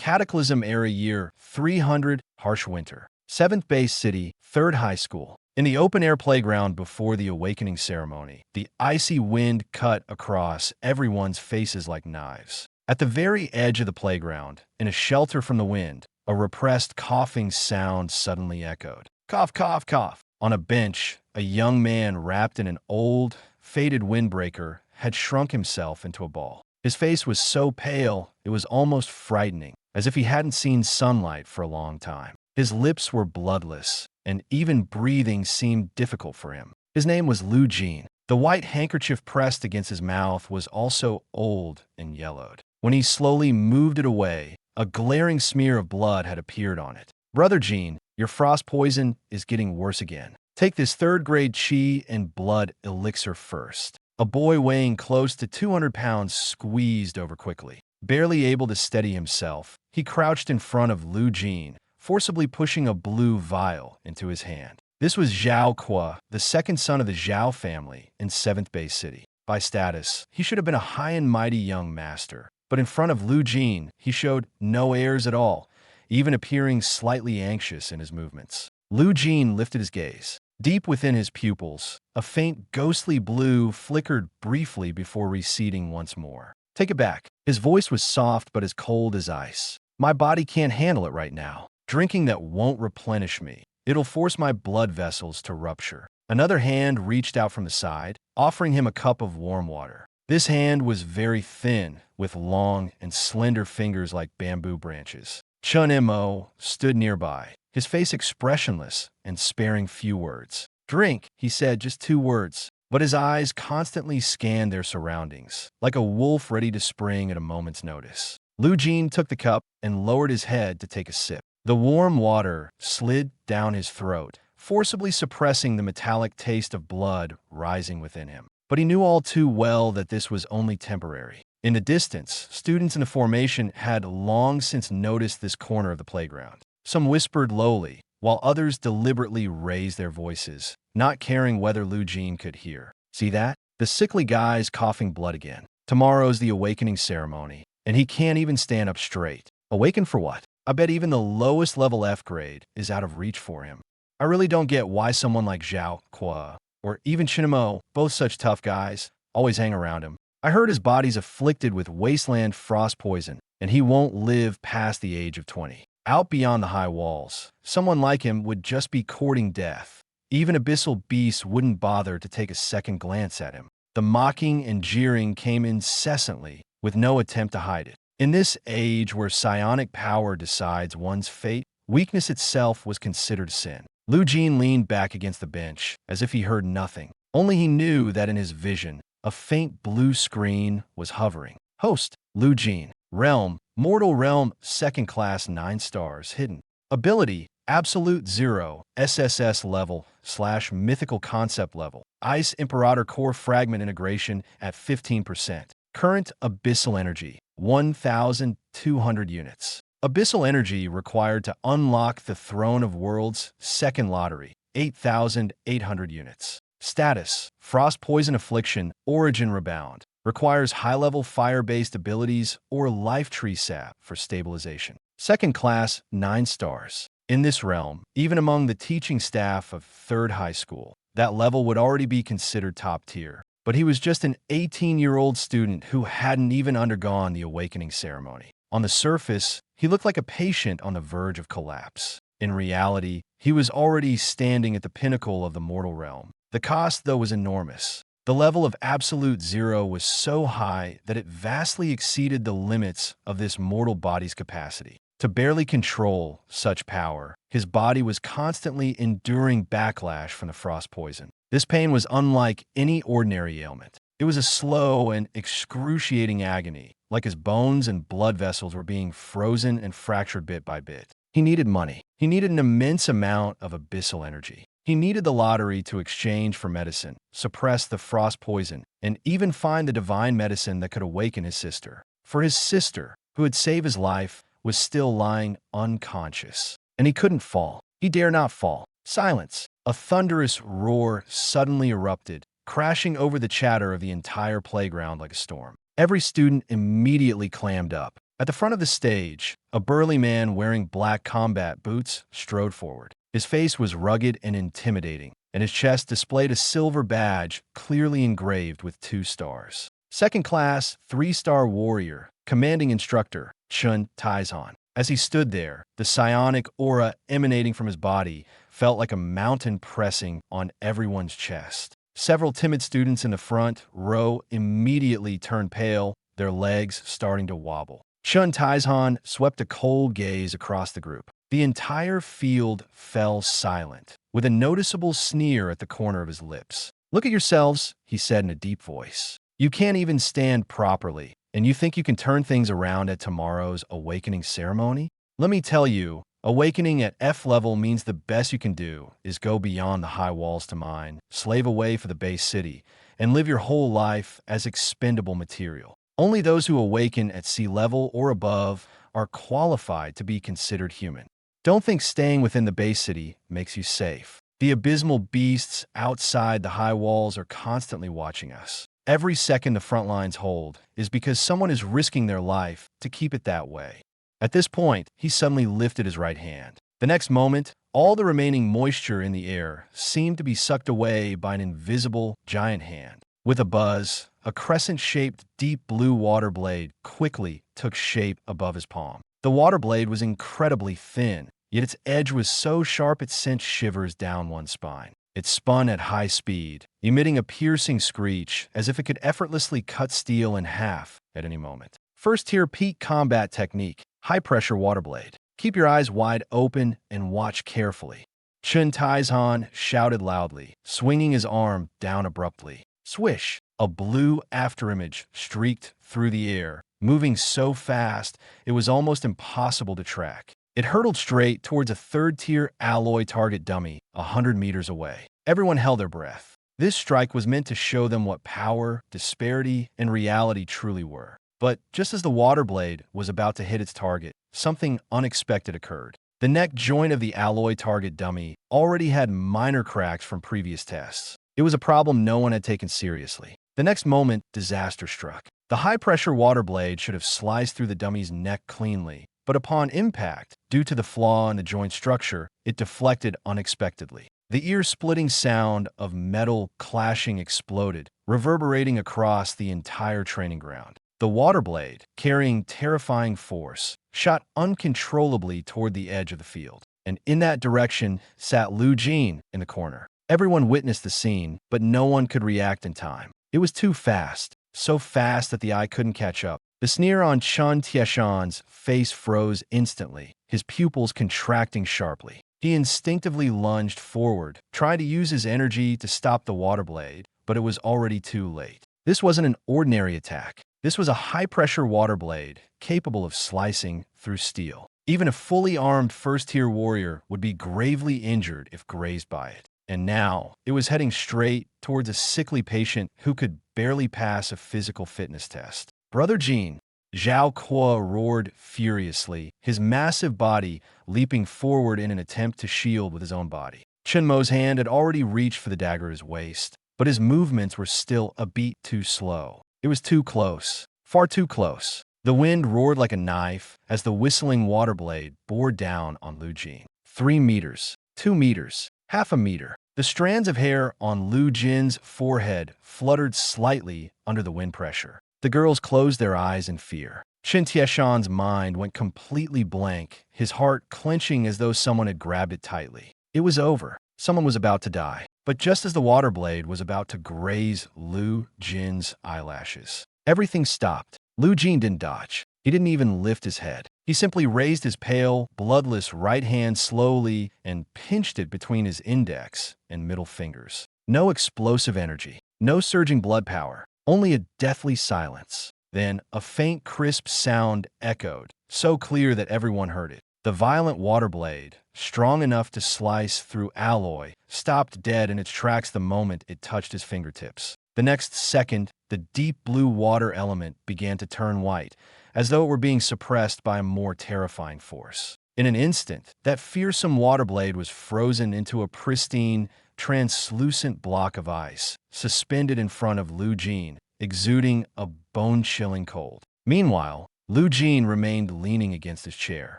Cataclysm Era Year 300, harsh winter. 7th Base City, 3rd High School. In the open-air playground before the awakening ceremony, the icy wind cut across everyone's faces like knives. At the very edge of the playground, in a shelter from the wind, a repressed coughing sound suddenly echoed. Cough, cough, cough. On a bench, a young man wrapped in an old, faded windbreaker had shrunk himself into a ball. His face was so pale, it was almost frightening, as if he hadn't seen sunlight for a long time. His lips were bloodless, and even breathing seemed difficult for him. His name was Lu Jin. The white handkerchief pressed against his mouth was also old and yellowed. When he slowly moved it away, a glaring smear of blood had appeared on it. Brother Jin, your frost poison is getting worse again. Take this 3rd-grade chi and blood elixir first. A boy weighing close to 200 pounds squeezed over quickly. Barely able to steady himself, he crouched in front of Lu Jin, forcibly pushing a blue vial into his hand. This was Zhao Qua, the second son of the Zhao family in 7th Base City. By status, he should have been a high and mighty young master, but in front of Lu Jin, he showed no airs at all, even appearing slightly anxious in his movements. Lu Jin lifted his gaze. Deep within his pupils, a faint ghostly blue flickered briefly before receding once more. Take it back. His voice was soft but as cold as ice. My body can't handle it right now. Drinking that won't replenish me. It'll force my blood vessels to rupture. Another hand reached out from the side, offering him a cup of warm water. This hand was very thin, with long and slender fingers like bamboo branches. Chun Mo stood nearby, his face expressionless and sparing few words. Drink, he said, just 2 words. But his eyes constantly scanned their surroundings, like a wolf ready to spring at a moment's notice. Lu Jin took the cup and lowered his head to take a sip. The warm water slid down his throat, forcibly suppressing the metallic taste of blood rising within him. But he knew all too well that this was only temporary. In the distance, students in the formation had long since noticed this corner of the playground. Some whispered lowly, while others deliberately raised their voices, not caring whether Lu Jin could hear. See that? The sickly guy's coughing blood again. Tomorrow's the awakening ceremony, and he can't even stand up straight. Awaken for what? I bet even the lowest level F grade is out of reach for him. I really don't get why someone like Zhao Qua, or even Chinamo, both such tough guys, always hang around him. I heard his body's afflicted with wasteland frost poison, and he won't live past the age of 20. Out beyond the high walls, someone like him would just be courting death. Even abyssal beasts wouldn't bother to take a second glance at him. The mocking and jeering came incessantly, with no attempt to hide it. In this age where psionic power decides one's fate, weakness itself was considered sin. Lu Jin leaned back against the bench, as if he heard nothing. Only he knew that in his vision, a faint blue screen was hovering. Host, Lu Jin. Realm, Mortal Realm, 2nd class 9 stars, hidden. Ability, Absolute 0, SSS-level / Mythical Concept level. Ice Imperator Core Fragment Integration at 15%. Current Abyssal Energy, 1,200 units. Abyssal Energy required to unlock the Throne of Worlds 2nd Lottery, 8,800 units. Status, Frost Poison Affliction, Origin Rebound. Requires high-level fire-based abilities or Life Tree Sap for stabilization. 2nd class, 9 stars. In this realm, even among the teaching staff of 3rd High School, that level would already be considered top tier. But he was just an 18-year-old student who hadn't even undergone the awakening ceremony. On the surface, he looked like a patient on the verge of collapse. In reality, he was already standing at the pinnacle of the mortal realm. The cost, though, was enormous. The level of Absolute 0 was so high that it vastly exceeded the limits of this mortal body's capacity. To barely control such power, his body was constantly enduring backlash from the frost poison. This pain was unlike any ordinary ailment. It was a slow and excruciating agony, like his bones and blood vessels were being frozen and fractured bit by bit. He needed money. He needed an immense amount of abyssal energy. He needed the lottery to exchange for medicine, suppress the frost poison, and even find the divine medicine that could awaken his sister. For his sister, who had saved his life, was still lying unconscious. And he couldn't fall. He dare not fall. Silence. A thunderous roar suddenly erupted, crashing over the chatter of the entire playground like a storm. Every student immediately clammed up. At the front of the stage, a burly man wearing black combat boots strode forward. His face was rugged and intimidating, and his chest displayed a silver badge clearly engraved with 2 stars. Second class, 3-star warrior, commanding instructor, Chun Taizhan. As he stood there, the psionic aura emanating from his body felt like a mountain pressing on everyone's chest. Several timid students in the front row immediately turned pale, their legs starting to wobble. Chun Taizhan swept a cold gaze across the group. The entire field fell silent, with a noticeable sneer at the corner of his lips. "Look at yourselves," he said in a deep voice. "You can't even stand properly, and you think you can turn things around at tomorrow's awakening ceremony? Let me tell you, awakening at F level means the best you can do is go beyond the high walls to mine, slave away for the base city, and live your whole life as expendable material. Only those who awaken at sea level or above are qualified to be considered human. Don't think staying within the base city makes you safe. The abysmal beasts outside the high walls are constantly watching us. Every second the front lines hold is because someone is risking their life to keep it that way." At this point, he suddenly lifted his right hand. The next moment, all the remaining moisture in the air seemed to be sucked away by an invisible giant hand. With a buzz, a crescent-shaped deep blue water blade quickly took shape above his palm. The water blade was incredibly thin, yet its edge was so sharp it sent shivers down one's spine. It spun at high speed, emitting a piercing screech as if it could effortlessly cut steel in half at any moment. First-tier peak combat technique, high-pressure water blade. Keep your eyes wide open and watch carefully. Chun Taizhan shouted loudly, swinging his arm down abruptly. Swish! A blue afterimage streaked through the air, moving so fast it was almost impossible to track. It hurtled straight towards a third-tier alloy target dummy 100 meters away. Everyone held their breath. This strike was meant to show them what power, disparity, and reality truly were. But just as the water blade was about to hit its target, something unexpected occurred. The neck joint of the alloy target dummy already had minor cracks from previous tests. It was a problem no one had taken seriously. The next moment, disaster struck. The high-pressure water blade should have sliced through the dummy's neck cleanly, but upon impact, due to the flaw in the joint structure, it deflected unexpectedly. The ear-splitting sound of metal clashing exploded, reverberating across the entire training ground. The water blade, carrying terrifying force, shot uncontrollably toward the edge of the field. And in that direction sat Lu Jin in the corner. Everyone witnessed the scene, but no one could react in time. It was too fast, so fast that the eye couldn't catch up. The sneer on Chun Taizhan's face froze instantly, his pupils contracting sharply. He instinctively lunged forward, trying to use his energy to stop the water blade, but it was already too late. This wasn't an ordinary attack. This was a high-pressure water blade, capable of slicing through steel. Even a fully armed first-tier warrior would be gravely injured if grazed by it. And now, it was heading straight towards a sickly patient who could barely pass a physical fitness test. "Brother Jin," Zhao Kuo roared furiously, his massive body leaping forward in an attempt to shield with his own body. Chen Mo's hand had already reached for the dagger at his waist, but his movements were still a beat too slow. It was too close, far too close. The wind roared like a knife as the whistling water blade bore down on Lu Jin. 3 meters, 2 meters, half a meter. The strands of hair on Lu Jin's forehead fluttered slightly under the wind pressure. The girls closed their eyes in fear. Chun Taizhan's mind went completely blank, his heart clenching as though someone had grabbed it tightly. It was over. Someone was about to die. But just as the water blade was about to graze Lu Jin's eyelashes, everything stopped. Lu Jin didn't dodge. He didn't even lift his head. He simply raised his pale, bloodless right hand slowly and pinched it between his index and middle fingers. No explosive energy, no surging blood power, only a deathly silence. Then a faint, crisp sound echoed, so clear that everyone heard it. The violent water blade, strong enough to slice through alloy, stopped dead in its tracks the moment it touched his fingertips. The next second, the deep blue water element began to turn white, as though it were being suppressed by a more terrifying force. In an instant, that fearsome water blade was frozen into a pristine, translucent block of ice, suspended in front of Lu Jin, exuding a bone-chilling cold. Meanwhile, Lu Jin remained leaning against his chair.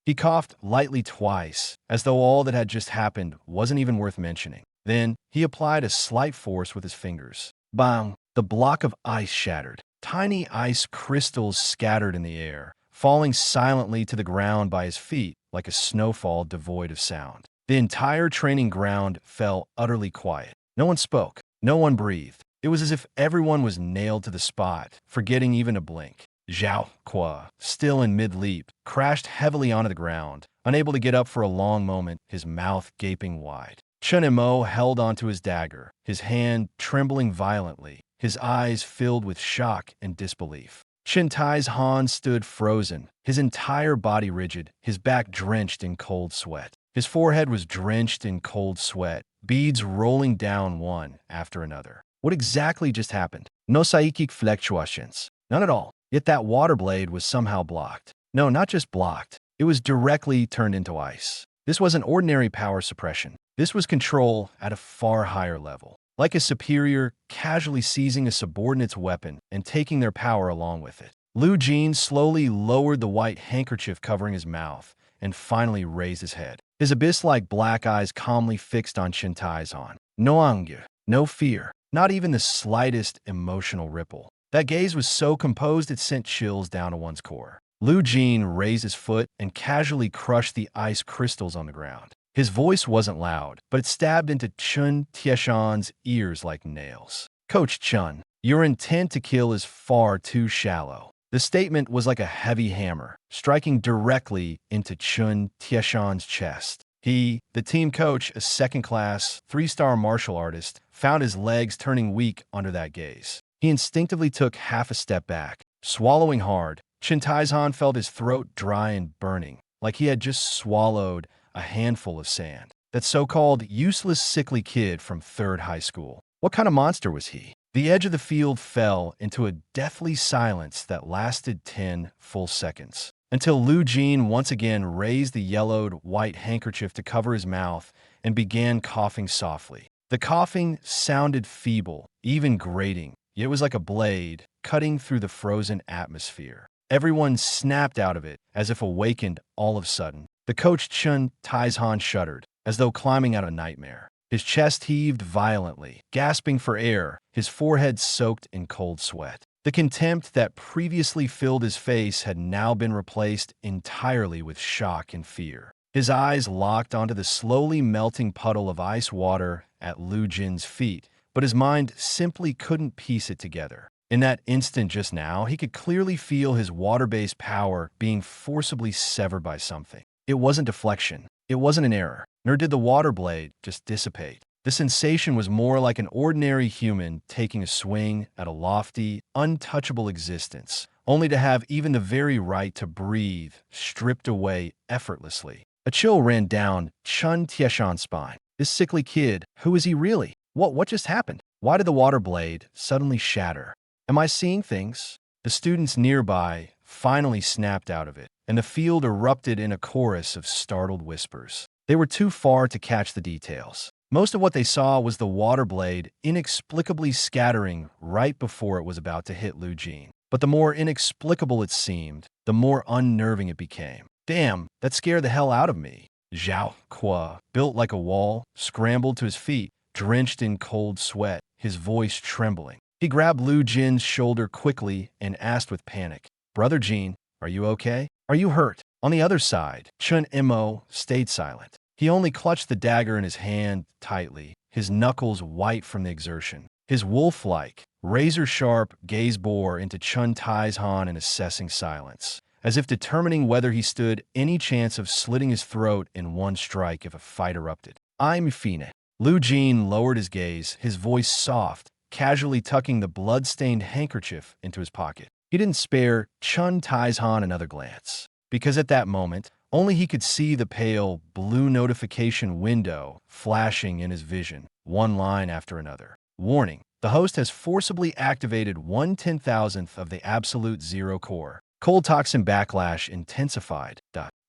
He coughed lightly twice, as though all that had just happened wasn't even worth mentioning. Then, he applied a slight force with his fingers. Bang! The block of ice shattered. Tiny ice crystals scattered in the air, falling silently to the ground by his feet like a snowfall devoid of sound. The entire training ground fell utterly quiet. No one spoke. No one breathed. It was as if everyone was nailed to the spot, forgetting even to blink. Zhao Qua, still in mid-leap, crashed heavily onto the ground, unable to get up for a long moment, his mouth gaping wide. Chen Mo held onto his dagger, his hand trembling violently, his eyes filled with shock and disbelief. Chen Tai's Han stood frozen, his entire body rigid, his back drenched in cold sweat. His forehead was drenched in cold sweat, beads rolling down one after another. What exactly just happened? No psychic fluctuations. None at all. Yet that water blade was somehow blocked. No, not just blocked. It was directly turned into ice. This wasn't ordinary power suppression. This was control at a far higher level. Like a superior casually seizing a subordinate's weapon and taking their power along with it. Lu Jin slowly lowered the white handkerchief covering his mouth and finally raised his head. His abyss-like black eyes calmly fixed on Chen Tai's Han. No anger, no fear, not even the slightest emotional ripple. That gaze was so composed it sent chills down to one's core. Lu Jin raised his foot and casually crushed the ice crystals on the ground. His voice wasn't loud, but it stabbed into Chun Tieshan's ears like nails. Coach Chun, your intent to kill is far too shallow. The statement was like a heavy hammer, striking directly into Chun Tieshan's chest. He, the team coach, a second-class, three-star martial artist, found his legs turning weak under that gaze. He instinctively took half a step back. Swallowing hard, Chen Tai's Han felt his throat dry and burning, like he had just swallowed a handful of sand. That so-called useless sickly kid from 3rd high school. What kind of monster was he? The edge of the field fell into a deathly silence that lasted 10 full seconds, until Lu Jin once again raised the yellowed white handkerchief to cover his mouth and began coughing softly. The coughing sounded feeble, even grating. It was like a blade cutting through the frozen atmosphere. Everyone snapped out of it, as if awakened all of a sudden. The coach Chun Tai's Han shuddered, as though climbing out of a nightmare. His chest heaved violently, gasping for air, his forehead soaked in cold sweat. The contempt that previously filled his face had now been replaced entirely with shock and fear. His eyes locked onto the slowly melting puddle of ice water at Lu Jin's feet, but his mind simply couldn't piece it together. In that instant just now, he could clearly feel his water-based power being forcibly severed by something. It wasn't deflection. It wasn't an error. Nor did the water blade just dissipate. The sensation was more like an ordinary human taking a swing at a lofty, untouchable existence, only to have even the very right to breathe stripped away effortlessly. A chill ran down Chun Tieshan's spine. This sickly kid, who is he really? What just happened? Why did the water blade suddenly shatter? Am I seeing things? The students nearby finally snapped out of it, and the field erupted in a chorus of startled whispers. They were too far to catch the details. Most of what they saw was the water blade inexplicably scattering right before it was about to hit Lu Jin. But the more inexplicable it seemed, the more unnerving it became. Damn, that scared the hell out of me. Zhao Qua, built like a wall, scrambled to his feet, drenched in cold sweat, his voice trembling. He grabbed Lu Jin's shoulder quickly and asked with panic, "Brother Jin, are you okay? Are you hurt?" On the other side, Chun Mo stayed silent. He only clutched the dagger in his hand tightly, his knuckles white from the exertion. His wolf-like, razor-sharp gaze bore into Chun Tai's Han in assessing silence, as if determining whether he stood any chance of slitting his throat in one strike if a fight erupted. "I'm fine." Lu Jin lowered his gaze, his voice soft, casually tucking the blood-stained handkerchief into his pocket. He didn't spare Chun Tai's Han another glance, because at that moment, only he could see the pale, blue notification window flashing in his vision, one line after another. Warning, the host has forcibly activated 1/10,000th of the absolute zero core. Cold toxin backlash intensified.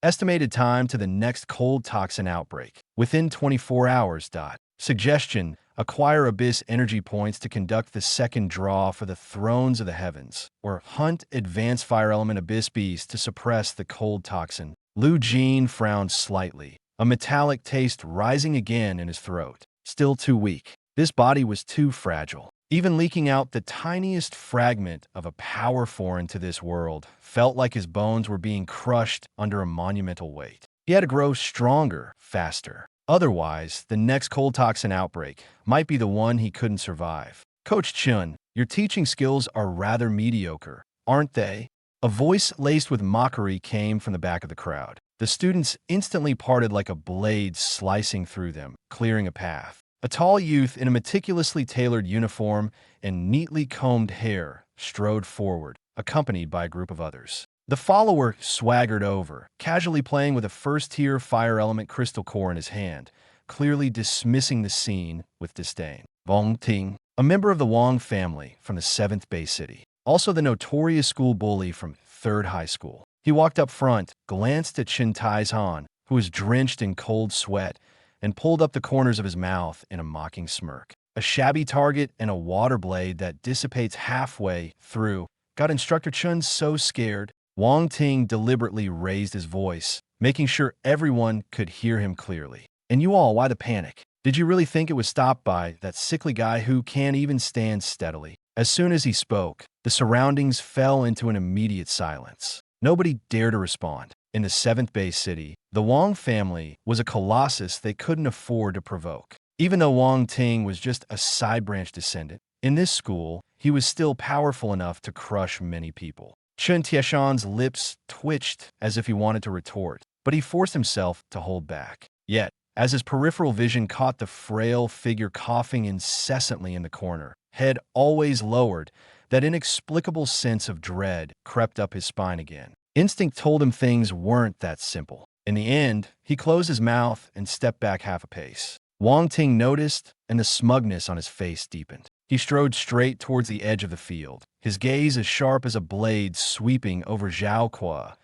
Estimated time to the next cold toxin outbreak, within 24 hours. Suggestion, acquire abyss energy points to conduct the second draw for the thrones of the heavens, or hunt advanced fire element abyss beasts to suppress the cold toxin. Lu Jin frowned slightly, a metallic taste rising again in his throat. Still too weak. This body was too fragile. Even leaking out the tiniest fragment of a power foreign to this world felt like his bones were being crushed under a monumental weight. He had to grow stronger, faster. Otherwise, the next cold toxin outbreak might be the one he couldn't survive. Coach Chun, your teaching skills are rather mediocre, aren't they? A voice laced with mockery came from the back of the crowd. The students instantly parted like a blade slicing through them, clearing a path. A tall youth in a meticulously tailored uniform and neatly combed hair strode forward, accompanied by a group of others. The follower swaggered over, casually playing with a first-tier fire element crystal core in his hand, clearly dismissing the scene with disdain. Wang Ting, a member of the Wang family from the 7th Bay City, also the notorious school bully from 3rd High School. He walked up front, glanced at Chen Taizhan, who was drenched in cold sweat, and pulled up the corners of his mouth in a mocking smirk. A shabby target and a water blade that dissipates halfway through got Instructor Chun so scared. Wang Ting deliberately raised his voice, making sure everyone could hear him clearly. And you all, why the panic? Did you really think it was stopped by that sickly guy who can't even stand steadily? As soon as he spoke, the surroundings fell into an immediate silence. Nobody dared to respond. In the 7th Bay City, the Wang family was a colossus they couldn't afford to provoke. Even though Wang Ting was just a side branch descendant, in this school, he was still powerful enough to crush many people. Chen Tieshan's lips twitched as if he wanted to retort, but he forced himself to hold back. Yet, as his peripheral vision caught the frail figure coughing incessantly in the corner, head always lowered, that inexplicable sense of dread crept up his spine again. Instinct told him things weren't that simple. In the end, he closed his mouth and stepped back half a pace. Wang Ting noticed, and the smugness on his face deepened. He strode straight towards the edge of the field, his gaze as sharp as a blade sweeping over Zhao Kuo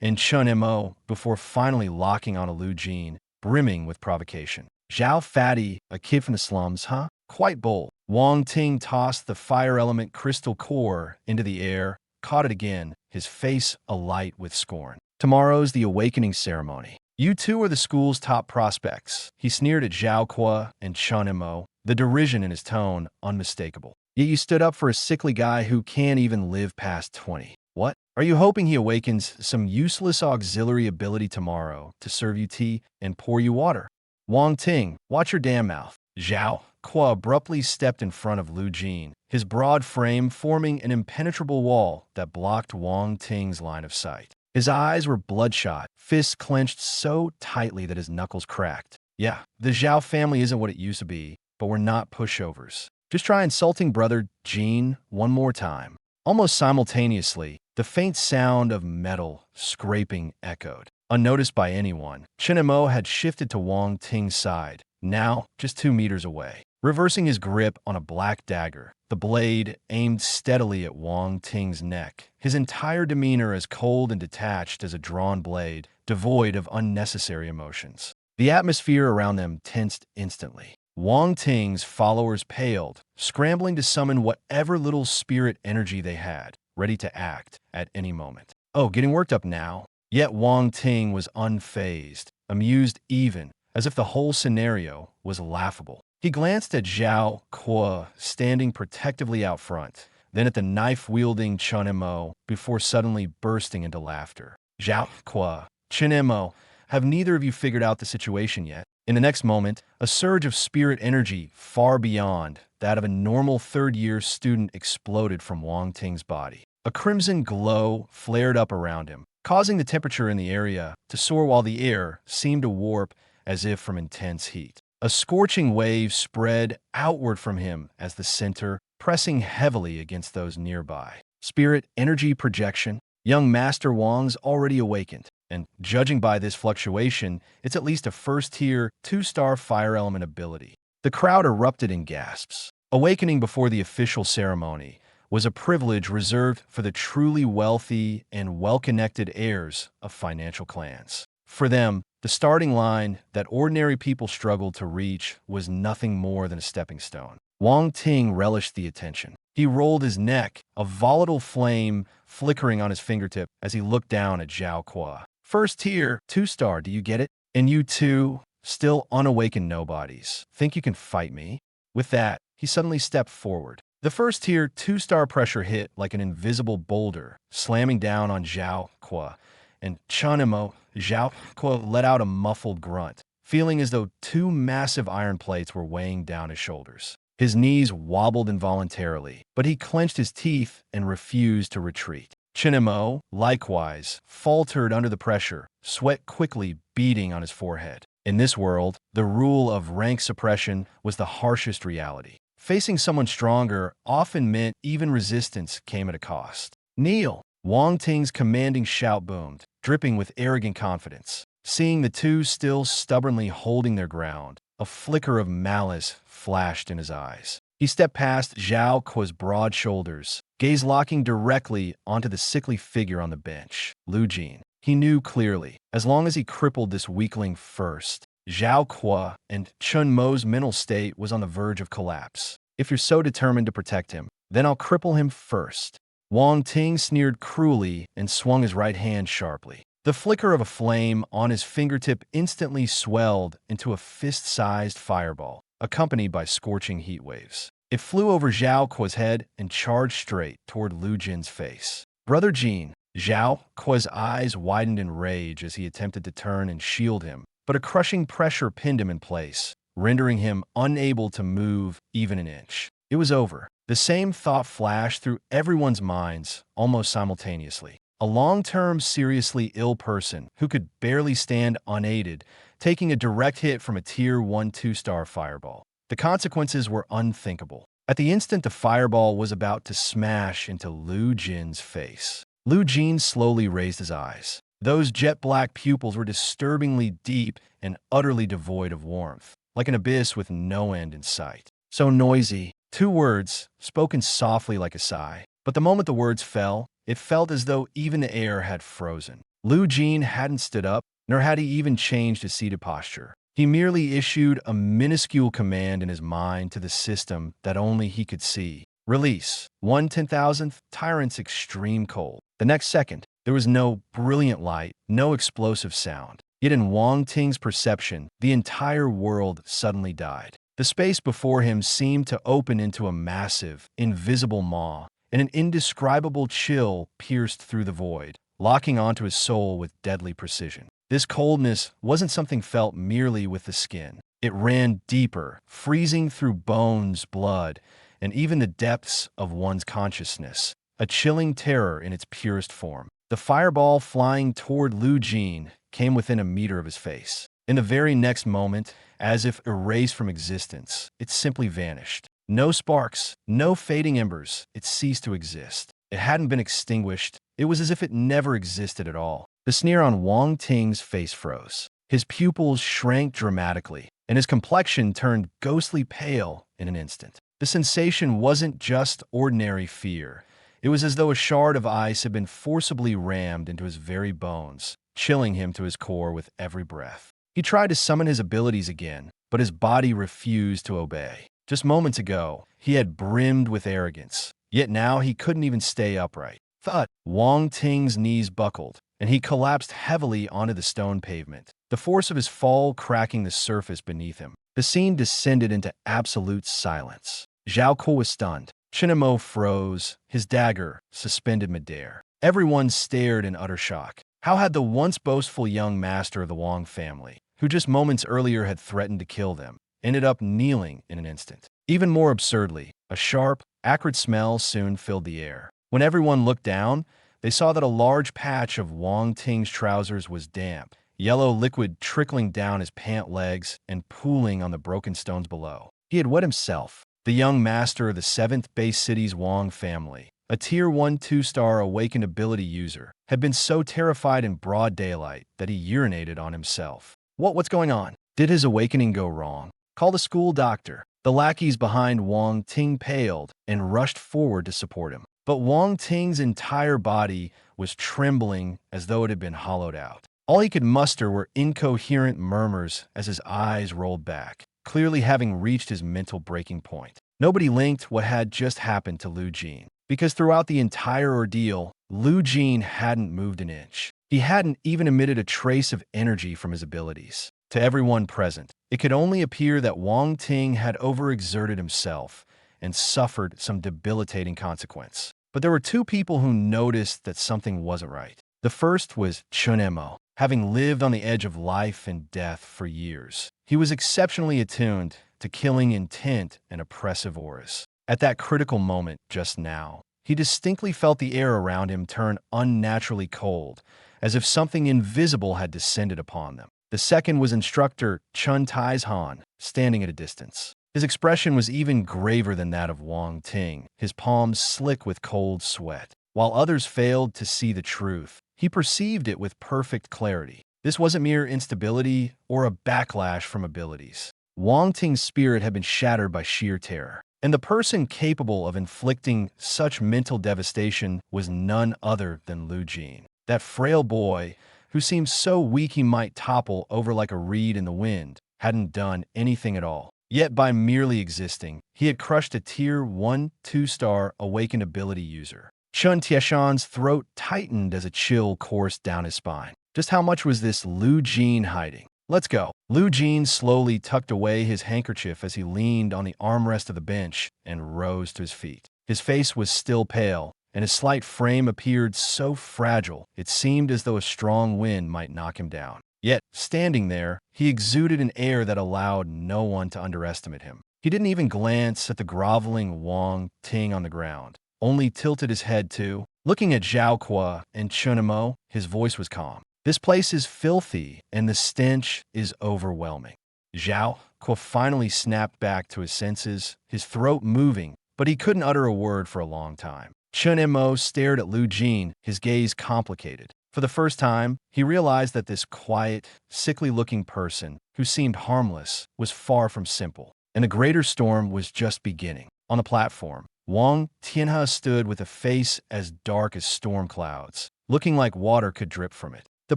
and Chun Mo before finally locking on a Lu Jin, brimming with provocation. Zhao Fatty, a kid from the slums, huh? Quite bold. Wang Ting tossed the fire element crystal core into the air, caught it again, his face alight with scorn. Tomorrow's the awakening ceremony. You two are the school's top prospects. He sneered at Zhao Kuo and Chun Mo, the derision in his tone unmistakable. Yet you stood up for a sickly guy who can't even live past 20. What? Are you hoping he awakens some useless auxiliary ability tomorrow to serve you tea and pour you water? Wang Ting, watch your damn mouth. Zhao Kuo abruptly stepped in front of Lu Jin, his broad frame forming an impenetrable wall that blocked Wang Ting's line of sight. His eyes were bloodshot, fists clenched so tightly that his knuckles cracked. Yeah, the Zhao family isn't what it used to be, but we're not pushovers. Just try insulting brother Jin one more time. Almost simultaneously, the faint sound of metal scraping echoed. Unnoticed by anyone, Chen Mo had shifted to Wang Ting's side, now just 2 meters away. Reversing his grip on a black dagger, the blade aimed steadily at Wang Ting's neck, his entire demeanor as cold and detached as a drawn blade, devoid of unnecessary emotions. The atmosphere around them tensed instantly. Wang Ting's followers paled, scrambling to summon whatever little spirit energy they had, ready to act at any moment. Oh, getting worked up now? Yet Wang Ting was unfazed, amused even, as if the whole scenario was laughable. He glanced at Zhao Kuo standing protectively out front, then at the knife-wielding Chun Mo before suddenly bursting into laughter. Zhao Kuo, Chun Mo, have neither of you figured out the situation yet? In the next moment, a surge of spirit energy far beyond that of a normal third-year student exploded from Wang Ting's body. A crimson glow flared up around him, causing the temperature in the area to soar while the air seemed to warp as if from intense heat. A scorching wave spread outward from him as the center, pressing heavily against those nearby. Spirit energy projection. Young Master Wang's already awakened, and judging by this fluctuation, it's at least a first-tier, 2-star fire element ability. The crowd erupted in gasps. Awakening before the official ceremony was a privilege reserved for the truly wealthy and well-connected heirs of financial clans. For them, The starting line that ordinary people struggled to reach was nothing more than a stepping stone. Wang Ting relished the attention. He rolled his neck, a volatile flame flickering on his fingertip as he looked down at Zhao Kuo. First tier, 2-star, do you get it? And you two, still unawakened nobodies, think you can fight me? With that, he suddenly stepped forward. The first tier, 2-star pressure hit like an invisible boulder, slamming down on Zhao Kuo, and Chunimo, Zhao Kuo let out a muffled grunt, feeling as though 2 massive iron plates were weighing down his shoulders. His knees wobbled involuntarily, but he clenched his teeth and refused to retreat. Chinimo, likewise, faltered under the pressure, sweat quickly beading on his forehead. In this world, the rule of rank suppression was the harshest reality. Facing someone stronger often meant even resistance came at a cost. Kneel! Wang Ting's commanding shout boomed, dripping with arrogant confidence. Seeing the two still stubbornly holding their ground, a flicker of malice flashed in his eyes. He stepped past Zhao Kuo's broad shoulders, gaze locking directly onto the sickly figure on the bench, Lu Jin. He knew clearly, as long as he crippled this weakling first, Zhao Kuo and Chun Mo's mental state was on the verge of collapse. If you're so determined to protect him, then I'll cripple him first. Wang Ting sneered cruelly and swung his right hand sharply. The flicker of a flame on his fingertip instantly swelled into a fist-sized fireball, accompanied by scorching heat waves. It flew over Zhao Kuo's head and charged straight toward Lu Jin's face. Brother Jin, Zhao Kuo's eyes widened in rage as he attempted to turn and shield him, but a crushing pressure pinned him in place, rendering him unable to move even an inch. It was over. The same thought flashed through everyone's minds almost simultaneously. A long-term, seriously ill person who could barely stand unaided, taking a direct hit from a Tier 1 2-star fireball. The consequences were unthinkable. At the instant the fireball was about to smash into Lu Jin's face, Lu Jin slowly raised his eyes. Those jet-black pupils were disturbingly deep and utterly devoid of warmth, like an abyss with no end in sight. So noisy. 2 words, spoken softly like a sigh. But the moment the words fell, it felt as though even the air had frozen. Lu Jin hadn't stood up, nor had he even changed his seated posture. He merely issued a minuscule command in his mind to the system that only he could see. Release. 1/10,000th, Tyrant's extreme cold. The next second, there was no brilliant light, no explosive sound. Yet in Wang Ting's perception, the entire world suddenly died. The space before him seemed to open into a massive, invisible maw, and an indescribable chill pierced through the void, locking onto his soul with deadly precision. This coldness wasn't something felt merely with the skin. It ran deeper, freezing through bones, blood, and even the depths of one's consciousness, a chilling terror in its purest form. The fireball flying toward Lu Jin came within a meter of his face. In the very next moment, as if erased from existence, it simply vanished. No sparks, no fading embers, it ceased to exist. It hadn't been extinguished, it was as if it never existed at all. The sneer on Wang Ting's face froze. His pupils shrank dramatically, and his complexion turned ghostly pale in an instant. The sensation wasn't just ordinary fear. It was as though a shard of ice had been forcibly rammed into his very bones, chilling him to his core with every breath. He tried to summon his abilities again, but his body refused to obey. Just moments ago, he had brimmed with arrogance, yet now he couldn't even stay upright. Thud! Wang Ting's knees buckled, and he collapsed heavily onto the stone pavement, the force of his fall cracking the surface beneath him. The scene descended into absolute silence. Zhao Kuo was stunned. Chinimo froze, his dagger suspended midair. Everyone stared in utter shock. How had the once boastful young master of the Wang family, who just moments earlier had threatened to kill them, ended up kneeling in an instant? Even more absurdly, a sharp, acrid smell soon filled the air. When everyone looked down, they saw that a large patch of Wang Ting's trousers was damp, yellow liquid trickling down his pant legs and pooling on the broken stones below. He had wet himself. The young master of the 7th base city's Wang family, a Tier 1 2-star awakened ability user, had been so terrified in broad daylight that he urinated on himself. What's going on? Did his awakening go wrong? Call the school doctor. The lackeys behind Wang Ting paled and rushed forward to support him. But Wang Ting's entire body was trembling as though it had been hollowed out. All he could muster were incoherent murmurs as his eyes rolled back, clearly having reached his mental breaking point. Nobody linked what had just happened to Lu Jin, because throughout the entire ordeal, Lu Jin hadn't moved an inch. He hadn't even emitted a trace of energy from his abilities. To everyone present, it could only appear that Wang Ting had overexerted himself and suffered some debilitating consequence. But there were two people who noticed that something wasn't right. The first was Chunemo. Having lived on the edge of life and death for years, he was exceptionally attuned to killing intent and oppressive auras. At that critical moment just now, he distinctly felt the air around him turn unnaturally cold, as if something invisible had descended upon them. The second was instructor Chun Taizhan, standing at a distance. His expression was even graver than that of Wang Ting, his palms slick with cold sweat. While others failed to see the truth, he perceived it with perfect clarity. This wasn't mere instability or a backlash from abilities. Wang Ting's spirit had been shattered by sheer terror, and the person capable of inflicting such mental devastation was none other than Lu Jin. That frail boy, who seemed so weak he might topple over like a reed in the wind, hadn't done anything at all. Yet by merely existing, he had crushed a Tier 1 2-star awakened ability user. Chun Tieshan's throat tightened as a chill coursed down his spine. Just how much was this Lu Jin hiding? Let's go. Lu Jin slowly tucked away his handkerchief as he leaned on the armrest of the bench and rose to his feet. His face was still pale, and his slight frame appeared so fragile it seemed as though a strong wind might knock him down. Yet, standing there, he exuded an air that allowed no one to underestimate him. He didn't even glance at the groveling Wang Ting on the ground, only tilted his head too. Looking at Zhao Kuo and Chunemo, his voice was calm. This place is filthy, and the stench is overwhelming. Zhao Kuo finally snapped back to his senses, his throat moving, but he couldn't utter a word for a long time. Chunemo stared at Lu Jin, his gaze complicated. For the first time, he realized that this quiet, sickly-looking person, who seemed harmless, was far from simple, and a greater storm was just beginning. On the platform, Wang Tianhe stood with a face as dark as storm clouds, looking like water could drip from it. The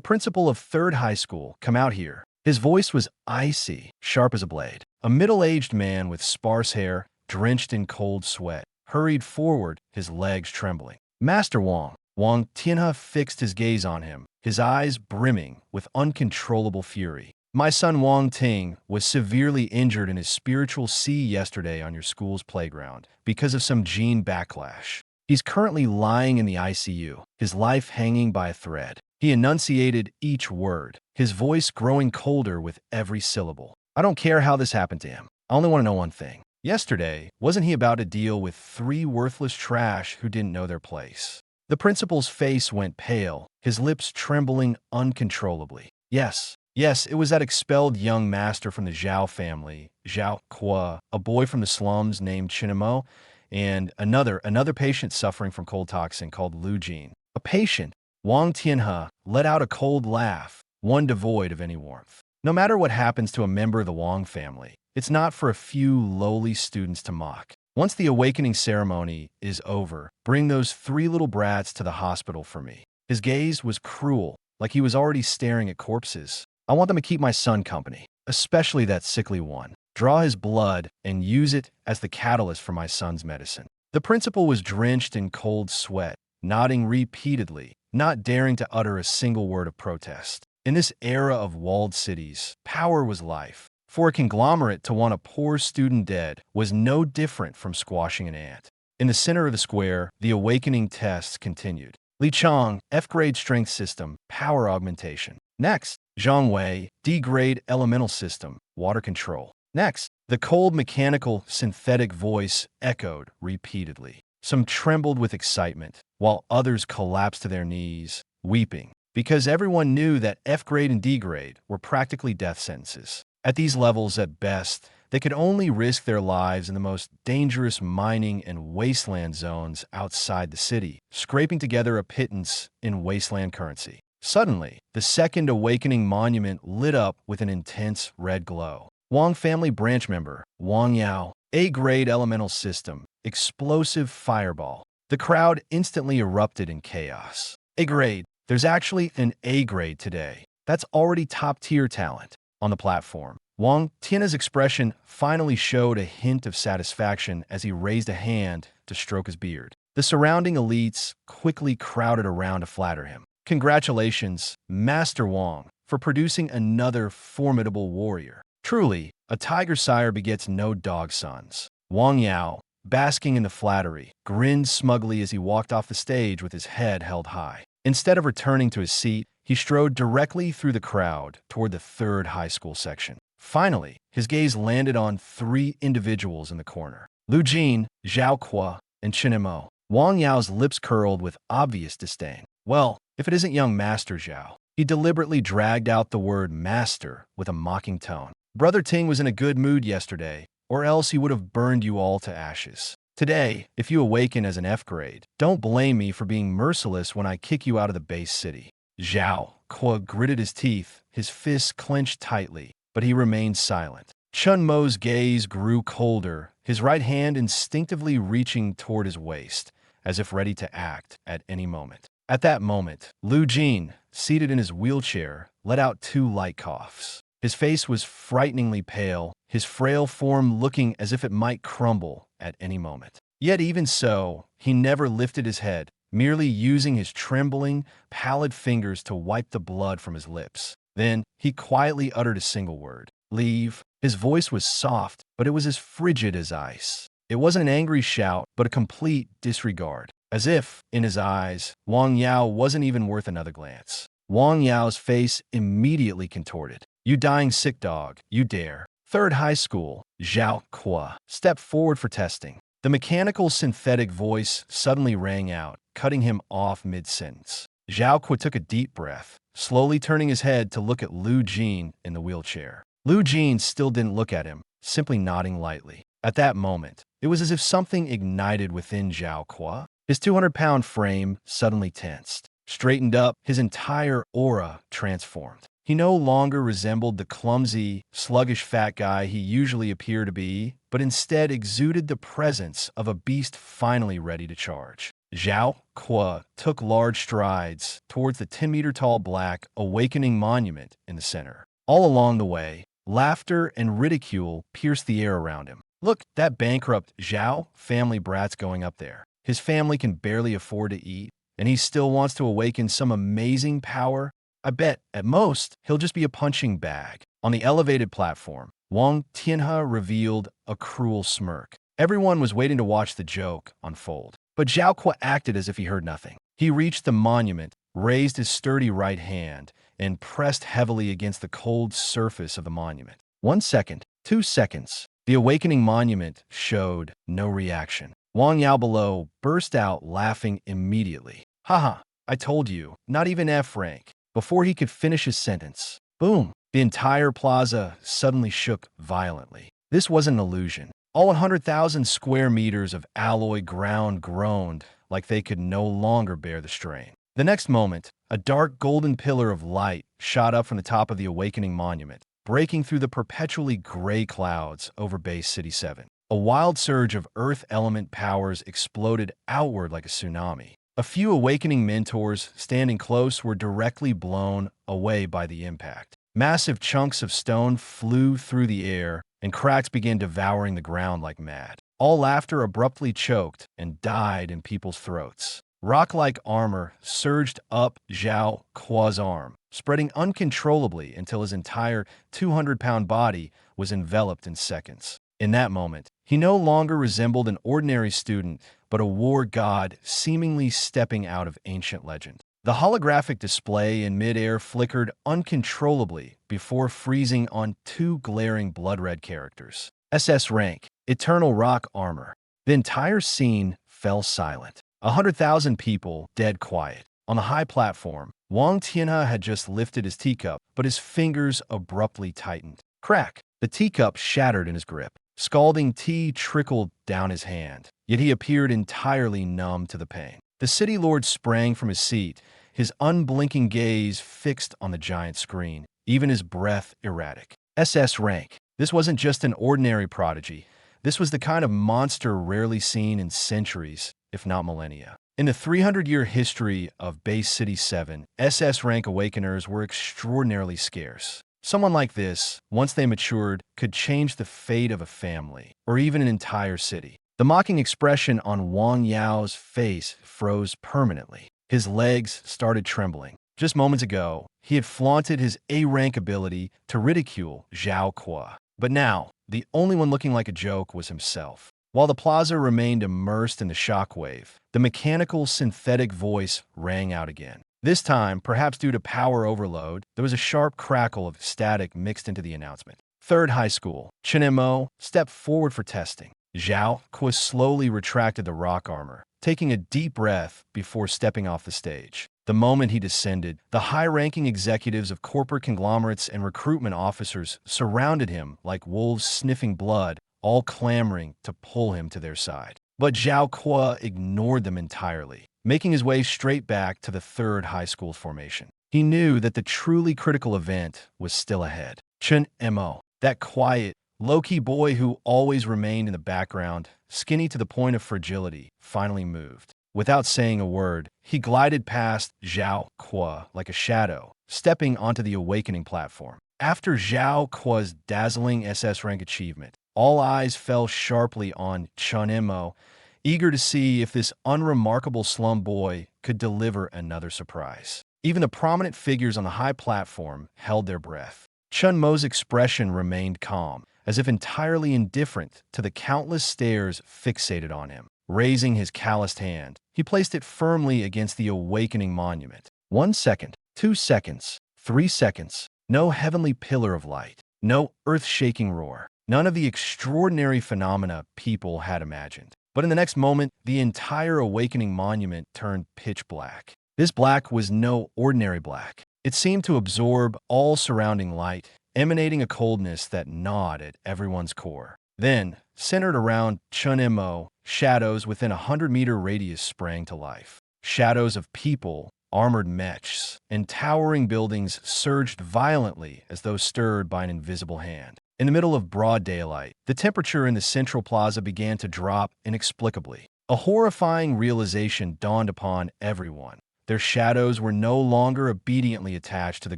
principal of 3rd High School, come out here. His voice was icy, sharp as a blade. A middle-aged man with sparse hair, drenched in cold sweat, hurried forward, his legs trembling. Master Wang. Wang Tianhe fixed his gaze on him, his eyes brimming with uncontrollable fury. My son Wang Ting was severely injured in his spiritual sea yesterday on your school's playground because of some gene backlash. He's currently lying in the ICU, his life hanging by a thread. He enunciated each word, his voice growing colder with every syllable. I don't care how this happened to him. I only want to know one thing. Yesterday, wasn't he about to deal with 3 worthless trash who didn't know their place? The principal's face went pale, his lips trembling uncontrollably. Yes, it was that expelled young master from the Zhao family, Zhao Kuo, a boy from the slums named Chunemo, and another patient suffering from cold toxin called Lu Jin. A patient? Wang Tianhe let out a cold laugh, one devoid of any warmth. No matter what happens to a member of the Wang family, it's not for a few lowly students to mock. Once the awakening ceremony is over, bring those 3 little brats to the hospital for me. His gaze was cruel, like he was already staring at corpses. I want them to keep my son company, especially that sickly one. Draw his blood and use it as the catalyst for my son's medicine. The principal was drenched in cold sweat, nodding repeatedly, not daring to utter a single word of protest. In this era of walled cities, power was life. For a conglomerate to want a poor student dead was no different from squashing an ant. In the center of the square, the awakening tests continued. Li Chang, F-grade strength system, power augmentation. Next, Zhang Wei, D-grade elemental system, water control. Next, the cold mechanical synthetic voice echoed repeatedly. Some trembled with excitement, while others collapsed to their knees, weeping, because everyone knew that F-grade and D-grade were practically death sentences. At these levels, at best, they could only risk their lives in the most dangerous mining and wasteland zones outside the city, scraping together a pittance in wasteland currency. Suddenly, the second awakening monument lit up with an intense red glow. Wang family branch member, Wang Yao, A-grade elemental system, explosive fireball. The crowd instantly erupted in chaos. A-grade. There's actually an A-grade today. That's already top-tier talent. On the platform, Wang Tian's expression finally showed a hint of satisfaction as he raised a hand to stroke his beard. The surrounding elites quickly crowded around to flatter him. Congratulations, Master Wang, for producing another formidable warrior. Truly, a tiger sire begets no dog sons. Wang Yao, basking in the flattery, grinned smugly as he walked off the stage with his head held high. Instead of returning to his seat, he strode directly through the crowd toward the third high school section. Finally, his gaze landed on three individuals in the corner: Lu Jin, Zhao Kuo, and Chinemo. Wang Yao's lips curled with obvious disdain. Well, if it isn't young Master Zhao. He deliberately dragged out the word master with a mocking tone. Brother Ting was in a good mood yesterday, or else he would have burned you all to ashes. Today, if you awaken as an F grade, don't blame me for being merciless when I kick you out of the base city. Zhao Kuo gritted his teeth, his fists clenched tightly, but he remained silent. Chun Mo's gaze grew colder, his right hand instinctively reaching toward his waist, as if ready to act at any moment. At that moment, Lu Jin, seated in his wheelchair, let out two light coughs. His face was frighteningly pale, his frail form looking as if it might crumble at any moment. Yet even so, he never lifted his head, merely using his trembling, pallid fingers to wipe the blood from his lips. Then, he quietly uttered a single word: "Leave." His voice was soft, but it was as frigid as ice. It wasn't an angry shout, but a complete disregard. As if, in his eyes, Wang Yao wasn't even worth another glance. Wang Yao's face immediately contorted. "You dying sick dog, you dare." Third high school, Zhao Kuo stepped forward for testing. The mechanical synthetic voice suddenly rang out, cutting him off mid-sentence. Zhao Kuo took a deep breath, slowly turning his head to look at Lu Jin in the wheelchair. Lu Jin still didn't look at him, simply nodding lightly. At that moment, it was as if something ignited within Zhao Kuo. His 200-pound frame suddenly tensed. Straightened up, his entire aura transformed. He no longer resembled the clumsy, sluggish fat guy he usually appeared to be, but instead exuded the presence of a beast finally ready to charge. Zhao Kuo took large strides towards the 10-meter-tall black awakening monument in the center. All along the way, laughter and ridicule pierced the air around him. "Look, that bankrupt Zhao family brat's going up there. His family can barely afford to eat, and he still wants to awaken some amazing power. I bet, at most, he'll just be a punching bag." On the elevated platform, Wang Tianhe revealed a cruel smirk. Everyone was waiting to watch the joke unfold. But Zhao Kuo acted as if he heard nothing. He reached the monument, raised his sturdy right hand, and pressed heavily against the cold surface of the monument. 1 second, 2 seconds. The awakening monument showed no reaction. Wang Yao below burst out laughing immediately. "Haha, I told you, not even F rank." Before he could finish his sentence, boom, the entire plaza suddenly shook violently. This wasn't an illusion. All 100,000 square meters of alloy ground groaned like they could no longer bear the strain. The next moment, a dark golden pillar of light shot up from the top of the awakening monument, breaking through the perpetually gray clouds over Base City 7. A wild surge of Earth element powers exploded outward like a tsunami. A few awakening mentors standing close were directly blown away by the impact. Massive chunks of stone flew through the air, and cracks began devouring the ground like mad. All laughter abruptly choked and died in people's throats. Rock-like armor surged up Zhao Kuo's arm, spreading uncontrollably until his entire 200-pound body was enveloped in seconds. In that moment, he no longer resembled an ordinary student, but a war god seemingly stepping out of ancient legend. The holographic display in midair flickered uncontrollably before freezing on two glaring blood-red characters. SS rank, Eternal Rock Armor. The entire scene fell silent. 100,000 people dead quiet. On the high platform, Wang Tianhe had just lifted his teacup, but his fingers abruptly tightened. Crack! The teacup shattered in his grip. Scalding tea trickled down his hand, yet he appeared entirely numb to the pain. The city lord sprang from his seat, his unblinking gaze fixed on the giant screen, even his breath erratic. SS rank. This wasn't just an ordinary prodigy. This was the kind of monster rarely seen in centuries, if not millennia. In the 300-year history of Base City 7, SS rank awakeners were extraordinarily scarce. Someone like this, once they matured, could change the fate of a family, or even an entire city. The mocking expression on Wang Yao's face froze permanently. His legs started trembling. Just moments ago, he had flaunted his A-rank ability to ridicule Zhao Kuo. But now, the only one looking like a joke was himself. While the plaza remained immersed in the shockwave, the mechanical synthetic voice rang out again. This time, perhaps due to power overload, there was a sharp crackle of static mixed into the announcement. Third high school, Chen Mo stepped forward for testing. Zhao Kuo slowly retracted the rock armor, taking a deep breath before stepping off the stage. The moment he descended, the high-ranking executives of corporate conglomerates and recruitment officers surrounded him like wolves sniffing blood, all clamoring to pull him to their side. But Zhao Kuo ignored them entirely, making his way straight back to the third high school formation. He knew that the truly critical event was still ahead. Chen Mo, that quiet, low-key boy who always remained in the background, skinny to the point of fragility, finally moved. Without saying a word, he glided past Zhao Kuo like a shadow, stepping onto the awakening platform. After Zhao Kuo's dazzling SS rank achievement, all eyes fell sharply on Chen Mo, eager to see if this unremarkable slum boy could deliver another surprise. Even the prominent figures on the high platform held their breath. Chen Mo's expression remained calm, as if entirely indifferent to the countless stares fixated on him. Raising his calloused hand, he placed it firmly against the awakening monument. 1 second, 2 seconds, 3 seconds. No heavenly pillar of light, no earth-shaking roar, none of the extraordinary phenomena people had imagined. But in the next moment, the entire awakening monument turned pitch black. This black was no ordinary black. It seemed to absorb all surrounding light, emanating a coldness that gnawed at everyone's core. Then, centered around Chen Mo, shadows within a 100-meter radius sprang to life. Shadows of people, armored mechs, and towering buildings surged violently as though stirred by an invisible hand. In the middle of broad daylight, the temperature in the central plaza began to drop inexplicably. A horrifying realization dawned upon everyone. Their shadows were no longer obediently attached to the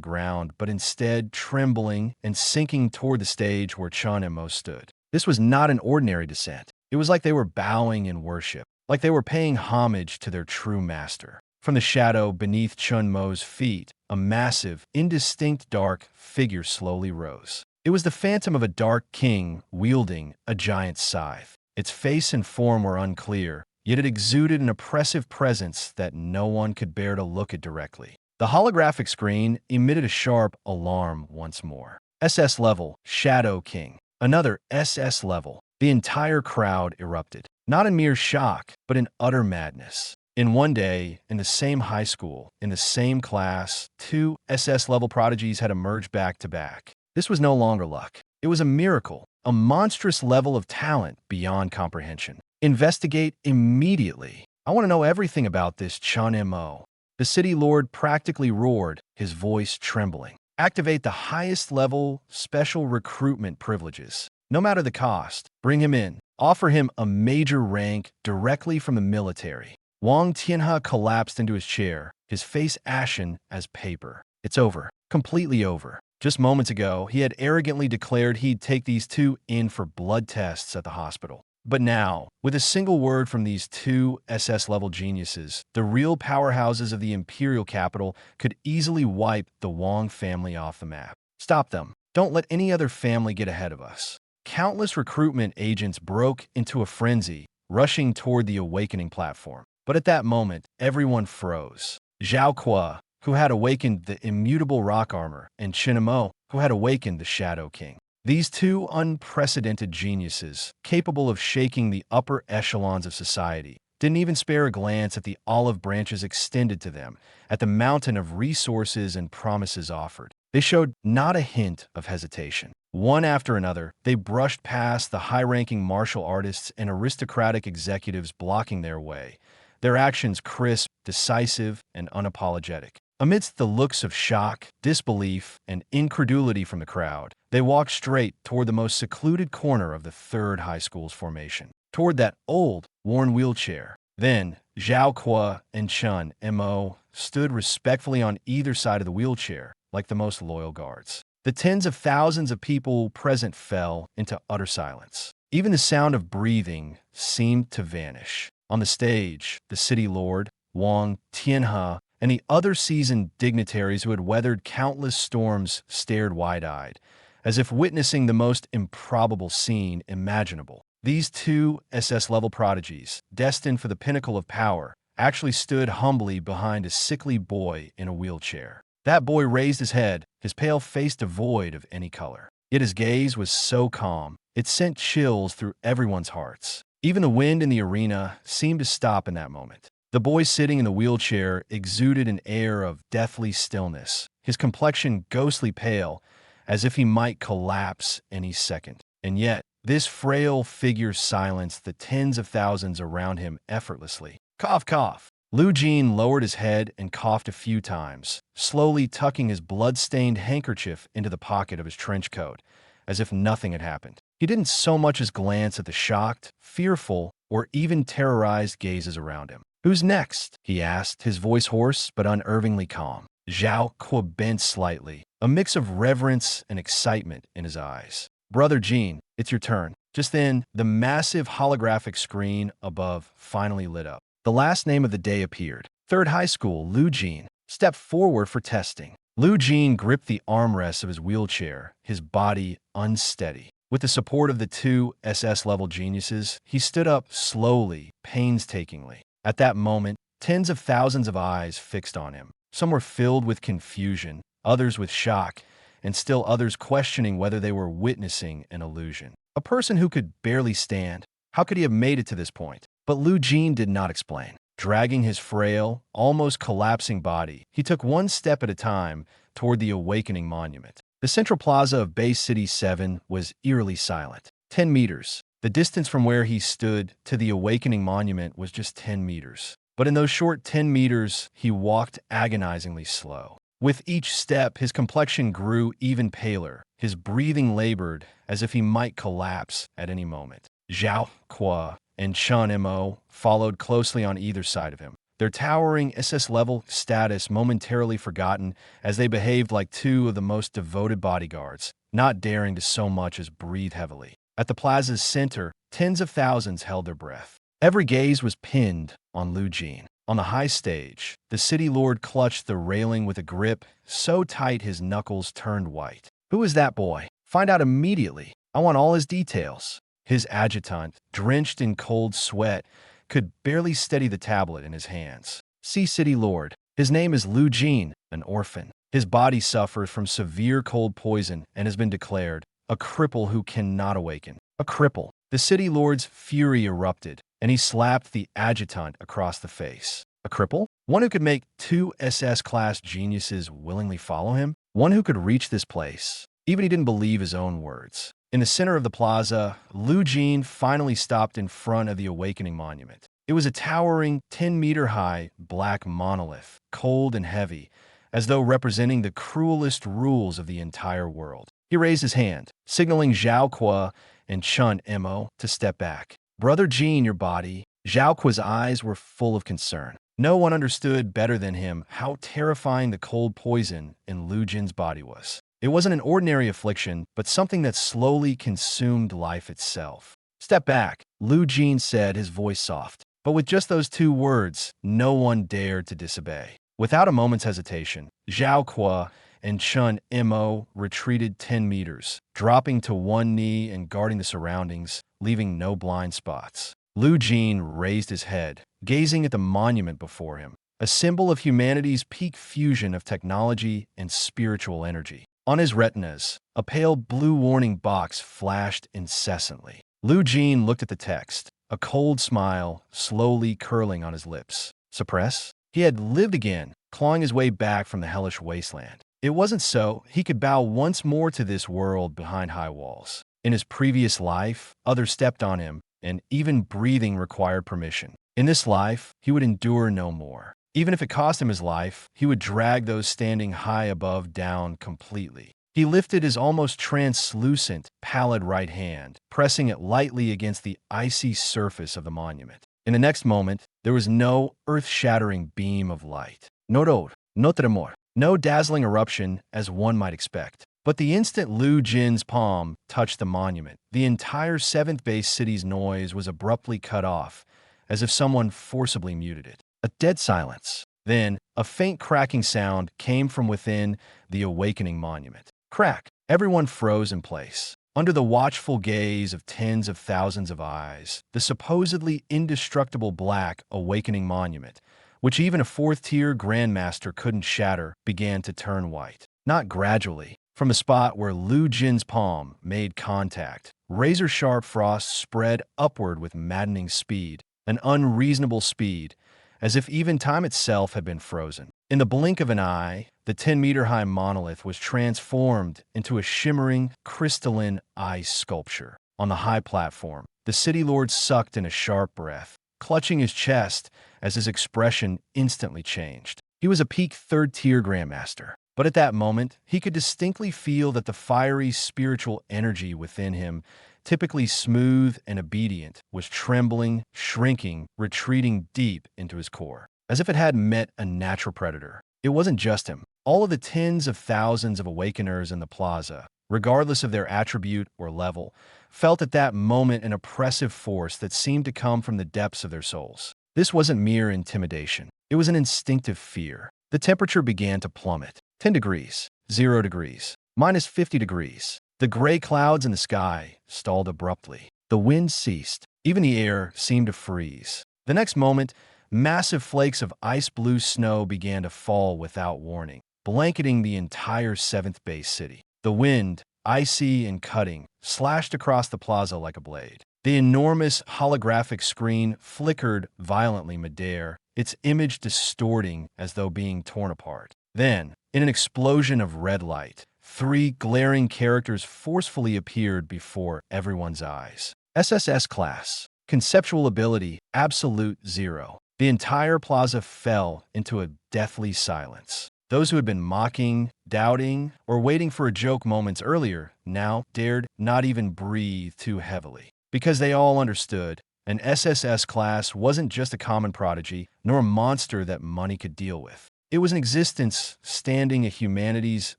ground, but instead trembling and sinking toward the stage where Chen Mo stood. This was not an ordinary descent. It was like they were bowing in worship, like they were paying homage to their true master. From the shadow beneath Chen Mo's feet, a massive, indistinct dark figure slowly rose. It was the phantom of a dark king wielding a giant scythe. Its face and form were unclear, yet it exuded an oppressive presence that no one could bear to look at directly. The holographic screen emitted a sharp alarm once more. SS-level, Shadow King. Another SS-level. The entire crowd erupted, not in mere shock, but in utter madness. In one day, in the same high school, in the same class, 2 SS-level prodigies had emerged back to back. This was no longer luck. It was a miracle, a monstrous level of talent beyond comprehension. Investigate immediately. I want to know everything about this Chen Mo. The city lord practically roared, his voice trembling. Activate the highest level special recruitment privileges. No matter the cost, bring him in. Offer him a major rank directly from the military. Wang Tianhe collapsed into his chair, his face ashen as paper. It's over. Completely over. Just moments ago, he had arrogantly declared he'd take these 2 in for blood tests at the hospital. But now, with a single word from these 2 SS-level geniuses, the real powerhouses of the imperial capital could easily wipe the Wang family off the map. Stop them. Don't let any other family get ahead of us. Countless recruitment agents broke into a frenzy, rushing toward the awakening platform. But at that moment, everyone froze. Zhao Kuo, who had awakened the immutable rock armor, and Chen Mo, who had awakened the Shadow King. These 2 unprecedented geniuses, capable of shaking the upper echelons of society, didn't even spare a glance at the olive branches extended to them, at the mountain of resources and promises offered. They showed not a hint of hesitation. One after another, they brushed past the high-ranking martial artists and aristocratic executives blocking their way, their actions crisp, decisive, and unapologetic. Amidst the looks of shock, disbelief, and incredulity from the crowd, they walked straight toward the most secluded corner of the third high school's formation, toward that old, worn wheelchair. Then, Zhao Kuo and Chun Mo stood respectfully on either side of the wheelchair, like the most loyal guards. The tens of thousands of people present fell into utter silence. Even the sound of breathing seemed to vanish. On the stage, the city lord, Wang Tianhe, and the other seasoned dignitaries who had weathered countless storms stared wide-eyed, as if witnessing the most improbable scene imaginable. These two SS-level prodigies, destined for the pinnacle of power, actually stood humbly behind a sickly boy in a wheelchair. That boy raised his head, his pale face devoid of any color. Yet his gaze was so calm, it sent chills through everyone's hearts. Even the wind in the arena seemed to stop in that moment. The boy sitting in the wheelchair exuded an air of deathly stillness, his complexion ghostly pale, as if he might collapse any second. And yet, this frail figure silenced the tens of thousands around him effortlessly. Cough, cough. Lu Jin lowered his head and coughed a few times, slowly tucking his blood-stained handkerchief into the pocket of his trench coat, as if nothing had happened. He didn't so much as glance at the shocked, fearful, or even terrorized gazes around him. "Who's next?" he asked, his voice hoarse but unervingly calm. Zhao Kuo bent slightly, a mix of reverence and excitement in his eyes. "Brother Jin, it's your turn." Just then, the massive holographic screen above finally lit up. The last name of the day appeared. Third high school, Lu Jin, stepped forward for testing. Lu Jin gripped the armrests of his wheelchair, his body unsteady. With the support of the two SS-level geniuses, he stood up slowly, painstakingly. At that moment, tens of thousands of eyes fixed on him. Some were filled with confusion, others with shock, and still others questioning whether they were witnessing an illusion. A person who could barely stand, how could he have made it to this point? But Lu Jin did not explain. Dragging his frail, almost collapsing body, he took one step at a time toward the awakening monument. The central plaza of Bay City 7 was eerily silent. 10 meters. The distance from where he stood to the awakening monument was just 10 meters. But in those short 10 meters, he walked agonizingly slow. With each step, his complexion grew even paler. His breathing labored as if he might collapse at any moment. Zhao Kuo and Chun Mo followed closely on either side of him, their towering SS-level status momentarily forgotten as they behaved like two of the most devoted bodyguards, not daring to so much as breathe heavily. At the plaza's center, tens of thousands held their breath. Every gaze was pinned on Lu Jin. On the high stage, the city lord clutched the railing with a grip so tight his knuckles turned white. "Who is that boy? Find out immediately. I want all his details." His adjutant, drenched in cold sweat, could barely steady the tablet in his hands. "See, city lord. His name is Lu Jin, an orphan. His body suffers from severe cold poison and has been declared a cripple who cannot awaken." A cripple. The city lord's fury erupted, and he slapped the adjutant across the face. A cripple? One who could make two SS-class geniuses willingly follow him? One who could reach this place? Even he didn't believe his own words. In the center of the plaza, Lu Jin finally stopped in front of the awakening monument. It was a towering, 10-meter-high black monolith, cold and heavy, as though representing the cruelest rules of the entire world. He raised his hand, signaling Zhao Kuo and Chun Mo to step back. "Brother Jin, your body." Zhao Kuo's eyes were full of concern. No one understood better than him how terrifying the cold poison in Lu Jin's body was. It wasn't an ordinary affliction, but something that slowly consumed life itself. "Step back," Lu Jin said, his voice soft. But with just those two words, no one dared to disobey. Without a moment's hesitation, Zhao Kuo and Chun Mo retreated 10 meters, dropping to one knee and guarding the surroundings, leaving no blind spots. Lu Jin raised his head, gazing at the monument before him, a symbol of humanity's peak fusion of technology and spiritual energy. On his retinas, a pale blue warning box flashed incessantly. Lu Jin looked at the text, a cold smile slowly curling on his lips. Suppress? He had lived again, clawing his way back from the hellish wasteland. It wasn't so. He could bow once more to this world behind high walls. In his previous life, others stepped on him, and even breathing required permission. In this life, he would endure no more. Even if it cost him his life, he would drag those standing high above down completely. He lifted his almost translucent, pallid right hand, pressing it lightly against the icy surface of the monument. In the next moment, there was no earth-shattering beam of light. No roar, no tremor, no dazzling eruption as one might expect. But the instant Lu Jin's palm touched the monument, the entire 7th base city's noise was abruptly cut off, as if someone forcibly muted it. A dead silence. Then, a faint cracking sound came from within the awakening monument. Crack! Everyone froze in place. Under the watchful gaze of tens of thousands of eyes, the supposedly indestructible black awakening monument, which even a 4th-tier Grandmaster couldn't shatter, began to turn white. Not gradually. From the spot where Lu Jin's palm made contact, razor-sharp frost spread upward with maddening speed, an unreasonable speed, as if even time itself had been frozen. In the blink of an eye, the 10-meter-high monolith was transformed into a shimmering, crystalline ice sculpture. On the high platform, the city lord sucked in a sharp breath, clutching his chest as his expression instantly changed. He was a peak 3rd-tier Grandmaster, but at that moment, he could distinctly feel that the fiery spiritual energy within him, typically smooth and obedient, was trembling, shrinking, retreating deep into his core, as if it had met a natural predator. It wasn't just him. All of the tens of thousands of awakeners in the plaza, regardless of their attribute or level, felt at that moment an oppressive force that seemed to come from the depths of their souls. This wasn't mere intimidation. It was an instinctive fear. The temperature began to plummet. 10 degrees, 0 degrees, minus 50 degrees. The gray clouds in the sky stalled abruptly. The wind ceased. Even the air seemed to freeze. The next moment, massive flakes of ice-blue snow began to fall without warning, blanketing the entire 7th base city. The wind, icy and cutting, slashed across the plaza like a blade. The enormous holographic screen flickered violently midair, its image distorting as though being torn apart. Then, in an explosion of red light, 3 glaring characters forcefully appeared before everyone's eyes. SSS class. Conceptual ability, absolute 0. The entire plaza fell into a deathly silence. Those who had been mocking, doubting, or waiting for a joke moments earlier now dared not even breathe too heavily. Because they all understood, an SSS class wasn't just a common prodigy, nor a monster that money could deal with. It was an existence standing at humanity's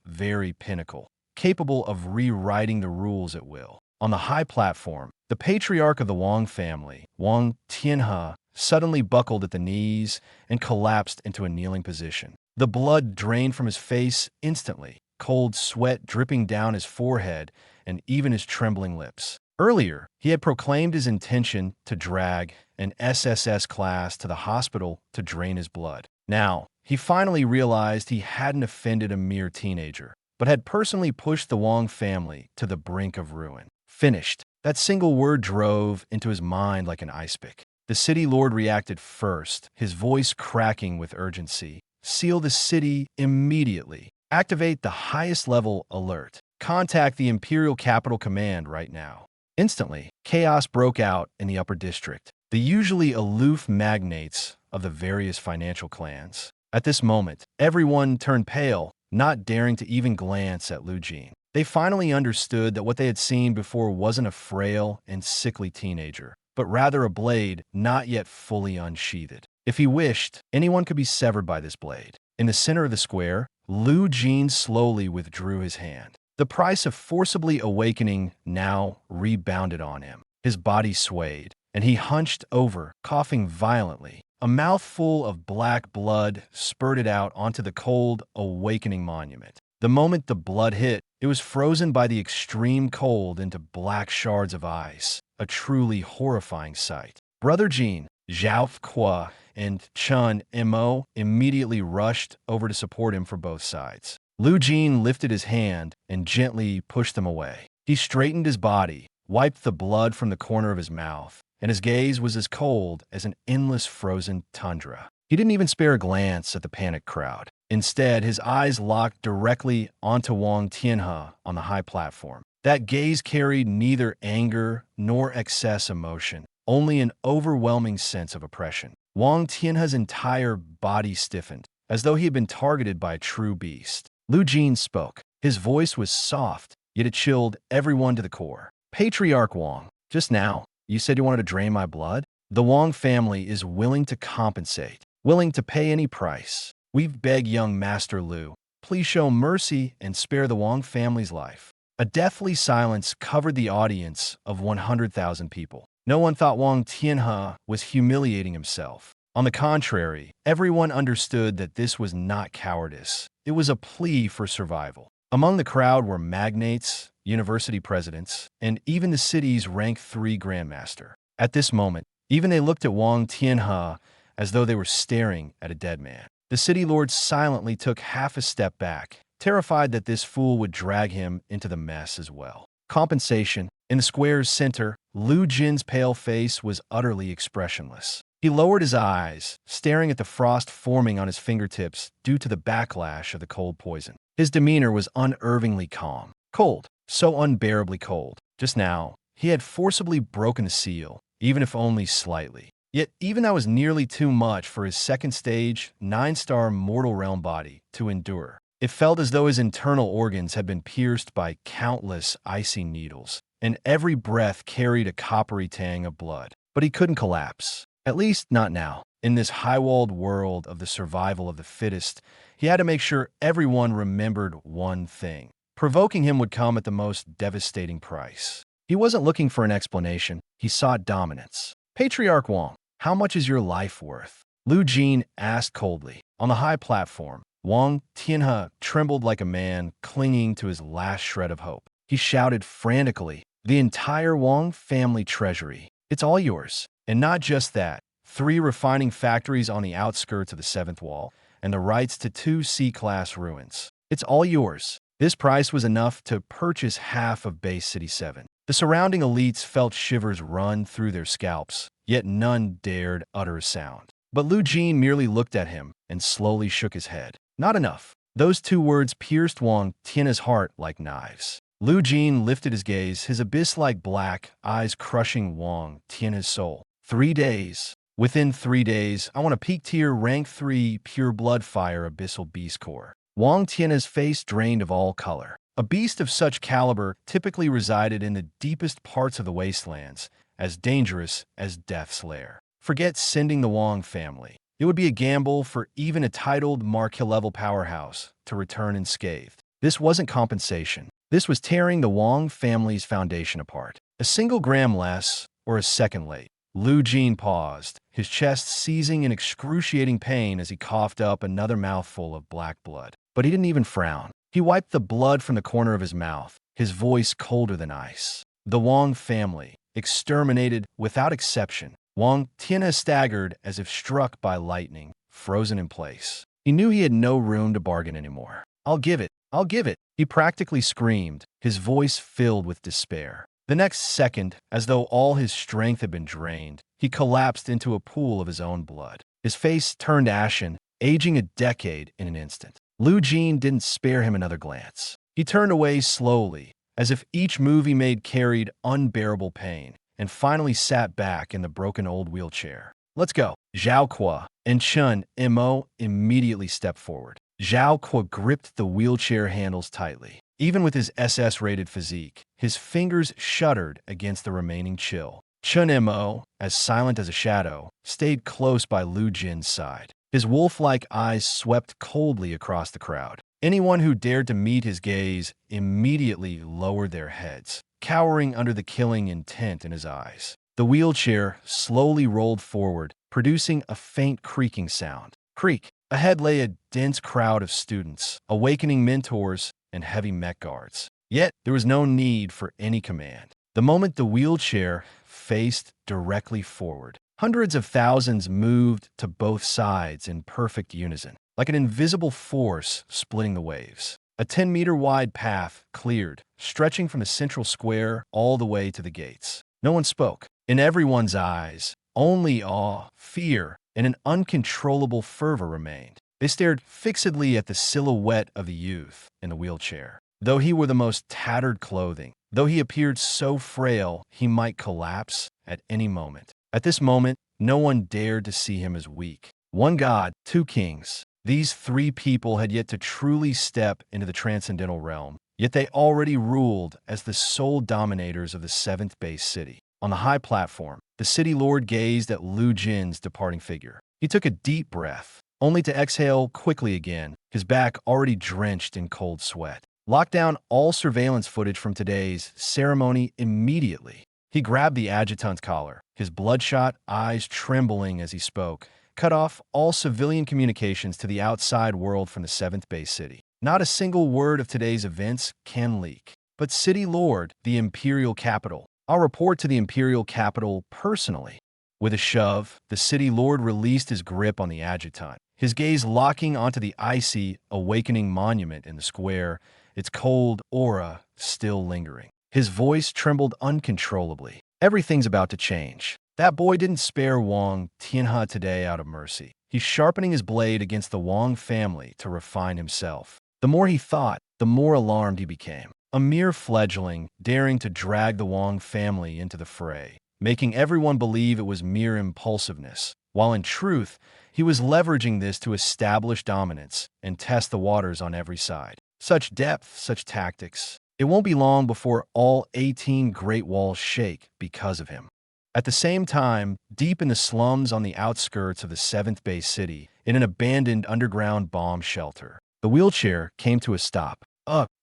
very pinnacle, capable of rewriting the rules at will. On the high platform, the patriarch of the Wang family, Wang Tianhe, suddenly buckled at the knees and collapsed into a kneeling position. The blood drained from his face instantly, cold sweat dripping down his forehead and even his trembling lips. Earlier, he had proclaimed his intention to drag an SSS class to the hospital to drain his blood. Now, he finally realized he hadn't offended a mere teenager, but had personally pushed the Wang family to the brink of ruin. Finished. That single word drove into his mind like an ice pick. The city lord reacted first, his voice cracking with urgency. Seal the city immediately. Activate the highest level alert. Contact the Imperial Capital Command right now. Instantly, chaos broke out in the upper district. The usually aloof magnates of the various financial clans. At this moment, everyone turned pale, not daring to even glance at Lu Jin. They finally understood that what they had seen before wasn't a frail and sickly teenager, but rather a blade not yet fully unsheathed. If he wished, anyone could be severed by this blade. In the center of the square, Lu Jin slowly withdrew his hand. The price of forcibly awakening now rebounded on him. His body swayed, and he hunched over, coughing violently. A mouthful of black blood spurted out onto the cold, awakening monument. The moment the blood hit, it was frozen by the extreme cold into black shards of ice, a truly horrifying sight. Brother Jin, Zhao Kwa, and Chun Mo immediately rushed over to support him from both sides. Lu Jin lifted his hand and gently pushed them away. He straightened his body, wiped the blood from the corner of his mouth, and his gaze was as cold as an endless frozen tundra. He didn't even spare a glance at the panicked crowd. Instead, his eyes locked directly onto Wang Tianhe on the high platform. That gaze carried neither anger nor excess emotion, only an overwhelming sense of oppression. Wang Tianhe's entire body stiffened, as though he had been targeted by a true beast. Lu Jin spoke. His voice was soft, yet it chilled everyone to the core. Patriarch Wang, just now, you said you wanted to drain my blood? The Wang family is willing to compensate, willing to pay any price. We've begged young Master Lu, please show mercy and spare the Wang family's life. A deathly silence covered the audience of 100,000 people. No one thought Wang Tianhe was humiliating himself. On the contrary, everyone understood that this was not cowardice. It was a plea for survival. Among the crowd were magnates, university presidents, and even the city's rank 3 Grandmaster. At this moment, even they looked at Wang Tianhe as though they were staring at a dead man. The city lord silently took half a step back, terrified that this fool would drag him into the mess as well. Compensation. In the square's center, Lu Jin's pale face was utterly expressionless. He lowered his eyes, staring at the frost forming on his fingertips due to the backlash of the cold poison. His demeanor was unervingly calm. Cold, so unbearably cold. Just now, he had forcibly broken the seal, even if only slightly. Yet even that was nearly too much for his second stage, 9-star mortal realm body to endure. It felt as though his internal organs had been pierced by countless icy needles, and every breath carried a coppery tang of blood. But he couldn't collapse. At least not now. In this high-walled world of the survival of the fittest, he had to make sure everyone remembered one thing. Provoking him would come at the most devastating price. He wasn't looking for an explanation. He sought dominance. Patriarch Wang, how much is your life worth? Lu Jin asked coldly. On the high platform, Wang Tianhe trembled like a man clinging to his last shred of hope. He shouted frantically, "The entire Wang family treasury. It's all yours. And not just that, 3 refining factories on the outskirts of the 7th wall, and the rights to 2 C-class ruins. It's all yours." This price was enough to purchase half of Base City 7. The surrounding elites felt shivers run through their scalps, yet none dared utter a sound. But Lu Jin merely looked at him and slowly shook his head. Not enough. Those 2 words pierced Wang Tianhe's heart like knives. Lu Jin lifted his gaze, his abyss-like black eyes crushing Wang Tianhe's soul. 3 days. Within 3 days, I want a peak-tier rank 3 pure blood fire abyssal beast core. Wang Tianhe's face drained of all color. A beast of such caliber typically resided in the deepest parts of the wastelands, as dangerous as Death's Lair. Forget sending the Wang family. It would be a gamble for even a titled marquee-level powerhouse to return unscathed. This wasn't compensation. This was tearing the Wang family's foundation apart. A single gram less, or a second late. Lu Jin paused, his chest seizing in excruciating pain as he coughed up another mouthful of black blood. But he didn't even frown. He wiped the blood from the corner of his mouth, his voice colder than ice. The Wang family, exterminated without exception. Wang Tianhe staggered as if struck by lightning, frozen in place. He knew he had no room to bargain anymore. I'll give it. I'll give it. He practically screamed, his voice filled with despair. The next second, as though all his strength had been drained, he collapsed into a pool of his own blood. His face turned ashen, aging a decade in an instant. Lu Jin didn't spare him another glance. He turned away slowly, as if each move he made carried unbearable pain, and finally sat back in the broken old wheelchair. Let's go. Zhao Kuo and Chun Mo immediately stepped forward. Zhao Kuo gripped the wheelchair handles tightly. Even with his SS-rated physique, his fingers shuddered against the remaining chill. Chun Mo, as silent as a shadow, stayed close by Lu Jin's side. His wolf-like eyes swept coldly across the crowd. Anyone who dared to meet his gaze immediately lowered their heads, cowering under the killing intent in his eyes. The wheelchair slowly rolled forward, producing a faint creaking sound. Creak. Ahead lay a dense crowd of students, awakening mentors, and heavy mech guards. Yet, there was no need for any command. The moment the wheelchair faced directly forward, hundreds of thousands moved to both sides in perfect unison, like an invisible force splitting the waves. A 10-meter-wide path cleared, stretching from the central square all the way to the gates. No one spoke. In everyone's eyes, only awe, fear, and an uncontrollable fervor remained. They stared fixedly at the silhouette of the youth in the wheelchair. Though he wore the most tattered clothing, though he appeared so frail he might collapse at any moment. At this moment, no one dared to see him as weak. One god, 2 kings. These 3 people had yet to truly step into the transcendental realm, yet they already ruled as the sole dominators of the 7th base city. On the high platform, the city lord gazed at Lu Jin's departing figure. He took a deep breath, only to exhale quickly again, his back already drenched in cold sweat. Lock down all surveillance footage from today's ceremony immediately. He grabbed the adjutant's collar, his bloodshot eyes trembling as he spoke. Cut off all civilian communications to the outside world from the 7th base city. Not a single word of today's events can leak. But City Lord, the Imperial Capital. I'll report to the Imperial Capital personally. With a shove, the City Lord released his grip on the adjutant, his gaze locking onto the icy, awakening monument in the square, its cold aura still lingering. His voice trembled uncontrollably. Everything's about to change. That boy didn't spare Wang Tianhe today out of mercy. He's sharpening his blade against the Wang family to refine himself. The more he thought, the more alarmed he became. A mere fledgling, daring to drag the Wang family into the fray, making everyone believe it was mere impulsiveness, while in truth, he was leveraging this to establish dominance and test the waters on every side. Such depth, such tactics. It won't be long before all 18 Great Walls shake because of him. At the same time, deep in the slums on the outskirts of the 7th base city, in an abandoned underground bomb shelter, the wheelchair came to a stop.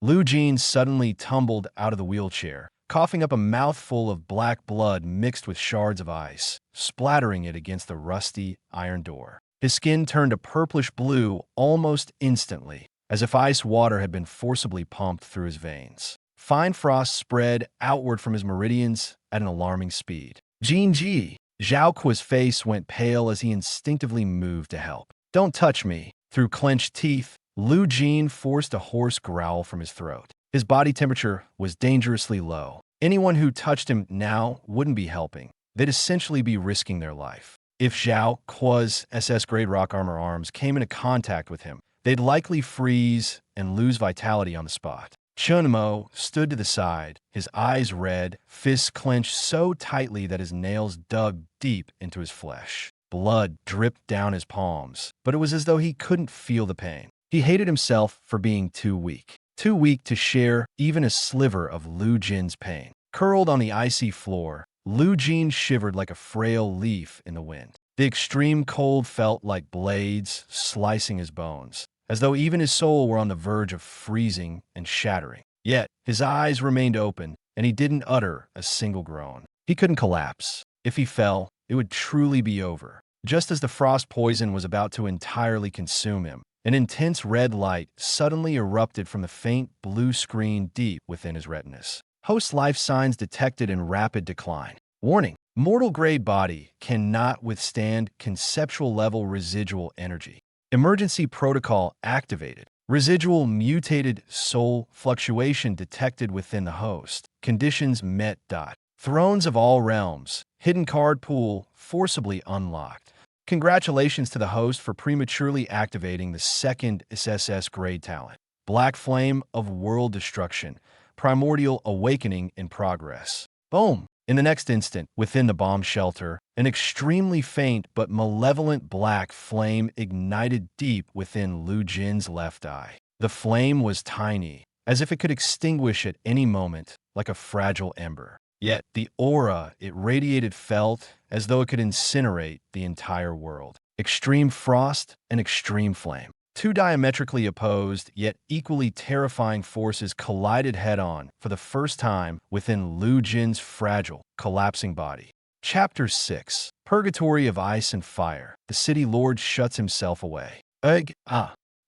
Lu Jin suddenly tumbled out of the wheelchair, coughing up a mouthful of black blood mixed with shards of ice, splattering it against the rusty iron door. His skin turned a purplish blue almost instantly, as if ice water had been forcibly pumped through his veins. Fine frost spread outward from his meridians at an alarming speed. Jinji! Zhao Kuo's face went pale as he instinctively moved to help. Don't touch me. Through clenched teeth, Lu Jin forced a hoarse growl from his throat. His body temperature was dangerously low. Anyone who touched him now wouldn't be helping. They'd essentially be risking their life. If Zhao Kuo's SS-grade rock armor arms came into contact with him, they'd likely freeze and lose vitality on the spot. Chunmo stood to the side, his eyes red, fists clenched so tightly that his nails dug deep into his flesh. Blood dripped down his palms, but it was as though he couldn't feel the pain. He hated himself for being too weak to share even a sliver of Lu Jin's pain. Curled on the icy floor, Lu Jin shivered like a frail leaf in the wind. The extreme cold felt like blades slicing his bones, as though even his soul were on the verge of freezing and shattering. Yet, his eyes remained open, and he didn't utter a single groan. He couldn't collapse. If he fell, it would truly be over. Just as the frost poison was about to entirely consume him, an intense red light suddenly erupted from the faint blue screen deep within his retinas. Host life signs detected in rapid decline. Warning: mortal-grade body cannot withstand conceptual-level residual energy. Emergency protocol activated. Residual mutated soul fluctuation detected within the host. Conditions met. Thrones of all realms. Hidden card pool forcibly unlocked. Congratulations to the host for prematurely activating the second SSS grade talent. Black Flame of World Destruction. Primordial Awakening in progress. Boom! In the next instant, within the bomb shelter, an extremely faint but malevolent black flame ignited deep within Lu Jin's left eye. The flame was tiny, as if it could extinguish at any moment, like a fragile ember. Yet the aura it radiated felt as though it could incinerate the entire world. Extreme frost and extreme flame. Two diametrically opposed, yet equally terrifying forces collided head-on for the first time within Lu Jin's fragile, collapsing body. Chapter 6. Purgatory of Ice and Fire. The city lord shuts himself away.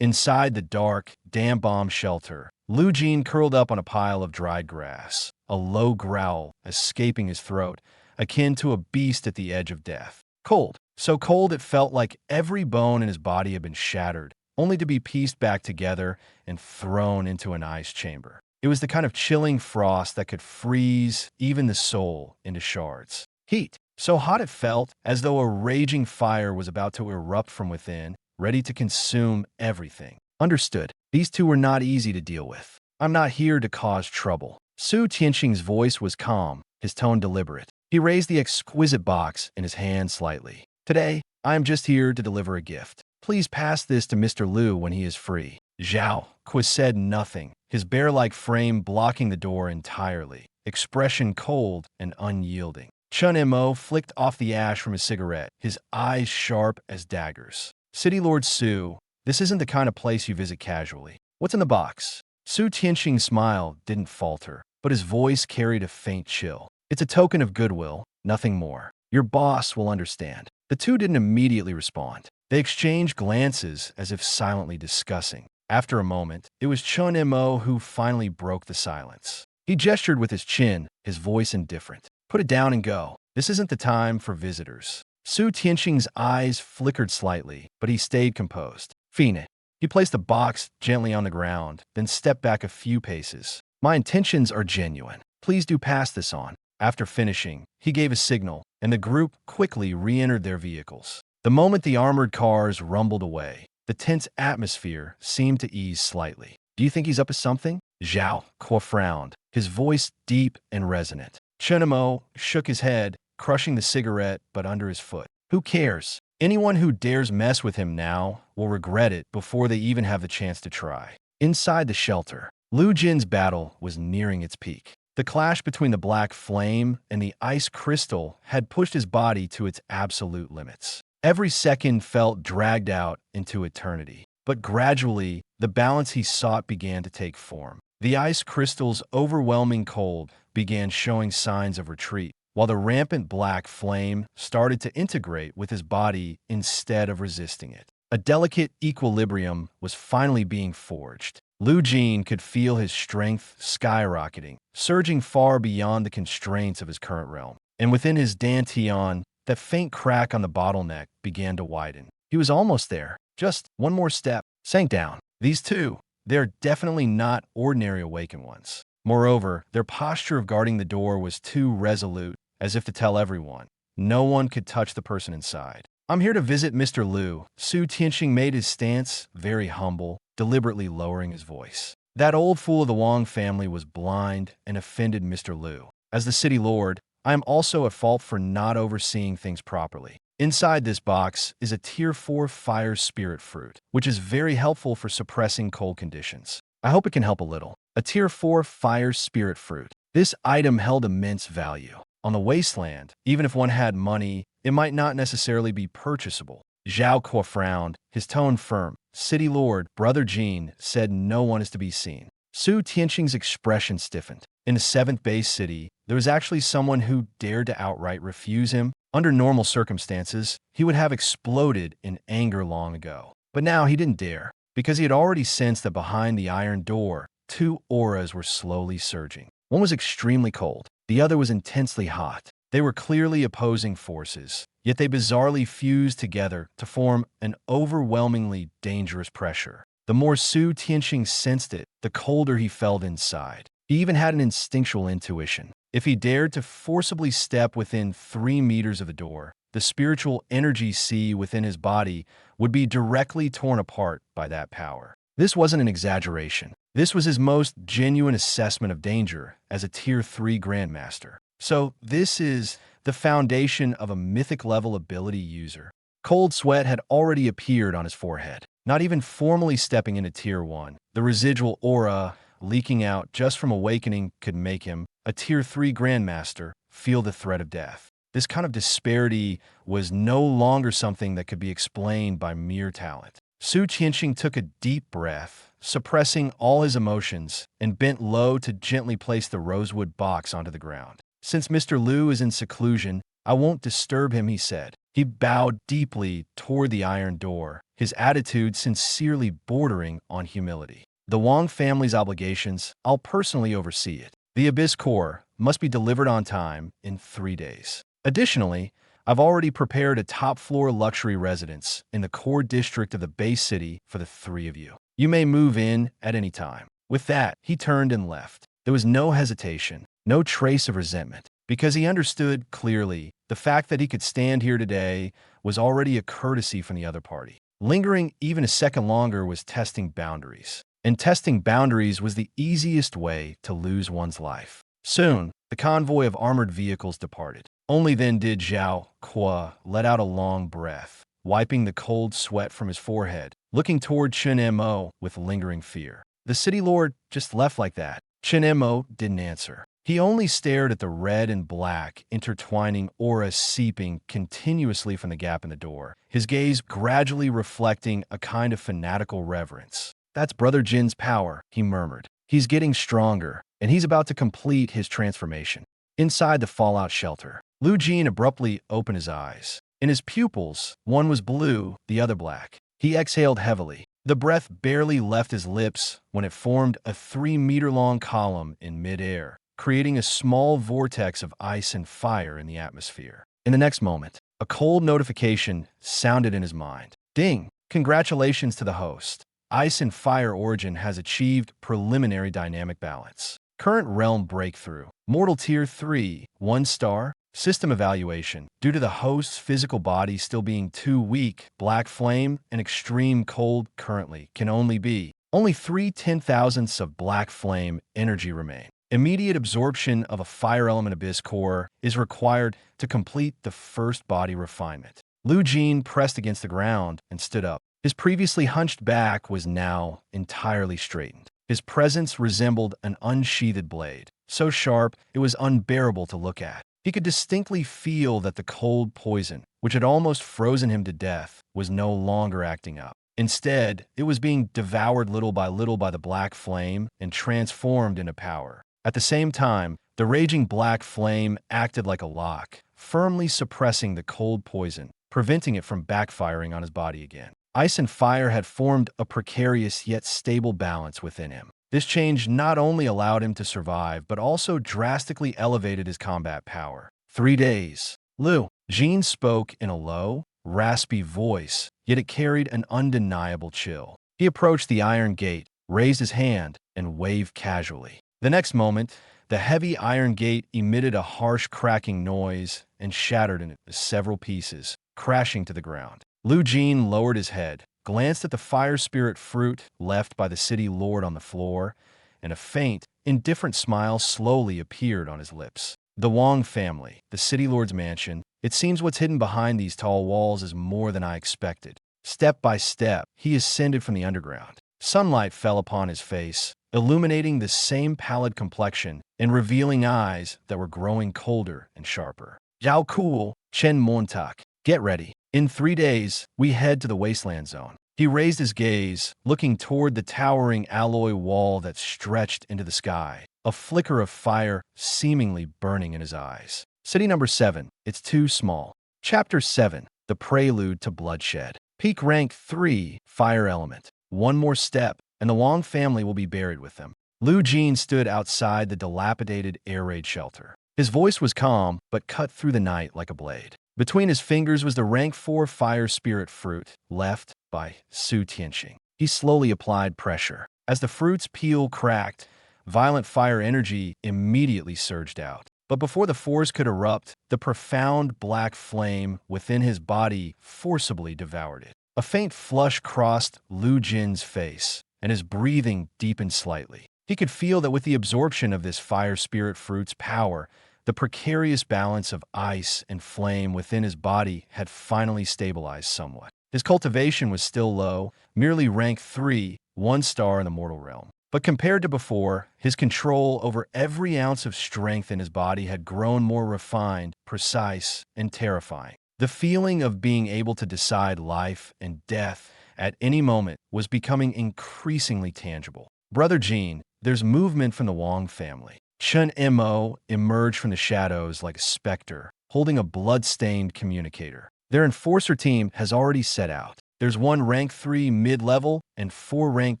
Inside the dark, damp bomb shelter, Lu Jin curled up on a pile of dried grass, a low growl escaping his throat, akin to a beast at the edge of death. Cold. So cold it felt like every bone in his body had been shattered, only to be pieced back together and thrown into an ice chamber. It was the kind of chilling frost that could freeze even the soul into shards. Heat. So hot it felt as though a raging fire was about to erupt from within, ready to consume everything. Understood. These two were not easy to deal with. I'm not here to cause trouble. Su Tianxing's voice was calm, his tone deliberate. He raised the exquisite box in his hand slightly. Today, I am just here to deliver a gift. Please pass this to Mr. Lu when he is free. Zhao Kuo said nothing, his bear-like frame blocking the door entirely, expression cold and unyielding. Chun Mo flicked off the ash from his cigarette, his eyes sharp as daggers. City Lord Su, this isn't the kind of place you visit casually. What's in the box? Su Tianqing's smile didn't falter, but his voice carried a faint chill. It's a token of goodwill, nothing more. Your boss will understand. The two didn't immediately respond. They exchanged glances as if silently discussing. After a moment, it was Chun Mo who finally broke the silence. He gestured with his chin, his voice indifferent. Put it down and go. This isn't the time for visitors. Su Tianqing's eyes flickered slightly, but he stayed composed. Fiend. He placed the box gently on the ground, then stepped back a few paces. My intentions are genuine. Please do pass this on. After finishing, he gave a signal, and the group quickly re-entered their vehicles. The moment the armored cars rumbled away, the tense atmosphere seemed to ease slightly. Do you think he's up to something? Zhao Kuo frowned, his voice deep and resonant. Chun Mo shook his head, crushing the cigarette but under his foot. Who cares? Anyone who dares mess with him now will regret it before they even have the chance to try. Inside the shelter, Lu Jin's battle was nearing its peak. The clash between the black flame and the ice crystal had pushed his body to its absolute limits. Every second felt dragged out into eternity. But gradually, the balance he sought began to take form. The ice crystal's overwhelming cold began showing signs of retreat, while the rampant black flame started to integrate with his body instead of resisting it. A delicate equilibrium was finally being forged. Lu Jin could feel his strength skyrocketing, surging far beyond the constraints of his current realm. And within his dantian, that faint crack on the bottleneck began to widen. He was almost there. Just one more step. Sank down. These two, they're definitely not ordinary awakened ones. Moreover, their posture of guarding the door was too resolute, as if to tell everyone. No one could touch the person inside. I'm here to visit Mr. Lu. Su Tianqing made his stance very humble, deliberately lowering his voice. That old fool of the Wang family was blind and offended Mr. Lu. As the city lord, I am also at fault for not overseeing things properly. Inside this box is a Tier 4 fire spirit fruit, which is very helpful for suppressing cold conditions. I hope it can help a little. A Tier 4 fire spirit fruit. This item held immense value. On the wasteland, even if one had money, it might not necessarily be purchasable. Zhao Kuo frowned, his tone firm. City Lord, Brother Jin, said no one is to be seen. Su Tianqing's expression stiffened. In the 7th base city, there was actually someone who dared to outright refuse him. Under normal circumstances, he would have exploded in anger long ago. But now he didn't dare, because he had already sensed that behind the iron door, two auras were slowly surging. One was extremely cold, the other was intensely hot. They were clearly opposing forces, yet they bizarrely fused together to form an overwhelmingly dangerous pressure. The more Su Tianqing sensed it, the colder he felt inside. He even had an instinctual intuition. If he dared to forcibly step within 3 meters of the door, the spiritual energy sea within his body would be directly torn apart by that power. This wasn't an exaggeration. This was his most genuine assessment of danger as a Tier 3 Grandmaster. So this is the foundation of a mythic-level ability user. Cold sweat had already appeared on his forehead. Not even formally stepping into Tier 1, the residual aura leaking out just from awakening could make him, a Tier 3 Grandmaster, feel the threat of death. This kind of disparity was no longer something that could be explained by mere talent. Su Tianqing took a deep breath, suppressing all his emotions, and bent low to gently place the rosewood box onto the ground. Since Mr. Lu is in seclusion, I won't disturb him, he said. He bowed deeply toward the iron door, his attitude sincerely bordering on humility. The Wang family's obligations, I'll personally oversee it. The Abyss Core must be delivered on time in 3 days. Additionally, I've already prepared a top-floor luxury residence in the core district of the base city for the 3 of you. You may move in at any time. With that, he turned and left. There was no hesitation, no trace of resentment, because he understood clearly the fact that he could stand here today was already a courtesy from the other party. Lingering even a second longer was testing boundaries. And testing boundaries was the easiest way to lose one's life. Soon, the convoy of armored vehicles departed. Only then did Zhao Kuo let out a long breath, wiping the cold sweat from his forehead, looking toward Chun Mo with lingering fear. The city lord just left like that. Chun Mo didn't answer. He only stared at the red and black, intertwining auras seeping continuously from the gap in the door, his gaze gradually reflecting a kind of fanatical reverence. "That's Brother Jin's power," he murmured. "He's getting stronger, and he's about to complete his transformation." Inside the fallout shelter, Lu Jin abruptly opened his eyes. In his pupils, one was blue, the other black. He exhaled heavily. The breath barely left his lips when it formed a 3-meter-long column in midair, creating a small vortex of ice and fire in the atmosphere. In the next moment, a cold notification sounded in his mind. "Ding! Congratulations to the host. Ice and Fire Origin has achieved preliminary dynamic balance. Current realm breakthrough. Mortal Tier 3, 1 star. System evaluation. Due to the host's physical body still being too weak, Black Flame and Extreme Cold currently can only 3/10,000ths of Black Flame energy remain. Immediate absorption of a Fire Element Abyss core is required to complete the first body refinement." Lu Jin pressed against the ground and stood up. His previously hunched back was now entirely straightened. His presence resembled an unsheathed blade, so sharp it was unbearable to look at. He could distinctly feel that the cold poison, which had almost frozen him to death, was no longer acting up. Instead, it was being devoured little by the Black Flame and transformed into power. At the same time, the raging Black Flame acted like a lock, firmly suppressing the cold poison, preventing it from backfiring on his body again. Ice and fire had formed a precarious yet stable balance within him. This change not only allowed him to survive, but also drastically elevated his combat power. 3 days. Lu Jin spoke in a low, raspy voice, yet it carried an undeniable chill. He approached the iron gate, raised his hand, and waved casually. The next moment, the heavy iron gate emitted a harsh cracking noise and shattered into several pieces, crashing to the ground. Lu Jin lowered his head, glanced at the fire spirit fruit left by the city lord on the floor, and a faint, indifferent smile slowly appeared on his lips. The Wang family, the city lord's mansion. It seems what's hidden behind these tall walls is more than I expected. Step by step, he ascended from the underground. Sunlight fell upon his face, illuminating the same pallid complexion and revealing eyes that were growing colder and sharper. "Zhao Cool, Chen Montak, get ready. In 3 days, we head to the wasteland zone." He raised his gaze, looking toward the towering alloy wall that stretched into the sky, a flicker of fire seemingly burning in his eyes. City number 7, it's too small. Chapter 7, The Prelude to Bloodshed. Peak rank 3, Fire Element. One more step, and the Wang family will be buried with them. Lu Jin stood outside the dilapidated air raid shelter. His voice was calm, but cut through the night like a blade. Between his fingers was the rank 4 fire spirit fruit, left by Su Tianxing. He slowly applied pressure. As the fruit's peel cracked, violent fire energy immediately surged out. But before the force could erupt, the profound black flame within his body forcibly devoured it. A faint flush crossed Lu Jin's face, and his breathing deepened slightly. He could feel that with the absorption of this fire spirit fruit's power, the precarious balance of ice and flame within his body had finally stabilized somewhat. His cultivation was still low, merely rank 3, 1 star in the mortal realm. But compared to before, his control over every ounce of strength in his body had grown more refined, precise, and terrifying. The feeling of being able to decide life and death at any moment was becoming increasingly tangible. "Brother Jin, there's movement from the Wang family." Chen Mo emerged from the shadows like a specter, holding a blood-stained communicator. "Their enforcer team has already set out. There's 1 rank 3 mid-level and 4 rank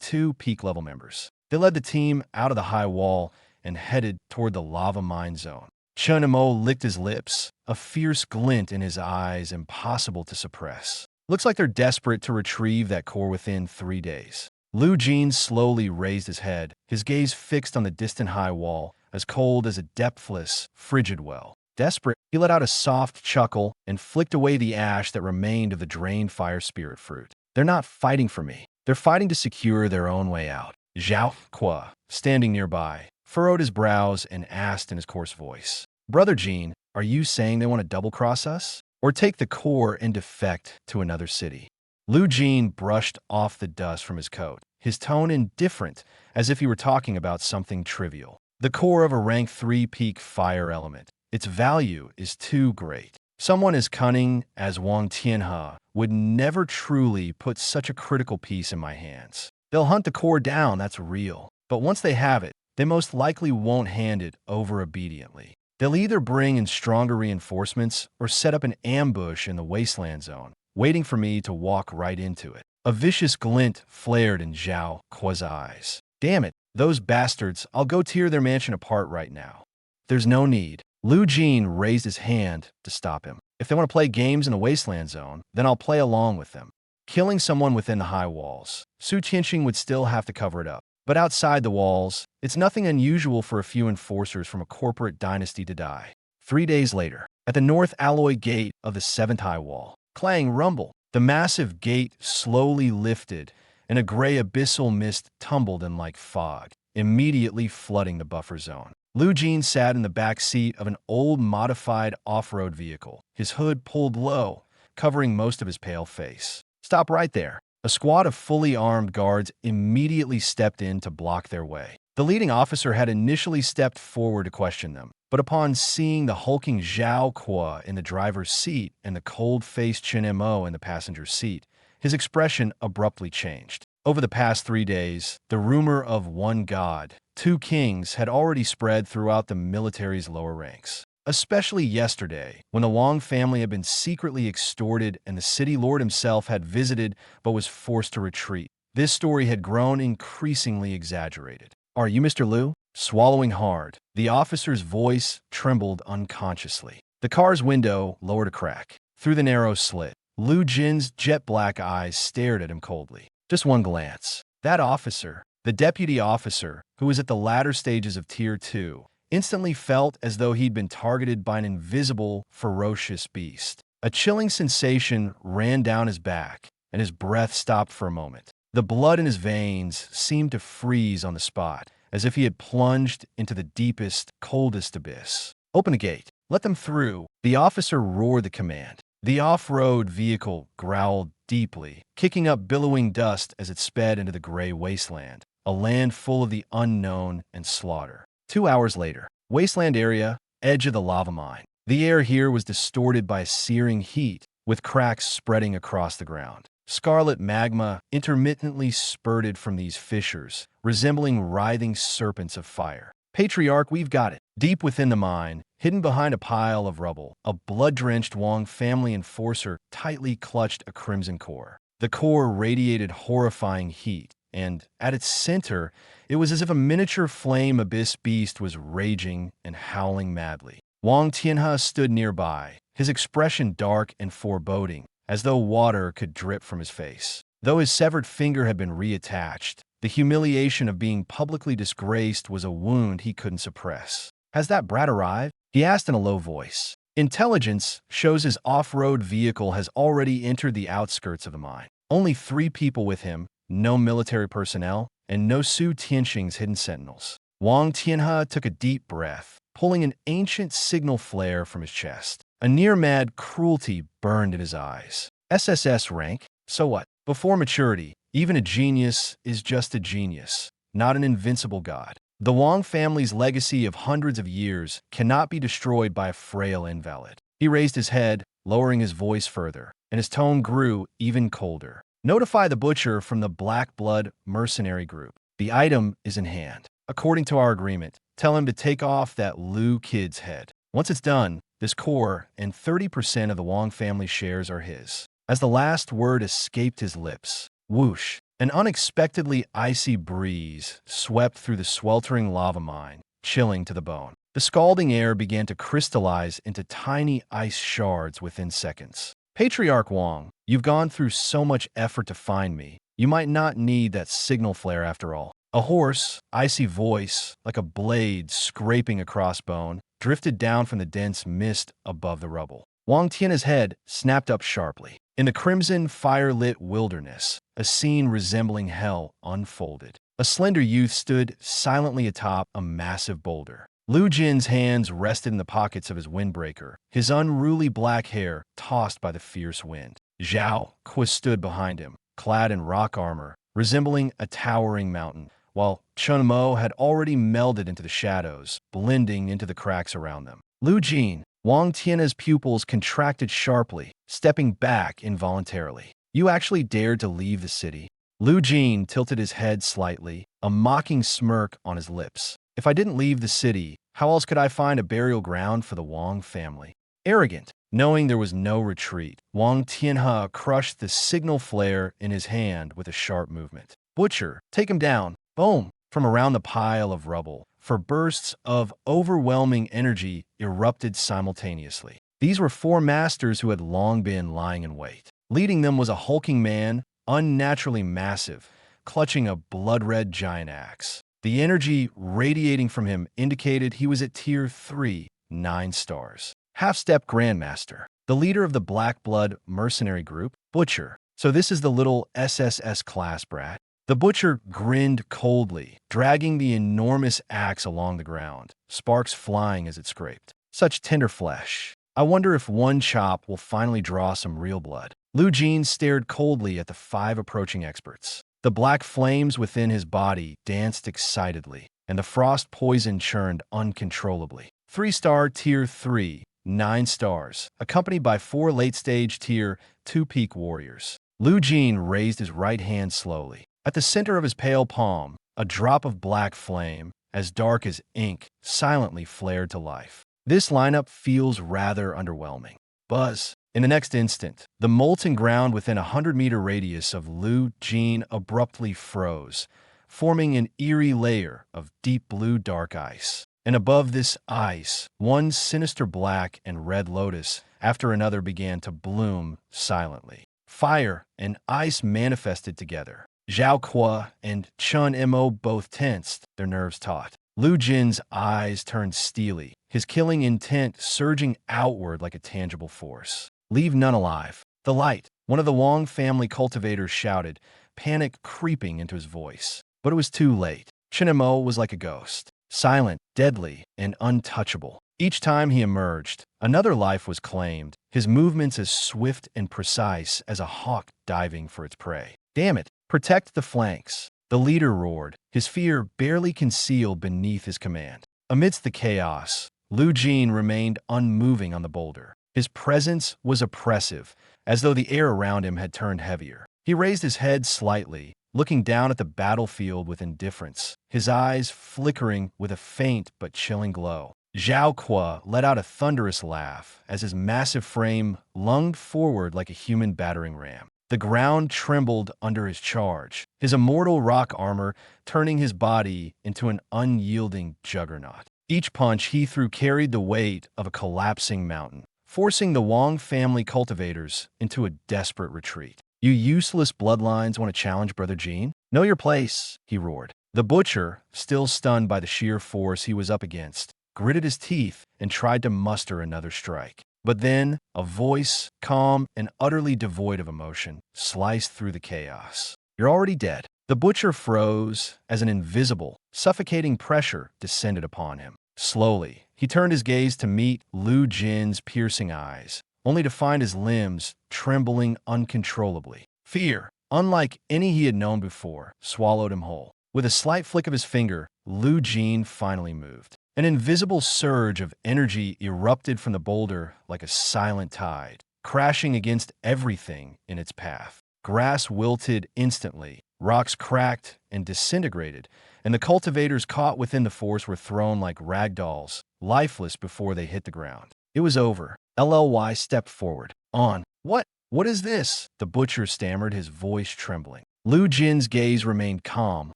2 peak-level members." They led the team out of the high wall and headed toward the lava mine zone. Chen Mo licked his lips, a fierce glint in his eyes impossible to suppress. "Looks like they're desperate to retrieve that core within 3 days." Lu Jin slowly raised his head, his gaze fixed on the distant high wall, as cold as a depthless, frigid well. Desperate, he let out a soft chuckle and flicked away the ash that remained of the drained fire spirit fruit. "They're not fighting for me. They're fighting to secure their own way out." Zhao Qua, standing nearby, furrowed his brows and asked in his coarse voice, "Brother Jin, are you saying they want to double-cross us? Or take the core and defect to another city?" Lu Jin brushed off the dust from his coat, his tone indifferent, as if he were talking about something trivial. the core of a rank 3 peak fire element. Its value is too great. Someone as cunning as Wang Tianhe would never truly put such a critical piece in my hands. They'll hunt the core down, that's real. But once they have it, they most likely won't hand it over obediently. They'll either bring in stronger reinforcements or set up an ambush in the wasteland zone, waiting for me to walk right into it. A vicious glint flared in Zhao Kuo's eyes. Damn it, those bastards, I'll go tear their mansion apart right now. There's no need. Lu Jin raised his hand to stop him. If they want to play games in the wasteland zone, then I'll play along with them. Killing someone within the high walls, Su Tianqing would still have to cover it up. But outside the walls, it's nothing unusual for a few enforcers from a corporate dynasty to die. 3 days later, at the north alloy gate of the 7th high wall, clang rumble. The massive gate slowly lifted, and a gray abyssal mist tumbled in like fog, immediately flooding the buffer zone. Lu Jin sat in the back seat of an old modified off-road vehicle, his hood pulled low, covering most of his pale face. Stop right there. A squad of fully armed guards immediately stepped in to block their way. The leading officer had initially stepped forward to question them, but upon seeing the hulking Zhao Kuo in the driver's seat and the cold-faced Chen Mo in the passenger seat, his expression abruptly changed. Over the past 3 days, the rumor of one god, 2 kings had already spread throughout the military's lower ranks. Especially yesterday, when the Wang family had been secretly extorted and the city lord himself had visited but was forced to retreat. This story had grown increasingly exaggerated. Are you Mr. Lu? Swallowing hard, the officer's voice trembled unconsciously. The car's window lowered a crack. Through the narrow slit, Lu Jin's jet-black eyes stared at him coldly. Just one glance. That officer, the deputy officer, who was at the latter stages of Tier 2, instantly felt as though he'd been targeted by an invisible, ferocious beast. A chilling sensation ran down his back, and his breath stopped for a moment. The blood in his veins seemed to freeze on the spot, as if he had plunged into the deepest, coldest abyss. Open the gate. Let them through. The officer roared the command. The off-road vehicle growled deeply, kicking up billowing dust as it sped into the gray wasteland, a land full of the unknown and slaughter. 2 hours later, wasteland area, edge of the lava mine. The air here was distorted by searing heat, with cracks spreading across the ground. Scarlet magma intermittently spurted from these fissures, resembling writhing serpents of fire. Patriarch, we've got it. Deep within the mine, hidden behind a pile of rubble, a blood-drenched Wang family enforcer tightly clutched a crimson core. The core radiated horrifying heat, and at its center, it was as if a miniature flame abyss beast was raging and howling madly. Wang Tianhe stood nearby, his expression dark and foreboding, as though water could drip from his face. Though his severed finger had been reattached, the humiliation of being publicly disgraced was a wound he couldn't suppress. Has that brat arrived? He asked in a low voice. Intelligence shows his off-road vehicle has already entered the outskirts of the mine. Only 3 people with him, no military personnel, and no Su Tianqing's hidden sentinels. Wang Tianhe took a deep breath, pulling an ancient signal flare from his chest. A near-mad cruelty burned in his eyes. SSS rank? So what? Before maturity, even a genius is just a genius, not an invincible god. The Wang family's legacy of hundreds of years cannot be destroyed by a frail invalid. He raised his head, lowering his voice further, and his tone grew even colder. Notify the butcher from the Black Blood mercenary group. The item is in hand. According to our agreement, tell him to take off that Lu kid's head. Once it's done, this core and 30% of the Wang family shares are his. As the last word escaped his lips, whoosh, an unexpectedly icy breeze swept through the sweltering lava mine, chilling to the bone. The scalding air began to crystallize into tiny ice shards within seconds. Patriarch Wang, you've gone through so much effort to find me. You might not need that signal flare after all. A hoarse, icy voice, like a blade scraping across bone, drifted down from the dense mist above the rubble. Wang Tianhe's head snapped up sharply. In the crimson, fire-lit wilderness, a scene resembling hell unfolded. A slender youth stood silently atop a massive boulder. Lu Jin's hands rested in the pockets of his windbreaker, his unruly black hair tossed by the fierce wind. Zhao Kuo stood behind him, clad in rock armor, resembling a towering mountain, while Chun Mo had already melded into the shadows, blending into the cracks around them. Lu Jin, Wang Tian's pupils contracted sharply, stepping back involuntarily. You actually dared to leave the city? Lu Jin tilted his head slightly, a mocking smirk on his lips. If I didn't leave the city, how else could I find a burial ground for the Wang family? Arrogant. Knowing there was no retreat, Wang Tianhe crushed the signal flare in his hand with a sharp movement. Butcher, take him down. Boom! From around the pile of rubble, for bursts of overwhelming energy erupted simultaneously. These were four masters who had long been lying in wait. Leading them was a hulking man, unnaturally massive, clutching a blood-red giant axe. The energy radiating from him indicated he was at Tier 3, 9 stars. Half-step Grandmaster, the leader of the Black Blood mercenary group, Butcher. So this is the little SSS class brat. The Butcher grinned coldly, dragging the enormous axe along the ground, sparks flying as it scraped. Such tender flesh. I wonder if one chop will finally draw some real blood. Lu Jin stared coldly at the 5 approaching experts. The black flames within his body danced excitedly, and the frost poison churned uncontrollably. 3-star Tier 3, 9 stars, accompanied by 4 late-stage Tier 2 peak warriors. Lu Jin raised his right hand slowly. At the center of his pale palm, a drop of black flame, as dark as ink, silently flared to life. This lineup feels rather underwhelming. Buzz. In the next instant, the molten ground within a 100-meter radius of Lu Jin abruptly froze, forming an eerie layer of deep blue dark ice. And above this ice, one sinister black and red lotus after another began to bloom silently. Fire and ice manifested together. Zhao Kuo and Chun Mo both tensed, their nerves taut. Lu Jin's eyes turned steely, his killing intent surging outward like a tangible force. Leave none alive. The light, one of the Wang family cultivators shouted, panic creeping into his voice. But it was too late. Chun Mo was like a ghost. Silent, deadly, and untouchable. Each time he emerged, another life was claimed, his movements as swift and precise as a hawk diving for its prey. Damn it! Protect the flanks, the leader roared, his fear barely concealed beneath his command. Amidst the chaos, Lu Jin remained unmoving on the boulder. His presence was oppressive, as though the air around him had turned heavier. He raised his head slightly, looking down at the battlefield with indifference, his eyes flickering with a faint but chilling glow. Zhao Kuo let out a thunderous laugh as his massive frame lunged forward like a human battering ram. The ground trembled under his charge, his immortal rock armor turning his body into an unyielding juggernaut. Each punch he threw carried the weight of a collapsing mountain, forcing the Wang family cultivators into a desperate retreat. You useless bloodlines want to challenge Brother Jin? Know your place, he roared. The Butcher, still stunned by the sheer force he was up against, gritted his teeth and tried to muster another strike. But then, a voice, calm and utterly devoid of emotion, sliced through the chaos. You're already dead. The Butcher froze as an invisible, suffocating pressure descended upon him. Slowly, he turned his gaze to meet Lu Jin's piercing eyes, only to find his limbs trembling uncontrollably. Fear, unlike any he had known before, swallowed him whole. With a slight flick of his finger, Lu Jin finally moved. An invisible surge of energy erupted from the boulder like a silent tide, crashing against everything in its path. Grass wilted instantly, rocks cracked and disintegrated, and the cultivators caught within the force were thrown like rag dolls, lifeless before they hit the ground. It was over. LLY stepped forward. On. What? What is this? The Butcher stammered, his voice trembling. Lu Jin's gaze remained calm,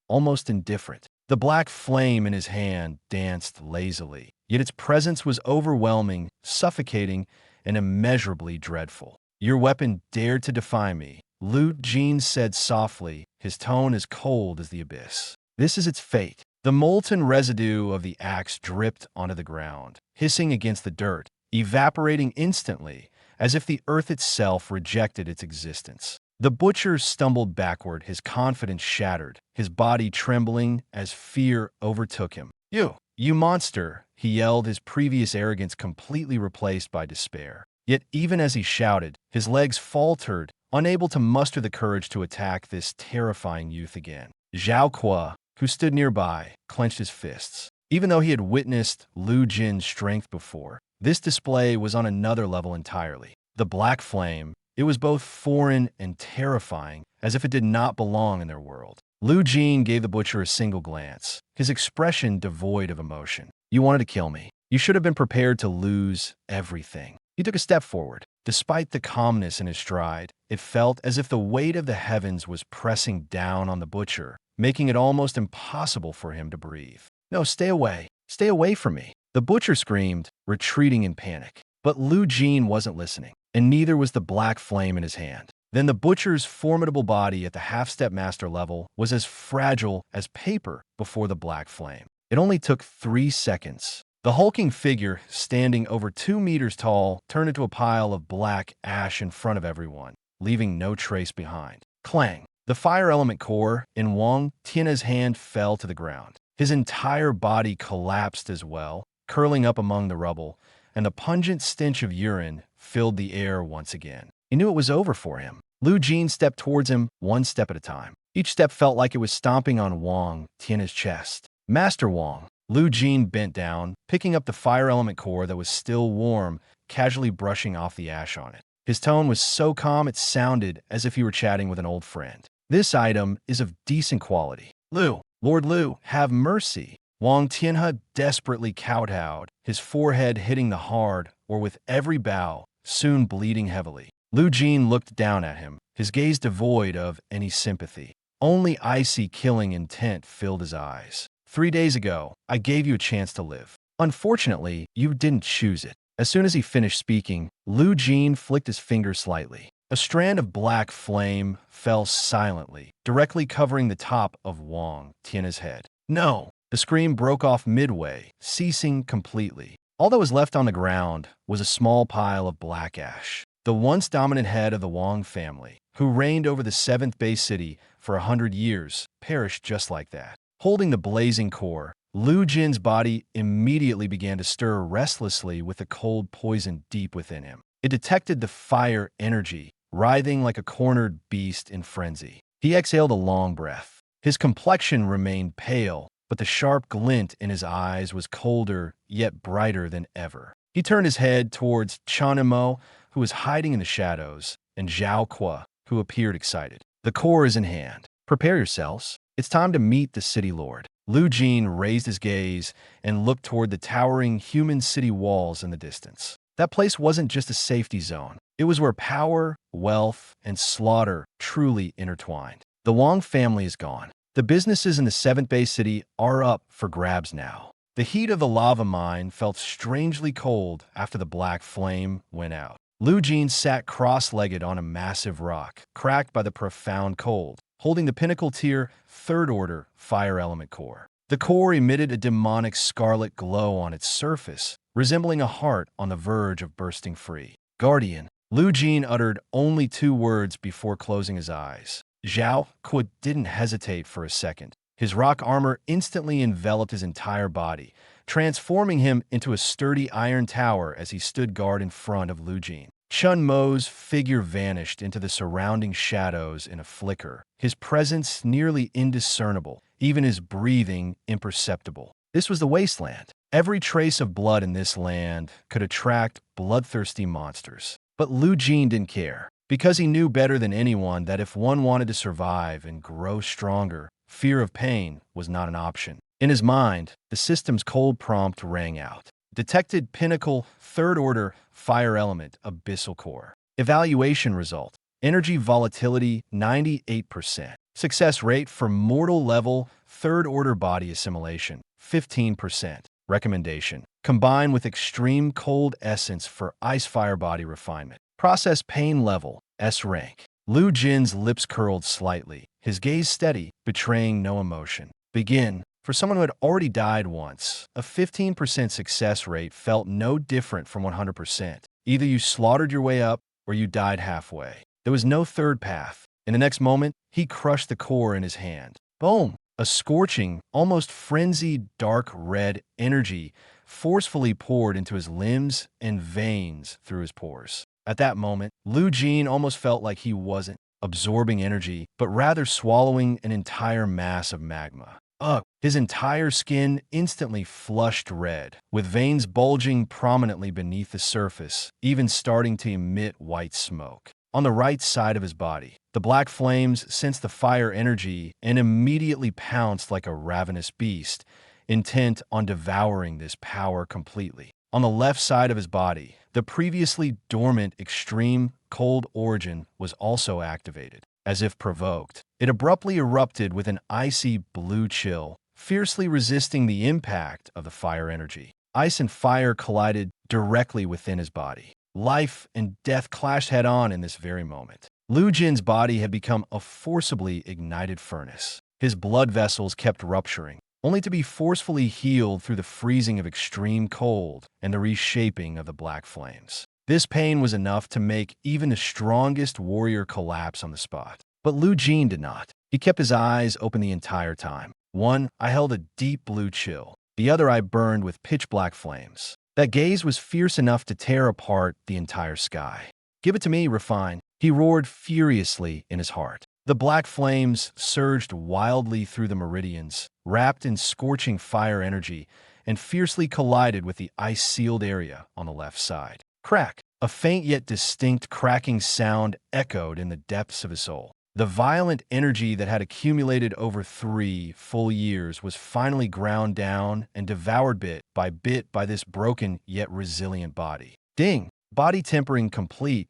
almost indifferent. The black flame in his hand danced lazily, yet its presence was overwhelming, suffocating, and immeasurably dreadful. Your weapon dared to defy me, Lu Jin said softly, his tone as cold as the abyss. This is its fate. The molten residue of the axe dripped onto the ground, hissing against the dirt, evaporating instantly, as if the earth itself rejected its existence. The Butcher stumbled backward, his confidence shattered, his body trembling as fear overtook him. You monster, he yelled, his previous arrogance completely replaced by despair. Yet even as he shouted, his legs faltered, unable to muster the courage to attack this terrifying youth again. Zhao Kuo, who stood nearby, clenched his fists. Even though he had witnessed Lu Jin's strength before, this display was on another level entirely. The black flame, it was both foreign and terrifying, as if it did not belong in their world. Lu Jin gave the butcher a single glance, his expression devoid of emotion. "You wanted to kill me. You should have been prepared to lose everything." He took a step forward. Despite the calmness in his stride, it felt as if the weight of the heavens was pressing down on the butcher, making it almost impossible for him to breathe. "No, stay away. Stay away from me." The butcher screamed, retreating in panic. But Lu Jin wasn't listening, and neither was the black flame in his hand. Then the butcher's formidable body at the half-step master level was as fragile as paper before the black flame. It only took 3 seconds. The hulking figure, standing over 2 meters tall, turned into a pile of black ash in front of everyone, leaving no trace behind. Clang! The fire element core in Wang Tian's hand fell to the ground. His entire body collapsed as well, curling up among the rubble, and the pungent stench of urine filled the air once again. He knew it was over for him. Lu Jin stepped towards him, one step at a time. Each step felt like it was stomping on Wang Tian's chest. "Master Wang." Lu Jin bent down, picking up the fire element core that was still warm, casually brushing off the ash on it. His tone was so calm it sounded as if he were chatting with an old friend. "This item is of decent quality. Lu, Lord Lu, have mercy." Wang Tianhe desperately kowtowed, his forehead hitting the hard, or with every bow, soon bleeding heavily. Lu Jin looked down at him, his gaze devoid of any sympathy. Only icy killing intent filled his eyes. "3 days ago, I gave you a chance to live. Unfortunately, you didn't choose it." As soon as he finished speaking, Lu Jin flicked his finger slightly. A strand of black flame fell silently, directly covering the top of Wang Tian's head. "No!" The scream broke off midway, ceasing completely. All that was left on the ground was a small pile of black ash. The once dominant head of the Wang family, who reigned over the 7th base city for 100 years, perished just like that. Holding the blazing core, Lu Jin's body immediately began to stir restlessly with the cold poison deep within him. It detected the fire energy, writhing like a cornered beast in frenzy. He exhaled a long breath. His complexion remained pale, but the sharp glint in his eyes was colder yet brighter than ever. He turned his head towards Chanimo, who was hiding in the shadows, and Zhao Kuo, who appeared excited. "The core is in hand. Prepare yourselves. It's time to meet the city lord." Lu Jin raised his gaze and looked toward the towering human city walls in the distance. That place wasn't just a safety zone. It was where power, wealth, and slaughter truly intertwined. The Wang family is gone. The businesses in the 7th base city are up for grabs now. The heat of the lava mine felt strangely cold after the black flame went out. Lu Jin sat cross-legged on a massive rock, cracked by the profound cold, holding the pinnacle tier 3rd order fire element core. The core emitted a demonic scarlet glow on its surface, resembling a heart on the verge of bursting free. "Guardian." Lu Jin uttered only 2 words before closing his eyes. Zhao Kuo didn't hesitate for a second. His rock armor instantly enveloped his entire body, transforming him into a sturdy iron tower as he stood guard in front of Lu Jin. Chun Mo's figure vanished into the surrounding shadows in a flicker, his presence nearly indiscernible, even his breathing imperceptible. This was the wasteland. Every trace of blood in this land could attract bloodthirsty monsters. But Lu Jin didn't care, because he knew better than anyone that if one wanted to survive and grow stronger, fear of pain was not an option. In his mind, the system's cold prompt rang out. Detected pinnacle 3rd order fire element abyssal core. Evaluation result. Energy volatility 98%. Success rate for mortal level 3rd order body assimilation 15%. Recommendation. Combine with extreme cold essence for ice fire body refinement. Process pain level S rank. Lu Jin's lips curled slightly, his gaze steady, betraying no emotion. Begin. For someone who had already died once, a 15% success rate felt no different from 100%. Either you slaughtered your way up, or you died halfway. There was no third path. In the next moment, he crushed the core in his hand. Boom! A scorching, almost frenzied dark red energy forcefully poured into his limbs and veins through his pores. At that moment, Lu Jin almost felt like he wasn't absorbing energy, but rather swallowing an entire mass of magma. Ugh! His entire skin instantly flushed red, with veins bulging prominently beneath the surface, even starting to emit white smoke. On the right side of his body, the black flames sensed the fire energy and immediately pounced like a ravenous beast, intent on devouring this power completely. On the left side of his body, the previously dormant extreme cold origin was also activated. As if provoked, it abruptly erupted with an icy blue chill, fiercely resisting the impact of the fire energy. Ice and fire collided directly within his body. Life and death clashed head-on in this very moment. Lu Jin's body had become a forcibly ignited furnace. His blood vessels kept rupturing, only to be forcefully healed through the freezing of extreme cold and the reshaping of the black flames. This pain was enough to make even the strongest warrior collapse on the spot. But Lu Jin did not. He kept his eyes open the entire time. One eye held a deep blue chill. The other eye burned with pitch-black flames. That gaze was fierce enough to tear apart the entire sky. "Give it to me, Refine," he roared furiously in his heart. The black flames surged wildly through the meridians, wrapped in scorching fire energy, and fiercely collided with the ice-sealed area on the left side. Crack! A faint yet distinct cracking sound echoed in the depths of his soul. The violent energy that had accumulated over 3 full years was finally ground down and devoured bit by this broken yet resilient body. Ding! Body tempering complete.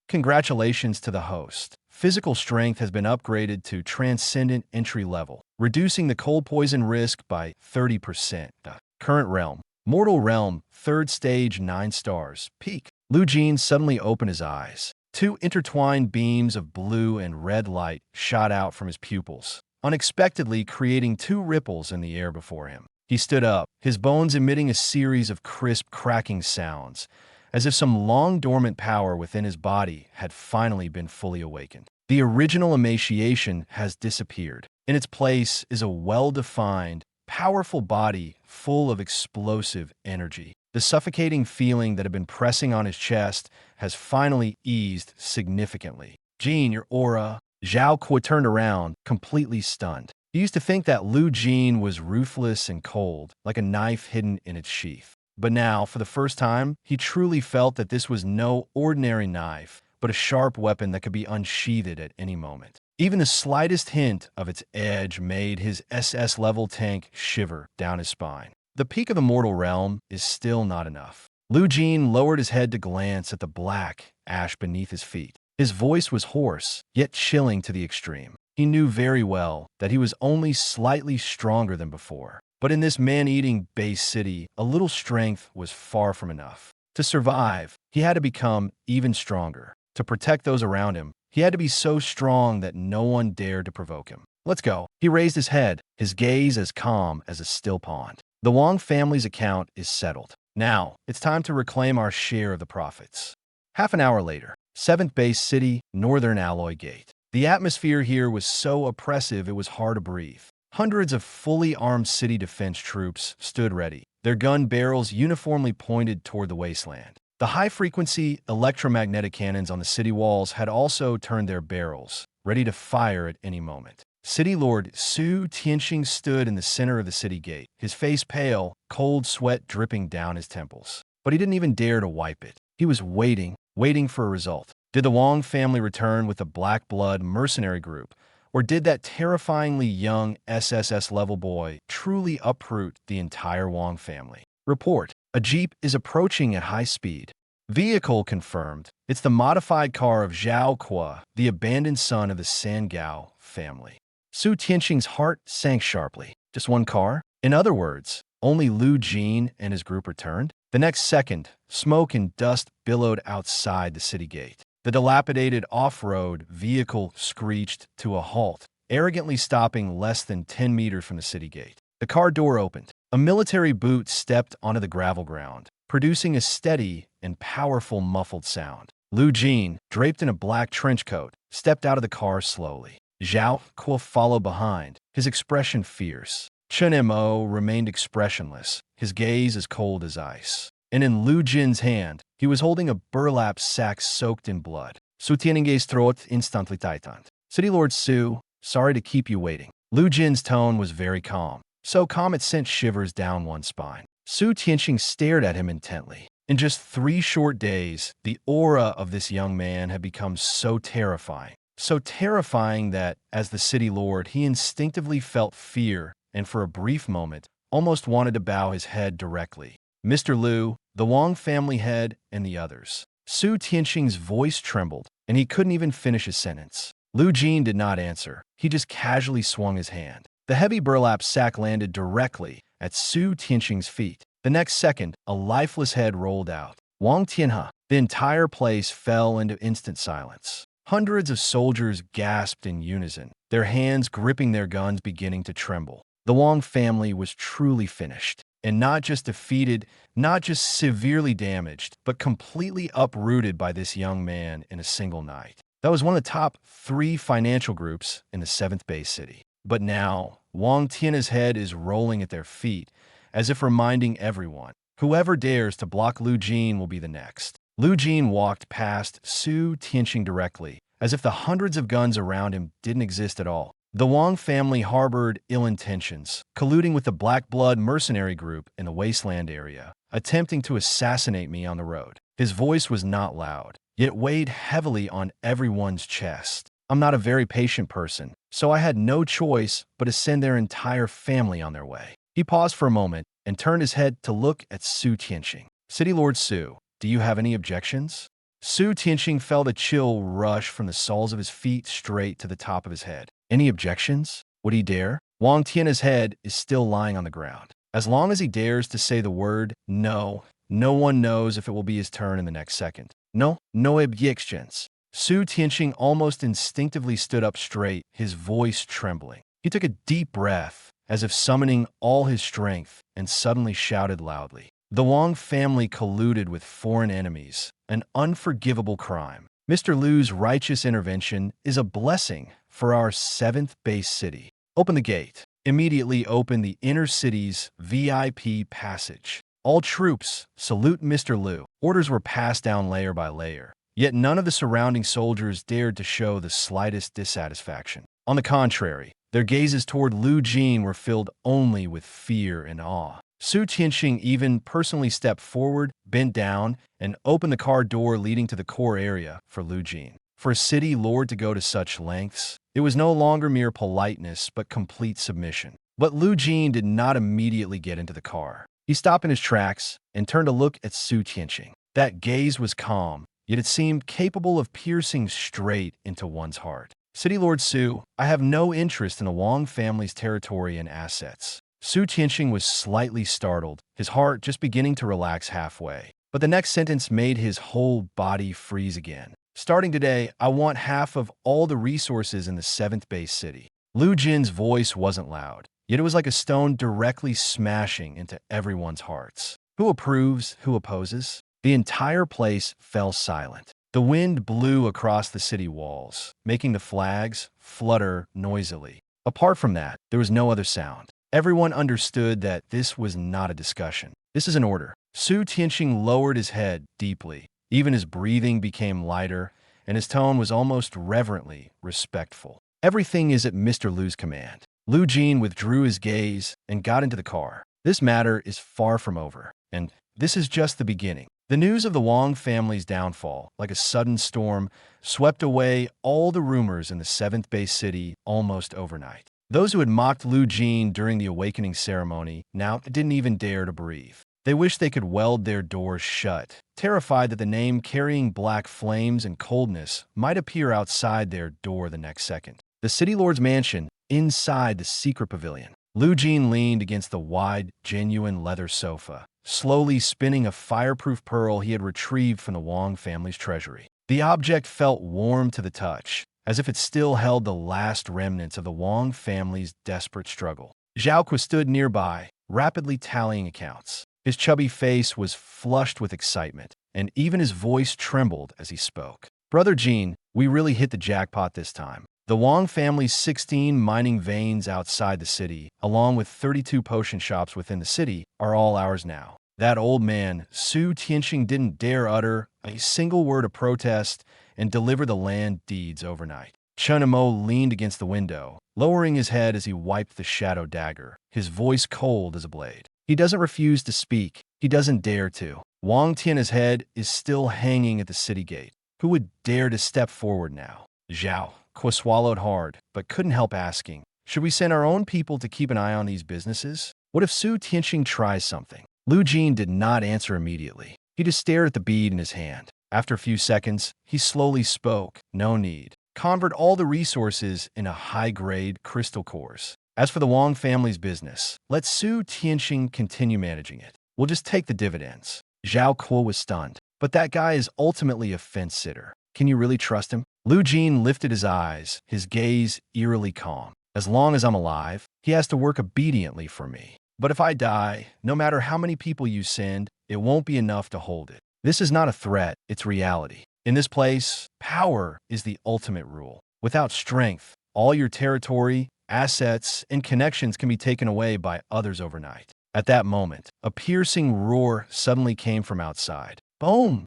Congratulations to the host. Physical strength has been upgraded to Transcendent entry level, reducing the cold poison risk by 30%. Current realm. Mortal realm, 3rd stage, 9 stars. Peak. Lu Jin suddenly opened his eyes. 2 intertwined beams of blue and red light shot out from his pupils, unexpectedly creating 2 ripples in the air before him. He stood up, his bones emitting a series of crisp, cracking sounds, as if some long-dormant power within his body had finally been fully awakened. The original emaciation has disappeared. In its place is a well-defined, powerful body full of explosive energy. The suffocating feeling that had been pressing on his chest has finally eased significantly. "Jin, your aura." Zhao Kuo turned around, completely stunned. He used to think that Lu Jin was ruthless and cold, like a knife hidden in its sheath. But now, for the first time, he truly felt that this was no ordinary knife, but a sharp weapon that could be unsheathed at any moment. Even the slightest hint of its edge made his SS-level tank shiver down his spine. The peak of the mortal realm is still not enough. Lu Jin lowered his head to glance at the black ash beneath his feet. His voice was hoarse, yet chilling to the extreme. He knew very well that he was only slightly stronger than before. But in this man-eating base city, a little strength was far from enough. To survive, he had to become even stronger. To protect those around him, he had to be so strong that no one dared to provoke him. "Let's go." He raised his head, his gaze as calm as a still pond. "The Wang family's account is settled. Now, it's time to reclaim our share of the profits." Half an hour later, 7th Base City, Northern Alloy Gate. The atmosphere here was so oppressive it was hard to breathe. Hundreds of fully armed city defense troops stood ready, their gun barrels uniformly pointed toward the wasteland. The high-frequency electromagnetic cannons on the city walls had also turned their barrels, ready to fire at any moment. City Lord Su Tianxing stood in the center of the city gate, his face pale, cold sweat dripping down his temples. But he didn't even dare to wipe it. He was waiting for a result. Did the Wang family return with the Black Blood mercenary group? Or did that terrifyingly young SSS-level boy truly uproot the entire Wang family? Report: a jeep is approaching at high speed. Vehicle confirmed. It's the modified car of Zhao Kuo, the abandoned son of the Sangao family. Su Tianxing's heart sank sharply. Just one car? In other words, only Lu Jin and his group returned? The next second, smoke and dust billowed outside the city gate. The dilapidated off-road vehicle screeched to a halt, arrogantly stopping less than 10 meters from the city gate. The car door opened. A military boot stepped onto the gravel ground, producing a steady and powerful muffled sound. Lu Jin, draped in a black trench coat, stepped out of the car slowly. Zhao Kuo followed behind, his expression fierce. Chen Mo remained expressionless, his gaze as cold as ice. And in Lu Jin's hand, he was holding a burlap sack soaked in blood. Su Tianing's throat instantly tightened. "City Lord Su, sorry to keep you waiting." Lu Jin's tone was very calm, so calm it sent shivers down one's spine. Su Tianqing stared at him intently. In just 3 short days, the aura of this young man had become so terrifying that, as the city lord, he instinctively felt fear and for a brief moment, almost wanted to bow his head directly. Mr. Lu, the Wang family head, and the others. Su Tianqing's voice trembled, and he couldn't even finish his sentence. Lu Jin did not answer. He just casually swung his hand. The heavy burlap sack landed directly at Su Tianqing's feet. The next second, a lifeless head rolled out. Wang Tianhe. The entire place fell into instant silence. Hundreds of soldiers gasped in unison, their hands gripping their guns beginning to tremble. The Wang family was truly finished, and not just defeated, not just severely damaged, but completely uprooted by this young man in a single night. That was one of the top 3 financial groups in the 7th base city. But now, Wang Tianhe's head is rolling at their feet, as if reminding everyone, whoever dares to block Lu Jin will be the next. Lu Jin walked past Su Tianqing directly, as if the hundreds of guns around him didn't exist at all. The Wang family harbored ill intentions, colluding with the Black Blood mercenary group in the wasteland area, attempting to assassinate me on the road. His voice was not loud, yet weighed heavily on everyone's chest. I'm not a very patient person, so I had no choice but to send their entire family on their way. He paused for a moment and turned his head to look at Su Tianqing. City Lord Su, do you have any objections? Su Tianqing felt a chill rush from the soles of his feet straight to the top of his head. Any objections? Would he dare? Wang Tianhe's head is still lying on the ground. As long as he dares to say the word no, no one knows if it will be his turn in the next second. No objections. Su Tianqing almost instinctively stood up straight, his voice trembling. He took a deep breath, as if summoning all his strength, and suddenly shouted loudly. The Wang family colluded with foreign enemies, an unforgivable crime. Mr. Lu's righteous intervention is a blessing for our 7th base city. Open the gate. Immediately open the inner city's VIP passage. All troops, salute Mr. Lu. Orders were passed down layer by layer, yet none of the surrounding soldiers dared to show the slightest dissatisfaction. On the contrary, their gazes toward Lu Jin were filled only with fear and awe. Su Tianqing even personally stepped forward, bent down, and opened the car door leading to the core area for Lu Jin. For a city lord to go to such lengths, it was no longer mere politeness but complete submission. But Lu Jin did not immediately get into the car. He stopped in his tracks and turned to look at Su Tianqing. That gaze was calm, yet it seemed capable of piercing straight into one's heart. City Lord Su, I have no interest in the Wang family's territory and assets. Su Tianqing was slightly startled, his heart just beginning to relax halfway. But the next sentence made his whole body freeze again. Starting today, I want half of all the resources in the 7th base city. Lu Jin's voice wasn't loud, yet it was like a stone directly smashing into everyone's hearts. Who approves, who opposes? The entire place fell silent. The wind blew across the city walls, making the flags flutter noisily. Apart from that, there was no other sound. Everyone understood that this was not a discussion. This is an order. Su Tianqing lowered his head deeply. Even his breathing became lighter, and his tone was almost reverently respectful. Everything is at Mr. Lu's command. Lu Jin withdrew his gaze and got into the car. This matter is far from over, and this is just the beginning. The news of the Wang family's downfall, like a sudden storm, swept away all the rumors in the 7th base city almost overnight. Those who had mocked Lu Jin during the awakening ceremony now didn't even dare to breathe. They wished they could weld their doors shut, terrified that the name carrying black flames and coldness might appear outside their door the next second. The city lord's mansion, inside the secret pavilion. Lu Jin leaned against the wide, genuine leather sofa, slowly spinning a fireproof pearl he had retrieved from the Wang family's treasury. The object felt warm to the touch, as if it still held the last remnants of the Wang family's desperate struggle. Zhao stood nearby, rapidly tallying accounts. His chubby face was flushed with excitement, and even his voice trembled as he spoke. Brother Jin, we really hit the jackpot this time. The Wang family's 16 mining veins outside the city, along with 32 potion shops within the city, are all ours now. That old man, Su Tianqing, didn't dare utter a single word of protest and deliver the land deeds overnight. Chen Mo leaned against the window, lowering his head as he wiped the shadow dagger, his voice cold as a blade. He doesn't refuse to speak. He doesn't dare to. Wang Tian's head is still hanging at the city gate. Who would dare to step forward now? Zhao Kuo swallowed hard, but couldn't help asking, should we send our own people to keep an eye on these businesses? What if Su Tianxing tries something? Lu Jin did not answer immediately. He just stared at the bead in his hand. After a few seconds, he slowly spoke. No need. Convert all the resources into high-grade crystal cores. As for the Wang family's business, let Su Tianxing continue managing it. We'll just take the dividends. Zhao Kuo was stunned. But that guy is ultimately a fence-sitter. Can you really trust him? Lu Jin lifted his eyes, his gaze eerily calm. As long as I'm alive, he has to work obediently for me. But if I die, no matter how many people you send, it won't be enough to hold it. This is not a threat, it's reality. In this place, power is the ultimate rule. Without strength, all your territory, assets, and connections can be taken away by others overnight. At that moment, a piercing roar suddenly came from outside. Boom!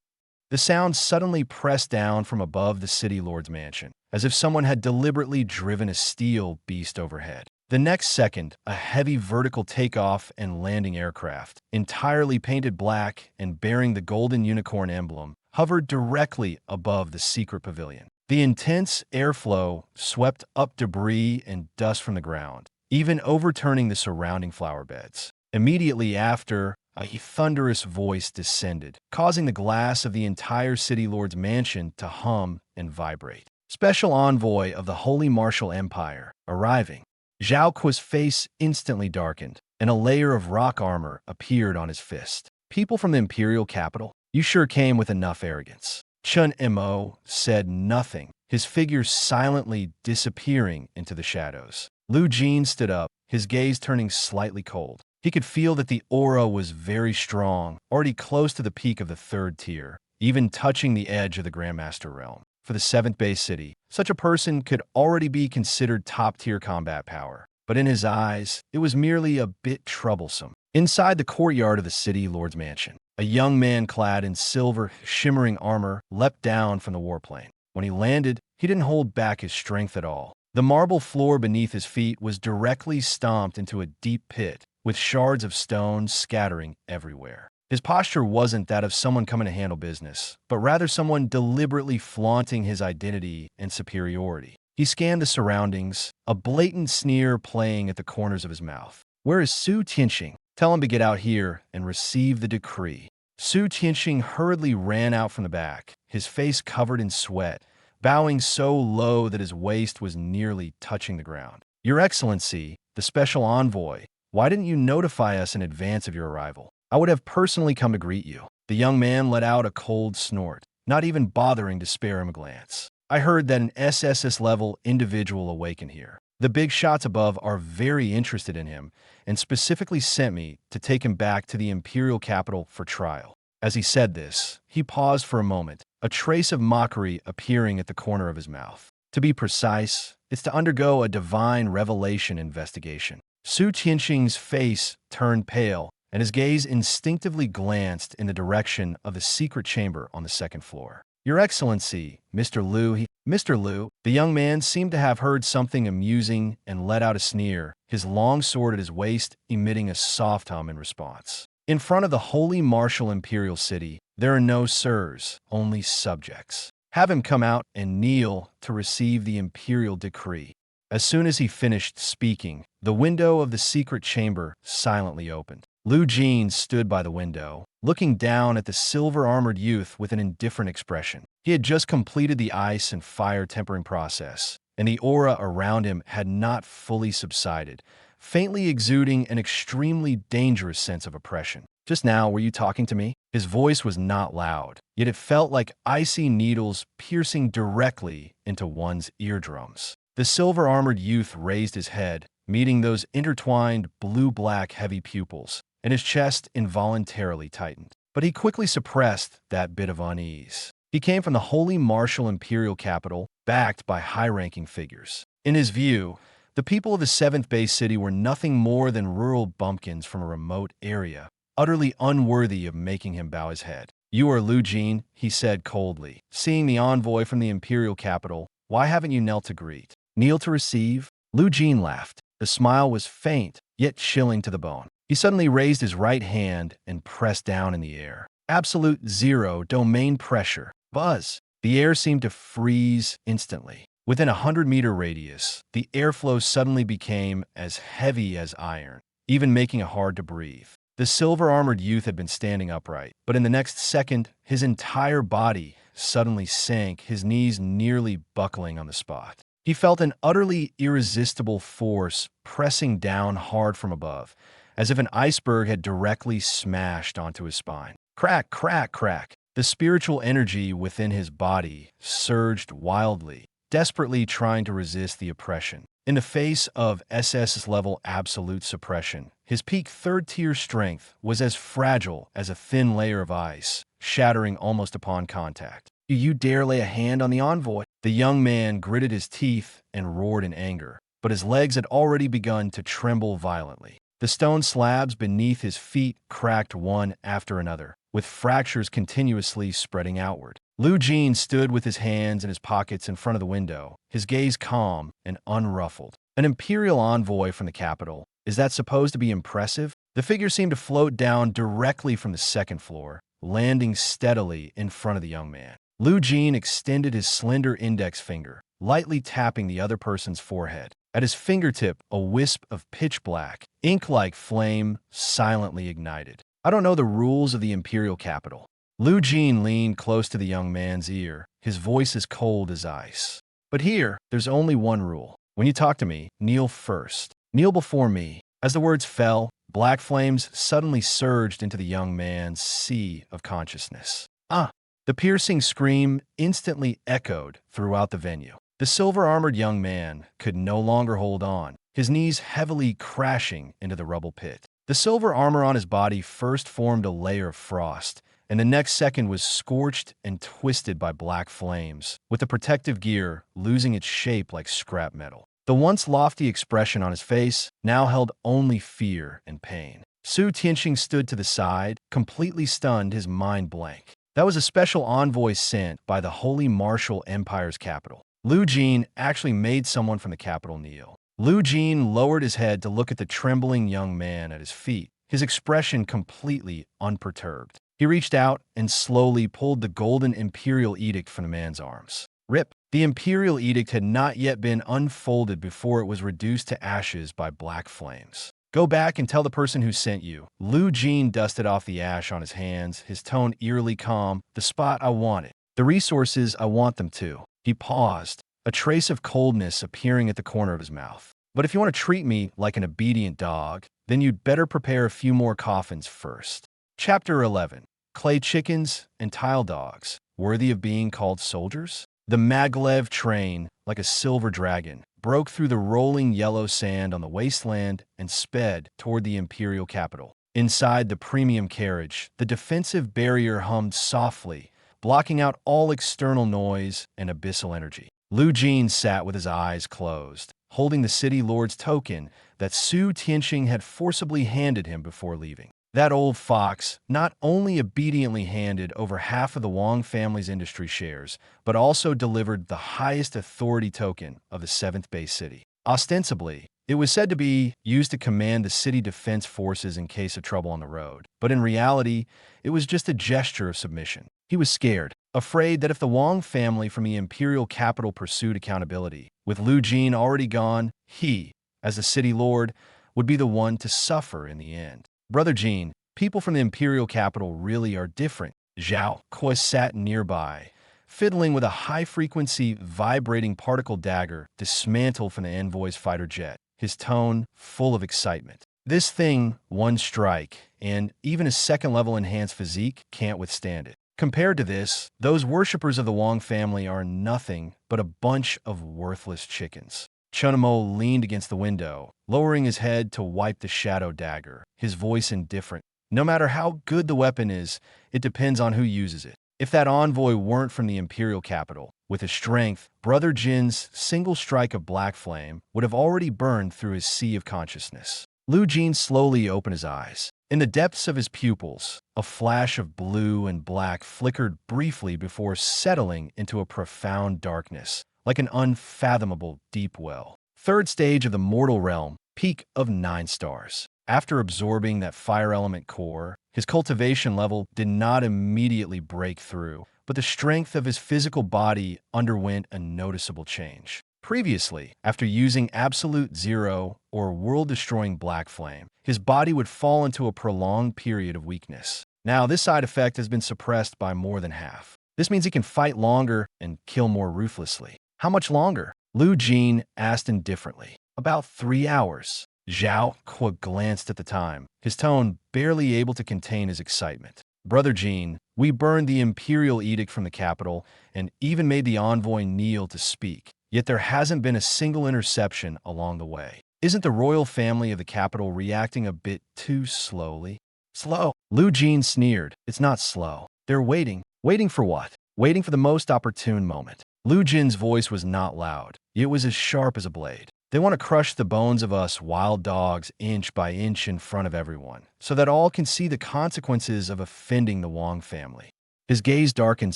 The sound suddenly pressed down from above the city lord's mansion, as if someone had deliberately driven a steel beast overhead. The next second, a heavy vertical takeoff and landing aircraft, entirely painted black and bearing the golden unicorn emblem, hovered directly above the secret pavilion. The intense airflow swept up debris and dust from the ground, even overturning the surrounding flower beds. Immediately after, a thunderous voice descended, causing the glass of the entire city lord's mansion to hum and vibrate. Special envoy of the Holy Martial Empire, arriving. Zhao Kuo's face instantly darkened, and a layer of rock armor appeared on his fist. People from the imperial capital? You sure came with enough arrogance. Chun Mo said nothing, his figure silently disappearing into the shadows. Lu Jin stood up, his gaze turning slightly cold. He could feel that the aura was very strong, already close to the peak of the 3rd tier, even touching the edge of the Grandmaster realm. For the 7th base city, such a person could already be considered top-tier combat power. But in his eyes, it was merely a bit troublesome. Inside the courtyard of the city lord's mansion, a young man clad in silver, shimmering armor leapt down from the warplane. When he landed, he didn't hold back his strength at all. The marble floor beneath his feet was directly stomped into a deep pit, with shards of stone scattering everywhere. His posture wasn't that of someone coming to handle business, but rather someone deliberately flaunting his identity and superiority. He scanned the surroundings, a blatant sneer playing at the corners of his mouth. Where is Su Tianxing? Tell him to get out here and receive the decree. Su Tianxing hurriedly ran out from the back, his face covered in sweat, bowing so low that his waist was nearly touching the ground. Your Excellency, the special envoy, why didn't you notify us in advance of your arrival? I would have personally come to greet you. The young man let out a cold snort, not even bothering to spare him a glance. I heard that an SSS-level individual awakened here. The big shots above are very interested in him and specifically sent me to take him back to the imperial capital for trial. As he said this, he paused for a moment, a trace of mockery appearing at the corner of his mouth. To be precise, it's to undergo a divine revelation investigation. Su Tianxing's face turned pale, and his gaze instinctively glanced in the direction of the secret chamber on the 2nd floor. Your Excellency, Mr. Lu, Mr. Lu, the young man seemed to have heard something amusing and let out a sneer, his long sword at his waist emitting a soft hum in response. In front of the Holy Martial Imperial City, there are no sirs, only subjects. Have him come out and kneel to receive the imperial decree. As soon as he finished speaking, the window of the secret chamber silently opened. Lu Jin stood by the window, looking down at the silver-armored youth with an indifferent expression. He had just completed the ice and fire tempering process, and the aura around him had not fully subsided, faintly exuding an extremely dangerous sense of oppression. Just now, were you talking to me? His voice was not loud, yet it felt like icy needles piercing directly into one's eardrums. The silver-armored youth raised his head, meeting those intertwined blue-black heavy pupils, and his chest involuntarily tightened. But he quickly suppressed that bit of unease. He came from the Holy Martial Imperial capital, backed by high-ranking figures. In his view, the people of the 7th base city were nothing more than rural bumpkins from a remote area, utterly unworthy of making him bow his head. You are Lu Jin, he said coldly. Seeing the envoy from the imperial capital, why haven't you knelt to greet? Kneel to receive? Lu Jin laughed. The smile was faint, yet chilling to the bone. He suddenly raised his right hand and pressed down in the air. Absolute zero domain pressure. Buzz. The air seemed to freeze instantly. Within a 100-meter radius, the airflow suddenly became as heavy as iron, even making it hard to breathe. The silver-armored youth had been standing upright, but in the next second, his entire body suddenly sank, his knees nearly buckling on the spot. He felt an utterly irresistible force pressing down hard from above, as if an iceberg had directly smashed onto his spine. Crack, crack, crack. The spiritual energy within his body surged wildly, desperately trying to resist the oppression. In the face of SSS-level absolute suppression, his peak third-tier strength was as fragile as a thin layer of ice, shattering almost upon contact. "Do you dare lay a hand on the envoy?" The young man gritted his teeth and roared in anger, but his legs had already begun to tremble violently. The stone slabs beneath his feet cracked one after another, with fractures continuously spreading outward. Lu Jin stood with his hands in his pockets in front of the window, his gaze calm and unruffled. An imperial envoy from the capital. Is that supposed to be impressive? The figure seemed to float down directly from the second floor, landing steadily in front of the young man. Lu Jin extended his slender index finger, lightly tapping the other person's forehead. At his fingertip, a wisp of pitch black, ink-like flame silently ignited. "I don't know the rules of the imperial capital." Lu Jin leaned close to the young man's ear, his voice as cold as ice. "But here, there's only one rule. When you talk to me, kneel first. Kneel before me." As the words fell, black flames suddenly surged into the young man's sea of consciousness. "Ah!" The piercing scream instantly echoed throughout the venue. The silver-armored young man could no longer hold on, his knees heavily crashing into the rubble pit. The silver armor on his body first formed a layer of frost, and the next second was scorched and twisted by black flames, with the protective gear losing its shape like scrap metal. The once lofty expression on his face now held only fear and pain. Su Tianqing stood to the side, completely stunned, his mind blank. That was a special envoy sent by the Holy Martial Empire's capital. Lu Jin actually made someone from the capital kneel. Lu Jin lowered his head to look at the trembling young man at his feet, his expression completely unperturbed. He reached out and slowly pulled the golden imperial edict from the man's arms. Rip. The imperial edict had not yet been unfolded before it was reduced to ashes by black flames. "Go back and tell the person who sent you." Lu Jin dusted off the ash on his hands, his tone eerily calm. "The spot I wanted. The resources I want them to." He paused, a trace of coldness appearing at the corner of his mouth. "But if you want to treat me like an obedient dog, then you'd better prepare a few more coffins first." Chapter 11. Clay chickens and tile dogs, worthy of being called soldiers? The maglev train, like a silver dragon, broke through the rolling yellow sand on the wasteland and sped toward the imperial capital. Inside the premium carriage, the defensive barrier hummed softly, blocking out all external noise and abyssal energy. Lu Jin sat with his eyes closed, holding the city lord's token that Su Tianqing had forcibly handed him before leaving. That old fox not only obediently handed over half of the Wang family's industry shares, but also delivered the highest authority token of the 7th base city. Ostensibly, it was said to be used to command the city defense forces in case of trouble on the road, but in reality, it was just a gesture of submission. He was scared, afraid that if the Wang family from the imperial capital pursued accountability, with Lu Jin already gone, he, as the city lord, would be the one to suffer in the end. "Brother Jin, people from the imperial capital really are different." Zhao Kuo sat nearby, fiddling with a high-frequency, vibrating particle dagger dismantled from the envoy's fighter jet, his tone full of excitement. "This thing, one strike, and even a second-level enhanced physique can't withstand it. Compared to this, those worshippers of the Wang family are nothing but a bunch of worthless chickens." Chunamo leaned against the window, lowering his head to wipe the shadow dagger, his voice indifferent. "No matter how good the weapon is, it depends on who uses it. If that envoy weren't from the imperial capital, with his strength, Brother Jin's single strike of black flame would have already burned through his sea of consciousness." Lu Jin slowly opened his eyes. In the depths of his pupils, a flash of blue and black flickered briefly before settling into a profound darkness, like an unfathomable deep well. Third stage of the mortal realm, peak of 9 stars. After absorbing that fire element core, his cultivation level did not immediately break through, but the strength of his physical body underwent a noticeable change. Previously, after using Absolute Zero or world-destroying Black Flame, his body would fall into a prolonged period of weakness. Now, this side effect has been suppressed by more than half. This means he can fight longer and kill more ruthlessly. How much longer? Lu Jin asked indifferently. About 3 hours. Zhao Kuo glanced at the time, his tone barely able to contain his excitement. Brother Jin, we burned the imperial edict from the capital and even made the envoy kneel to speak. Yet there hasn't been a single interception along the way. Isn't the royal family of the capital reacting a bit too slowly? Slow? Lu Jin sneered. It's not slow. They're waiting. Waiting for what? Waiting for the most opportune moment. Lu Jin's voice was not loud. It was as sharp as a blade. They want to crush the bones of us wild dogs inch by inch in front of everyone, so that all can see the consequences of offending the Wang family. His gaze darkened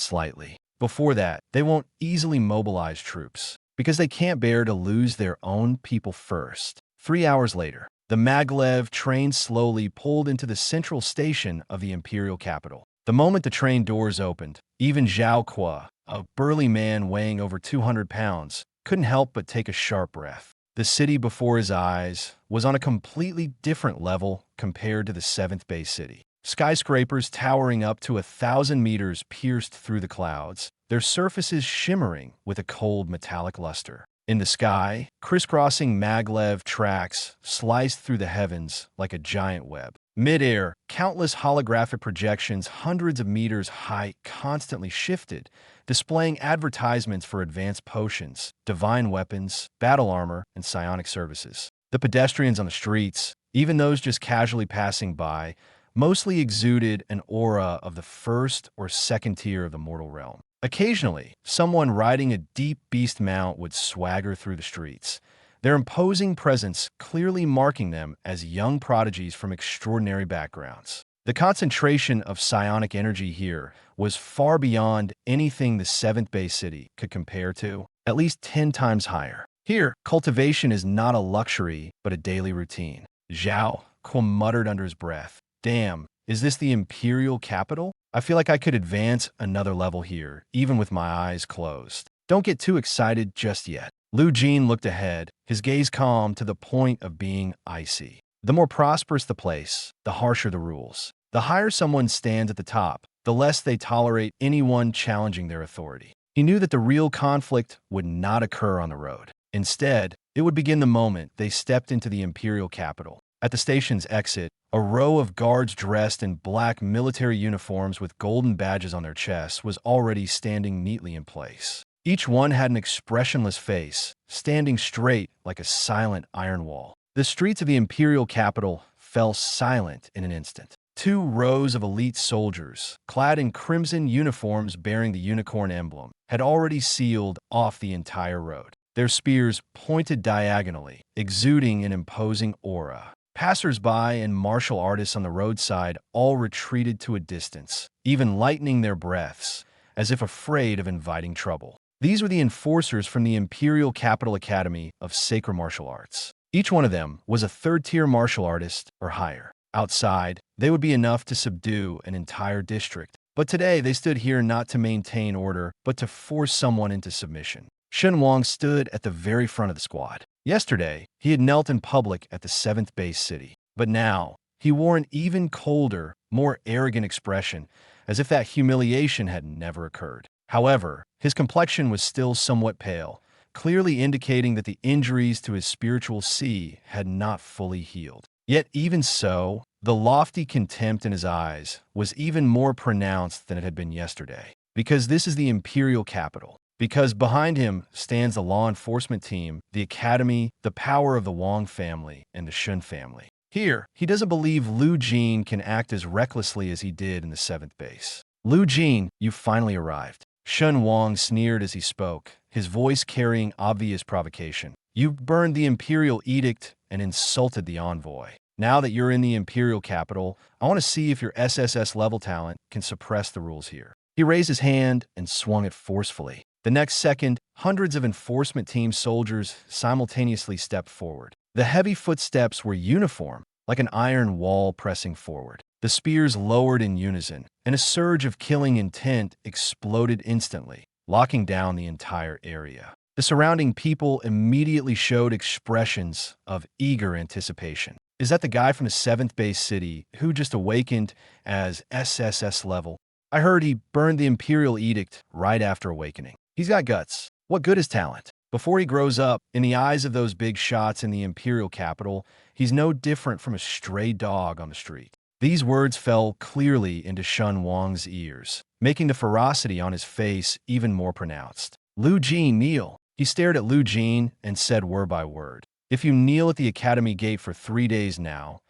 slightly. Before that, they won't easily mobilize troops, because they can't bear to lose their own people first. 3 hours later, the maglev train slowly pulled into the central station of the imperial capital. The moment the train doors opened, even Zhao Kuo, a burly man weighing over 200 pounds, couldn't help but take a sharp breath. The city before his eyes was on a completely different level compared to the 7th base city. Skyscrapers towering up to 1,000 meters pierced through the clouds, their surfaces shimmering with a cold metallic luster. In the sky, crisscrossing maglev tracks sliced through the heavens like a giant web. Mid-air, countless holographic projections hundreds of meters high constantly shifted, displaying advertisements for advanced potions, divine weapons, battle armor, and psionic services. The pedestrians on the streets, even those just casually passing by, mostly exuded an aura of the first or second tier of the mortal realm. Occasionally, someone riding a deep beast mount would swagger through the streets, their imposing presence clearly marking them as young prodigies from extraordinary backgrounds. The concentration of psionic energy here was far beyond anything the 7th base city could compare to, at least 10 times higher. Here, cultivation is not a luxury, but a daily routine. Zhao Kuo muttered under his breath. Damn, is this the imperial capital? I feel like I could advance another level here, even with my eyes closed. Don't get too excited just yet. Lu Jin looked ahead, his gaze calm to the point of being icy. The more prosperous the place, the harsher the rules. The higher someone stands at the top, the less they tolerate anyone challenging their authority. He knew that the real conflict would not occur on the road. Instead, it would begin the moment they stepped into the imperial capital. At the station's exit, a row of guards dressed in black military uniforms with golden badges on their chests was already standing neatly in place. Each one had an expressionless face, standing straight like a silent iron wall. The streets of the imperial capital fell silent in an instant. 2 rows of elite soldiers, clad in crimson uniforms bearing the unicorn emblem, had already sealed off the entire road. Their spears pointed diagonally, exuding an imposing aura. Passers-by and martial artists on the roadside all retreated to a distance, even lightening their breaths, as if afraid of inviting trouble. These were the enforcers from the Imperial Capital Academy of Sacred Martial Arts. Each one of them was a 3rd-tier martial artist or higher. Outside, they would be enough to subdue an entire district. But today, they stood here not to maintain order, but to force someone into submission. Shen Wang stood at the very front of the squad. Yesterday, he had knelt in public at the 7th base city. But now, he wore an even colder, more arrogant expression, as if that humiliation had never occurred. However, his complexion was still somewhat pale, clearly indicating that the injuries to his spiritual sea had not fully healed. Yet even so, the lofty contempt in his eyes was even more pronounced than it had been yesterday. Because this is the imperial capital. Because behind him stands the law enforcement team, the academy, the power of the Wang family, and the Shun family. Here, he doesn't believe Lu Jin can act as recklessly as he did in the 7th base. Lu Jin, you finally arrived. Shen Wang sneered as he spoke, his voice carrying obvious provocation. You burned the imperial edict and insulted the envoy. Now that you're in the imperial capital, I want to see if your SSS-level talent can suppress the rules here. He raised his hand and swung it forcefully. The next second, hundreds of enforcement team soldiers simultaneously stepped forward. The heavy footsteps were uniform, like an iron wall pressing forward. The spears lowered in unison, and a surge of killing intent exploded instantly, locking down the entire area. The surrounding people immediately showed expressions of eager anticipation. Is that the guy from the 7th base city who just awakened as SSS-level? I heard he burned the Imperial Edict right after awakening. He's got guts. What good is talent? Before he grows up, in the eyes of those big shots in the Imperial capital, he's no different from a stray dog on the street. These words fell clearly into Shun Wang's ears, making the ferocity on his face even more pronounced. Lu Jin, kneel. He stared at Lu Jin and said word by word, "If you kneel at the academy gate for 3 days now,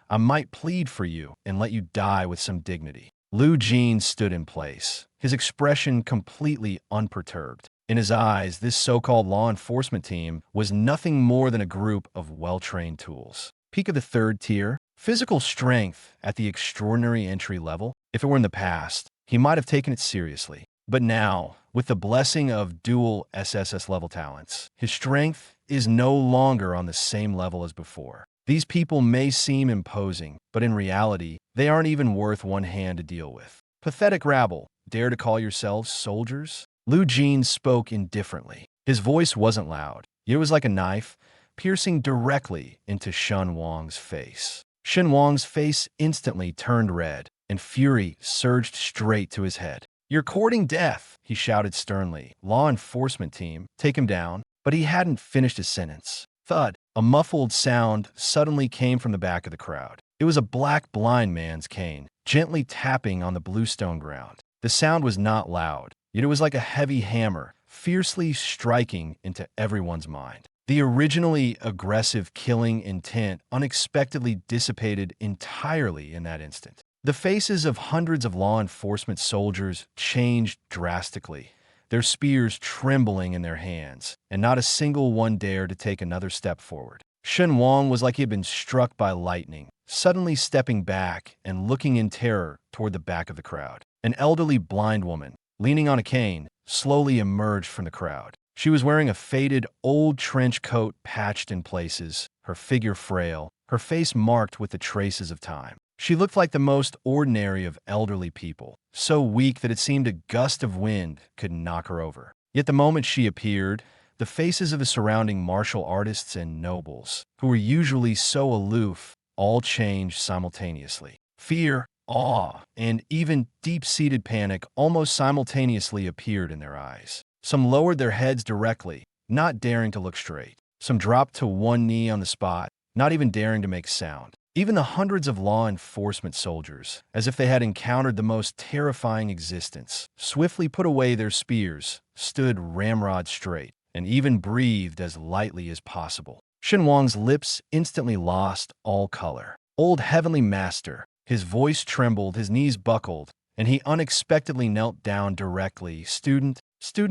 I might plead for you and let you die with some dignity." Lu Jin stood in place, his expression completely unperturbed. In his eyes, this so-called law enforcement team was nothing more than a group of well-trained tools. Peak of the 3rd tier, physical strength at the extraordinary entry level. If it were in the past, he might have taken it seriously. But now, with the blessing of dual SSS-level talents, his strength is no longer on the same level as before. These people may seem imposing, but in reality, they aren't even worth one hand to deal with. Pathetic rabble, dare to call yourselves soldiers? Lu Jin spoke indifferently. His voice wasn't loud. It was like a knife, piercing directly into Shun Wang's face. Shun Wang's face instantly turned red, and fury surged straight to his head. "You're courting death," he shouted sternly. "Law enforcement team, take him down." But he hadn't finished his sentence. Thud! A muffled sound suddenly came from the back of the crowd. It was a black blind man's cane, gently tapping on the bluestone ground. The sound was not loud, yet it was like a heavy hammer, fiercely striking into everyone's mind. The originally aggressive killing intent unexpectedly dissipated entirely in that instant. The faces of hundreds of law enforcement soldiers changed drastically, their spears trembling in their hands, and not a single one dared to take another step forward. Shun Wang was like he had been struck by lightning, suddenly stepping back and looking in terror toward the back of the crowd. An elderly blind woman, leaning on a cane, slowly emerged from the crowd. She was wearing a faded, old trench coat patched in places, her figure frail, her face marked with the traces of time. She looked like the most ordinary of elderly people, so weak that it seemed a gust of wind could knock her over. Yet the moment she appeared, the faces of the surrounding martial artists and nobles, who were usually so aloof, all changed simultaneously. Fear, awe, and even deep-seated panic almost simultaneously appeared in their eyes. Some lowered their heads directly, not daring to look straight. Some dropped to one knee on the spot, not even daring to make sound. Even the hundreds of law enforcement soldiers, as if they had encountered the most terrifying existence, swiftly put away their spears, stood ramrod straight, and even breathed as lightly as possible. Shun Wang's lips instantly lost all color. Old Heavenly Master, his voice trembled, his knees buckled, and he unexpectedly knelt down directly. Student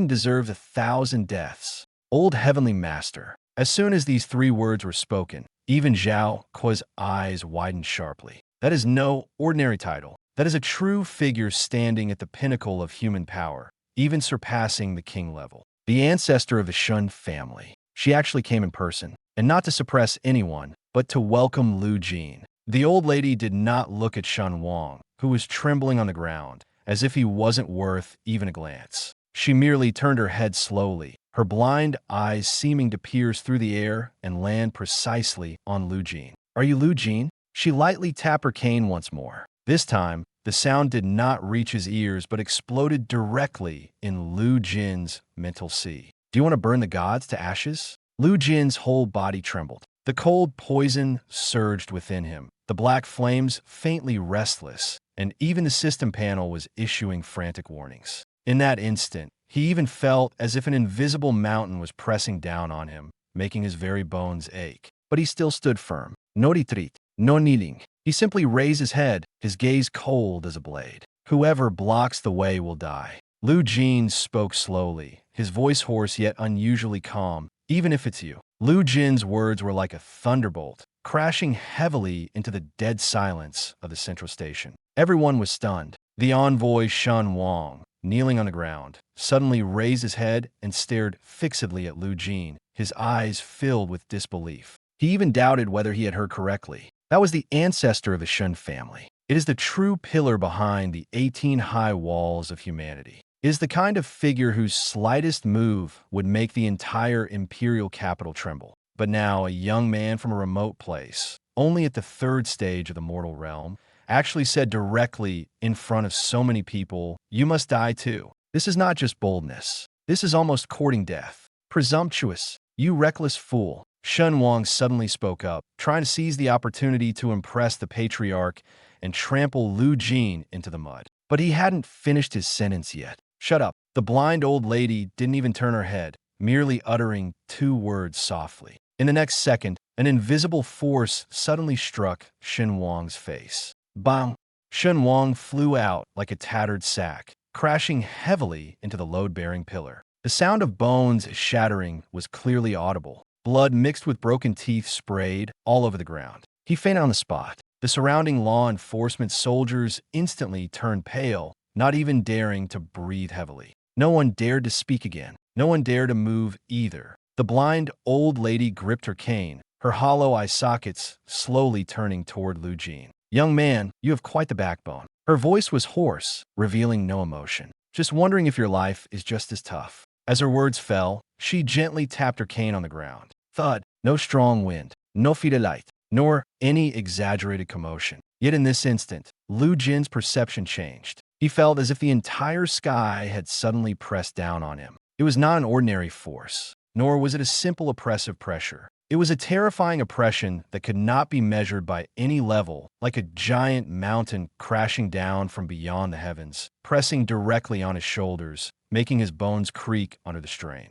deserves 1,000 deaths. Old Heavenly Master. As soon as these 3 words were spoken, even Zhao Kuo's eyes widened sharply. That is no ordinary title. That is a true figure standing at the pinnacle of human power, even surpassing the king level. The ancestor of the Shun family. She actually came in person, and not to suppress anyone, but to welcome Lu Jin. The old lady did not look at Shun Wang, who was trembling on the ground, as if he wasn't worth even a glance. She merely turned her head slowly, her blind eyes seeming to pierce through the air and land precisely on Lu Jin. "Are you Lu Jin?" She lightly tapped her cane once more. This time, the sound did not reach his ears but exploded directly in Lu Jin's mental sea. "Do you want to burn the gods to ashes?" Lu Jin's whole body trembled. The cold poison surged within him, the black flames faintly restless, and even the system panel was issuing frantic warnings. In that instant, he even felt as if an invisible mountain was pressing down on him, making his very bones ache. But he still stood firm. No retreat, no kneeling. He simply raised his head, his gaze cold as a blade. "Whoever blocks the way will die." Lu Jin spoke slowly, his voice hoarse yet unusually calm. "Even if it's you." Lu Jin's words were like a thunderbolt, crashing heavily into the dead silence of the central station. Everyone was stunned. The envoy Shun Wang, kneeling on the ground, suddenly raised his head and stared fixedly at Lu Jin, his eyes filled with disbelief. He even doubted whether he had heard correctly. That was the ancestor of the Shun family. It is the true pillar behind the 18 high walls of humanity. It is the kind of figure whose slightest move would make the entire imperial capital tremble. But now a young man from a remote place, only at the 3rd stage of the mortal realm, actually said directly in front of so many people, "You must die too." This is not just boldness. This is almost courting death. "Presumptuous, you reckless fool." Shun Wang suddenly spoke up, trying to seize the opportunity to impress the patriarch and trample Lu Jin into the mud. But he hadn't finished his sentence yet. "Shut up." The blind old lady didn't even turn her head, merely uttering 2 words softly. In the next second, an invisible force suddenly struck Shun Wang's face. Bang! Shun Wang flew out like a tattered sack, crashing heavily into the load-bearing pillar. The sound of bones shattering was clearly audible. Blood mixed with broken teeth sprayed all over the ground. He fainted on the spot. The surrounding law enforcement soldiers instantly turned pale, not even daring to breathe heavily. No one dared to speak again. No one dared to move either. The blind old lady gripped her cane, her hollow eye sockets slowly turning toward Lu Jin. "Young man, you have quite the backbone." Her voice was hoarse, revealing no emotion. "Just wondering if your life is just as tough." As her words fell, she gently tapped her cane on the ground. Thud. No strong wind, no light, nor any exaggerated commotion. Yet in this instant, Lu Jin's perception changed. He felt as if the entire sky had suddenly pressed down on him. It was not an ordinary force, nor was it a simple oppressive pressure. It was a terrifying oppression that could not be measured by any level, like a giant mountain crashing down from beyond the heavens, pressing directly on his shoulders, making his bones creak under the strain.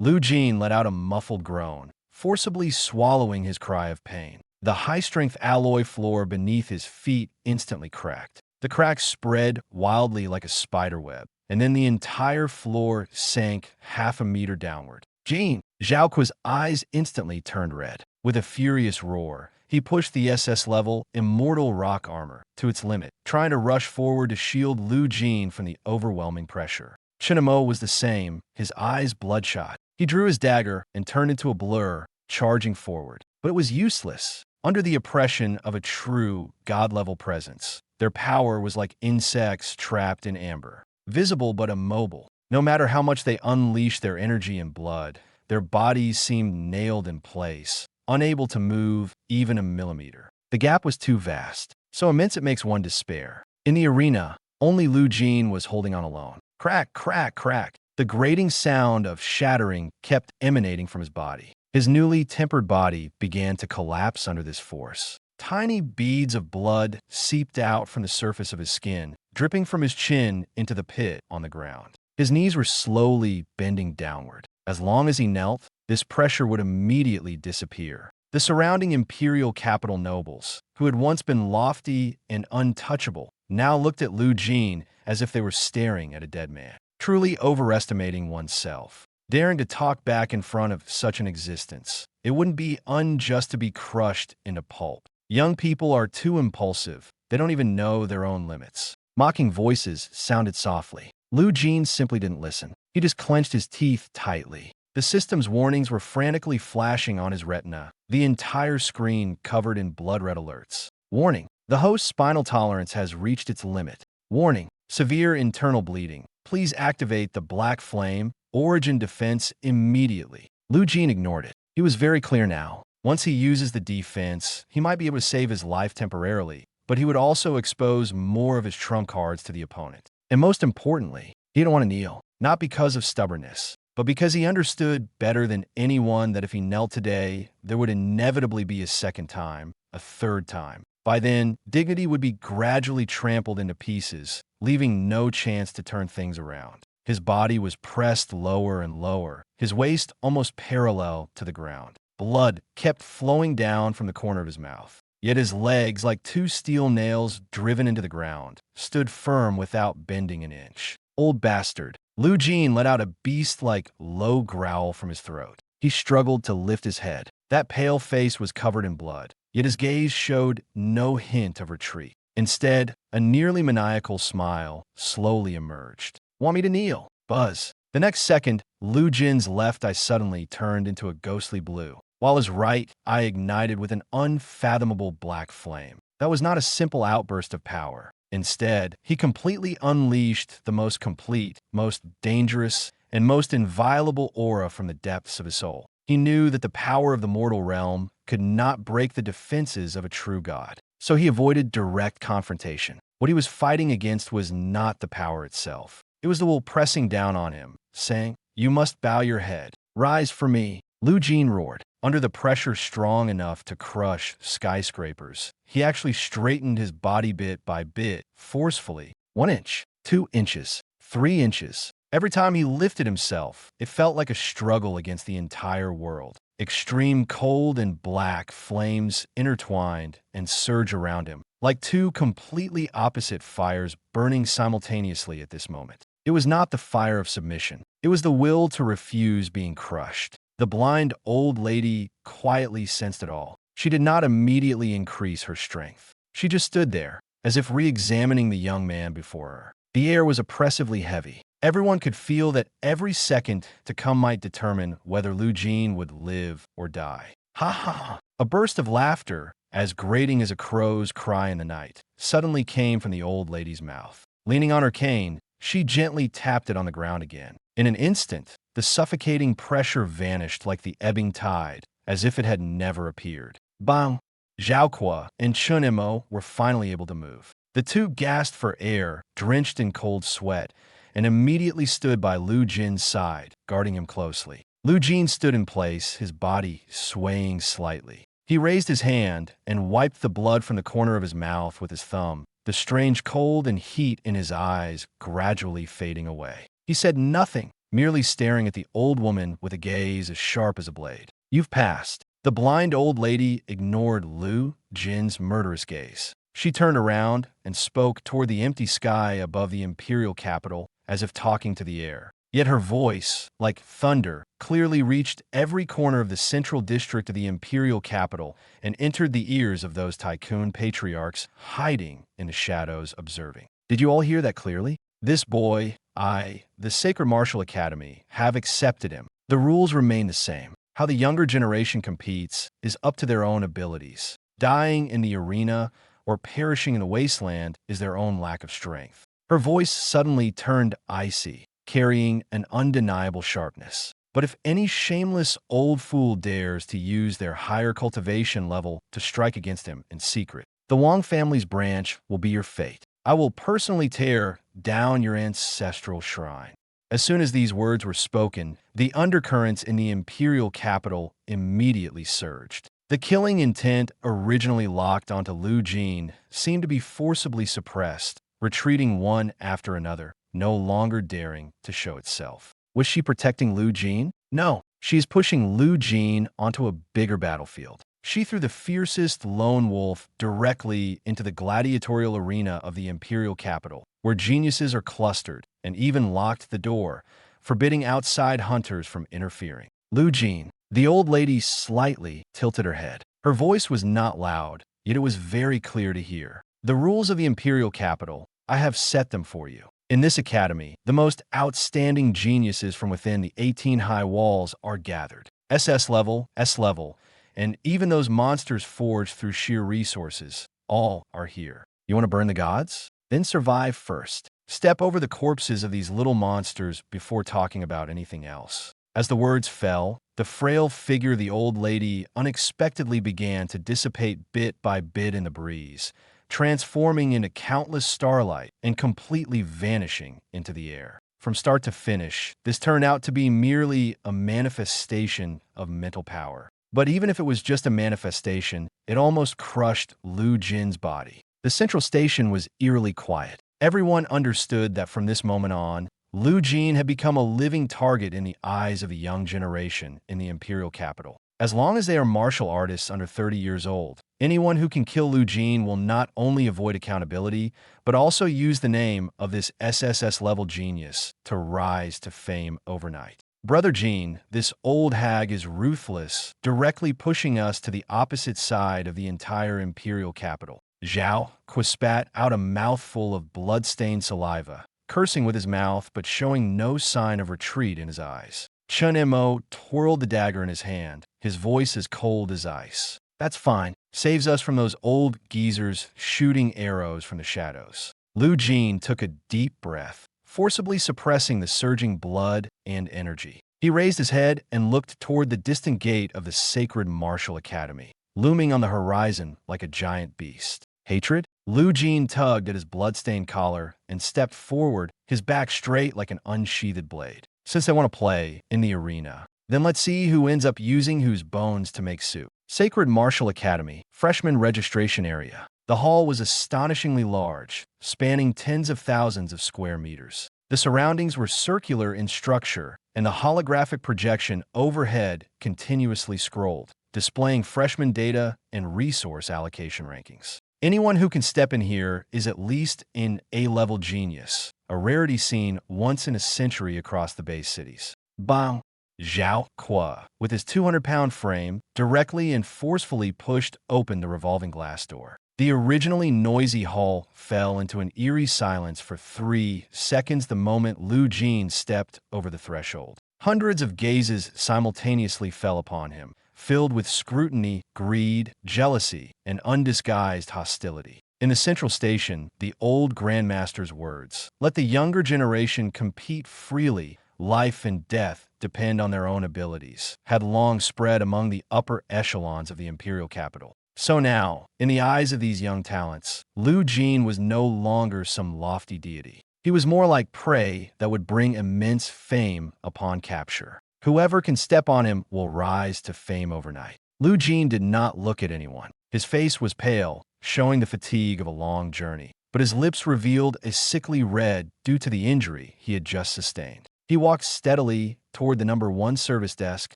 Lu Jin let out a muffled groan, forcibly swallowing his cry of pain. The high-strength alloy floor beneath his feet instantly cracked. The crack spread wildly like a spider web, and then the entire floor sank half a meter downward. "Jin!" Zhao Kuo's eyes instantly turned red. With a furious roar, he pushed the SS-level immortal rock armor to its limit, trying to rush forward to shield Lu Jin from the overwhelming pressure. Chinamo was the same, his eyes bloodshot. He drew his dagger and turned into a blur, charging forward. But it was useless. Under the oppression of a true, god-level presence, their power was like insects trapped in amber, visible but immobile. No matter how much they unleashed their energy and blood, their bodies seemed nailed in place, unable to move even a millimeter. The gap was too vast, so immense it makes one despair. In the arena, only Lu Jin was holding on alone. Crack, crack, crack. The grating sound of shattering kept emanating from his body. His newly tempered body began to collapse under this force. Tiny beads of blood seeped out from the surface of his skin, dripping from his chin into the pit on the ground. His knees were slowly bending downward. As long as he knelt, this pressure would immediately disappear. The surrounding imperial capital nobles, who had once been lofty and untouchable, now looked at Lu Jin as if they were staring at a dead man. Truly overestimating oneself, daring to talk back in front of such an existence. It wouldn't be unjust to be crushed into pulp. Young people are too impulsive. They don't even know their own limits. Mocking voices sounded softly. Lu Jin simply didn't listen. He just clenched his teeth tightly. The system's warnings were frantically flashing on his retina, the entire screen covered in blood-red alerts. Warning: the host's spinal tolerance has reached its limit. Warning: severe internal bleeding. Please activate the Black Flame Origin Defense immediately. Lu Jin ignored it. He was very clear now. Once he uses the defense, he might be able to save his life temporarily, but he would also expose more of his trump cards to the opponent. And most importantly, he didn't want to kneel, not because of stubbornness, but because he understood better than anyone that if he knelt today, there would inevitably be a second time, a third time. By then, dignity would be gradually trampled into pieces, leaving no chance to turn things around. His body was pressed lower and lower, his waist almost parallel to the ground. Blood kept flowing down from the corner of his mouth. Yet his legs, like 2 steel nails driven into the ground, stood firm without bending an inch. Old bastard. Lu Jin let out a beast-like low growl from his throat. He struggled to lift his head. That pale face was covered in blood, yet his gaze showed no hint of retreat. Instead, a nearly maniacal smile slowly emerged. "Want me to kneel?" Buzz. The next second, Lu Jin's left eye suddenly turned into a ghostly blue, while his right eye ignited with an unfathomable black flame. That was not a simple outburst of power. Instead, he completely unleashed the most complete, most dangerous, and most inviolable aura from the depths of his soul. He knew that the power of the mortal realm could not break the defenses of a true god, so he avoided direct confrontation. What he was fighting against was not the power itself. It was the will pressing down on him, saying, "You must bow your head. Rise for me." Lu Jin roared. Under the pressure strong enough to crush skyscrapers, he actually straightened his body bit by bit, forcefully. 1 inch, 2 inches, 3 inches. Every time he lifted himself, it felt like a struggle against the entire world. Extreme cold and black flames intertwined and surged around him, like two completely opposite fires burning simultaneously at this moment. It was not the fire of submission. It was the will to refuse being crushed. The blind old lady quietly sensed it all. She did not immediately increase her strength. She just stood there, as if re-examining the young man before her. The air was oppressively heavy. Everyone could feel that every second to come might determine whether Lu Jin would live or die. Ha ha ha! A burst of laughter, as grating as a crow's cry in the night, suddenly came from the old lady's mouth. Leaning on her cane, she gently tapped it on the ground again. In an instant, the suffocating pressure vanished like the ebbing tide, as if it had never appeared. Bang! Zhaokua and Chunemo were finally able to move. The two gasped for air, drenched in cold sweat, and immediately stood by Lu Jin's side, guarding him closely. Lu Jin stood in place, his body swaying slightly. He raised his hand and wiped the blood from the corner of his mouth with his thumb, the strange cold and heat in his eyes gradually fading away. He said nothing, merely staring at the old woman with a gaze as sharp as a blade. "You've passed." The blind old lady ignored Lu Jin's murderous gaze. She turned around and spoke toward the empty sky above the imperial capital, as if talking to the air. Yet her voice, like thunder, clearly reached every corner of the central district of the imperial capital and entered the ears of those tycoon patriarchs hiding in the shadows observing. "Did you all hear that clearly? This boy, the Sacred Martial Academy, have accepted him. The rules remain the same. How the younger generation competes is up to their own abilities. Dying in the arena or perishing in the wasteland is their own lack of strength." Her voice suddenly turned icy, carrying an undeniable sharpness. "But if any shameless old fool dares to use their higher cultivation level to strike against him in secret, the Wang family's branch will be your fate. I will personally tear down your ancestral shrine." As soon as these words were spoken, the undercurrents in the imperial capital immediately surged. The killing intent originally locked onto Lu Jin seemed to be forcibly suppressed, retreating one after another, no longer daring to show itself. Was she protecting Lu Jin? No, she is pushing Lu Jin onto a bigger battlefield. She threw the fiercest lone wolf directly into the gladiatorial arena of the imperial capital, where geniuses are clustered, and even locked the door, forbidding outside hunters from interfering. "Lu Jin." The old lady slightly tilted her head. Her voice was not loud, yet it was very clear to hear. "The rules of the imperial capital, I have set them for you. In this academy, the most outstanding geniuses from within the 18 high walls are gathered. SS-level, S-level, and even those monsters forged through sheer resources, all are here. You want to burn the gods? Then survive first. Step over the corpses of these little monsters before talking about anything else." As the words fell, the frail figure of the old lady unexpectedly began to dissipate bit by bit in the breeze, transforming into countless starlight and completely vanishing into the air. From start to finish, this turned out to be merely a manifestation of mental power. But even if it was just a manifestation, it almost crushed Lu Jin's body. The central station was eerily quiet. Everyone understood that from this moment on, Lu Jin had become a living target in the eyes of the young generation in the imperial capital. As long as they are martial artists under 30 years old, anyone who can kill Lu Jin will not only avoid accountability, but also use the name of this SSS-level genius to rise to fame overnight. Brother Jin, this old hag is ruthless, directly pushing us to the opposite side of the entire imperial capital. Zhao Kuo spat out a mouthful of blood-stained saliva, cursing with his mouth but showing no sign of retreat in his eyes. Chen Mo twirled the dagger in his hand, his voice as cold as ice. That's fine. Saves us from those old geezers shooting arrows from the shadows. Lu Jin took a deep breath, forcibly suppressing the surging blood and energy. He raised his head and looked toward the distant gate of the sacred martial academy, looming on the horizon like a giant beast. Hatred? Lu Jin tugged at his blood-stained collar and stepped forward, his back straight like an unsheathed blade. Since they want to play in the arena, then let's see who ends up using whose bones to make soup. Sacred Martial Academy, freshman registration area. The hall was astonishingly large, spanning tens of thousands of square meters. The surroundings were circular in structure, and the holographic projection overhead continuously scrolled, displaying freshman data and resource allocation rankings. Anyone who can step in here is at least an A-level genius, a rarity seen once in a century across the base cities. Bang! Zhao Kuo, with his 200-pound frame, directly and forcefully pushed open the revolving glass door. The originally noisy hall fell into an eerie silence for 3 seconds the moment Lu Jin stepped over the threshold. Hundreds of gazes simultaneously fell upon him, filled with scrutiny, greed, jealousy, and undisguised hostility. In the central station, the old Grandmaster's words, "Let the younger generation compete freely. Life and death depend on their own abilities," had long spread among the upper echelons of the imperial capital. So now, in the eyes of these young talents, Lu Jin was no longer some lofty deity. He was more like prey that would bring immense fame upon capture. Whoever can step on him will rise to fame overnight. Lu Jin did not look at anyone. His face was pale, showing the fatigue of a long journey, but his lips revealed a sickly red due to the injury he had just sustained. He walked steadily toward the number 1 service desk,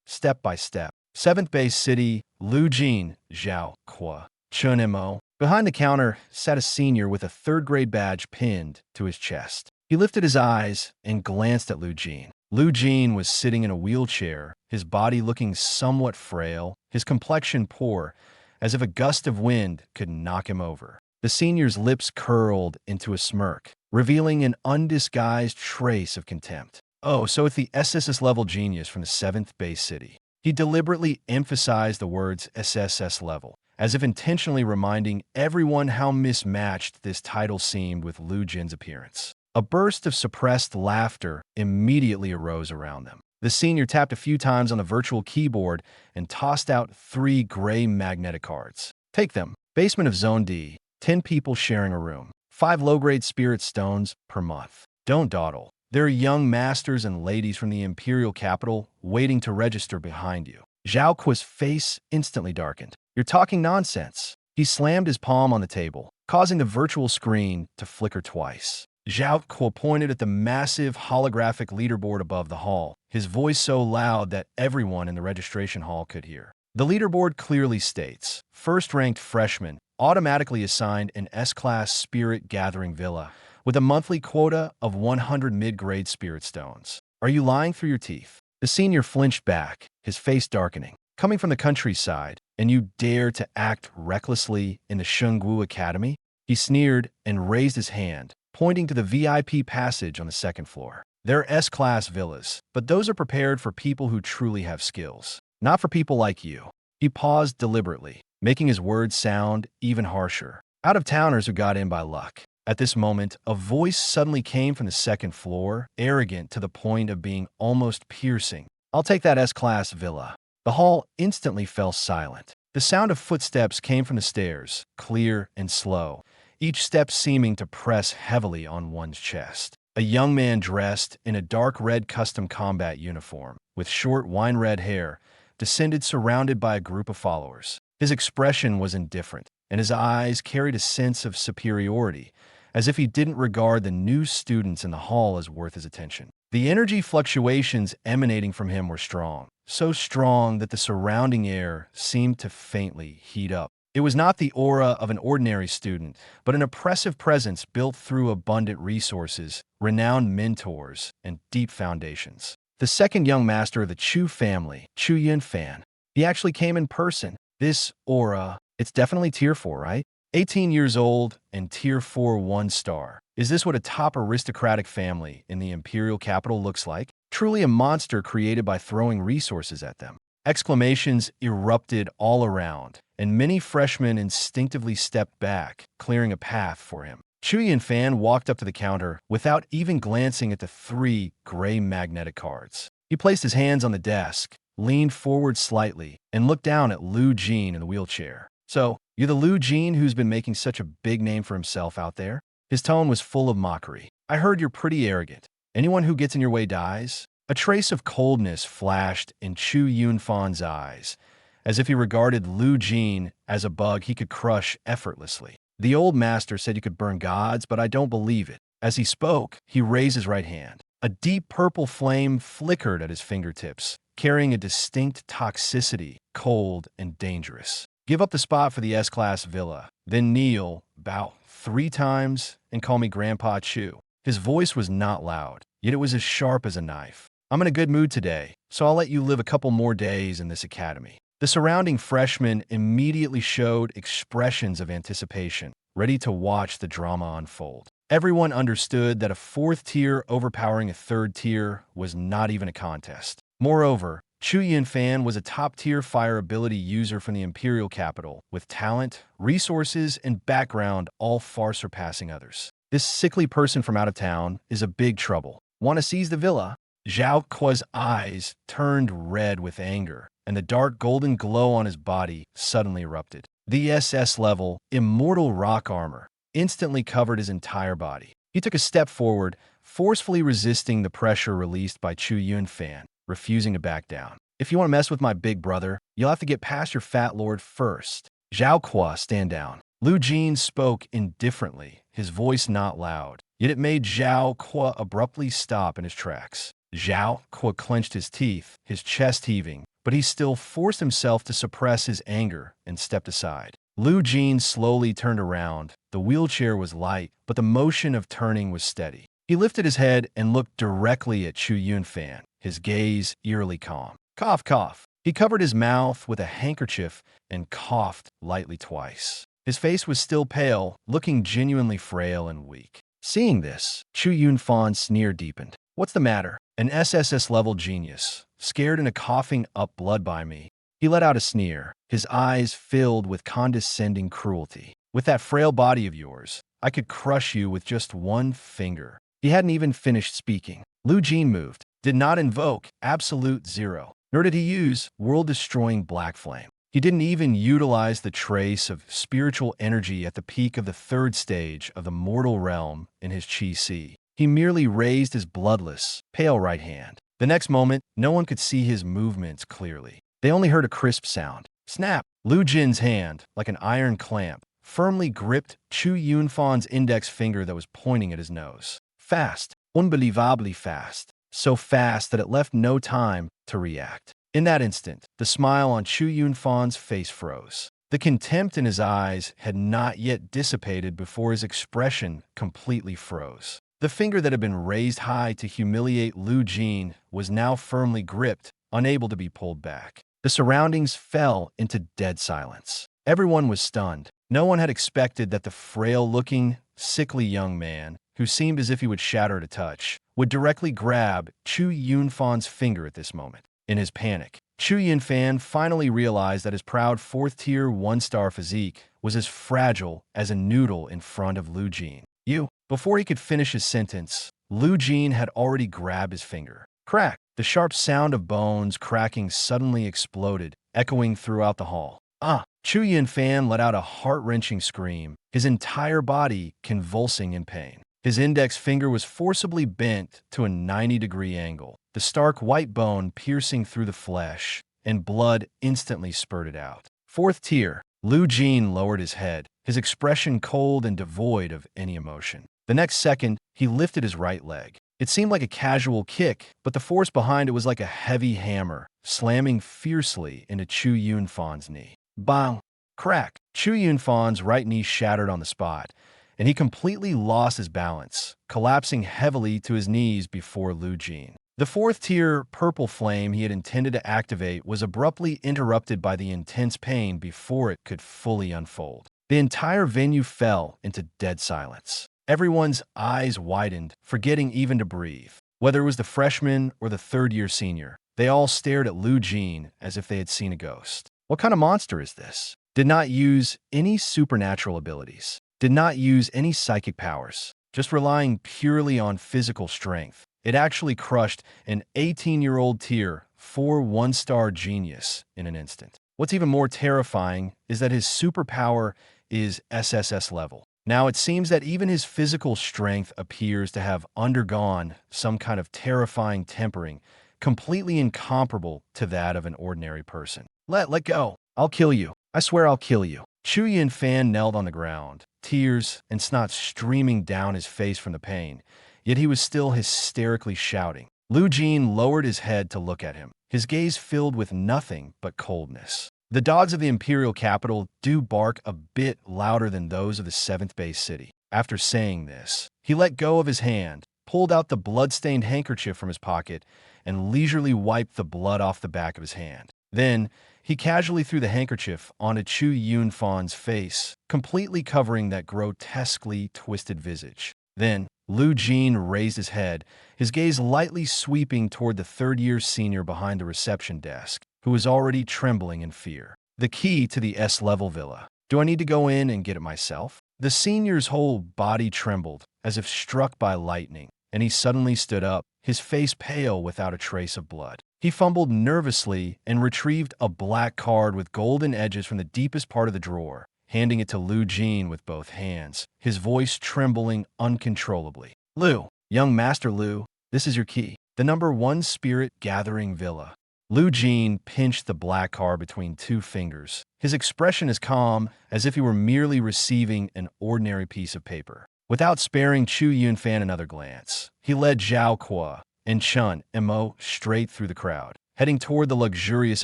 step by step. 7th Base City, Lu Jin, Zhao Kuo, Chen Mo. Behind the counter sat a senior with a 3rd-grade badge pinned to his chest. He lifted his eyes and glanced at Lu Jin. Lu Jin was sitting in a wheelchair, his body looking somewhat frail, his complexion poor, as if a gust of wind could knock him over. The senior's lips curled into a smirk, revealing an undisguised trace of contempt. Oh, so it's the SSS-level genius from the 7th Base City. He deliberately emphasized the words SSS-level, as if intentionally reminding everyone how mismatched this title seemed with Lu Jin's appearance. A burst of suppressed laughter immediately arose around them. The senior tapped a few times on the virtual keyboard and tossed out 3 gray magnetic cards. Take them. Basement of Zone D, 10 people sharing a room, 5 low-grade spirit stones per month. Don't dawdle. There are young masters and ladies from the imperial capital waiting to register behind you. Zhao Kuo's face instantly darkened. You're talking nonsense. He slammed his palm on the table, causing the virtual screen to flicker twice. Zhao Kuo pointed at the massive holographic leaderboard above the hall, his voice so loud that everyone in the registration hall could hear. The leaderboard clearly states, first-ranked freshman, automatically assigned an S-class spirit gathering villa, with a monthly quota of 100 mid-grade spirit stones. Are you lying through your teeth? The senior flinched back, his face darkening. Coming from the countryside, and you dare to act recklessly in the Shengwu Academy? He sneered and raised his hand, pointing to the VIP passage on the 2nd floor. They're S-class villas, but those are prepared for people who truly have skills, not for people like you. He paused deliberately, making his words sound even harsher. Out-of-towners who got in by luck. At this moment, a voice suddenly came from the 2nd floor, arrogant to the point of being almost piercing. I'll take that S-class villa. The hall instantly fell silent. The sound of footsteps came from the stairs, clear and slow, each step seeming to press heavily on one's chest. A young man dressed in a dark red custom combat uniform, with short wine-red hair, descended surrounded by a group of followers. His expression was indifferent, and his eyes carried a sense of superiority, as if he didn't regard the new students in the hall as worth his attention. The energy fluctuations emanating from him were strong, so strong that the surrounding air seemed to faintly heat up. It was not the aura of an ordinary student, but an oppressive presence built through abundant resources, renowned mentors, and deep foundations. The 2nd young master of the Chu family, Chu Yunfan. He actually came in person. This aura, it's definitely tier 4, right? 18 years old and Tier 4 1-star. Is this what a top aristocratic family in the imperial capital looks like? Truly a monster created by throwing resources at them. Exclamations erupted all around, and many freshmen instinctively stepped back, clearing a path for him. Chu Yunfan walked up to the counter without even glancing at the 3 gray magnetic cards. He placed his hands on the desk, leaned forward slightly, and looked down at Lu Jin in the wheelchair. "So, you're the Lu Jin who's been making such a big name for himself out there?" His tone was full of mockery. "I heard you're pretty arrogant. Anyone who gets in your way dies?" A trace of coldness flashed in Chu Yunfan's eyes, as if he regarded Lu Jin as a bug he could crush effortlessly. "The old master said you could burn gods, but I don't believe it." As he spoke, he raised his right hand. A deep purple flame flickered at his fingertips, carrying a distinct toxicity, cold and dangerous. "Give up the spot for the S-class villa, then kneel, bow 3 times, and call me Grandpa Chu." His voice was not loud, yet it was as sharp as a knife. "I'm in a good mood today, so I'll let you live a couple more days in this academy." The surrounding freshmen immediately showed expressions of anticipation, ready to watch the drama unfold. Everyone understood that a 4th tier overpowering a 3rd tier was not even a contest. Moreover, Chu Yunfan was a top-tier fire ability user from the imperial capital, with talent, resources, and background all far surpassing others. This sickly person from out of town is a big trouble. "Want to seize the villa?" Zhao Kuo's eyes turned red with anger, and the dark golden glow on his body suddenly erupted. The SS-level, immortal rock armor instantly covered his entire body. He took a step forward, forcefully resisting the pressure released by Chu Yunfan, refusing to back down. "If you want to mess with my big brother, you'll have to get past your fat lord first." "Zhao Kuo, stand down." Lu Jin spoke indifferently, his voice not loud, yet it made Zhao Kuo abruptly stop in his tracks. Zhao Kuo clenched his teeth, his chest heaving, but he still forced himself to suppress his anger and stepped aside. Lu Jin slowly turned around. The wheelchair was light, but the motion of turning was steady. He lifted his head and looked directly at Chu Yunfan, his gaze eerily calm. "Cough, cough." He covered his mouth with a handkerchief and coughed lightly twice. His face was still pale, looking genuinely frail and weak. Seeing this, Chu Yunfan's sneer deepened. "What's the matter? An SSS-level genius, scared into coughing up blood by me." He let out a sneer, his eyes filled with condescending cruelty. "With that frail body of yours, I could crush you with just 1 finger." He hadn't even finished speaking. Lu Jin moved, did not invoke absolute zero, nor did he use world-destroying black flame. He didn't even utilize the trace of spiritual energy at the peak of the 3rd stage of the mortal realm in his chi si. He merely raised his bloodless, pale right hand. The next moment, no one could see his movements clearly. They only heard a crisp sound. Snap! Lu Jin's hand, like an iron clamp, firmly gripped Chu Yunfan's index finger that was pointing at his nose. Fast, unbelievably fast. So fast that it left no time to react. In that instant, the smile on Chu Yunfan's face froze. The contempt in his eyes had not yet dissipated before his expression completely froze. The finger that had been raised high to humiliate Lu Jin was now firmly gripped, unable to be pulled back. The surroundings fell into dead silence. Everyone was stunned. No one had expected that the frail-looking, sickly young man, who seemed as if he would shatter at a touch, would directly grab Chu Yunfan's finger at this moment. In his panic, Chu Yunfan finally realized that his proud 4th-tier 1-star physique was as fragile as a noodle in front of Lu Jin. "You." Before he could finish his sentence, Lu Jin had already grabbed his finger. Crack! The sharp sound of bones cracking suddenly exploded, echoing throughout the hall. "Ah!" Chu Yunfan let out a heart-wrenching scream, his entire body convulsing in pain. His index finger was forcibly bent to a 90-degree angle, the stark white bone piercing through the flesh, and blood instantly spurted out. 4th tier, Lu Jin lowered his head, his expression cold and devoid of any emotion. The next second, he lifted his right leg. It seemed like a casual kick, but the force behind it was like a heavy hammer, slamming fiercely into Chu Yunfan's knee. Bang! Crack! Chu Yunfan's right knee shattered on the spot, and he completely lost his balance, collapsing heavily to his knees before Lu Jin. The 4th-tier purple flame he had intended to activate was abruptly interrupted by the intense pain before it could fully unfold. The entire venue fell into dead silence. Everyone's eyes widened, forgetting even to breathe. Whether it was the freshman or the third-year senior, they all stared at Lu Jin as if they had seen a ghost. What kind of monster is this? Did not use any supernatural abilities. Did not use any psychic powers. Just relying purely on physical strength. It actually crushed an 18-year-old tier 4 one-star genius in an instant. What's even more terrifying is that his superpower is SSS level. Now, it seems that even his physical strength appears to have undergone some kind of terrifying tempering, completely incomparable to that of an ordinary person. Let go. I'll kill you. I swear I'll kill you. Chu Yunfan knelt on the ground, tears and snot streaming down his face from the pain, yet he was still hysterically shouting. Lu Jin lowered his head to look at him, his gaze filled with nothing but coldness. The dogs of the imperial capital do bark a bit louder than those of the 7th base city. After saying this, he let go of his hand, pulled out the blood-stained handkerchief from his pocket, and leisurely wiped the blood off the back of his hand. Then, he casually threw the handkerchief onto Chu Yunfan's face, completely covering that grotesquely twisted visage. Then, Lu Jin raised his head, his gaze lightly sweeping toward the third-year senior behind the reception desk, who was already trembling in fear. The key to the S-level villa. Do I need to go in and get it myself? The senior's whole body trembled, as if struck by lightning, and he suddenly stood up, his face pale without a trace of blood. He fumbled nervously and retrieved a black card with golden edges from the deepest part of the drawer, handing it to Lu Jin with both hands, his voice trembling uncontrollably. Lu, young Master Lu, this is your key. The number 1 spirit gathering villa. Lu Jin pinched the black card between 2 fingers, his expression as calm as if he were merely receiving an ordinary piece of paper. Without sparing Chu Yunfan another glance, he led Zhao Kuo and Chun Mo straight through the crowd, heading toward the luxurious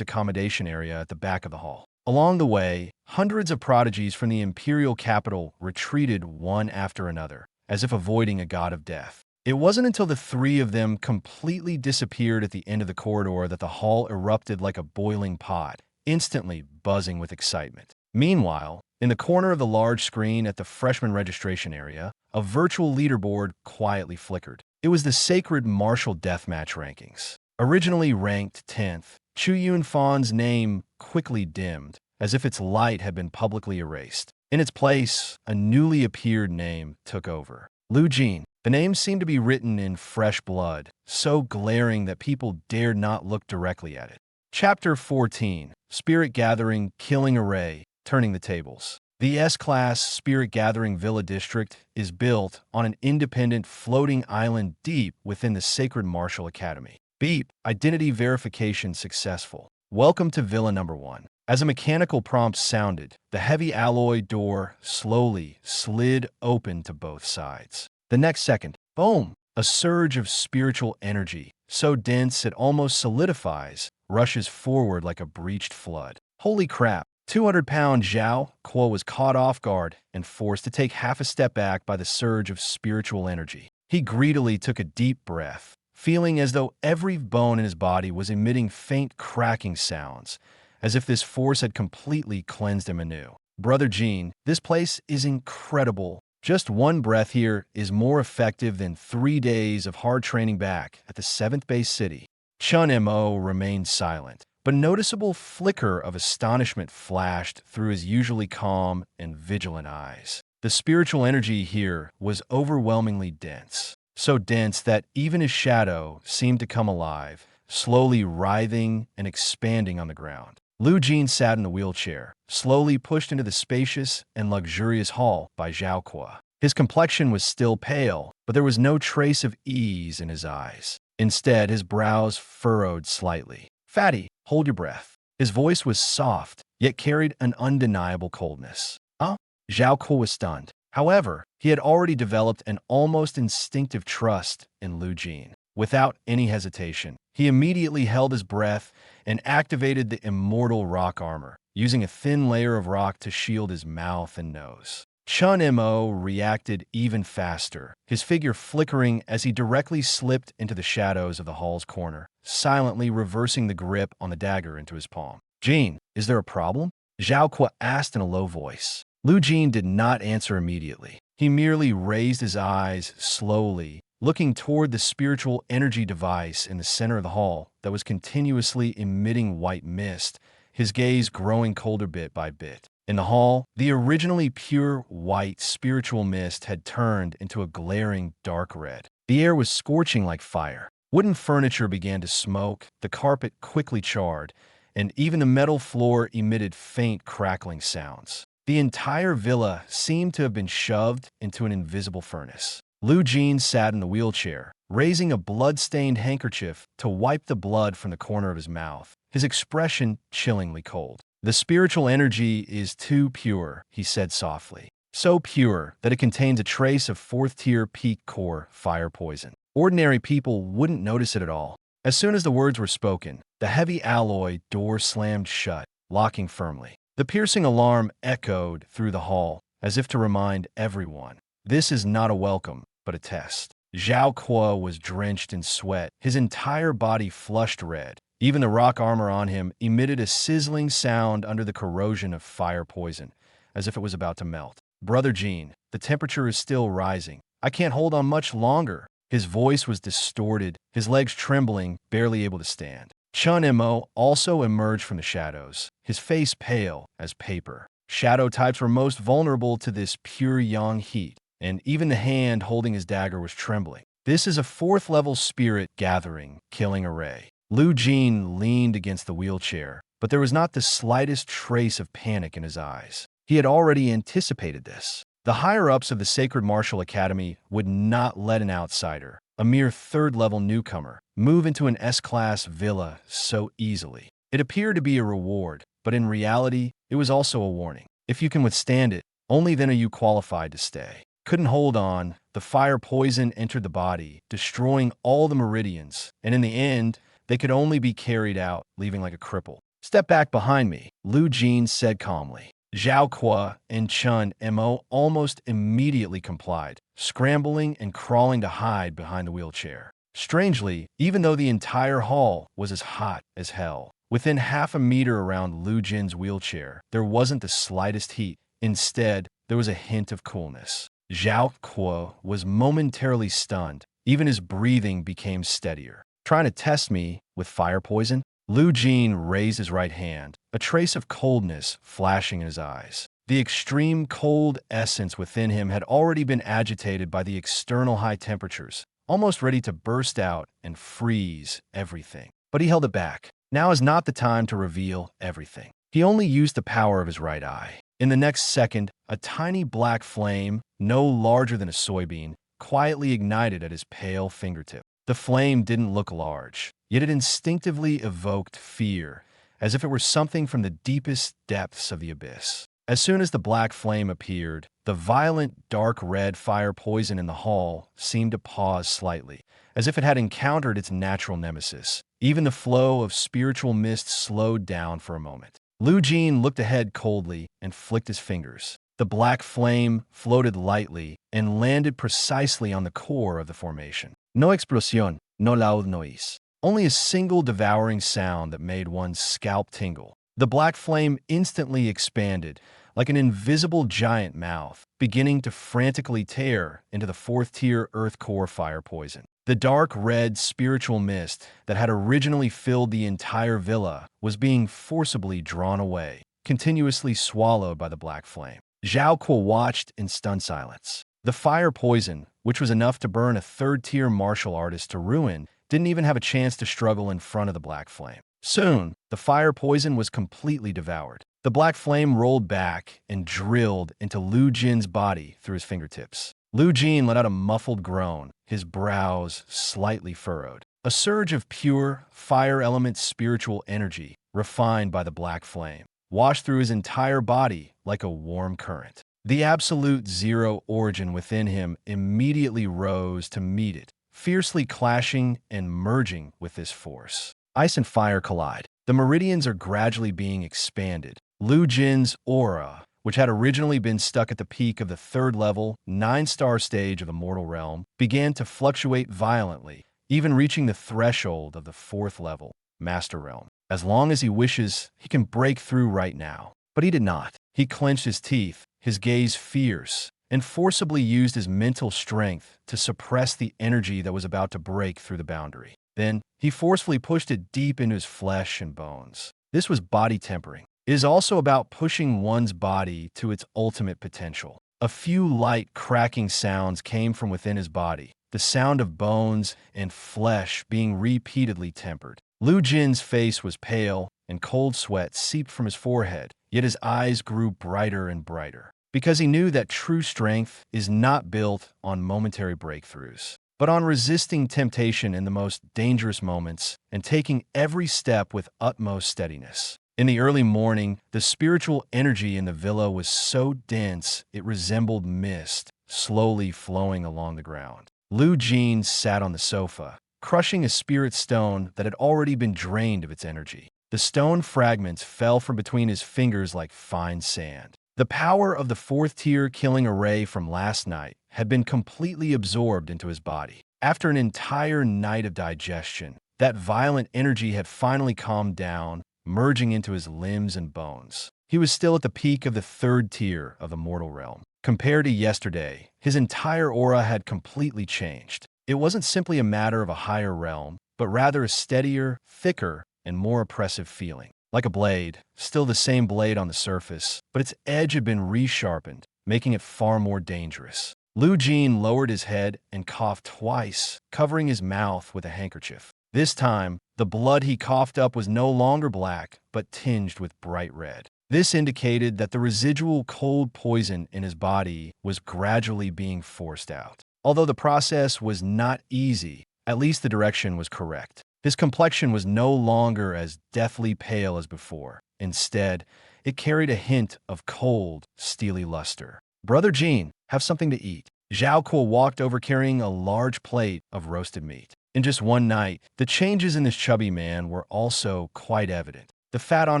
accommodation area at the back of the hall. Along the way, hundreds of prodigies from the imperial capital retreated one after another, as if avoiding a god of death. It wasn't until the 3 of them completely disappeared at the end of the corridor that the hall erupted like a boiling pot, instantly buzzing with excitement. Meanwhile, in the corner of the large screen at the freshman registration area, a virtual leaderboard quietly flickered. It was the sacred martial deathmatch rankings. Originally ranked 10th, Chu Yunfan's name quickly dimmed, as if its light had been publicly erased. In its place, a newly appeared name took over. Lu Jin. The name seemed to be written in fresh blood, so glaring that people dared not look directly at it. Chapter 14. Spirit Gathering Killing Array, Turning the Tables. The S-Class Spirit Gathering Villa District is built on an independent floating island deep within the Sacred Martial Academy. Beep. Identity verification successful. Welcome to Villa Number 1. As a mechanical prompt sounded, the heavy alloy door slowly slid open to both sides. The next second, boom, a surge of spiritual energy, so dense it almost solidifies, rushes forward like a breached flood. Holy crap, 200-pound Zhao Kuo was caught off guard and forced to take half a step back by the surge of spiritual energy. He greedily took a deep breath, feeling as though every bone in his body was emitting faint cracking sounds, as if this force had completely cleansed him anew. Brother Jin, this place is incredible. Just one breath here is more effective than 3 days of hard training back at the 7th base city. Chun Mo remained silent, but a noticeable flicker of astonishment flashed through his usually calm and vigilant eyes. The spiritual energy here was overwhelmingly dense, so dense that even his shadow seemed to come alive, slowly writhing and expanding on the ground. Lu Jin sat in a wheelchair, slowly pushed into the spacious and luxurious hall by Zhao Kuo. His complexion was still pale, but there was no trace of ease in his eyes. Instead, his brows furrowed slightly. Fatty, hold your breath. His voice was soft, yet carried an undeniable coldness. Zhao Kuo was stunned. However, he had already developed an almost instinctive trust in Lu Jin. Without any hesitation, he immediately held his breath and activated the immortal rock armor, using a thin layer of rock to shield his mouth and nose. Chun Mo reacted even faster, his figure flickering as he directly slipped into the shadows of the hall's corner, silently reversing the grip on the dagger into his palm. Jin, is there a problem? Zhao Kuo asked in a low voice. Lu Jin did not answer immediately. He merely raised his eyes slowly, looking toward the spiritual energy device in the center of the hall that was continuously emitting white mist, his gaze growing colder bit by bit. In the hall, the originally pure white spiritual mist had turned into a glaring dark red. The air was scorching like fire. Wooden furniture began to smoke, the carpet quickly charred, and even the metal floor emitted faint crackling sounds. The entire villa seemed to have been shoved into an invisible furnace. Lu Jin sat in the wheelchair, raising a blood-stained handkerchief to wipe the blood from the corner of his mouth, his expression chillingly cold. "The spiritual energy is too pure," he said softly. "So pure that it contains a trace of fourth-tier peak core fire poison. Ordinary people wouldn't notice it at all." As soon as the words were spoken, the heavy alloy door slammed shut, locking firmly. The piercing alarm echoed through the hall, as if to remind everyone, this is not a welcome, but a test. Zhao Kuo was drenched in sweat, his entire body flushed red. Even the rock armor on him emitted a sizzling sound under the corrosion of fire poison, as if it was about to melt. "Brother Jin, the temperature is still rising. I can't hold on much longer." His voice was distorted, his legs trembling, barely able to stand. Chun Mo also emerged from the shadows, his face pale as paper. Shadow types were most vulnerable to this pure yang heat, and even the hand holding his dagger was trembling. "This is a fourth-level spirit gathering, killing array." Lu Jin leaned against the wheelchair, but there was not the slightest trace of panic in his eyes. He had already anticipated this. The higher-ups of the Sacred Martial Academy would not let an outsider, a mere third-level newcomer, move into an S-class villa so easily. It appeared to be a reward, but in reality, it was also a warning. If you can withstand it, only then are you qualified to stay. Couldn't hold on, the fire poison entered the body, destroying all the meridians, and in the end, they could only be carried out, leaving like a cripple. "Step back behind me," Lu Jin said calmly. Zhao Kuo and Chun Mo almost immediately complied, scrambling and crawling to hide behind the wheelchair. Strangely, even though the entire hall was as hot as hell, within half a meter around Lu Jin's wheelchair, there wasn't the slightest heat. Instead, there was a hint of coolness. Zhao Kuo was momentarily stunned. Even his breathing became steadier. "Trying to test me with fire poison?" Lu Jin raised his right hand, a trace of coldness flashing in his eyes. The extreme cold essence within him had already been agitated by the external high temperatures, almost ready to burst out and freeze everything. But he held it back. Now is not the time to reveal everything. He only used the power of his right eye. In the next second, a tiny black flame, no larger than a soybean, quietly ignited at his pale fingertip. The flame didn't look large, yet it instinctively evoked fear, as if it were something from the deepest depths of the abyss. As soon as the black flame appeared, the violent dark red fire poison in the hall seemed to pause slightly, as if it had encountered its natural nemesis. Even the flow of spiritual mist slowed down for a moment. Lu Jin looked ahead coldly and flicked his fingers. The black flame floated lightly and landed precisely on the core of the formation. No explosión, no loud noise. Only a single devouring sound that made one's scalp tingle. The black flame instantly expanded, like an invisible giant mouth, beginning to frantically tear into the fourth-tier earth core fire poison. The dark red spiritual mist that had originally filled the entire villa was being forcibly drawn away, continuously swallowed by the black flame. Zhao Kuo watched in stunned silence. The fire poison, which was enough to burn a third-tier martial artist to ruin, didn't even have a chance to struggle in front of the black flame. Soon, the fire poison was completely devoured. The black flame rolled back and drilled into Lu Jin's body through his fingertips. Lu Jin let out a muffled groan, his brows slightly furrowed. A surge of pure, fire-element spiritual energy, refined by the black flame, washed through his entire body like a warm current. The absolute zero origin within him immediately rose to meet it, fiercely clashing and merging with this force. Ice and fire collide. The meridians are gradually being expanded. Lu Jin's aura, which had originally been stuck at the peak of the third-level, 9-star stage of the mortal realm, began to fluctuate violently, even reaching the threshold of the fourth-level, master realm. As long as he wishes, he can break through right now. But he did not. He clenched his teeth, his gaze fierce, and forcibly used his mental strength to suppress the energy that was about to break through the boundary. Then, he forcefully pushed it deep into his flesh and bones. This was body tempering. It is also about pushing one's body to its ultimate potential. A few light cracking sounds came from within his body, the sound of bones and flesh being repeatedly tempered. Lu Jin's face was pale, and cold sweat seeped from his forehead, yet his eyes grew brighter and brighter, because he knew that true strength is not built on momentary breakthroughs, but on resisting temptation in the most dangerous moments and taking every step with utmost steadiness. In the early morning, the spiritual energy in the villa was so dense it resembled mist, slowly flowing along the ground. Lu Jin sat on the sofa, crushing a spirit stone that had already been drained of its energy. The stone fragments fell from between his fingers like fine sand. The power of the fourth-tier killing array from last night had been completely absorbed into his body. After an entire night of digestion, that violent energy had finally calmed down, merging into his limbs and bones. He was still at the peak of the third tier of the mortal realm. Compared to yesterday, his entire aura had completely changed. It wasn't simply a matter of a higher realm, but rather a steadier, thicker, and more oppressive feeling. Like a blade, still the same blade on the surface, but its edge had been resharpened, making it far more dangerous. Lu Jin lowered his head and coughed twice, covering his mouth with a handkerchief. This time, the blood he coughed up was no longer black, but tinged with bright red. This indicated that the residual cold poison in his body was gradually being forced out. Although the process was not easy, at least the direction was correct. His complexion was no longer as deathly pale as before. Instead, it carried a hint of cold, steely luster. "Brother Jin, have something to eat." Zhao Kuo walked over carrying a large plate of roasted meat. In just one night, the changes in this chubby man were also quite evident. The fat on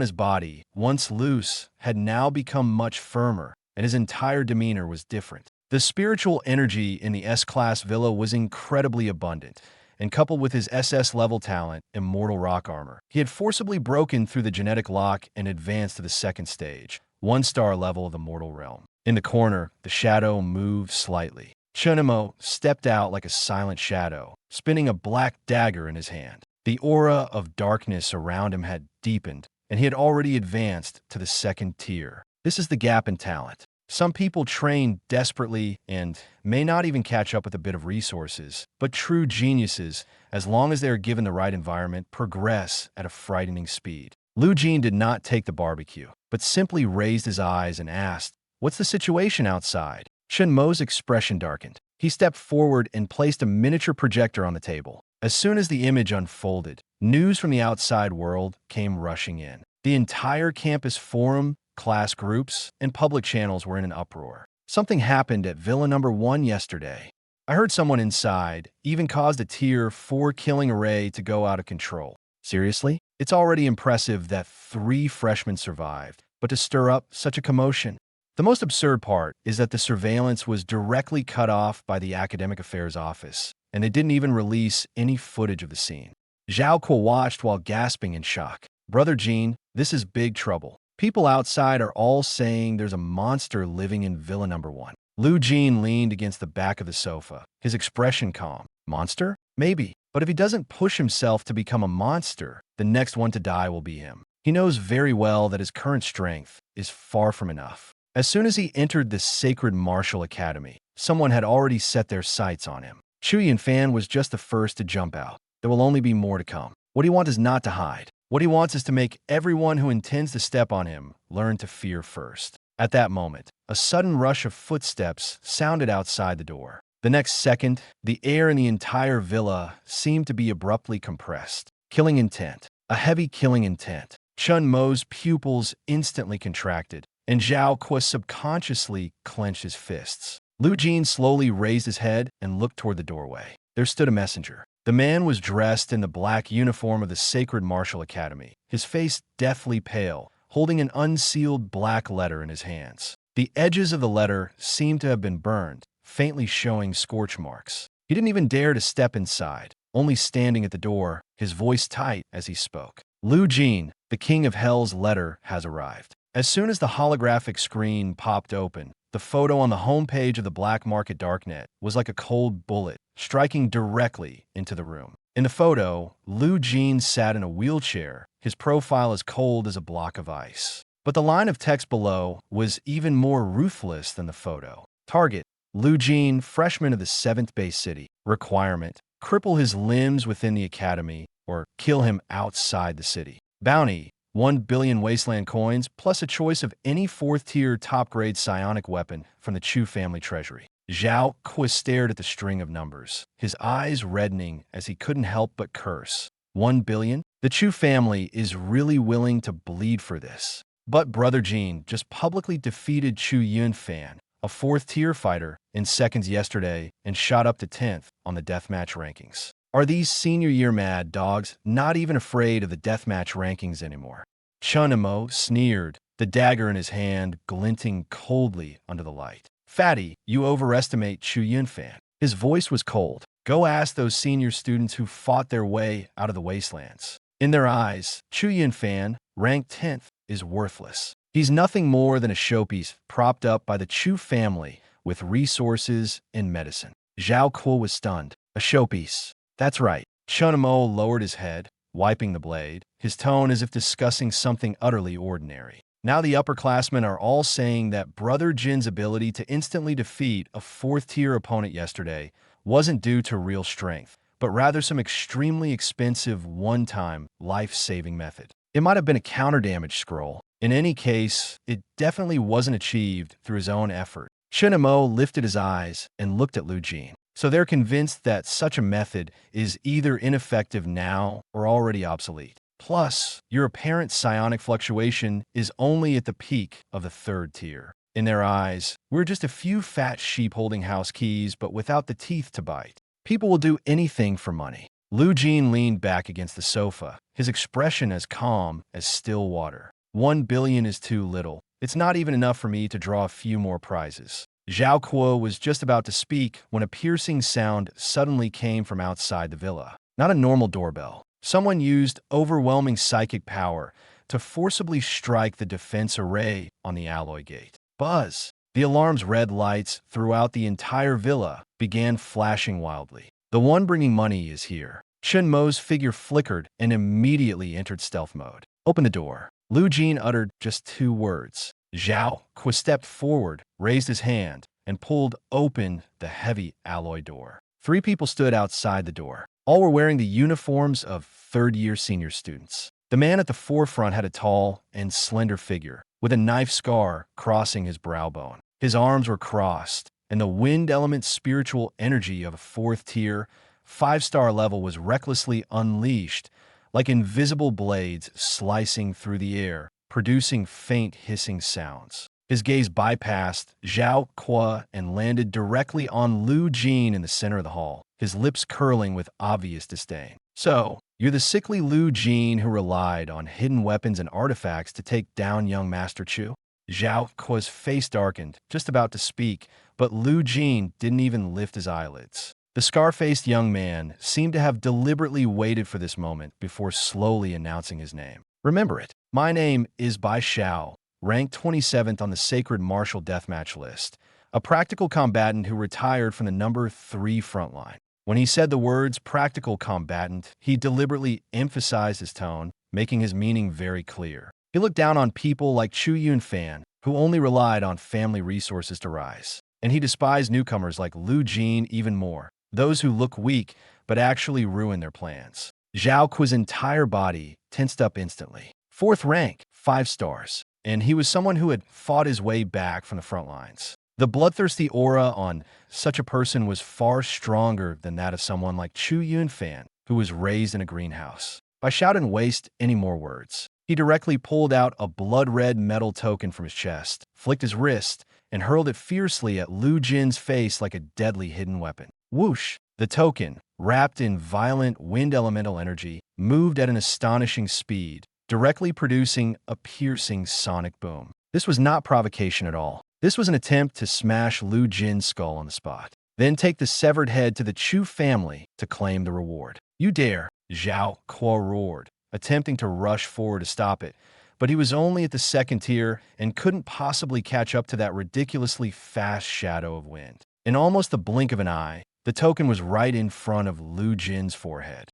his body, once loose, had now become much firmer, and his entire demeanor was different. The spiritual energy in the S-Class villa was incredibly abundant, and coupled with his SS-level talent, Immortal Rock Armor, he had forcibly broken through the genetic lock and advanced to the second stage, 1-star level of the mortal realm. In the corner, the shadow moved slightly. Chunimo stepped out like a silent shadow, spinning a black dagger in his hand. The aura of darkness around him had deepened, and he had already advanced to the second tier. This is the gap in talent. Some people train desperately and may not even catch up with a bit of resources, but true geniuses, as long as they are given the right environment, progress at a frightening speed. Lu Jin did not take the barbecue, but simply raised his eyes and asked, "What's the situation outside?" Chen Mo's expression darkened. He stepped forward and placed a miniature projector on the table. As soon as the image unfolded, news from the outside world came rushing in. The entire campus forum, class groups, and public channels were in an uproar. Something happened at Villa number 1 yesterday. I heard someone inside even caused a tier 4 killing array to go out of control. Seriously? It's already impressive that 3 freshmen survived, but to stir up such a commotion. The most absurd part is that the surveillance was directly cut off by the Academic Affairs Office, and they didn't even release any footage of the scene. Zhao Kuo watched while gasping in shock. "Brother Jin, this is big trouble. People outside are all saying there's a monster living in Villa number 1. Lu Jin leaned against the back of the sofa, his expression calm. "Monster? Maybe. But if he doesn't push himself to become a monster, the next one to die will be him. He knows very well that his current strength is far from enough." As soon as he entered the Sacred Martial Academy, someone had already set their sights on him. Chu Yinfan was just the first to jump out. There will only be more to come. What he wants is not to hide. What he wants is to make everyone who intends to step on him learn to fear first. At that moment, a sudden rush of footsteps sounded outside the door. The next second, the air in the entire villa seemed to be abruptly compressed. Killing intent. A heavy killing intent. Chun Mo's pupils instantly contracted, and Zhao Kuo subconsciously clenched his fists. Lu Jin slowly raised his head and looked toward the doorway. There stood a messenger. The man was dressed in the black uniform of the Sacred Martial Academy, his face deathly pale, holding an unsealed black letter in his hands. The edges of the letter seemed to have been burned, faintly showing scorch marks. He didn't even dare to step inside, only standing at the door, his voice tight as he spoke. "Lu Jin, the King of Hell's letter has arrived." As soon as the holographic screen popped open, the photo on the homepage of the black market darknet was like a cold bullet, striking directly into the room. In the photo, Lu Jin sat in a wheelchair, his profile as cold as a block of ice. But the line of text below was even more ruthless than the photo. Target: Lu Jin, freshman of the 7th base city. Requirement: cripple his limbs within the academy or kill him outside the city. Bounty: 1 billion wasteland coins plus a choice of any 4th-tier top-grade psionic weapon from the Chu family treasury. Zhao Kuo stared at the string of numbers, his eyes reddening as he couldn't help but curse. 1 billion? The Chu family is really willing to bleed for this. But Brother Jin just publicly defeated Chu Yunfan, a 4th-tier fighter, in seconds yesterday and shot up to 10th on the deathmatch rankings. Are these senior-year mad dogs not even afraid of the deathmatch rankings anymore? Chunamo sneered, the dagger in his hand glinting coldly under the light. Fatty, you overestimate Chu Yunfan. His voice was cold. Go ask those senior students who fought their way out of the wastelands. In their eyes, Chu Yunfan, ranked 10th, is worthless. He's nothing more than a showpiece propped up by the Chu family with resources and medicine. Zhao Kuo was stunned. A showpiece. That's right. Chunamo lowered his head, wiping the blade, his tone as if discussing something utterly ordinary. Now the upperclassmen are all saying that Brother Jin's ability to instantly defeat a 4th-tier opponent yesterday wasn't due to real strength, but rather some extremely expensive one-time life-saving method. It might have been a counter-damage scroll. In any case, it definitely wasn't achieved through his own effort. Chunamo lifted his eyes and looked at Lu Jin. So they're convinced that such a method is either ineffective now or already obsolete. Plus, your apparent psionic fluctuation is only at the peak of the 3rd tier. In their eyes, we're just a few fat sheep holding house keys but without the teeth to bite. People will do anything for money. Lu Jin leaned back against the sofa, his expression as calm as still water. 1 billion is too little. It's not even enough for me to draw a few more prizes. Zhao Kuo was just about to speak when a piercing sound suddenly came from outside the villa. Not a normal doorbell. Someone used overwhelming psychic power to forcibly strike the defense array on the alloy gate. Buzz! The alarm's red lights throughout the entire villa began flashing wildly. The one bringing money is here. Chen Mo's figure flickered and immediately entered stealth mode. Open the door. Lu Jin uttered just 2 words. Zhao Kuo stepped forward, raised his hand, and pulled open the heavy alloy door. 3 people stood outside the door. All were wearing the uniforms of 3rd-year senior students. The man at the forefront had a tall and slender figure, with a knife scar crossing his brow bone. His arms were crossed, and the wind element spiritual energy of a 4th-tier, 5-star level was recklessly unleashed, like invisible blades slicing through the air, producing faint hissing sounds. His gaze bypassed Zhao Kuo and landed directly on Lu Jin in the center of the hall, his lips curling with obvious disdain. So, you're the sickly Lu Jin who relied on hidden weapons and artifacts to take down young Master Chu? Zhao Kuo's face darkened, just about to speak, but Lu Jin didn't even lift his eyelids. The scar-faced young man seemed to have deliberately waited for this moment before slowly announcing his name. Remember it. My name is Bai Xiao, ranked 27th on the Sacred Martial Deathmatch list, a practical combatant who retired from the number 3 frontline. When he said the words practical combatant, he deliberately emphasized his tone, making his meaning very clear. He looked down on people like Chu Yunfan, who only relied on family resources to rise. And he despised newcomers like Lu Jin even more, those who look weak but actually ruin their plans. Zhao Kuo's entire body tensed up instantly. 4th rank, 5 stars, and he was someone who had fought his way back from the front lines. The bloodthirsty aura on such a person was far stronger than that of someone like Chu Yunfan, who was raised in a greenhouse. By shouting waste any more words, he directly pulled out a blood-red metal token from his chest, flicked his wrist, and hurled it fiercely at Lu Jin's face like a deadly hidden weapon. Whoosh! The token, wrapped in violent wind elemental energy, moved at an astonishing speed, directly producing a piercing sonic boom. This was not provocation at all. This was an attempt to smash Lu Jin's skull on the spot, then take the severed head to the Chu family to claim the reward. You dare! Zhao Kuo roared, attempting to rush forward to stop it, but he was only at the second tier and couldn't possibly catch up to that ridiculously fast shadow of wind. In almost the blink of an eye, the token was right in front of Lu Jin's forehead.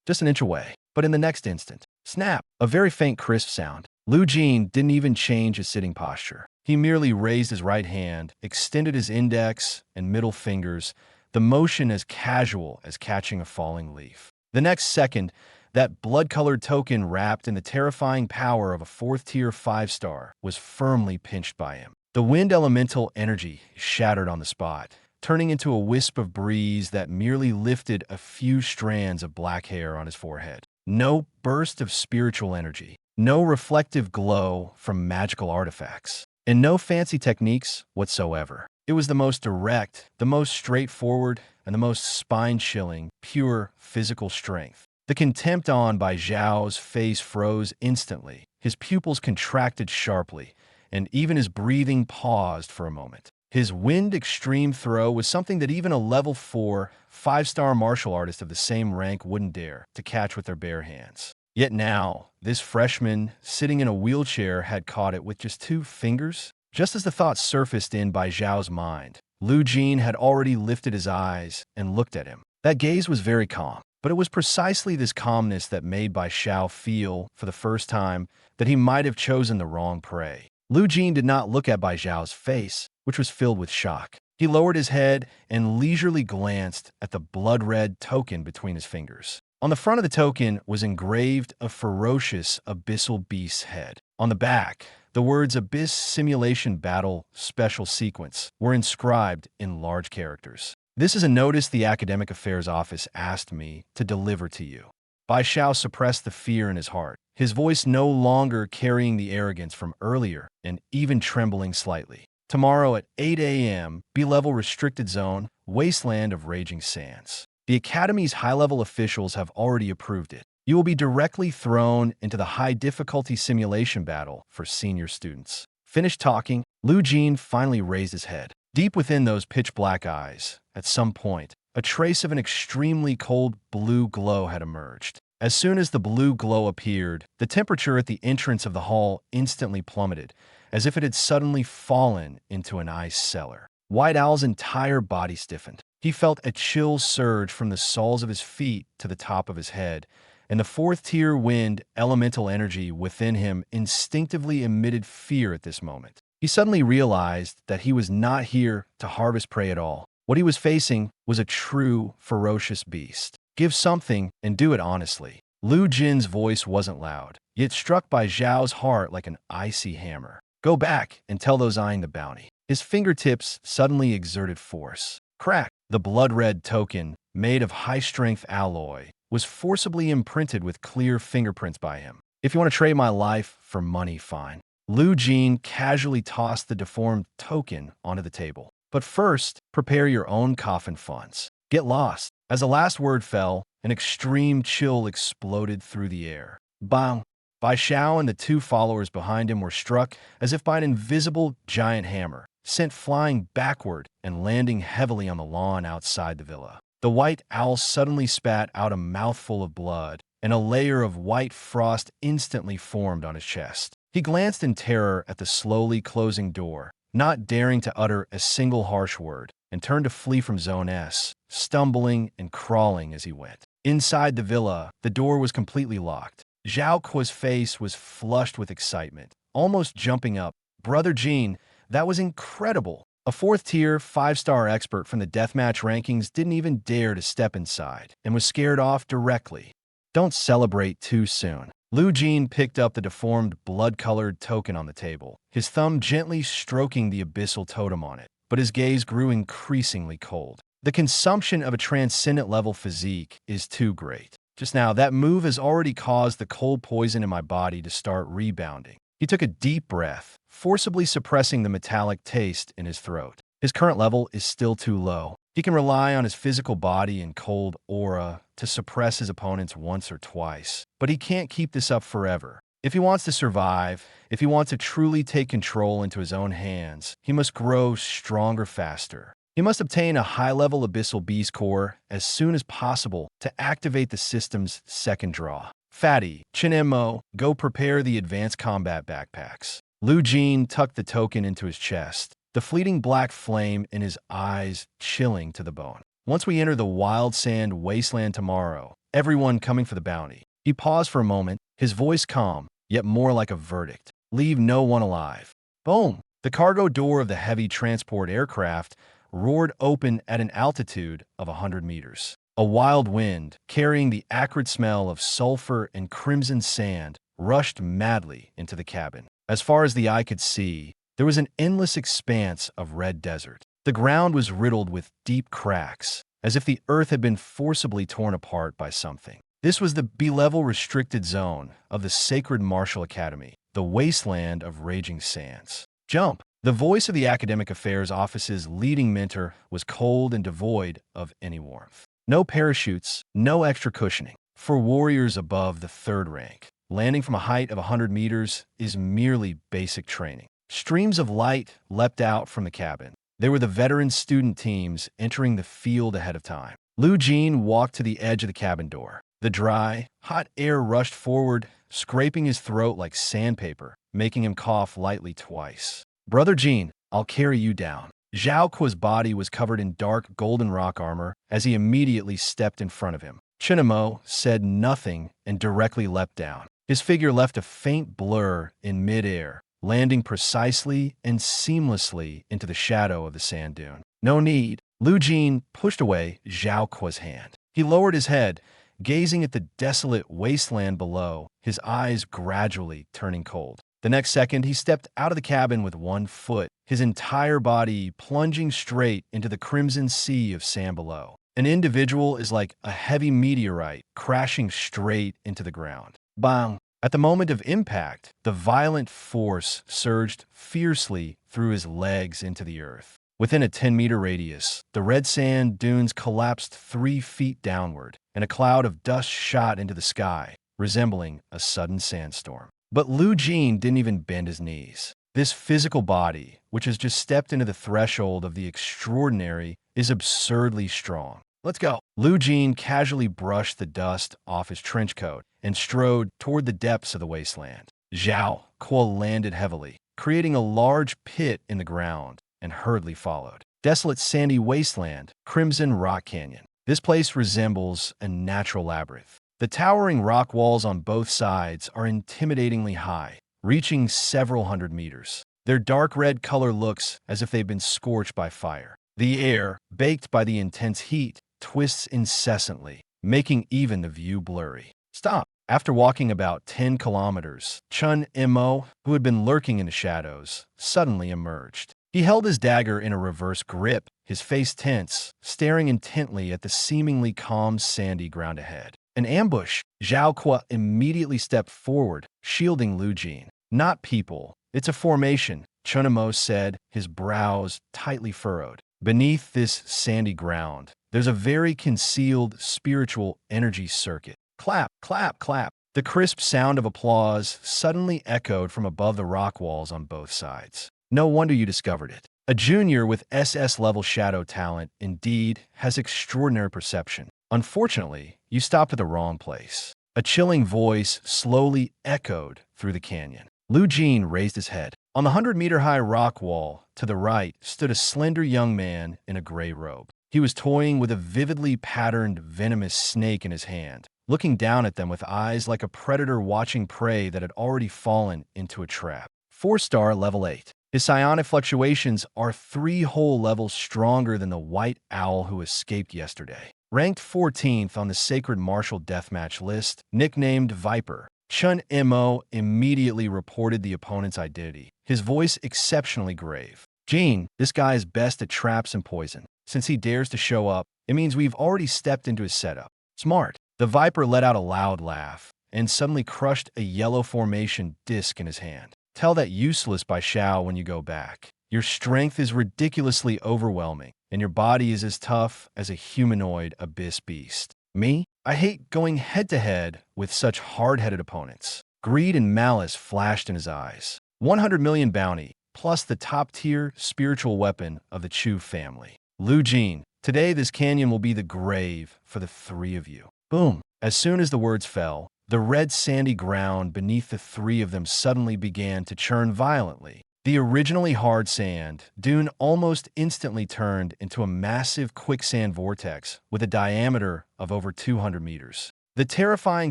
Just an inch away. But in the next instant, snap! A very faint crisp sound. Lu Jin didn't even change his sitting posture. He merely raised his right hand, extended his index and middle fingers, the motion as casual as catching a falling leaf. The next second, that blood-colored token wrapped in the terrifying power of a 4th-tier 5-star was firmly pinched by him. The wind elemental energy shattered on the spot, turning into a wisp of breeze that merely lifted a few strands of black hair on his forehead. No burst of spiritual energy, no reflective glow from magical artifacts, and no fancy techniques whatsoever. It was the most direct, the most straightforward, and the most spine-chilling, pure physical strength. The contempt on by Zhao's face froze instantly. His pupils contracted sharply, and even his breathing paused for a moment. His wind extreme throw was something that even a level 4, 5-star martial artist of the same rank wouldn't dare to catch with their bare hands. Yet now, this freshman, sitting in a wheelchair, had caught it with just 2 fingers. Just as the thought surfaced in by Zhao's mind, Lu Jin had already lifted his eyes and looked at him. That gaze was very calm, but it was precisely this calmness that made Bai Xiao feel, for the first time, that he might have chosen the wrong prey. Lu Jin did not look at Bai Xiao's face, which was filled with shock. He lowered his head and leisurely glanced at the blood-red token between his fingers. On the front of the token was engraved a ferocious abyssal beast's head. On the back, the words Abyss Simulation Battle Special Sequence were inscribed in large characters. This is a notice the Academic Affairs Office asked me to deliver to you. Bai Xiao suppressed the fear in his heart, his voice no longer carrying the arrogance from earlier and even trembling slightly. Tomorrow at 8 a.m., B-level restricted zone, wasteland of raging sands. The Academy's high-level officials have already approved it. You will be directly thrown into the high-difficulty simulation battle for senior students. Finished talking, Lu Jin finally raised his head. Deep within those pitch-black eyes, at some point, a trace of an extremely cold blue glow had emerged. As soon as the blue glow appeared, the temperature at the entrance of the hall instantly plummeted, as if it had suddenly fallen into an ice cellar. White Owl's entire body stiffened. He felt a chill surge from the soles of his feet to the top of his head, and the 4th-tier wind elemental energy within him instinctively emitted fear at this moment. He suddenly realized that he was not here to harvest prey at all. What he was facing was a true, ferocious beast. Give something and do it honestly. Lu Jin's voice wasn't loud, yet struck by Zhao's heart like an icy hammer. Go back and tell those eyeing the bounty. His fingertips suddenly exerted force. Crack! The blood-red token, made of high-strength alloy, was forcibly imprinted with clear fingerprints by him. If you want to trade my life for money, fine. Lu Jin casually tossed the deformed token onto the table. But first, prepare your own coffin funds. Get lost. As the last word fell, an extreme chill exploded through the air. Bang! Bai Xiao and the 2 followers behind him were struck as if by an invisible giant hammer, sent flying backward and landing heavily on the lawn outside the villa. The White Owl suddenly spat out a mouthful of blood, and a layer of white frost instantly formed on his chest. He glanced in terror at the slowly closing door, not daring to utter a single harsh word, and turned to flee from Zone S, stumbling and crawling as he went. Inside the villa, the door was completely locked. Zhao Kuo's face was flushed with excitement, almost jumping up. Brother Jin, that was incredible. A 4th-tier, 5-star expert from the deathmatch rankings didn't even dare to step inside and was scared off directly. Don't celebrate too soon. Lu Jin picked up the deformed, blood-colored token on the table, his thumb gently stroking the abyssal totem on it, but his gaze grew increasingly cold. The consumption of a transcendent-level physique is too great. Just now, that move has already caused the cold poison in my body to start rebounding. He took a deep breath, forcibly suppressing the metallic taste in his throat. His current level is still too low. He can rely on his physical body and cold aura to suppress his opponents once or twice, but he can't keep this up forever. If he wants to survive, if he wants to truly take control into his own hands, he must grow stronger faster. He must obtain a high-level Abyssal Beast Core as soon as possible to activate the system's second draw. Fatty, Chinemo, go prepare the advanced combat backpacks. Lu Jin tucked the token into his chest, the fleeting black flame in his eyes chilling to the bone. Once we enter the wild sand wasteland tomorrow, everyone coming for the bounty. He paused for a moment, his voice calm, yet more like a verdict. Leave no one alive. Boom! The cargo door of the heavy transport aircraft roared open at an altitude of 100 meters. A wild wind, carrying the acrid smell of sulfur and crimson sand, rushed madly into the cabin. As far as the eye could see, there was an endless expanse of red desert. The ground was riddled with deep cracks, as if the earth had been forcibly torn apart by something. This was the B-level restricted zone of the Sacred Martial Academy, the wasteland of raging sands. Jump! The voice of the Academic Affairs Office's leading mentor was cold and devoid of any warmth. No parachutes, no extra cushioning. For warriors above the third rank, landing from a height of 100 meters is merely basic training. Streams of light leapt out from the cabin. They were the veteran student teams entering the field ahead of time. Lu Jin walked to the edge of the cabin door. The dry, hot air rushed forward, scraping his throat like sandpaper, making him cough lightly twice. Brother Jin, I'll carry you down. Zhao Kuo's body was covered in dark golden rock armor as he immediately stepped in front of him. Chinemo said nothing and directly leapt down. His figure left a faint blur in midair, landing precisely and seamlessly into the shadow of the sand dune. No need. Lu Jin pushed away Zhao Kuo's hand. He lowered his head, gazing at the desolate wasteland below, his eyes gradually turning cold. The next second, he stepped out of the cabin with one foot, his entire body plunging straight into the crimson sea of sand below. An individual is like a heavy meteorite crashing straight into the ground. Bang! At the moment of impact, the violent force surged fiercely through his legs into the earth. Within a 10-meter radius, the red sand dunes collapsed 3 feet downward, and a cloud of dust shot into the sky, resembling a sudden sandstorm. But Lu Jin didn't even bend his knees. This physical body, which has just stepped into the threshold of the extraordinary, is absurdly strong. Let's go. Lu Jin casually brushed the dust off his trench coat and strode toward the depths of the wasteland. Zhao Kuo landed heavily, creating a large pit in the ground, and hurriedly followed. Desolate sandy wasteland, crimson rock canyon. This place resembles a natural labyrinth. The towering rock walls on both sides are intimidatingly high, reaching several hundred meters. Their dark red color looks as if they've been scorched by fire. The air, baked by the intense heat, twists incessantly, making even the view blurry. Stop! After walking about 10 kilometers, Chun Mo, who had been lurking in the shadows, suddenly emerged. He held his dagger in a reverse grip, his face tense, staring intently at the seemingly calm sandy ground ahead. An ambush! Zhao Kuo immediately stepped forward, shielding Lu Jin. Not people. It's a formation, Chunamo said, his brows tightly furrowed. Beneath this sandy ground, there's a very concealed spiritual energy circuit. Clap, clap, clap. The crisp sound of applause suddenly echoed from above the rock walls on both sides. No wonder you discovered it. A junior with SS-level shadow talent indeed has extraordinary perception. Unfortunately, you stopped at the wrong place. A chilling voice slowly echoed through the canyon. Lu Jin raised his head. On the 100-meter-high rock wall to the right stood a slender young man in a gray robe. He was toying with a vividly patterned venomous snake in his hand, looking down at them with eyes like a predator watching prey that had already fallen into a trap. 4-star level 8. His psionic fluctuations are 3 whole levels stronger than the white owl who escaped yesterday. Ranked 14th on the Sacred Martial Deathmatch list, nicknamed Viper, Chun Mo immediately reported the opponent's identity, his voice exceptionally grave. Jin, this guy is best at traps and poison. Since he dares to show up, it means we've already stepped into his setup. Smart. The Viper let out a loud laugh and suddenly crushed a yellow formation disc in his hand. Tell that useless by Xiao when you go back. Your strength is ridiculously overwhelming, and your body is as tough as a humanoid abyss beast. Me? I hate going head-to-head with such hard-headed opponents. Greed and malice flashed in his eyes. 100 million bounty, plus the top-tier spiritual weapon of the Chu family. Lu Jin, today this canyon will be the grave for the 3 of you. Boom! As soon as the words fell, The red sandy ground beneath the three of them suddenly began to churn violently. The originally hard sand dune almost instantly turned into a massive quicksand vortex with a diameter of over 200 meters. The terrifying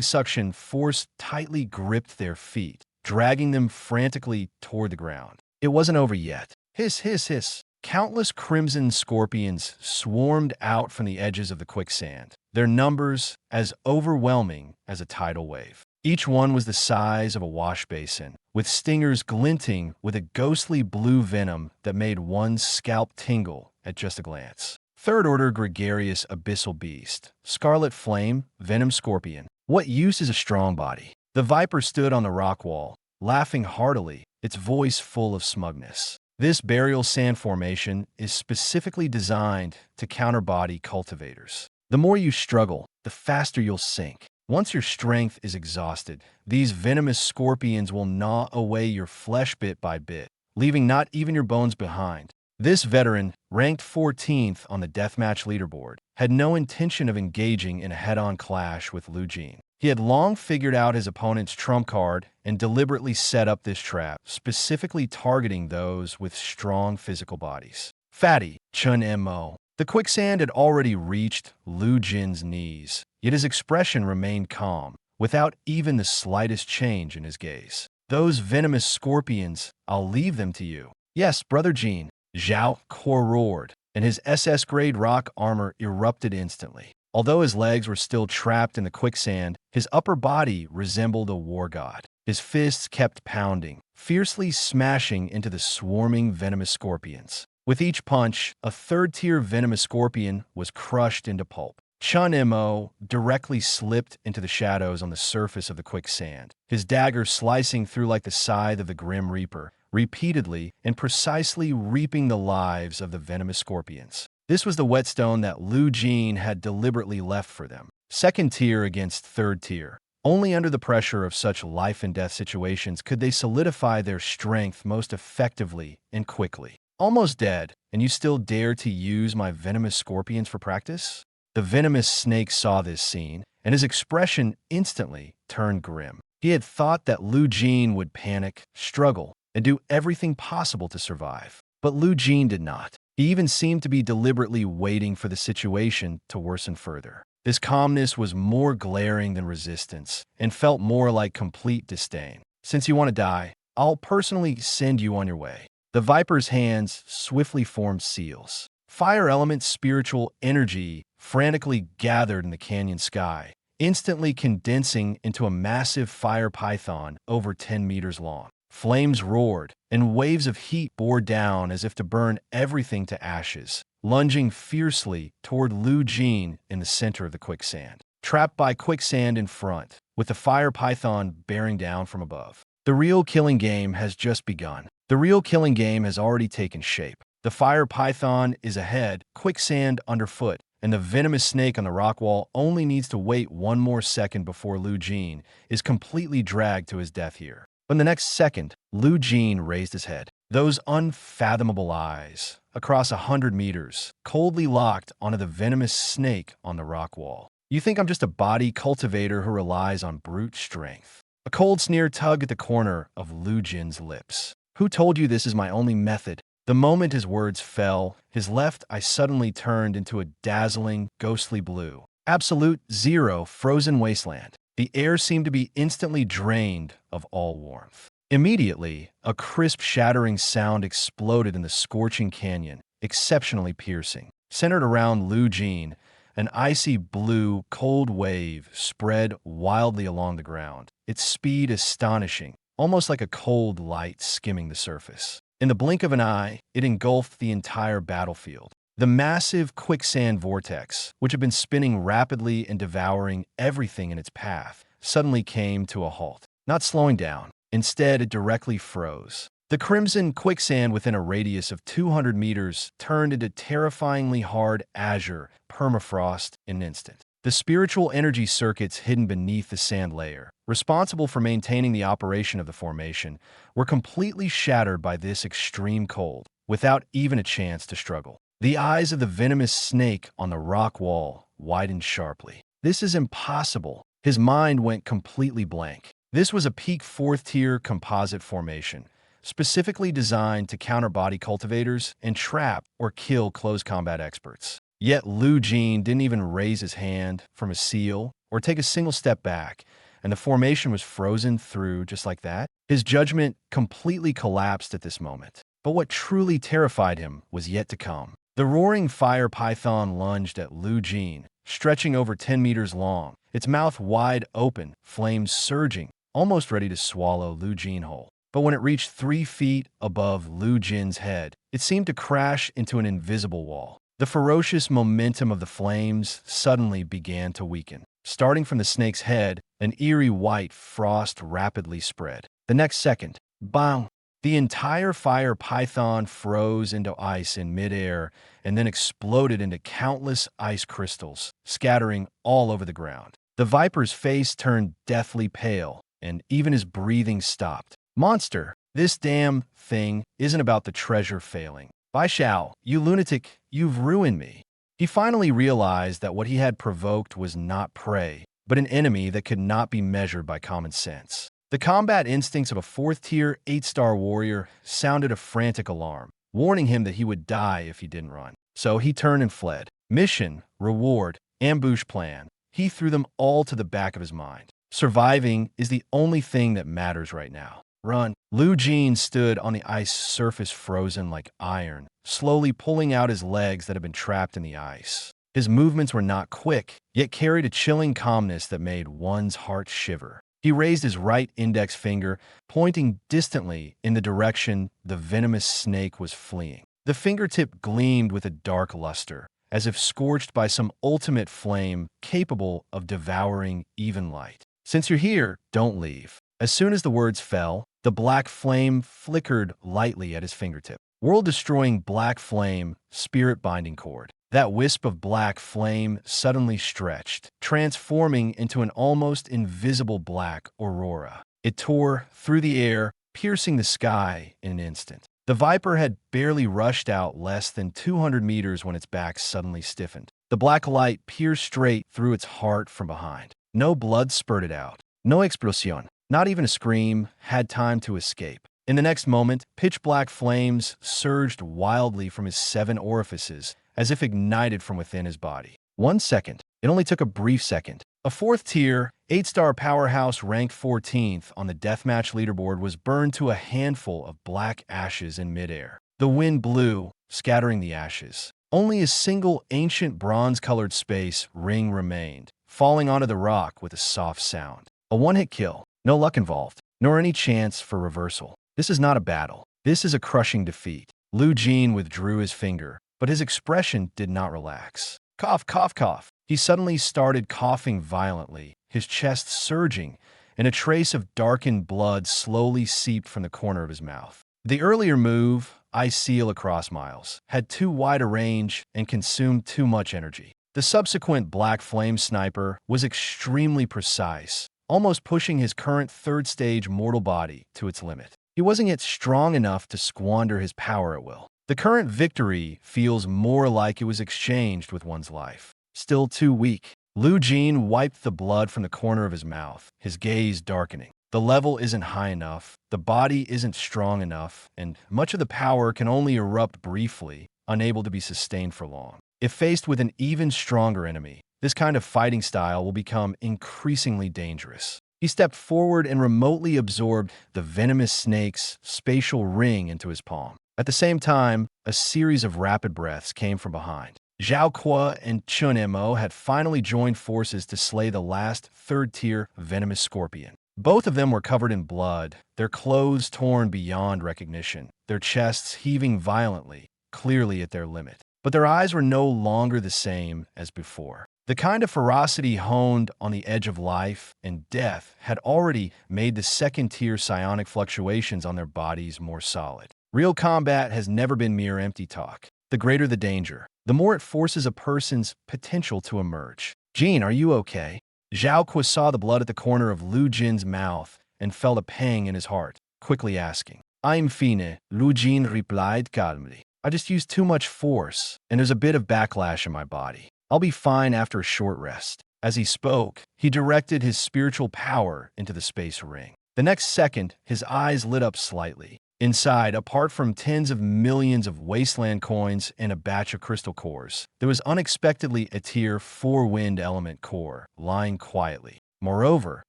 suction force tightly gripped their feet, dragging them frantically toward the ground. It wasn't over yet. Hiss, hiss, hiss. Countless crimson scorpions swarmed out from the edges of the quicksand, their numbers as overwhelming as a tidal wave. Each one was the size of a wash basin, with stingers glinting with a ghostly blue venom that made one's scalp tingle at just a glance. Third-order gregarious abyssal beast, scarlet flame, venom scorpion. What use is a strong body? The viper stood on the rock wall, laughing heartily, its voice full of smugness. This burial sand formation is specifically designed to counter body cultivators. The more you struggle, the faster you'll sink. Once your strength is exhausted, these venomous scorpions will gnaw away your flesh bit by bit, leaving not even your bones behind. This veteran, ranked 14th on the deathmatch leaderboard, had no intention of engaging in a head-on clash with Lu Jin. He had long figured out his opponent's trump card and deliberately set up this trap, specifically targeting those with strong physical bodies. Fatty, Chun Mo. The quicksand had already reached Lu Jin's knees, yet his expression remained calm, without even the slightest change in his gaze. Those venomous scorpions, I'll leave them to you. Yes, Brother Jin. Zhao Kor roared, and his SS-grade rock armor erupted instantly. Although his legs were still trapped in the quicksand, his upper body resembled a war god. His fists kept pounding, fiercely smashing into the swarming venomous scorpions. With each punch, a third-tier venomous scorpion was crushed into pulp. Chun Mo directly slipped into the shadows on the surface of the quicksand, his dagger slicing through like the scythe of the Grim Reaper, repeatedly and precisely reaping the lives of the venomous scorpions. This was the whetstone that Lu Jin had deliberately left for them. Second tier against third tier. Only under the pressure of such life-and-death situations could they solidify their strength most effectively and quickly. Almost dead, and you still dare to use my venomous scorpions for practice? The venomous snake saw this scene, and his expression instantly turned grim. He had thought that Lu Jin would panic, struggle, and do everything possible to survive. But Lu Jin did not. He even seemed to be deliberately waiting for the situation to worsen further. This calmness was more glaring than resistance, and felt more like complete disdain. Since you want to die, I'll personally send you on your way. The Viper's hands swiftly formed seals. Fire element spiritual energy frantically gathered in the canyon sky, instantly condensing into a massive fire python over 10 meters long. Flames roared, and waves of heat bore down as if to burn everything to ashes, lunging fiercely toward Lu Jin in the center of the quicksand. Trapped by quicksand in front, with the fire python bearing down from above. The real killing game has just begun. The real killing game has already taken shape. The fire python is ahead, quicksand underfoot, and the venomous snake on the rock wall only needs to wait one more second before Lu Jin is completely dragged to his death here. But in the next second, Lu Jin raised his head. Those unfathomable eyes, across 100 meters, coldly locked onto the venomous snake on the rock wall. You think I'm just a body cultivator who relies on brute strength? A cold sneer tugged at the corner of Lu Jin's lips. Who told you this is my only method? The moment his words fell, his left eye suddenly turned into a dazzling, ghostly blue. Absolute zero frozen wasteland. The air seemed to be instantly drained of all warmth. Immediately, a crisp, shattering sound exploded in the scorching canyon, exceptionally piercing. Centered around Lu Jin, an icy blue, cold wave spread wildly along the ground, its speed astonishing, almost like a cold light skimming the surface. In the blink of an eye, it engulfed the entire battlefield. The massive quicksand vortex, which had been spinning rapidly and devouring everything in its path, suddenly came to a halt, not slowing down. Instead, it directly froze. The crimson quicksand within a radius of 200 meters turned into terrifyingly hard azure permafrost in an instant. The spiritual energy circuits hidden beneath the sand layer, responsible for maintaining the operation of the formation, were completely shattered by this extreme cold, without even a chance to struggle. The eyes of the venomous snake on the rock wall widened sharply. This is impossible. His mind went completely blank. This was a peak 4th-tier composite formation, specifically designed to counter body cultivators and trap or kill close combat experts. Yet Lu Jin didn't even raise his hand from a seal or take a single step back, and the formation was frozen through just like that. His judgment completely collapsed at this moment. But what truly terrified him was yet to come. The roaring fire python lunged at Lu Jin, stretching over 10 meters long, its mouth wide open, flames surging, almost ready to swallow Lu Jin whole. But when it reached 3 feet above Lu Jin's head, it seemed to crash into an invisible wall. The ferocious momentum of the flames suddenly began to weaken. Starting from the snake's head, an eerie white frost rapidly spread. The next second, bang! The entire fire python froze into ice in midair and then exploded into countless ice crystals, scattering all over the ground. The viper's face turned deathly pale, and even his breathing stopped. Monster, this damn thing isn't about the treasure failing. Bai Xiao, you lunatic, you've ruined me. He finally realized that what he had provoked was not prey, but an enemy that could not be measured by common sense. The combat instincts of a 4th-tier, 8-star warrior sounded a frantic alarm, warning him that he would die if he didn't run. So he turned and fled. Mission, reward, ambush plan. He threw them all to the back of his mind. Surviving is the only thing that matters right now. Run. Lu Jin stood on the ice surface frozen like iron, slowly pulling out his legs that had been trapped in the ice. His movements were not quick, yet carried a chilling calmness that made one's heart shiver. He raised his right index finger, pointing distantly in the direction the venomous snake was fleeing. The fingertip gleamed with a dark luster, as if scorched by some ultimate flame capable of devouring even light. Since you're here, don't leave. As soon as the words fell, the black flame flickered lightly at his fingertip. World-destroying black flame, spirit-binding cord. That wisp of black flame suddenly stretched, transforming into an almost invisible black aurora. It tore through the air, piercing the sky in an instant. The viper had barely rushed out less than 200 meters when its back suddenly stiffened. The black light pierced straight through its heart from behind. No blood spurted out. No explosion. Not even a scream had time to escape. In the next moment, pitch-black flames surged wildly from his 7 orifices, as if ignited from within his body. 1 second. It only took a brief second. A 4th-tier, 8-star powerhouse ranked 14th on the deathmatch leaderboard was burned to a handful of black ashes in midair. The wind blew, scattering the ashes. Only a single ancient bronze-colored space ring remained, falling onto the rock with a soft sound. A one-hit kill. No luck involved, nor any chance for reversal. This is not a battle. This is a crushing defeat. Lu Jin withdrew his finger, but his expression did not relax. Cough, cough, cough. He suddenly started coughing violently, his chest surging, and a trace of darkened blood slowly seeped from the corner of his mouth. The earlier move, I seal across miles, had too wide a range and consumed too much energy. The subsequent black flame sniper was extremely precise, almost pushing his current 3rd-stage mortal body to its limit. He wasn't yet strong enough to squander his power at will. The current victory feels more like it was exchanged with one's life. Still too weak. Lu Jin wiped the blood from the corner of his mouth, his gaze darkening. The level isn't high enough, the body isn't strong enough, and much of the power can only erupt briefly, unable to be sustained for long. If faced with an even stronger enemy, this kind of fighting style will become increasingly dangerous. He stepped forward and remotely absorbed the venomous snake's spatial ring into his palm. At the same time, a series of rapid breaths came from behind. Zhao Kuo and Chun Mo had finally joined forces to slay the last 3rd-tier venomous scorpion. Both of them were covered in blood, their clothes torn beyond recognition, their chests heaving violently, clearly at their limit. But their eyes were no longer the same as before. The kind of ferocity honed on the edge of life and death had already made the 2nd-tier psionic fluctuations on their bodies more solid. Real combat has never been mere empty talk. The greater the danger, the more it forces a person's potential to emerge. Jin, are you okay? Zhao Kuo saw the blood at the corner of Lu Jin's mouth and felt a pang in his heart, quickly asking. I'm fine, Lu Jin replied calmly. I just used too much force, and there's a bit of backlash in my body. I'll be fine after a short rest. As he spoke, he directed his spiritual power into the space ring. The next second, his eyes lit up slightly. Inside, apart from tens of millions of wasteland coins and a batch of crystal cores, there was unexpectedly a Tier 4 wind element core lying quietly. Moreover,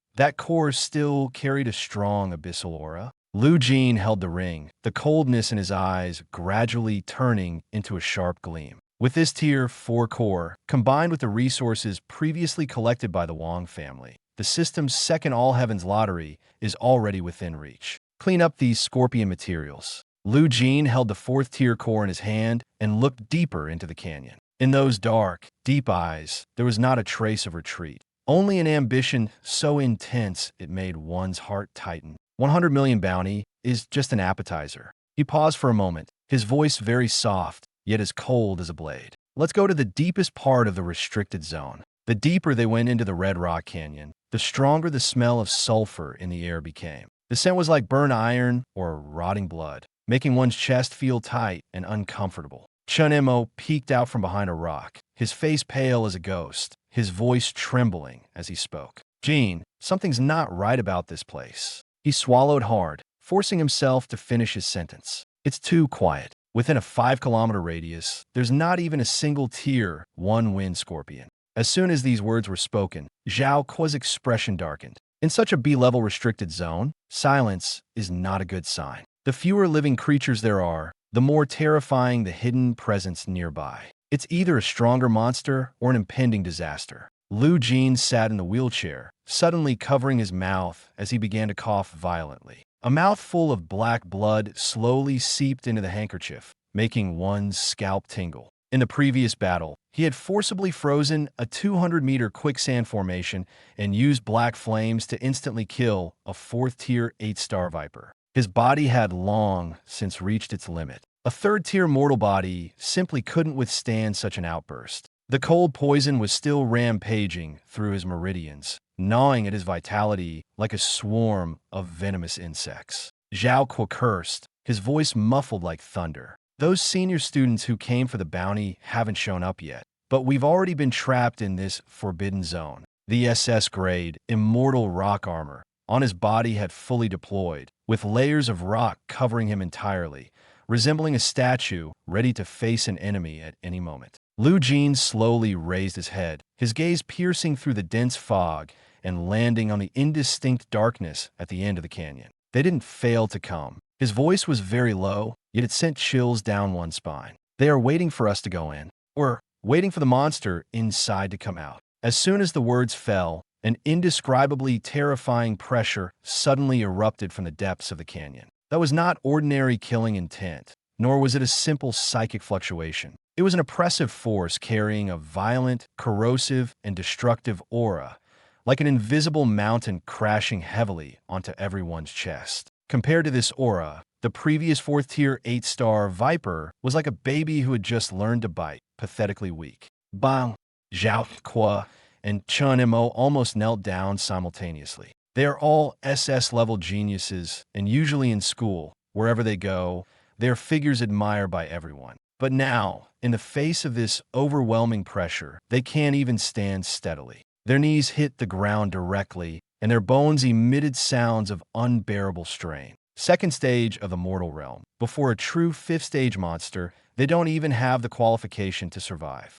that core still carried a strong abyssal aura. Lu Jin held the ring, the coldness in his eyes gradually turning into a sharp gleam. With this Tier 4 core, combined with the resources previously collected by the Wang family, the system's second All-Heavens lottery is already within reach. Clean up these scorpion materials. Lu Jin held the 4th tier core in his hand and looked deeper into the canyon. In those dark, deep eyes, there was not a trace of retreat, only an ambition so intense it made one's heart tighten. 100 million bounty is just an appetizer. He paused for a moment, his voice very soft, yet as cold as a blade. Let's go to the deepest part of the restricted zone. The deeper they went into the Red Rock Canyon, the stronger the smell of sulfur in the air became. The scent was like burnt iron or rotting blood, making one's chest feel tight and uncomfortable. Chun Emo peeked out from behind a rock, his face pale as a ghost, his voice trembling as he spoke. Gene, something's not right about this place. He swallowed hard, forcing himself to finish his sentence. It's too quiet. Within a 5-kilometer radius, there's not even a single Tier 1 wind scorpion. As soon as these words were spoken, Zhao Kuo's expression darkened. In such a B-level restricted zone, silence is not a good sign. The fewer living creatures there are, the more terrifying the hidden presence nearby. It's either a stronger monster or an impending disaster. Lu Jin sat in the wheelchair, suddenly covering his mouth as he began to cough violently. A mouthful of black blood slowly seeped into the handkerchief, making one's scalp tingle. In the previous battle, he had forcibly frozen a 200-meter quicksand formation and used black flames to instantly kill a 4th-tier 8-star Viper. His body had long since reached its limit. A 3rd-tier mortal body simply couldn't withstand such an outburst. The cold poison was still rampaging through his meridians, gnawing at his vitality like a swarm of venomous insects. Zhao Kuo cursed, his voice muffled like thunder. Those senior students who came for the bounty haven't shown up yet, but we've already been trapped in this forbidden zone. The SS-grade, immortal rock armor on his body had fully deployed, with layers of rock covering him entirely, resembling a statue ready to face an enemy at any moment. Lu Jin slowly raised his head, his gaze piercing through the dense fog and landing on the indistinct darkness at the end of the canyon. They didn't fail to come. His voice was very low, yet it sent chills down one's spine. They are waiting for us to go in. Or waiting for the monster inside to come out. As soon as the words fell, an indescribably terrifying pressure suddenly erupted from the depths of the canyon. That was not ordinary killing intent, nor was it a simple psychic fluctuation. It was an oppressive force carrying a violent, corrosive, and destructive aura, like an invisible mountain crashing heavily onto everyone's chest. Compared to this aura, the previous 4th-tier 8-star Viper was like a baby who had just learned to bite, pathetically weak. Bang! Zhao Kuo and Chun Emo almost knelt down simultaneously. They are all SS-level geniuses, and usually in school, wherever they go, they are figures admired by everyone. But now, in the face of this overwhelming pressure, they can't even stand steadily. Their knees hit the ground directly, and their bones emitted sounds of unbearable strain. Second stage of the mortal realm. Before a true 5th-stage monster, they don't even have the qualification to survive.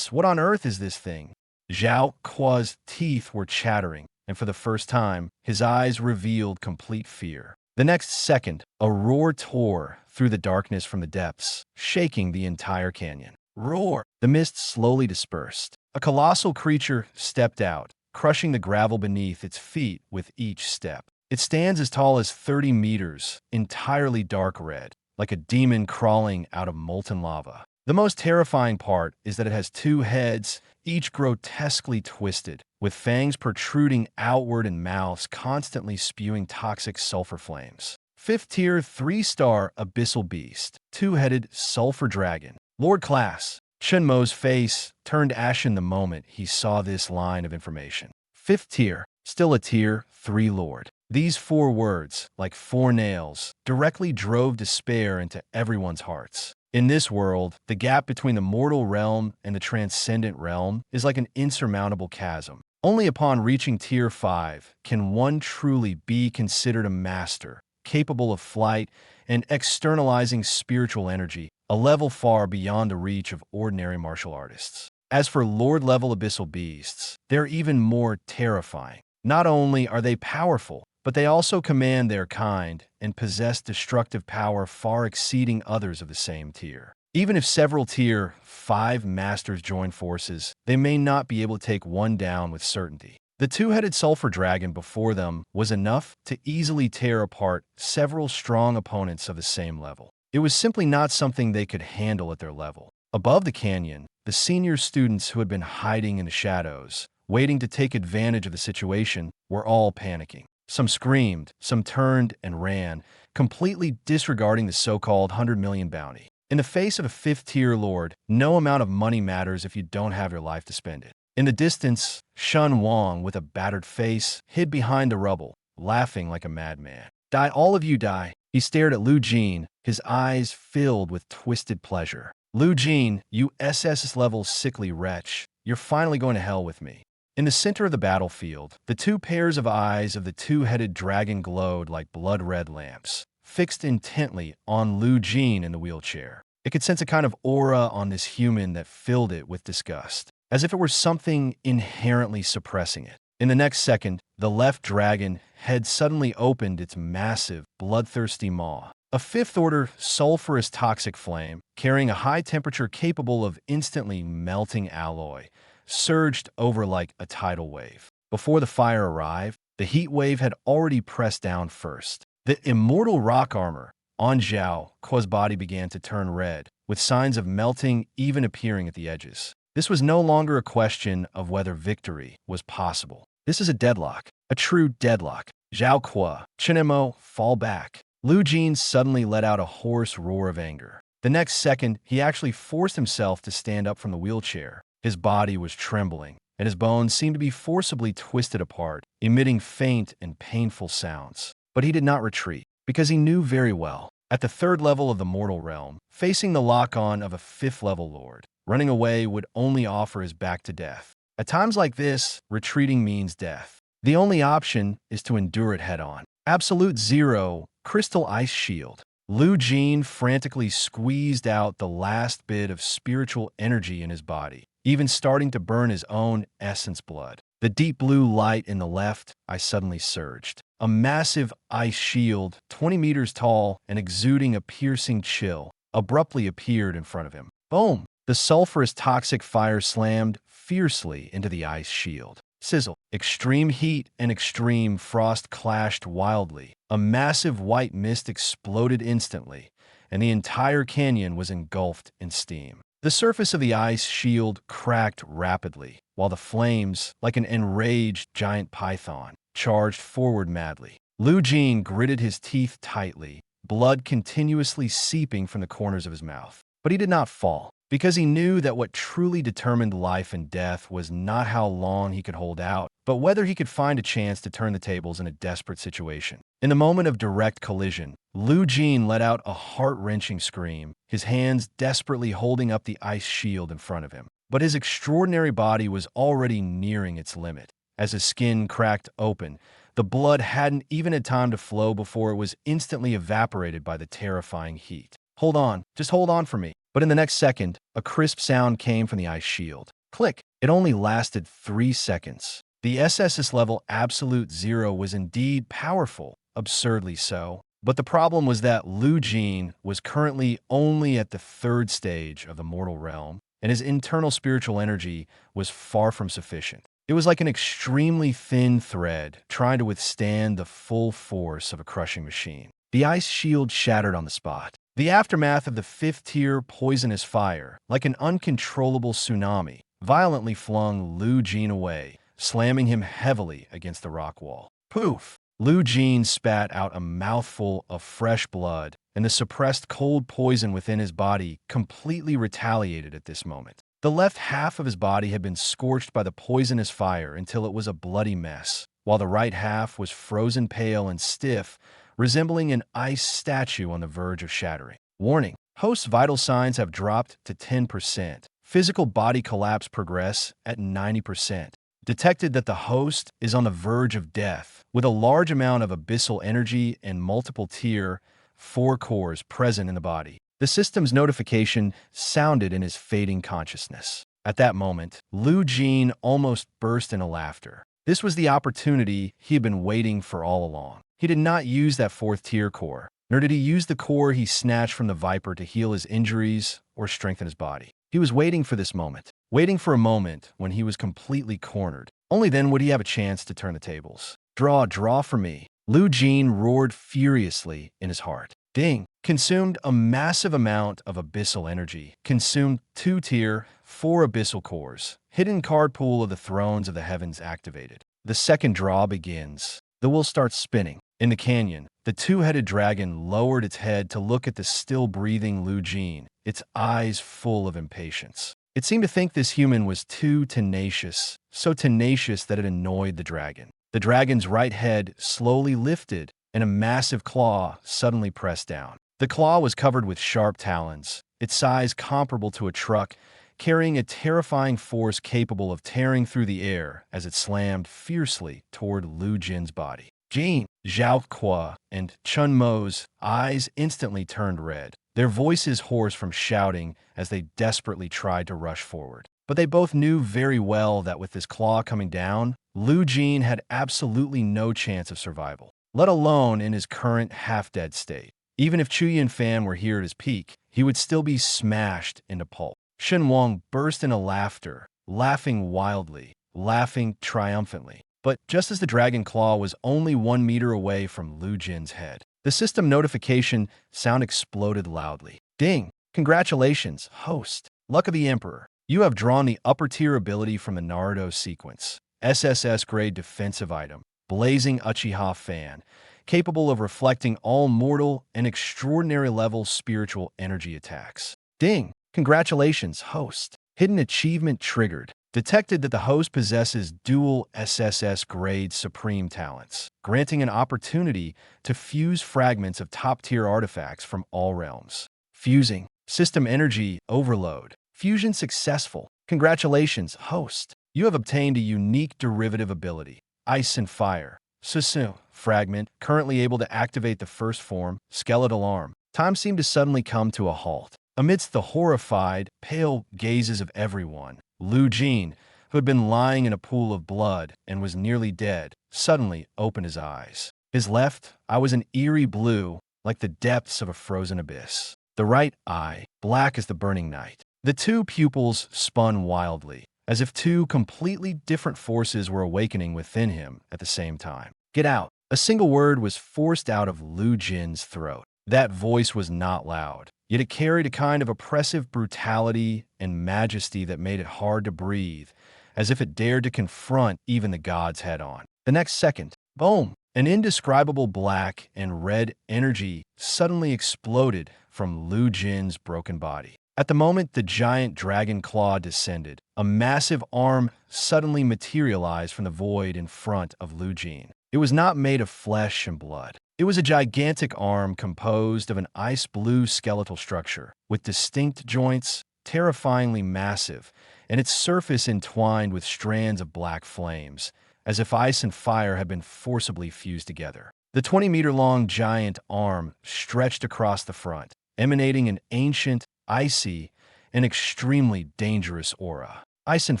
What on earth is this thing? Zhao Kuo's teeth were chattering, and for the first time, his eyes revealed complete fear. The next second, a roar tore through the darkness from the depths, shaking the entire canyon. Roar! The mist slowly dispersed. A colossal creature stepped out, crushing the gravel beneath its feet with each step. It stands as tall as 30 meters, entirely dark red, like a demon crawling out of molten lava. The most terrifying part is that it has 2 heads, each grotesquely twisted, with fangs protruding outward and mouths constantly spewing toxic sulfur flames. 5th-tier 3-star abyssal beast, 2-headed sulfur dragon. Lord Class. Chun Mo's face turned ashen the moment he saw this line of information. 5th tier, still a Tier 3 Lord. These 4 words, like 4 nails, directly drove despair into everyone's hearts. In this world, the gap between the mortal realm and the transcendent realm is like an insurmountable chasm. Only upon reaching Tier 5 can one truly be considered a master, capable of flight and externalizing spiritual energy, a level far beyond the reach of ordinary martial artists. As for Lord-level abyssal beasts, they're even more terrifying. Not only are they powerful, but they also command their kind and possess destructive power far exceeding others of the same tier. Even if several Tier 5 masters join forces, they may not be able to take one down with certainty. The two-headed sulfur dragon before them was enough to easily tear apart several strong opponents of the same level. It was simply not something they could handle at their level. Above the canyon, the senior students who had been hiding in the shadows, waiting to take advantage of the situation, were all panicking. Some screamed, some turned and ran, completely disregarding the so-called 100 million bounty. In the face of a 5th-tier lord, no amount of money matters if you don't have your life to spend it. In the distance, Shun Wang, with a battered face, hid behind the rubble, laughing like a madman. Die, all of you die. He stared at Lu Jin, his eyes filled with twisted pleasure. Lu Jin, you SSS-level sickly wretch, you're finally going to hell with me. In the center of the battlefield, the two pairs of eyes of the two-headed dragon glowed like blood-red lamps, fixed intently on Lu Jin in the wheelchair. It could sense a kind of aura on this human that filled it with disgust, as if it were something inherently suppressing it. In the next second, the left dragon had suddenly opened its massive, bloodthirsty maw. A 5th-order sulfurous toxic flame, carrying a high temperature capable of instantly melting alloy, surged over like a tidal wave. Before the fire arrived, the heat wave had already pressed down first. The immortal rock armor on Zhao Kuo's body began to turn red, with signs of melting even appearing at the edges. This was no longer a question of whether victory was possible. This is a deadlock, a true deadlock. Zhao Kuo, Chinemo, fall back. Lu Jin suddenly let out a hoarse roar of anger. The next second, he actually forced himself to stand up from the wheelchair. His body was trembling, and his bones seemed to be forcibly twisted apart, emitting faint and painful sounds. But he did not retreat, because he knew very well, at the 3rd level of the mortal realm, facing the lock-on of a 5th-level lord, running away would only offer his back to death. At times like this, retreating means death. The only option is to endure it head-on. Absolute Zero, Crystal Ice Shield. Lu Jin frantically squeezed out the last bit of spiritual energy in his body, even starting to burn his own essence blood. The deep blue light in the left eye suddenly surged. A massive ice shield, 20 meters tall and exuding a piercing chill, abruptly appeared in front of him. Boom! The sulfurous toxic fire slammed fiercely into the ice shield. Sizzle. Extreme heat and extreme frost clashed wildly. A massive white mist exploded instantly, and the entire canyon was engulfed in steam. The surface of the ice shield cracked rapidly, while the flames, like an enraged giant python, charged forward madly. Lu Jin gritted his teeth tightly, blood continuously seeping from the corners of his mouth. But he did not fall, because he knew that what truly determined life and death was not how long he could hold out, but whether he could find a chance to turn the tables in a desperate situation. In the moment of direct collision, Lu Jin let out a heart-wrenching scream, his hands desperately holding up the ice shield in front of him. But his extraordinary body was already nearing its limit. As his skin cracked open, the blood hadn't even had time to flow before it was instantly evaporated by the terrifying heat. Hold on, just hold on for me. But in the next second, a crisp sound came from the ice shield. Click! It only lasted 3 seconds. The SSS-level Absolute Zero was indeed powerful, absurdly so. But the problem was that Lu Jin was currently only at the 3rd stage of the mortal realm, and his internal spiritual energy was far from sufficient. It was like an extremely thin thread trying to withstand the full force of a crushing machine. The ice shield shattered on the spot. The aftermath of the 5th-tier poisonous fire, like an uncontrollable tsunami, violently flung Lu Jin away, slamming him heavily against the rock wall. Poof! Lu Jin spat out a mouthful of fresh blood, and the suppressed cold poison within his body completely retaliated at this moment. The left half of his body had been scorched by the poisonous fire until it was a bloody mess, while the right half was frozen pale and stiff, resembling an ice statue on the verge of shattering. Warning, Host's vital signs have dropped to 10%. Physical body collapse progress at 90%. Detected that the host is on the verge of death, with a large amount of abyssal energy and multiple tier 4 cores present in the body. The system's notification sounded in his fading consciousness. At that moment, Lu Jin almost burst into laughter. This was the opportunity he had been waiting for all along. He did not use that 4th tier core, nor did he use the core he snatched from the Viper to heal his injuries or strengthen his body. He was waiting for this moment, waiting for a moment when he was completely cornered. Only then would he have a chance to turn the tables. Draw for me. Lu Jin roared furiously in his heart. Ding! Consumed a massive amount of abyssal energy. Consumed 2 tier 4 abyssal cores. Hidden card pool of the Thrones of the Heavens activated. The second draw begins. The wheel starts spinning. In the canyon, the 2-headed dragon lowered its head to look at the still-breathing Lu Jin, its eyes full of impatience. It seemed to think this human was too tenacious, so tenacious that it annoyed the dragon. The dragon's right head slowly lifted, and a massive claw suddenly pressed down. The claw was covered with sharp talons, its size comparable to a truck, carrying a terrifying force capable of tearing through the air as it slammed fiercely toward Lu Jin's body. Jin, Zhao Qua, and Chun Mo's eyes instantly turned red, their voices hoarse from shouting as they desperately tried to rush forward. But they both knew very well that with this claw coming down, Lu Jin had absolutely no chance of survival, let alone in his current half-dead state. Even if Chuyin Fan were here at his peak, he would still be smashed into pulp. Shen Wang burst into laughter, laughing wildly, laughing triumphantly. But just as the dragon claw was only 1 meter away from Lu Jin's head, the system notification sound exploded loudly. Ding! Congratulations, host. Luck of the Emperor. You have drawn the upper tier ability from the Naruto sequence. SSS grade defensive item. Blazing Uchiha Fan. Capable of reflecting all mortal and extraordinary level spiritual energy attacks. Ding! Congratulations, host. Hidden achievement triggered. Detected that the host possesses dual SSS grade supreme talents, granting an opportunity to fuse fragments of top-tier artifacts from all realms. Fusing. System energy overload. Fusion successful. Congratulations, host. You have obtained a unique derivative ability. Ice and Fire. Susu. Fragment. Currently able to activate the first form. Skeletal Arm. Time seemed to suddenly come to a halt. Amidst the horrified, pale gazes of everyone, Lu Jin, who had been lying in a pool of blood and was nearly dead, suddenly opened his eyes. His left eye was an eerie blue, like the depths of a frozen abyss. The right eye, black as the burning night. The 2 pupils spun wildly, as if 2 completely different forces were awakening within him at the same time. Get out! A single word was forced out of Lu Jin's throat. That voice was not loud, yet it carried a kind of oppressive brutality and majesty that made it hard to breathe, as if it dared to confront even the gods head-on. The next second, boom! An indescribable black and red energy suddenly exploded from Lu Jin's broken body. At the moment the giant dragon claw descended, a massive arm suddenly materialized from the void in front of Lu Jin. It was not made of flesh and blood. It was a gigantic arm composed of an ice-blue skeletal structure, with distinct joints, terrifyingly massive, and its surface entwined with strands of black flames, as if ice and fire had been forcibly fused together. The 20-meter-long giant arm stretched across the front, emanating an ancient, icy, and extremely dangerous aura. Ice and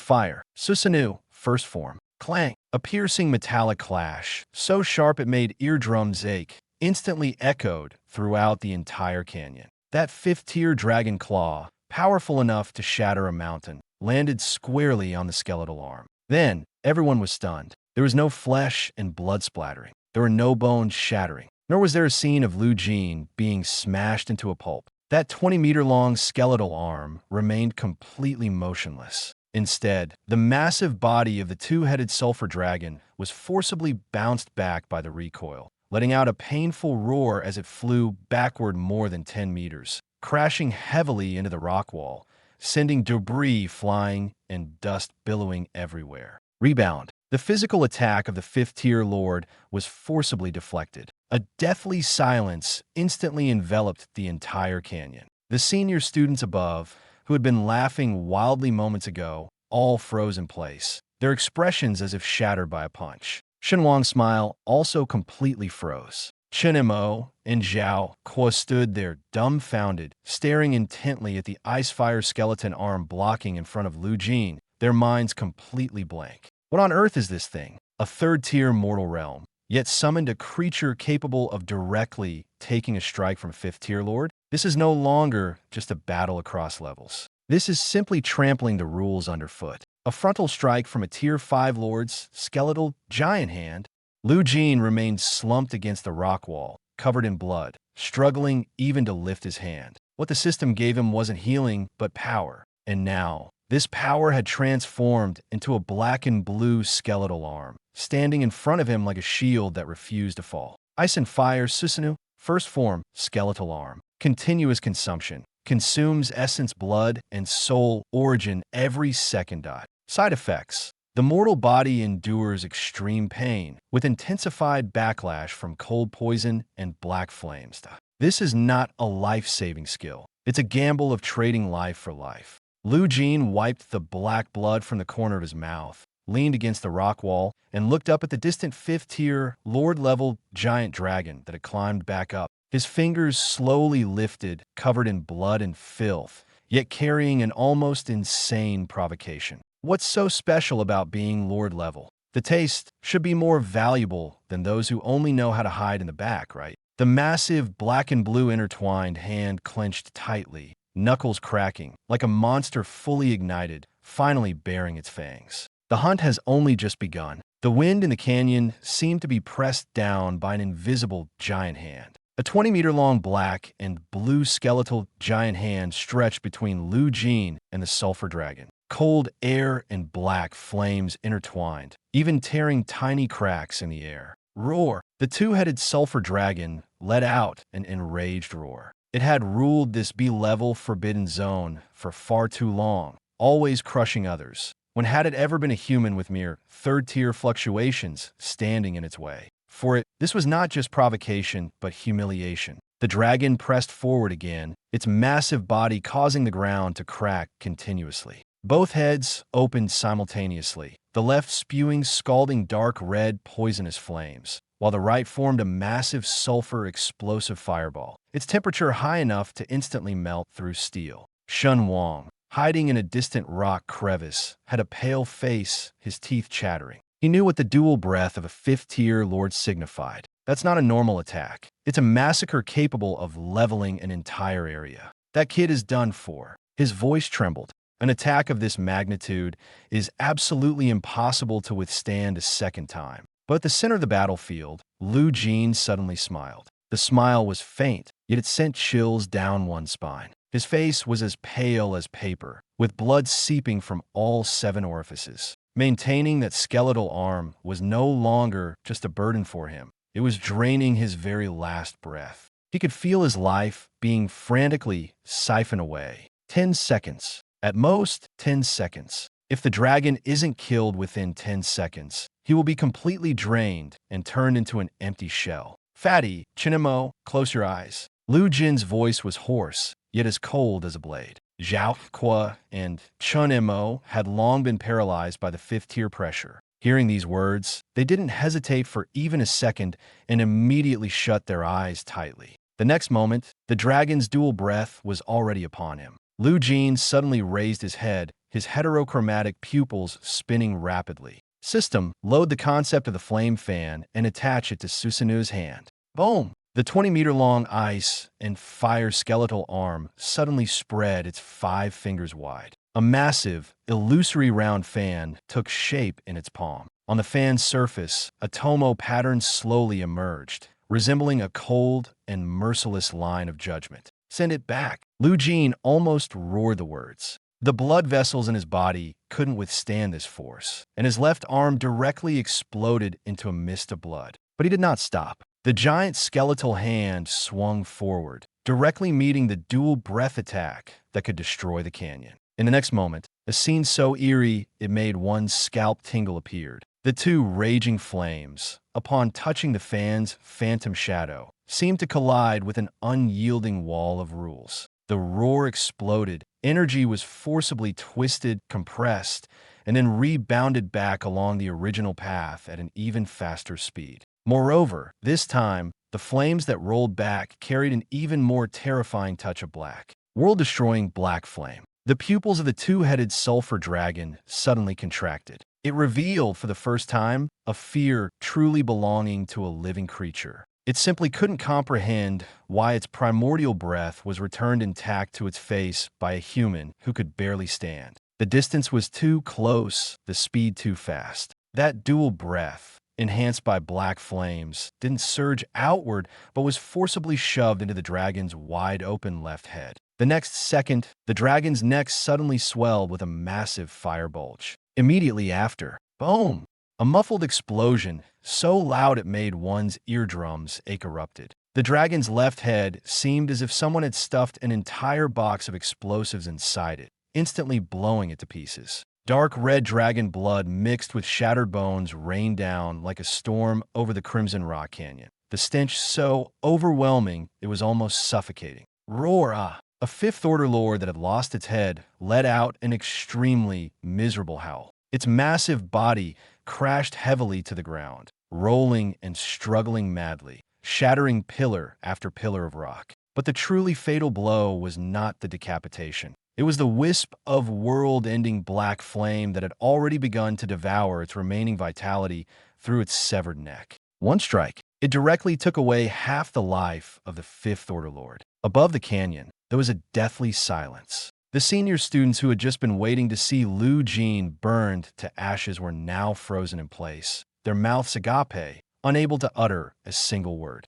Fire. Susanoo, first form. Clang! A piercing metallic clash, so sharp it made eardrums ache, instantly echoed throughout the entire canyon. That 5th-tier dragon claw, powerful enough to shatter a mountain, landed squarely on the skeletal arm. Then, everyone was stunned. There was no flesh and blood splattering. There were no bones shattering. Nor was there a scene of Lu Jin being smashed into a pulp. That 20-meter-long skeletal arm remained completely motionless. Instead, the massive body of the 2-headed sulfur dragon was forcibly bounced back by the recoil, letting out a painful roar as it flew backward more than 10 meters, crashing heavily into the rock wall, sending debris flying and dust billowing everywhere. Rebound. The physical attack of the 5th-tier lord was forcibly deflected. A deathly silence instantly enveloped the entire canyon. The senior students above, who had been laughing wildly moments ago, all froze in place, their expressions as if shattered by a punch. Shenwang's smile also completely froze. Chen Mo and Zhao Kuo stood there dumbfounded, staring intently at the ice-fire skeleton arm blocking in front of Lu Jin, their minds completely blank. What on earth is this thing? A third-tier mortal realm, yet summoned a creature capable of directly taking a strike from a fifth-tier lord? This is no longer just a battle across levels. This is simply trampling the rules underfoot. A frontal strike from a Tier 5 lord's skeletal giant hand. Lu Jin remained slumped against the rock wall, covered in blood, struggling even to lift his hand. What the system gave him wasn't healing, but power. And now, this power had transformed into a black and blue skeletal arm, standing in front of him like a shield that refused to fall. Ice and Fire Susanoo, first form, skeletal arm. Continuous consumption. Consumes essence, blood, and soul origin every second. Side effects. The mortal body endures extreme pain, with intensified backlash from cold poison and black flames. This is not a life-saving skill. It's a gamble of trading life for life. Lu Jin wiped the black blood from the corner of his mouth, leaned against the rock wall, and looked up at the distant fifth-tier, lord-level giant dragon that had climbed back up. His fingers slowly lifted, covered in blood and filth, yet carrying an almost insane provocation. What's so special about being Lord level? The taste should be more valuable than those who only know how to hide in the back, right? The massive black and blue intertwined hand clenched tightly, knuckles cracking, like a monster fully ignited, finally baring its fangs. The hunt has only just begun. The wind in the canyon seemed to be pressed down by an invisible giant hand. A 20-meter-long black and blue skeletal giant hand stretched between Lu Jin and the sulfur dragon. Cold air and black flames intertwined, even tearing tiny cracks in the air. Roar! The two-headed sulfur dragon let out an enraged roar. It had ruled this B-level forbidden zone for far too long, always crushing others. When had it ever been a human with mere third-tier fluctuations standing in its way? For it, this was not just provocation, but humiliation. The dragon pressed forward again, its massive body causing the ground to crack continuously. Both heads opened simultaneously, the left spewing scalding dark red poisonous flames, while the right formed a massive sulfur explosive fireball, its temperature high enough to instantly melt through steel. Shun Wang, hiding in a distant rock crevice, had a pale face, his teeth chattering. He knew what the dual breath of a fifth-tier lord signified. That's not a normal attack. It's a massacre capable of leveling an entire area. That kid is done for. His voice trembled. An attack of this magnitude is absolutely impossible to withstand a second time. But at the center of the battlefield, Lu Jin suddenly smiled. The smile was faint, yet it sent chills down one's spine. His face was as pale as paper, with blood seeping from all 7 orifices. Maintaining that skeletal arm was no longer just a burden for him. It was draining his very last breath. He could feel his life being frantically siphoned away. 10 seconds. At most, 10 seconds. If the dragon isn't killed within 10 seconds, he will be completely drained and turned into an empty shell. Fatty, Chinemo, close your eyes. Lu Jin's voice was hoarse, yet as cold as a blade. Zhao Kuo and Chun Mo had long been paralyzed by the fifth-tier pressure. Hearing these words, they didn't hesitate for even a second and immediately shut their eyes tightly. The next moment, the dragon's dual breath was already upon him. Lu Jin suddenly raised his head, his heterochromatic pupils spinning rapidly. System, load the concept of the flame fan and attach it to Susanoo's hand. Boom! The 20-meter-long ice and fire skeletal arm suddenly spread its 5 fingers wide. A massive, illusory round fan took shape in its palm. On the fan's surface, a tomo pattern slowly emerged, resembling a cold and merciless line of judgment. Send it back. Lu Jin almost roared the words. The blood vessels in his body couldn't withstand this force, and his left arm directly exploded into a mist of blood. But he did not stop. The giant skeletal hand swung forward, directly meeting the dual breath attack that could destroy the canyon. In the next moment, a scene so eerie it made one's scalp tingle appeared. The two raging flames, upon touching the fan's phantom shadow, seemed to collide with an unyielding wall of rules. The roar exploded. Energy was forcibly twisted, compressed, and then rebounded back along the original path at an even faster speed. Moreover, this time, the flames that rolled back carried an even more terrifying touch of black. World-destroying black flame. The pupils of the two-headed sulfur dragon suddenly contracted. It revealed, for the first time, a fear truly belonging to a living creature. It simply couldn't comprehend why its primordial breath was returned intact to its face by a human who could barely stand. The distance was too close, the speed too fast. That dual breath, enhanced by black flames, didn't surge outward, but was forcibly shoved into the dragon's wide-open left head. The next second, the dragon's neck suddenly swelled with a massive fire bulge. Immediately after, boom! A muffled explosion, so loud it made one's eardrums ache, erupted. The dragon's left head seemed as if someone had stuffed an entire box of explosives inside it, instantly blowing it to pieces. Dark red dragon blood mixed with shattered bones rained down like a storm over the Crimson Rock Canyon. The stench so overwhelming it was almost suffocating. Roar! Ah! A fifth-order lord that had lost its head let out an extremely miserable howl. Its massive body crashed heavily to the ground, rolling and struggling madly, shattering pillar after pillar of rock. But the truly fatal blow was not the decapitation. It was the wisp of world-ending black flame that had already begun to devour its remaining vitality through its severed neck. One strike. It directly took away half the life of the fifth-order lord. Above the canyon, there was a deathly silence. The senior students who had just been waiting to see Lu Jin burned to ashes were now frozen in place, their mouths agape, unable to utter a single word.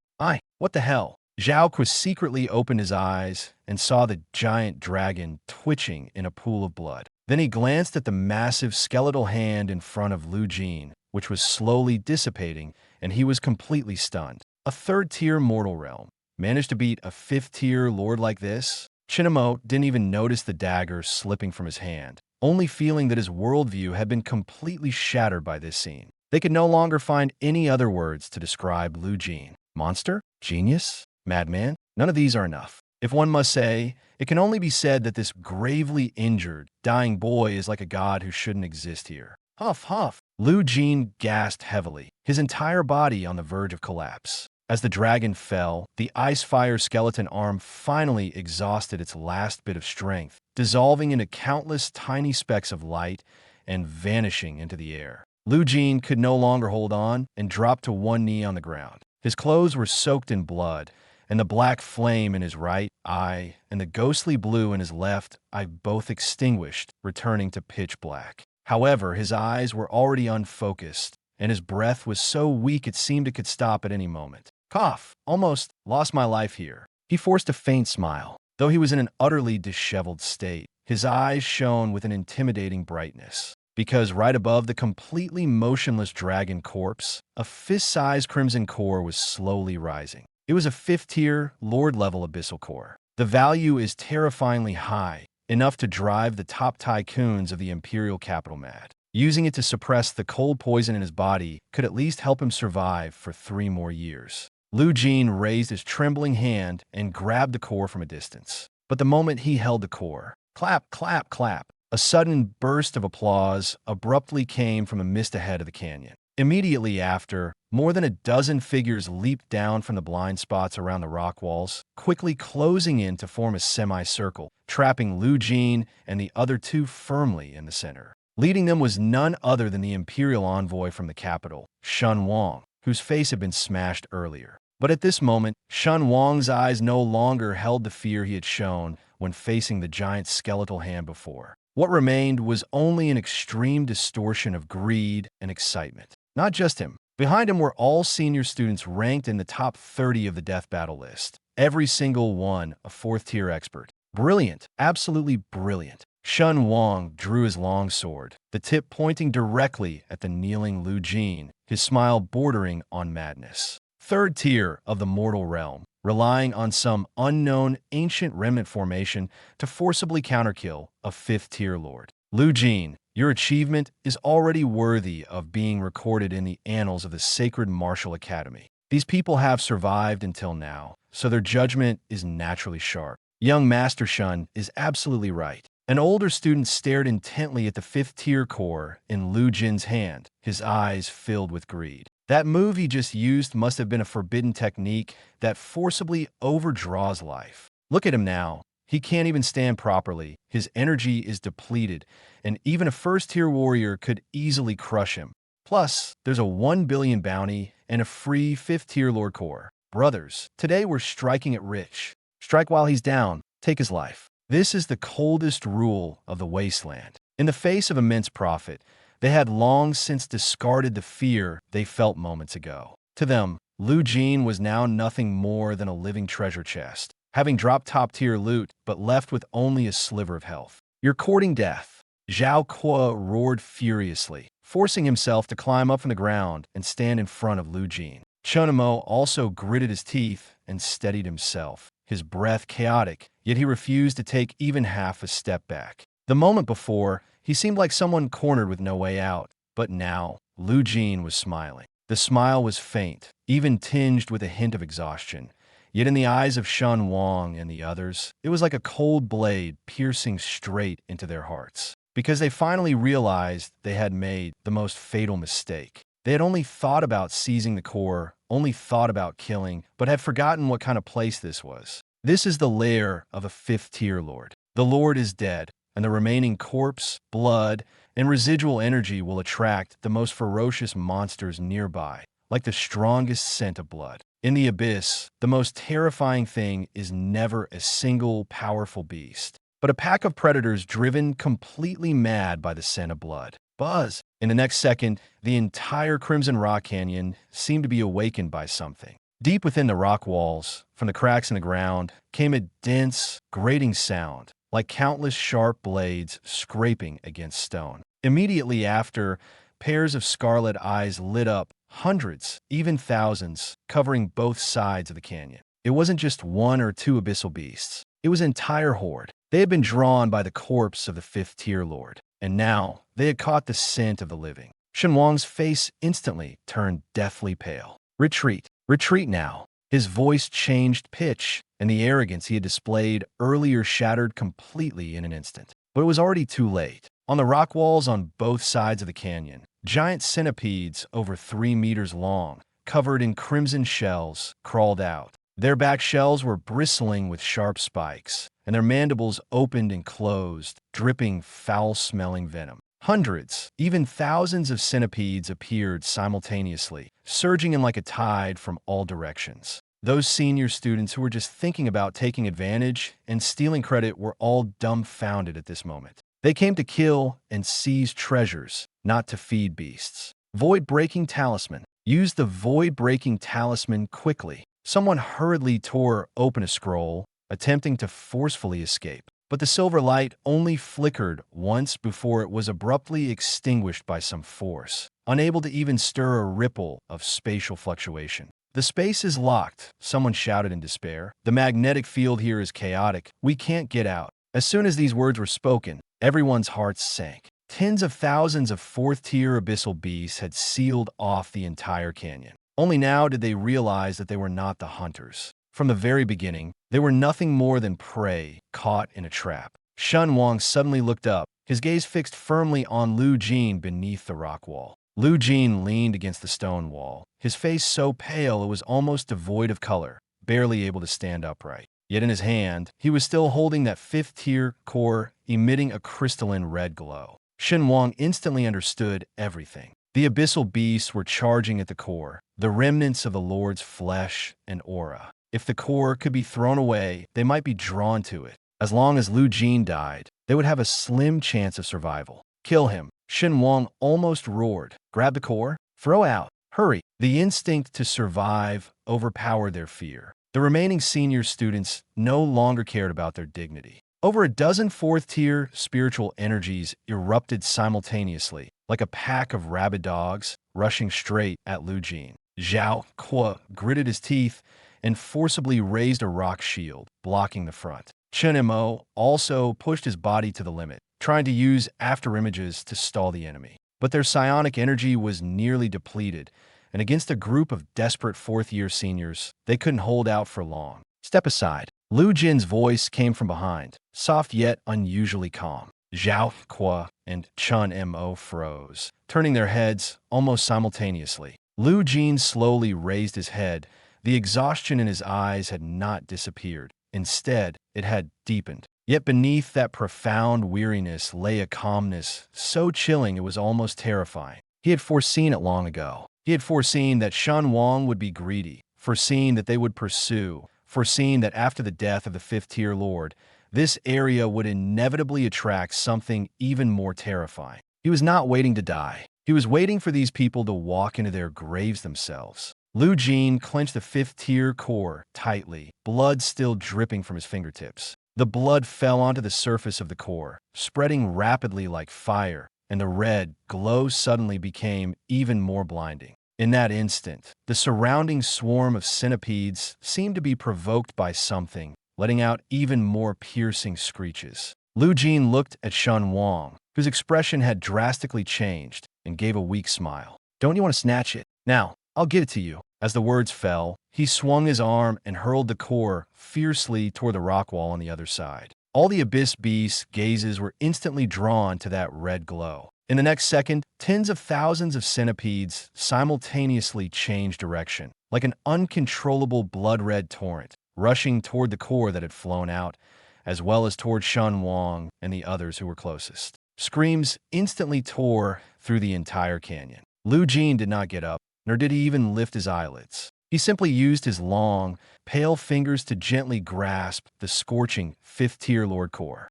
What the hell? Zhao Kuo secretly opened his eyes and saw the giant dragon twitching in a pool of blood. Then he glanced at the massive skeletal hand in front of Lu Jin, which was slowly dissipating, and he was completely stunned. A third-tier mortal realm managed to beat a fifth-tier lord like this? Chinamo didn't even notice the dagger slipping from his hand, only feeling that his worldview had been completely shattered by this scene. They could no longer find any other words to describe Lu Jin. Monster? Genius? Madman? None of these are enough. If one must say, it can only be said that this gravely injured, dying boy is like a god who shouldn't exist here. Huff, huff. Lu Jin gasped heavily, his entire body on the verge of collapse. As the dragon fell, the ice-fire skeleton arm finally exhausted its last bit of strength, dissolving into countless tiny specks of light and vanishing into the air. Lu Jin could no longer hold on and dropped to one knee on the ground. His clothes were soaked in blood, and the black flame in his right eye and the ghostly blue in his left eye both extinguished, returning to pitch black. However, his eyes were already unfocused, and his breath was so weak it seemed it could stop at any moment. Cough! Almost lost my life here. He forced a faint smile. Though he was in an utterly disheveled state, his eyes shone with an intimidating brightness. Because right above the completely motionless dragon corpse, a fist-sized crimson core was slowly rising. It was a fifth-tier, lord-level abyssal core. The value is terrifyingly high, enough to drive the top tycoons of the imperial capital mad. Using it to suppress the cold poison in his body could at least help him survive for 3 more years. Lu Jin raised his trembling hand and grabbed the core from a distance. But the moment he held the core, clap, clap, clap, a sudden burst of applause abruptly came from the mist ahead of the canyon. Immediately after, more than a dozen figures leaped down from the blind spots around the rock walls, quickly closing in to form a semicircle, trapping Lu Jin and the other 2 firmly in the center. Leading them was none other than the imperial envoy from the capital, Shun Wang, whose face had been smashed earlier. But at this moment, Shun Wang's eyes no longer held the fear he had shown when facing the giant skeletal hand before. What remained was only an extreme distortion of greed and excitement. Not just him. Behind him were all senior students ranked in the top 30 of the death battle list. Every single one a 4th-tier expert. Brilliant. Absolutely brilliant. Shun Wang drew his long sword, the tip pointing directly at the kneeling Lu Jin, his smile bordering on madness. 3rd tier of the mortal realm, relying on some unknown ancient remnant formation to forcibly counterkill a 5th-tier lord. Lu Jin, your achievement is already worthy of being recorded in the annals of the Sacred Martial Academy. These people have survived until now, so their judgment is naturally sharp. Young Master Shun is absolutely right. An older student stared intently at the fifth-tier core in Lu Jin's hand, his eyes filled with greed. That move he just used must have been a forbidden technique that forcibly overdraws life. Look at him now. He can't even stand properly, his energy is depleted, and even a first-tier warrior could easily crush him. Plus, there's a 1 billion bounty and a free fifth-tier lord core. Brothers, today we're striking it rich. Strike while he's down, take his life. This is the coldest rule of the wasteland. In the face of immense profit, they had long since discarded the fear they felt moments ago. To them, Lu Jin was now nothing more than a living treasure chest, having dropped top-tier loot but left with only a sliver of health. "You're courting death," Zhao Kuo roared furiously, forcing himself to climb up from the ground and stand in front of Lu Jin. Chunamo also gritted his teeth and steadied himself, his breath chaotic, yet he refused to take even half a step back. The moment before, he seemed like someone cornered with no way out, but now, Lu Jin was smiling. The smile was faint, even tinged with a hint of exhaustion. Yet in the eyes of Shun Wang and the others, it was like a cold blade piercing straight into their hearts. Because they finally realized they had made the most fatal mistake. They had only thought about seizing the core, only thought about killing, but had forgotten what kind of place this was. This is the lair of a fifth-tier lord. The lord is dead, and the remaining corpse, blood, and residual energy will attract the most ferocious monsters nearby, like the strongest scent of blood. In the abyss, the most terrifying thing is never a single powerful beast, but a pack of predators driven completely mad by the scent of blood. Buzz! In the next second, the entire Crimson Rock Canyon seemed to be awakened by something. Deep within the rock walls, from the cracks in the ground, came a dense, grating sound, like countless sharp blades scraping against stone. Immediately after, pairs of scarlet eyes lit up, hundreds, even thousands, covering both sides of the canyon. It wasn't just one or two abyssal beasts. It was an entire horde. They had been drawn by the corpse of the fifth-tier lord, and now they had caught the scent of the living. Shen Wang's face instantly turned deathly pale. "Retreat. Retreat now." His voice changed pitch, and the arrogance he had displayed earlier shattered completely in an instant. But it was already too late. On the rock walls on both sides of the canyon, giant centipedes over 3 meters long, covered in crimson shells, crawled out. Their back shells were bristling with sharp spikes, and their mandibles opened and closed, dripping foul-smelling venom. Hundreds, even thousands of centipedes appeared simultaneously, surging in like a tide from all directions. Those senior students who were just thinking about taking advantage and stealing credit were all dumbfounded at this moment. They came to kill and seize treasures, not to feed beasts. Void-breaking talisman. Use the void-breaking talisman quickly. Someone hurriedly tore open a scroll, attempting to forcefully escape. But the silver light only flickered once before it was abruptly extinguished by some force, unable to even stir a ripple of spatial fluctuation. "The space is locked," someone shouted in despair. "The magnetic field here is chaotic. We can't get out." As soon as these words were spoken, everyone's hearts sank. Tens of thousands of fourth-tier abyssal beasts had sealed off the entire canyon. Only now did they realize that they were not the hunters. From the very beginning, they were nothing more than prey caught in a trap. Shun Wang suddenly looked up, his gaze fixed firmly on Lu Jin beneath the rock wall. Lu Jin leaned against the stone wall, his face so pale it was almost devoid of color, barely able to stand upright. Yet in his hand, he was still holding that fifth-tier core, emitting a crystalline red glow. Shen Wang instantly understood everything. The abyssal beasts were charging at the core, the remnants of the Lord's flesh and aura. If the core could be thrown away, they might be drawn to it. As long as Lu Jin died, they would have a slim chance of survival. "Kill him," Shen Wang almost roared. "Grab the core, throw out, hurry." The instinct to survive overpowered their fear. The remaining senior students no longer cared about their dignity. Over a dozen fourth-tier spiritual energies erupted simultaneously, like a pack of rabid dogs rushing straight at Lu Jin. Zhao Kuo gritted his teeth and forcibly raised a rock shield, blocking the front. Chen Mo also pushed his body to the limit, trying to use afterimages to stall the enemy. But their psionic energy was nearly depleted, and against a group of desperate fourth-year seniors, they couldn't hold out for long. "Step aside." Lu Jin's voice came from behind, soft yet unusually calm. Zhao Qua and Chun Mo froze, turning their heads almost simultaneously. Lu Jin slowly raised his head. The exhaustion in his eyes had not disappeared. Instead, it had deepened. Yet beneath that profound weariness lay a calmness so chilling it was almost terrifying. He had foreseen it long ago. He had foreseen that Shen Wang would be greedy, foreseen that they would pursue, foreseen that after the death of the fifth-tier lord, this area would inevitably attract something even more terrifying. He was not waiting to die. He was waiting for these people to walk into their graves themselves. Lu Jin clenched the fifth-tier core tightly, blood still dripping from his fingertips. The blood fell onto the surface of the core, spreading rapidly like fire, and the red glow suddenly became even more blinding. In that instant, the surrounding swarm of centipedes seemed to be provoked by something, letting out even more piercing screeches. Lu Jin looked at Shen Wang, whose expression had drastically changed, and gave a weak smile. "Don't you want to snatch it? Now, I'll give it to you." As the words fell, he swung his arm and hurled the core fiercely toward the rock wall on the other side. All the abyss beasts' gazes were instantly drawn to that red glow. In the next second, tens of thousands of centipedes simultaneously changed direction, like an uncontrollable blood-red torrent, rushing toward the core that had flown out, as well as toward Shen Wang and the others who were closest. Screams instantly tore through the entire canyon. Lu Jin did not get up, nor did he even lift his eyelids. He simply used his long, pale fingers to gently grasp the scorching fifth-tier Lord core.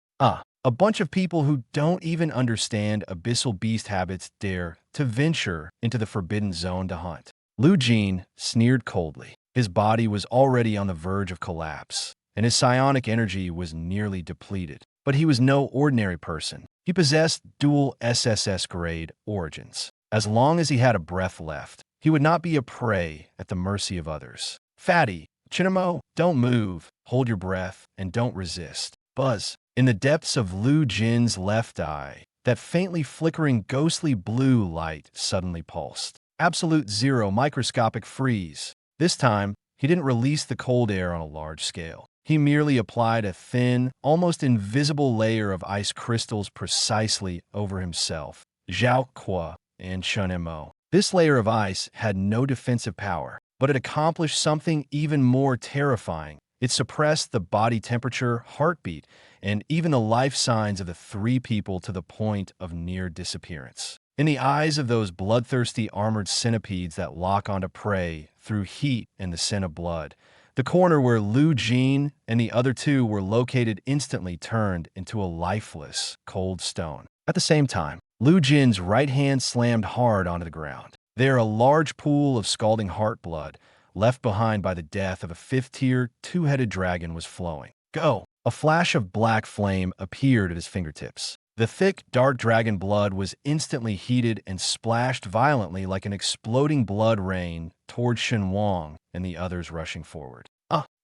A bunch of people who don't even understand abyssal beast habits dare to venture into the forbidden zone to hunt. Lu Jin sneered coldly. His body was already on the verge of collapse, and his psionic energy was nearly depleted. But he was no ordinary person. He possessed dual SSS-grade origins. As long as he had a breath left, he would not be a prey at the mercy of others. "Fatty, Chinamo, don't move, hold your breath, and don't resist." Buzz. In the depths of Lu Jin's left eye, that faintly flickering ghostly blue light suddenly pulsed. Absolute zero microscopic freeze. This time, he didn't release the cold air on a large scale. He merely applied a thin, almost invisible layer of ice crystals precisely over himself, Zhao Qua, and Shen Mo. This layer of ice had no defensive power, but it accomplished something even more terrifying. It suppressed the body temperature, heartbeat, and even the life signs of the three people to the point of near disappearance. In the eyes of those bloodthirsty armored centipedes that lock onto prey through heat and the scent of blood, the corner where Lu Jin and the other two were located instantly turned into a lifeless, cold stone. At the same time, Lu Jin's right hand slammed hard onto the ground. There, a large pool of scalding heart blood, left behind by the death of a fifth-tier, two-headed dragon, was flowing. "Go!" A flash of black flame appeared at his fingertips. The thick, dark dragon blood was instantly heated and splashed violently like an exploding blood rain toward Shen Wang and the others rushing forward.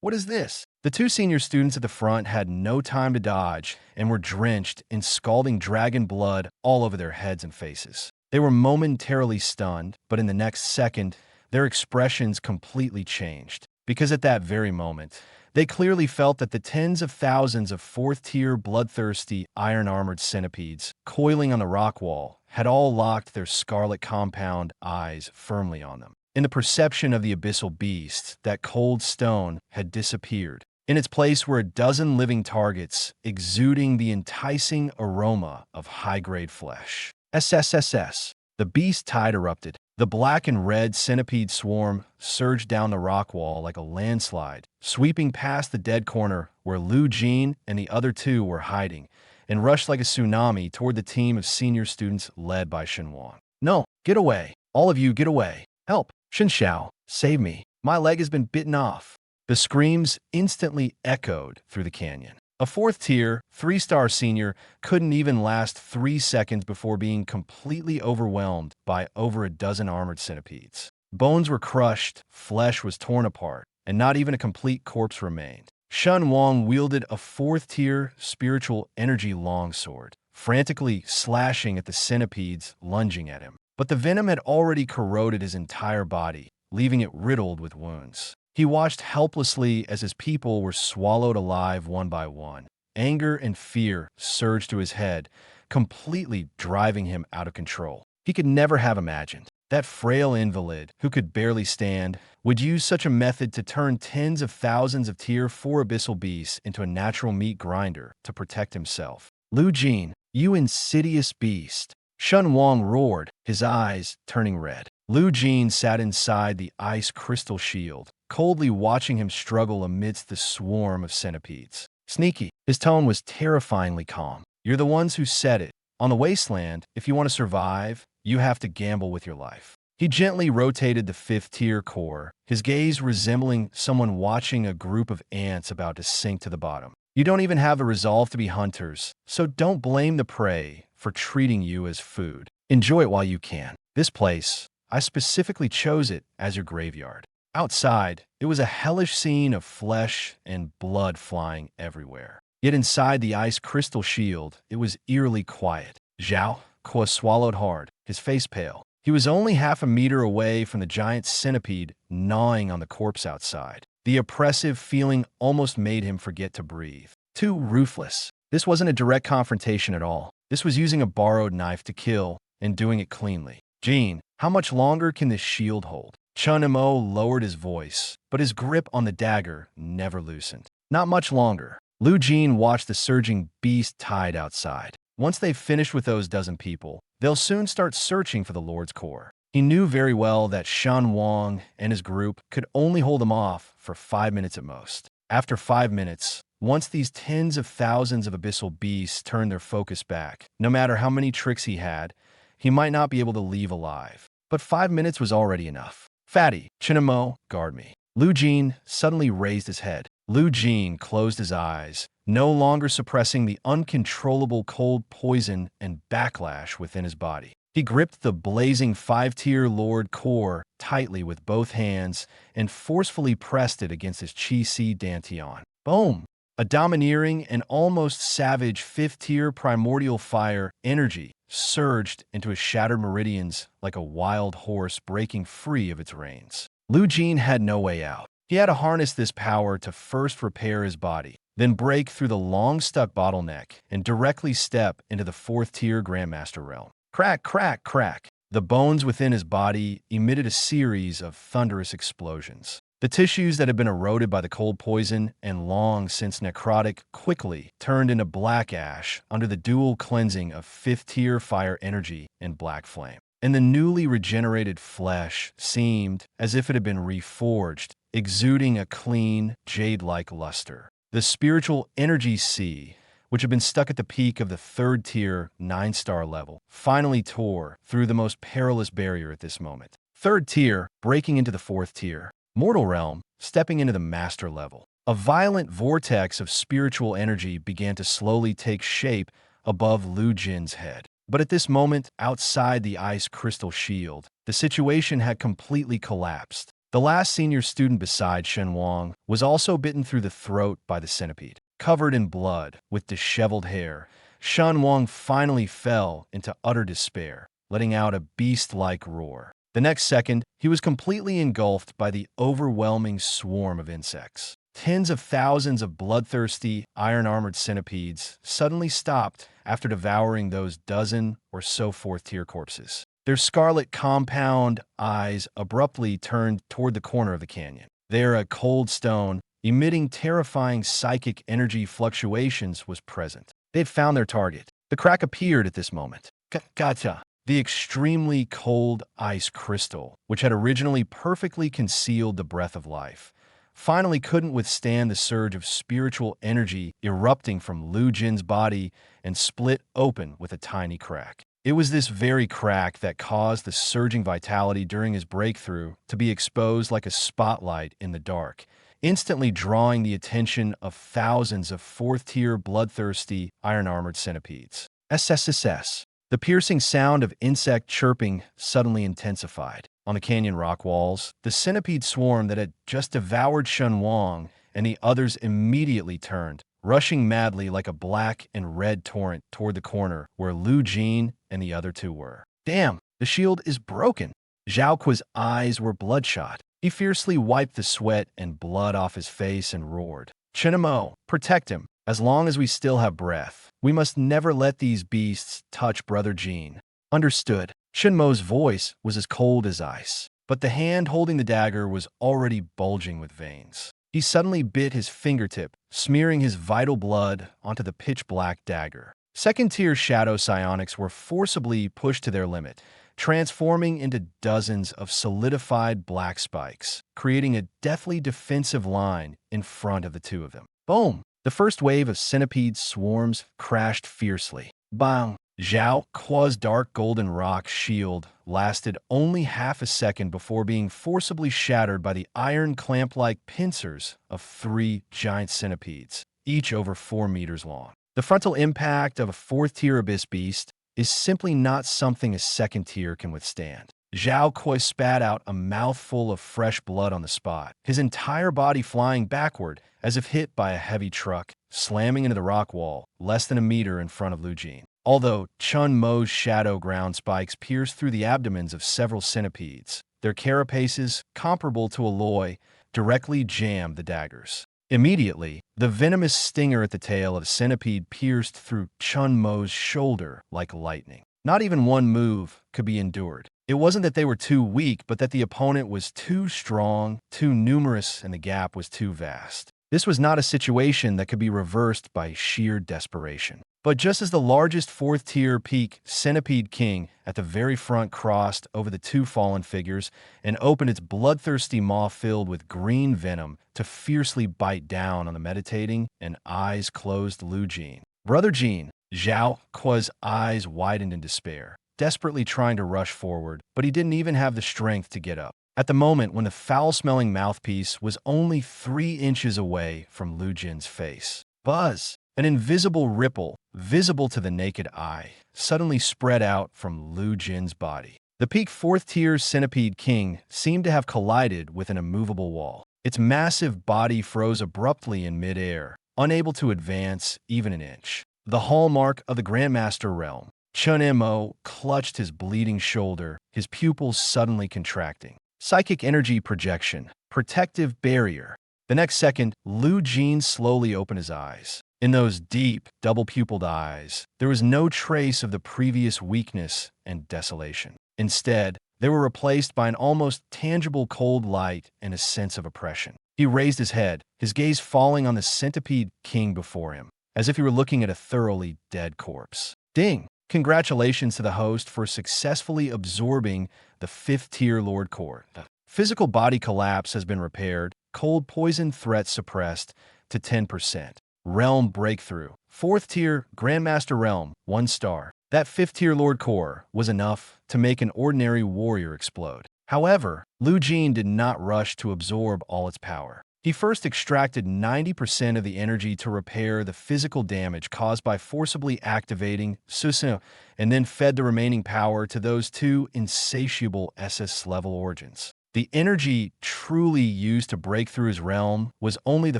What is this?" The two senior students at the front had no time to dodge and were drenched in scalding dragon blood all over their heads and faces. They were momentarily stunned, but in the next second, their expressions completely changed, because at that very moment, they clearly felt that the tens of thousands of fourth-tier bloodthirsty iron-armored centipedes coiling on the rock wall had all locked their scarlet compound eyes firmly on them. In the perception of the abyssal beasts, that cold stone had disappeared. In its place were a dozen living targets exuding the enticing aroma of high-grade flesh. SSS. The beast tide erupted. The black and red centipede swarm surged down the rock wall like a landslide, sweeping past the dead corner where Lu Jin and the other two were hiding, and rushed like a tsunami toward the team of senior students led by Shen Wang. "No, get away. All of you, get away. Help. Shen Xiao, save me. My leg has been bitten off." The screams instantly echoed through the canyon. A fourth-tier, three-star senior couldn't even last 3 seconds before being completely overwhelmed by over a dozen armored centipedes. Bones were crushed, flesh was torn apart, and not even a complete corpse remained. Shen Wang wielded a fourth-tier spiritual energy longsword, frantically slashing at the centipedes lunging at him. But the venom had already corroded his entire body, leaving it riddled with wounds. He watched helplessly as his people were swallowed alive one by one. Anger and fear surged to his head, completely driving him out of control. He could never have imagined that frail invalid, who could barely stand, would use such a method to turn tens of thousands of Tier 4 abyssal beasts into a natural meat grinder to protect himself. Lu Jin, you insidious beast! Shun Wang roared, his eyes turning red. Lu Jin sat inside the ice crystal shield, coldly watching him struggle amidst the swarm of centipedes. Sneaky. His tone was terrifyingly calm. You're the ones who said it. On the wasteland, if you want to survive, you have to gamble with your life. He gently rotated the 5th tier core, his gaze resembling someone watching a group of ants about to sink to the bottom. You don't even have the resolve to be hunters, so don't blame the prey for treating you as food. Enjoy it while you can. This place, I specifically chose it as your graveyard. Outside, it was a hellish scene of flesh and blood flying everywhere. Yet inside the ice crystal shield, it was eerily quiet. Zhao Kuo swallowed hard, his face pale. He was only half a meter away from the giant centipede gnawing on the corpse outside. The oppressive feeling almost made him forget to breathe. Too ruthless. This wasn't a direct confrontation at all. This was using a borrowed knife to kill, and doing it cleanly. Jin, how much longer can this shield hold? Chun Mo lowered his voice, but his grip on the dagger never loosened. Not much longer. Lu Jin watched the surging beast tide outside. Once they've finished with those dozen people, they'll soon start searching for the Lord's core. He knew very well that Shan Wang and his group could only hold them off for 5 minutes at most. After 5 minutes, once these tens of thousands of abyssal beasts turned their focus back, no matter how many tricks he had, he might not be able to leave alive. But 5 minutes was already enough. Fatty, Chinamo, guard me. Lu Jin suddenly raised his head. Lu Jin closed his eyes, no longer suppressing the uncontrollable cold poison and backlash within his body. He gripped the blazing 5-tier Lord core tightly with both hands and forcefully pressed it against his Chi-Si Dantian. Boom! A domineering and almost savage 5th-tier primordial fire energy surged into his shattered meridians like a wild horse breaking free of its reins. Lu Jin had no way out. He had to harness this power to first repair his body, then break through the long-stuck bottleneck and directly step into the 4th-tier Grandmaster realm. Crack, crack, crack. The bones within his body emitted a series of thunderous explosions. The tissues that had been eroded by the cold poison and long since necrotic quickly turned into black ash under the dual cleansing of 5th-tier fire energy and black flame. And the newly regenerated flesh seemed as if it had been reforged, exuding a clean, jade-like luster. The spiritual energy sea, which had been stuck at the peak of the 3rd-tier 9-star level, finally tore through the most perilous barrier at this moment. 3rd tier breaking into the 4th tier. Mortal realm, stepping into the master level. A violent vortex of spiritual energy began to slowly take shape above Lu Jin's head. But at this moment, outside the ice crystal shield, the situation had completely collapsed. The last senior student beside Shen Wang was also bitten through the throat by the centipede. Covered in blood, with disheveled hair, Shen Wang finally fell into utter despair, letting out a beast-like roar. The next second, he was completely engulfed by the overwhelming swarm of insects. Tens of thousands of bloodthirsty, iron-armored centipedes suddenly stopped after devouring those dozen or so 4th-tier corpses. Their scarlet compound eyes abruptly turned toward the corner of the canyon. There, a cold stone, emitting terrifying psychic energy fluctuations, was present. They had found their target. The crack appeared at this moment. Gotcha! The extremely cold ice crystal, which had originally perfectly concealed the breath of life, finally couldn't withstand the surge of spiritual energy erupting from Lu Jin's body and split open with a tiny crack. It was this very crack that caused the surging vitality during his breakthrough to be exposed like a spotlight in the dark, instantly drawing the attention of thousands of 4th-tier bloodthirsty iron-armored centipedes. SSS. The piercing sound of insect chirping suddenly intensified. On the canyon rock walls, the centipede swarm that had just devoured Shen Wang and the others immediately turned, rushing madly like a black and red torrent toward the corner where Lu Jin and the other two were. Damn, the shield is broken. Zhao Kuo's eyes were bloodshot. He fiercely wiped the sweat and blood off his face and roared, "Chinamo, protect him. As long as we still have breath, we must never let these beasts touch Brother Jin." Understood. Chinmo's voice was as cold as ice, but the hand holding the dagger was already bulging with veins. He suddenly bit his fingertip, smearing his vital blood onto the pitch-black dagger. Second-tier shadow psionics were forcibly pushed to their limit, transforming into dozens of solidified black spikes, creating a deathly defensive line in front of the two of them. Boom! The first wave of centipede swarms crashed fiercely. Bang! Zhao Kuo's dark golden rock shield lasted only half a second before being forcibly shattered by the iron clamp-like pincers of 3 giant centipedes, each over 4 meters long. The frontal impact of a 4th-tier abyss beast is simply not something a 2nd tier can withstand. Zhao Kuo spat out a mouthful of fresh blood on the spot, his entire body flying backward as if hit by a heavy truck, slamming into the rock wall less than a meter in front of Lu Jin. Although Chun Mo's shadow ground spikes pierced through the abdomens of several centipedes, their carapaces, comparable to a loy, directly jammed the daggers. Immediately, the venomous stinger at the tail of a centipede pierced through Chun Mo's shoulder like lightning. Not even one move could be endured. It wasn't that they were too weak, but that the opponent was too strong, too numerous, and the gap was too vast. This was not a situation that could be reversed by sheer desperation. But just as the largest 4th-tier peak Centipede King at the very front crossed over the 2 fallen figures and opened its bloodthirsty maw filled with green venom to fiercely bite down on the meditating and eyes-closed Lu Jin. Brother Jin, Zhao Kuo's eyes widened in despair, desperately trying to rush forward, but he didn't even have the strength to get up. At the moment when the foul-smelling mouthpiece was only 3 inches away from Lu Jin's face. Buzz! An invisible ripple, visible to the naked eye, suddenly spread out from Lu Jin's body. The peak 4th-tier Centipede King seemed to have collided with an immovable wall. Its massive body froze abruptly in midair, unable to advance even an inch. The hallmark of the Grandmaster realm. Chun Mo clutched his bleeding shoulder, his pupils suddenly contracting. Psychic energy projection. Protective barrier. The next second, Lu Jin slowly opened his eyes. In those deep, double-pupiled eyes, there was no trace of the previous weakness and desolation. Instead, they were replaced by an almost tangible cold light and a sense of oppression. He raised his head, his gaze falling on the Centipede King before him, as if he were looking at a thoroughly dead corpse. Ding! Congratulations to the host for successfully absorbing the 5th-tier Lord Core. The physical body collapse has been repaired, cold poison threat suppressed to 10%. Realm breakthrough. 4th-tier Grandmaster Realm, 1 star. That 5th-tier Lord Core was enough to make an ordinary warrior explode. However, Lu Jin did not rush to absorb all its power. He first extracted 90% of the energy to repair the physical damage caused by forcibly activating Susan, and then fed the remaining power to those 2 insatiable SS-level origins. The energy truly used to break through his realm was only the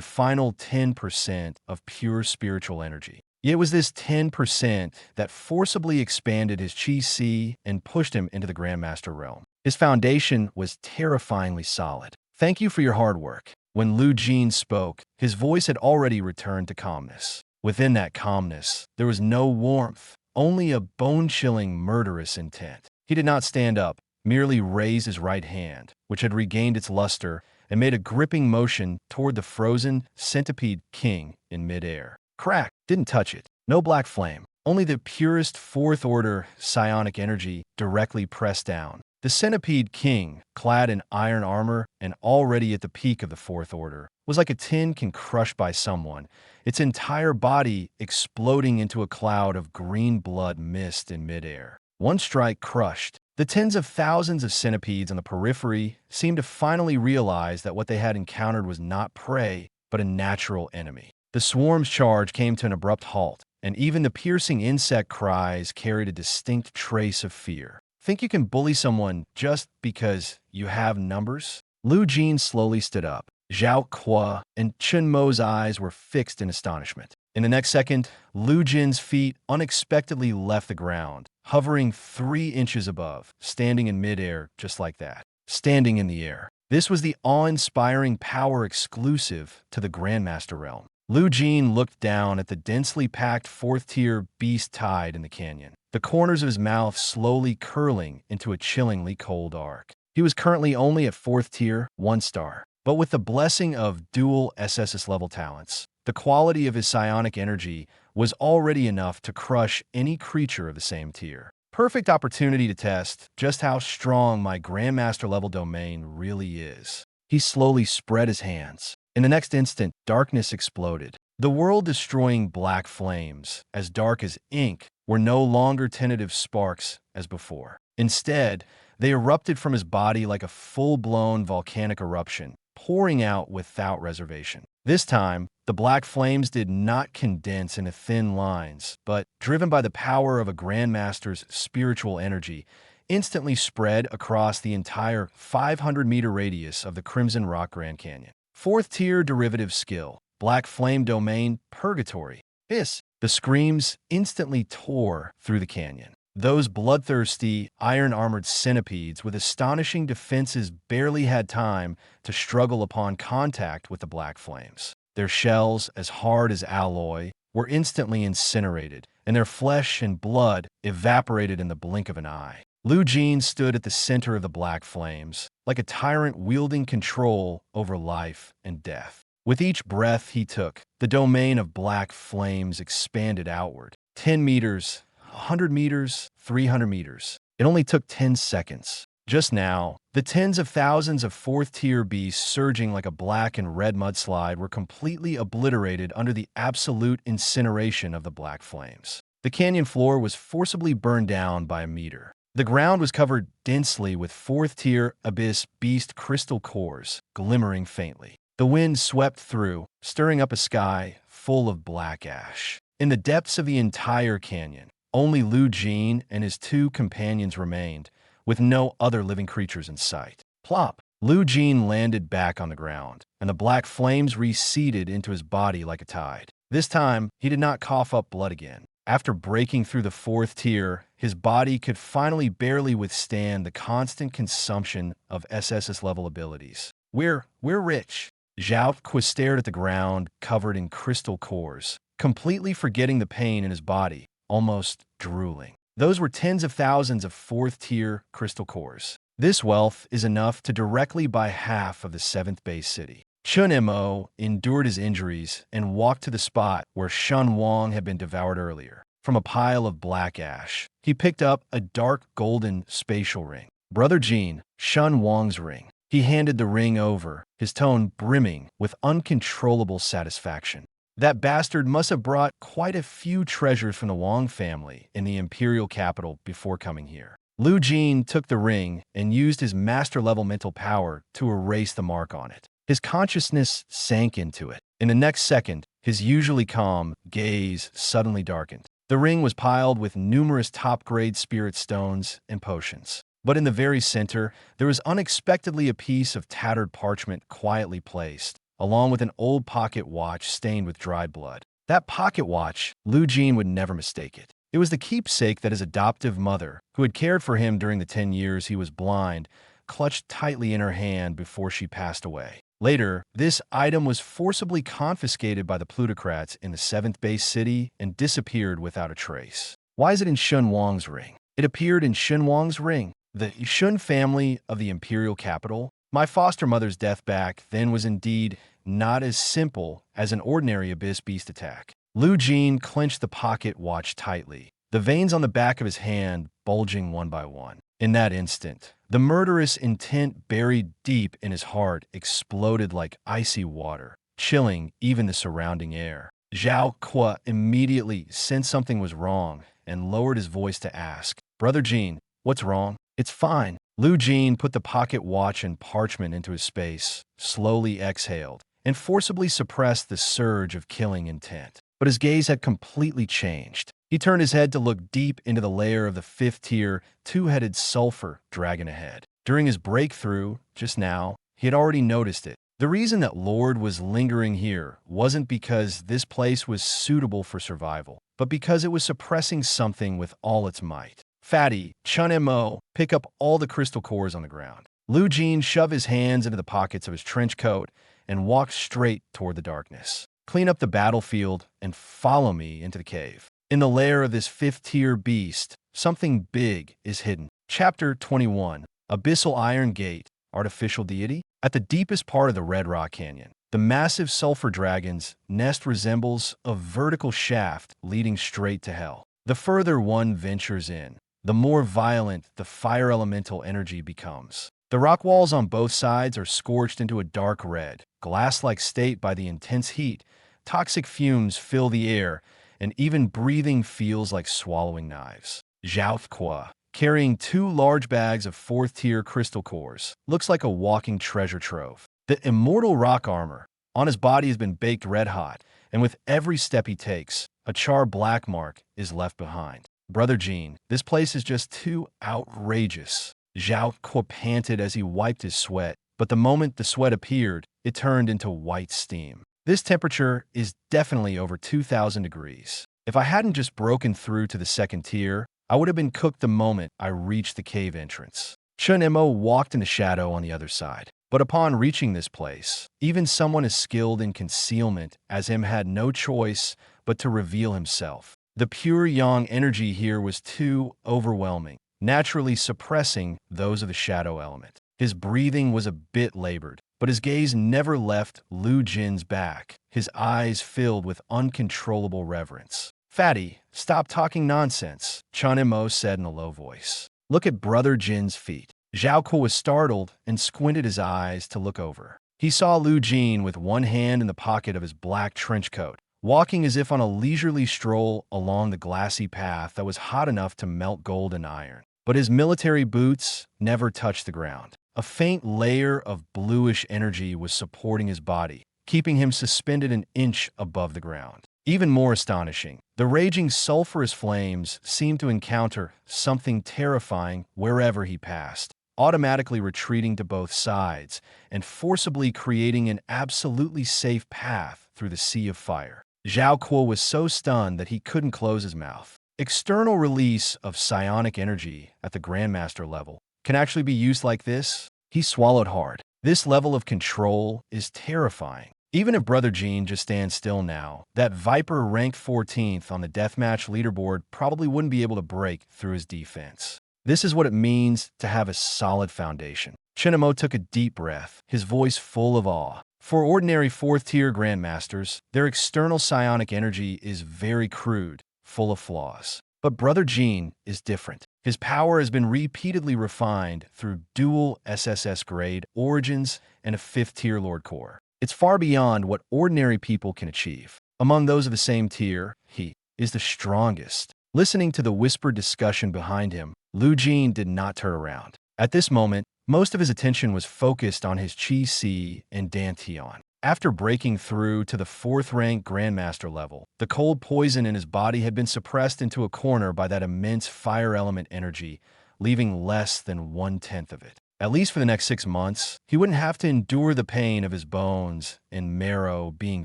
final 10% of pure spiritual energy. It was this 10% that forcibly expanded his Chi-Si and pushed him into the Grandmaster realm. His foundation was terrifyingly solid. Thank you for your hard work. When Lu Jin spoke, his voice had already returned to calmness. Within that calmness, there was no warmth, only a bone-chilling, murderous intent. He did not stand up, merely raised his right hand, which had regained its luster, and made a gripping motion toward the frozen Centipede King in midair. Crack! Didn't touch it. No black flame. Only the purest 4th-order psionic energy directly pressed down. The Centipede King, clad in iron armor and already at the peak of the 4th order, was like a tin can crushed by someone, its entire body exploding into a cloud of green blood mist in midair. One strike crushed. The tens of thousands of centipedes on the periphery seemed to finally realize that what they had encountered was not prey, but a natural enemy. The swarm's charge came to an abrupt halt, and even the piercing insect cries carried a distinct trace of fear. Think you can bully someone just because you have numbers? Lu Jin slowly stood up. Zhao Kuo and Chun Mo's eyes were fixed in astonishment. In the next second, Lu Jin's feet unexpectedly left the ground, hovering 3 inches above, standing in midair just like that. Standing in the air. This was the awe-inspiring power exclusive to the Grandmaster realm. Lu Jin looked down at the densely packed fourth-tier beast tied in the canyon, the corners of his mouth slowly curling into a chillingly cold arc. He was currently only at fourth tier, 1 star. But with the blessing of dual SSS-level talents, the quality of his psionic energy was already enough to crush any creature of the same tier. Perfect opportunity to test just how strong my Grandmaster-level domain really is. He slowly spread his hands. In the next instant, darkness exploded. The world-destroying black flames, as dark as ink, were no longer tentative sparks as before. Instead, they erupted from his body like a full-blown volcanic eruption, pouring out without reservation. This time, the black flames did not condense into thin lines, but, driven by the power of a Grandmaster's spiritual energy, instantly spread across the entire 500-meter radius of the Crimson Rock Grand Canyon. Fourth-tier derivative skill, Black Flame Domain, Purgatory. Hiss! The screams instantly tore through the canyon. Those bloodthirsty, iron-armored centipedes with astonishing defenses barely had time to struggle upon contact with the black flames. Their shells, as hard as alloy, were instantly incinerated, and their flesh and blood evaporated in the blink of an eye. Lu Jin stood at the center of the black flames, like a tyrant wielding control over life and death. With each breath he took, the domain of black flames expanded outward. 10 meters, 100 meters, 300 meters. It only took 10 seconds. Just now, the tens of thousands of fourth-tier beasts surging like a black and red mudslide were completely obliterated under the absolute incineration of the black flames. The canyon floor was forcibly burned down by a meter. The ground was covered densely with fourth-tier abyss beast crystal cores, glimmering faintly. The wind swept through, stirring up a sky full of black ash. In the depths of the entire canyon, only Lu Jin and his 2 companions remained, with no other living creatures in sight. Plop! Lu Jin landed back on the ground, and the black flames receded into his body like a tide. This time, he did not cough up blood again. After breaking through the fourth tier, his body could finally barely withstand the constant consumption of SSS-level abilities. We're rich. Zhao Kui stared at the ground, covered in crystal cores, completely forgetting the pain in his body, almost drooling. Those were tens of thousands of fourth-tier crystal cores. This wealth is enough to directly buy half of the 7th base city. Chun Mo endured his injuries and walked to the spot where Shun Wang had been devoured earlier. From a pile of black ash, he picked up a dark golden spatial ring. Brother Jin, Shun Wang's ring. He handed the ring over, his tone brimming with uncontrollable satisfaction. That bastard must have brought quite a few treasures from the Wang family in the imperial capital before coming here. Lu Jin took the ring and used his master-level mental power to erase the mark on it. His consciousness sank into it. In the next second, his usually calm gaze suddenly darkened. The ring was piled with numerous top-grade spirit stones and potions. But in the very center, there was unexpectedly a piece of tattered parchment quietly placed, along with an old pocket watch stained with dried blood. That pocket watch, Lu Jin would never mistake it. It was the keepsake that his adoptive mother, who had cared for him during the 10 years he was blind, clutched tightly in her hand before she passed away. Later, this item was forcibly confiscated by the plutocrats in the 7th base city and disappeared without a trace. Why is it in Shun Wang's ring? It appeared in Shun Wang's ring. The Shun family of the imperial capital. My foster mother's death back then was indeed not as simple as an ordinary abyss beast attack. Lu Jin clenched the pocket watch tightly, the veins on the back of his hand bulging one by one. In that instant, the murderous intent buried deep in his heart exploded like icy water, chilling even the surrounding air. Zhao Kui immediately sensed something was wrong and lowered his voice to ask, "Brother Jin, what's wrong?" "It's fine." Lu Jin put the pocket watch and parchment into his space, slowly exhaled, and forcibly suppressed the surge of killing intent. But his gaze had completely changed. He turned his head to look deep into the lair of the 5th-tier, 2-headed sulfur dragon ahead. During his breakthrough, just now, he had already noticed it. The reason that Lord was lingering here wasn't because this place was suitable for survival, but because it was suppressing something with all its might. Fatty, Chun Mo, pick up all the crystal cores on the ground. Lu Jin shoved his hands into the pockets of his trench coat and walked straight toward the darkness. Clean up the battlefield and follow me into the cave. In the lair of this fifth-tier beast, something big is hidden. Chapter 21. Abyssal Iron Gate, Artificial Deity? At the deepest part of the Red Rock Canyon, the massive sulfur dragon's nest resembles a vertical shaft leading straight to hell. The further one ventures in, the more violent the fire elemental energy becomes. The rock walls on both sides are scorched into a dark red, glass-like state by the intense heat. Toxic fumes fill the air, and even breathing feels like swallowing knives. Zhao Kwa, carrying 2 large bags of 4th-tier crystal cores, looks like a walking treasure trove. The immortal rock armor on his body has been baked red-hot, and with every step he takes, a charred black mark is left behind. Brother Jin, this place is just too outrageous. Zhao Kwa panted as he wiped his sweat, but the moment the sweat appeared, it turned into white steam. This temperature is definitely over 2,000 degrees. If I hadn't just broken through to the 2nd tier, I would have been cooked the moment I reached the cave entrance. Chen Mo walked in the shadow on the other side. But upon reaching this place, even someone as skilled in concealment as him had no choice but to reveal himself. The pure yang energy here was too overwhelming, naturally suppressing those of the shadow element. His breathing was a bit labored, but his gaze never left Lu Jin's back, his eyes filled with uncontrollable reverence. "Fatty, stop talking nonsense," Chen Mo said in a low voice. "Look at Brother Jin's feet." Zhao Ku was startled and squinted his eyes to look over. He saw Lu Jin with one hand in the pocket of his black trench coat, walking as if on a leisurely stroll along the glassy path that was hot enough to melt gold and iron. But his military boots never touched the ground. A faint layer of bluish energy was supporting his body, keeping him suspended an inch above the ground. Even more astonishing, the raging sulfurous flames seemed to encounter something terrifying wherever he passed, automatically retreating to both sides and forcibly creating an absolutely safe path through the sea of fire. Zhao Kuo was so stunned that he couldn't close his mouth. External release of psionic energy at the Grandmaster level can actually be used like this? He swallowed hard. This level of control is terrifying. Even if Brother Jin just stands still now, that Viper ranked 14th on the deathmatch leaderboard probably wouldn't be able to break through his defense. This is what it means to have a solid foundation. Chinamo took a deep breath, his voice full of awe. For ordinary 4th-tier Grandmasters, their external psionic energy is very crude, full of flaws. But Brother Jin is different. His power has been repeatedly refined through dual SSS grade origins and a 5th-tier Lord Core. It's far beyond what ordinary people can achieve. Among those of the same tier, he is the strongest. Listening to the whispered discussion behind him, Lu Jin did not turn around. At this moment, most of his attention was focused on his Chi Si and Dantian. After breaking through to the 4th-ranked Grandmaster level, the cold poison in his body had been suppressed into a corner by that immense fire element energy, leaving less than 1/10 of it. At least for the next 6 months, he wouldn't have to endure the pain of his bones and marrow being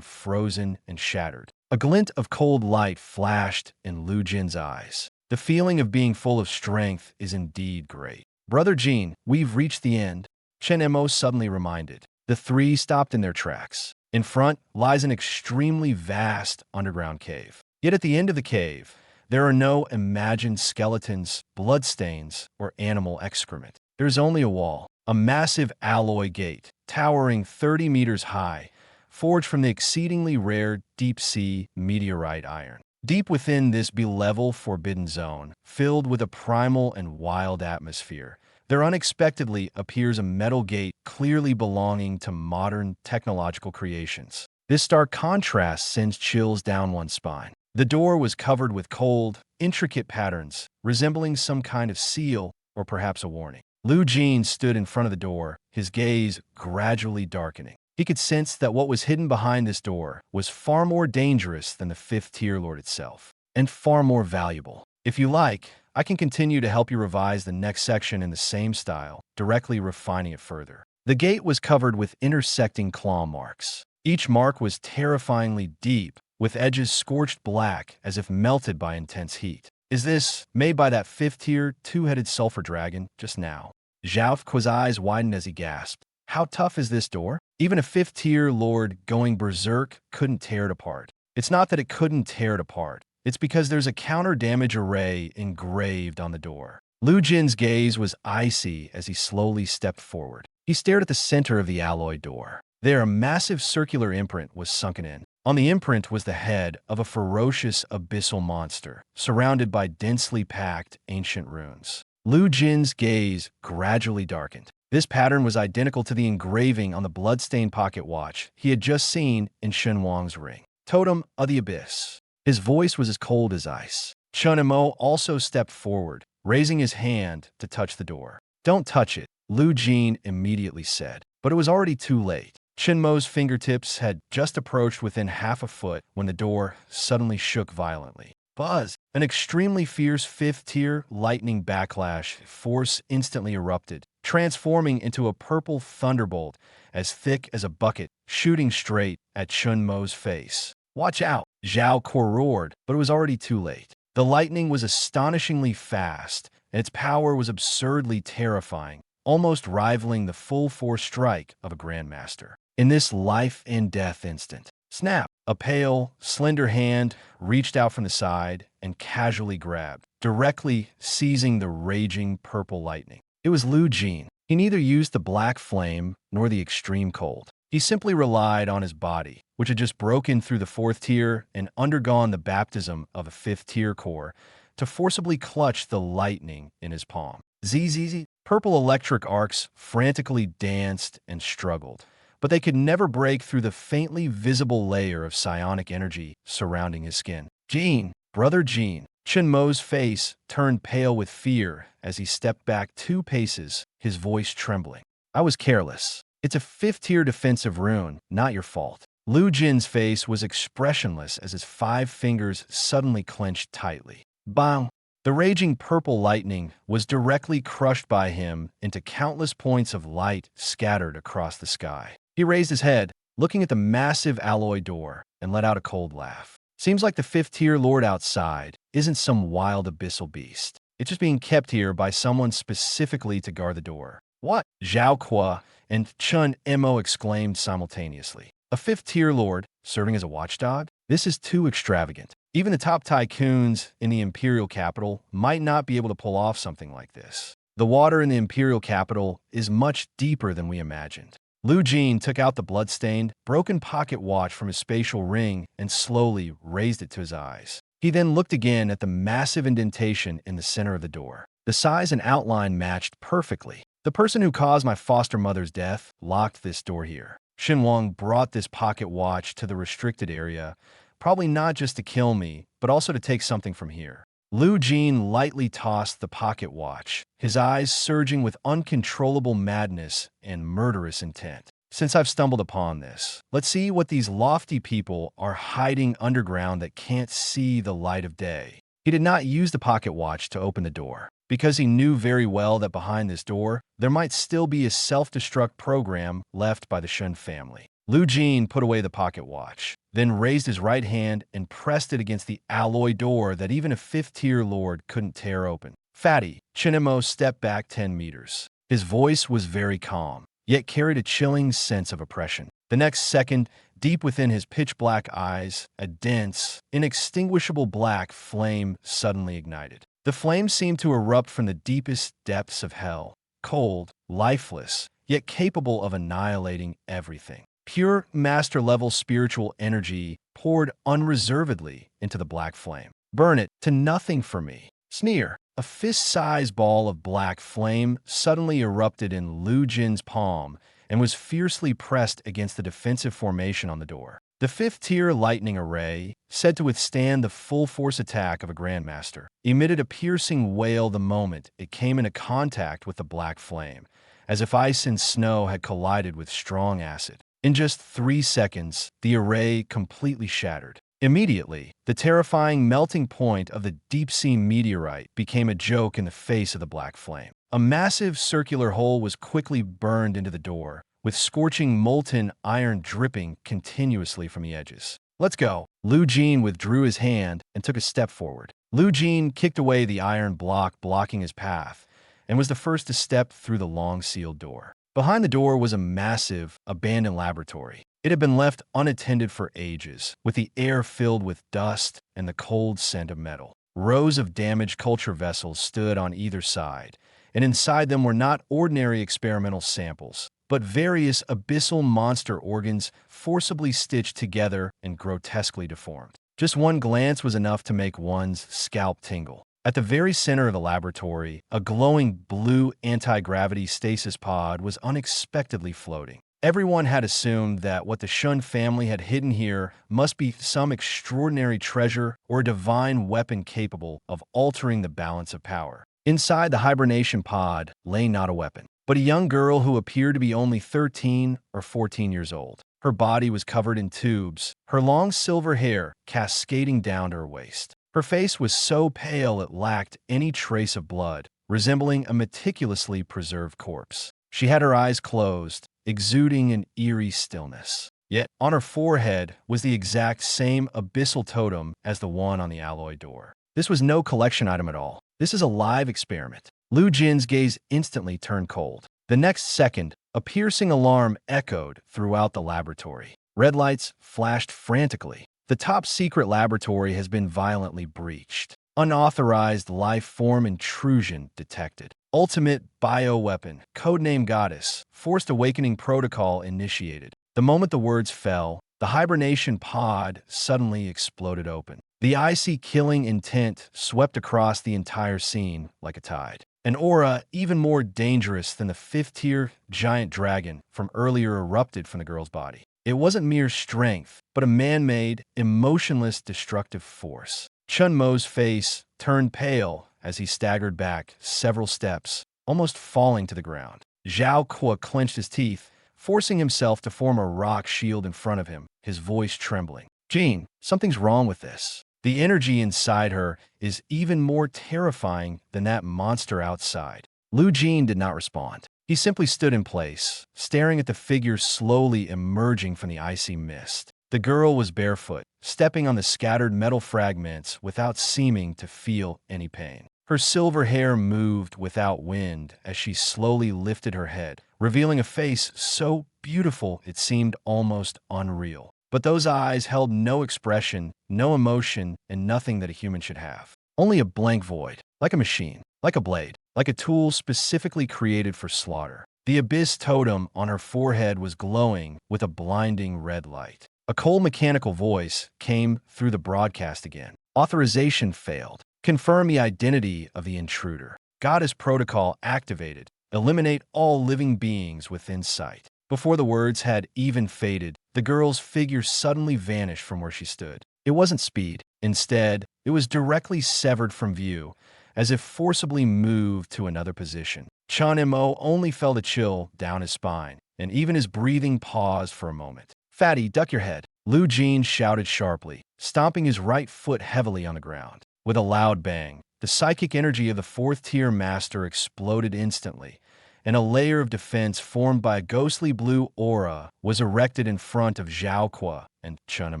frozen and shattered. A glint of cold light flashed in Lu Jin's eyes. The feeling of being full of strength is indeed great. "Brother Jin, we've reached the end," Chen Mo suddenly reminded. The three stopped in their tracks. In front lies an extremely vast underground cave. Yet at the end of the cave, there are no imagined skeletons, bloodstains, or animal excrement. There's only a wall, a massive alloy gate, towering 30 meters high, forged from the exceedingly rare deep-sea meteorite iron. Deep within this be-level forbidden zone, filled with a primal and wild atmosphere, there unexpectedly appears a metal gate clearly belonging to modern technological creations. This stark contrast sends chills down one's spine. The door was covered with cold, intricate patterns, resembling some kind of seal or perhaps a warning. Lu Jin stood in front of the door, his gaze gradually darkening. He could sense that what was hidden behind this door was far more dangerous than the 5th-tier Lord itself, and far more valuable. If you like, I can continue to help you revise the next section in the same style, directly refining it further. The gate was covered with intersecting claw marks. Each mark was terrifyingly deep, with edges scorched black as if melted by intense heat. "Is this made by that 5th-tier, 2-headed sulfur dragon just now?" Zhao Kuo's eyes widened as he gasped. How tough is this door? Even a fifth-tier lord going berserk couldn't tear it apart. It's not that it couldn't tear it apart. It's because there's a counter-damage array engraved on the door. Lu Jin's gaze was icy as he slowly stepped forward. He stared at the center of the alloy door. There, a massive circular imprint was sunken in. On the imprint was the head of a ferocious abyssal monster, surrounded by densely packed ancient runes. Lu Jin's gaze gradually darkened. This pattern was identical to the engraving on the bloodstained pocket watch he had just seen in Shen Wang's ring. Totem of the Abyss. His voice was as cold as ice. Chen Mo also stepped forward, raising his hand to touch the door. Don't touch it, Lu Jin immediately said. But it was already too late. Chen Mo's fingertips had just approached within half a foot when the door suddenly shook violently. Buzz! An extremely fierce fifth-tier lightning backlash force instantly erupted, transforming into a purple thunderbolt as thick as a bucket, shooting straight at Chen Mo's face. Watch out! Zhao Kuo roared, but it was already too late. The lightning was astonishingly fast, and its power was absurdly terrifying, almost rivaling the full-force strike of a Grandmaster. In this life-and-death instant, snap! A pale, slender hand reached out from the side and casually grabbed, directly seizing the raging purple lightning. It was Lu Jin. He neither used the black flame nor the extreme cold. He simply relied on his body, which had just broken through the fourth tier and undergone the baptism of a fifth-tier core, to forcibly clutch the lightning in his palm. Zzz, purple electric arcs frantically danced and struggled, but they could never break through the faintly visible layer of psionic energy surrounding his skin. Jin, brother Jin. Chen Mo's face turned pale with fear as he stepped back 2 paces, his voice trembling. I was careless. It's a fifth-tier defensive rune, not your fault. Lu Jin's face was expressionless as his 5 fingers suddenly clenched tightly. Bang! The raging purple lightning was directly crushed by him into countless points of light scattered across the sky. He raised his head, looking at the massive alloy door, and let out a cold laugh. Seems like the fifth-tier lord outside isn't some wild abyssal beast. It's just being kept here by someone specifically to guard the door. What? Zhao Kuo and Chen Mo exclaimed simultaneously. A fifth-tier lord serving as a watchdog? This is too extravagant. Even the top tycoons in the imperial capital might not be able to pull off something like this. The water in the imperial capital is much deeper than we imagined. Lu Jin took out the blood-stained, broken pocket watch from his spatial ring and slowly raised it to his eyes. He then looked again at the massive indentation in the center of the door. The size and outline matched perfectly. The person who caused my foster mother's death locked this door here. Xin Wang brought this pocket watch to the restricted area, probably not just to kill me, but also to take something from here. Lu Jin lightly tossed the pocket watch, his eyes surging with uncontrollable madness and murderous intent. Since I've stumbled upon this, let's see what these lofty people are hiding underground that can't see the light of day. He did not use the pocket watch to open the door, because he knew very well that behind this door, there might still be a self-destruct program left by the Shen family. Lu Jin put away the pocket watch, then raised his right hand and pressed it against the alloy door that even a fifth-tier lord couldn't tear open. Fatty, Chen Mo stepped back 10 meters. His voice was very calm, yet carried a chilling sense of oppression. The next second, deep within his pitch-black eyes, a dense, inextinguishable black flame suddenly ignited. The flame seemed to erupt from the deepest depths of hell, cold, lifeless, yet capable of annihilating everything. Pure master-level spiritual energy poured unreservedly into the black flame. Burn it to nothing for me. Sneer. A fist-sized ball of black flame suddenly erupted in Lu Jin's palm and was fiercely pressed against the defensive formation on the door. The fifth-tier lightning array, said to withstand the full-force attack of a Grandmaster, emitted a piercing wail the moment it came into contact with the black flame, as if ice and snow had collided with strong acid. In just 3 seconds, the array completely shattered. Immediately, the terrifying melting point of the deep-sea meteorite became a joke in the face of the black flame. A massive circular hole was quickly burned into the door, with scorching molten iron dripping continuously from the edges. Let's go. Lu Jin withdrew his hand and took a step forward. Lu Jin kicked away the iron block blocking his path, and was the first to step through the long sealed door. Behind the door was a massive, abandoned laboratory. It had been left unattended for ages, with the air filled with dust and the cold scent of metal. Rows of damaged culture vessels stood on either side, and inside them were not ordinary experimental samples, but various abyssal monster organs forcibly stitched together and grotesquely deformed. Just one glance was enough to make one's scalp tingle. At the very center of the laboratory, a glowing blue anti-gravity stasis pod was unexpectedly floating. Everyone had assumed that what the Shun family had hidden here must be some extraordinary treasure or a divine weapon capable of altering the balance of power. Inside the hibernation pod lay not a weapon, but a young girl who appeared to be only 13 or 14 years old. Her body was covered in tubes, her long silver hair cascading down to her waist. Her face was so pale it lacked any trace of blood, resembling a meticulously preserved corpse. She had her eyes closed, exuding an eerie stillness. Yet on her forehead was the exact same abyssal totem as the one on the alloy door. This was no collection item at all. This is a live experiment. Lu Jin's gaze instantly turned cold. The next second, a piercing alarm echoed throughout the laboratory. Red lights flashed frantically. The top-secret laboratory has been violently breached. Unauthorized life-form intrusion detected. Ultimate bioweapon, codename Goddess, forced awakening protocol initiated. The moment the words fell, the hibernation pod suddenly exploded open. The icy killing intent swept across the entire scene like a tide. An aura even more dangerous than the fifth-tier giant dragon from earlier erupted from the girl's body. It wasn't mere strength, but a man-made, emotionless, destructive force. Chun Mo's face turned pale as he staggered back several steps, almost falling to the ground. Zhao Kuo clenched his teeth, forcing himself to form a rock shield in front of him, his voice trembling. "Jean, something's wrong with this." The energy inside her is even more terrifying than that monster outside. Lu Jin did not respond. He simply stood in place, staring at the figure slowly emerging from the icy mist. The girl was barefoot, stepping on the scattered metal fragments without seeming to feel any pain. Her silver hair moved without wind as she slowly lifted her head, revealing a face so beautiful it seemed almost unreal. But those eyes held no expression, no emotion, and nothing that a human should have. Only a blank void, like a machine, like a blade, like a tool specifically created for slaughter. The abyss totem on her forehead was glowing with a blinding red light. A cold mechanical voice came through the broadcast again. Authorization failed. Confirm the identity of the intruder. Goddess protocol activated. Eliminate all living beings within sight. Before the words had even faded, the girl's figure suddenly vanished from where she stood. It wasn't speed. Instead, it was directly severed from view, as if forcibly moved to another position. Chun Mo only felt a chill down his spine, and even his breathing paused for a moment. "Fatty, duck your head," Lu Jin shouted sharply, stomping his right foot heavily on the ground. With a loud bang, the psychic energy of the fourth-tier master exploded instantly, and a layer of defense formed by a ghostly blue aura was erected in front of Zhao Kuo and Chun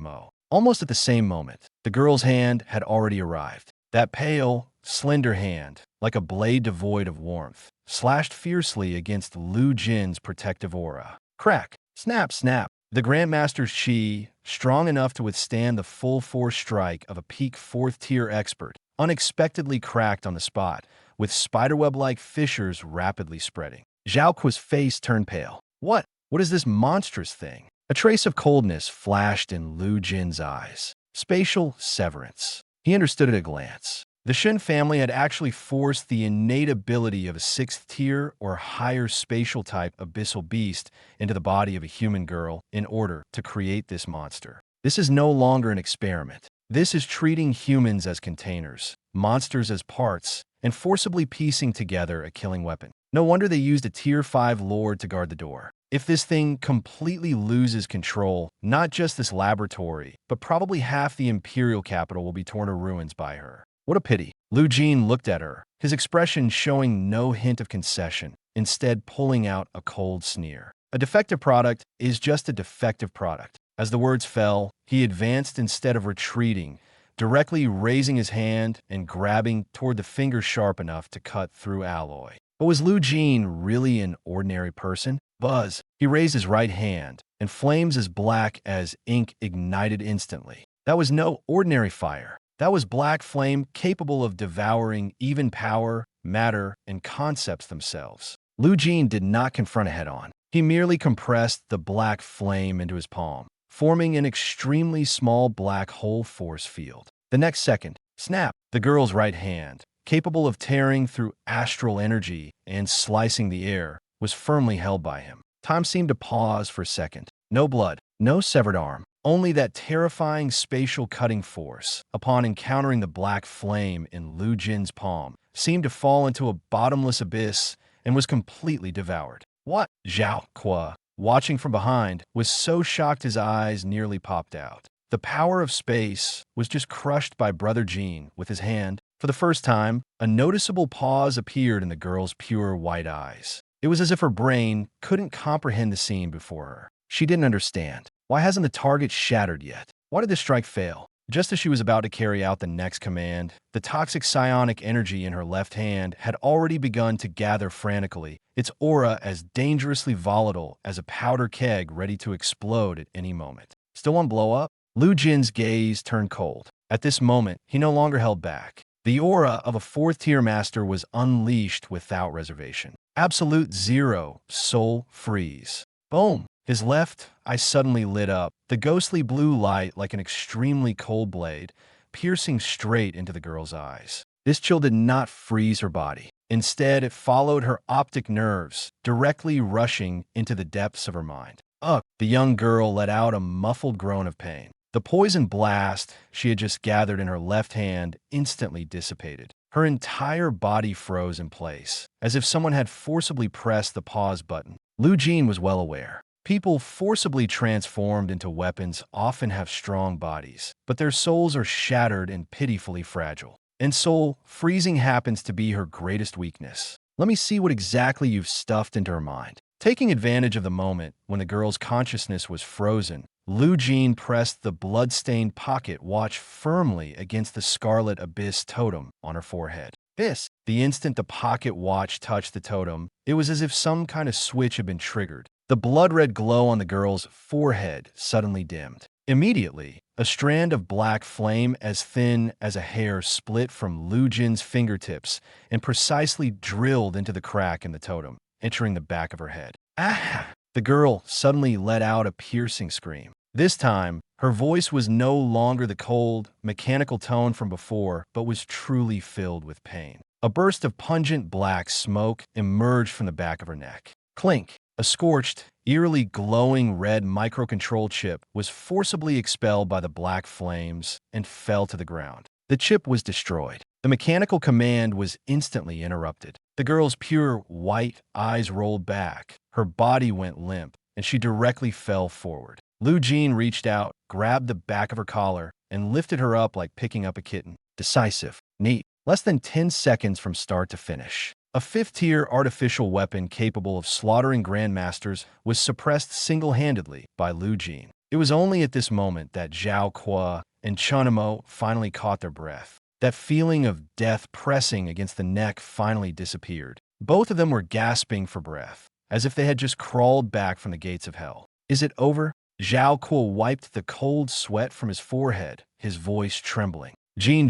Mo. Almost at the same moment, the girl's hand had already arrived. That pale, slender hand, like a blade devoid of warmth, slashed fiercely against Lu Jin's protective aura. Crack! Snap! Snap! The Grandmaster's chi, strong enough to withstand the full-force strike of a peak fourth-tier expert, unexpectedly cracked on the spot, with spiderweb-like fissures rapidly spreading. Zhao Kuo's face turned pale. What is this monstrous thing? A trace of coldness flashed in Lu Jin's eyes. Spatial severance. He understood at a glance. The Shen family had actually forced the innate ability of a sixth-tier or higher spatial type abyssal beast into the body of a human girl in order to create this monster. This is no longer an experiment. This is treating humans as containers, monsters as parts, and forcibly piecing together a killing weapon. No wonder they used a Tier 5 lord to guard the door. If this thing completely loses control, not just this laboratory, but probably half the Imperial capital will be torn to ruins by her. What a pity. Lu Jin looked at her, his expression showing no hint of concession, instead pulling out a cold sneer. A defective product is just a defective product. As the words fell, he advanced instead of retreating, directly raising his hand and grabbing toward the finger sharp enough to cut through alloy. But was Lu Jin really an ordinary person? Buzz. He raised his right hand, and flames as black as ink ignited instantly. That was no ordinary fire. That was black flame capable of devouring even power, matter, and concepts themselves. Lu Jin did not confront it head-on. He merely compressed the black flame into his palm, forming an extremely small black hole force field. The next second, snap, the girl's right hand, capable of tearing through astral energy and slicing the air, was firmly held by him. Time seemed to pause for a second. No blood, no severed arm, only that terrifying spatial cutting force, upon encountering the black flame in Lu Jin's palm, seemed to fall into a bottomless abyss and was completely devoured. What? Zhao Qua, watching from behind, was so shocked his eyes nearly popped out. The power of space was just crushed by Brother Jin with his hand. For the first time, a noticeable pause appeared in the girl's pure white eyes. It was as if her brain couldn't comprehend the scene before her. She didn't understand. Why hasn't the target shattered yet? Why did the strike fail? Just as she was about to carry out the next command, the toxic psionic energy in her left hand had already begun to gather frantically, its aura as dangerously volatile as a powder keg ready to explode at any moment. Still on blow-up? Lu Jin's gaze turned cold. At this moment, he no longer held back. The aura of a fourth-tier master was unleashed without reservation. Absolute zero, soul freeze. Boom! His left eye suddenly lit up, the ghostly blue light like an extremely cold blade, piercing straight into the girl's eyes. This chill did not freeze her body. Instead, it followed her optic nerves, directly rushing into the depths of her mind. Ugh! The young girl let out a muffled groan of pain. The poison blast she had just gathered in her left hand instantly dissipated. Her entire body froze in place, as if someone had forcibly pressed the pause button. Lu Jin was well aware. People forcibly transformed into weapons often have strong bodies, but their souls are shattered and pitifully fragile. And soul freezing happens to be her greatest weakness. Let me see what exactly you've stuffed into her mind. Taking advantage of the moment when the girl's consciousness was frozen, Lu Jin pressed the blood-stained pocket watch firmly against the scarlet abyss totem on her forehead. The instant the pocket watch touched the totem, it was as if some kind of switch had been triggered. The blood-red glow on the girl's forehead suddenly dimmed. Immediately, a strand of black flame as thin as a hair split from Lu Jin's fingertips and precisely drilled into the crack in the totem, entering the back of her head. Ah! The girl suddenly let out a piercing scream. This time, her voice was no longer the cold, mechanical tone from before, but was truly filled with pain. A burst of pungent black smoke emerged from the back of her neck. Clink! A scorched, eerily glowing red microcontrol chip was forcibly expelled by the black flames and fell to the ground. The chip was destroyed. The mechanical command was instantly interrupted. The girl's pure white eyes rolled back. Her body went limp, and she directly fell forward. Lu Jin reached out, grabbed the back of her collar, and lifted her up like picking up a kitten. Decisive. Neat. Less than 10 seconds from start to finish. A fifth-tier artificial weapon capable of slaughtering Grandmasters was suppressed single-handedly by Lu Jin. It was only at this moment that Zhao Qua and Chunamo finally caught their breath. That feeling of death pressing against the neck finally disappeared. Both of them were gasping for breath, as if they had just crawled back from the gates of hell. Is it over? Zhao Qua wiped the cold sweat from his forehead, his voice trembling. Jin,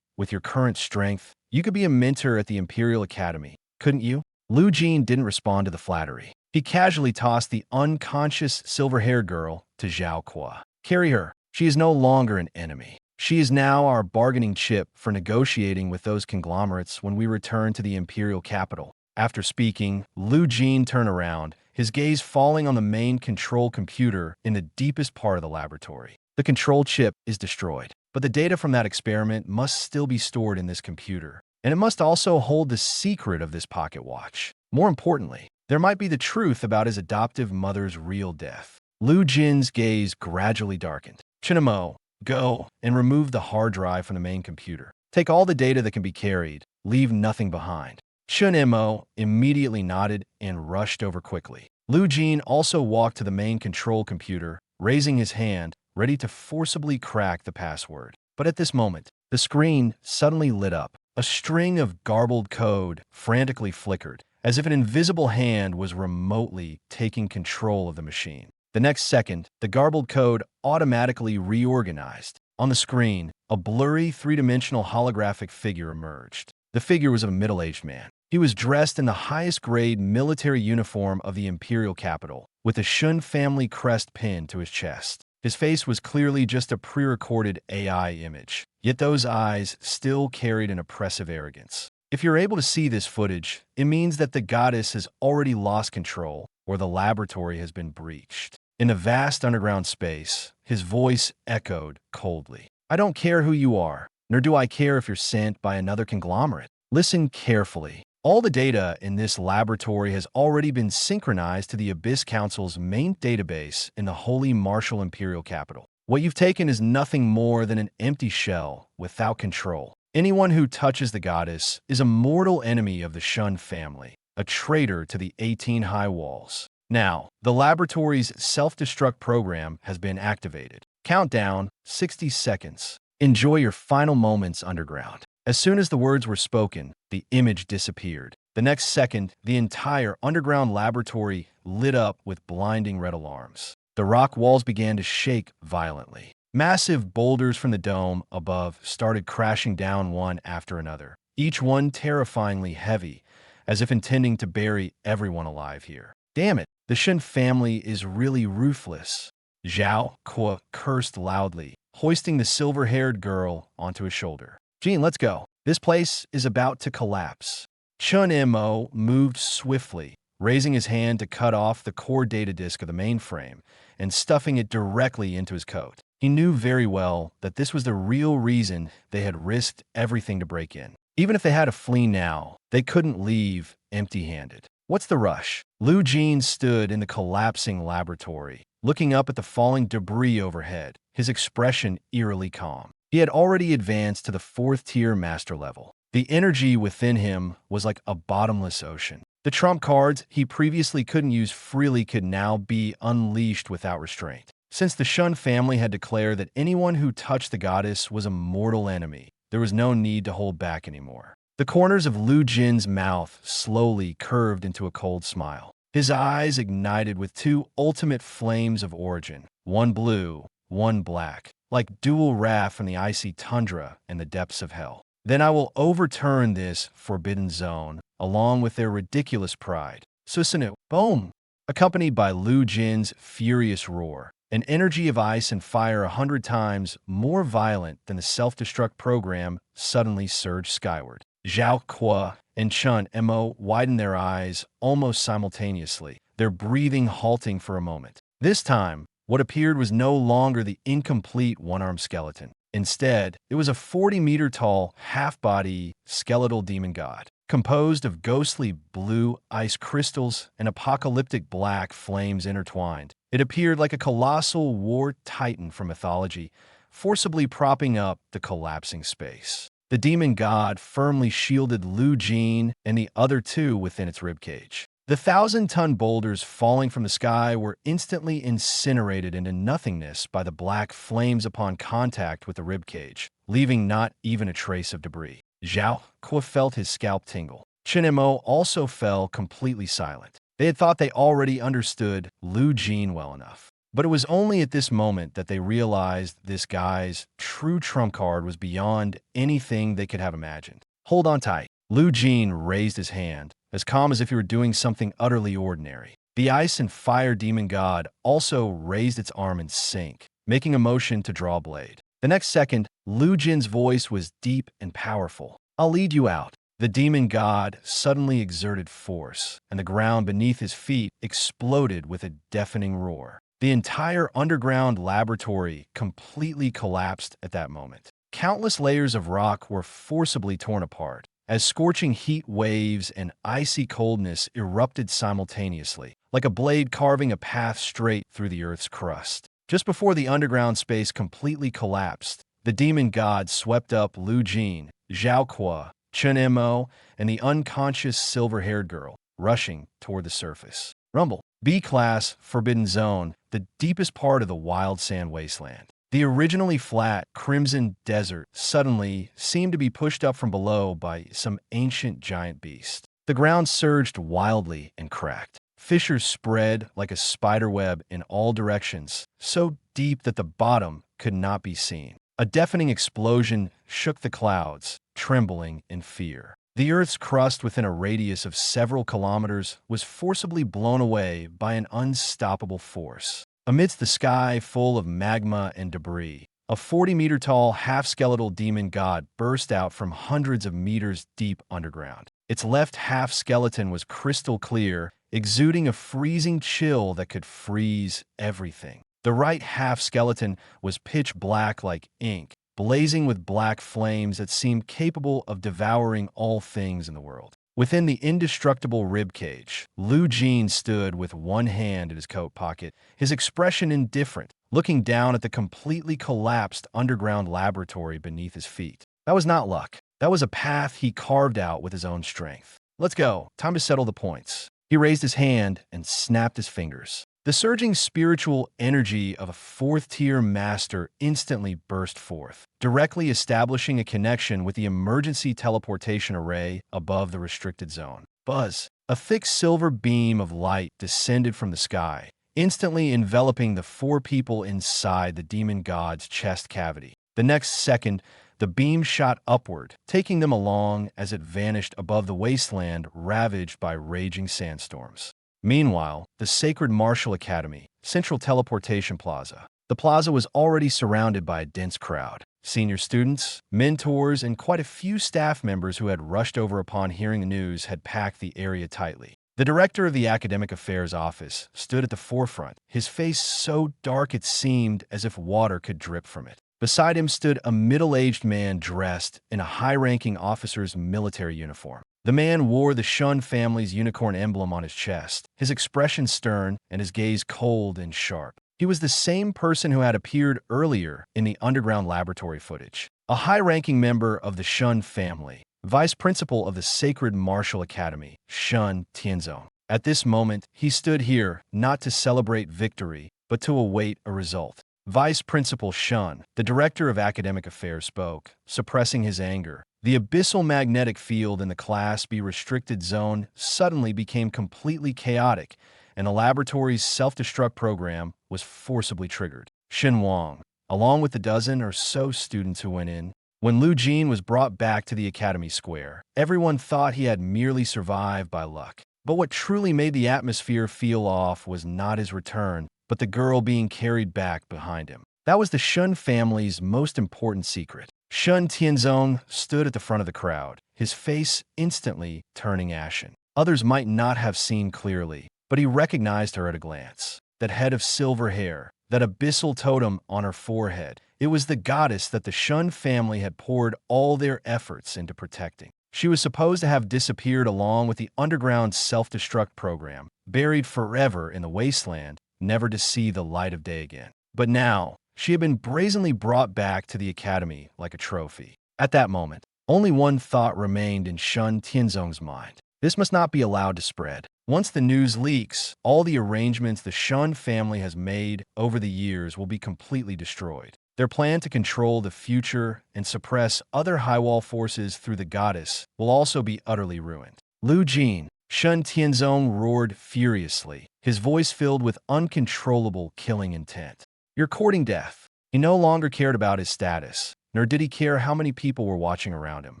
with your current strength, you could be a mentor at the Imperial Academy, couldn't you? Lu Jin didn't respond to the flattery. He casually tossed the unconscious silver-haired girl to Zhao Qua. Carry her. She is no longer an enemy. She is now our bargaining chip for negotiating with those conglomerates when we return to the Imperial capital. After speaking, Lu Jin turned around, his gaze falling on the main control computer in the deepest part of the laboratory. The control chip is destroyed, but the data from that experiment must still be stored in this computer, and it must also hold the secret of this pocket watch. More importantly, there might be the truth about his adoptive mother's real death. Lu Jin's gaze gradually darkened. Chunamo, go and remove the hard drive from the main computer. Take all the data that can be carried, leave nothing behind. Chunamo immediately nodded and rushed over quickly. Lu Jin also walked to the main control computer, raising his hand, ready to forcibly crack the password. But at this moment, the screen suddenly lit up. A string of garbled code frantically flickered, as if an invisible hand was remotely taking control of the machine. The next second, the garbled code automatically reorganized. On the screen, a blurry, three-dimensional holographic figure emerged. The figure was of a middle-aged man. He was dressed in the highest-grade military uniform of the imperial capital, with the Shun family crest pinned to his chest. His face was clearly just a pre-recorded AI image, yet those eyes still carried an oppressive arrogance. If you're able to see this footage, it means that the goddess has already lost control, or the laboratory has been breached. In the vast underground space, his voice echoed coldly. I don't care who you are, nor do I care if you're sent by another conglomerate. Listen carefully. All the data in this laboratory has already been synchronized to the Abyss Council's main database in the Holy Martial Imperial Capital. What you've taken is nothing more than an empty shell without control. Anyone who touches the goddess is a mortal enemy of the Shun family, a traitor to the 18 High Walls. Now, the laboratory's self-destruct program has been activated. Countdown, 60 seconds. Enjoy your final moments underground. As soon as the words were spoken, the image disappeared. The next second, the entire underground laboratory lit up with blinding red alarms. The rock walls began to shake violently. Massive boulders from the dome above started crashing down one after another, each one terrifyingly heavy, as if intending to bury everyone alive here. Damn it, the Shin family is really ruthless. Zhao Kuo cursed loudly, hoisting the silver-haired girl onto his shoulder. Jin, let's go. This place is about to collapse. Chun Mo moved swiftly, raising his hand to cut off the core data disk of the mainframe and stuffing it directly into his coat. He knew very well that this was the real reason they had risked everything to break in. Even if they had to flee now, they couldn't leave empty-handed. What's the rush? Lu Jin stood in the collapsing laboratory, looking up at the falling debris overhead, his expression eerily calm. He had already advanced to the 4th-tier master level. The energy within him was like a bottomless ocean. The trump cards he previously couldn't use freely could now be unleashed without restraint. Since the Shun family had declared that anyone who touched the goddess was a mortal enemy, there was no need to hold back anymore. The corners of Lu Jin's mouth slowly curved into a cold smile. His eyes ignited with two ultimate flames of origin, one blue, one black, like dual wrath from the icy tundra and the depths of hell. Then I will overturn this forbidden zone, along with their ridiculous pride. Susanu, boom! Accompanied by Lu Jin's furious roar, an energy of ice and fire 100 times more violent than the self-destruct program suddenly surged skyward. Zhao Kuo and Chun Mo widened their eyes almost simultaneously, their breathing halting for a moment. This time, what appeared was no longer the incomplete one-armed skeleton. Instead, it was a 40-meter-tall, half-body, skeletal demon god, composed of ghostly blue ice crystals and apocalyptic black flames intertwined. It appeared like a colossal war titan from mythology, forcibly propping up the collapsing space. The demon god firmly shielded Lu Jin and the other two within its ribcage. The 1,000-ton boulders falling from the sky were instantly incinerated into nothingness by the black flames upon contact with the ribcage, leaving not even a trace of debris. Zhao Kuo felt his scalp tingle. Chun Mo also fell completely silent. They had thought they already understood Lu Jin well enough. But it was only at this moment that they realized this guy's true trump card was beyond anything they could have imagined. Hold on tight. Lu Jin raised his hand, as calm as if he were doing something utterly ordinary. The ice and fire demon god also raised its arm in sync, making a motion to draw a blade. The next second, Lu Jin's voice was deep and powerful. I'll lead you out. The demon god suddenly exerted force, and the ground beneath his feet exploded with a deafening roar. The entire underground laboratory completely collapsed at that moment. Countless layers of rock were forcibly torn apart, as scorching heat waves and icy coldness erupted simultaneously, like a blade carving a path straight through the Earth's crust. Just before the underground space completely collapsed, the demon god swept up Lu Jin, Zhao Kuo, Chun Mo, and the unconscious silver-haired girl, rushing toward the surface. Rumble. B-Class Forbidden Zone, the deepest part of the wild sand wasteland. The originally flat, crimson desert suddenly seemed to be pushed up from below by some ancient giant beast. The ground surged wildly and cracked. Fissures spread like a spiderweb in all directions, so deep that the bottom could not be seen. A deafening explosion shook the clouds, trembling in fear. The Earth's crust within a radius of several kilometers was forcibly blown away by an unstoppable force. Amidst the sky full of magma and debris, a 40-meter-tall, half-skeletal demon god burst out from hundreds of meters deep underground. Its left half-skeleton was crystal clear, exuding a freezing chill that could freeze everything. The right half-skeleton was pitch black like ink, blazing with black flames that seemed capable of devouring all things in the world. Within the indestructible ribcage, Lu Jin stood with one hand in his coat pocket, his expression indifferent, looking down at the completely collapsed underground laboratory beneath his feet. That was not luck. That was a path he carved out with his own strength. Let's go. Time to settle the points. He raised his hand and snapped his fingers. The surging spiritual energy of a fourth-tier master instantly burst forth, directly establishing a connection with the emergency teleportation array above the restricted zone. Buzz! A thick silver beam of light descended from the sky, instantly enveloping the four people inside the demon god's chest cavity. The next second, the beam shot upward, taking them along as it vanished above the wasteland ravaged by raging sandstorms. Meanwhile, the Sacred Martial Academy, Central Teleportation Plaza. The plaza was already surrounded by a dense crowd. Senior students, mentors, and quite a few staff members who had rushed over upon hearing the news had packed the area tightly. The director of the Academic Affairs Office stood at the forefront, his face so dark it seemed as if water could drip from it. Beside him stood a middle-aged man dressed in a high-ranking officer's military uniform. The man wore the Shun family's unicorn emblem on his chest, his expression stern and his gaze cold and sharp. He was the same person who had appeared earlier in the underground laboratory footage. A high-ranking member of the Shun family, vice principal of the Sacred Martial Academy, Shun Tianzong. At this moment, he stood here not to celebrate victory, but to await a result. Vice Principal Shun, the Director of Academic Affairs, spoke, suppressing his anger. The abyssal magnetic field in the Class B restricted zone suddenly became completely chaotic, and the laboratory's self-destruct program was forcibly triggered. Shin Wang, along with the dozen or so students who went in, when Lu Jin was brought back to the Academy Square, everyone thought he had merely survived by luck. But what truly made the atmosphere feel off was not his return, but the girl being carried back behind him. That was the Shun family's most important secret. Shun Tianzong stood at the front of the crowd, his face instantly turning ashen. Others might not have seen clearly, but he recognized her at a glance. That head of silver hair, that abyssal totem on her forehead. It was the goddess that the Shun family had poured all their efforts into protecting. She was supposed to have disappeared along with the underground self-destruct program, buried forever in the wasteland, never to see the light of day again. But now, she had been brazenly brought back to the academy like a trophy. At that moment, only one thought remained in Shun Tianzong's mind. This must not be allowed to spread. Once the news leaks, all the arrangements the Shun family has made over the years will be completely destroyed. Their plan to control the future and suppress other Highwall forces through the goddess will also be utterly ruined. Lu Jin, Shun Tianzong roared furiously, his voice filled with uncontrollable killing intent. You're courting death. He no longer cared about his status, nor did he care how many people were watching around him.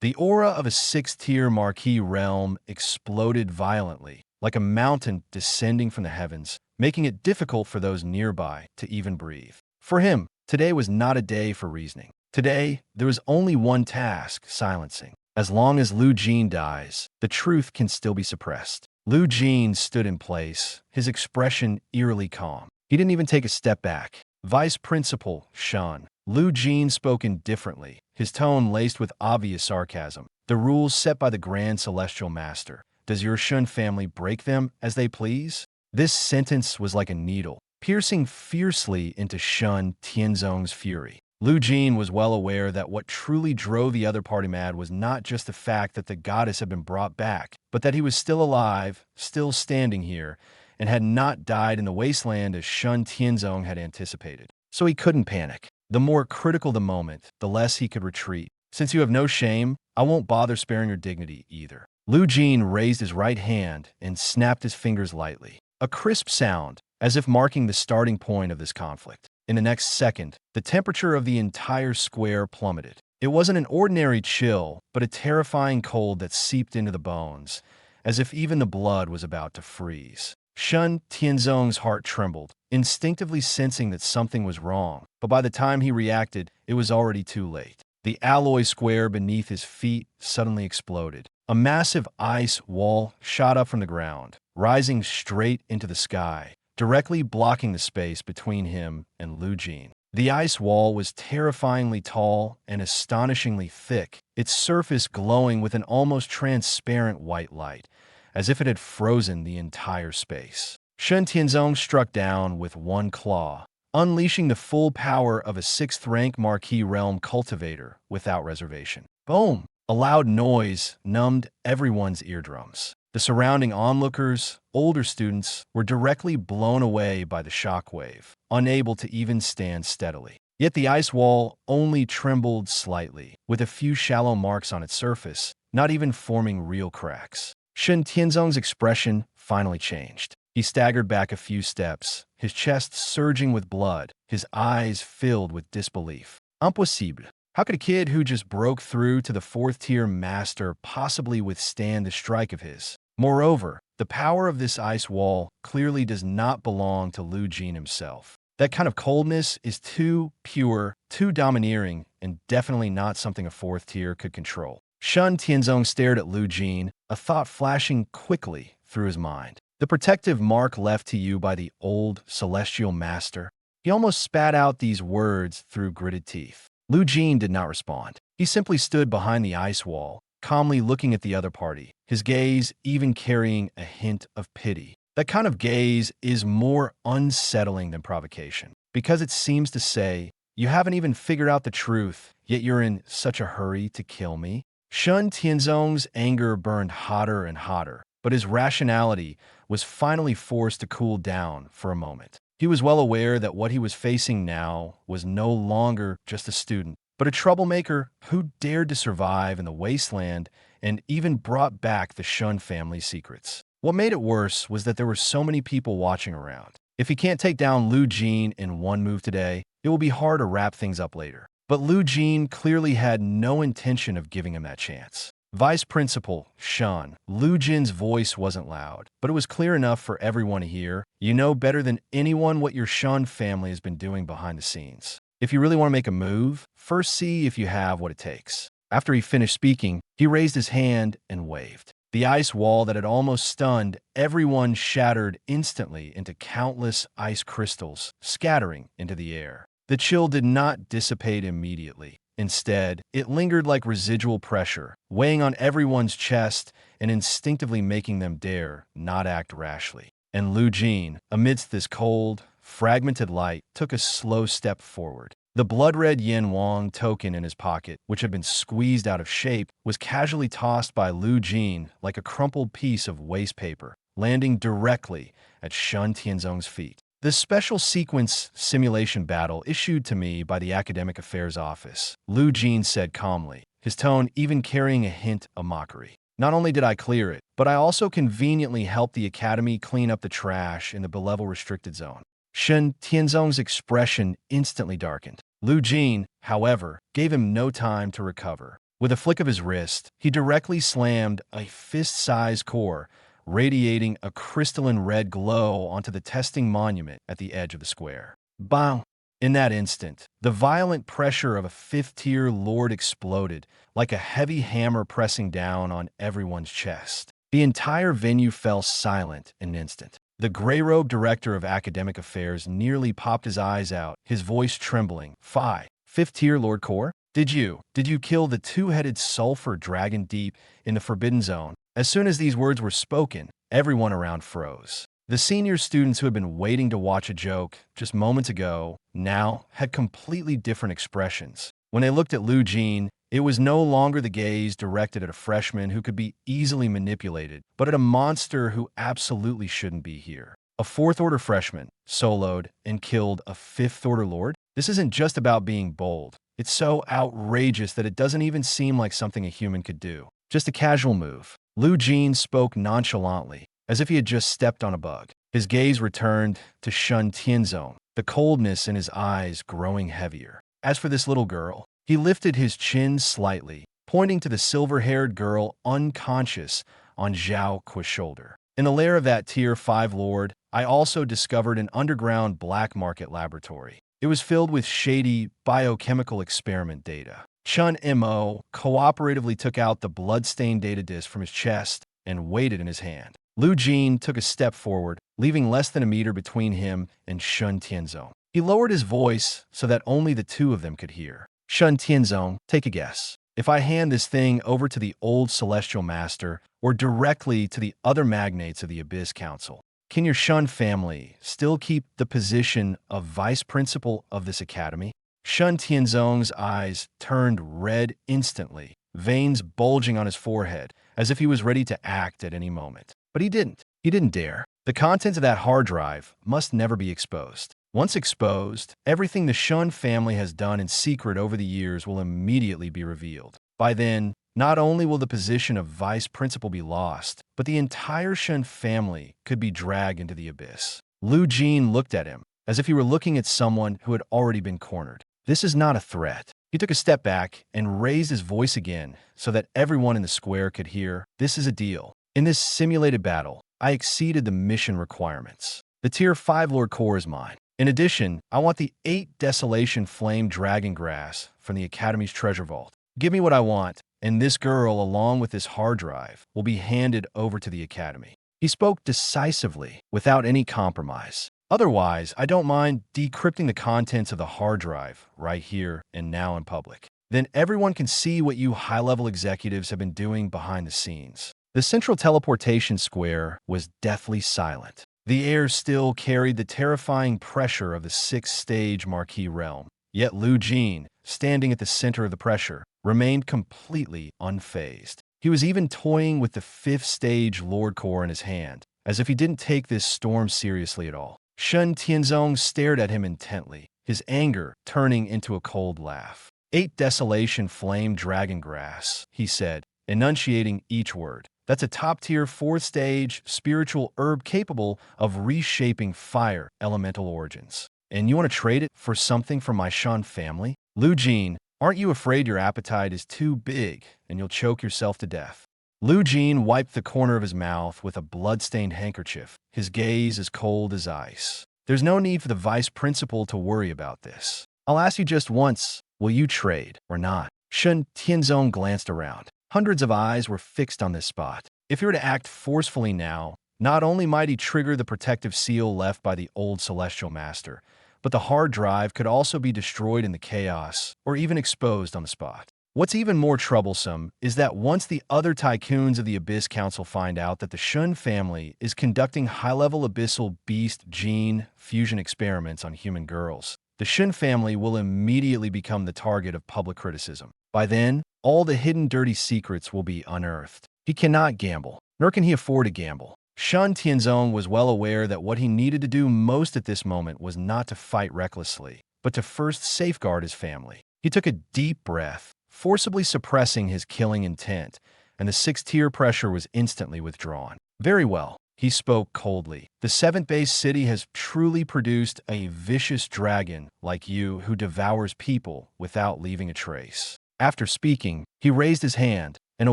The aura of a sixth-tier marquee realm exploded violently, like a mountain descending from the heavens, making it difficult for those nearby to even breathe. For him, today was not a day for reasoning. Today, there was only one task: silencing. As long as Lu Jin dies, the truth can still be suppressed. Lu Jin stood in place, his expression eerily calm. He didn't even take a step back. Vice Principal Shun. Lu Jin spoke indifferently, his tone laced with obvious sarcasm. The rules set by the Grand Celestial Master. Does your Shun family break them as they please? This sentence was like a needle, piercing fiercely into Shun Tianzong's fury. Lu Jin was well aware that what truly drove the other party mad was not just the fact that the goddess had been brought back, but that he was still alive, still standing here, and had not died in the wasteland as Shun Tianzong had anticipated. So he couldn't panic. The more critical the moment, the less he could retreat. Since you have no shame, I won't bother sparing your dignity either. Lu Jin raised his right hand and snapped his fingers lightly. A crisp sound, as if marking the starting point of this conflict. In the next second, the temperature of the entire square plummeted. It wasn't an ordinary chill, but a terrifying cold that seeped into the bones, as if even the blood was about to freeze. Shun Tianzong's heart trembled, instinctively sensing that something was wrong, but by the time he reacted, it was already too late. The alloy square beneath his feet suddenly exploded. A massive ice wall shot up from the ground, rising straight into the sky, directly blocking the space between him and Lu Jin. The ice wall was terrifyingly tall and astonishingly thick, its surface glowing with an almost transparent white light, as if it had frozen the entire space. Shun Tianzong struck down with one claw, unleashing the full power of a 6th-rank Marquis Realm cultivator without reservation. Boom! A loud noise numbed everyone's eardrums. The surrounding onlookers, older students, were directly blown away by the shockwave, unable to even stand steadily. Yet the ice wall only trembled slightly, with a few shallow marks on its surface, not even forming real cracks. Shun Tianzong's expression finally changed. He staggered back a few steps, his chest surging with blood, his eyes filled with disbelief. Impossible. How could a kid who just broke through to the 4th-tier master possibly withstand the strike of his? Moreover, the power of this ice wall clearly does not belong to Lu Jin himself. That kind of coldness is too pure, too domineering, and definitely not something a 4th tier could control. Shun Tianzong stared at Lu Jin, a thought flashing quickly through his mind. The protective mark left to you by the old celestial master. He almost spat out these words through gritted teeth. Lu Jin did not respond. He simply stood behind the ice wall, calmly looking at the other party, his gaze even carrying a hint of pity. That kind of gaze is more unsettling than provocation, because it seems to say, you haven't even figured out the truth, yet you're in such a hurry to kill me. Shun Tianzong's anger burned hotter and hotter, but his rationality was finally forced to cool down for a moment. He was well aware that what he was facing now was no longer just a student, but a troublemaker who dared to survive in the wasteland and even brought back the Shun family secrets. What made it worse was that there were so many people watching around. If he can't take down Lu Jin in one move today, it will be hard to wrap things up later. But Lu Jin clearly had no intention of giving him that chance. Vice Principal Shun, Lu Jin's voice wasn't loud, but it was clear enough for everyone to hear. You know better than anyone what your Shun family has been doing behind the scenes. If you really want to make a move, first see if you have what it takes. After he finished speaking, he raised his hand and waved. The ice wall that had almost stunned everyone shattered instantly into countless ice crystals, scattering into the air. The chill did not dissipate immediately. Instead, it lingered like residual pressure, weighing on everyone's chest and instinctively making them dare not act rashly. And Lu Jin, amidst this cold, fragmented light, took a slow step forward. The blood-red Yin Wang token in his pocket, which had been squeezed out of shape, was casually tossed by Lu Jin like a crumpled piece of waste paper, landing directly at Shun Tianzong's feet. The special sequence simulation battle issued to me by the Academic Affairs Office, Lu Jin said calmly, his tone even carrying a hint of mockery. Not only did I clear it, but I also conveniently helped the Academy clean up the trash in the B-level restricted zone. Shun Tianzong's expression instantly darkened. Lu Jin, however, gave him no time to recover. With a flick of his wrist, he directly slammed a fist-sized core, radiating a crystalline red glow onto the testing monument at the edge of the square. Bang! In that instant, the violent pressure of a 5th-tier lord exploded, like a heavy hammer pressing down on everyone's chest. The entire venue fell silent in an instant. The gray-robed director of academic affairs nearly popped his eyes out, his voice trembling. 5th-tier Lord Core? Did you kill the 2-headed sulfur dragon deep in the Forbidden Zone? As soon as these words were spoken, everyone around froze. The senior students who had been waiting to watch a joke just moments ago now had completely different expressions. When they looked at Lu Jin, it was no longer the gaze directed at a freshman who could be easily manipulated, but at a monster who absolutely shouldn't be here. A 4th-order freshman soloed and killed a 5th-order lord? This isn't just about being bold. It's so outrageous that it doesn't even seem like something a human could do. Just a casual move. Lu Jin spoke nonchalantly, as if he had just stepped on a bug. His gaze returned to Shun Tianzong, the coldness in his eyes growing heavier. As for this little girl, he lifted his chin slightly, pointing to the silver-haired girl unconscious on Zhao Ku's shoulder. In the lair of that Tier 5 lord, I also discovered an underground black market laboratory. It was filled with shady biochemical experiment data. Chun Mo cooperatively took out the blood-stained data disk from his chest and weighed it in his hand. Lu Jin took a step forward, leaving less than a meter between him and Shun Tianzong. He lowered his voice so that only the two of them could hear. Shun Tianzong, take a guess. If I hand this thing over to the old Celestial Master or directly to the other magnates of the Abyss Council, can your Shun family still keep the position of vice principal of this academy? Shun Tianzong's eyes turned red instantly, veins bulging on his forehead, as if he was ready to act at any moment. But he didn't. He didn't dare. The contents of that hard drive must never be exposed. Once exposed, everything the Shun family has done in secret over the years will immediately be revealed. By then, not only will the position of vice principal be lost, but the entire Shun family could be dragged into the abyss. Lu Jin looked at him, as if he were looking at someone who had already been cornered. This is not a threat. He took a step back and raised his voice again so that everyone in the square could hear. This is a deal. In this simulated battle, I exceeded the mission requirements. The Tier 5 Lord Core is mine. In addition, I want the 8 Desolation Flame Dragon Grass from the Academy's treasure vault. Give me what I want, and this girl, along with this hard drive, will be handed over to the Academy. He spoke decisively, without any compromise. Otherwise, I don't mind decrypting the contents of the hard drive right here and now in public. Then everyone can see what you high-level executives have been doing behind the scenes. The central teleportation square was deathly silent. The air still carried the terrifying pressure of the 6th-stage Marquis realm. Yet Lu Jin, standing at the center of the pressure, remained completely unfazed. He was even toying with the 5th-stage Lord Core in his hand, as if he didn't take this storm seriously at all. Shun Tianzong stared at him intently, his anger turning into a cold laugh. 8 Desolation Flame Dragon Grass, he said, enunciating each word. That's a top-tier 4th-stage spiritual herb capable of reshaping fire elemental origins. And you want to trade it for something from my Shun family? Lu Jin, aren't you afraid your appetite is too big and you'll choke yourself to death? Lu Jin wiped the corner of his mouth with a blood-stained handkerchief, his gaze as cold as ice. There's no need for the vice principal to worry about this. I'll ask you just once, will you trade or not? Shun Tianzong glanced around. Hundreds of eyes were fixed on this spot. If he were to act forcefully now, not only might he trigger the protective seal left by the old Celestial Master, but the hard drive could also be destroyed in the chaos or even exposed on the spot. What's even more troublesome is that once the other tycoons of the Abyss Council find out that the Shun family is conducting high-level abyssal beast gene fusion experiments on human girls, the Shun family will immediately become the target of public criticism. By then, all the hidden dirty secrets will be unearthed. He cannot gamble, nor can he afford to gamble. Shun Tianzong was well aware that what he needed to do most at this moment was not to fight recklessly, but to first safeguard his family. He took a deep breath, forcibly suppressing his killing intent, and the 6th-tier pressure was instantly withdrawn. Very well, he spoke coldly. The 7th base city has truly produced a vicious dragon like you who devours people without leaving a trace. After speaking, he raised his hand, and a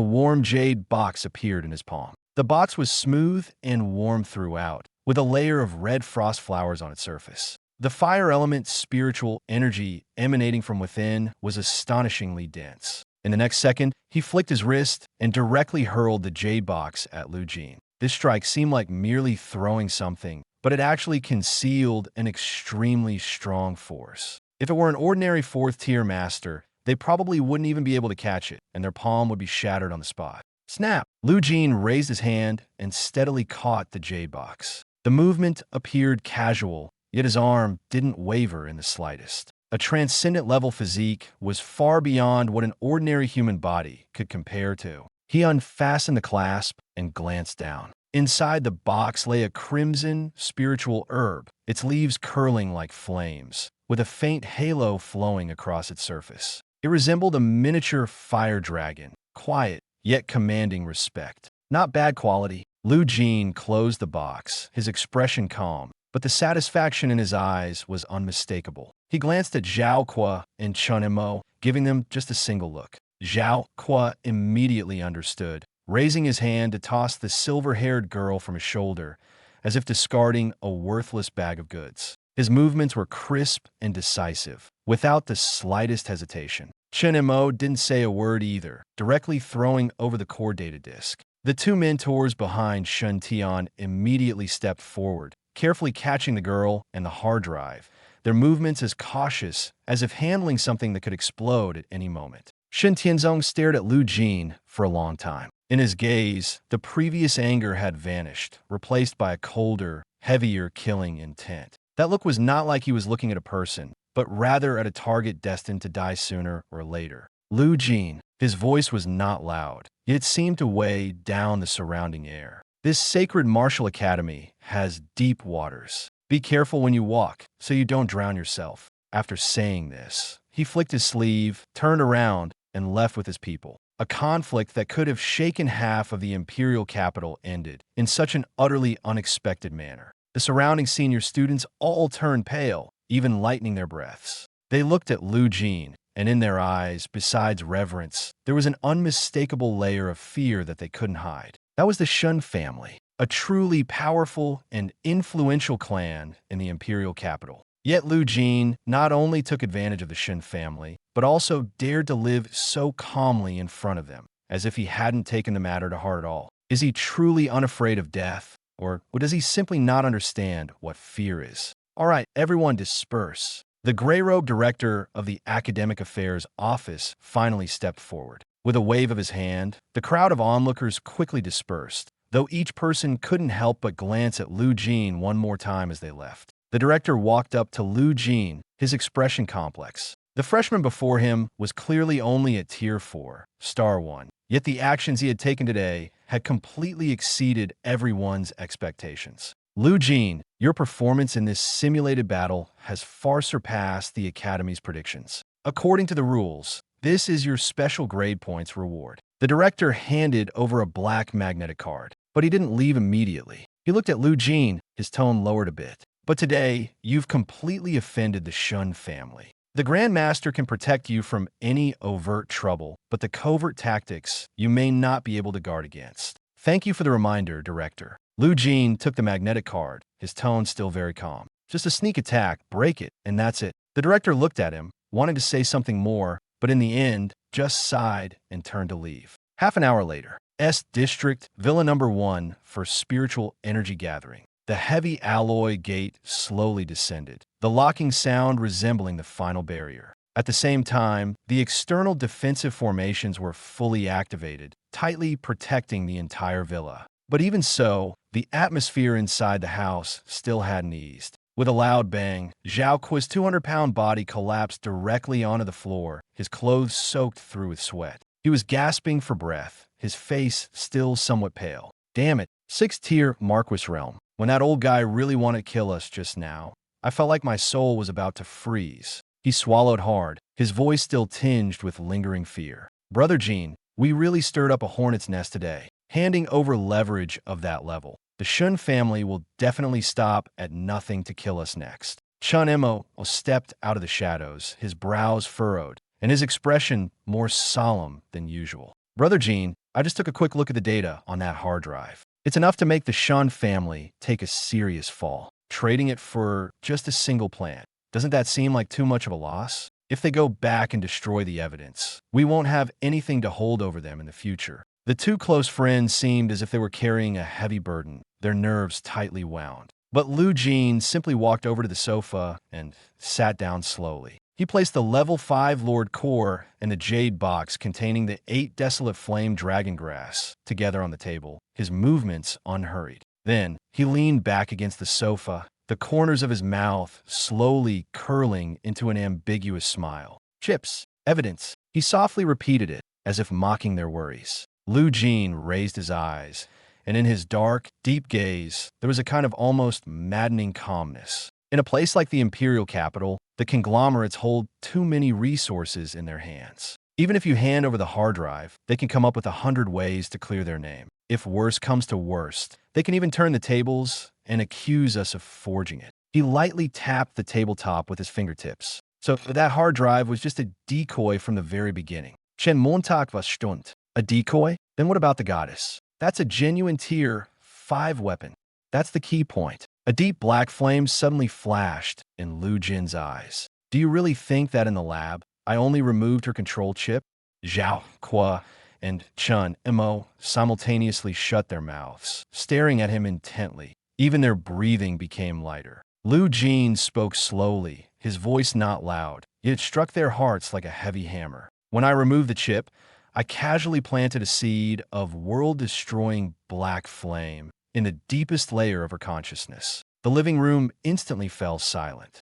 warm jade box appeared in his palm. The box was smooth and warm throughout, with a layer of red frost flowers on its surface. The fire element's spiritual energy emanating from within was astonishingly dense. In the next second, he flicked his wrist and directly hurled the jade box at Lu Jin. This strike seemed like merely throwing something, but it actually concealed an extremely strong force. If it were an ordinary 4th-tier master, they probably wouldn't even be able to catch it, and their palm would be shattered on the spot. Snap! Lu Jin raised his hand and steadily caught the jade box. The movement appeared casual, yet his arm didn't waver in the slightest. A transcendent-level physique was far beyond what an ordinary human body could compare to. He unfastened the clasp and glanced down. Inside the box lay a crimson spiritual herb, its leaves curling like flames, with a faint halo flowing across its surface. It resembled a miniature fire dragon, quiet yet commanding respect. Not bad quality. Lu Jin closed the box, his expression calm, but the satisfaction in his eyes was unmistakable. He glanced at Zhao Kuo and Chun Imo, giving them just a single look. Zhao Kuo immediately understood, raising his hand to toss the silver-haired girl from his shoulder, as if discarding a worthless bag of goods. His movements were crisp and decisive, without the slightest hesitation. Chun Imo didn't say a word either, directly throwing over the core data disk. The two mentors behind Shun Tian immediately stepped forward, carefully catching the girl and the hard drive, their movements as cautious as if handling something that could explode at any moment. Shen Tianzong stared at Lu Jin for a long time. In his gaze, the previous anger had vanished, replaced by a colder, heavier killing intent. That look was not like he was looking at a person, but rather at a target destined to die sooner or later. Lu Jin, his voice was not loud, yet it seemed to weigh down the surrounding air. This sacred martial academy has deep waters. Be careful when you walk, so you don't drown yourself. After saying this, he flicked his sleeve, turned around, and left with his people. A conflict that could have shaken half of the imperial capital ended in such an utterly unexpected manner. The surrounding senior students all turned pale, even lightening their breaths. They looked at Lu Jin, and in their eyes, besides reverence, there was an unmistakable layer of fear that they couldn't hide. That was the Shun family, a truly powerful and influential clan in the imperial capital. Yet Lu Jin not only took advantage of the Shun family, but also dared to live so calmly in front of them, as if he hadn't taken the matter to heart at all. Is he truly unafraid of death, or does he simply not understand what fear is? All right, everyone disperse. The gray-robed director of the Academic Affairs Office finally stepped forward. With a wave of his hand, the crowd of onlookers quickly dispersed, though each person couldn't help but glance at Lu Jin one more time as they left. The director walked up to Lu Jin, his expression complex. The freshman before him was clearly only at Tier 4, Star 1, yet the actions he had taken today had completely exceeded everyone's expectations. Lu Jin, your performance in this simulated battle has far surpassed the Academy's predictions. According to the rules, this is your special grade points reward. The director handed over a black magnetic card, but he didn't leave immediately. He looked at Lu Jin, his tone lowered a bit. But today, you've completely offended the Shun family. The Grandmaster can protect you from any overt trouble, but the covert tactics you may not be able to guard against. Thank you for the reminder, Director. Lu Jin took the magnetic card, his tone still very calm. Just a sneak attack, break it, and that's it. The director looked at him, wanting to say something more, but in the end, just sighed and turned to leave. Half an hour later, S District, Villa Number 1 for Spiritual Energy Gathering. The heavy alloy gate slowly descended, the locking sound resembling the final barrier. At the same time, the external defensive formations were fully activated, tightly protecting the entire villa. But even so, the atmosphere inside the house still hadn't eased. With a loud bang, Zhao Kuo's 200-pound body collapsed directly onto the floor, his clothes soaked through with sweat. He was gasping for breath, his face still somewhat pale. Damn it, 6th-tier Marquis realm. When that old guy really wanted to kill us just now, I felt like my soul was about to freeze. He swallowed hard, his voice still tinged with lingering fear. Brother Jin, we really stirred up a hornet's nest today. Handing over leverage of that level, the Shun family will definitely stop at nothing to kill us next. Chun Imo stepped out of the shadows, his brows furrowed, and his expression more solemn than usual. Brother Jin, I just took a quick look at the data on that hard drive. It's enough to make the Shun family take a serious fall. Trading it for just a single plant. Doesn't that seem like too much of a loss? If they go back and destroy the evidence, we won't have anything to hold over them in the future. The two close friends seemed as if they were carrying a heavy burden, their nerves tightly wound. But Lu Jin simply walked over to the sofa and sat down slowly. He placed the level 5 Lord Core and the jade box containing the 8 desolate flame dragon grass together on the table, his movements unhurried. Then, he leaned back against the sofa, the corners of his mouth slowly curling into an ambiguous smile. Chips, evidence. He softly repeated it, as if mocking their worries. Lu Jin raised his eyes, and in his dark, deep gaze, there was a kind of almost maddening calmness. In a place like the imperial capital, the conglomerates hold too many resources in their hands. Even if you hand over the hard drive, they can come up with 100 ways to clear their name. If worse comes to worst, they can even turn the tables and accuse us of forging it. He lightly tapped the tabletop with his fingertips. So that hard drive was just a decoy from the very beginning. Chen Montag was stunt. A decoy? Then what about the goddess? That's a genuine tier 5 weapon. That's the key point. A deep black flame suddenly flashed in Lu Jin's eyes. Do you really think that in the lab, I only removed her control chip? Zhao, Kwa, and Chun Mo simultaneously shut their mouths, staring at him intently. Even their breathing became lighter. Lu Jin spoke slowly, his voice not loud, yet it struck their hearts like a heavy hammer. When I removed the chip, I casually planted a seed of world-destroying black flame in the deepest layer of her consciousness. The living room instantly fell silent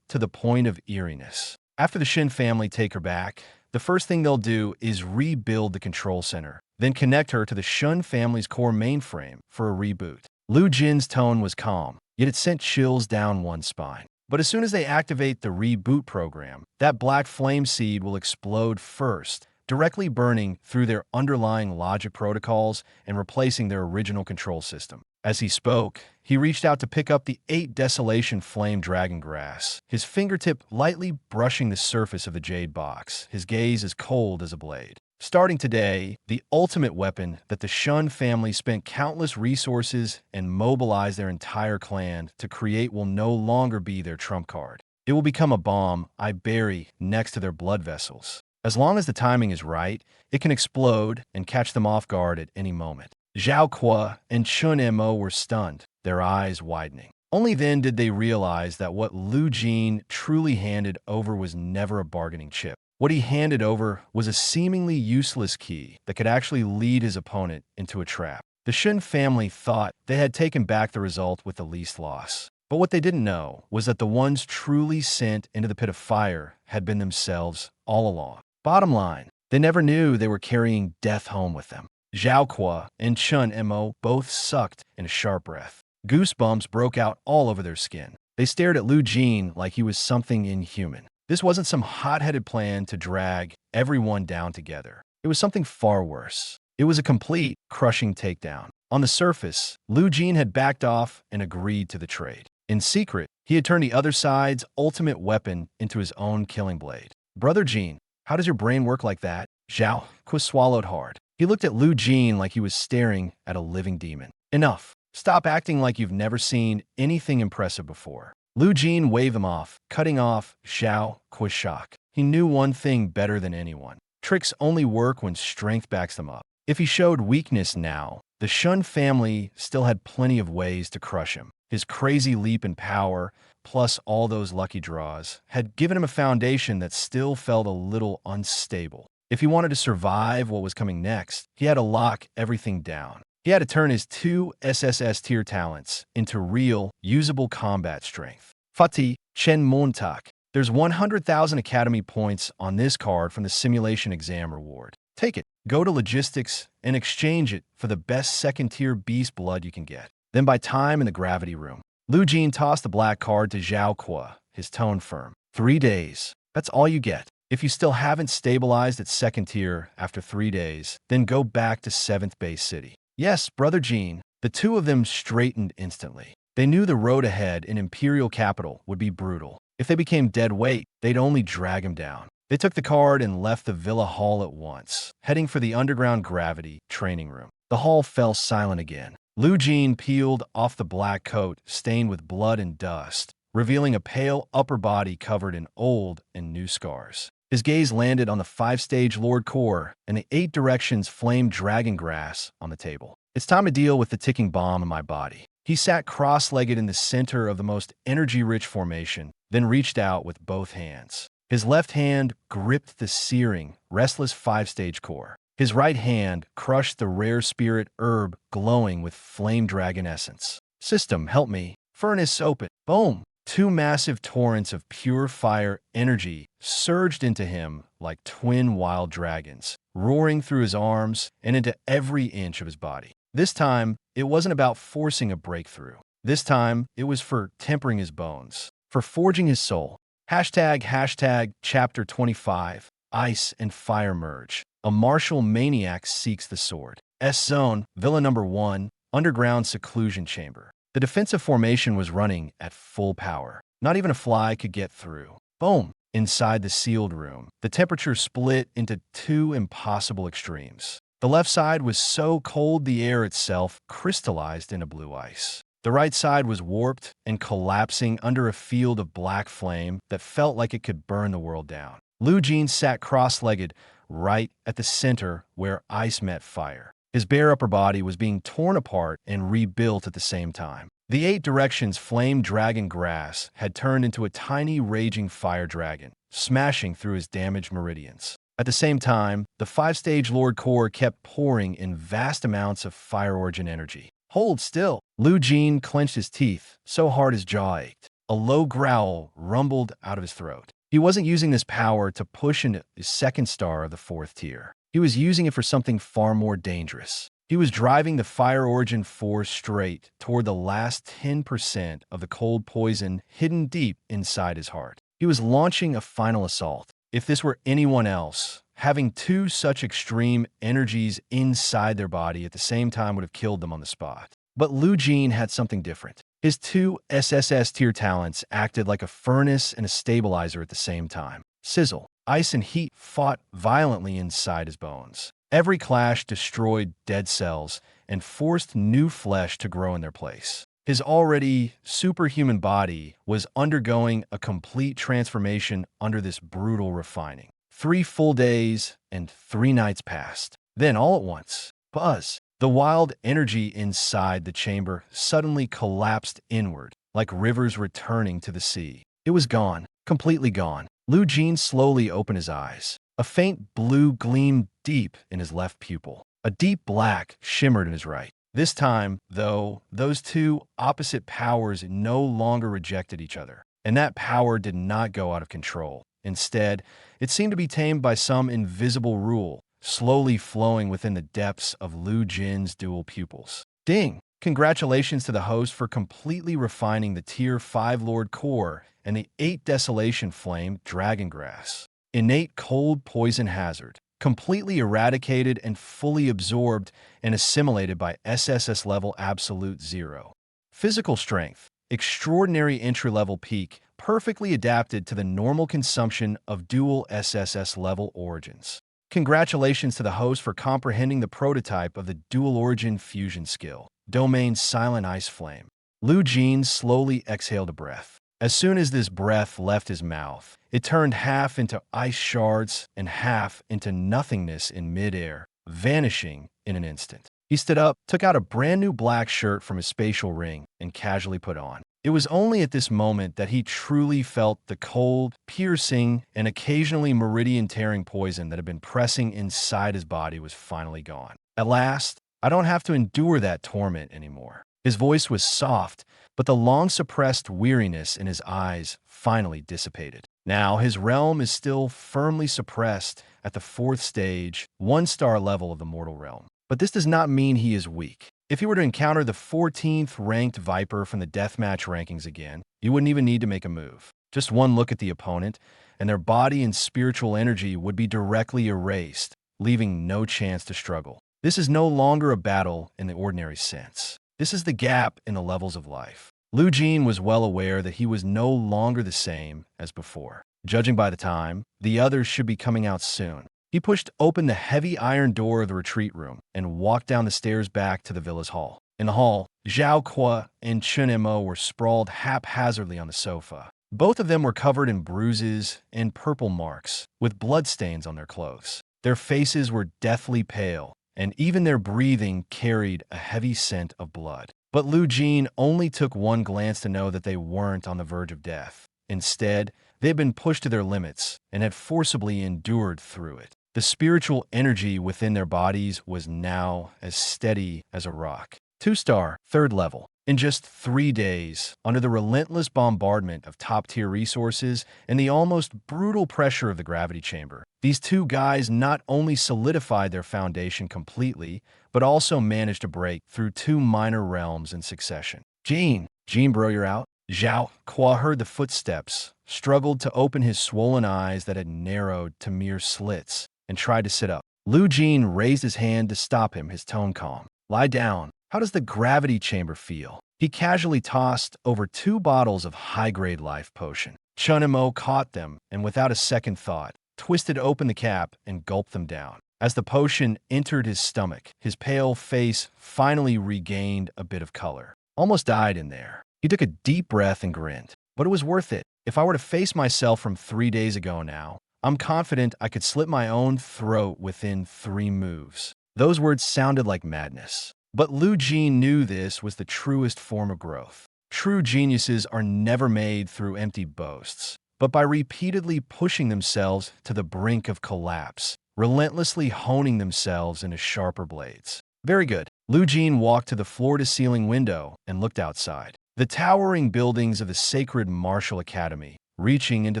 to the point of eeriness. After the Shin family take her back, the first thing they'll do is rebuild the control center, then connect her to the Shun family's core mainframe for a reboot. Lu Jin's tone was calm, yet it sent chills down one's spine. But as soon as they activate the reboot program, that black flame seed will explode first, directly burning through their underlying logic protocols and replacing their original control system. As he spoke, he reached out to pick up the 8 Desolation Flame Dragon Grass, his fingertip lightly brushing the surface of the jade box, his gaze as cold as a blade. Starting today, the ultimate weapon that the Shun family spent countless resources and mobilized their entire clan to create will no longer be their trump card. It will become a bomb I bury next to their blood vessels. As long as the timing is right, it can explode and catch them off guard at any moment. Zhao Kwa and Chun Mo were stunned, their eyes widening. Only then did they realize that what Lu Jin truly handed over was never a bargaining chip. What he handed over was a seemingly useless key that could actually lead his opponent into a trap. The Shun family thought they had taken back the result with the least loss. But what they didn't know was that the ones truly sent into the pit of fire had been themselves all along. Bottom line, they never knew they were carrying death home with them. Zhao Kwa and Chun Mo both sucked in a sharp breath. Goosebumps broke out all over their skin. They stared at Lu Jin like he was something inhuman. This wasn't some hot-headed plan to drag everyone down together. It was something far worse. It was a complete, crushing takedown. On the surface, Lu Jin had backed off and agreed to the trade. In secret, he had turned the other side's ultimate weapon into his own killing blade. Brother Jin, how does your brain work like that? Zhao Kwa swallowed hard. He looked at Lu Jin like he was staring at a living demon. Enough. Stop acting like you've never seen anything impressive before. Lu Jin waved him off, cutting off Zhao Kwa's shock. He knew one thing better than anyone. Tricks only work when strength backs them up. If he showed weakness now, the Shun family still had plenty of ways to crush him. His crazy leap in power, plus all those lucky draws, had given him a foundation that still felt a little unstable. If he wanted to survive what was coming next, he had to lock everything down. He had to turn his 2 SSS tier talents into real, usable combat strength. Fatih Chen Montak. There's 100,000 Academy points on this card from the simulation exam reward. Take it, go to logistics, and exchange it for the best 2nd tier beast blood you can get. Then buy time in the gravity room. Lu Jin tossed the black card to Zhao Kwa, his tone firm. 3 days. That's all you get. If you still haven't stabilized at 2nd tier after 3 days, then go back to 7th base city. Yes, Brother Jin. The two of them straightened instantly. They knew the road ahead in Imperial Capital would be brutal. If they became dead weight, they'd only drag him down. They took the card and left the villa hall at once, heading for the underground gravity training room. The hall fell silent again. Lu Jin peeled off the black coat stained with blood and dust, revealing a pale upper body covered in old and new scars. His gaze landed on the 5-stage Lord Core and the 8 directions flame dragon grass on the table. It's time to deal with the ticking bomb in my body. He sat cross-legged in the center of the most energy-rich formation, then reached out with both hands. His left hand gripped the searing, restless 5-stage core. His right hand crushed the rare spirit herb glowing with flame dragon essence. System, help me. Furnace open. Boom! 2 massive torrents of pure fire energy surged into him like twin wild dragons, roaring through his arms and into every inch of his body. This time, it wasn't about forcing a breakthrough. This time, it was for tempering his bones, for forging his soul. Hashtag chapter 25, Ice and Fire Merge. A martial maniac seeks the sword. S-Zone, Villa Number 1, Underground Seclusion Chamber. The defensive formation was running at full power. Not even a fly could get through. Boom! Inside the sealed room, the temperature split into two impossible extremes. The left side was so cold the air itself crystallized into blue ice. The right side was warped and collapsing under a field of black flame that felt like it could burn the world down. Lu Jin sat cross-legged right at the center where ice met fire. His bare upper body was being torn apart and rebuilt at the same time. The 8 directions flame dragon grass had turned into a tiny raging fire dragon, smashing through his damaged meridians. At the same time, the 5-stage Lord Core kept pouring in vast amounts of fire origin energy. Hold still! Lu Jin clenched his teeth so hard his jaw ached. A low growl rumbled out of his throat. He wasn't using this power to push into his 2nd star of the 4th tier. He was using it for something far more dangerous. He was driving the fire origin force straight toward the last 10% of the cold poison hidden deep inside his heart. He was launching a final assault. If this were anyone else, having 2 such extreme energies inside their body at the same time would have killed them on the spot. But Lu Jin had something different. His 2 SSS tier talents acted like a furnace and a stabilizer at the same time. Sizzle, ice and heat fought violently inside his bones. Every clash destroyed dead cells and forced new flesh to grow in their place. His already superhuman body was undergoing a complete transformation under this brutal refining. 3 full days and 3 nights passed. Then all at once, buzz! The wild energy inside the chamber suddenly collapsed inward, like rivers returning to the sea. It was gone, completely gone. Lu Jin slowly opened his eyes. A faint blue gleamed deep in his left pupil. A deep black shimmered in his right. This time, though, those 2 opposite powers no longer rejected each other, and that power did not go out of control. Instead, it seemed to be tamed by some invisible rule, slowly flowing within the depths of Lu Jin's dual pupils. Ding! Congratulations to the host for completely refining the Tier 5 Lord Core and the 8 Desolation Flame Dragon Grass. Innate cold poison hazard, completely eradicated and fully absorbed and assimilated by SSS-level absolute 0. Physical strength, extraordinary entry-level peak, perfectly adapted to the normal consumption of dual SSS-level origins. Congratulations to the host for comprehending the prototype of the dual origin fusion skill. Domain Silent Ice Flame. Lu Jin slowly exhaled a breath. As soon as this breath left his mouth, it turned half into ice shards and half into nothingness in midair, vanishing in an instant. He stood up, took out a brand new black shirt from his spatial ring, and casually put on. It was only at this moment that he truly felt the cold, piercing, and occasionally meridian-tearing poison that had been pressing inside his body was finally gone. At last, I don't have to endure that torment anymore. His voice was soft, but the long-suppressed weariness in his eyes finally dissipated. Now, his realm is still firmly suppressed at the 4th stage, 1-star level of the mortal realm. But this does not mean he is weak. If he were to encounter the 14th ranked Viper from the deathmatch rankings again, you wouldn't even need to make a move. Just one look at the opponent, and their body and spiritual energy would be directly erased, leaving no chance to struggle. This is no longer a battle in the ordinary sense. This is the gap in the levels of life. Lu Jin was well aware that he was no longer the same as before. Judging by the time, the others should be coming out soon. He pushed open the heavy iron door of the retreat room and walked down the stairs back to the villa's hall. In the hall, Zhao Kuo and Chun Mo were sprawled haphazardly on the sofa. Both of them were covered in bruises and purple marks, with bloodstains on their clothes. Their faces were deathly pale, and even their breathing carried a heavy scent of blood. But Lu Jin only took one glance to know that they weren't on the verge of death. Instead, they had been pushed to their limits and had forcibly endured through it. The spiritual energy within their bodies was now as steady as a rock. 2-star, 3rd level. In just 3 days, under the relentless bombardment of top-tier resources and the almost brutal pressure of the gravity chamber, these 2 guys not only solidified their foundation completely, but also managed to break through 2 minor realms in succession. Jin, bro, you're out? Zhao Kuo heard the footsteps, struggled to open his swollen eyes that had narrowed to mere slits, and tried to sit up. Lu Jin raised his hand to stop him, his tone calm. Lie down. How does the gravity chamber feel? He casually tossed over 2 bottles of high-grade life potion. Chunimo caught them and, without a second thought, twisted open the cap and gulped them down. As the potion entered his stomach, his pale face finally regained a bit of color. Almost died in there. He took a deep breath and grinned. But it was worth it. If I were to face myself from 3 days ago now, I'm confident I could slit my own throat within 3 moves. Those words sounded like madness. But Lu Jin knew this was the truest form of growth. True geniuses are never made through empty boasts, but by repeatedly pushing themselves to the brink of collapse, relentlessly honing themselves into sharper blades. Very good. Lu Jin walked to the floor-to-ceiling window and looked outside. The towering buildings of the sacred martial academy, reaching into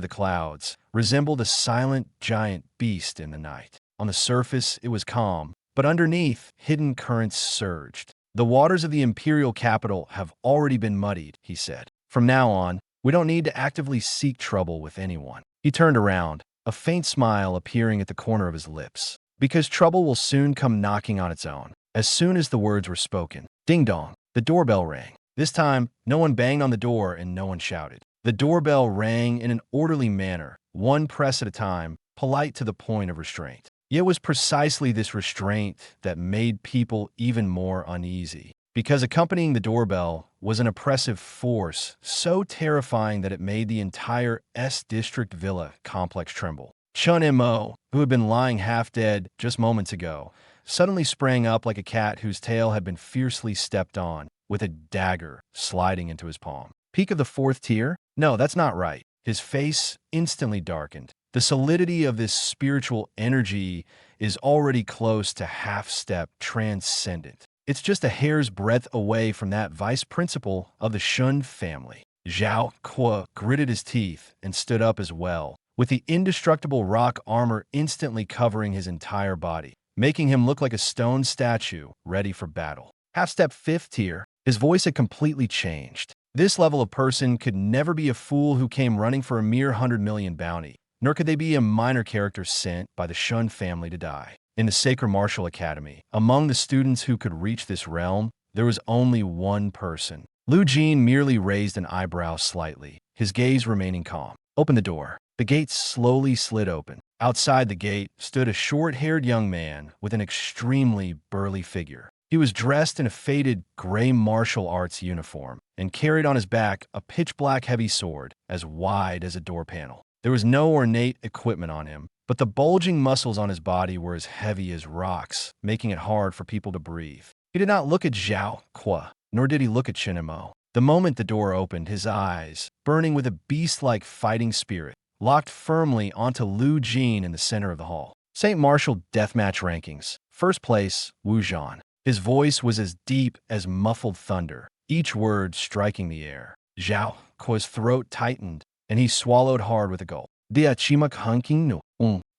the clouds, resembled a silent giant beast in the night. On the surface, it was calm, but underneath, hidden currents surged. The waters of the imperial capital have already been muddied, he said. From now on, we don't need to actively seek trouble with anyone. He turned around, a faint smile appearing at the corner of his lips. Because trouble will soon come knocking on its own. As soon as the words were spoken, ding-dong, the doorbell rang. This time, no one banged on the door and no one shouted. The doorbell rang in an orderly manner, one press at a time, polite to the point of restraint. Yet it was precisely this restraint that made people even more uneasy, because accompanying the doorbell was an oppressive force so terrifying that it made the entire S-District Villa complex tremble. Chun Mo, who had been lying half-dead just moments ago, suddenly sprang up like a cat whose tail had been fiercely stepped on, with a dagger sliding into his palm. Peak of the 4th tier? No, that's not right. His face instantly darkened. The solidity of this spiritual energy is already close to half-step transcendent. It's just a hair's breadth away from that vice principal of the Shun family. Zhao Kuo gritted his teeth and stood up as well, with the indestructible rock armor instantly covering his entire body, making him look like a stone statue ready for battle. Half-step 5th tier, his voice had completely changed. This level of person could never be a fool who came running for a mere 100 million bounty, nor could they be a minor character sent by the Shun family to die. In the Sacred Martial Academy, among the students who could reach this realm, there was only one person. Lu Jin merely raised an eyebrow slightly, his gaze remaining calm. Open the door. The gate slowly slid open. Outside the gate stood a short-haired young man with an extremely burly figure. He was dressed in a faded gray martial arts uniform and carried on his back a pitch-black heavy sword as wide as a door panel. There was no ornate equipment on him, but the bulging muscles on his body were as heavy as rocks, making it hard for people to breathe. He did not look at Zhao Kuo, nor did he look at Chinemo. The moment the door opened, his eyes, burning with a beast-like fighting spirit, locked firmly onto Lu Jin in the center of the hall. St. Martial Deathmatch Rankings. First place, Wu Zhan. His voice was as deep as muffled thunder, each word striking the air. Zhao Kuo's throat tightened, and he swallowed hard with a gulp. The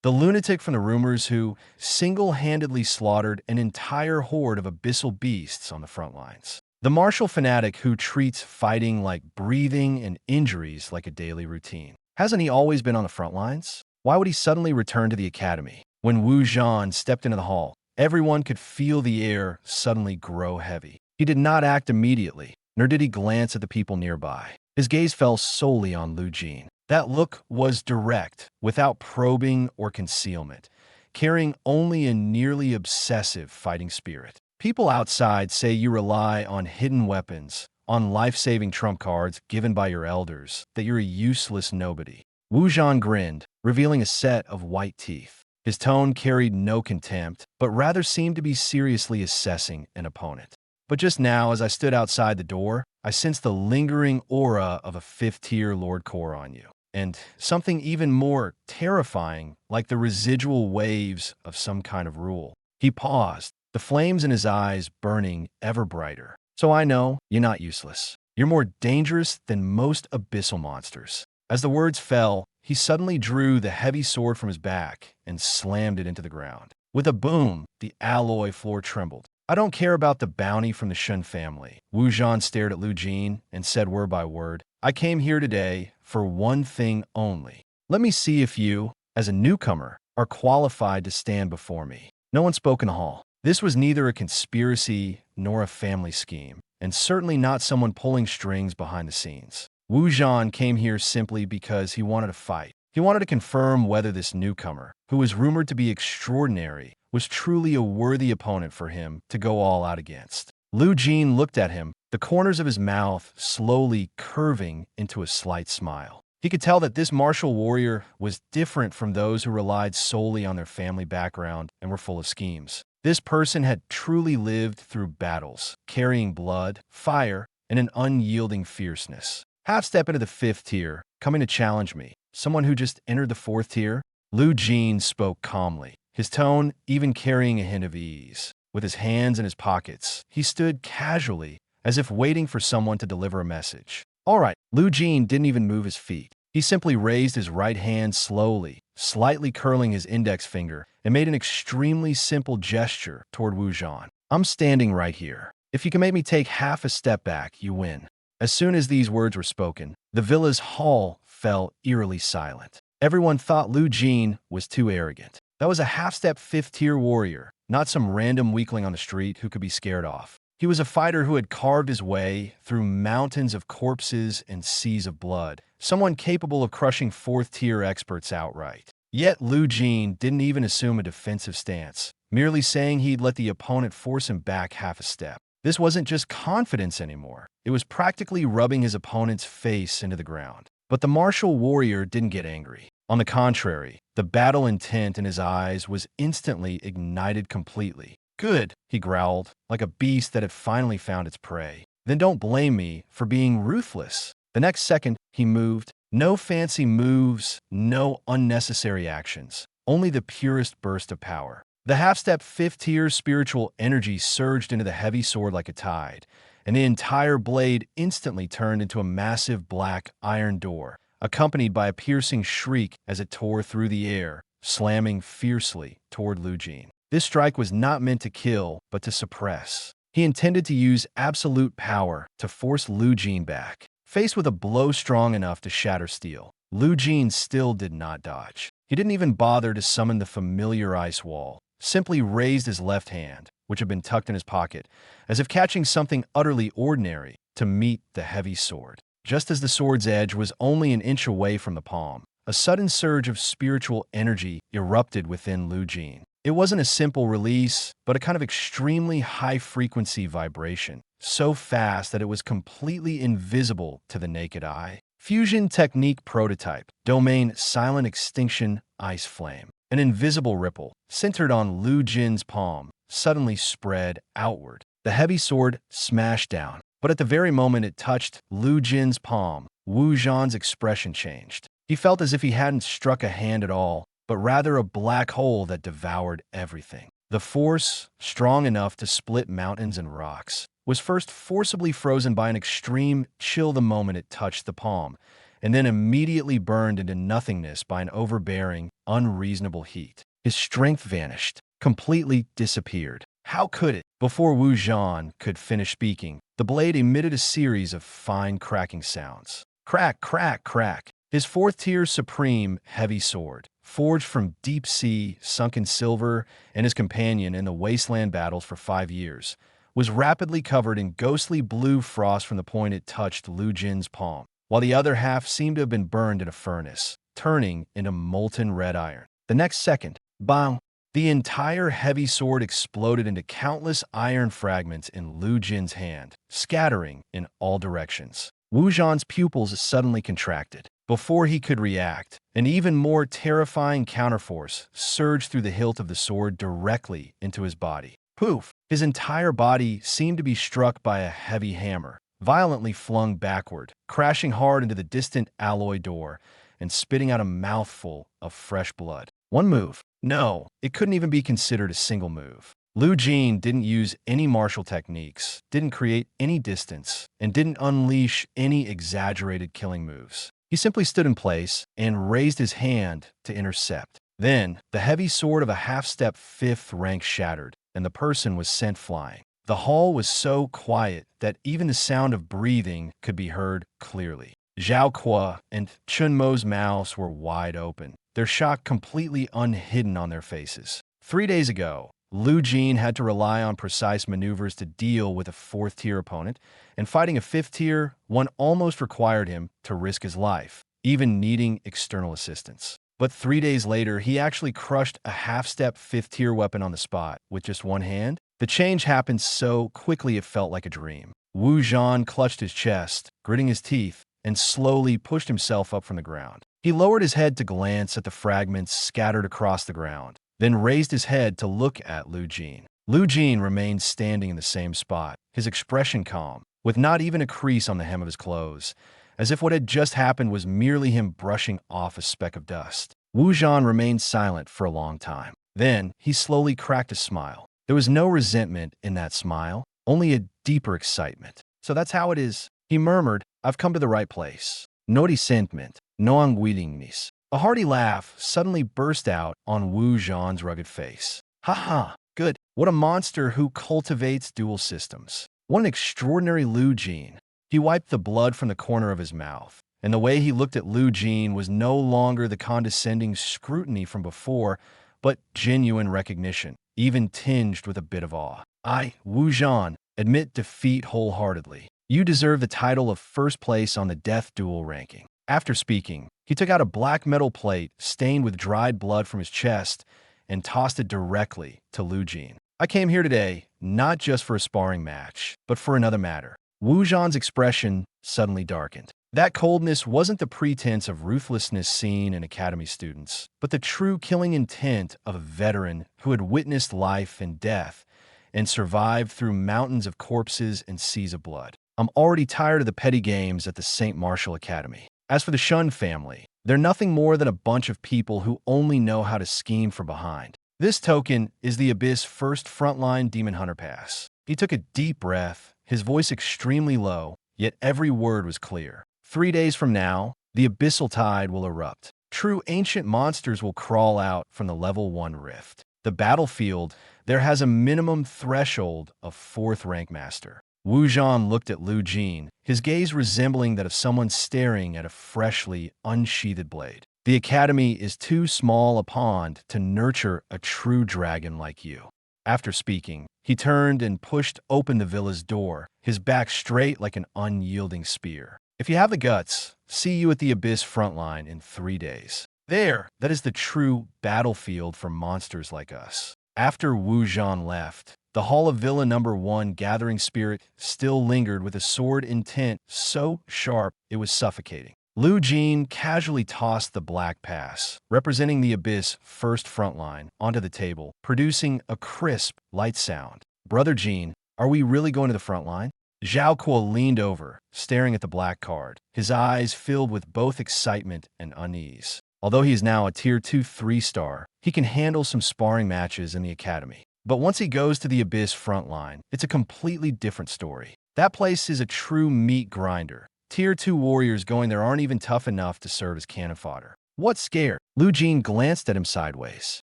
lunatic from the rumors who single-handedly slaughtered an entire horde of abyssal beasts on the front lines. The martial fanatic who treats fighting like breathing and injuries like a daily routine. Hasn't he always been on the front lines? Why would he suddenly return to the academy? When Wu Zhan stepped into the hall, everyone could feel the air suddenly grow heavy. He did not act immediately, nor did he glance at the people nearby. His gaze fell solely on Lu Jin. That look was direct, without probing or concealment, carrying only a nearly obsessive fighting spirit. People outside say you rely on hidden weapons, on life-saving trump cards given by your elders, that you're a useless nobody. Wu Zhan grinned, revealing a set of white teeth. His tone carried no contempt, but rather seemed to be seriously assessing an opponent. But just now, as I stood outside the door, I sensed the lingering aura of a 5th-tier Lord Core on you. And something even more terrifying, like the residual waves of some kind of rule. He paused, the flames in his eyes burning ever brighter. So I know you're not useless. You're more dangerous than most abyssal monsters. As the words fell, he suddenly drew the heavy sword from his back and slammed it into the ground. With a boom, the alloy floor trembled. I don't care about the bounty from the Shun family. Wu Zhan stared at Lu Jin and said word by word, I came here today for one thing only. Let me see if you, as a newcomer, are qualified to stand before me. No one spoke in the hall. This was neither a conspiracy nor a family scheme, and certainly not someone pulling strings behind the scenes. Wu Zhan came here simply because he wanted to fight. He wanted to confirm whether this newcomer, who was rumored to be extraordinary, was truly a worthy opponent for him to go all out against. Lu Jin looked at him, the corners of his mouth slowly curving into a slight smile. He could tell that this martial warrior was different from those who relied solely on their family background and were full of schemes. This person had truly lived through battles, carrying blood, fire, and an unyielding fierceness. Half step into the 5th tier, coming to challenge me. Someone who just entered the 4th tier? Lu Jin spoke calmly, his tone even carrying a hint of ease. With his hands in his pockets, he stood casually, as if waiting for someone to deliver a message. All right, Lu Jin didn't even move his feet. He simply raised his right hand slowly, slightly curling his index finger, and made an extremely simple gesture toward Wu Zhan. I'm standing right here. If you can make me take half a step back, you win. As soon as these words were spoken, the villa's hall fell eerily silent. Everyone thought Lu Jin was too arrogant. That was a half-step 5th-tier warrior, not some random weakling on the street who could be scared off. He was a fighter who had carved his way through mountains of corpses and seas of blood, someone capable of crushing 4th-tier experts outright. Yet Lu Jin didn't even assume a defensive stance, merely saying he'd let the opponent force him back half a step. This wasn't just confidence anymore. It was practically rubbing his opponent's face into the ground. But the martial warrior didn't get angry. On the contrary, the battle intent in his eyes was instantly ignited completely. Good, he growled, like a beast that had finally found its prey. Then don't blame me for being ruthless. The next second, he moved. No fancy moves, no unnecessary actions. Only the purest burst of power. The half-step 5th-tier spiritual energy surged into the heavy sword like a tide, and the entire blade instantly turned into a massive black iron door, accompanied by a piercing shriek as it tore through the air, slamming fiercely toward Lu Jin. This strike was not meant to kill, but to suppress. He intended to use absolute power to force Lu Jin back. Faced with a blow strong enough to shatter steel, Lu Jin still did not dodge. He didn't even bother to summon the familiar ice wall, simply raised his left hand, which had been tucked in his pocket, as if catching something utterly ordinary, to meet the heavy sword. Just as the sword's edge was only an inch away from the palm, a sudden surge of spiritual energy erupted within Lu Jin. It wasn't a simple release, but a kind of extremely high-frequency vibration, so fast that it was completely invisible to the naked eye. Fusion Technique Prototype, Domain Silent Extinction Ice Flame. An invisible ripple, centered on Lu Jin's palm, suddenly spread outward. The heavy sword smashed down, but at the very moment it touched Lu Jin's palm, Wu Zhan's expression changed. He felt as if he hadn't struck a hand at all, but rather a black hole that devoured everything. The force, strong enough to split mountains and rocks, was first forcibly frozen by an extreme chill the moment it touched the palm, and then immediately burned into nothingness by an overbearing, unreasonable heat. His strength vanished, completely disappeared. How could it? Before Wu Zhan could finish speaking, the blade emitted a series of fine cracking sounds. Crack, crack, crack. His 4th-tier supreme heavy sword, forged from deep sea, sunken silver, and his companion in the wasteland battles for 5 years, was rapidly covered in ghostly blue frost from the point it touched Lu Jin's palm, while the other half seemed to have been burned in a furnace, turning into molten red iron. The next second, bang! The entire heavy sword exploded into countless iron fragments in Lu Jin's hand, scattering in all directions. Wu Zhan's pupils suddenly contracted. Before he could react, an even more terrifying counterforce surged through the hilt of the sword directly into his body. Poof! His entire body seemed to be struck by a heavy hammer, violently flung backward, crashing hard into the distant alloy door and spitting out a mouthful of fresh blood. One move. No, it couldn't even be considered a single move. Lu Jin didn't use any martial techniques, didn't create any distance, and didn't unleash any exaggerated killing moves. He simply stood in place and raised his hand to intercept. Then, the heavy sword of a half-step 5th rank shattered, and the person was sent flying. The hall was so quiet that even the sound of breathing could be heard clearly. Zhao Kuo and Chun Mo's mouths were wide open, their shock completely unhidden on their faces. 3 days ago, Lu Jin had to rely on precise maneuvers to deal with a 4th-tier opponent, and fighting a 5th-tier one almost required him to risk his life, even needing external assistance. But 3 days later, he actually crushed a half-step 5th-tier weapon on the spot with just one hand. The change happened so quickly it felt like a dream. Wu Zhan clutched his chest, gritting his teeth, and slowly pushed himself up from the ground. He lowered his head to glance at the fragments scattered across the ground, then raised his head to look at Lu Jin. Lu Jin remained standing in the same spot, his expression calm, with not even a crease on the hem of his clothes, as if what had just happened was merely him brushing off a speck of dust. Wu Zhan remained silent for a long time. Then, he slowly cracked a smile. There was no resentment in that smile, only a deeper excitement. "So that's how it is," he murmured. "I've come to the right place. No resentment, no unwillingness." A hearty laugh suddenly burst out on Wu Zhan's rugged face. "Ha ha, good. What a monster who cultivates dual systems. What an extraordinary Lu Jin." He wiped the blood from the corner of his mouth, and the way he looked at Lu Jin was no longer the condescending scrutiny from before, but genuine recognition, even tinged with a bit of awe. "I, Wu Zhan, admit defeat wholeheartedly. You deserve the title of first place on the death duel ranking." After speaking, he took out a black metal plate stained with dried blood from his chest and tossed it directly to Lu Jin. "I came here today, not just for a sparring match, but for another matter." Wu Zhan's expression suddenly darkened. That coldness wasn't the pretense of ruthlessness seen in academy students, but the true killing intent of a veteran who had witnessed life and death and survived through mountains of corpses and seas of blood. "I'm already tired of the petty games at the St. Martial Academy. As for the Shun family, they're nothing more than a bunch of people who only know how to scheme from behind. This token is the Abyss First Frontline Demon Hunter Pass." He took a deep breath, his voice extremely low, yet every word was clear. 3 days from now, the abyssal tide will erupt. True ancient monsters will crawl out from the level 1 rift. The battlefield, there has a minimum threshold of 4th rank master. Wu Zhan looked at Lu Jin, his gaze resembling that of someone staring at a freshly unsheathed blade. "The academy is too small a pond to nurture a true dragon like you." After speaking, he turned and pushed open the villa's door, his back straight like an unyielding spear. "If you have the guts, see you at the Abyss frontline in 3 days. There, that is the true battlefield for monsters like us." After Wu Zhan left, the Hall of Villa number 1 gathering spirit still lingered with a sword intent so sharp it was suffocating. Lu Jin casually tossed the black pass, representing the Abyss First Frontline, onto the table, producing a crisp, light sound. "Brother Jin, are we really going to the front line?" Zhao Kuo leaned over, staring at the black card, his eyes filled with both excitement and unease. Although he is now a Tier 2 3-star, he can handle some sparring matches in the academy. But once he goes to the Abyss frontline, it's a completely different story. That place is a true meat grinder. Tier 2 warriors going there aren't even tough enough to serve as cannon fodder. "What's scared?" Lu Jin glanced at him sideways.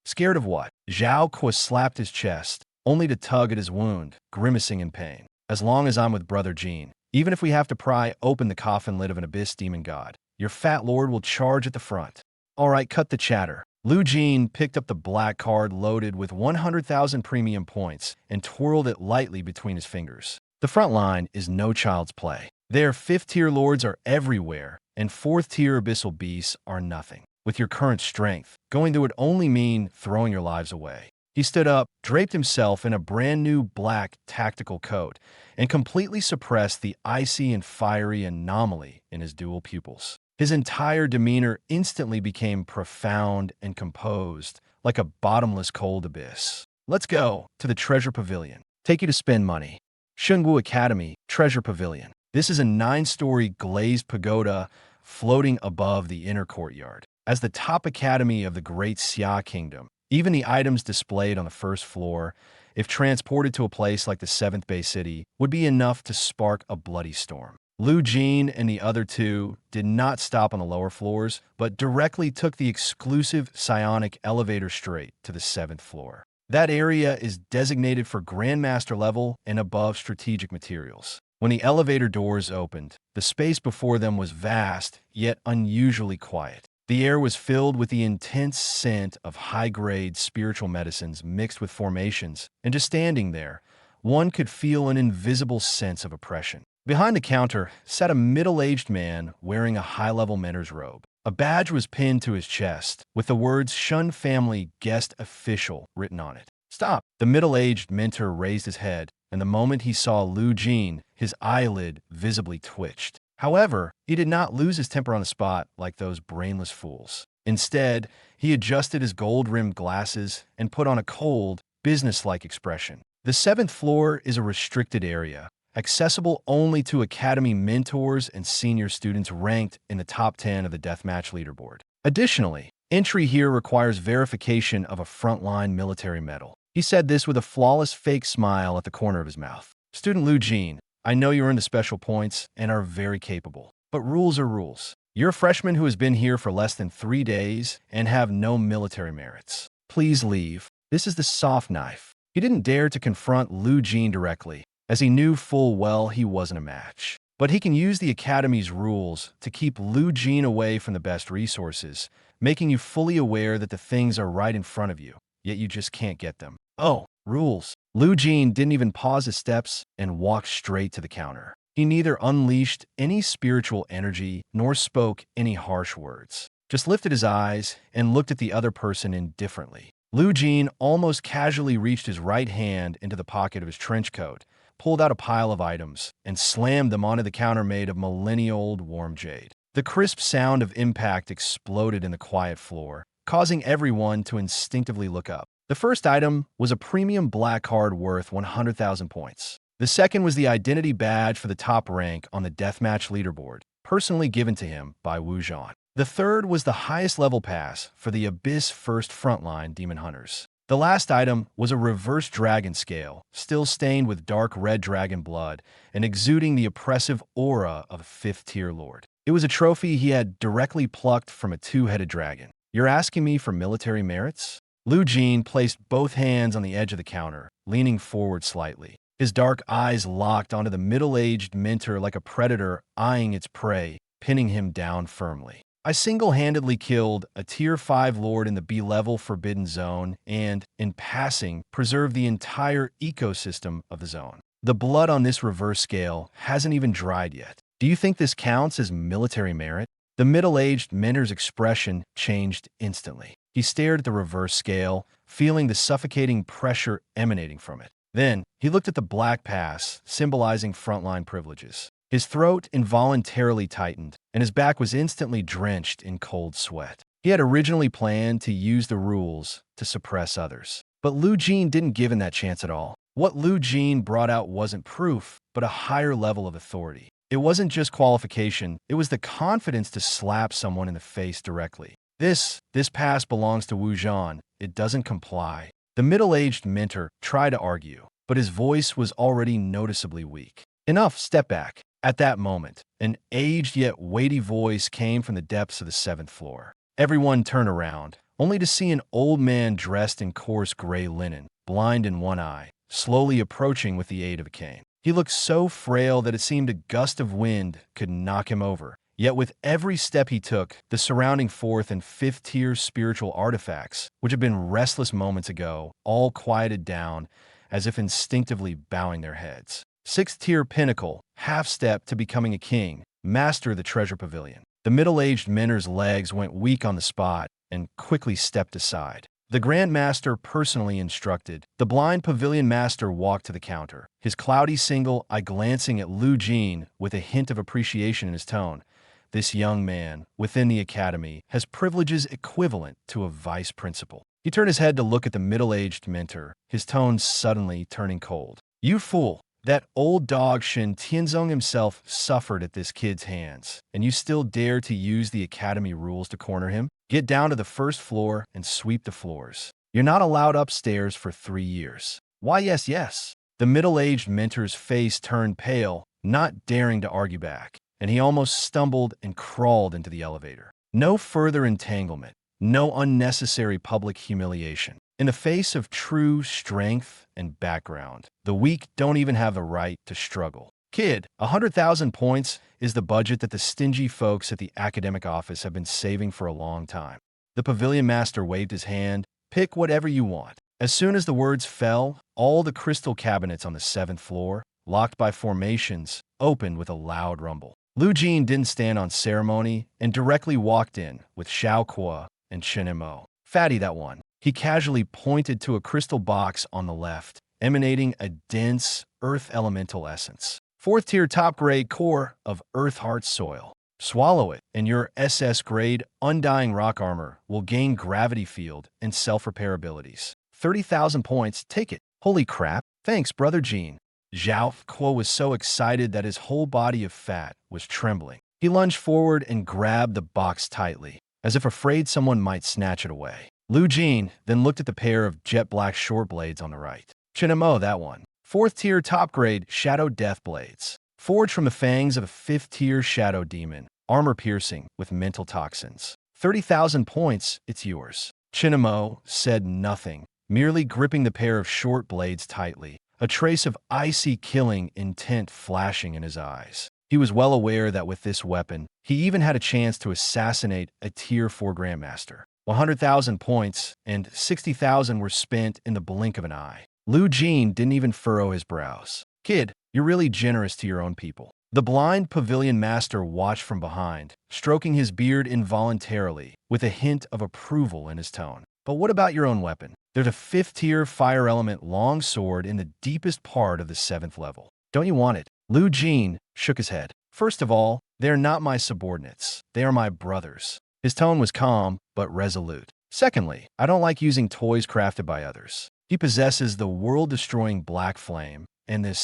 "Scared of what?" Zhao Kuo slapped his chest, only to tug at his wound, grimacing in pain. "As long as I'm with Brother Jin, even if we have to pry open the coffin lid of an Abyss demon god, your fat lord will charge at the front." "All right, cut the chatter." Lu Jin picked up the black card loaded with 100,000 premium points and twirled it lightly between his fingers. "The front line is no child's play. Their 5th-tier lords are everywhere, and 4th-tier abyssal beasts are nothing. With your current strength, going there would only mean throwing your lives away." He stood up, draped himself in a brand new black tactical coat, and completely suppressed the icy and fiery anomaly in his dual pupils. His entire demeanor instantly became profound and composed, like a bottomless cold abyss. "Let's go to the Treasure Pavilion. Take you to spend money." Shunwu Academy Treasure Pavilion. This is a 9-story glazed pagoda floating above the inner courtyard. As the top academy of the Great Xia Kingdom, even the items displayed on the first floor, if transported to a place like the 7th Bay City, would be enough to spark a bloody storm. Lu Jin and the other two did not stop on the lower floors, but directly took the exclusive psionic elevator straight to the 7th floor. That area is designated for Grandmaster level and above strategic materials. When the elevator doors opened, the space before them was vast, yet unusually quiet. The air was filled with the intense scent of high-grade spiritual medicines mixed with formations, and just standing there, one could feel an invisible sense of oppression. Behind the counter sat a middle-aged man wearing a high-level mentor's robe. A badge was pinned to his chest, with the words "Shun Family Guest Official" written on it. "Stop!" The middle-aged mentor raised his head, and the moment he saw Lu Jin, his eyelid visibly twitched. However, he did not lose his temper on the spot like those brainless fools. Instead, he adjusted his gold-rimmed glasses and put on a cold, businesslike expression. The 7th floor is a restricted area, accessible only to Academy mentors and senior students ranked in the top 10 of the deathmatch leaderboard. Additionally, entry here requires verification of a frontline military medal. He said this with a flawless fake smile at the corner of his mouth. "Student Lu Jin, I know you earned the special points and are very capable, but rules are rules. You're a freshman who has been here for less than 3 days and have no military merits. Please leave. This is the soft knife." He didn't dare to confront Lu Jin directly, as he knew full well he wasn't a match. But he can use the Academy's rules to keep Lu Jin away from the best resources, making you fully aware that the things are right in front of you, yet you just can't get them. "Oh, rules." Lu Jin didn't even pause his steps and walked straight to the counter. He neither unleashed any spiritual energy nor spoke any harsh words, just lifted his eyes and looked at the other person indifferently. Lu Jin almost casually reached his right hand into the pocket of his trench coat, pulled out a pile of items, and slammed them onto the counter made of millennia-old warm jade. The crisp sound of impact exploded in the quiet floor, causing everyone to instinctively look up. The first item was a premium black card worth 100,000 points. The second was the identity badge for the top rank on the deathmatch leaderboard, personally given to him by Wu Zhan. The third was the highest level pass for the Abyss First Frontline Demon Hunters. The last item was a reverse dragon scale, still stained with dark red dragon blood and exuding the oppressive aura of a 5th-tier lord. It was a trophy he had directly plucked from a 2-headed dragon. "You're asking me for military merits?" Lu Jin placed both hands on the edge of the counter, leaning forward slightly. His dark eyes locked onto the middle-aged mentor like a predator eyeing its prey, pinning him down firmly. "I single-handedly killed a Tier 5 Lord in the B-level Forbidden Zone and, in passing, preserved the entire ecosystem of the zone. The blood on this reverse scale hasn't even dried yet. Do you think this counts as military merit?" The middle-aged mentor's expression changed instantly. He stared at the reverse scale, feeling the suffocating pressure emanating from it. Then, he looked at the black pass, symbolizing frontline privileges. His throat involuntarily tightened, and his back was instantly drenched in cold sweat. He had originally planned to use the rules to suppress others. But Lu Jin didn't give him that chance at all. What Lu Jin brought out wasn't proof, but a higher level of authority. It wasn't just qualification, it was the confidence to slap someone in the face directly. This pass belongs to Wu Zhan. It doesn't comply." The middle-aged mentor tried to argue, but his voice was already noticeably weak. "Enough, step back." At that moment, an aged yet weighty voice came from the depths of the 7th floor. Everyone turned around, only to see an old man dressed in coarse gray linen, blind in one eye, slowly approaching with the aid of a cane. He looked so frail that it seemed a gust of wind could knock him over. Yet with every step he took, the surrounding 4th and 5th-tier spiritual artifacts, which had been restless moments ago, all quieted down, as if instinctively bowing their heads. 6th-tier pinnacle, half-step to becoming a king, master of the treasure pavilion. The middle-aged mentor's legs went weak on the spot and quickly stepped aside. The Grandmaster personally instructed. The blind pavilion master walked to the counter, his cloudy single eye glancing at Lu Jin with a hint of appreciation in his tone. This young man, within the academy, has privileges equivalent to a vice principal. He turned his head to look at the middle-aged mentor, his tone suddenly turning cold. "You fool! That old dog Shen Tianzong himself suffered at this kid's hands, and you still dare to use the academy rules to corner him? Get down to the 1st floor and sweep the floors. You're not allowed upstairs for 3 years. Why, yes. The middle-aged mentor's face turned pale, not daring to argue back, and he almost stumbled and crawled into the elevator. No further entanglement, no unnecessary public humiliation. In the face of true strength and background, the weak don't even have the right to struggle. Kid, 100,000 points is the budget that the stingy folks at the academic office have been saving for a long time. The pavilion master waved his hand. Pick whatever you want. As soon as the words fell, all the crystal cabinets on the 7th floor, locked by formations, opened with a loud rumble. Lu Jin didn't stand on ceremony and directly walked in with Xiao Kuo and Chen Mo. Fatty, that one. He casually pointed to a crystal box on the left, emanating a dense earth elemental essence. 4th tier top grade core of earth heart soil. Swallow it, and your SS grade undying rock armor will gain gravity field and self-repair abilities. 30,000 points, take it. Holy crap, thanks, Brother Jin. Xiao Kuo was so excited that his whole body of fat was trembling. He lunged forward and grabbed the box tightly, as if afraid someone might snatch it away. Lu Jin then looked at the pair of jet black short blades on the right. Chen Mo, that one. 4th tier top grade shadow death blades. Forged from the fangs of a 5th tier shadow demon, armor piercing with mental toxins. 30,000 points, it's yours. Chen Mo said nothing, merely gripping the pair of short blades tightly, a trace of icy killing intent flashing in his eyes. He was well aware that with this weapon, he even had a chance to assassinate a tier 4 Grandmaster. 100,000 points and 60,000 were spent in the blink of an eye. Lu Jin didn't even furrow his brows. Kid, you're really generous to your own people. The blind pavilion master watched from behind, stroking his beard involuntarily, with a hint of approval in his tone. But what about your own weapon? There's a 5th tier fire element long sword in the deepest part of the 7th level. Don't you want it? Lu Jin shook his head. First of all, they're not my subordinates. They are my brothers. His tone was calm, but resolute. Secondly, I don't like using toys crafted by others. He possesses the world-destroying black flame, and this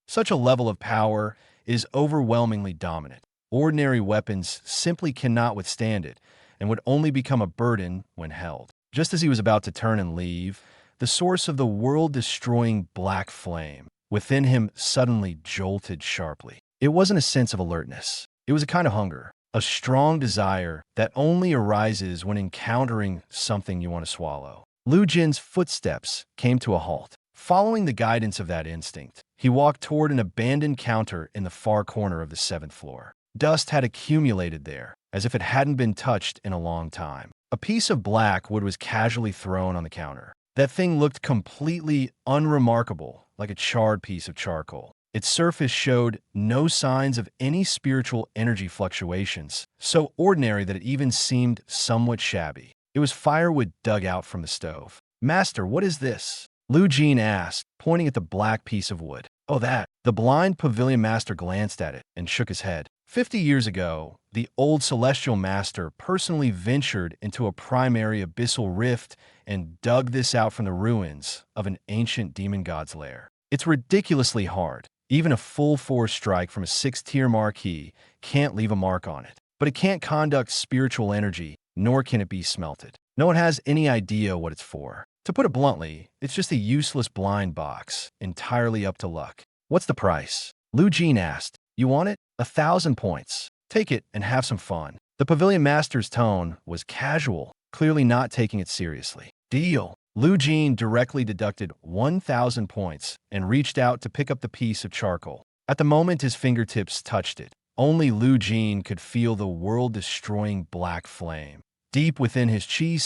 such a level of power is overwhelmingly dominant. Ordinary weapons simply cannot withstand it, and would only become a burden when held. Just as he was about to turn and leave, the source of the world-destroying black flame within him suddenly jolted sharply. It wasn't a sense of alertness. It was a kind of hunger, a strong desire that only arises when encountering something you want to swallow. Lu Jin's footsteps came to a halt. Following the guidance of that instinct, he walked toward an abandoned counter in the far corner of the 7th floor. Dust had accumulated there, as if it hadn't been touched in a long time. A piece of black wood was casually thrown on the counter. That thing looked completely unremarkable, like a charred piece of charcoal. Its surface showed no signs of any spiritual energy fluctuations, so ordinary that it even seemed somewhat shabby. It was firewood dug out from the stove. Master, what is this? Lu Jin asked, pointing at the black piece of wood. Oh, that. The blind pavilion master glanced at it and shook his head. 50 years ago, the old celestial master personally ventured into a primary abyssal rift and dug this out from the ruins of an ancient demon god's lair. It's ridiculously hard. Even a full force strike from a 6th tier marquee can't leave a mark on it. But it can't conduct spiritual energy, nor can it be smelted. No one has any idea what it's for. To put it bluntly, it's just a useless blind box, entirely up to luck. What's the price? Lu Jin asked. You want it? 1,000 points. Take it and have some fun. The pavilion master's tone was casual, clearly not taking it seriously. Deal. Lu Jin directly deducted 1,000 points and reached out to pick up the piece of charcoal. At the moment his fingertips touched it, only Jin could feel the world-destroying black flame deep within his chi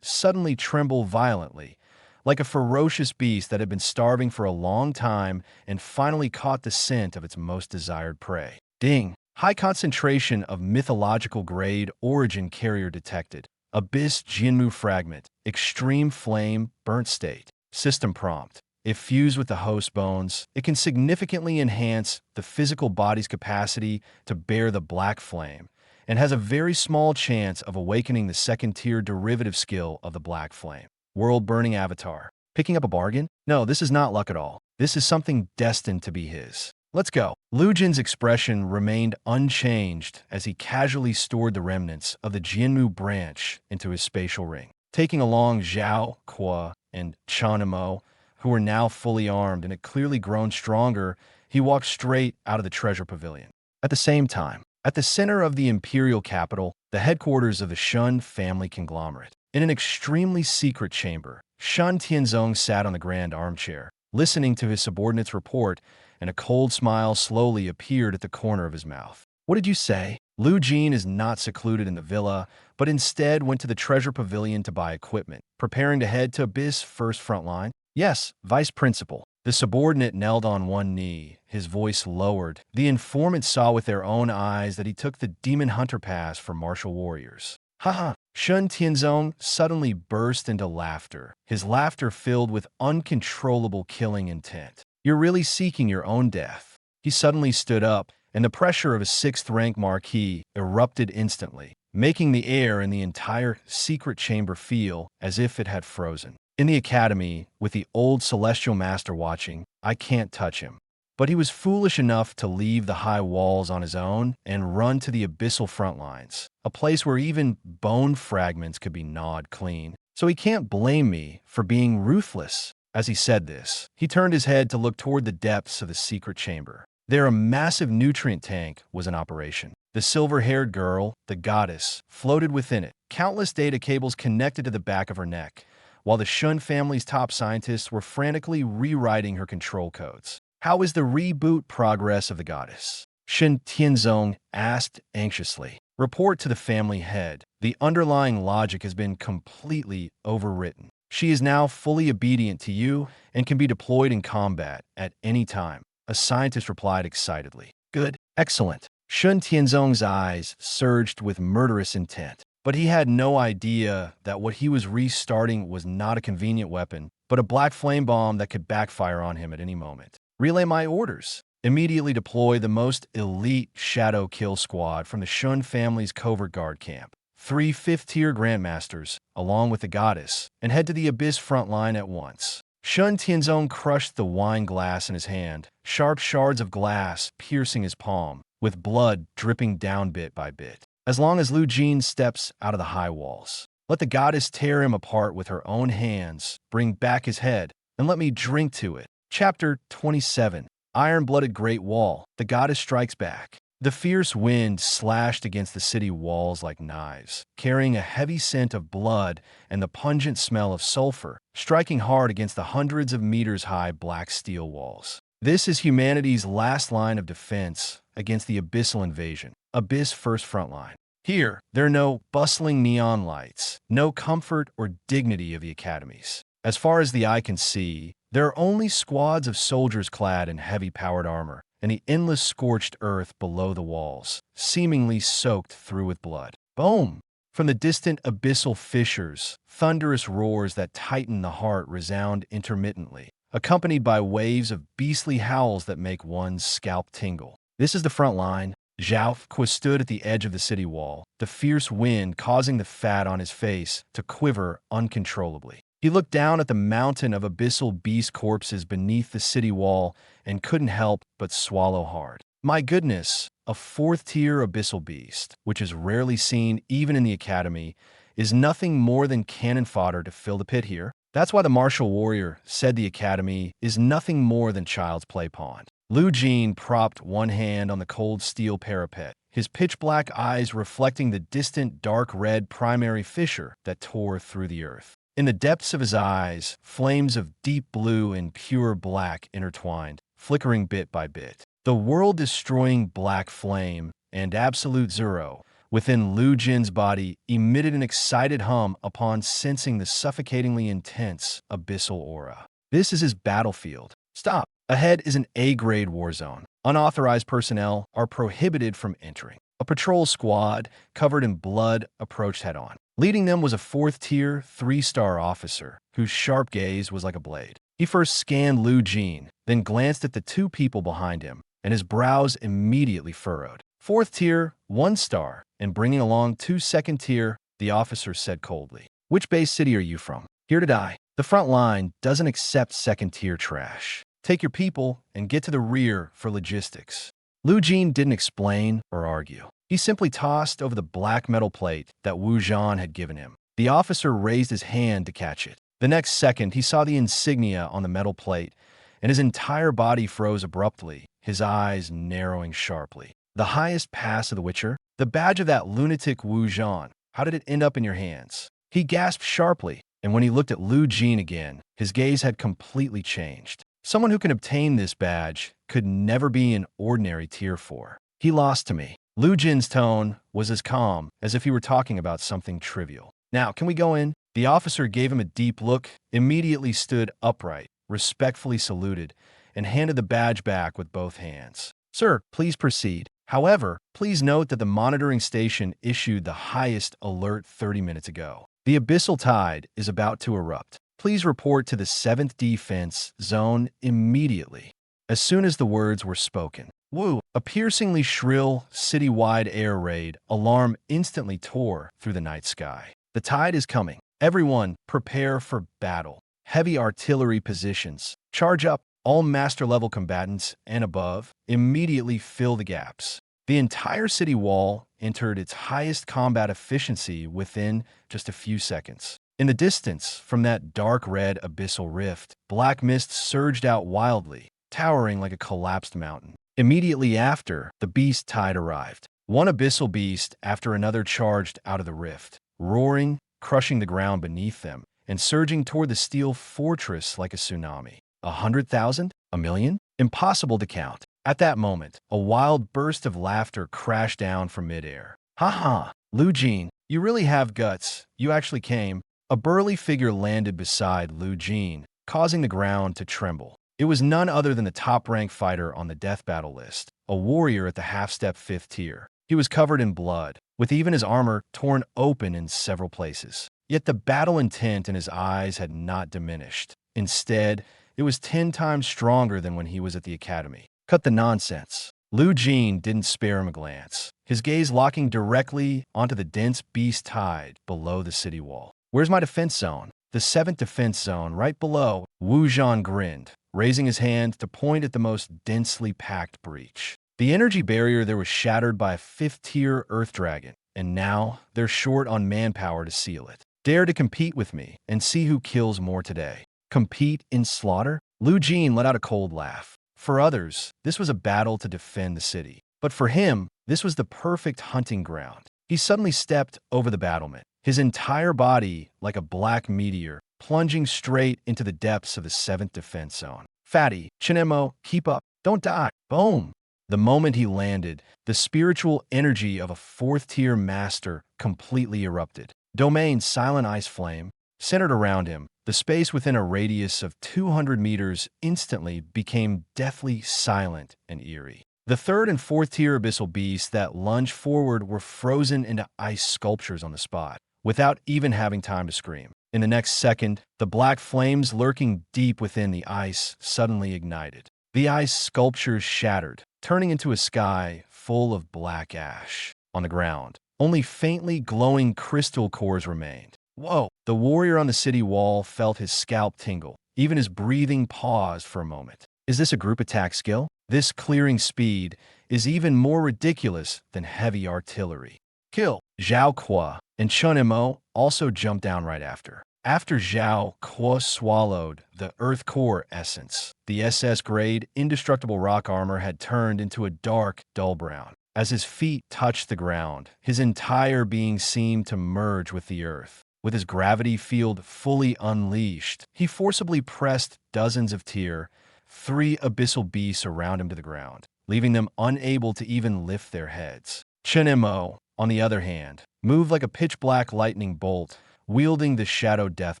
suddenly tremble violently, like a ferocious beast that had been starving for a long time and finally caught the scent of its most desired prey. Ding! High concentration of mythological grade origin carrier detected. Abyss Jinmu fragment. Extreme flame, burnt state. System prompt. If fused with the host bones, it can significantly enhance the physical body's capacity to bear the black flame, and has a very small chance of awakening the 2nd tier derivative skill of the black flame. World-burning avatar. Picking up a bargain? No, this is not luck at all. This is something destined to be his. Let's go. Lu Jin's expression remained unchanged as he casually stored the remnants of the Jinmu branch into his spatial ring. Taking along Xiao Kuo and Chen Mo, who were now fully armed and had clearly grown stronger, he walked straight out of the treasure pavilion. At the same time, at the center of the imperial capital, the headquarters of the Shun family conglomerate, in an extremely secret chamber, Shun Tianzong sat on the grand armchair, listening to his subordinate's report, and a cold smile slowly appeared at the corner of his mouth. What did you say? Lu Jin is not secluded in the villa, but instead went to the treasure pavilion to buy equipment, preparing to head to Abyss First Frontline. Yes, Vice Principal. The subordinate knelt on one knee, his voice lowered. The informant saw with their own eyes that he took the Demon Hunter Pass for martial warriors. Haha! Shun Tianzong suddenly burst into laughter, his laughter filled with uncontrollable killing intent. You're really seeking your own death. He suddenly stood up, and the pressure of a sixth-rank marquis erupted instantly, making the air in the entire secret chamber feel as if it had frozen. In the academy, with the old celestial master watching, I can't touch him. But he was foolish enough to leave the high walls on his own and run to the abyssal front lines, a place where even bone fragments could be gnawed clean. So he can't blame me for being ruthless. As he said this, he turned his head to look toward the depths of the secret chamber. There, a massive nutrient tank was in operation. The silver-haired girl, the goddess, floated within it, countless data cables connected to the back of her neck, while the Shun family's top scientists were frantically rewriting her control codes. How is the reboot progress of the goddess? Shen Tianzong asked anxiously. Report to the family head. The underlying logic has been completely overwritten. She is now fully obedient to you and can be deployed in combat at any time. A scientist replied excitedly. Good. Excellent. Shun Tianzong's eyes surged with murderous intent. But he had no idea that what he was restarting was not a convenient weapon, but a black flame bomb that could backfire on him at any moment. Relay my orders. Immediately deploy the most elite shadow kill squad from the Shun family's covert guard camp. 3 fifth-tier Grandmasters, along with the goddess, and head to the Abyss front line at once. Shun Tianzong crushed the wine glass in his hand, sharp shards of glass piercing his palm, with blood dripping down bit by bit. As long as Lu Jin steps out of the high walls, let the goddess tear him apart with her own hands, bring back his head, and let me drink to it. Chapter 27. Iron-blooded Great Wall. The goddess strikes back. The fierce wind slashed against the city walls like knives, carrying a heavy scent of blood and the pungent smell of sulfur, striking hard against the hundreds of meters-high black steel walls. This is humanity's last line of defense against the abyssal invasion. Abyss First Frontline. Here, there are no bustling neon lights, no comfort or dignity of the academies. As far as the eye can see, there are only squads of soldiers clad in heavy powered armor, and the endless scorched earth below the walls, seemingly soaked through with blood. Boom! From the distant abyssal fissures, thunderous roars that tighten the heart resound intermittently, accompanied by waves of beastly howls that make one's scalp tingle. This is the front line. Zhao stood at the edge of the city wall, the fierce wind causing the fat on his face to quiver uncontrollably. He looked down at the mountain of abyssal beast corpses beneath the city wall and couldn't help but swallow hard. My goodness, a fourth-tier abyssal beast, which is rarely seen even in the academy, is nothing more than cannon fodder to fill the pit here. That's why the martial warrior said the academy is nothing more than child's play pond. Lu Jin propped one hand on the cold steel parapet, his pitch-black eyes reflecting the distant dark red primary fissure that tore through the earth. In the depths of his eyes, flames of deep blue and pure black intertwined, flickering bit by bit. The world-destroying black flame and absolute zero within Lu Jin's body emitted an excited hum upon sensing the suffocatingly intense abyssal aura. This is his battlefield. Stop. Ahead is an A-grade war zone. Unauthorized personnel are prohibited from entering. A patrol squad, covered in blood, approached head-on. Leading them was a fourth-tier, 3-star officer, whose sharp gaze was like a blade. He first scanned Lu Jin, then glanced at the 2 people behind him, and his brows immediately furrowed. Fourth-tier, 1-star, and bringing along 2 second-tier, the officer said coldly. Which base city are you from? Here to die. The front line doesn't accept second-tier trash. Take your people and get to the rear for logistics. Lu Jin didn't explain or argue. He simply tossed over the black metal plate that Wu Zhan had given him. The officer raised his hand to catch it. The next second, he saw the insignia on the metal plate, and his entire body froze abruptly, his eyes narrowing sharply. The highest pass of the Witcher? The badge of that lunatic Wu Zhan. How did it end up in your hands? He gasped sharply, and when he looked at Lu Jin again, his gaze had completely changed. Someone who can obtain this badge could never be an ordinary tier 4. He lost to me. Lu Jin's tone was as calm as if he were talking about something trivial. Now, can we go in? The officer gave him a deep look, immediately stood upright, respectfully saluted, and handed the badge back with both hands. Sir, please proceed. However, please note that the monitoring station issued the highest alert 30 minutes ago. The abyssal tide is about to erupt. Please report to the 7th defense zone immediately. As soon as the words were spoken, woo, a piercingly shrill, city-wide air raid alarm instantly tore through the night sky. The tide is coming. Everyone, prepare for battle. Heavy artillery positions. Charge up. All master-level combatants and above immediately fill the gaps. The entire city wall entered its highest combat efficiency within just a few seconds. In the distance, from that dark red abyssal rift, black mist surged out wildly, towering like a collapsed mountain. Immediately after, the beast tide arrived. One abyssal beast after another charged out of the rift, roaring, crushing the ground beneath them, and surging toward the steel fortress like a tsunami. 100,000? A million? Impossible to count. At that moment, a wild burst of laughter crashed down from midair. Ha! Lu Jin, you really have guts. You actually came. A burly figure landed beside Lu Jin, causing the ground to tremble. It was none other than the top-ranked fighter on the death battle list, a warrior at the half-step 5th tier. He was covered in blood, with even his armor torn open in several places. Yet the battle intent in his eyes had not diminished. Instead, it was 10 times stronger than when he was at the academy. Cut the nonsense. Lu Jin didn't spare him a glance, his gaze locking directly onto the dense beast tide below the city wall. Where's my defense zone? The 7th defense zone, right below. Wu Zhan grinned, raising his hand to point at the most densely packed breach. The energy barrier there was shattered by a 5th-tier Earth Dragon, and now they're short on manpower to seal it. Dare to compete with me and see who kills more today. Compete in slaughter? Lu Jin let out a cold laugh. For others, this was a battle to defend the city. But for him, this was the perfect hunting ground. He suddenly stepped over the battlement, his entire body like a black meteor, plunging straight into the depths of the 7th defense zone. Fatty, Chinemo, keep up. Don't die. Boom. The moment he landed, the spiritual energy of a 4th-tier master completely erupted. Domain Silent Ice Flame, centered around him, the space within a radius of 200 meters instantly became deathly silent and eerie. The 3rd and 4th-tier abyssal beasts that lunged forward were frozen into ice sculptures on the spot, without even having time to scream. In the next second, the black flames lurking deep within the ice suddenly ignited. The ice sculptures shattered, turning into a sky full of black ash. On the ground, only faintly glowing crystal cores remained. Whoa! The warrior on the city wall felt his scalp tingle. Even his breathing paused for a moment. Is this a group attack skill? This clearing speed is even more ridiculous than heavy artillery. Kill! Zhao Kuo and Chun Mo also jumped down right after. After Zhao Kuo swallowed the Earth Core essence, the SS-grade indestructible rock armor had turned into a dark, dull brown. As his feet touched the ground, his entire being seemed to merge with the earth. With his gravity field fully unleashed, he forcibly pressed dozens of tier 3 abyssal beasts around him to the ground, leaving them unable to even lift their heads. Chen Mo, on the other hand, moved like a pitch-black lightning bolt, wielding the Shadow Death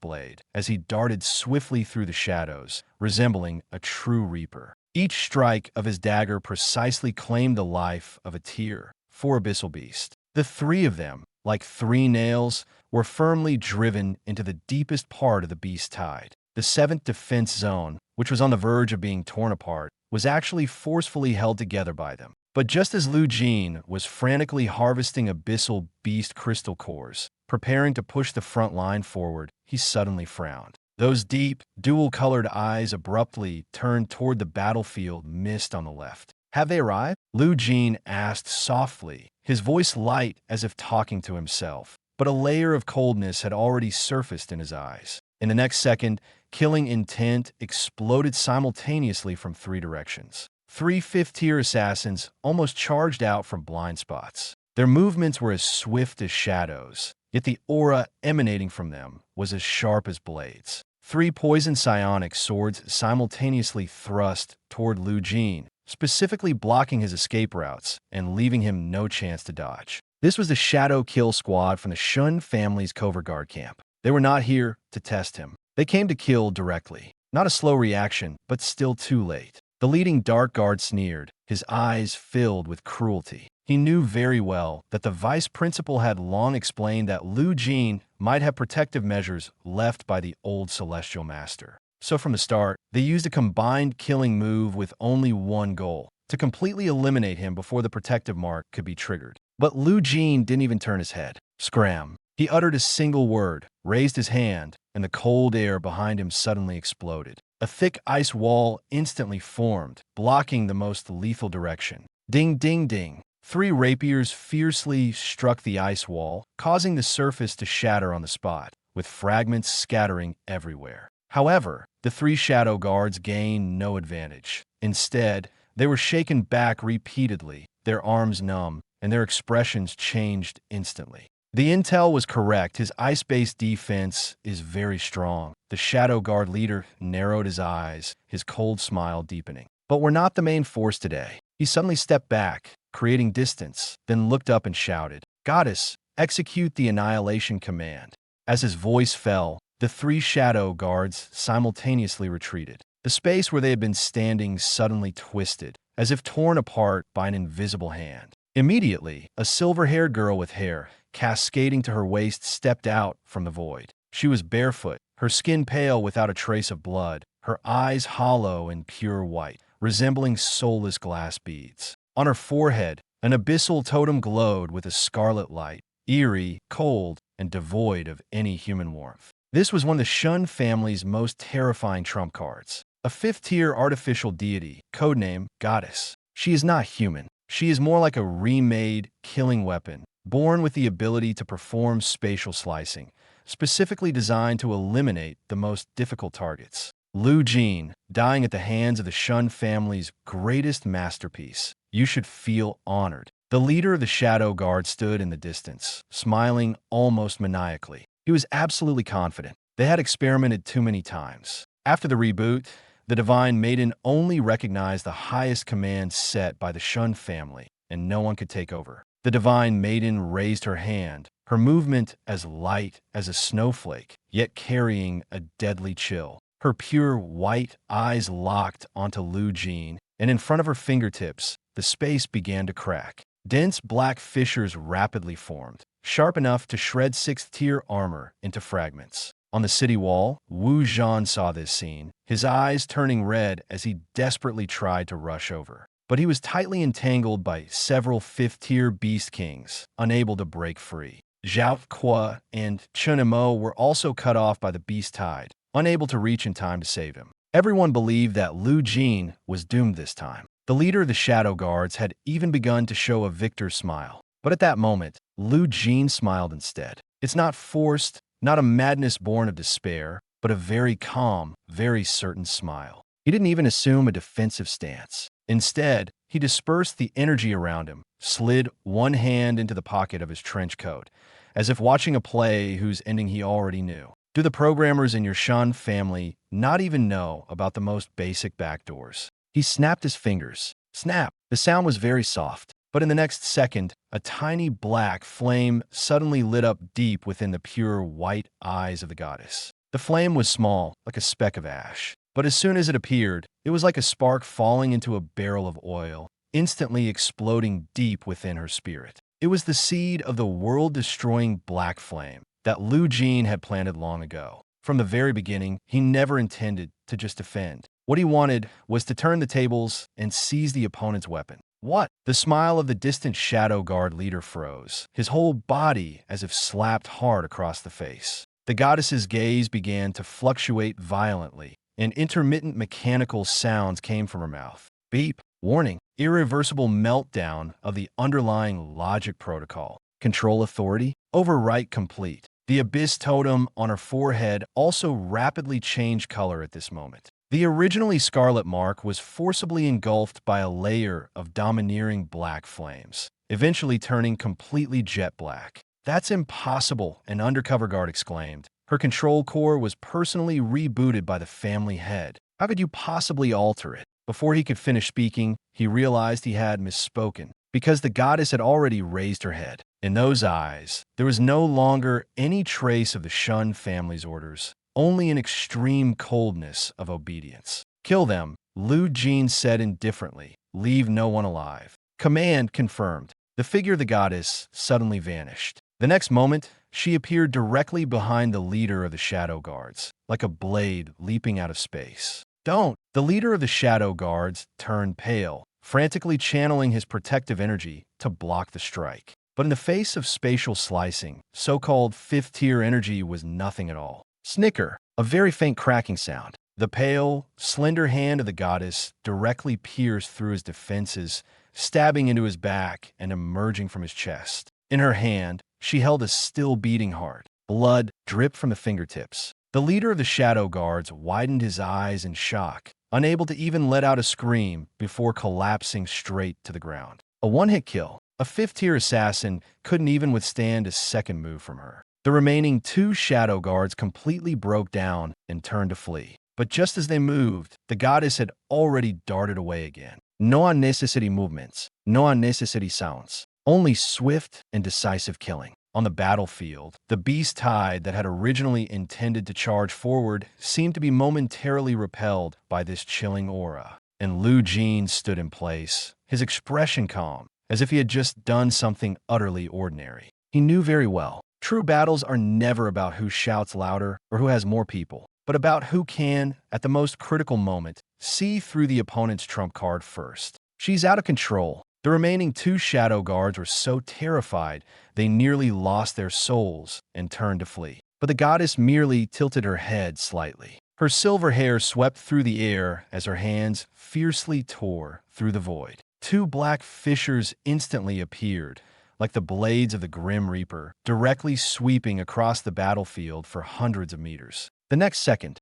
Blade as he darted swiftly through the shadows, resembling a true reaper. Each strike of his dagger precisely claimed the life of a tier 4 abyssal beast. The 3 of them, like 3 nails, were firmly driven into the deepest part of the beast tide. The 7th defense zone, which was on the verge of being torn apart, was actually forcefully held together by them. But just as Lu Jin was frantically harvesting abyssal beast crystal cores, preparing to push the front line forward, he suddenly frowned. Those deep, dual-colored eyes abruptly turned toward the battlefield mist on the left. Have they arrived? Lu Jin asked softly, his voice light as if talking to himself. But a layer of coldness had already surfaced in his eyes. In the next second, killing intent exploded simultaneously from 3 directions. 3 5th-tier assassins almost charged out from blind spots. Their movements were as swift as shadows, yet the aura emanating from them was as sharp as blades. 3 poison psionic swords simultaneously thrust toward Lu Jin, specifically blocking his escape routes and leaving him no chance to dodge. This was the Shadow Kill Squad from the Shun family's covert guard camp. They were not here to test him. They came to kill directly. Not a slow reaction, but still too late. The leading dark guard sneered, his eyes filled with cruelty. He knew very well that the vice principal had long explained that Lu Jin might have protective measures left by the old celestial master. So from the start, they used a combined killing move with only one goal: to completely eliminate him before the protective mark could be triggered. But Lu Jin didn't even turn his head. Scram. He uttered a single word, raised his hand, and the cold air behind him suddenly exploded. A thick ice wall instantly formed, blocking the most lethal direction. Ding, ding, ding. 3 rapiers fiercely struck the ice wall, causing the surface to shatter on the spot, with fragments scattering everywhere. However, the 3 shadow guards gained no advantage. Instead, they were shaken back repeatedly, their arms numb, and their expressions changed instantly. The intel was correct. His ice-based defense is very strong. The Shadow Guard leader narrowed his eyes, his cold smile deepening. But we're not the main force today. He suddenly stepped back, creating distance, then looked up and shouted, "Goddess, execute the annihilation command." As his voice fell, the 3 Shadow Guards simultaneously retreated. The space where they had been standing suddenly twisted, as if torn apart by an invisible hand. Immediately, a silver-haired girl with hair cascading to her waist stepped out from the void. She was barefoot, her skin pale without a trace of blood, her eyes hollow and pure white, resembling soulless glass beads. On her forehead, an abyssal totem glowed with a scarlet light, eerie, cold, and devoid of any human warmth. This was one of the Shun family's most terrifying trump cards. A 5th-tier artificial deity, codename Goddess. She is not human. She is more like a remade killing weapon, born with the ability to perform spatial slicing, specifically designed to eliminate the most difficult targets. Lu Jin, dying at the hands of the Shun family's greatest masterpiece. You should feel honored. The leader of the Shadow Guard stood in the distance, smiling almost maniacally. He was absolutely confident. They had experimented too many times. After the reboot, the Divine Maiden only recognized the highest command set by the Shun family, and no one could take over. The Divine Maiden raised her hand, her movement as light as a snowflake, yet carrying a deadly chill. Her pure white eyes locked onto Lu Jin, and in front of her fingertips, the space began to crack. Dense black fissures rapidly formed, sharp enough to shred 6th-tier armor into fragments. On the city wall, Wu Zhan saw this scene, his eyes turning red as he desperately tried to rush over. But he was tightly entangled by several 5th-tier Beast Kings, unable to break free. Zhao Kuo and Chunimo were also cut off by the Beast Tide, unable to reach in time to save him. Everyone believed that Lu Jin was doomed this time. The leader of the Shadow Guards had even begun to show a victor's smile. But at that moment, Lu Jin smiled instead. It's not forced, not a madness born of despair, but a very calm, very certain smile. He didn't even assume a defensive stance. Instead, he dispersed the energy around him, slid one hand into the pocket of his trench coat, as if watching a play whose ending he already knew. Do the programmers in your Shun family not even know about the most basic backdoors? He snapped his fingers. Snap! The sound was very soft, but in the next second, a tiny black flame suddenly lit up deep within the pure white eyes of the goddess. The flame was small, like a speck of ash. But as soon as it appeared, it was like a spark falling into a barrel of oil, instantly exploding deep within her spirit. It was the seed of the world-destroying black flame that Lu Jin had planted long ago. From the very beginning, he never intended to just defend. What he wanted was to turn the tables and seize the opponent's weapon. What? The smile of the distant Shadow Guard leader froze, his whole body as if slapped hard across the face. The goddess's gaze began to fluctuate violently, and intermittent mechanical sounds came from her mouth. Beep. Warning. Irreversible meltdown of the underlying logic protocol. Control authority. Overwrite complete. The abyss totem on her forehead also rapidly changed color at this moment. The originally scarlet mark was forcibly engulfed by a layer of domineering black flames, eventually turning completely jet black. That's impossible, an undercover guard exclaimed, Her control core was personally rebooted by the family head. How could you possibly alter it? Before he could finish speaking, he realized he had misspoken, because the goddess had already raised her head. In those eyes, there was no longer any trace of the Shun family's orders, only an extreme coldness of obedience. "Kill them," Lu Jin said indifferently. "Leave no one alive." Command confirmed. The figure of the goddess suddenly vanished. The next moment, she appeared directly behind the leader of the Shadow Guards, like a blade leaping out of space. "Don't!" The leader of the Shadow Guards turned pale, frantically channeling his protective energy to block the strike. But in the face of spatial slicing, so-called fifth-tier energy was nothing at all. Snicker, a very faint cracking sound. The pale, slender hand of the goddess directly pierced through his defenses, stabbing into his back and emerging from his chest. In her hand, she held a still-beating heart. Blood dripped from the fingertips. The leader of the Shadow Guards widened his eyes in shock, unable to even let out a scream before collapsing straight to the ground. A one-hit kill. A fifth-tier assassin couldn't even withstand a second move from her. The remaining two Shadow Guards completely broke down and turned to flee. But just as they moved, the goddess had already darted away again. No unnecessary movements, no unnecessary sounds, only swift and decisive killing. On the battlefield, the beast tide that had originally intended to charge forward seemed to be momentarily repelled by this chilling aura. And Lu Jin stood in place, his expression calm, as if he had just done something utterly ordinary. He knew very well, true battles are never about who shouts louder or who has more people, but about who can, at the most critical moment, see through the opponent's trump card first. "She's out of control." The remaining two Shadow Guards were so terrified they nearly lost their souls and turned to flee. But the goddess merely tilted her head slightly. Her silver hair swept through the air as her hands fiercely tore through the void. Two black fissures instantly appeared, like the blades of the Grim Reaper, directly sweeping across the battlefield for hundreds of meters. The next second,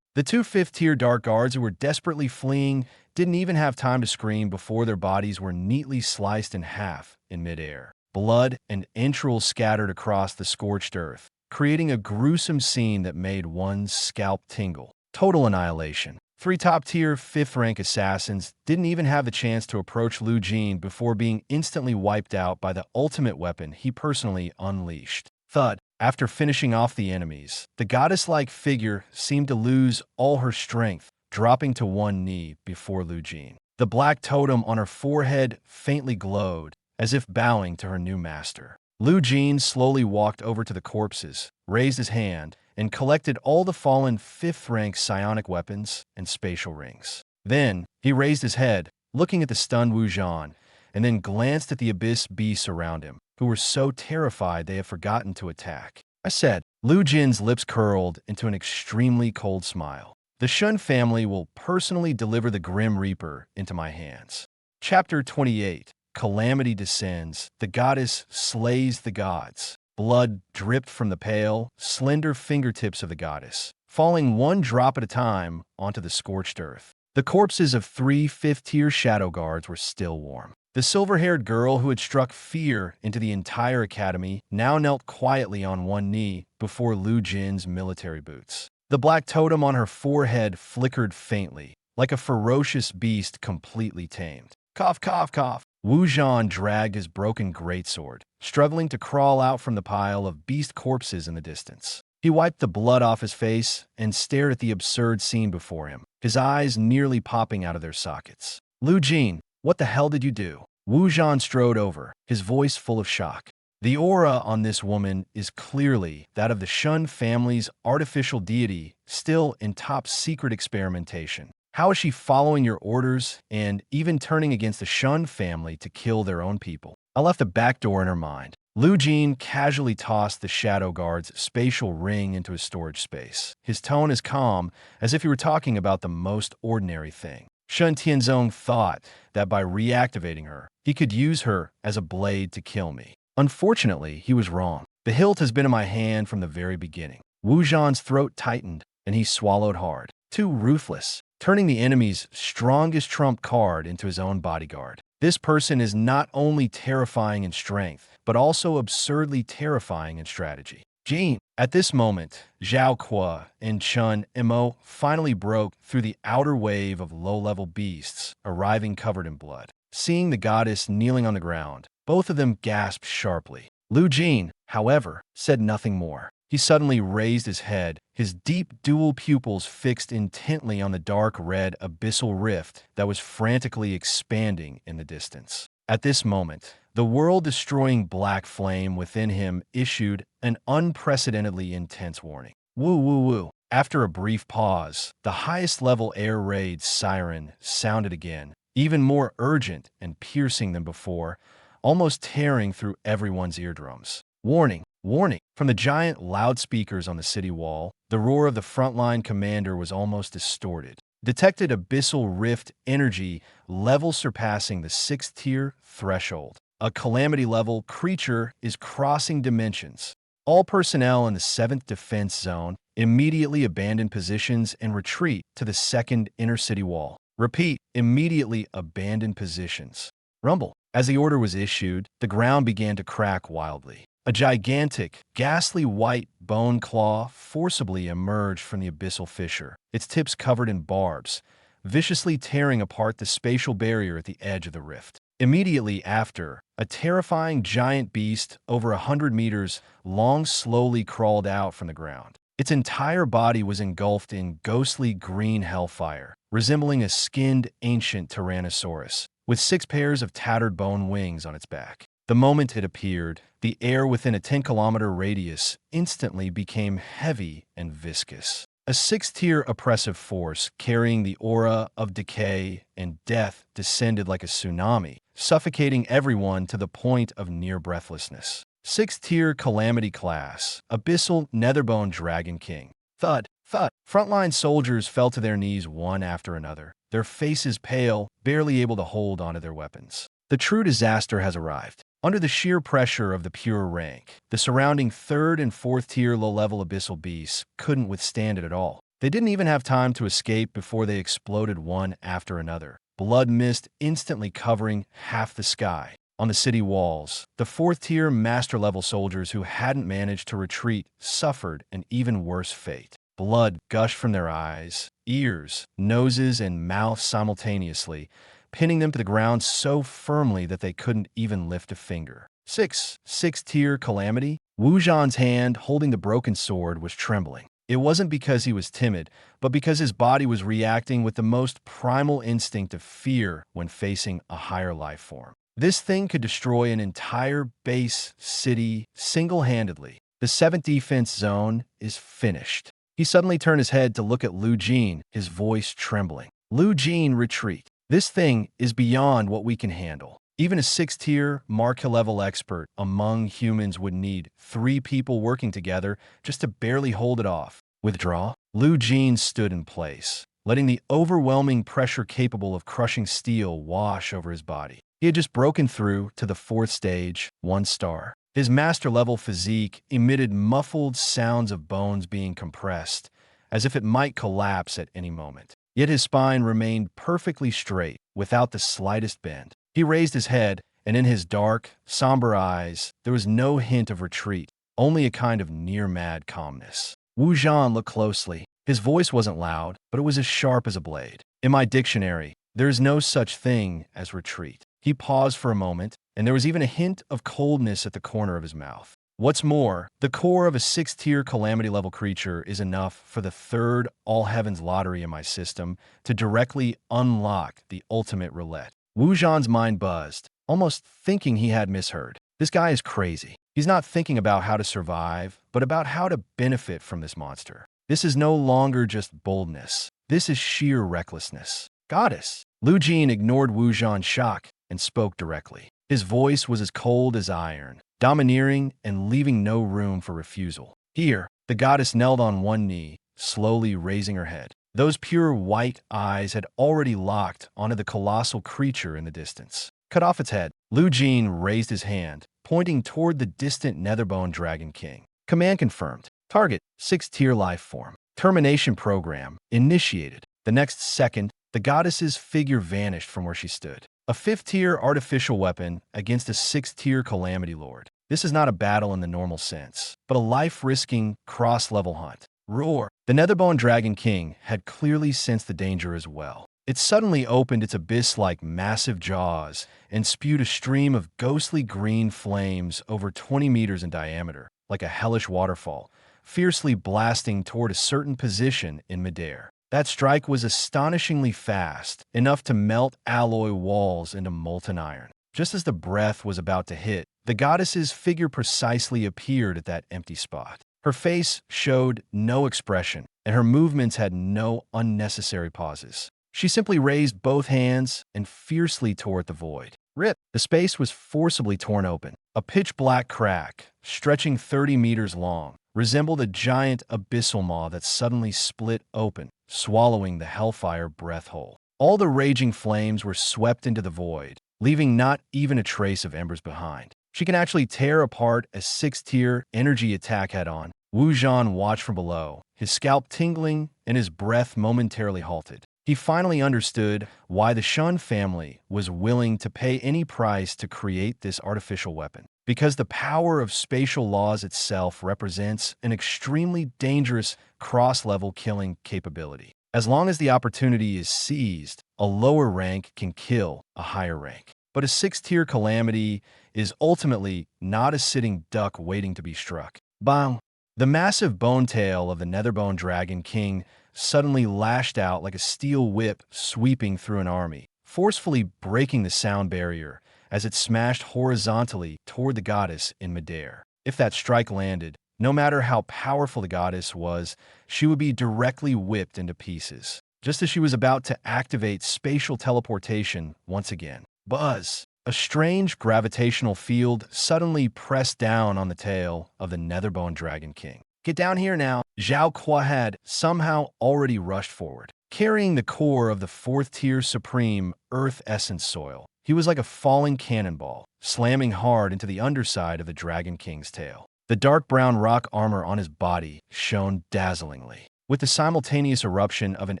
the two fifth-tier Dark Guards who were desperately fleeing didn't even have time to scream before their bodies were neatly sliced in half in midair. Blood and entrails scattered across the scorched earth, creating a gruesome scene that made one's scalp tingle. Total annihilation. Three top-tier, fifth-rank assassins didn't even have the chance to approach Lu Jin before being instantly wiped out by the ultimate weapon he personally unleashed. Thud. After finishing off the enemies, the goddess-like figure seemed to lose all her strength, dropping to one knee before Lu Jin. The black totem on her forehead faintly glowed, as if bowing to her new master. Lu Jin slowly walked over to the corpses, raised his hand, and collected all the fallen fifth-rank psionic weapons and spatial rings. Then, he raised his head, looking at the stunned Wu Zhan, and then glanced at the abyss beasts around him, who were so terrified they had forgotten to attack. I said. Lu Jin's lips curled into an extremely cold smile. "The Shun family will personally deliver the Grim Reaper into my hands." Chapter 28. Calamity descends. The goddess slays the gods. Blood dripped from the pale, slender fingertips of the goddess, falling one drop at a time onto the scorched earth. The corpses of three fifth-tier Shadow Guards were still warm. The silver-haired girl who had struck fear into the entire academy now knelt quietly on one knee before Lu Jin's military boots. The black totem on her forehead flickered faintly, like a ferocious beast completely tamed. Cough, cough, cough. Wu Zhan dragged his broken greatsword, struggling to crawl out from the pile of beast corpses in the distance. He wiped the blood off his face and stared at the absurd scene before him, his eyes nearly popping out of their sockets. "Lu Jin, what the hell did you do?" Wu Zhan strode over, his voice full of shock. "The aura on this woman is clearly that of the Shun family's artificial deity, still in top-secret experimentation. How is she following your orders and even turning against the Shun family to kill their own people?" I left a backdoor in her mind. Lu Jin casually tossed the Shadow Guard's spatial ring into his storage space, his tone as calm as if he were talking about the most ordinary thing. Shen Tianzong thought that by reactivating her, he could use her as a blade to kill me. Unfortunately, he was wrong. The hilt has been in my hand from the very beginning. Wu Zhan's throat tightened, and he swallowed hard. Too ruthless, turning the enemy's strongest trump card into his own bodyguard. This person is not only terrifying in strength, but also absurdly terrifying in strategy. Jin. At this moment, Zhao Kuo and Chun Mo finally broke through the outer wave of low-level beasts, arriving covered in blood. Seeing the goddess kneeling on the ground, both of them gasped sharply. Lu Jin, however, said nothing more. He suddenly raised his head, his deep dual pupils fixed intently on the dark red abyssal rift that was frantically expanding in the distance. At this moment, the world-destroying black flame within him issued an unprecedentedly intense warning. Woo woo woo. After a brief pause, the highest-level air raid siren sounded again, even more urgent and piercing than before, almost tearing through everyone's eardrums. Warning, warning. From the giant loudspeakers on the city wall, the roar of the frontline commander was almost distorted. Detected abyssal rift energy level surpassing the 6th-tier threshold. A calamity-level creature is crossing dimensions. All personnel in the 7th Defense Zone immediately abandon positions and retreat to the 2nd inner city wall. Repeat, immediately abandon positions. Rumble. As the order was issued, the ground began to crack wildly. A gigantic, ghastly white bone claw forcibly emerged from the abyssal fissure, its tips covered in barbs, viciously tearing apart the spatial barrier at the edge of the rift. Immediately after, a terrifying giant beast over 100 meters long slowly crawled out from the ground. Its entire body was engulfed in ghostly green hellfire, resembling a skinned ancient tyrannosaurus, with 6 pairs of tattered bone wings on its back. The moment it appeared, the air within a 10-kilometer radius instantly became heavy and viscous. A 6th-tier oppressive force carrying the aura of decay and death descended like a tsunami, suffocating everyone to the point of near breathlessness. 6th-tier calamity class, abyssal netherbone dragon king. Thud, thud. Frontline soldiers fell to their knees one after another, their faces pale, barely able to hold onto their weapons. The true disaster has arrived. Under the sheer pressure of the pure rank, the surrounding 3rd and 4th-tier low-level abyssal beasts couldn't withstand it at all. They didn't even have time to escape before they exploded one after another, blood mist instantly covering half the sky. On the city walls, the 4th-tier master-level soldiers who hadn't managed to retreat suffered an even worse fate. Blood gushed from their eyes, ears, noses, and mouths simultaneously, pinning them to the ground so firmly that they couldn't even lift a finger. 6th-tier calamity. Wu Zhan's hand holding the broken sword was trembling. It wasn't because he was timid, but because his body was reacting with the most primal instinct of fear when facing a higher life form. This thing could destroy an entire base city single-handedly. The 7th defense zone is finished. He suddenly turned his head to look at Lu Jin, his voice trembling. Lu Jin, retreat. This thing is beyond what we can handle. Even a 6th-tier, Mark-level expert among humans would need 3 people working together just to barely hold it off. Withdraw? Lu Jin stood in place, letting the overwhelming pressure capable of crushing steel wash over his body. He had just broken through to the 4th stage, 1 star. His master-level physique emitted muffled sounds of bones being compressed, as if it might collapse at any moment. Yet his spine remained perfectly straight, without the slightest bend. He raised his head, and in his dark, somber eyes, there was no hint of retreat, only a kind of near-mad calmness. Wu Zhan looked closely. His voice wasn't loud, but it was as sharp as a blade. In my dictionary, there is no such thing as retreat. He paused for a moment, and there was even a hint of coldness at the corner of his mouth. What's more, the core of a 6th-tier calamity-level creature is enough for the 3rd all-heavens lottery in my system to directly unlock the ultimate roulette. Wu Zhan's mind buzzed, almost thinking he had misheard. This guy is crazy. He's not thinking about how to survive, but about how to benefit from this monster. This is no longer just boldness. This is sheer recklessness. Goddess! Lu Jin ignored Wu Zhan's shock and spoke directly. His voice was as cold as iron, domineering and leaving no room for refusal. Here, the goddess knelt on one knee, slowly raising her head. Those pure white eyes had already locked onto the colossal creature in the distance. Cut off its head. Lu Jin raised his hand, pointing toward the distant Netherbone Dragon King. Command confirmed. Target, 6th-tier life form. Termination program initiated. The next second, the goddess's figure vanished from where she stood. A 5th-tier artificial weapon against a 6th-tier calamity lord. This is not a battle in the normal sense, but a life-risking cross-level hunt. Roar! The Netherbone Dragon King had clearly sensed the danger as well. It suddenly opened its abyss-like massive jaws and spewed a stream of ghostly green flames over 20 meters in diameter, like a hellish waterfall, fiercely blasting toward a certain position in midair. That strike was astonishingly fast, enough to melt alloy walls into molten iron. Just as the breath was about to hit, the goddess's figure precisely appeared at that empty spot. Her face showed no expression, and her movements had no unnecessary pauses. She simply raised both hands and fiercely tore at the void. Rip! The space was forcibly torn open. A pitch-black crack, stretching 30 meters long, resembled a giant abyssal maw that suddenly split open, swallowing the hellfire breath whole. All the raging flames were swept into the void, leaving not even a trace of embers behind. She can actually tear apart a 6-tier energy attack head-on. Lu Jin watched from below, his scalp tingling and his breath momentarily halted. He finally understood why the Shun family was willing to pay any price to create this artificial weapon. Because the power of spatial laws itself represents an extremely dangerous cross-level killing capability. As long as the opportunity is seized, a lower rank can kill a higher rank. But a 6-tier calamity is ultimately not a sitting duck waiting to be struck. Bang! The massive bone tail of the Netherbone Dragon King suddenly lashed out like a steel whip sweeping through an army, forcefully breaking the sound barrier as it smashed horizontally toward the goddess in midair. If that strike landed, no matter how powerful the goddess was, she would be directly whipped into pieces, just as she was about to activate spatial teleportation once again. Buzz! A strange gravitational field suddenly pressed down on the tail of the Netherbone Dragon King. Get down here now! Zhao Kuo had somehow already rushed forward, carrying the core of the 4th-tier supreme Earth Essence soil. He was like a falling cannonball, slamming hard into the underside of the Dragon King's tail. The dark brown rock armor on his body shone dazzlingly. With the simultaneous eruption of an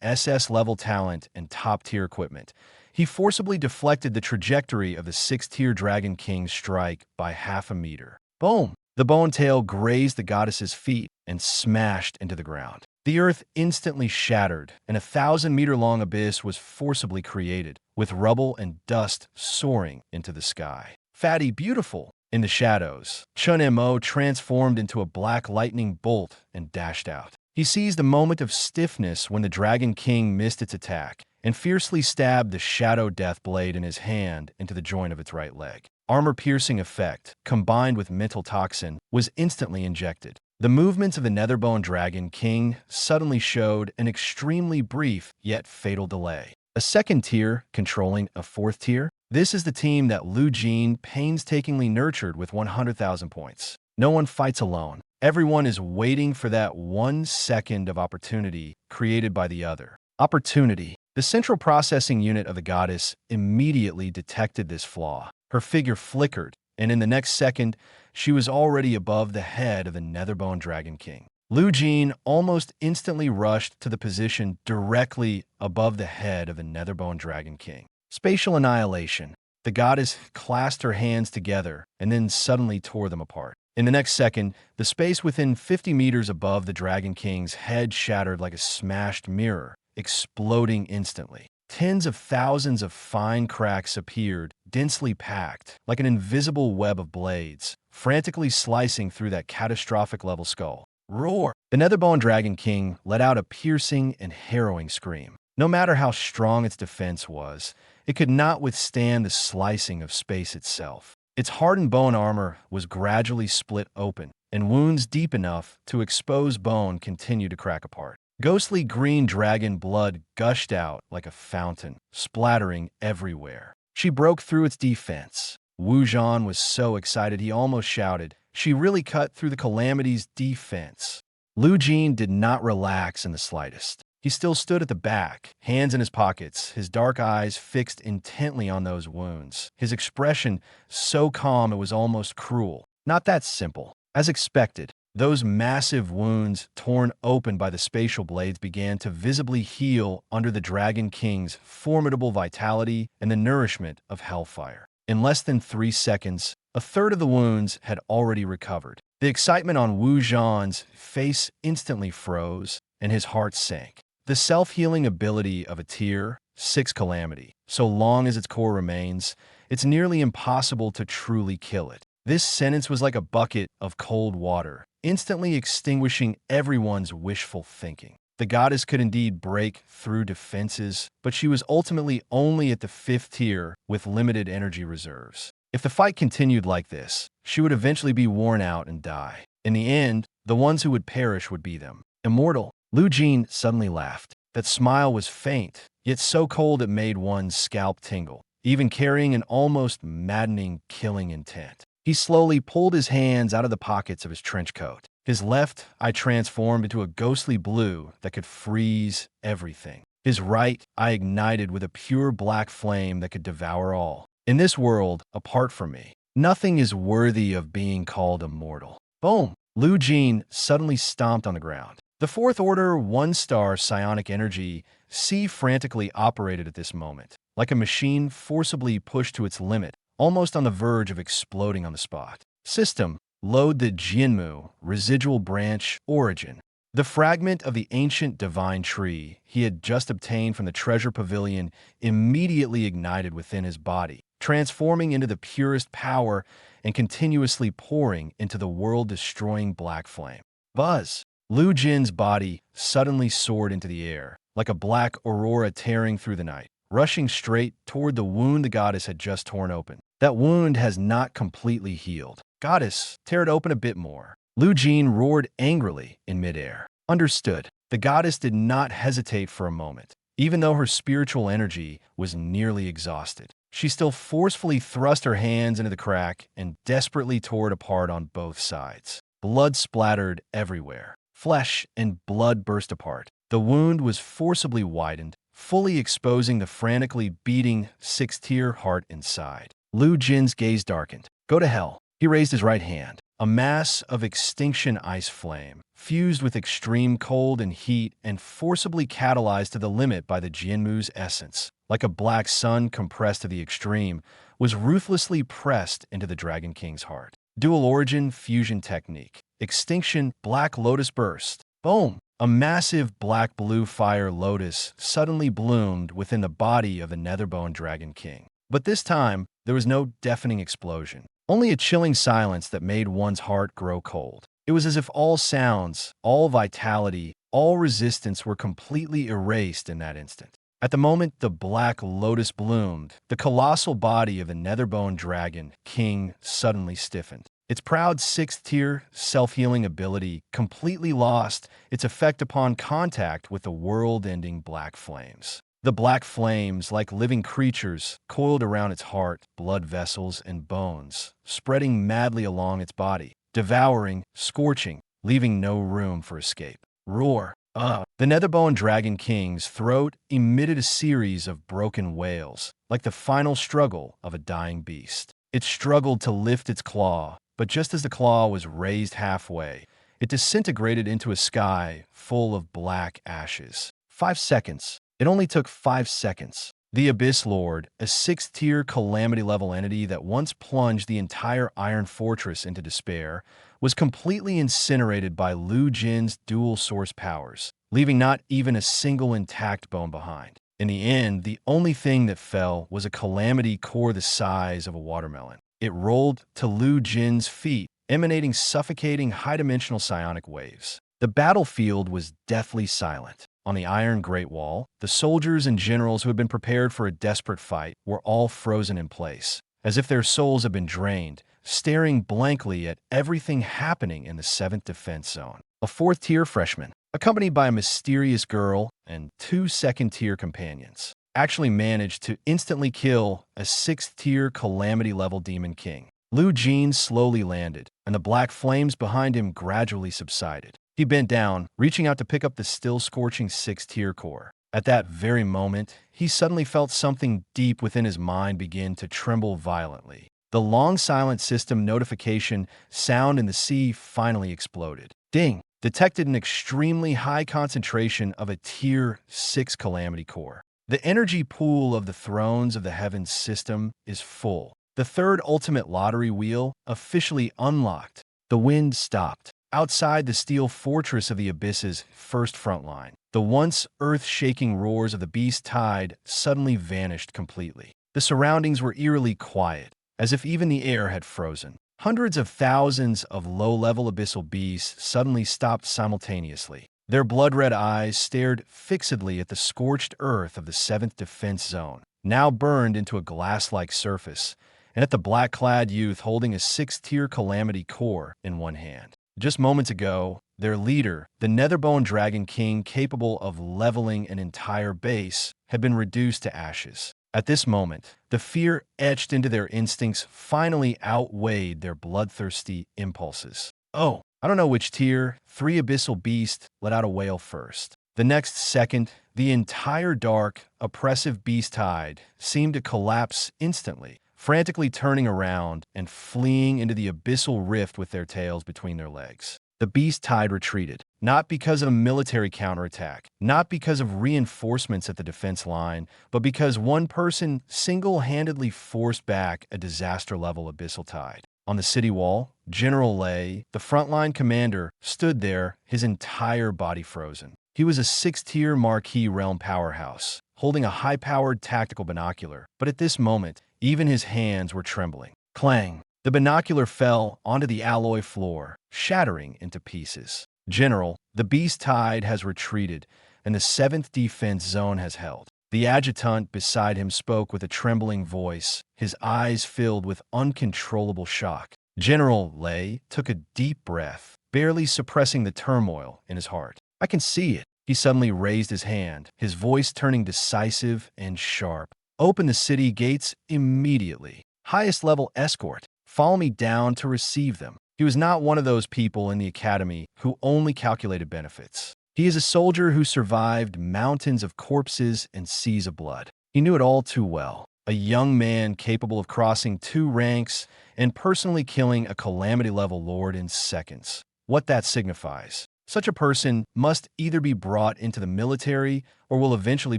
SS-level talent and top-tier equipment, he forcibly deflected the trajectory of the 6th-tier Dragon King's strike by half a meter. Boom! The bone tail grazed the goddess's feet and smashed into the ground. The earth instantly shattered, and a 1,000-meter-long abyss was forcibly created, with rubble and dust soaring into the sky. Fatty beautiful! In the shadows, Chun Mo transformed into a black lightning bolt and dashed out. He seized a moment of stiffness when the Dragon King missed its attack, and fiercely stabbed the Shadow Death blade in his hand into the joint of its right leg. Armor-piercing effect, combined with mental toxin, was instantly injected. The movements of the Netherbone Dragon King suddenly showed an extremely brief yet fatal delay. A 2nd tier controlling a 4th tier? This is the team that Lu Jin painstakingly nurtured with 100,000 points. No one fights alone. Everyone is waiting for that 1 second of opportunity created by the other. Opportunity. The central processing unit of the goddess immediately detected this flaw. Her figure flickered, and in the next second, she was already above the head of the Netherbone Dragon King. Lu Jin almost instantly rushed to the position directly above the head of the Netherbone Dragon King. Spatial annihilation. The goddess clasped her hands together and then suddenly tore them apart. In the next second, the space within 50 meters above the Dragon King's head shattered like a smashed mirror, exploding instantly. Tens of thousands of fine cracks appeared, densely packed, like an invisible web of blades, frantically slicing through that catastrophic-level skull. Roar! The Netherbone Dragon King let out a piercing and harrowing scream. No matter how strong its defense was, it could not withstand the slicing of space itself. Its hardened bone armor was gradually split open, and wounds deep enough to expose bone continued to crack apart. Ghostly green dragon blood gushed out like a fountain, splattering everywhere. She broke through its defense. Lu Jin was so excited he almost shouted, "She really cut through the calamity's defense." Lu Jin did not relax in the slightest. He still stood at the back, hands in his pockets, his dark eyes fixed intently on those wounds. His expression so calm it was almost cruel. Not that simple. As expected, those massive wounds torn open by the spatial blades began to visibly heal under the Dragon King's formidable vitality and the nourishment of hellfire. In less than 3 seconds, a third of the wounds had already recovered. The excitement on Lu Jin's face instantly froze, and his heart sank. The self-healing ability of a Tier 6 calamity. So long as its core remains, it's nearly impossible to truly kill it. This sentence was like a bucket of cold water, instantly extinguishing everyone's wishful thinking. The goddess could indeed break through defenses, but she was ultimately only at the 5th tier with limited energy reserves. If the fight continued like this, she would eventually be worn out and die. In the end, the ones who would perish would be them. Immortal. Lu Jin suddenly laughed. That smile was faint, yet so cold it made one's scalp tingle, even carrying an almost maddening, killing intent. He slowly pulled his hands out of the pockets of his trench coat. His left eye transformed into a ghostly blue that could freeze everything. His right eye ignited with a pure black flame that could devour all. In this world, apart from me, nothing is worthy of being called immortal. Boom! Lu Jin suddenly stomped on the ground. The 4th Order 1-star psionic energy C frantically operated at this moment, like a machine forcibly pushed to its limit, almost on the verge of exploding on the spot. System: load the Jianmu residual branch origin. The fragment of the ancient divine tree he had just obtained from the treasure pavilion immediately ignited within his body, transforming into the purest power and continuously pouring into the world-destroying black flame. Buzz! Lu Jin's body suddenly soared into the air, like a black aurora tearing through the night, rushing straight toward the wound the goddess had just torn open. That wound has not completely healed. Goddess, tear it open a bit more. Lu Jin roared angrily in midair. Understood. The goddess did not hesitate for a moment. Even though her spiritual energy was nearly exhausted, she still forcefully thrust her hands into the crack and desperately tore it apart on both sides. Blood splattered everywhere. Flesh and blood burst apart. The wound was forcibly widened, fully exposing the frantically beating 6th-tier heart inside. Lu Jin's gaze darkened. Go to hell. He raised his right hand. A mass of extinction ice flame, fused with extreme cold and heat and forcibly catalyzed to the limit by the Jianmu's essence, like a black sun compressed to the extreme, was ruthlessly pressed into the Dragon King's heart. Dual origin fusion technique. Extinction Black Lotus Burst. Boom! A massive black-blue fire lotus suddenly bloomed within the body of the Netherbone Dragon King. But this time, there was no deafening explosion, only a chilling silence that made one's heart grow cold. It was as if all sounds, all vitality, all resistance were completely erased in that instant. At the moment the Black Lotus bloomed, the colossal body of the Netherbone Dragon King suddenly stiffened. Its proud 6th-tier self-healing ability completely lost its effect upon contact with the world-ending black flames. The black flames, like living creatures, coiled around its heart, blood vessels, and bones, spreading madly along its body, devouring, scorching, leaving no room for escape. Roar! The Netherbone Dragon King's throat emitted a series of broken wails, like the final struggle of a dying beast. It struggled to lift its claw, but just as the claw was raised halfway, it disintegrated into a sky full of black ashes. 5 seconds. It only took 5 seconds. The Abyss Lord, a 6th-tier calamity-level entity that once plunged the entire Iron Fortress into despair, was completely incinerated by Lu Jin's dual-source powers, leaving not even a single intact bone behind. In the end, the only thing that fell was a calamity core the size of a watermelon. It rolled to Lu Jin's feet, emanating suffocating high-dimensional psionic waves. The battlefield was deathly silent. On the Iron Great Wall, the soldiers and generals who had been prepared for a desperate fight were all frozen in place, as if their souls had been drained, staring blankly at everything happening in the 7th Defense Zone. A 4th-tier freshman, accompanied by a mysterious girl and 2 2nd-tier companions, actually managed to instantly kill a 6th-tier calamity-level demon king. Lu Jin slowly landed, and the black flames behind him gradually subsided. He bent down, reaching out to pick up the still scorching 6th-tier core. At that very moment, he suddenly felt something deep within his mind begin to tremble violently. The long-silent system notification sound in the sea finally exploded. Ding! Detected an extremely high concentration of a Tier 6 calamity core. The energy pool of the Thrones of the Heavens system is full. The third ultimate lottery wheel officially unlocked. The wind stopped. Outside the steel fortress of the Abyss's first front line, the once earth-shaking roars of the beast tide suddenly vanished completely. The surroundings were eerily quiet, as if even the air had frozen. Hundreds of thousands of low-level abyssal beasts suddenly stopped simultaneously. Their blood-red eyes stared fixedly at the scorched earth of the 7th Defense Zone, now burned into a glass-like surface, and at the black-clad youth holding a 6th-tier Calamity core in one hand. Just moments ago, their leader, the Netherbone Dragon King capable of leveling an entire base, had been reduced to ashes. At this moment, the fear etched into their instincts finally outweighed their bloodthirsty impulses. Oh, I don't know which tier, 3 abyssal beast let out a wail first. The next second, the entire dark, oppressive beast tide seemed to collapse instantly, frantically turning around and fleeing into the abyssal rift with their tails between their legs. The beast tide retreated, not because of a military counterattack, not because of reinforcements at the defense line, but because one person single-handedly forced back a disaster-level abyssal tide. On the city wall, General Lei, the frontline commander, stood there, his entire body frozen. He was a 6th-tier Marquis realm powerhouse, holding a high-powered tactical binocular, but at this moment, even his hands were trembling. Clang! The binocular fell onto the alloy floor, shattering into pieces. General, the beast tide has retreated, and the 7th Defense Zone has held. The adjutant beside him spoke with a trembling voice, his eyes filled with uncontrollable shock. General Lei took a deep breath, barely suppressing the turmoil in his heart. I can see it. He suddenly raised his hand, his voice turning decisive and sharp. Open the city gates immediately. Highest level escort. Follow me down to receive them. He was not one of those people in the academy who only calculated benefits. He is a soldier who survived mountains of corpses and seas of blood. He knew it all too well. A young man capable of crossing 2 ranks and personally killing a calamity-level lord in seconds. What that signifies. Such a person must either be brought into the military or will eventually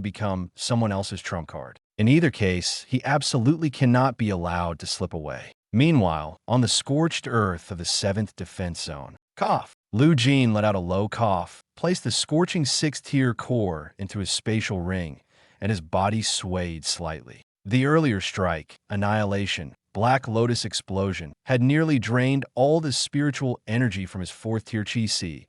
become someone else's trump card. In either case, he absolutely cannot be allowed to slip away. Meanwhile, on the scorched earth of the 7th Defense Zone, cough. Lu Jin let out a low cough, placed the scorching 6th-tier core into his spatial ring, and his body swayed slightly. The earlier strike, Annihilation, Black Lotus Explosion, had nearly drained all the spiritual energy from his 4th-tier Chi-Si,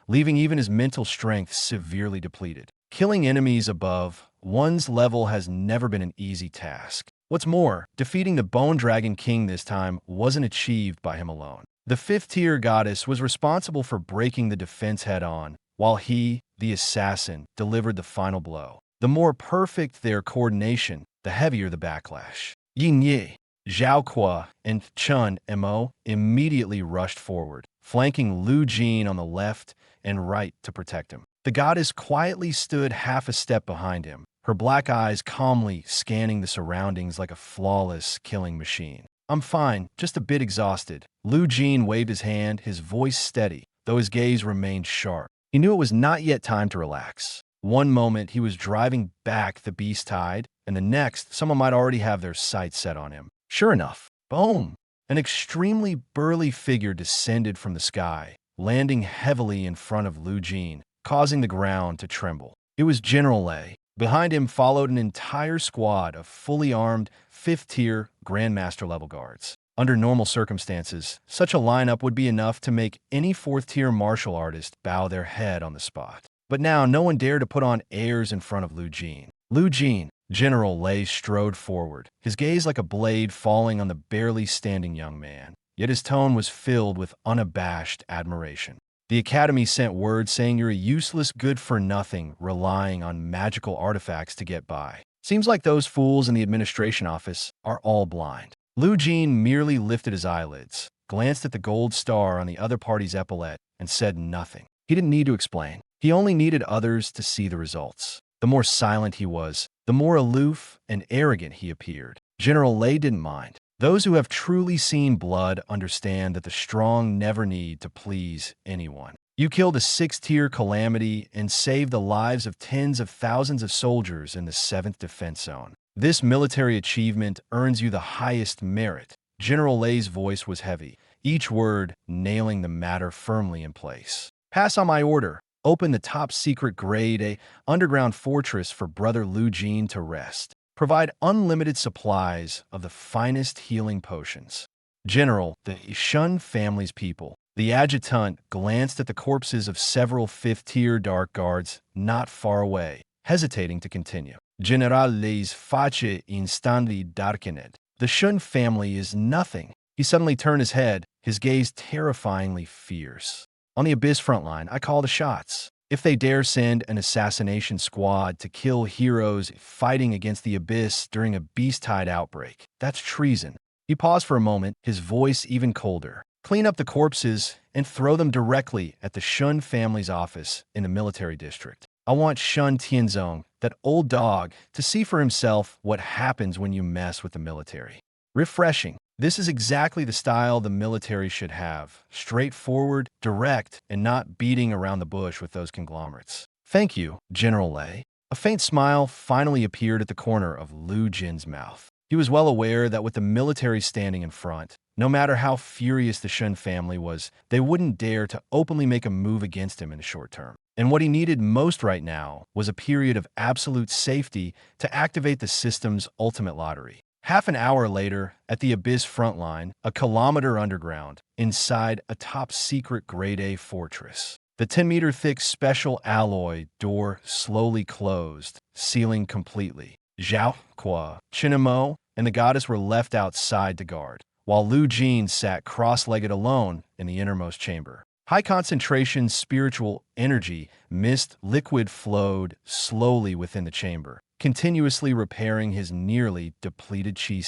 leaving even his mental strength severely depleted. Killing enemies above one's level has never been an easy task. What's more, defeating the Bone Dragon King this time wasn't achieved by him alone. The 5th-tier goddess was responsible for breaking the defense head-on, while he, the assassin, delivered the final blow. The more perfect their coordination, the heavier the backlash. Yin Yi, Zhao Kuo, and Chun Mo immediately rushed forward, flanking Lu Jin on the left and right to protect him. The goddess quietly stood half a step behind him, her black eyes calmly scanning the surroundings like a flawless killing machine. I'm fine, just a bit exhausted. Lu Jin waved his hand, his voice steady, though his gaze remained sharp. He knew it was not yet time to relax. One moment he was driving back the beast tide, and the next someone might already have their sights set on him. Sure enough, boom! An extremely burly figure descended from the sky, landing heavily in front of Lu Jin, causing the ground to tremble. It was General Lei. Behind him followed an entire squad of fully armed 5th-tier Grandmaster level guards. Under normal circumstances, such a lineup would be enough to make any 4th-tier martial artist bow their head on the spot. But now no one dared to put on airs in front of Lu Jin. Lu Jin, General Lei strode forward, his gaze like a blade falling on the barely standing young man. Yet his tone was filled with unabashed admiration. The Academy sent word saying you're a useless good-for-nothing relying on magical artifacts to get by. Seems like those fools in the administration office are all blind. Lu Jin merely lifted his eyelids, glanced at the gold star on the other party's epaulette, and said nothing. He didn't need to explain. He only needed others to see the results. The more silent he was, the more aloof and arrogant he appeared. General Lei didn't mind. Those who have truly seen blood understand that the strong never need to please anyone. You killed a 6th-tier calamity and saved the lives of tens of thousands of soldiers in the 7th Defense Zone. This military achievement earns you the highest merit. General Lei's voice was heavy, each word nailing the matter firmly in place. Pass on my order. Open the top-secret Grade A underground fortress for Brother Lu Jin to rest. Provide unlimited supplies of the finest healing potions. General, the Shun family's people. The adjutant glanced at the corpses of several fifth-tier dark guards not far away, hesitating to continue. General Lei's face instantly darkened. The Shun family is nothing. He suddenly turned his head, his gaze terrifyingly fierce. On the Abyss front line, I call the shots. If they dare send an assassination squad to kill heroes fighting against the Abyss during a beast-tide outbreak, that's treason. He paused for a moment, his voice even colder. Clean up the corpses and throw them directly at the Shun family's office in the military district. I want Shun Tianzong, that old dog, to see for himself what happens when you mess with the military. Refreshing. This is exactly the style the military should have. Straightforward, direct, and not beating around the bush with those conglomerates. Thank you, General Lei. A faint smile finally appeared at the corner of Lu Jin's mouth. He was well aware that with the military standing in front, no matter how furious the Shun family was, they wouldn't dare to openly make a move against him in the short term. And what he needed most right now was a period of absolute safety to activate the system's ultimate lottery. Half an hour later, at the Abyss front line, a kilometer underground, inside a top-secret Grade A fortress. The 10-meter-thick special alloy door slowly closed, sealing completely. Zhao, Qua, Chinamo, and the goddess were left outside to guard, while Lu Jin sat cross-legged alone in the innermost chamber. High-concentration spiritual energy, mist liquid flowed slowly within the chamber, continuously repairing his nearly depleted chi.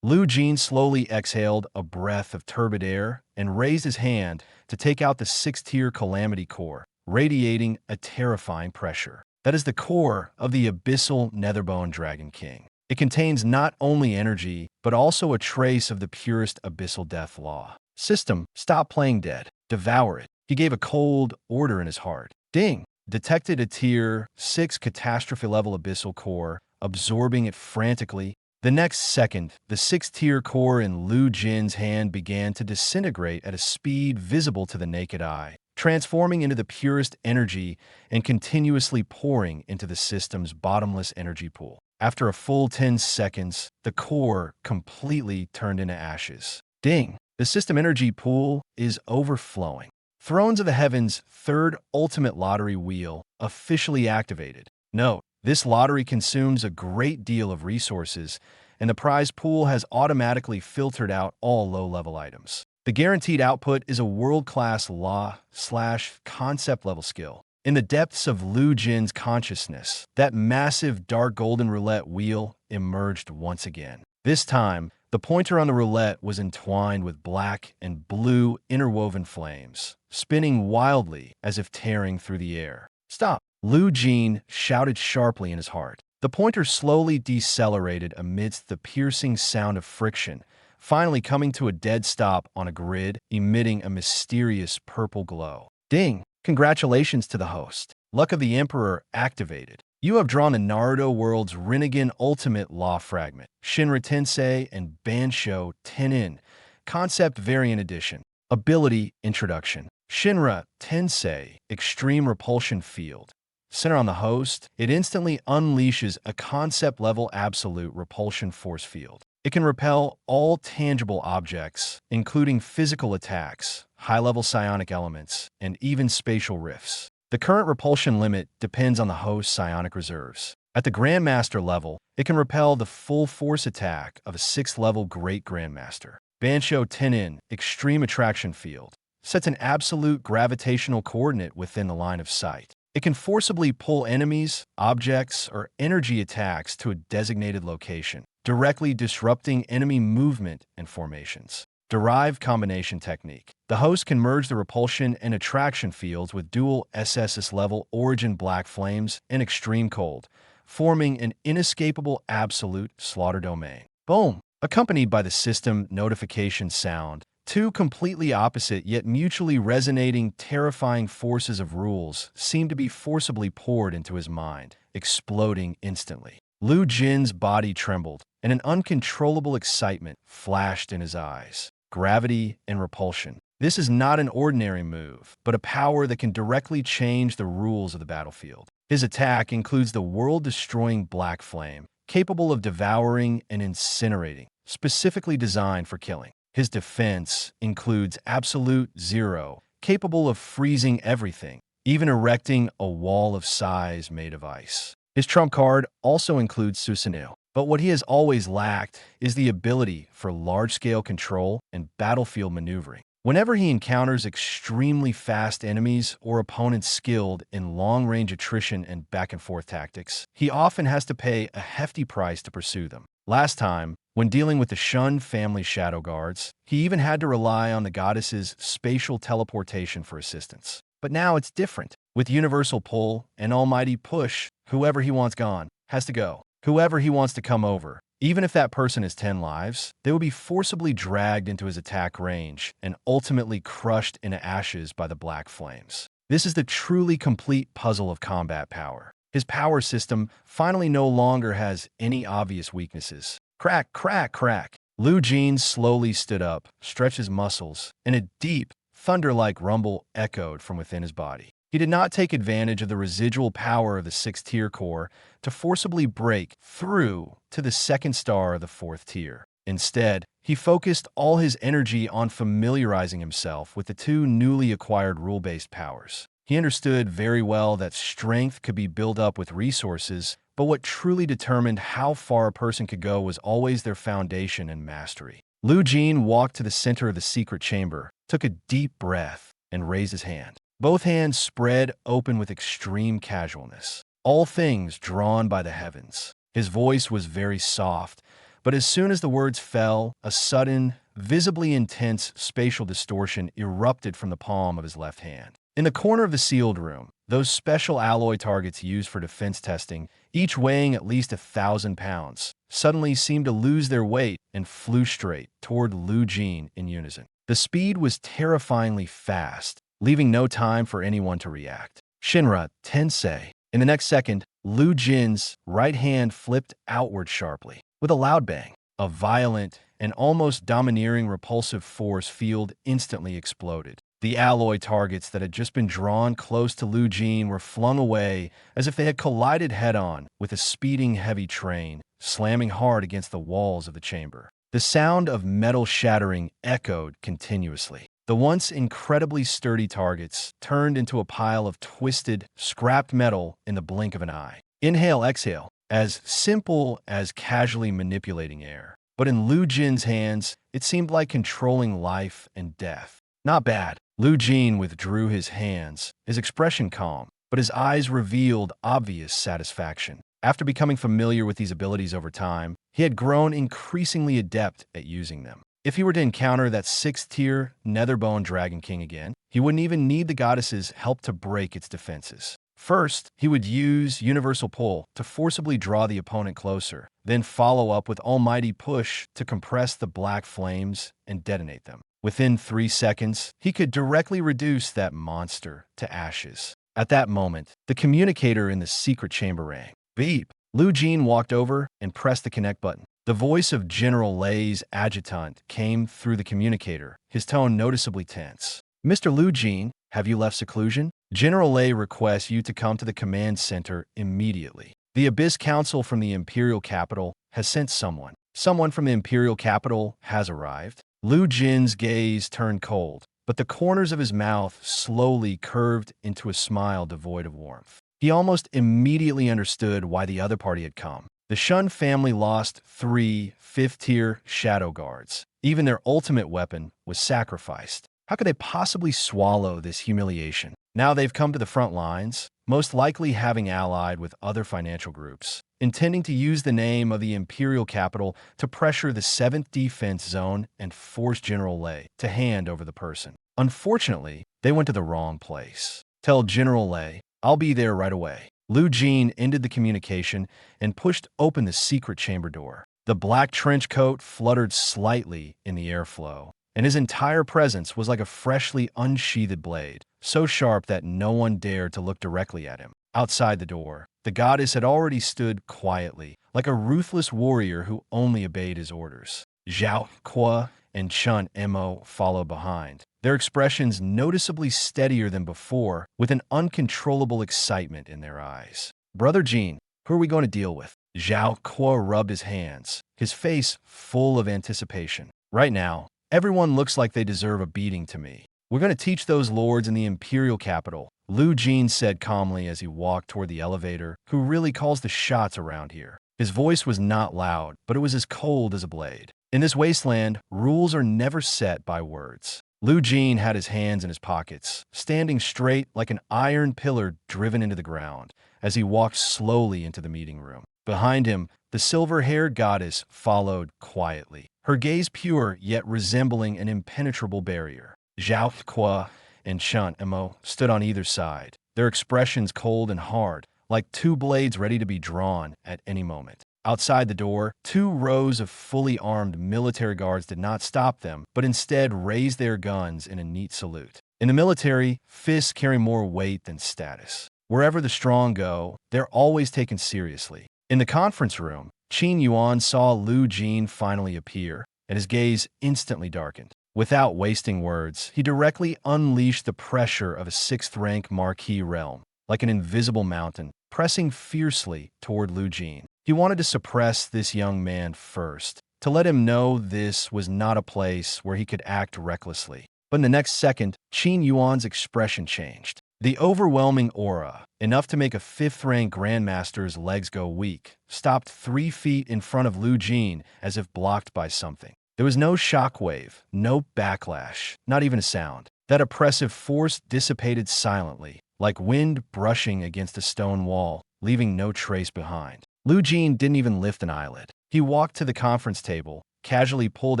Lu Jin slowly exhaled a breath of turbid air and raised his hand to take out the 6th-tier Calamity Core, radiating a terrifying pressure. That is the core of the Abyssal Netherbone Dragon King. It contains not only energy, but also a trace of the purest Abyssal Death Law. System, stop playing dead. Devour it. He gave a cold order in his heart. Ding! Detected a Tier 6 catastrophe-level Abyssal Core, absorbing it frantically. The next second, the 6th-tier core in Lu Jin's hand began to disintegrate at a speed visible to the naked eye, transforming into the purest energy and continuously pouring into the system's bottomless energy pool. After a full 10 seconds, the core completely turned into ashes. Ding! The system energy pool is overflowing. Thrones of the Heavens' third ultimate lottery wheel officially activated. Note, this lottery consumes a great deal of resources, and the prize pool has automatically filtered out all low-level items. The guaranteed output is a world-class law/concept level skill. In the depths of Lu Jin's consciousness, that massive dark golden roulette wheel emerged once again. This time, the pointer on the roulette was entwined with black and blue interwoven flames, spinning wildly as if tearing through the air. Stop! Lu Jin shouted sharply in his heart. The pointer slowly decelerated amidst the piercing sound of friction, finally coming to a dead stop on a grid, emitting a mysterious purple glow. Ding! Congratulations to the host. Luck of the Emperor activated. You have drawn the Naruto world's Rinnegan Ultimate Law Fragment, Shinra Tensei and Bansho Tenin, Concept Variant Edition. Ability Introduction. Shinra Tensei Extreme Repulsion Field. Center on the host, it instantly unleashes a concept-level absolute repulsion force field. It can repel all tangible objects, including physical attacks, high-level psionic elements, and even spatial rifts. The current repulsion limit depends on the host's psionic reserves. At the Grandmaster level, it can repel the full force attack of a 6th-level Great Grandmaster. Bansho Tenin Extreme Attraction Field sets an absolute gravitational coordinate within the line of sight. It can forcibly pull enemies, objects, or energy attacks to a designated location, directly disrupting enemy movement and formations. Derived Combination Technique. The host can merge the repulsion and attraction fields with dual SSS-level Origin Black Flames and Extreme Cold, forming an inescapable absolute slaughter domain. Boom! Accompanied by the system notification sound, two completely opposite yet mutually resonating terrifying forces of rules seem to be forcibly poured into his mind, exploding instantly. Lu Jin's body trembled, and an uncontrollable excitement flashed in his eyes. Gravity and repulsion. This is not an ordinary move, but a power that can directly change the rules of the battlefield. His attack includes the world-destroying black flame, capable of devouring and incinerating, specifically designed for killing. His defense includes absolute zero, capable of freezing everything, even erecting a wall of size made of ice. His trump card also includes Susanil, but what he has always lacked is the ability for large-scale control and battlefield maneuvering. Whenever he encounters extremely fast enemies or opponents skilled in long-range attrition and back-and-forth tactics, he often has to pay a hefty price to pursue them. Last time, when dealing with the Shun family shadow guards, he even had to rely on the goddess's spatial teleportation for assistance. But now it's different. With universal pull and almighty push, whoever he wants gone has to go. Whoever he wants to come over, even if that person has 10 lives, they will be forcibly dragged into his attack range and ultimately crushed into ashes by the black flames. This is the truly complete puzzle of combat power. His power system finally no longer has any obvious weaknesses. Crack, crack, crack. Lu Jin slowly stood up, stretched his muscles, and a deep, thunder-like rumble echoed from within his body. He did not take advantage of the residual power of the 6th tier core to forcibly break through to the 2nd star of the 4th tier. Instead, he focused all his energy on familiarizing himself with the two newly acquired rule-based powers. He understood very well that strength could be built up with resources, but what truly determined how far a person could go was always their foundation and mastery. Lu Jin walked to the center of the secret chamber, took a deep breath, and raised his hand. Both hands spread open with extreme casualness, all things drawn by the heavens. His voice was very soft, but as soon as the words fell, a sudden, visibly intense spatial distortion erupted from the palm of his left hand. In the corner of the sealed room, those special alloy targets used for defense testing, each weighing at least 1,000 pounds, suddenly seemed to lose their weight and flew straight toward Lu Jin in unison. The speed was terrifyingly fast, leaving no time for anyone to react. Shinra Tensei. In the next second, Lu Jin's right hand flipped outward sharply. With a loud bang, a violent and almost domineering repulsive force field instantly exploded. The alloy targets that had just been drawn close to Lu Jin were flung away as if they had collided head-on with a speeding heavy train, slamming hard against the walls of the chamber. The sound of metal shattering echoed continuously. The once incredibly sturdy targets turned into a pile of twisted, scrapped metal in the blink of an eye. Inhale, exhale, as simple as casually manipulating air. But in Lu Jin's hands, it seemed like controlling life and death. Not bad. Lu Jin withdrew his hands, his expression calm, but his eyes revealed obvious satisfaction. After becoming familiar with these abilities over time, he had grown increasingly adept at using them. If he were to encounter that 6th tier Netherbone Dragon King again, he wouldn't even need the goddess's help to break its defenses. First, he would use Universal Pull to forcibly draw the opponent closer, then follow up with Almighty Push to compress the black flames and detonate them. Within 3 seconds, he could directly reduce that monster to ashes. At that moment, the communicator in the secret chamber rang. Beep! Lu Jin walked over and pressed the connect button. The voice of General Lei's adjutant came through the communicator, his tone noticeably tense. Mr. Lu Jin, have you left seclusion? General Lei requests you to come to the command center immediately. The Abyss Council from the Imperial Capital has sent someone. Someone from the Imperial Capital has arrived. Lu Jin's gaze turned cold, but the corners of his mouth slowly curved into a smile devoid of warmth. He almost immediately understood why the other party had come. The Shun family lost 3 5th-tier shadow guards. Even their ultimate weapon was sacrificed. How could they possibly swallow this humiliation? Now they've come to the front lines, most likely having allied with other financial groups, intending to use the name of the Imperial Capital to pressure the 7th Defense Zone and force General Lei to hand over the person. Unfortunately, they went to the wrong place. Tell General Lei, I'll be there right away. Lu Jin ended the communication and pushed open the secret chamber door. The black trench coat fluttered slightly in the airflow, and his entire presence was like a freshly unsheathed blade, so sharp that no one dared to look directly at him. Outside the door, the goddess had already stood quietly, like a ruthless warrior who only obeyed his orders. Zhao Kuo and Chun Mo followed behind, their expressions noticeably steadier than before, with an uncontrollable excitement in their eyes. "Brother Jin, who are we going to deal with?" Zhao Kuo rubbed his hands, his face full of anticipation. "Right now, everyone looks like they deserve a beating to me. We're going to teach those lords in the imperial capital," Lu Jin said calmly as he walked toward the elevator. "Who really calls the shots around here?" His voice was not loud, but it was as cold as a blade. In this wasteland, rules are never set by words. Lu Jin had his hands in his pockets, standing straight like an iron pillar driven into the ground, as he walked slowly into the meeting room. Behind him, the silver-haired goddess followed quietly, her gaze pure yet resembling an impenetrable barrier. Zhao Kuo and Chun Mo stood on either side, their expressions cold and hard, like two blades ready to be drawn at any moment. Outside the door, 2 rows of fully armed military guards did not stop them, but instead raised their guns in a neat salute. In the military, fists carry more weight than status. Wherever the strong go, they're always taken seriously. In the conference room, Qin Yuan saw Lu Jin finally appear, and his gaze instantly darkened. Without wasting words, he directly unleashed the pressure of a 6th-rank marquis realm, like an invisible mountain, pressing fiercely toward Lu Jin. He wanted to suppress this young man first, to let him know this was not a place where he could act recklessly. But in the next second, Qin Yuan's expression changed. The overwhelming aura, enough to make a 5th-rank Grandmaster's legs go weak, stopped 3 feet in front of Lu Jin as if blocked by something. There was no shockwave, no backlash, not even a sound. That oppressive force dissipated silently, like wind brushing against a stone wall, leaving no trace behind. Lu Jin didn't even lift an eyelid. He walked to the conference table, casually pulled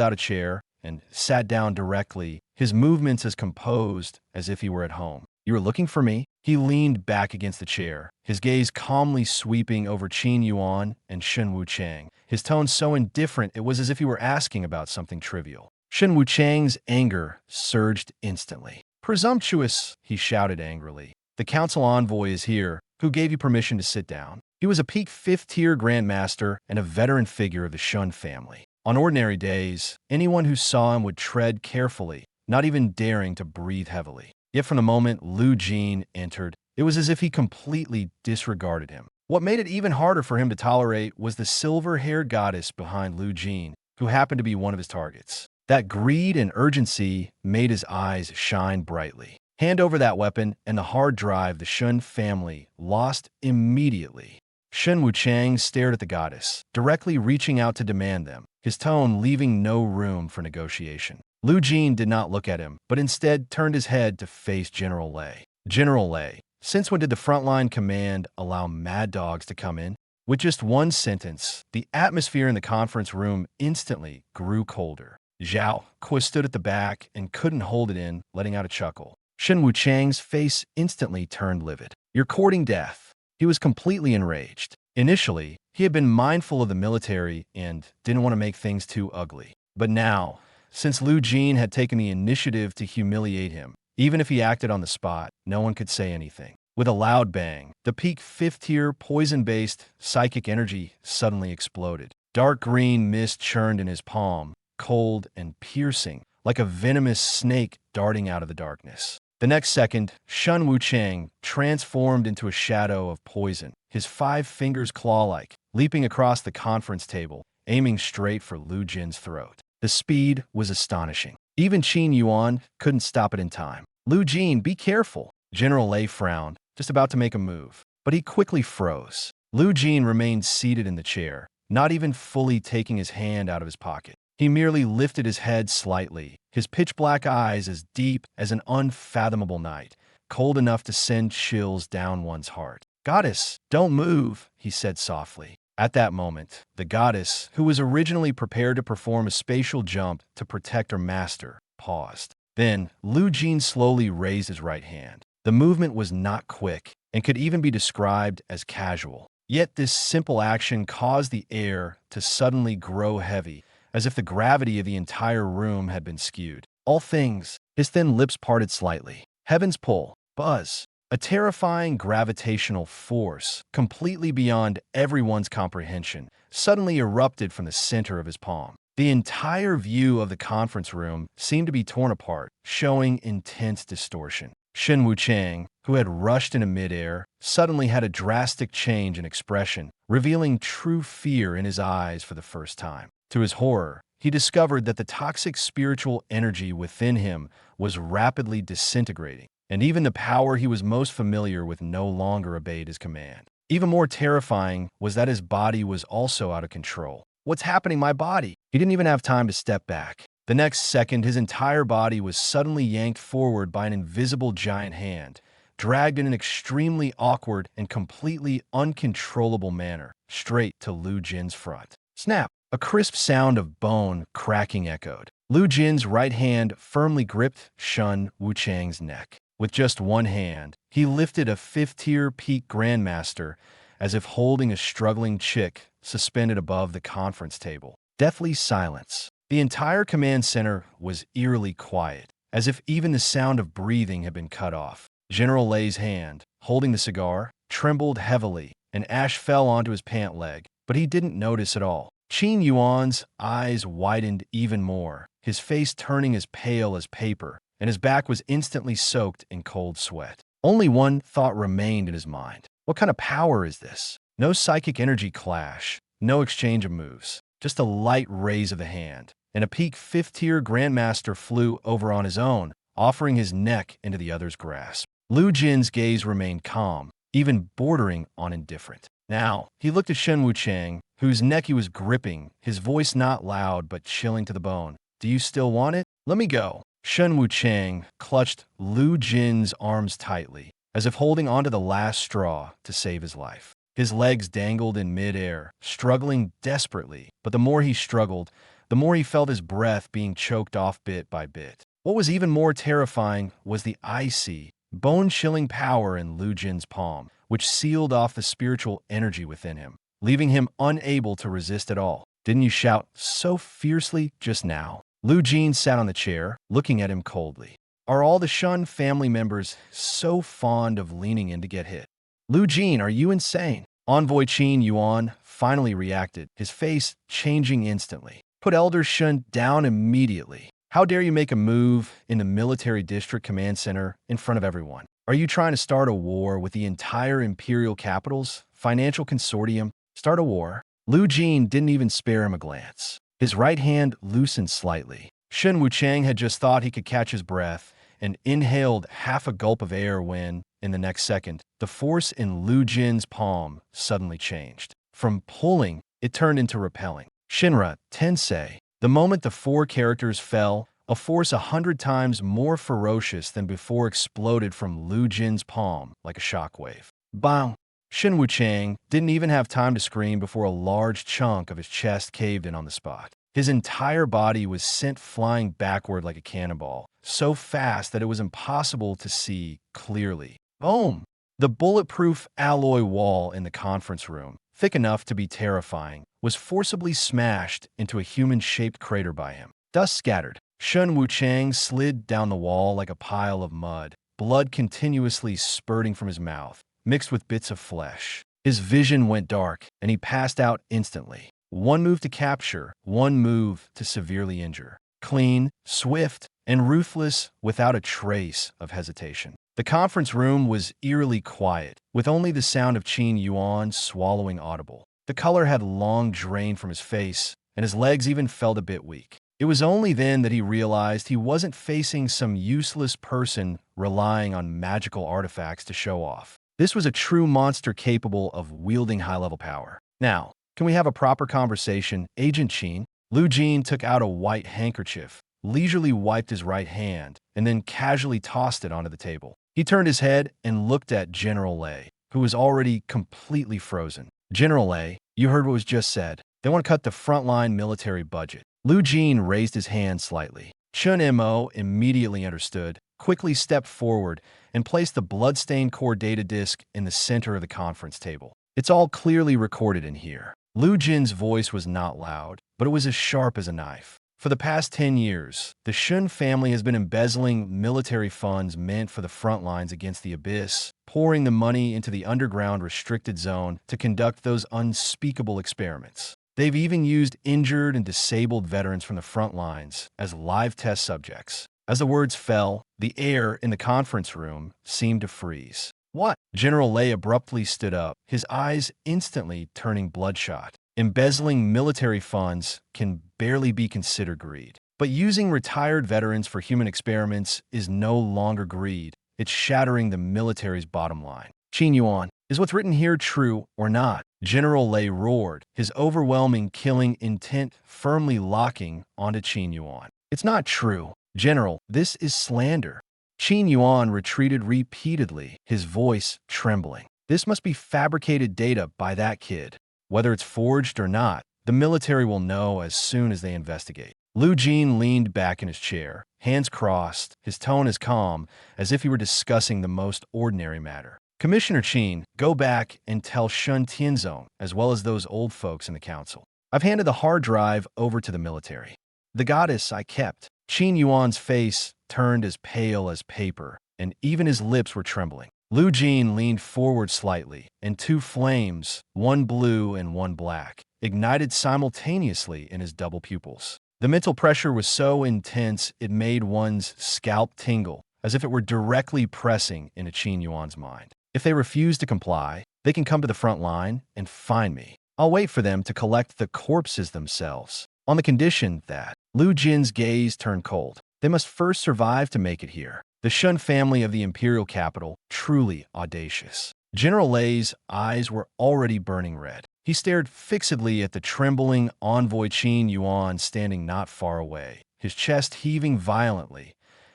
out a chair, and sat down directly, his movements as composed as if he were at home. "You were looking for me?" He leaned back against the chair, his gaze calmly sweeping over Qin Yuan and Shen Wuchang, his tone so indifferent it was as if he were asking about something trivial. Shen Wuchang's anger surged instantly. "Presumptuous!" he shouted angrily. "The council envoy is here. Who gave you permission to sit down?" He was a peak 5th-tier Grandmaster and a veteran figure of the Shun family. On ordinary days, anyone who saw him would tread carefully, not even daring to breathe heavily. Yet from the moment Lu Jin entered, it was as if he completely disregarded him. What made it even harder for him to tolerate was the silver-haired goddess behind Lu Jin, who happened to be one of his targets. That greed and urgency made his eyes shine brightly. Hand over that weapon, and the hard drive the Shun family lost immediately. Shen Wuchang stared at the goddess, directly reaching out to demand them, his tone leaving no room for negotiation. Lu Jin did not look at him, but instead turned his head to face General Lei. "General Lei, since when did the frontline command allow mad dogs to come in?" With just one sentence, the atmosphere in the conference room instantly grew colder. Zhao Kuo stood at the back and couldn't hold it in, letting out a chuckle. Shen Wuchang's face instantly turned livid. "You're courting death." He was completely enraged. Initially, he had been mindful of the military and didn't want to make things too ugly. But now, since Lu Jin had taken the initiative to humiliate him, even if he acted on the spot, no one could say anything. With a loud bang, the peak 5th-tier poison-based psychic energy suddenly exploded. Dark green mist churned in his palm, cold and piercing, like a venomous snake darting out of the darkness. The next second, Shen Wuchang transformed into a shadow of poison, his 5 fingers claw-like, leaping across the conference table, aiming straight for Lu Jin's throat. The speed was astonishing. Even Qin Yuan couldn't stop it in time. "Lu Jin, be careful!" General Lei frowned, just about to make a move, but he quickly froze. Lu Jin remained seated in the chair, not even fully taking his hand out of his pocket. He merely lifted his head slightly, his pitch-black eyes as deep as an unfathomable night, cold enough to send chills down one's heart. "Goddess, don't move," he said softly. At that moment, the goddess, who was originally prepared to perform a spatial jump to protect her master, paused. Then, Lu Jin slowly raised his right hand. The movement was not quick and could even be described as casual. Yet this simple action caused the air to suddenly grow heavy, as if the gravity of the entire room had been skewed. All things, his thin lips parted slightly. Heaven's pull, buzz. A terrifying gravitational force, completely beyond everyone's comprehension, suddenly erupted from the center of his palm. The entire view of the conference room seemed to be torn apart, showing intense distortion. Shen Wuchang, who had rushed into midair, suddenly had a drastic change in expression, revealing true fear in his eyes for the first time. To his horror, he discovered that the toxic spiritual energy within him was rapidly disintegrating, and even the power he was most familiar with no longer obeyed his command. Even more terrifying was that his body was also out of control. What's happening to my body? He didn't even have time to step back. The next second, his entire body was suddenly yanked forward by an invisible giant hand, dragged in an extremely awkward and completely uncontrollable manner, straight to Lu Jin's front. Snap! A crisp sound of bone cracking echoed. Lu Jin's right hand firmly gripped Shen Wuchang's neck. With just one hand, he lifted a fifth-tier peak Grandmaster as if holding a struggling chick suspended above the conference table. Deathly silence. The entire command center was eerily quiet, as if even the sound of breathing had been cut off. General Lei's hand, holding the cigar, trembled heavily, and ash fell onto his pant leg, but he didn't notice at all. Qin Yuan's eyes widened even more, his face turning as pale as paper, and his back was instantly soaked in cold sweat. Only one thought remained in his mind. What kind of power is this? No psychic energy clash, no exchange of moves, just a light raise of the hand, and a peak fifth-tier Grandmaster flew over on his own, offering his neck into the other's grasp. Lu Jin's gaze remained calm, even bordering on indifferent. Now, he looked at Shen Wuchang, whose neck he was gripping, his voice not loud but chilling to the bone. Do you still want it? Let me go. Shen Wuchang clutched Lu Jin's arms tightly, as if holding onto the last straw to save his life. His legs dangled in midair, struggling desperately, but the more he struggled, the more he felt his breath being choked off bit by bit. What was even more terrifying was the icy, bone-chilling power in Lu Jin's palm, which sealed off the spiritual energy within him, leaving him unable to resist at all. Didn't you shout so fiercely just now? Lu Jin sat on the chair, looking at him coldly. Are all the Shun family members so fond of leaning in to get hit? Lu Jin, are you insane? Envoy Qin Yuan finally reacted, his face changing instantly. Put Elder Shun down immediately. How dare you make a move in the military district command center in front of everyone? Are you trying to start a war with the entire imperial capital's financial consortium? Start a war? Lu Jin didn't even spare him a glance. His right hand loosened slightly. Shen Wuchang had just thought he could catch his breath and inhaled half a gulp of air when, in the next second, the force in Lu Jin's palm suddenly changed. From pulling, it turned into repelling. Shinra, Tensei. The moment the four characters fell, a force 100 times more ferocious than before exploded from Lu Jin's palm like a shockwave. Bang! Shen Wuchang didn't even have time to scream before a large chunk of his chest caved in on the spot. His entire body was sent flying backward like a cannonball, so fast that it was impossible to see clearly. Boom! The bulletproof alloy wall in the conference room, thick enough to be terrifying, was forcibly smashed into a human-shaped crater by him. Dust scattered. Shen Wuchang slid down the wall like a pile of mud, blood continuously spurting from his mouth, mixed with bits of flesh. His vision went dark, and he passed out instantly. One move to capture, one move to severely injure. Clean, swift, and ruthless without a trace of hesitation. The conference room was eerily quiet, with only the sound of Qin Yuan swallowing audible. The color had long drained from his face, and his legs even felt a bit weak. It was only then that he realized he wasn't facing some useless person relying on magical artifacts to show off. This was a true monster capable of wielding high-level power. Now, can we have a proper conversation, Agent Qin? Lu Jin took out a white handkerchief, leisurely wiped his right hand, and then casually tossed it onto the table. He turned his head and looked at General Lei, who was already completely frozen. General Lei, you heard what was just said. They want to cut the frontline military budget. Lu Jin raised his hand slightly. Chun Mo immediately understood, quickly stepped forward, and placed the bloodstained core data disk in the center of the conference table. It's all clearly recorded in here. Lu Jin's voice was not loud, but it was as sharp as a knife. For the past 10 years, the Shun family has been embezzling military funds meant for the front lines against the abyss, pouring the money into the underground restricted zone to conduct those unspeakable experiments. They've even used injured and disabled veterans from the front lines as live test subjects. As the words fell, the air in the conference room seemed to freeze. What? General Lei abruptly stood up, his eyes instantly turning bloodshot. Embezzling military funds can barely be considered greed. But using retired veterans for human experiments is no longer greed. It's shattering the military's bottom line. Qin Yuan, is what's written here true or not? General Lei roared, his overwhelming killing intent firmly locking onto Qin Yuan. It's not true. General, this is slander. Qin Yuan retreated repeatedly, his voice trembling. This must be fabricated data by that kid. Whether it's forged or not, the military will know as soon as they investigate. Lu Jin leaned back in his chair, hands crossed, his tone as calm as if he were discussing the most ordinary matter. Commissioner Qin, go back and tell Shun Tianzong, as well as those old folks in the council. I've handed the hard drive over to the military. The goddess I kept. Qin Yuan's face turned as pale as paper, and even his lips were trembling. Lu Jin leaned forward slightly, and two flames, one blue and one black, ignited simultaneously in his double pupils. The mental pressure was so intense it made one's scalp tingle, as if it were directly pressing into Qin Yuan's mind. If they refuse to comply, they can come to the front line and find me. I'll wait for them to collect the corpses themselves, on the condition that Lu Jin's gaze turned cold. They must first survive to make it here. The Shun family of the imperial capital, truly audacious. General Lei's eyes were already burning red. He stared fixedly at the trembling envoy Qin Yuan standing not far away, his chest heaving violently,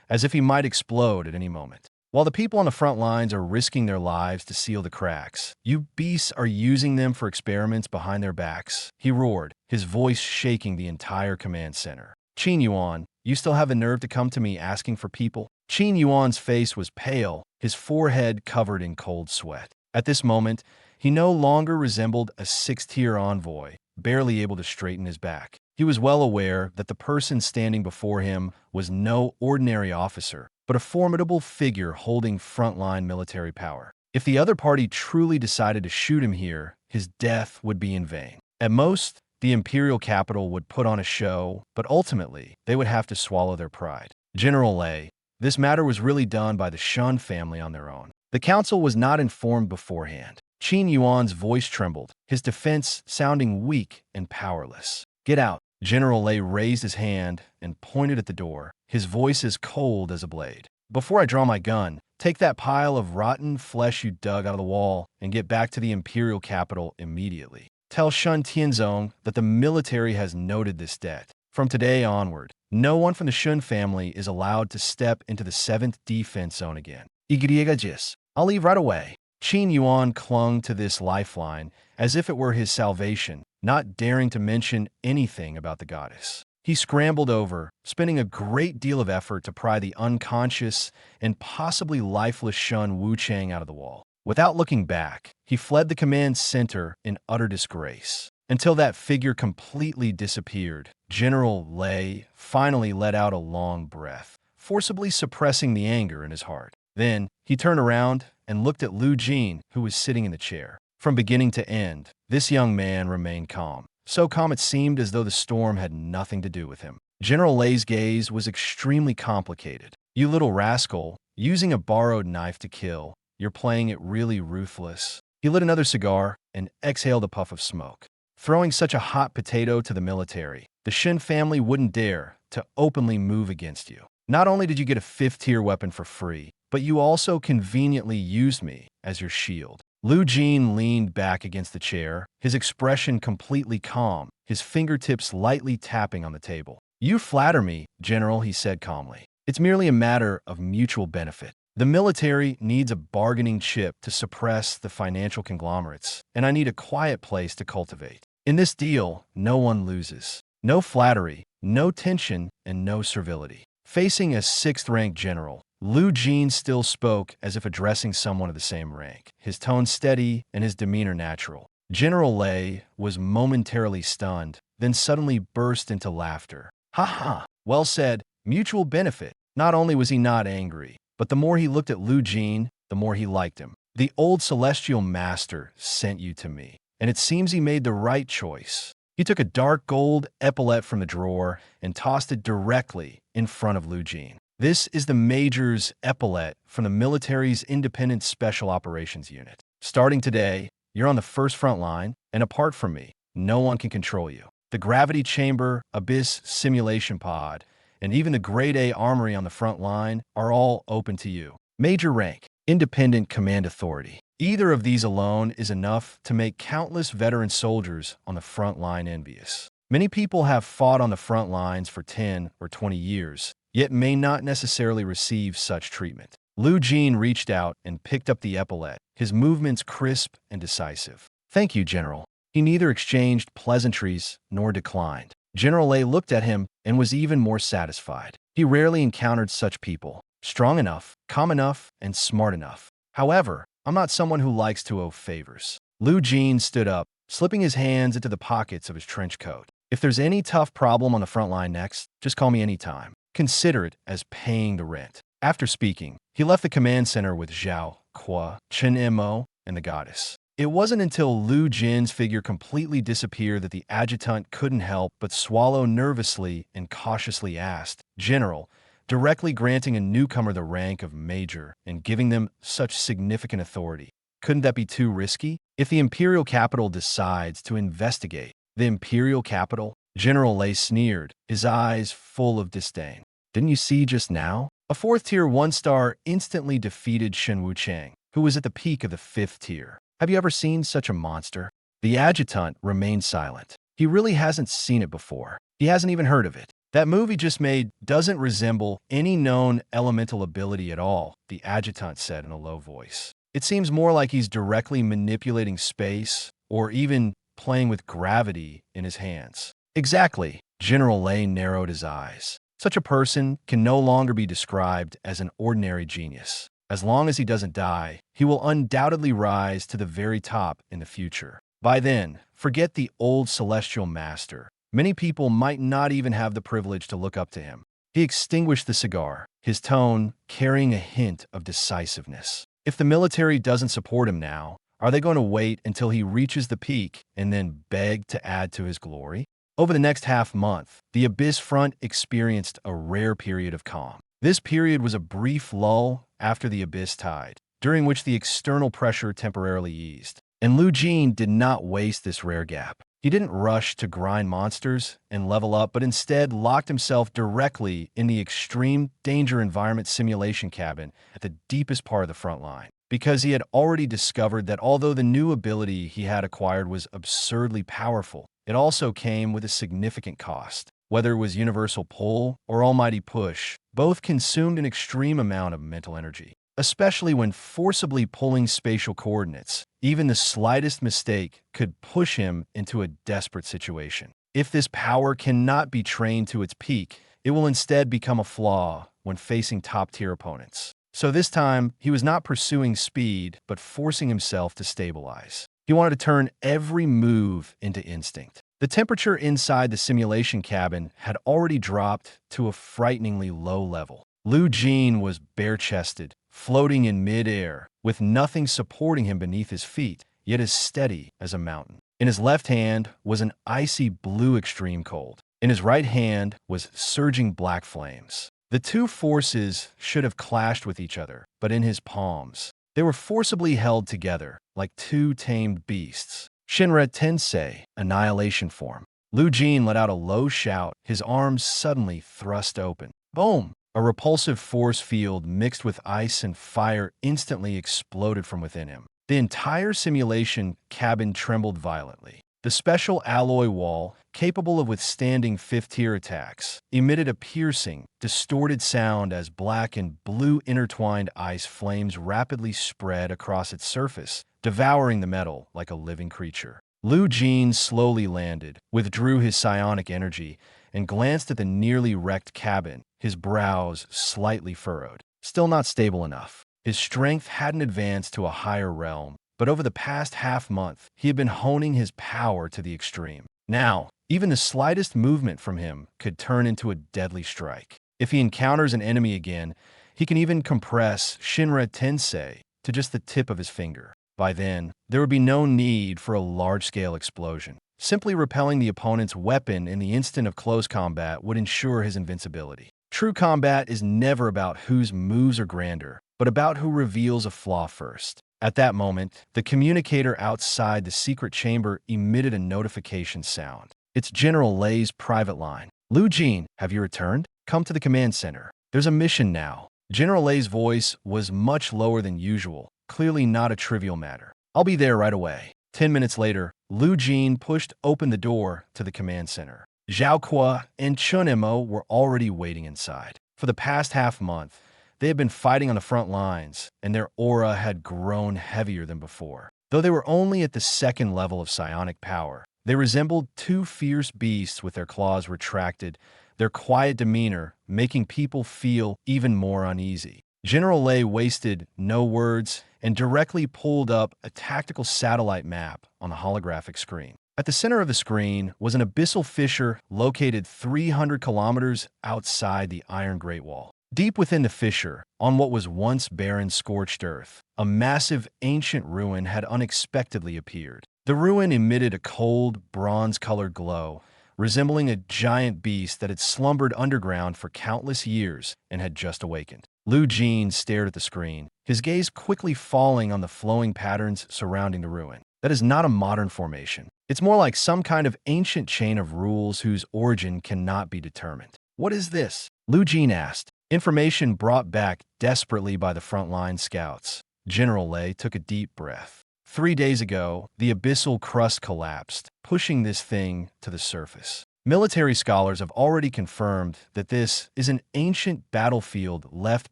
as if he might explode at any moment. While the people on the front lines are risking their lives to seal the cracks, you beasts are using them for experiments behind their backs, he roared, his voice shaking the entire command center. Qin Yuan, you still have the nerve to come to me asking for people? Qin Yuan's face was pale, his forehead covered in cold sweat. At this moment, he no longer resembled a six-tier envoy, barely able to straighten his back. He was well aware that the person standing before him was no ordinary officer, but a formidable figure holding frontline military power. If the other party truly decided to shoot him here, his death would be in vain. At most, the imperial capital would put on a show, but ultimately, they would have to swallow their pride. General Lei, this matter was really done by the Shun family on their own. The council was not informed beforehand. Qin Yuan's voice trembled, his defense sounding weak and powerless. Get out. General Lei raised his hand and pointed at the door, his voice as cold as a blade. Before I draw my gun, take that pile of rotten flesh you dug out of the wall and get back to the imperial capital immediately. Tell Shun Tianzong that the military has noted this debt. From today onward, no one from the Shun family is allowed to step into the 7th defense zone again. Igriegajis, I'll leave right away. Qin Yuan clung to this lifeline as if it were his salvation, not daring to mention anything about the goddess. He scrambled over, spending a great deal of effort to pry the unconscious and possibly lifeless Shun Wuchang out of the wall. Without looking back, he fled the command center in utter disgrace. Until that figure completely disappeared, General Lei finally let out a long breath, forcibly suppressing the anger in his heart. Then, he turned around and looked at Lu Jin, who was sitting in the chair. From beginning to end, this young man remained calm. So calm it seemed as though the storm had nothing to do with him. General Lei's gaze was extremely complicated. You little rascal, using a borrowed knife to kill. You're playing it really ruthless. He lit another cigar and exhaled a puff of smoke. Throwing such a hot potato to the military, the Shin family wouldn't dare to openly move against you. Not only did you get a 5th-tier weapon for free, but you also conveniently used me as your shield. Lu Jin leaned back against the chair, his expression completely calm, his fingertips lightly tapping on the table. You flatter me, General, he said calmly. It's merely a matter of mutual benefit. The military needs a bargaining chip to suppress the financial conglomerates, and I need a quiet place to cultivate. In this deal, no one loses. No flattery, no tension, and no servility. Facing a 6th-ranked general, Lu Jin still spoke as if addressing someone of the same rank, his tone steady and his demeanor natural. General Lei was momentarily stunned, then suddenly burst into laughter. Ha ha! Well said, mutual benefit. Not only was he not angry, but the more he looked at Lu Jin, the more he liked him. The old celestial master sent you to me, and it seems he made the right choice. He took a dark gold epaulette from the drawer and tossed it directly in front of Lu Jin. This is the Major's epaulette from the military's Independent Special Operations Unit. Starting today, you're on the first front line, and apart from me, no one can control you. The gravity chamber, abyss simulation pod, and even the Grade A armory on the front line are all open to you. Major rank, independent command authority. Either of these alone is enough to make countless veteran soldiers on the front line envious. Many people have fought on the front lines for 10 or 20 years, yet may not necessarily receive such treatment. Lu Jin reached out and picked up the epaulette, his movements crisp and decisive. Thank you, General. He neither exchanged pleasantries nor declined. General Lei looked at him and was even more satisfied. He rarely encountered such people, strong enough, calm enough, and smart enough. However, I'm not someone who likes to owe favors. Lu Jin stood up, slipping his hands into the pockets of his trench coat. If there's any tough problem on the front line next, just call me anytime. Consider it as paying the rent. After speaking, he left the command center with Zhao, Qua, Chen Mo, and the goddess. It wasn't until Lu Jin's figure completely disappeared that the adjutant couldn't help but swallow nervously and cautiously asked, General, directly granting a newcomer the rank of Major and giving them such significant authority, couldn't that be too risky? If the Imperial Capital decides to investigate the Imperial Capital, General Lei sneered, his eyes full of disdain. Didn't you see just now? A 4th tier 1-star instantly defeated Shen Wuchang, who was at the peak of the 5th tier. Have you ever seen such a monster? The adjutant remained silent. He really hasn't seen it before. He hasn't even heard of it. That move he just made doesn't resemble any known elemental ability at all, the adjutant said in a low voice. It seems more like he's directly manipulating space or even playing with gravity in his hands. Exactly. General Lei narrowed his eyes. Such a person can no longer be described as an ordinary genius. As long as he doesn't die, he will undoubtedly rise to the very top in the future. By then, forget the old celestial master. Many people might not even have the privilege to look up to him. He extinguished the cigar, his tone carrying a hint of decisiveness. If the military doesn't support him now, are they going to wait until he reaches the peak and then beg to add to his glory? Over the next half-month, the Abyss Front experienced a rare period of calm. This period was a brief lull after the Abyss tide, during which the external pressure temporarily eased. And Lu Jin did not waste this rare gap. He didn't rush to grind monsters and level up, but instead locked himself directly in the extreme danger environment simulation cabin at the deepest part of the front line. Because he had already discovered that although the new ability he had acquired was absurdly powerful, it also came with a significant cost. Whether it was Universal Pull or Almighty Push, both consumed an extreme amount of mental energy, especially when forcibly pulling spatial coordinates. Even the slightest mistake could push him into a desperate situation. If this power cannot be trained to its peak, it will instead become a flaw when facing top-tier opponents. So this time, he was not pursuing speed, but forcing himself to stabilize. He wanted to turn every move into instinct. The temperature inside the simulation cabin had already dropped to a frighteningly low level. Lu Jin was bare-chested, floating in mid-air, with nothing supporting him beneath his feet, yet as steady as a mountain. In his left hand was an icy blue extreme cold. In his right hand was surging black flames. The two forces should have clashed with each other, but in his palms, they were forcibly held together, like two tamed beasts. Shinra Tensei, annihilation form. Lu Jin let out a low shout, his arms suddenly thrust open. Boom! A repulsive force field mixed with ice and fire instantly exploded from within him. The entire simulation cabin trembled violently. The special alloy wall, capable of withstanding 5th-tier attacks, emitted a piercing, distorted sound as black and blue intertwined ice flames rapidly spread across its surface, devouring the metal like a living creature. Lu Jin slowly landed, withdrew his psionic energy, and glanced at the nearly wrecked cabin, his brows slightly furrowed. Still not stable enough. His strength hadn't advanced to a higher realm, but over the past half-month, he had been honing his power to the extreme. Now, even the slightest movement from him could turn into a deadly strike. If he encounters an enemy again, he can even compress Shinra Tensei to just the tip of his finger. By then, there would be no need for a large-scale explosion. Simply repelling the opponent's weapon in the instant of close combat would ensure his invincibility. True combat is never about whose moves are grander, but about who reveals a flaw first. At that moment, the communicator outside the secret chamber emitted a notification sound. It's General Lei's private line. Lu Jin, have you returned? Come to the command center. There's a mission now. General Lei's voice was much lower than usual, clearly not a trivial matter. I'll be there right away. 10 minutes later, Lu Jin pushed open the door to the command center. Zhao Kuo and Chun Emo were already waiting inside. For the past half-month, they had been fighting on the front lines, and their aura had grown heavier than before. Though they were only at the second level of psionic power, they resembled two fierce beasts with their claws retracted, their quiet demeanor making people feel even more uneasy. General Lei wasted no words and directly pulled up a tactical satellite map on the holographic screen. At the center of the screen was an abyssal fissure located 300 kilometers outside the Iron Great Wall. Deep within the fissure, on what was once barren scorched earth, a massive ancient ruin had unexpectedly appeared. The ruin emitted a cold, bronze-colored glow, resembling a giant beast that had slumbered underground for countless years and had just awakened. Lu Jin stared at the screen, his gaze quickly falling on the flowing patterns surrounding the ruin. That is not a modern formation. It's more like some kind of ancient chain of rules whose origin cannot be determined. What is this? Lu Jin asked, information brought back desperately by the frontline scouts. General Lei took a deep breath. 3 days ago, the abyssal crust collapsed, pushing this thing to the surface. Military scholars have already confirmed that this is an ancient battlefield left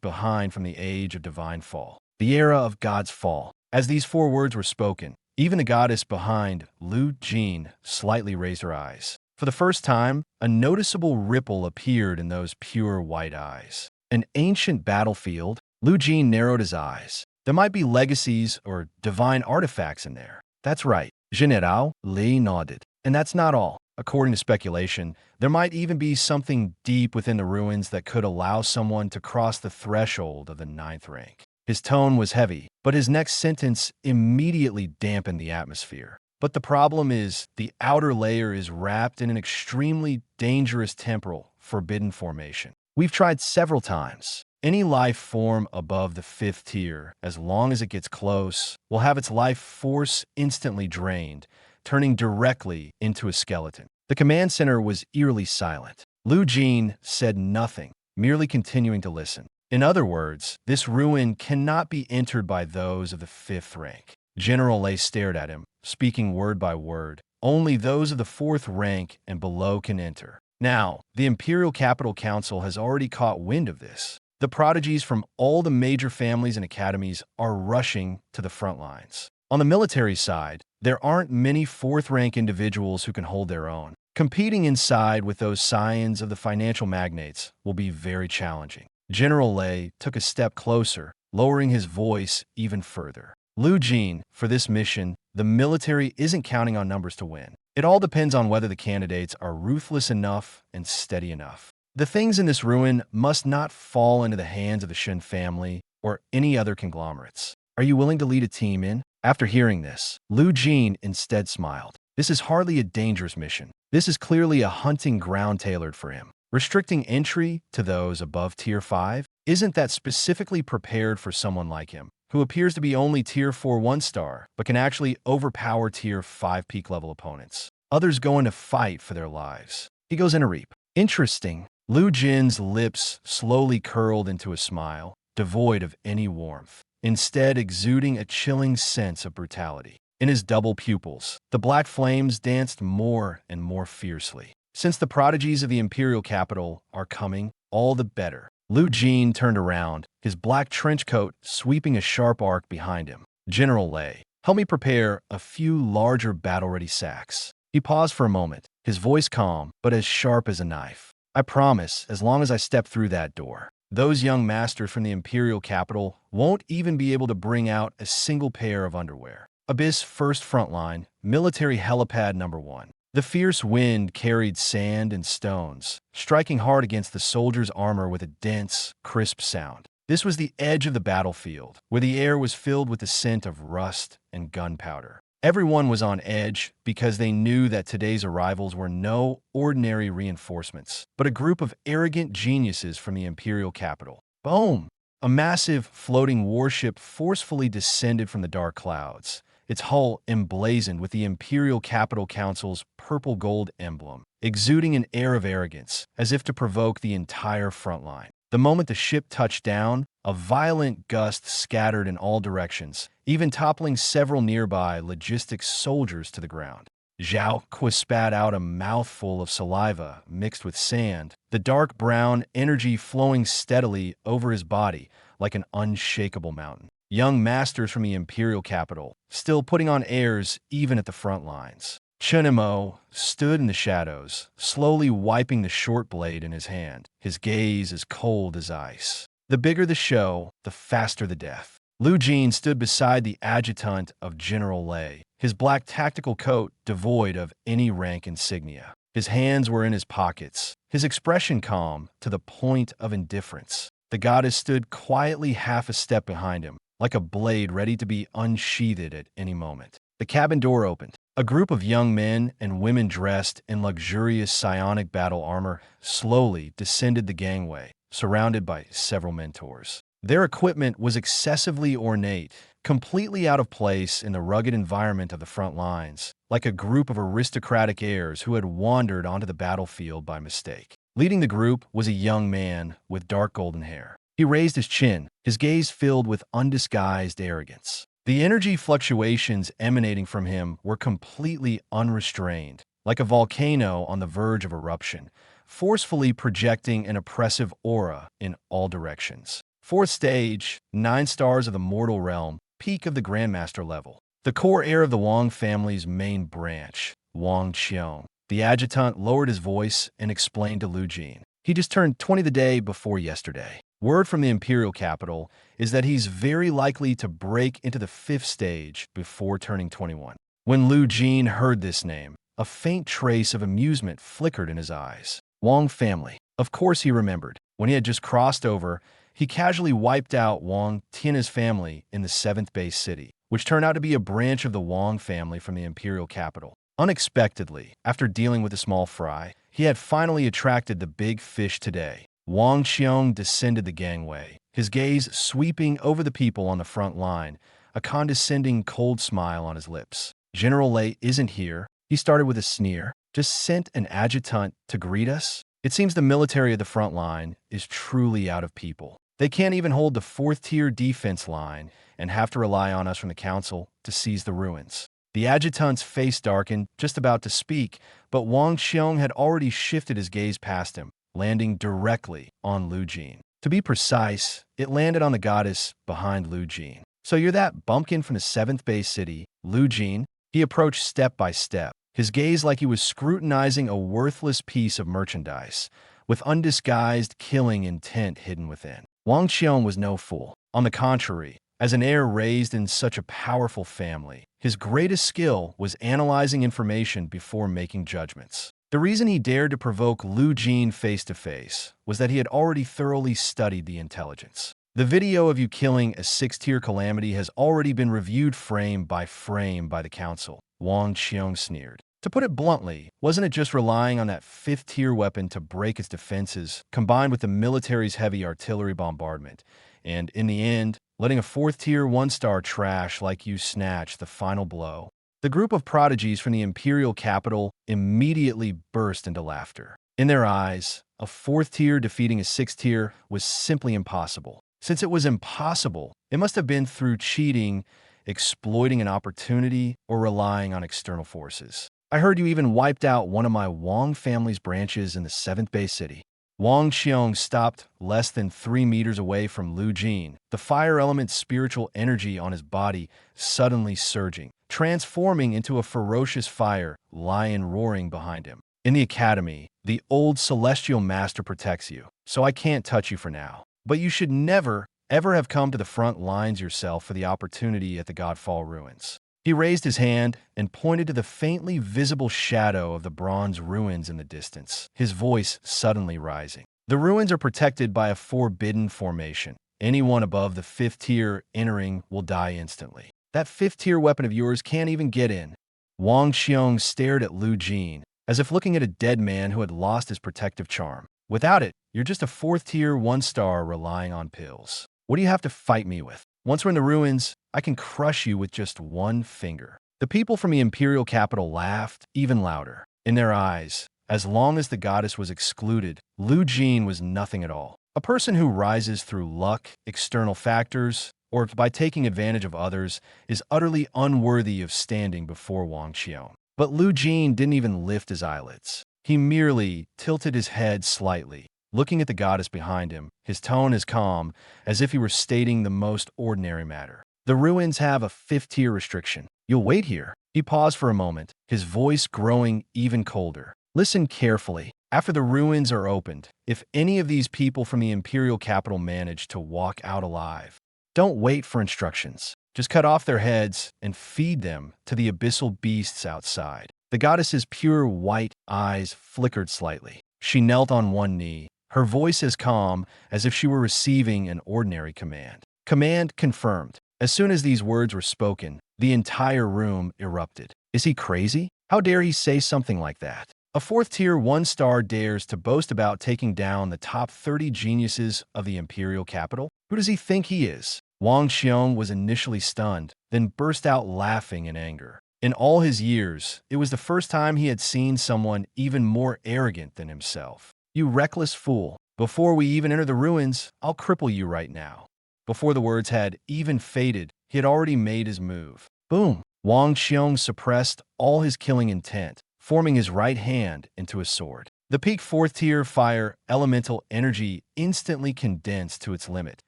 behind from the age of divine fall, the era of God's fall. As these 4 words were spoken, even the goddess behind Lu Jin slightly raised her eyes. For the first time, a noticeable ripple appeared in those pure white eyes. An ancient battlefield? Lu Jin narrowed his eyes. There might be legacies or divine artifacts in there. That's right. General Lei nodded. And that's not all. According to speculation, there might even be something deep within the ruins that could allow someone to cross the threshold of the 9th rank. His tone was heavy, but his next sentence immediately dampened the atmosphere. But the problem is, the outer layer is wrapped in an extremely dangerous temporal, forbidden formation. We've tried several times. Any life form above the 5th tier, as long as it gets close, will have its life force instantly drained, turning directly into a skeleton. The command center was eerily silent. Lu Jin said nothing, merely continuing to listen. In other words, this ruin cannot be entered by those of the 5th rank. General Lei stared at him, speaking word by word. Only those of the 4th rank and below can enter. Now, the Imperial Capital Council has already caught wind of this. The prodigies from all the major families and academies are rushing to the front lines. On the military side, there aren't many 4th rank individuals who can hold their own. Competing inside with those scions of the financial magnates will be very challenging. General Lei took a step closer, lowering his voice even further. Lu Jin, for this mission, the military isn't counting on numbers to win. It all depends on whether the candidates are ruthless enough and steady enough. The things in this ruin must not fall into the hands of the Shin family or any other conglomerates. Are you willing to lead a team in? After hearing this, Lu Jin instead smiled. This is hardly a dangerous mission. This is clearly a hunting ground tailored for him. Restricting entry to those above Tier 5? Isn't that specifically prepared for someone like him, who appears to be only Tier 4 1-star, but can actually overpower Tier 5 peak-level opponents? Others go into fight for their lives. He goes in a reap. Interesting. Lu Jin's lips slowly curled into a smile, devoid of any warmth, instead exuding a chilling sense of brutality. In his double pupils, the black flames danced more and more fiercely. Since the prodigies of the Imperial Capital are coming, all the better. Lu Jin turned around, his black trench coat sweeping a sharp arc behind him. General Lei, help me prepare a few larger battle-ready sacks. He paused for a moment, his voice calm, but as sharp as a knife. I promise, as long as I step through that door, those young masters from the Imperial Capital won't even be able to bring out a single pair of underwear. Abyss First Frontline, Military Helipad Number 1. The fierce wind carried sand and stones, striking hard against the soldiers' armor with a dense, crisp sound. This was the edge of the battlefield, where the air was filled with the scent of rust and gunpowder. Everyone was on edge because they knew that today's arrivals were no ordinary reinforcements, but a group of arrogant geniuses from the imperial capital. Boom! A massive, floating warship forcefully descended from the dark clouds, its hull emblazoned with the Imperial Capital Council's purple-gold emblem, exuding an air of arrogance, as if to provoke the entire front line. The moment the ship touched down, a violent gust scattered in all directions, even toppling several nearby logistics soldiers to the ground. Zhao spat out a mouthful of saliva mixed with sand, the dark brown energy flowing steadily over his body like an unshakable mountain. Young masters from the imperial capital, still putting on airs even at the front lines. Chunimo stood in the shadows, slowly wiping the short blade in his hand, his gaze as cold as ice. The bigger the show, the faster the death. Lu Jin stood beside the adjutant of General Lei, his black tactical coat devoid of any rank insignia. His hands were in his pockets, his expression calm to the point of indifference. The goddess stood quietly half a step behind him, like a blade ready to be unsheathed at any moment. The cabin door opened. A group of young men and women dressed in luxurious psionic battle armor slowly descended the gangway, surrounded by several mentors. Their equipment was excessively ornate, completely out of place in the rugged environment of the front lines, like a group of aristocratic heirs who had wandered onto the battlefield by mistake. Leading the group was a young man with dark golden hair. He raised his chin, his gaze filled with undisguised arrogance. The energy fluctuations emanating from him were completely unrestrained, like a volcano on the verge of eruption, forcefully projecting an oppressive aura in all directions. Fourth stage, 9 stars of the mortal realm, peak of the Grandmaster level. The core heir of the Wang family's main branch, Wang Qiong. The adjutant lowered his voice and explained to Lu Jin. He just turned 20 the day before yesterday. Word from the imperial capital is that he's very likely to break into the 5th stage before turning 21. When Lu Jin heard this name, a faint trace of amusement flickered in his eyes. Wang family. Of course he remembered. When he had just crossed over, he casually wiped out Wang Tian's family in the 7th base city, which turned out to be a branch of the Wang family from the imperial capital. Unexpectedly, after dealing with a small fry, he had finally attracted the big fish today. Wang Qiong descended the gangway, his gaze sweeping over the people on the front line, a condescending cold smile on his lips. General Lei isn't here, he started with a sneer. Just sent an adjutant to greet us? It seems the military of the front line is truly out of people. They can't even hold the 4th-tier defense line and have to rely on us from the council to seize the ruins. The adjutant's face darkened, just about to speak, but Wang Qiong had already shifted his gaze past him, landing directly on Lu Jin. To be precise, it landed on the goddess behind Lu Jin. So you're that bumpkin from the 7th base city, Lu Jin? He approached step by step, his gaze like he was scrutinizing a worthless piece of merchandise, with undisguised killing intent hidden within. Wang Qiong was no fool. On the contrary, as an heir raised in such a powerful family, his greatest skill was analyzing information before making judgments. The reason he dared to provoke Lu Jin face-to-face was that he had already thoroughly studied the intelligence. The video of you killing a 6th-tier calamity has already been reviewed frame by the council, Wang Qiong sneered. To put it bluntly, wasn't it just relying on that 5th-tier weapon to break its defenses, combined with the military's heavy artillery bombardment, and, in the end, letting a 4th-tier 1-star trash like you snatch the final blow? The group of prodigies from the imperial capital immediately burst into laughter. In their eyes, a 4th-tier defeating a 6th-tier was simply impossible. Since it was impossible, it must have been through cheating, exploiting an opportunity, or relying on external forces. I heard you even wiped out one of my Wang family's branches in the 7th base city. Wang Qiong stopped less than 3 meters away from Lu Jin, the fire element's spiritual energy on his body suddenly surging, transforming into a ferocious fire lion roaring behind him. In the academy, the old celestial master protects you, so I can't touch you for now. But you should never, ever have come to the front lines yourself for the opportunity at the Godfall ruins. He raised his hand and pointed to the faintly visible shadow of the bronze ruins in the distance, his voice suddenly rising. The ruins are protected by a forbidden formation. Anyone above the 5th tier entering will die instantly. That 5th tier weapon of yours can't even get in. Wang Xiong stared at Lu Jin, as if looking at a dead man who had lost his protective charm. Without it, you're just a 4th tier 1-star relying on pills. What do you have to fight me with? Once we're in the ruins, I can crush you with just one finger. The people from the imperial capital laughed even louder. In their eyes, as long as the goddess was excluded, Lu Jin was nothing at all. A person who rises through luck, external factors, or by taking advantage of others is utterly unworthy of standing before Wang Xiong. But Lu Jin didn't even lift his eyelids. He merely tilted his head slightly, looking at the goddess behind him, his tone as calm as if he were stating the most ordinary matter. The ruins have a 5th tier restriction. You'll wait here. He paused for a moment, his voice growing even colder. Listen carefully. After the ruins are opened, if any of these people from the imperial capital manage to walk out alive, don't wait for instructions. Just cut off their heads and feed them to the abyssal beasts outside. The goddess's pure white eyes flickered slightly. She knelt on one knee, her voice as calm as if she were receiving an ordinary command. Command confirmed. As soon as these words were spoken, the entire room erupted. Is he crazy? How dare he say something like that? A 4th tier 1-star dares to boast about taking down the top 30 geniuses of the imperial capital? Who does he think he is? Wang Xiong was initially stunned, then burst out laughing in anger. In all his years, it was the first time he had seen someone even more arrogant than himself. You reckless fool. Before we even enter the ruins, I'll cripple you right now. Before the words had even faded, he had already made his move. Boom! Wang Xiong suppressed all his killing intent, forming his right hand into a sword. The peak 4th tier fire elemental energy instantly condensed to its limit,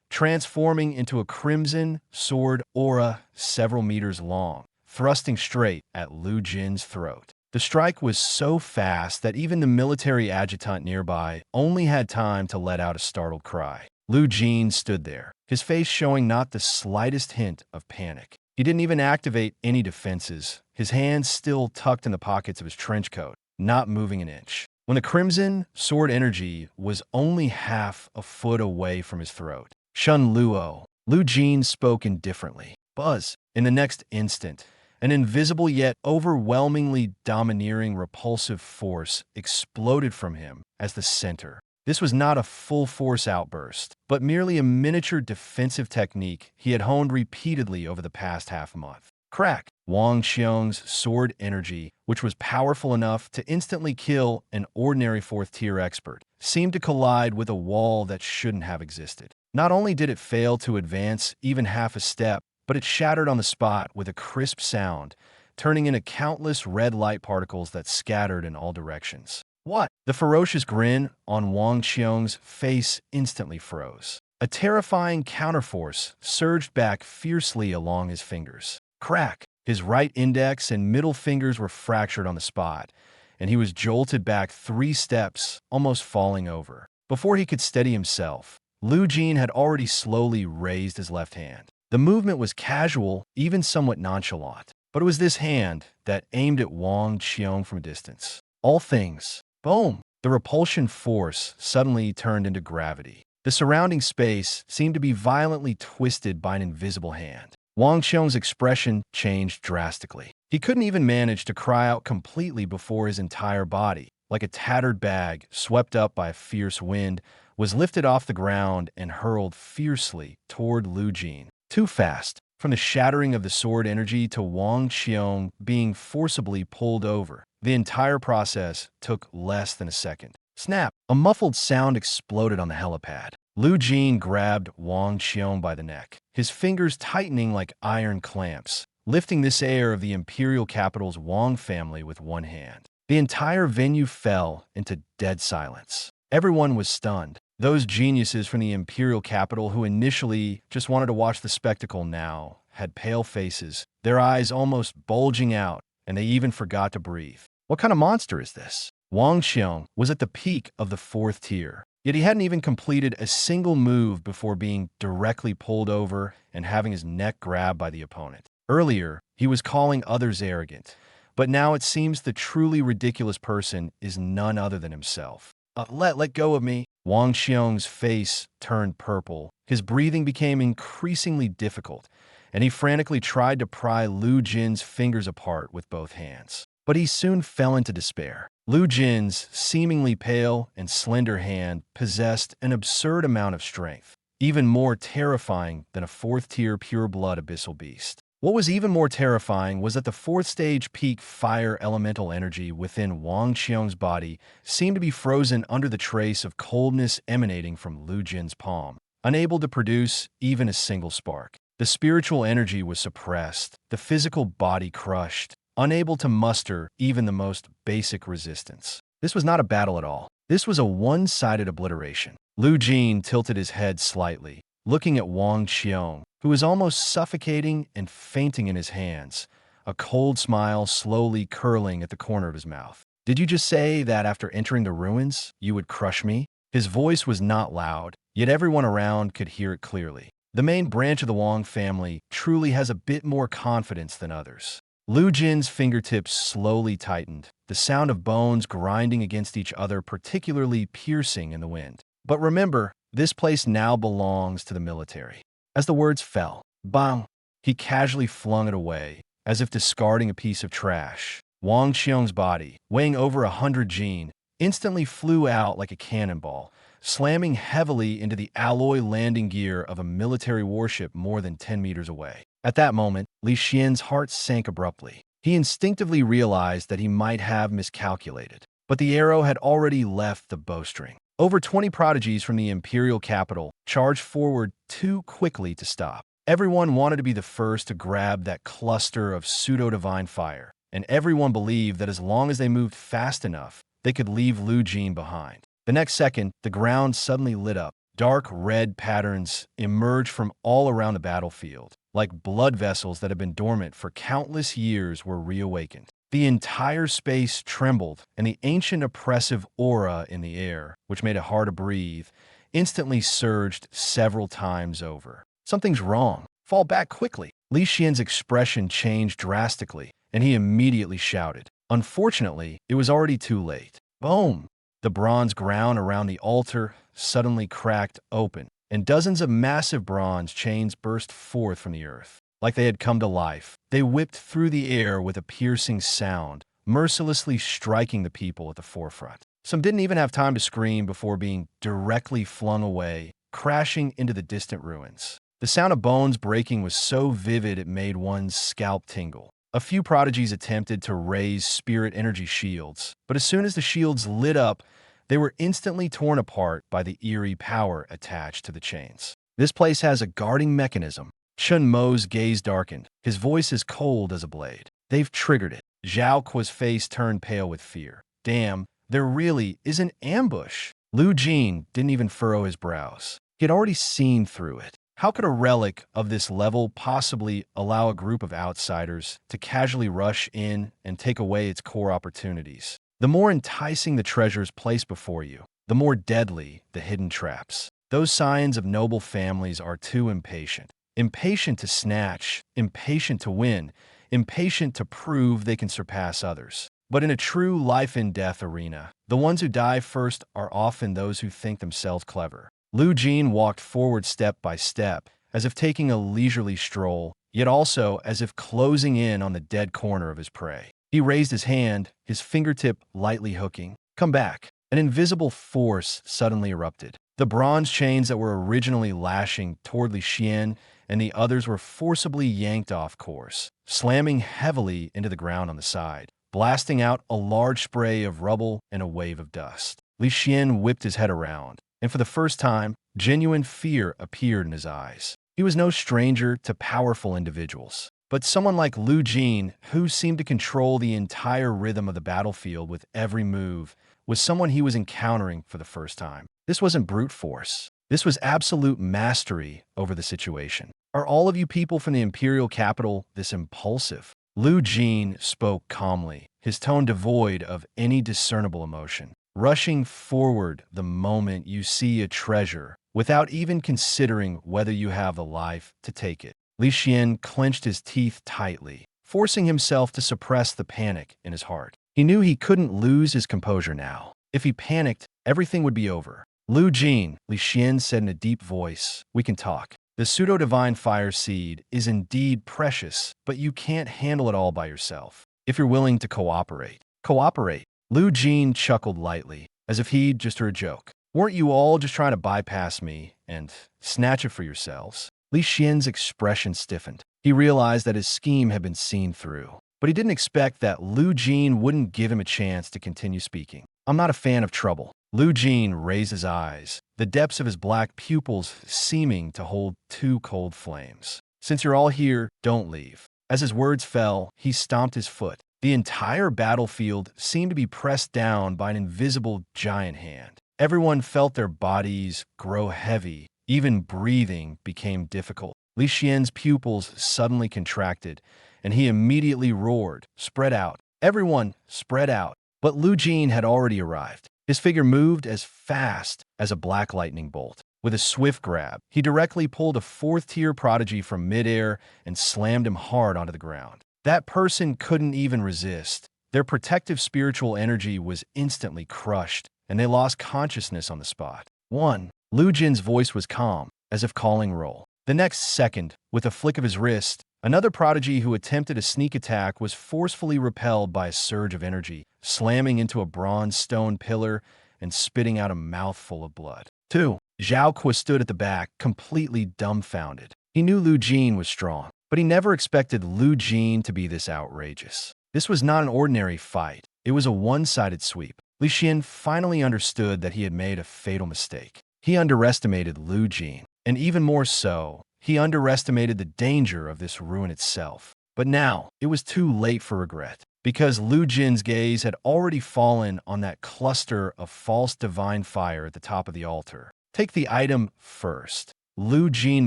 transforming into a crimson sword aura several meters long, thrusting straight at Lu Jin's throat. The strike was so fast that even the military adjutant nearby only had time to let out a startled cry. Lu Jin stood there, his face showing not the slightest hint of panic. He didn't even activate any defenses, his hands still tucked in the pockets of his trench coat, not moving an inch. When the crimson sword energy was only half a foot away from his throat, Shun Luo, Lu Jin spoke indifferently. Buzz. In the next instant, an invisible yet overwhelmingly domineering repulsive force exploded from him as the center. This was not a full-force outburst, but merely a miniature defensive technique he had honed repeatedly over the past half-month. Crack! Wang Xiong's sword energy, which was powerful enough to instantly kill an ordinary 4th tier expert, seemed to collide with a wall that shouldn't have existed. Not only did it fail to advance even half a step, but it shattered on the spot with a crisp sound, turning into countless red light particles that scattered in all directions. What? The ferocious grin on Wang Xiong's face instantly froze. A terrifying counterforce surged back fiercely along his fingers. Crack! His right index and middle fingers were fractured on the spot, and he was jolted back 3 steps, almost falling over. Before he could steady himself, Lu Jin had already slowly raised his left hand. The movement was casual, even somewhat nonchalant, but it was this hand that aimed at Wang Xiong from a distance. All things. Boom! The repulsion force suddenly turned into gravity. The surrounding space seemed to be violently twisted by an invisible hand. Wang Xiong's expression changed drastically. He couldn't even manage to cry out completely before his entire body, like a tattered bag swept up by a fierce wind, was lifted off the ground and hurled fiercely toward Lu Jin. Too fast. From the shattering of the sword energy to Wang Xiong being forcibly pulled over, the entire process took less than a second. Snap! A muffled sound exploded on the helipad. Lu Jin grabbed Wang Xiong by the neck, his fingers tightening like iron clamps, lifting this heir of the imperial capital's Wang family with one hand. The entire venue fell into dead silence. Everyone was stunned. Those geniuses from the imperial capital who initially just wanted to watch the spectacle now had pale faces, their eyes almost bulging out, and they even forgot to breathe. What kind of monster is this? Wang Xiong was at the peak of the 4th tier, yet he hadn't even completed a single move before being directly pulled over and having his neck grabbed by the opponent. Earlier, he was calling others arrogant, but now it seems the truly ridiculous person is none other than himself. Let go of me. Wang Xiong's face turned purple. His breathing became increasingly difficult, and he frantically tried to pry Lu Jin's fingers apart with both hands. But he soon fell into despair. Lu Jin's seemingly pale and slender hand possessed an absurd amount of strength, even more terrifying than a fourth-tier pure-blood abyssal beast. What was even more terrifying was that the fourth-stage peak fire elemental energy within Wang Qiong's body seemed to be frozen under the trace of coldness emanating from Lu Jin's palm, unable to produce even a single spark. The spiritual energy was suppressed, the physical body crushed, unable to muster even the most basic resistance. This was not a battle at all. This was a one-sided obliteration. Lu Jin tilted his head slightly, looking at Wang Qiong, who was almost suffocating and fainting in his hands, a cold smile slowly curling at the corner of his mouth. "Did you just say that after entering the ruins, you would crush me?" His voice was not loud, yet everyone around could hear it clearly. The main branch of the Wang family truly has a bit more confidence than others. Lu Jin's fingertips slowly tightened, the sound of bones grinding against each other particularly piercing in the wind. "But remember, this place now belongs to the military." As the words fell, bang, he casually flung it away, as if discarding a piece of trash. Wang Qiong's body, weighing over 100 jin, instantly flew out like a cannonball, slamming heavily into the alloy landing gear of a military warship more than 10 meters away. At that moment, Li Xian's heart sank abruptly. He instinctively realized that he might have miscalculated, but the arrow had already left the bowstring. Over 20 prodigies from the imperial capital charged forward too quickly to stop. Everyone wanted to be the first to grab that cluster of pseudo-divine fire, and everyone believed that as long as they moved fast enough, they could leave Lu Jin behind. The next second, the ground suddenly lit up. Dark red patterns emerged from all around the battlefield, like blood vessels that had been dormant for countless years were reawakened. The entire space trembled, and the ancient oppressive aura in the air, which made it hard to breathe, instantly surged several times over. "Something's wrong. Fall back quickly." Li Xian's expression changed drastically, and he immediately shouted. Unfortunately, it was already too late. Boom! The bronze ground around the altar suddenly cracked open, and dozens of massive bronze chains burst forth from the earth. Like they had come to life, they whipped through the air with a piercing sound, mercilessly striking the people at the forefront. Some didn't even have time to scream before being directly flung away, crashing into the distant ruins. The sound of bones breaking was so vivid it made one's scalp tingle. A few prodigies attempted to raise spirit energy shields, but as soon as the shields lit up, they were instantly torn apart by the eerie power attached to the chains. "This place has a guarding mechanism." Chun Mo's gaze darkened, his voice as cold as a blade. "They've triggered it." Zhao Kuo's face turned pale with fear. "Damn, there really is an ambush." Lu Jin didn't even furrow his brows. He had already seen through it. How could a relic of this level possibly allow a group of outsiders to casually rush in and take away its core opportunities? The more enticing the treasures placed before you, the more deadly the hidden traps. Those scions of noble families are too impatient. Impatient to snatch, impatient to win, impatient to prove they can surpass others. But in a true life-and-death arena, the ones who die first are often those who think themselves clever. Lu Jin walked forward step by step, as if taking a leisurely stroll, yet also as if closing in on the dead corner of his prey. He raised his hand, his fingertip lightly hooking. "Come back." An invisible force suddenly erupted. The bronze chains that were originally lashing toward Li Xian and the others were forcibly yanked off course, slamming heavily into the ground on the side, blasting out a large spray of rubble and a wave of dust. Li Xian whipped his head around, and for the first time, genuine fear appeared in his eyes. He was no stranger to powerful individuals, but someone like Lu Jin, who seemed to control the entire rhythm of the battlefield with every move, was someone he was encountering for the first time. This wasn't brute force. This was absolute mastery over the situation. "Are all of you people from the imperial capital this impulsive?" Lu Jin spoke calmly, his tone devoid of any discernible emotion. "Rushing forward the moment you see a treasure, without even considering whether you have the life to take it." Li Xian clenched his teeth tightly, forcing himself to suppress the panic in his heart. He knew he couldn't lose his composure now. If he panicked, everything would be over. Lu Jin, Li Xian said in a deep voice, "We can talk. The pseudo-divine fire seed is indeed precious, but you can't handle it all by yourself. If you're willing to cooperate." Cooperate? Lu Jin chuckled lightly, as if he'd just heard a joke. "Weren't you all just trying to bypass me and snatch it for yourselves?" Li Xian's expression stiffened. He realized that his scheme had been seen through, but he didn't expect that Lu Jin wouldn't give him a chance to continue speaking. "I'm not a fan of trouble." Lu Jin raised his eyes, the depths of his black pupils seeming to hold two cold flames. "Since you're all here, don't leave." As his words fell, he stomped his foot. The entire battlefield seemed to be pressed down by an invisible giant hand. Everyone felt their bodies grow heavy. Even breathing became difficult. Li Xian's pupils suddenly contracted, and he immediately roared, "Spread out. Everyone, spread out." But Lu Jin had already arrived. His figure moved as fast as a black lightning bolt. With a swift grab, he directly pulled a fourth-tier prodigy from midair and slammed him hard onto the ground. That person couldn't even resist. Their protective spiritual energy was instantly crushed, and they lost consciousness on the spot. "One." Lu Jin's voice was calm, as if calling roll. The next second, with a flick of his wrist, another prodigy who attempted a sneak attack was forcefully repelled by a surge of energy, slamming into a bronze stone pillar and spitting out a mouthful of blood. 2. Zhao Kuo stood at the back, completely dumbfounded. He knew Lu Jin was strong, but he never expected Lu Jin to be this outrageous. This was not an ordinary fight. It was a one-sided sweep. Li Xian finally understood that he had made a fatal mistake. He underestimated Lu Jin, and even more so, he underestimated the danger of this ruin itself. But now, it was too late for regret, because Lu Jin's gaze had already fallen on that cluster of false divine fire at the top of the altar. "Take the item first," Lu Jin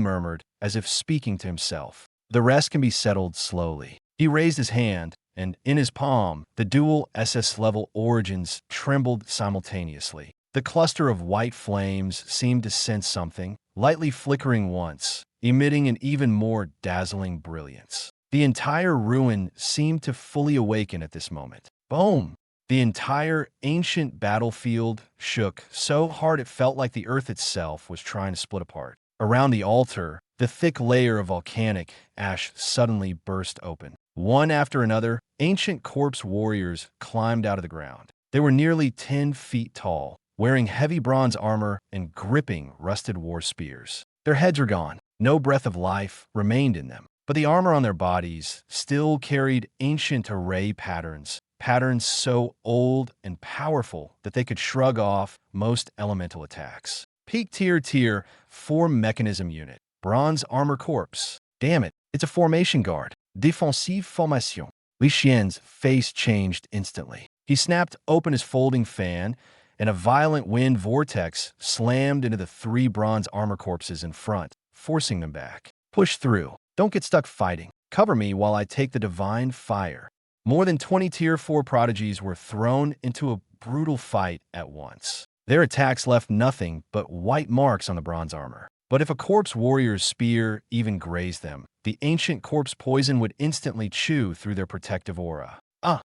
murmured, as if speaking to himself. "The rest can be settled slowly." He raised his hand, and in his palm, the dual SS-level origins trembled simultaneously. The cluster of white flames seemed to sense something, lightly flickering once, emitting an even more dazzling brilliance. The entire ruin seemed to fully awaken at this moment. Boom! The entire ancient battlefield shook so hard it felt like the earth itself was trying to split apart. Around the altar, the thick layer of volcanic ash suddenly burst open. One after another, ancient corpse warriors climbed out of the ground. They were nearly 10 feet tall, wearing heavy bronze armor and gripping rusted war spears. Their heads were gone. No breath of life remained in them. But the armor on their bodies still carried ancient array patterns, patterns so old and powerful that they could shrug off most elemental attacks. Peak tier 4 mechanism unit. Bronze armor corpse. Damn it, it's a formation guard. Défensive formation. Li Xian's face changed instantly. He snapped open his folding fan, and a violent wind vortex slammed into the 3 bronze armor corpses in front, forcing them back. "Push through. Don't get stuck fighting. Cover me while I take the divine fire." More than 20 Tier 4 prodigies were thrown into a brutal fight at once. Their attacks left nothing but white marks on the bronze armor. But if a corpse warrior's spear even grazed them, the ancient corpse poison would instantly chew through their protective aura.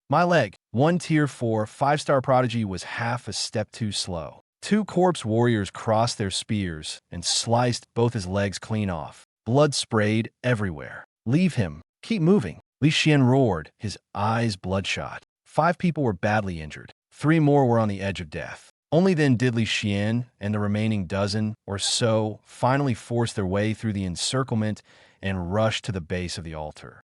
My leg. One Tier 4 5-star prodigy was half a step too slow. 2 corpse warriors crossed their spears and sliced both his legs clean off. Blood sprayed everywhere. "Leave him. Keep moving." Li Xian roared, his eyes bloodshot. 5 people were badly injured. 3 more were on the edge of death. Only then did Li Xian and the remaining dozen or so finally force their way through the encirclement and rush to the base of the altar.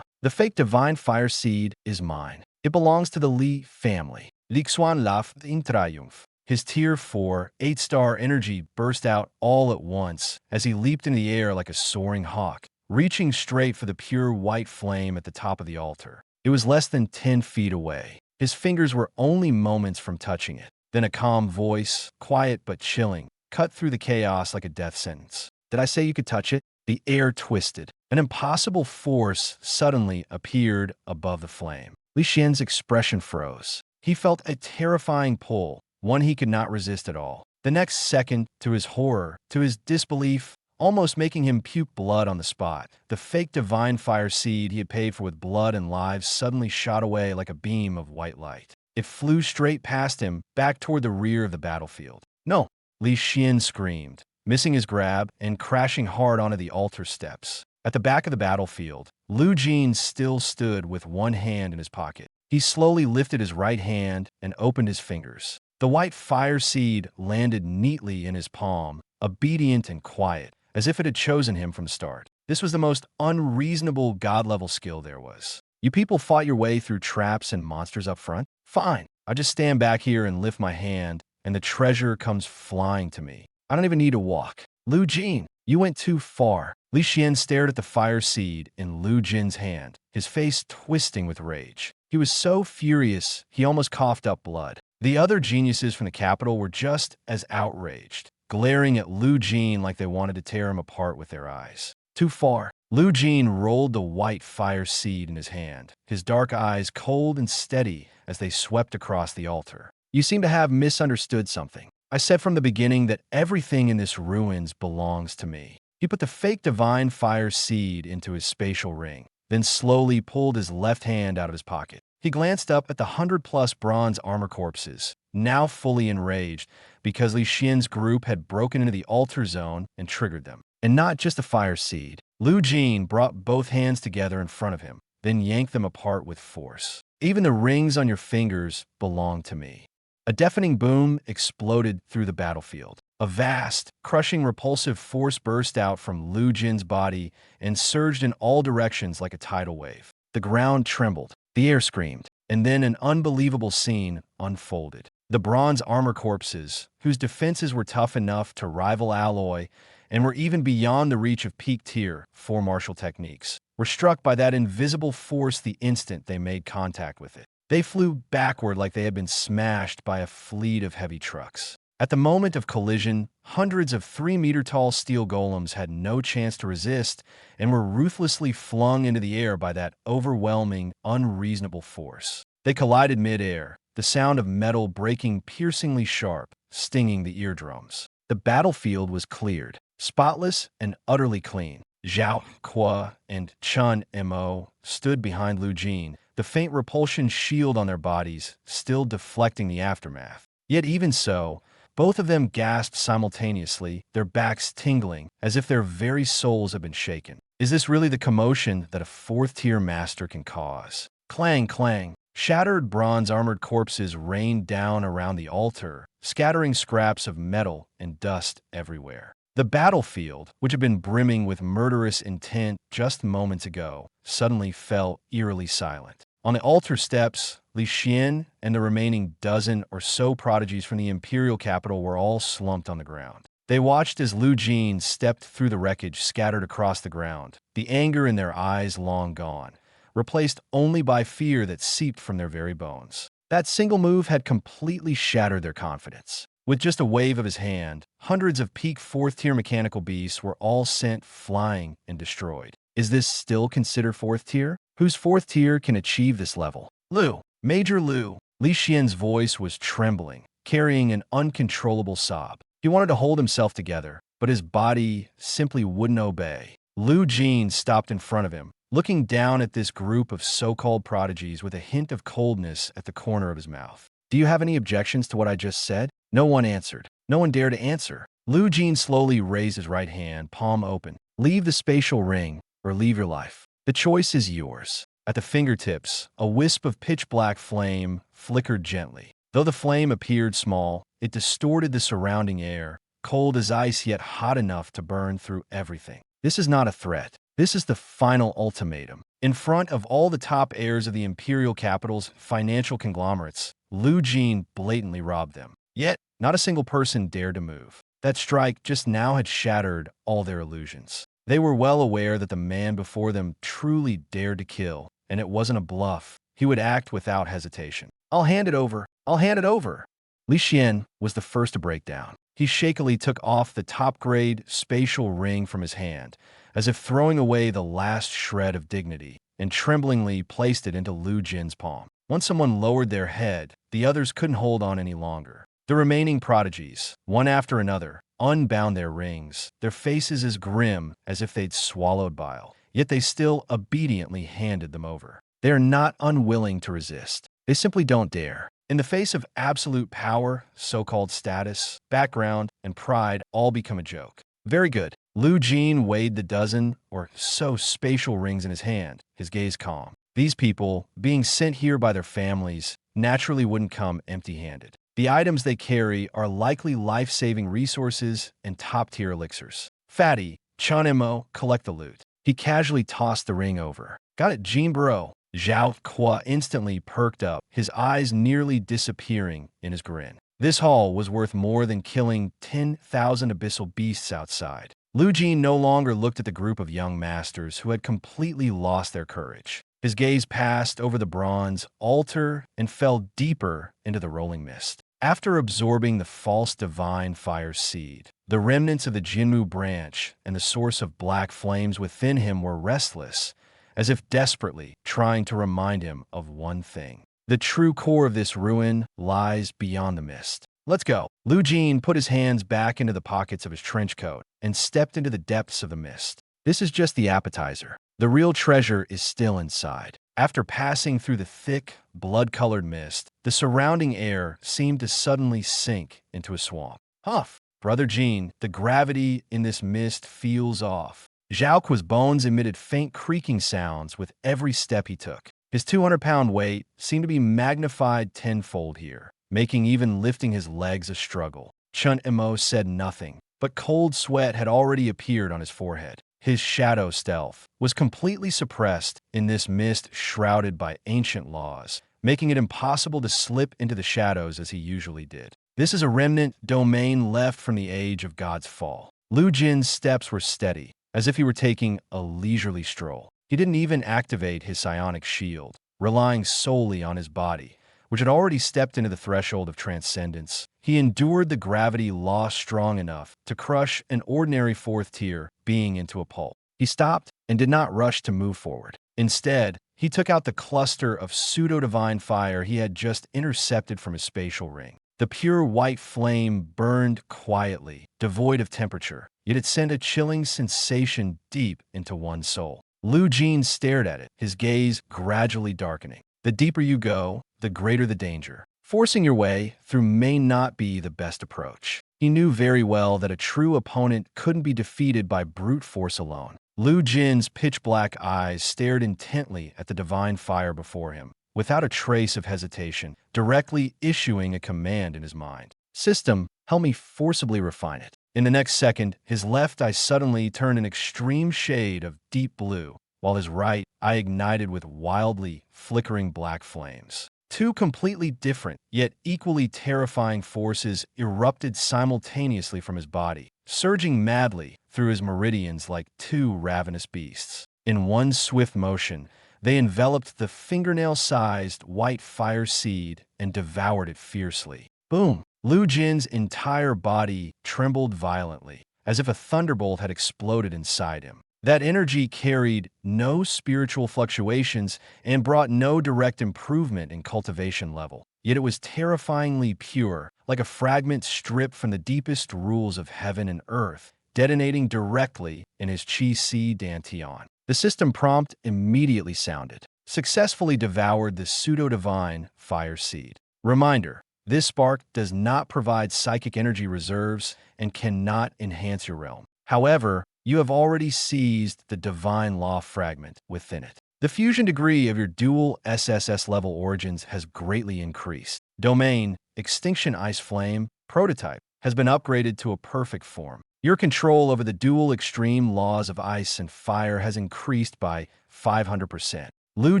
The fake divine fire seed is mine. It belongs to the Li family. Li Xuan laf in triumph. His Tier 4 8-star energy burst out all at once as he leaped in the air like a soaring hawk, reaching straight for the pure white flame at the top of the altar. It was less than 10 feet away. His fingers were only moments from touching it. Then a calm voice, quiet but chilling, cut through the chaos like a death sentence. "Did I say you could touch it?" The air twisted. An impossible force suddenly appeared above the flame. Li Xian's expression froze. He felt a terrifying pull, one he could not resist at all. The next second, to his horror, to his disbelief, almost making him puke blood on the spot. The fake divine fire seed he had paid for with blood and lives suddenly shot away like a beam of white light. It flew straight past him, back toward the rear of the battlefield. No! Lu Jin screamed, missing his grab and crashing hard onto the altar steps. At the back of the battlefield, Lu Jin still stood with one hand in his pocket. He slowly lifted his right hand and opened his fingers. The white fire seed landed neatly in his palm, obedient and quiet, as if it had chosen him from the start. This was the most unreasonable god-level skill there was. You people fought your way through traps and monsters up front? Fine. I just stand back here and lift my hand, and the treasure comes flying to me. I don't even need to walk. Lu Jin, you went too far. Lu Jin stared at the fire seed in Lu Jin's hand, his face twisting with rage. He was so furious, he almost coughed up blood. The other geniuses from the capital were just as outraged, glaring at Lu Jin like they wanted to tear him apart with their eyes. Too far. Lu Jin rolled the white fire seed in his hand, his dark eyes cold and steady as they swept across the altar. You seem to have misunderstood something. I said from the beginning that everything in this ruins belongs to me. He put the fake divine fire seed into his spatial ring, then slowly pulled his left hand out of his pocket. He glanced up at the 100+ bronze armor corpses, now fully enraged because Lu Jin's group had broken into the altar zone and triggered them. And not just a fire seed. Lu Jin brought both hands together in front of him, then yanked them apart with force. Even the rings on your fingers belong to me. A deafening boom exploded through the battlefield. A vast, crushing, repulsive force burst out from Lu Jin's body and surged in all directions like a tidal wave. The ground trembled, the air screamed, and then an unbelievable scene unfolded. The bronze armor corpses, whose defenses were tough enough to rival alloy and were even beyond the reach of peak tier 4 martial techniques, were struck by that invisible force the instant they made contact with it. They flew backward like they had been smashed by a fleet of heavy trucks. At the moment of collision, hundreds of 3-meter-tall steel golems had no chance to resist and were ruthlessly flung into the air by that overwhelming, unreasonable force. They collided mid-air, the sound of metal breaking piercingly sharp, stinging the eardrums. The battlefield was cleared, spotless and utterly clean. Zhao Kuo and Chun Mo stood behind Lu Jin, the faint repulsion shield on their bodies still deflecting the aftermath. Yet even so, both of them gasped simultaneously, their backs tingling, as if their very souls had been shaken. Is this really the commotion that a 4th-tier master can cause? Clang, clang. Shattered bronze-armored corpses rained down around the altar, scattering scraps of metal and dust everywhere. The battlefield, which had been brimming with murderous intent just moments ago, suddenly fell eerily silent. On the altar steps, Lu Jin and the remaining dozen or so prodigies from the imperial capital were all slumped on the ground. They watched as Lu Jin stepped through the wreckage scattered across the ground, the anger in their eyes long gone, replaced only by fear that seeped from their very bones. That single move had completely shattered their confidence. With just a wave of his hand, hundreds of peak 4th-tier mechanical beasts were all sent flying and destroyed. Is this still considered 4th tier? Whose 4th tier can achieve this level? Lu. Major Lu. Lu Jin's voice was trembling, carrying an uncontrollable sob. He wanted to hold himself together, but his body simply wouldn't obey. Lu Jin stopped in front of him, looking down at this group of so-called prodigies with a hint of coldness at the corner of his mouth. Do you have any objections to what I just said? No one answered. No one dared to answer. Lu Jin slowly raised his right hand, palm open. Leave the spatial ring, or leave your life. The choice is yours. At the fingertips, a wisp of pitch-black flame flickered gently. Though the flame appeared small, it distorted the surrounding air, cold as ice yet hot enough to burn through everything. This is not a threat. This is the final ultimatum. In front of all the top heirs of the imperial capital's financial conglomerates, Lu Jin blatantly robbed them. Yet, not a single person dared to move. That strike just now had shattered all their illusions. They were well aware that the man before them truly dared to kill, and it wasn't a bluff. He would act without hesitation. I'll hand it over. I'll hand it over. Lu Jin was the first to break down. He shakily took off the top-grade spatial ring from his hand, as if throwing away the last shred of dignity, and tremblingly placed it into Lu Jin's palm. Once someone lowered their head, the others couldn't hold on any longer. The remaining prodigies, one after another, unbound their rings, their faces as grim as if they'd swallowed bile, yet they still obediently handed them over. They are not unwilling to resist. They simply don't dare. In the face of absolute power, so-called status, background, and pride all become a joke. Very good. Lu Jin weighed the dozen or so spatial rings in his hand, his gaze calm. These people, being sent here by their families, naturally wouldn't come empty-handed. The items they carry are likely life-saving resources and top-tier elixirs. Fatty, Chun-mo, collect the loot. He casually tossed the ring over. Got it, Jean Bro. Zhao Qua instantly perked up, his eyes nearly disappearing in his grin. This haul was worth more than killing 10,000 abyssal beasts outside. Lu Jin no longer looked at the group of young masters who had completely lost their courage. His gaze passed over the bronze altar and fell deeper into the rolling mist. After absorbing the false divine fire seed, the remnants of the Jinmu branch and the source of black flames within him were restless, as if desperately trying to remind him of one thing. The true core of this ruin lies beyond the mist. Let's go. Lu Jin put his hands back into the pockets of his trench coat and stepped into the depths of the mist. This is just the appetizer. The real treasure is still inside. After passing through the thick, blood-colored mist, the surrounding air seemed to suddenly sink into a swamp. Huff! Brother Jin, the gravity in this mist feels off. Zhao Qua's bones emitted faint creaking sounds with every step he took. His 200-pound weight seemed to be magnified tenfold here, making even lifting his legs a struggle. Chun-mo said nothing, but cold sweat had already appeared on his forehead. His shadow stealth was completely suppressed in this mist shrouded by ancient laws, making it impossible to slip into the shadows as he usually did. This is a remnant domain left from the age of God's fall. Lu Jin's steps were steady, as if he were taking a leisurely stroll. He didn't even activate his psionic shield, relying solely on his body, which had already stepped into the threshold of transcendence. He endured the gravity loss strong enough to crush an ordinary fourth-tier being into a pulp. He stopped and did not rush to move forward. Instead, he took out the cluster of pseudo-divine fire he had just intercepted from his spatial ring. The pure white flame burned quietly, devoid of temperature, yet it sent a chilling sensation deep into one's soul. Lu Jin stared at it, his gaze gradually darkening. The deeper you go, the greater the danger. Forcing your way through may not be the best approach. He knew very well that a true opponent couldn't be defeated by brute force alone. Lu Jin's pitch-black eyes stared intently at the divine fire before him, without a trace of hesitation, directly issuing a command in his mind. System, help me forcibly refine it. In the next second, his left eye suddenly turned an extreme shade of deep blue, while his right eye ignited with wildly flickering black flames. Two completely different, yet equally terrifying forces erupted simultaneously from his body, surging madly through his meridians like two ravenous beasts. In one swift motion, they enveloped the fingernail-sized white fire seed and devoured it fiercely. Boom! Lu Jin's entire body trembled violently, as if a thunderbolt had exploded inside him. That energy carried no spiritual fluctuations and brought no direct improvement in cultivation level. Yet it was terrifyingly pure, like a fragment stripped from the deepest rules of heaven and earth, detonating directly in his Qi-Si Dantian. The system prompt immediately sounded. Successfully devoured the pseudo-divine fire seed. Reminder, this spark does not provide psychic energy reserves and cannot enhance your realm. However, you have already seized the divine law fragment within it. The fusion degree of your dual SSS-level origins has greatly increased. Domain, Extinction Ice Flame, Prototype, has been upgraded to a perfect form. Your control over the dual extreme laws of ice and fire has increased by 500%. Lu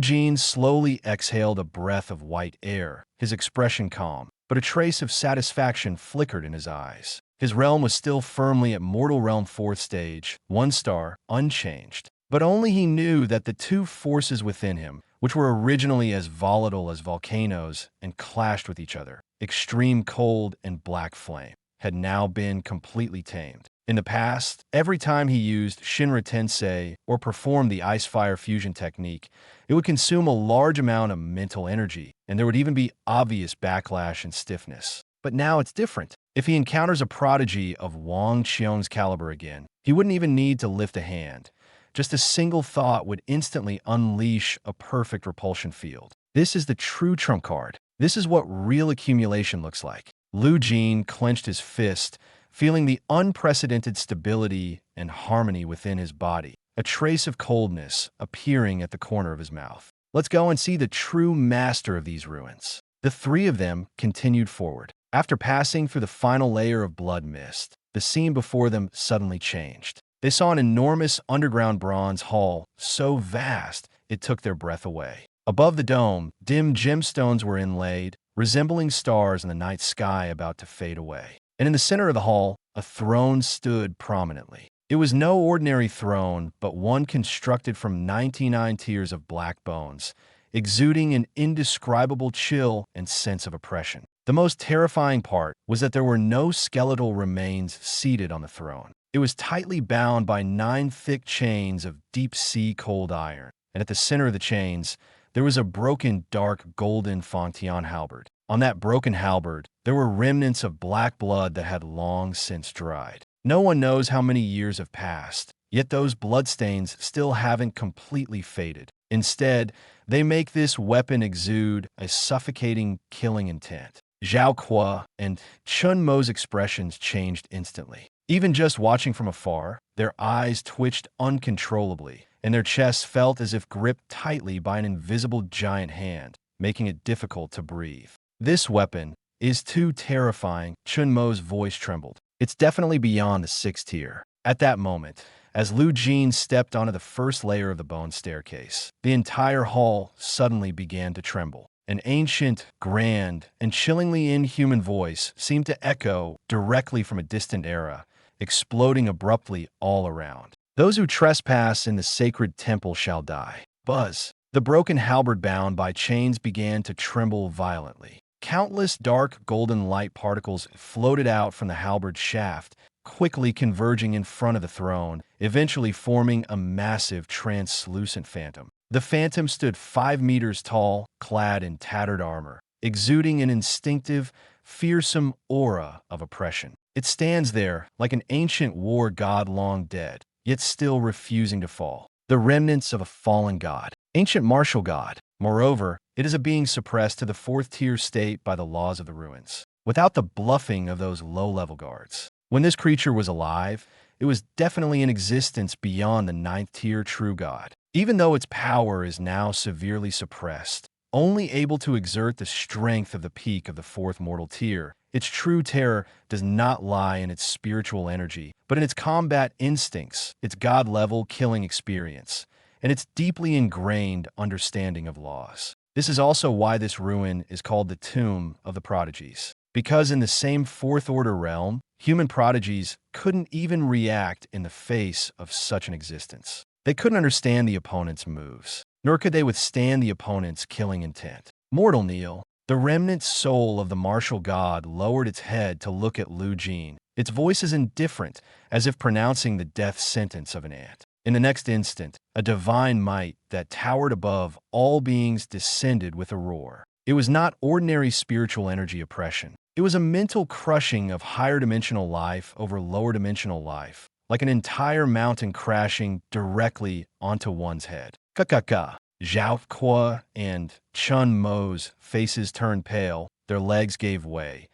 Jin slowly exhaled a breath of white air, his expression calm, but a trace of satisfaction flickered in his eyes. His realm was still firmly at Mortal Realm 4th stage, 1 star, unchanged. But only he knew that the two forces within him, which were originally as volatile as volcanoes and clashed with each other, extreme cold and black flame, had now been completely tamed. In the past, every time he used Shinra Tensei or performed the ice-fire fusion technique, it would consume a large amount of mental energy, and there would even be obvious backlash and stiffness. But now it's different. If he encounters a prodigy of Wang Qiong's caliber again, he wouldn't even need to lift a hand. Just a single thought would instantly unleash a perfect repulsion field. This is the true trump card. This is what real accumulation looks like. Lu Jin clenched his fist, feeling the unprecedented stability and harmony within his body, a trace of coldness appearing at the corner of his mouth. Let's go and see the true master of these ruins. The three of them continued forward. After passing through the final layer of blood mist, the scene before them suddenly changed. They saw an enormous underground bronze hall, so vast it took their breath away. Above the dome, dim gemstones were inlaid, resembling stars in the night sky about to fade away. And in the center of the hall, a throne stood prominently. It was no ordinary throne, but one constructed from 99 tiers of black bones, exuding an indescribable chill and sense of oppression. The most terrifying part was that there were no skeletal remains seated on the throne. It was tightly bound by 9 thick chains of deep-sea cold iron, and at the center of the chains, there was a broken dark golden Fangtian halberd. On that broken halberd, there were remnants of black blood that had long since dried. No one knows how many years have passed, yet those bloodstains still haven't completely faded. Instead, they make this weapon exude a suffocating, killing intent. Zhao Kuo and Chun Mo's expressions changed instantly. Even just watching from afar, their eyes twitched uncontrollably, and their chests felt as if gripped tightly by an invisible giant hand, making it difficult to breathe. This weapon is too terrifying. Chun Mo's voice trembled. It's definitely beyond the 6th tier. At that moment, as Lu Jin stepped onto the first layer of the bone staircase, the entire hall suddenly began to tremble. An ancient, grand, and chillingly inhuman voice seemed to echo directly from a distant era, exploding abruptly all around. Those who trespass in the sacred temple shall die. Buzz. The broken halberd bound by chains began to tremble violently. Countless dark golden light particles floated out from the halberd shaft, quickly converging in front of the throne, eventually forming a massive translucent phantom. The phantom stood 5 meters tall, clad in tattered armor, exuding an instinctive, fearsome aura of oppression. It stands there like an ancient war god long dead, yet still refusing to fall. The remnants of a fallen god. Ancient martial god. Moreover, it is a being suppressed to the 4th tier state by the laws of the ruins, without the bluffing of those low-level guards. When this creature was alive, it was definitely in existence beyond the 9th tier true god. Even though its power is now severely suppressed, only able to exert the strength of the peak of the 4th mortal tier, its true terror does not lie in its spiritual energy, but in its combat instincts, its god-level killing experience, and its deeply ingrained understanding of laws. This is also why this ruin is called the Tomb of the Prodigies. Because in the same 4th order realm, human prodigies couldn't even react in the face of such an existence. They couldn't understand the opponent's moves, nor could they withstand the opponent's killing intent. Mortal Neil, the remnant soul of the martial god, lowered its head to look at Lu Jin. Its voice is indifferent, as if pronouncing the death sentence of an ant. In the next instant, a divine might that towered above all beings descended with a roar. It was not ordinary spiritual energy oppression. It was a mental crushing of higher dimensional life over lower dimensional life, like an entire mountain crashing directly onto one's head. Ka-ka-ka. Zhao Kuo and Chun Mo's faces turned pale, their legs gave way,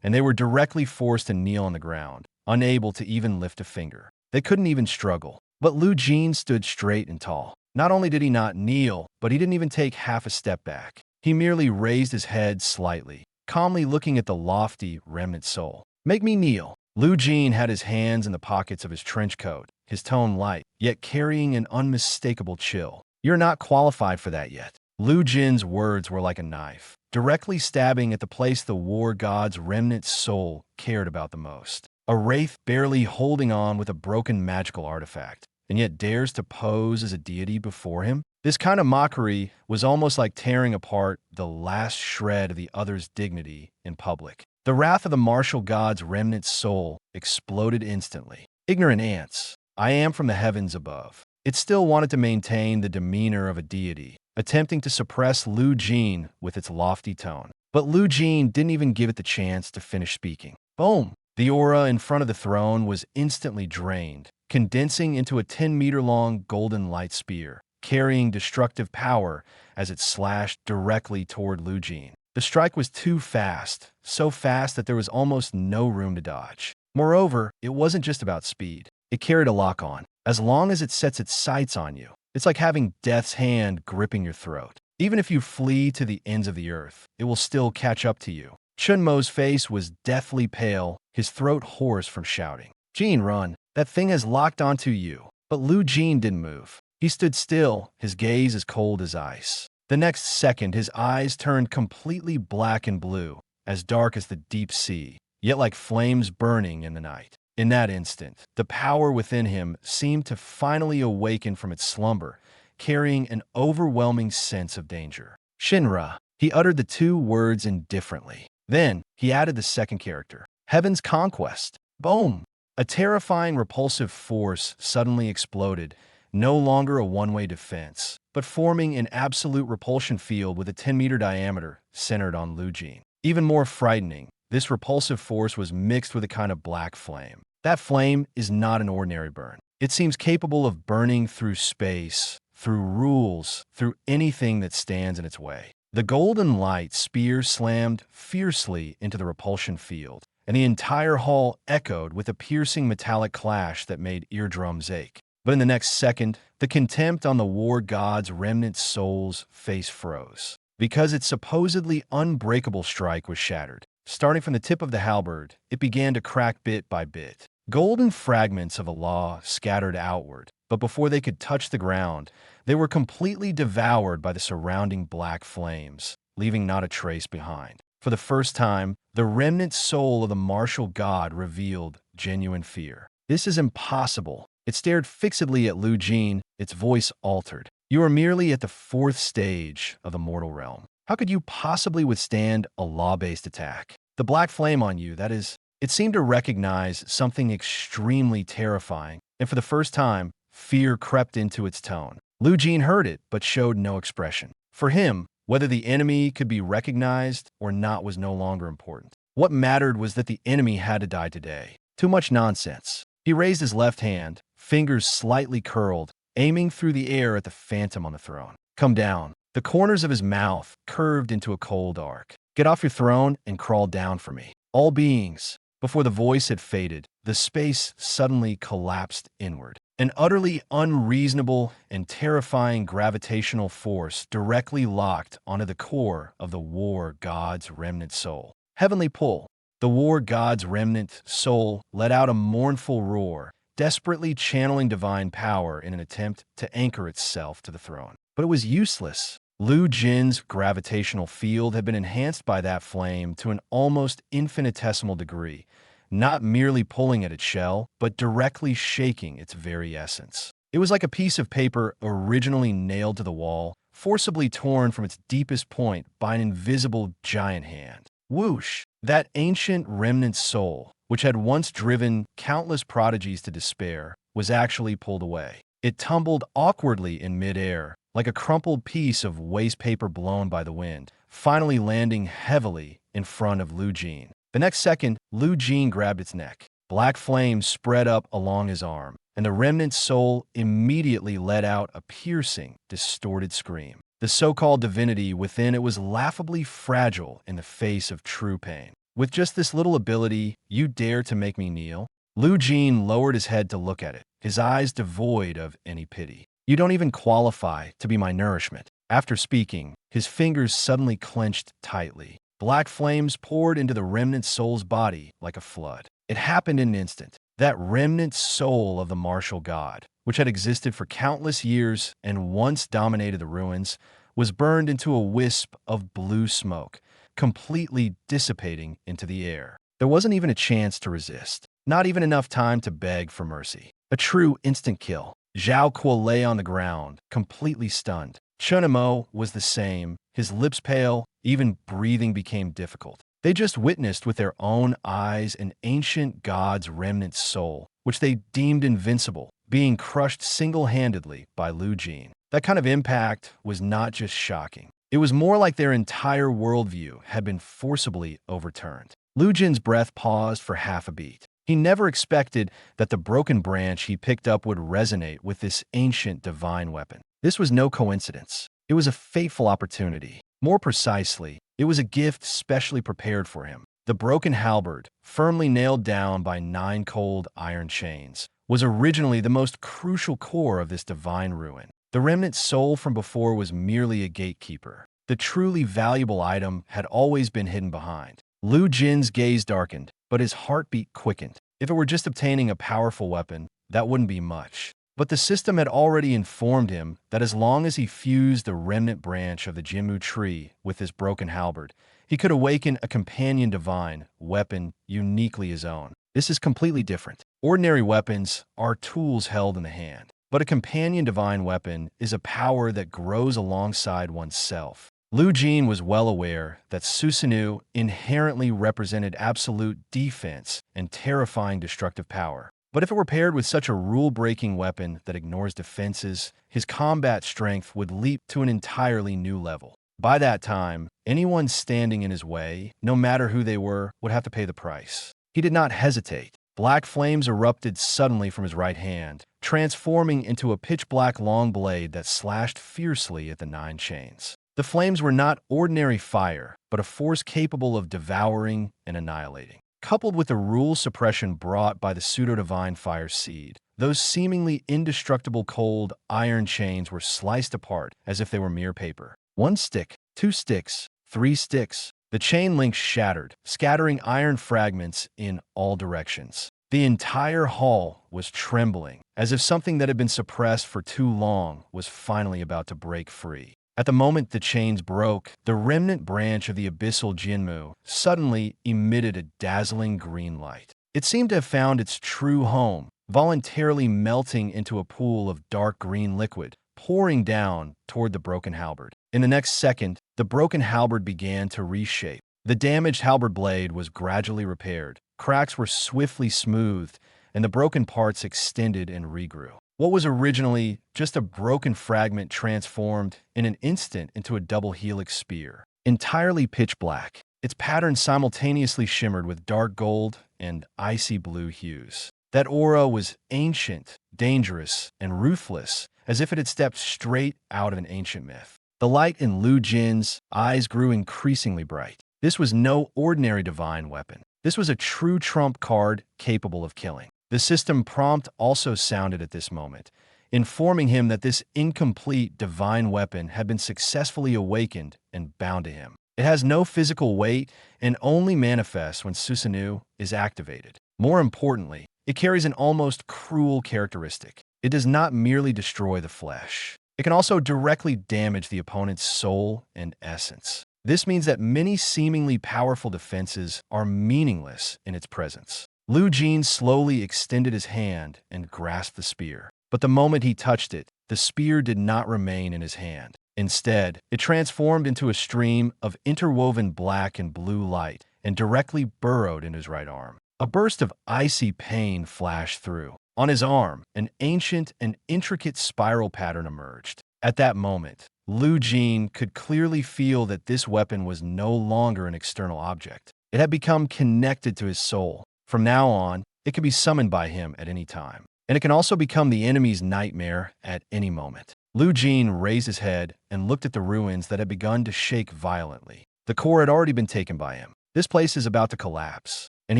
and they were directly forced to kneel on the ground, unable to even lift a finger. They couldn't even struggle. But Lu Jin stood straight and tall. Not only did he not kneel, but he didn't even take half a step back. He merely raised his head slightly, calmly looking at the lofty remnant soul. "Make me kneel." Lu Jin had his hands in the pockets of his trench coat, his tone light, yet carrying an unmistakable chill. "You're not qualified for that yet." Lu Jin's words were like a knife, directly stabbing at the place the war god's remnant soul cared about the most. A wraith barely holding on with a broken magical artifact, and yet dares to pose as a deity before him? This kind of mockery was almost like tearing apart the last shred of the other's dignity in public. The wrath of the martial god's remnant soul exploded instantly. "Ignorant ants, I am from the heavens above." It still wanted to maintain the demeanor of a deity, attempting to suppress Lu Jin with its lofty tone. But Lu Jin didn't even give it the chance to finish speaking. Boom! The aura in front of the throne was instantly drained, condensing into a 10-meter-long golden light spear, carrying destructive power as it slashed directly toward Lu Jin. The strike was too fast, so fast that there was almost no room to dodge. Moreover, it wasn't just about speed. It carried a lock-on. As long as it sets its sights on you, it's like having death's hand gripping your throat. Even if you flee to the ends of the earth, it will still catch up to you. Chunmo's face was deathly pale, his throat hoarse from shouting. Jin, run. That thing has locked onto you. But Lu Jin didn't move. He stood still, his gaze as cold as ice. The next second, his eyes turned completely black and blue, as dark as the deep sea, yet like flames burning in the night. In that instant, the power within him seemed to finally awaken from its slumber, carrying an overwhelming sense of danger. Shinra. He uttered the two words indifferently. Then, he added the second character. Heaven's Conquest. Boom! A terrifying, repulsive force suddenly exploded, no longer a one-way defense, but forming an absolute repulsion field with a 10-meter diameter centered on Lu Jin. Even more frightening, this repulsive force was mixed with a kind of black flame. That flame is not an ordinary burn. It seems capable of burning through space, through rules, through anything that stands in its way. The golden light spear slammed fiercely into the repulsion field, and the entire hall echoed with a piercing metallic clash that made eardrums ache. But in the next second, the contempt on the war god's remnant soul's face froze, because its supposedly unbreakable strike was shattered. Starting from the tip of the halberd, it began to crack bit by bit. Golden fragments of Allah scattered outward, but before they could touch the ground, they were completely devoured by the surrounding black flames, leaving not a trace behind. For the first time, the remnant soul of the martial god revealed genuine fear. This is impossible. It stared fixedly at Lu Jin, its voice altered. You are merely at the fourth stage of the mortal realm. How could you possibly withstand a law-based attack? The black flame on you, that is, it seemed to recognize something extremely terrifying, and for the first time, fear crept into its tone. Lu Jin heard it, but showed no expression. For him, whether the enemy could be recognized or not was no longer important. What mattered was that the enemy had to die today. Too much nonsense. He raised his left hand, fingers slightly curled, aiming through the air at the phantom on the throne. Come down. The corners of his mouth curved into a cold arc. Get off your throne and crawl down for me. All beings. Before the voice had faded, the space suddenly collapsed inward. An utterly unreasonable and terrifying gravitational force directly locked onto the core of the war god's remnant soul. Heavenly pull. The war god's remnant soul let out a mournful roar, desperately channeling divine power in an attempt to anchor itself to the throne. But it was useless. Lu Jin's gravitational field had been enhanced by that flame to an almost infinitesimal degree, not merely pulling at its shell, but directly shaking its very essence. It was like a piece of paper originally nailed to the wall, forcibly torn from its deepest point by an invisible giant hand. Whoosh! That ancient remnant soul, which had once driven countless prodigies to despair, was actually pulled away. It tumbled awkwardly in midair, like a crumpled piece of waste paper blown by the wind, finally landing heavily in front of Lu Jin. The next second, Lu Jin grabbed its neck. Black flames spread up along his arm, and the remnant soul immediately let out a piercing, distorted scream. The so-called divinity within it was laughably fragile in the face of true pain. With just this little ability, you dare to make me kneel? Lu Jin lowered his head to look at it, his eyes devoid of any pity. You don't even qualify to be my nourishment. After speaking, his fingers suddenly clenched tightly. Black flames poured into the remnant soul's body like a flood. It happened in an instant. That remnant soul of the martial god, which had existed for countless years and once dominated the ruins, was burned into a wisp of blue smoke, completely dissipating into the air. There wasn't even a chance to resist, not even enough time to beg for mercy. A true instant kill. Zhao Kuo lay on the ground, completely stunned. Chunmo was the same, his lips pale, even breathing became difficult. They just witnessed with their own eyes an ancient god's remnant soul, which they deemed invincible, being crushed single-handedly by Lu Jin. That kind of impact was not just shocking. It was more like their entire worldview had been forcibly overturned. Lu Jin's breath paused for half a beat. He never expected that the broken branch he picked up would resonate with this ancient divine weapon. This was no coincidence. It was a fateful opportunity. More precisely, it was a gift specially prepared for him. The broken halberd, firmly nailed down by 9 cold iron chains, was originally the most crucial core of this divine ruin. The remnant soul from before was merely a gatekeeper. The truly valuable item had always been hidden behind. Lu Jin's gaze darkened, but his heartbeat quickened. If it were just obtaining a powerful weapon, that wouldn't be much. But the system had already informed him that as long as he fused the remnant branch of the Jinmu tree with this broken halberd, he could awaken a companion divine weapon uniquely his own. This is completely different. Ordinary weapons are tools held in the hand, but a companion divine weapon is a power that grows alongside oneself. Lu Jin was well aware that Susanoo inherently represented absolute defense and terrifying destructive power. But if it were paired with such a rule-breaking weapon that ignores defenses, his combat strength would leap to an entirely new level. By that time, anyone standing in his way, no matter who they were, would have to pay the price. He did not hesitate. Black flames erupted suddenly from his right hand, transforming into a pitch-black long blade that slashed fiercely at the 9 chains. The flames were not ordinary fire, but a force capable of devouring and annihilating. Coupled with the rule suppression brought by the pseudo-divine fire seed, those seemingly indestructible cold iron chains were sliced apart as if they were mere paper. 1 stick, 2 sticks, 3 sticks. The chain links shattered, scattering iron fragments in all directions. The entire hall was trembling, as if something that had been suppressed for too long was finally about to break free. At the moment the chains broke, the remnant branch of the abyssal Jinmu suddenly emitted a dazzling green light. It seemed to have found its true home, voluntarily melting into a pool of dark green liquid, pouring down toward the broken halberd. In the next second, the broken halberd began to reshape. The damaged halberd blade was gradually repaired. Cracks were swiftly smoothed, and the broken parts extended and regrew. What was originally just a broken fragment transformed in an instant into a double helix spear. Entirely pitch black, its pattern simultaneously shimmered with dark gold and icy blue hues. That aura was ancient, dangerous, and ruthless, as if it had stepped straight out of an ancient myth. The light in Lu Jin's eyes grew increasingly bright. This was no ordinary divine weapon. This was a true trump card capable of killing. The system prompt also sounded at this moment, informing him that this incomplete divine weapon had been successfully awakened and bound to him. It has no physical weight and only manifests when Susanoo is activated. More importantly, it carries an almost cruel characteristic. It does not merely destroy the flesh. It can also directly damage the opponent's soul and essence. This means that many seemingly powerful defenses are meaningless in its presence. Lu Jin slowly extended his hand and grasped the spear. But the moment he touched it, the spear did not remain in his hand. Instead, it transformed into a stream of interwoven black and blue light and directly burrowed in his right arm. A burst of icy pain flashed through. On his arm, an ancient and intricate spiral pattern emerged. At that moment, Lu Jin could clearly feel that this weapon was no longer an external object. It had become connected to his soul. From now on, it could be summoned by him at any time. And it can also become the enemy's nightmare at any moment. Lu Jin raised his head and looked at the ruins that had begun to shake violently. The core had already been taken by him. This place is about to collapse. And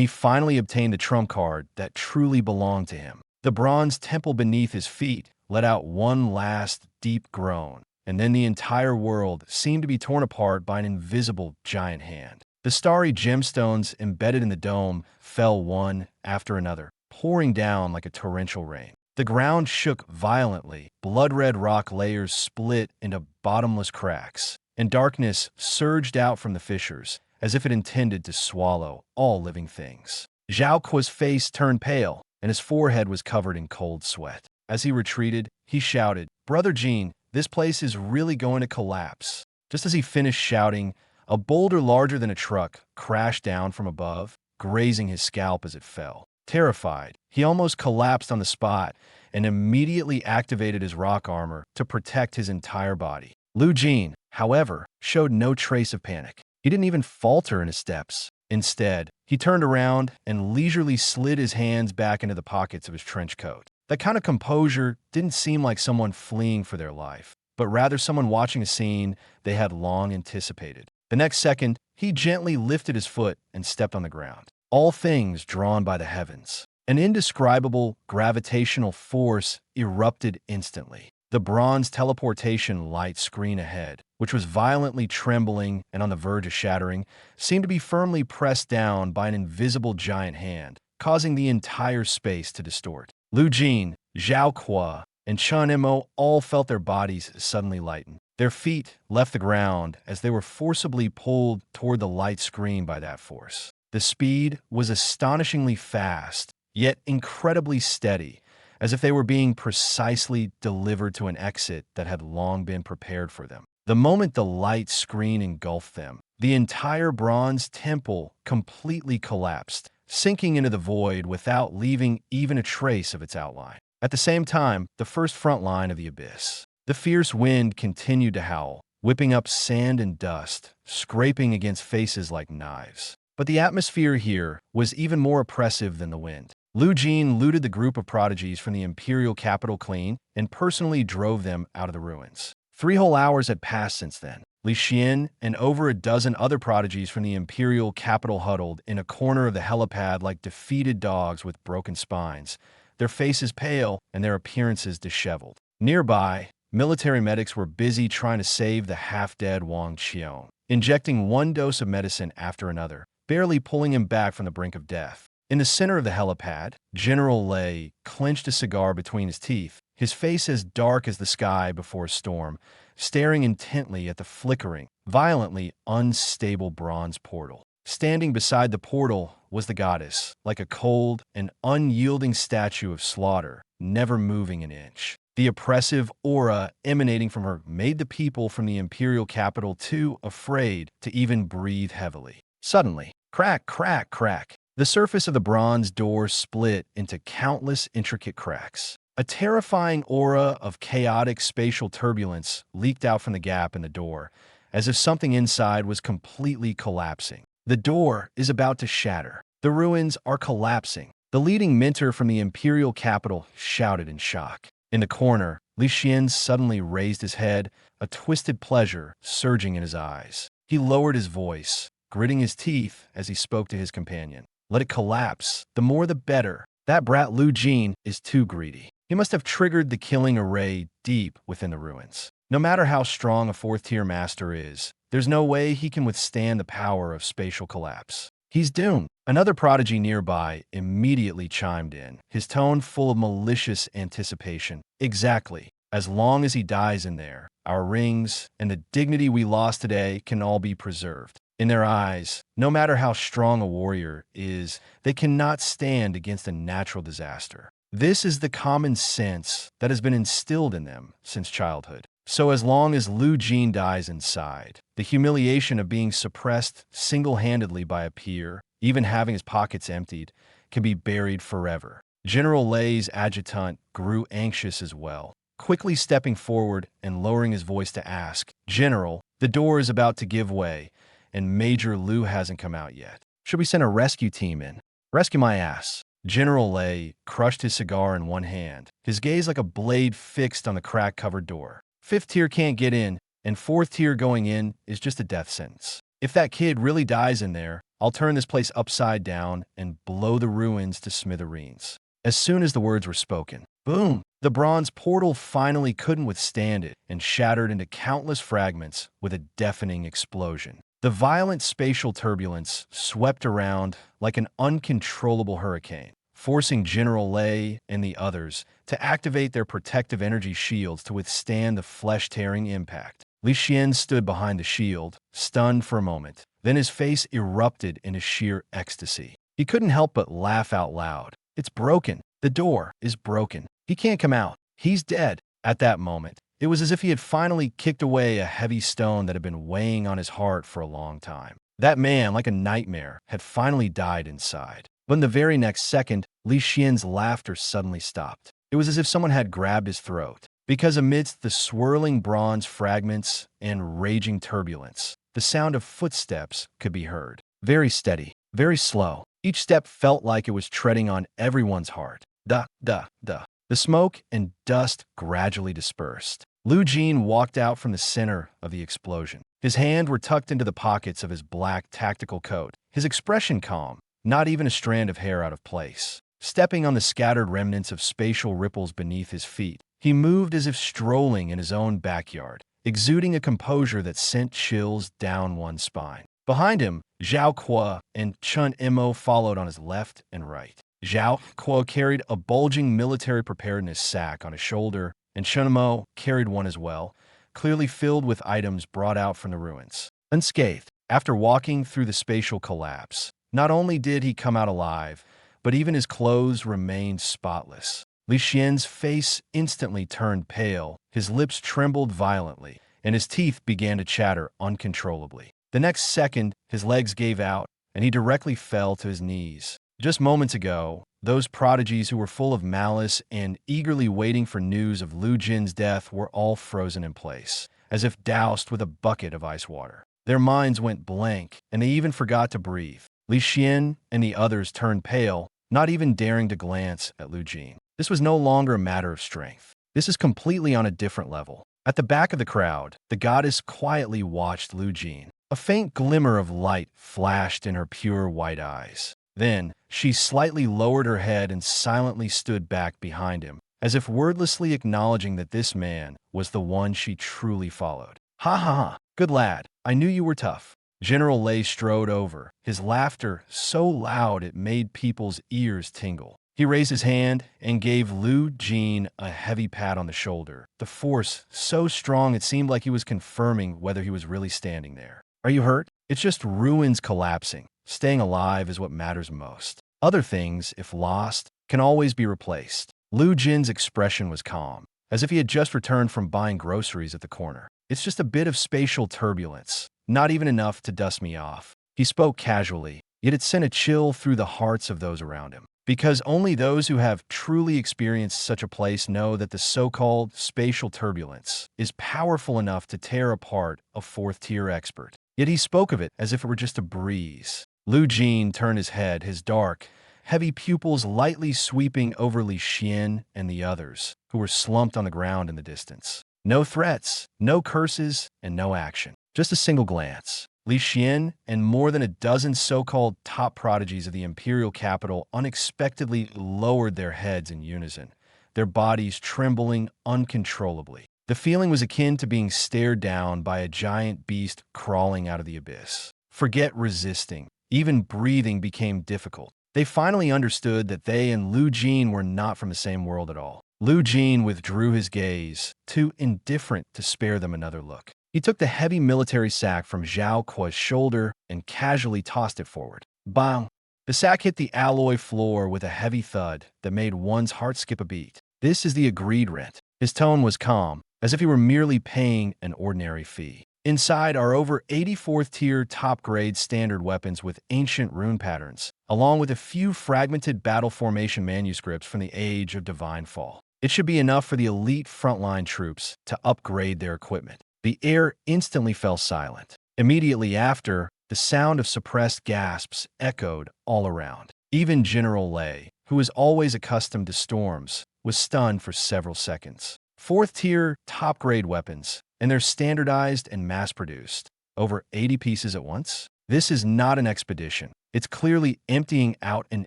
he finally obtained the trump card that truly belonged to him. The bronze temple beneath his feet let out one last deep groan, and then the entire world seemed to be torn apart by an invisible giant hand. The starry gemstones embedded in the dome fell one after another, pouring down like a torrential rain. The ground shook violently, blood-red rock layers split into bottomless cracks, and darkness surged out from the fissures, as if it intended to swallow all living things. Zhao Kuo's face turned pale, and his forehead was covered in cold sweat. As he retreated, he shouted, "Brother Jin, this place is really going to collapse." Just as he finished shouting, a boulder larger than a truck crashed down from above, grazing his scalp as it fell. Terrified, he almost collapsed on the spot and immediately activated his rock armor to protect his entire body. Lu Jin, however, showed no trace of panic. He didn't even falter in his steps. Instead, he turned around and leisurely slid his hands back into the pockets of his trench coat. That kind of composure didn't seem like someone fleeing for their life, but rather someone watching a scene they had long anticipated. The next second, he gently lifted his foot and stepped on the ground. All things drawn by the heavens. An indescribable gravitational force erupted instantly. The bronze teleportation light screen ahead, which was violently trembling and on the verge of shattering, seemed to be firmly pressed down by an invisible giant hand, causing the entire space to distort. Lu Jin, Zhao Kuo, and Chen Mo all felt their bodies suddenly lighten. Their feet left the ground as they were forcibly pulled toward the light screen by that force. The speed was astonishingly fast, yet incredibly steady, as if they were being precisely delivered to an exit that had long been prepared for them. The moment the light screen engulfed them, the entire bronze temple completely collapsed, sinking into the void without leaving even a trace of its outline. At the same time, the first front line of the abyss. The fierce wind continued to howl, whipping up sand and dust, scraping against faces like knives. But the atmosphere here was even more oppressive than the wind. Lu Jin looted the group of prodigies from the imperial capital clean and personally drove them out of the ruins. 3 whole hours had passed since then. Li Xian and over a dozen other prodigies from the imperial capital huddled in a corner of the helipad like defeated dogs with broken spines, their faces pale and their appearances disheveled. Nearby, military medics were busy trying to save the half-dead Wang Qiong, injecting one dose of medicine after another, barely pulling him back from the brink of death. In the center of the helipad, General Lei clenched a cigar between his teeth, his face as dark as the sky before a storm, staring intently at the flickering, violently unstable bronze portal. Standing beside the portal was the goddess, like a cold and unyielding statue of slaughter, never moving an inch. The oppressive aura emanating from her made the people from the imperial capital too afraid to even breathe heavily. Suddenly, crack, crack, crack. The surface of the bronze door split into countless intricate cracks. A terrifying aura of chaotic spatial turbulence leaked out from the gap in the door, as if something inside was completely collapsing. The door is about to shatter. The ruins are collapsing. The leading mentor from the imperial capital shouted in shock. In the corner, Li Xian suddenly raised his head, a twisted pleasure surging in his eyes. He lowered his voice, gritting his teeth as he spoke to his companion. Let it collapse. The more the better. That brat Lu Jin is too greedy. He must have triggered the killing array deep within the ruins. No matter how strong a 4th-tier master is, there's no way he can withstand the power of spatial collapse. He's doomed. Another prodigy nearby immediately chimed in, his tone full of malicious anticipation. Exactly. As long as he dies in there, our rings and the dignity we lost today can all be preserved. In their eyes, no matter how strong a warrior is, they cannot stand against a natural disaster. This is the common sense that has been instilled in them since childhood. So as long as Lu Jin dies inside, the humiliation of being suppressed single-handedly by a peer, even having his pockets emptied, can be buried forever. General Lei's adjutant grew anxious as well, quickly stepping forward and lowering his voice to ask, "General, the door is about to give way, and Major Lu hasn't come out yet. Should we send a rescue team in?" "Rescue my ass." General Lei crushed his cigar in one hand, his gaze like a blade fixed on the crack-covered door. 5th tier can't get in, and 4th tier going in is just a death sentence. If that kid really dies in there, I'll turn this place upside down and blow the ruins to smithereens. As soon as the words were spoken, boom! The bronze portal finally couldn't withstand it and shattered into countless fragments with a deafening explosion. The violent spatial turbulence swept around like an uncontrollable hurricane, forcing General Lei and the others to activate their protective energy shields to withstand the flesh-tearing impact. Li Xian stood behind the shield, stunned for a moment. Then his face erupted into sheer ecstasy. He couldn't help but laugh out loud. It's broken. The door is broken. He can't come out. He's dead. At that moment, it was as if he had finally kicked away a heavy stone that had been weighing on his heart for a long time. That man, like a nightmare, had finally died inside. But in the very next second, Li Xian's laughter suddenly stopped. It was as if someone had grabbed his throat. because amidst the swirling bronze fragments and raging turbulence, the sound of footsteps could be heard. Very steady, very slow. Each step felt like it was treading on everyone's heart. Duh, duh, duh. The smoke and dust gradually dispersed. Lu Jin walked out from the center of the explosion. His hands were tucked into the pockets of his black tactical coat, his expression calm, not even a strand of hair out of place. Stepping on the scattered remnants of spatial ripples beneath his feet, he moved as if strolling in his own backyard, exuding a composure that sent chills down one's spine. Behind him, Zhao Kuo and Chun Imo followed on his left and right. Zhao Kuo carried a bulging military preparedness sack on his shoulder, and Chun Imo carried one as well, clearly filled with items brought out from the ruins. Unscathed, after walking through the spatial collapse, not only did he come out alive, but even his clothes remained spotless. Li Xian's face instantly turned pale, his lips trembled violently, and his teeth began to chatter uncontrollably. The next second, his legs gave out, and he directly fell to his knees. Just moments ago, those prodigies who were full of malice and eagerly waiting for news of Lu Jin's death were all frozen in place, as if doused with a bucket of ice water. Their minds went blank, and they even forgot to breathe. Li Xian and the others turned pale, not even daring to glance at Lu Jin. This was no longer a matter of strength. This is completely on a different level. At the back of the crowd, the goddess quietly watched Lu Jin. A faint glimmer of light flashed in her pure white eyes. Then, she slightly lowered her head and silently stood back behind him, as if wordlessly acknowledging that this man was the one she truly followed. Ha ha ha, good lad, I knew you were tough. General Lei strode over, his laughter so loud it made people's ears tingle. He raised his hand and gave Lu Jin a heavy pat on the shoulder, the force so strong it seemed like he was confirming whether he was really standing there. Are you hurt? It's just ruins collapsing. Staying alive is what matters most. Other things, if lost, can always be replaced. Lu Jin's expression was calm, as if he had just returned from buying groceries at the corner. It's just a bit of spatial turbulence, not even enough to dust me off. He spoke casually, yet it sent a chill through the hearts of those around him. Because only those who have truly experienced such a place know that the so-called spatial turbulence is powerful enough to tear apart a fourth-tier expert. Yet he spoke of it as if it were just a breeze. Lu Jin turned his head, his dark, heavy pupils lightly sweeping over Li Xian and the others, who were slumped on the ground in the distance. No threats, no curses, and no action. Just a single glance. Li Xian and more than a dozen so-called top prodigies of the imperial capital unexpectedly lowered their heads in unison, their bodies trembling uncontrollably. The feeling was akin to being stared down by a giant beast crawling out of the abyss. Forget resisting. Even breathing became difficult. They finally understood that they and Lu Jin were not from the same world at all. Lu Jin withdrew his gaze, too indifferent to spare them another look. He took the heavy military sack from Zhao Kuo's shoulder and casually tossed it forward. Bang! The sack hit the alloy floor with a heavy thud that made one's heart skip a beat. This is the agreed rent. His tone was calm, as if he were merely paying an ordinary fee. Inside are over 84th-tier top-grade standard weapons with ancient rune patterns, along with a few fragmented battle formation manuscripts from the Age of Divine Fall. It should be enough for the elite frontline troops to upgrade their equipment. The air instantly fell silent. Immediately after, the sound of suppressed gasps echoed all around. Even General Lei, who was always accustomed to storms, was stunned for several seconds. Fourth-tier, top-grade weapons, and they're standardized and mass-produced. Over 80 pieces at once? This is not an expedition. It's clearly emptying out an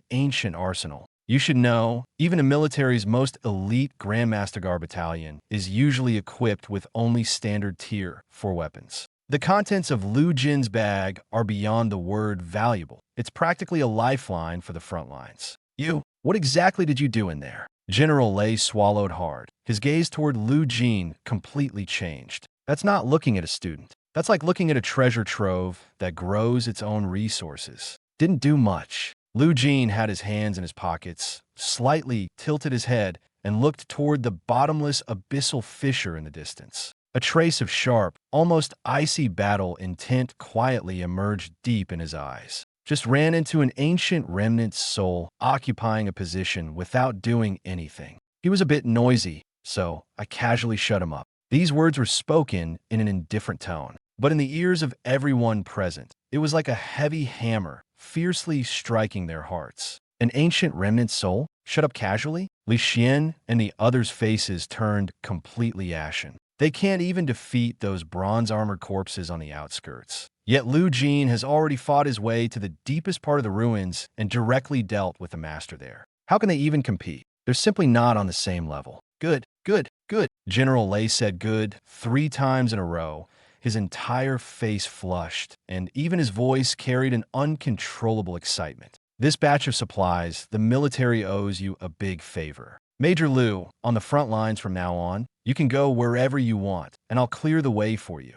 ancient arsenal. You should know, even a military's most elite Grandmaster Guard battalion is usually equipped with only standard tier 4 weapons. The contents of Lu Jin's bag are beyond the word valuable. It's practically a lifeline for the front lines. What exactly did you do in there? General Lei swallowed hard. His gaze toward Lu Jin completely changed. That's not looking at a student. That's like looking at a treasure trove that grows its own resources. Didn't do much. Lu Jin had his hands in his pockets, slightly tilted his head, and looked toward the bottomless abyssal fissure in the distance. A trace of sharp, almost icy battle intent quietly emerged deep in his eyes. Just ran into an ancient remnant's soul occupying a position without doing anything. He was a bit noisy, so I casually shut him up. These words were spoken in an indifferent tone, but in the ears of everyone present, it was like a heavy hammer, fiercely striking their hearts. An ancient remnant soul? Shut up casually? Lu Jin and the others' faces turned completely ashen. They can't even defeat those bronze-armored corpses on the outskirts. Yet Lu Jin has already fought his way to the deepest part of the ruins and directly dealt with the master there. How can they even compete? They're simply not on the same level. Good, good, good. General Lei said good 3 times in a row. His entire face flushed, and even his voice carried an uncontrollable excitement. This batch of supplies, the military owes you a big favor. Major Lu, on the front lines from now on, you can go wherever you want, and I'll clear the way for you.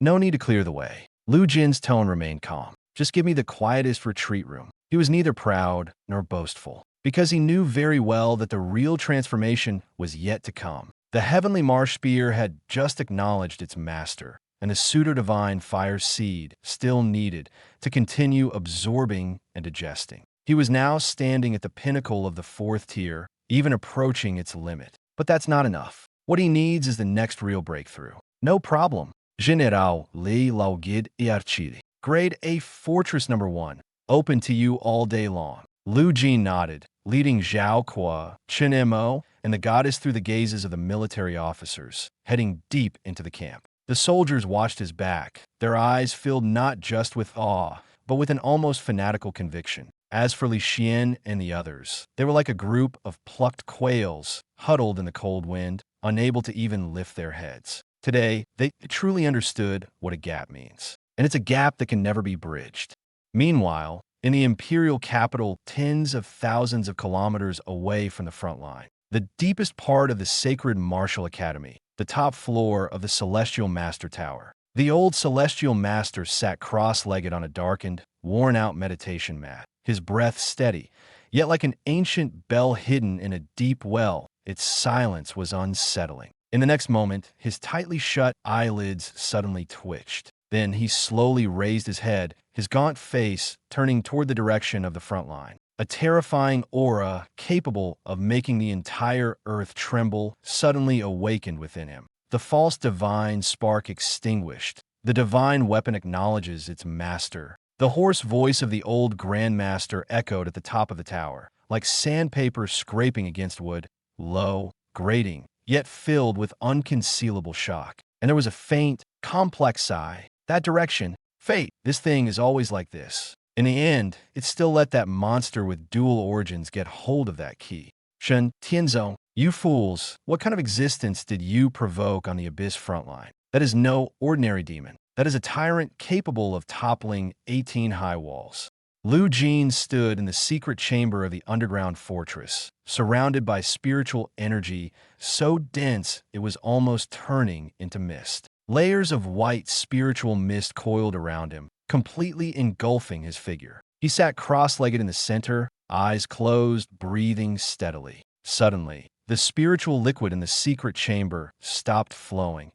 No need to clear the way. Lu Jin's tone remained calm. Just give me the quietest retreat room. He was neither proud nor boastful, because he knew very well that the real transformation was yet to come. The heavenly marsh spear had just acknowledged its master, and the pseudo-divine fire seed still needed to continue absorbing and digesting. He was now standing at the pinnacle of the 4th tier, even approaching its limit. But that's not enough. What he needs is the next real breakthrough. No problem. General Li Laogid Iarchidi. Grade A Fortress number 1. Open to you all day long. Lu Jin nodded, leading Zhao Qua, Chen Mo, and the goddess through the gazes of the military officers, heading deep into the camp. The soldiers watched his back, their eyes filled not just with awe, but with an almost fanatical conviction. As for Lu Jin and the others, they were like a group of plucked quails, huddled in the cold wind, unable to even lift their heads. Today, they truly understood what a gap means, and it's a gap that can never be bridged. Meanwhile, in the imperial capital, tens of thousands of kilometers away from the front line, the deepest part of the sacred martial academy, the top floor of the Celestial Master Tower. The old Celestial Master sat cross-legged on a darkened, worn-out meditation mat, his breath steady, yet like an ancient bell hidden in a deep well, its silence was unsettling. In the next moment, his tightly shut eyelids suddenly twitched. Then he slowly raised his head, his gaunt face turning toward the direction of the front line. A terrifying aura capable of making the entire earth tremble suddenly awakened within him. The false divine spark extinguished. The divine weapon acknowledges its master. The hoarse voice of the old Grandmaster echoed at the top of the tower, like sandpaper scraping against wood, low, grating, yet filled with unconcealable shock. And there was a faint, complex sigh. That direction, fate, this thing is always like this. In the end, it still let that monster with dual origins get hold of that key. Shen Tianzong, you fools, what kind of existence did you provoke on the Abyss frontline? That is no ordinary demon. That is a tyrant capable of toppling 18 high walls. Lu Jin stood in the secret chamber of the underground fortress, surrounded by spiritual energy so dense it was almost turning into mist. Layers of white spiritual mist coiled around him, completely engulfing his figure. He sat cross-legged in the center, eyes closed, breathing steadily. Suddenly, the spiritual liquid in the secret chamber stopped flowing,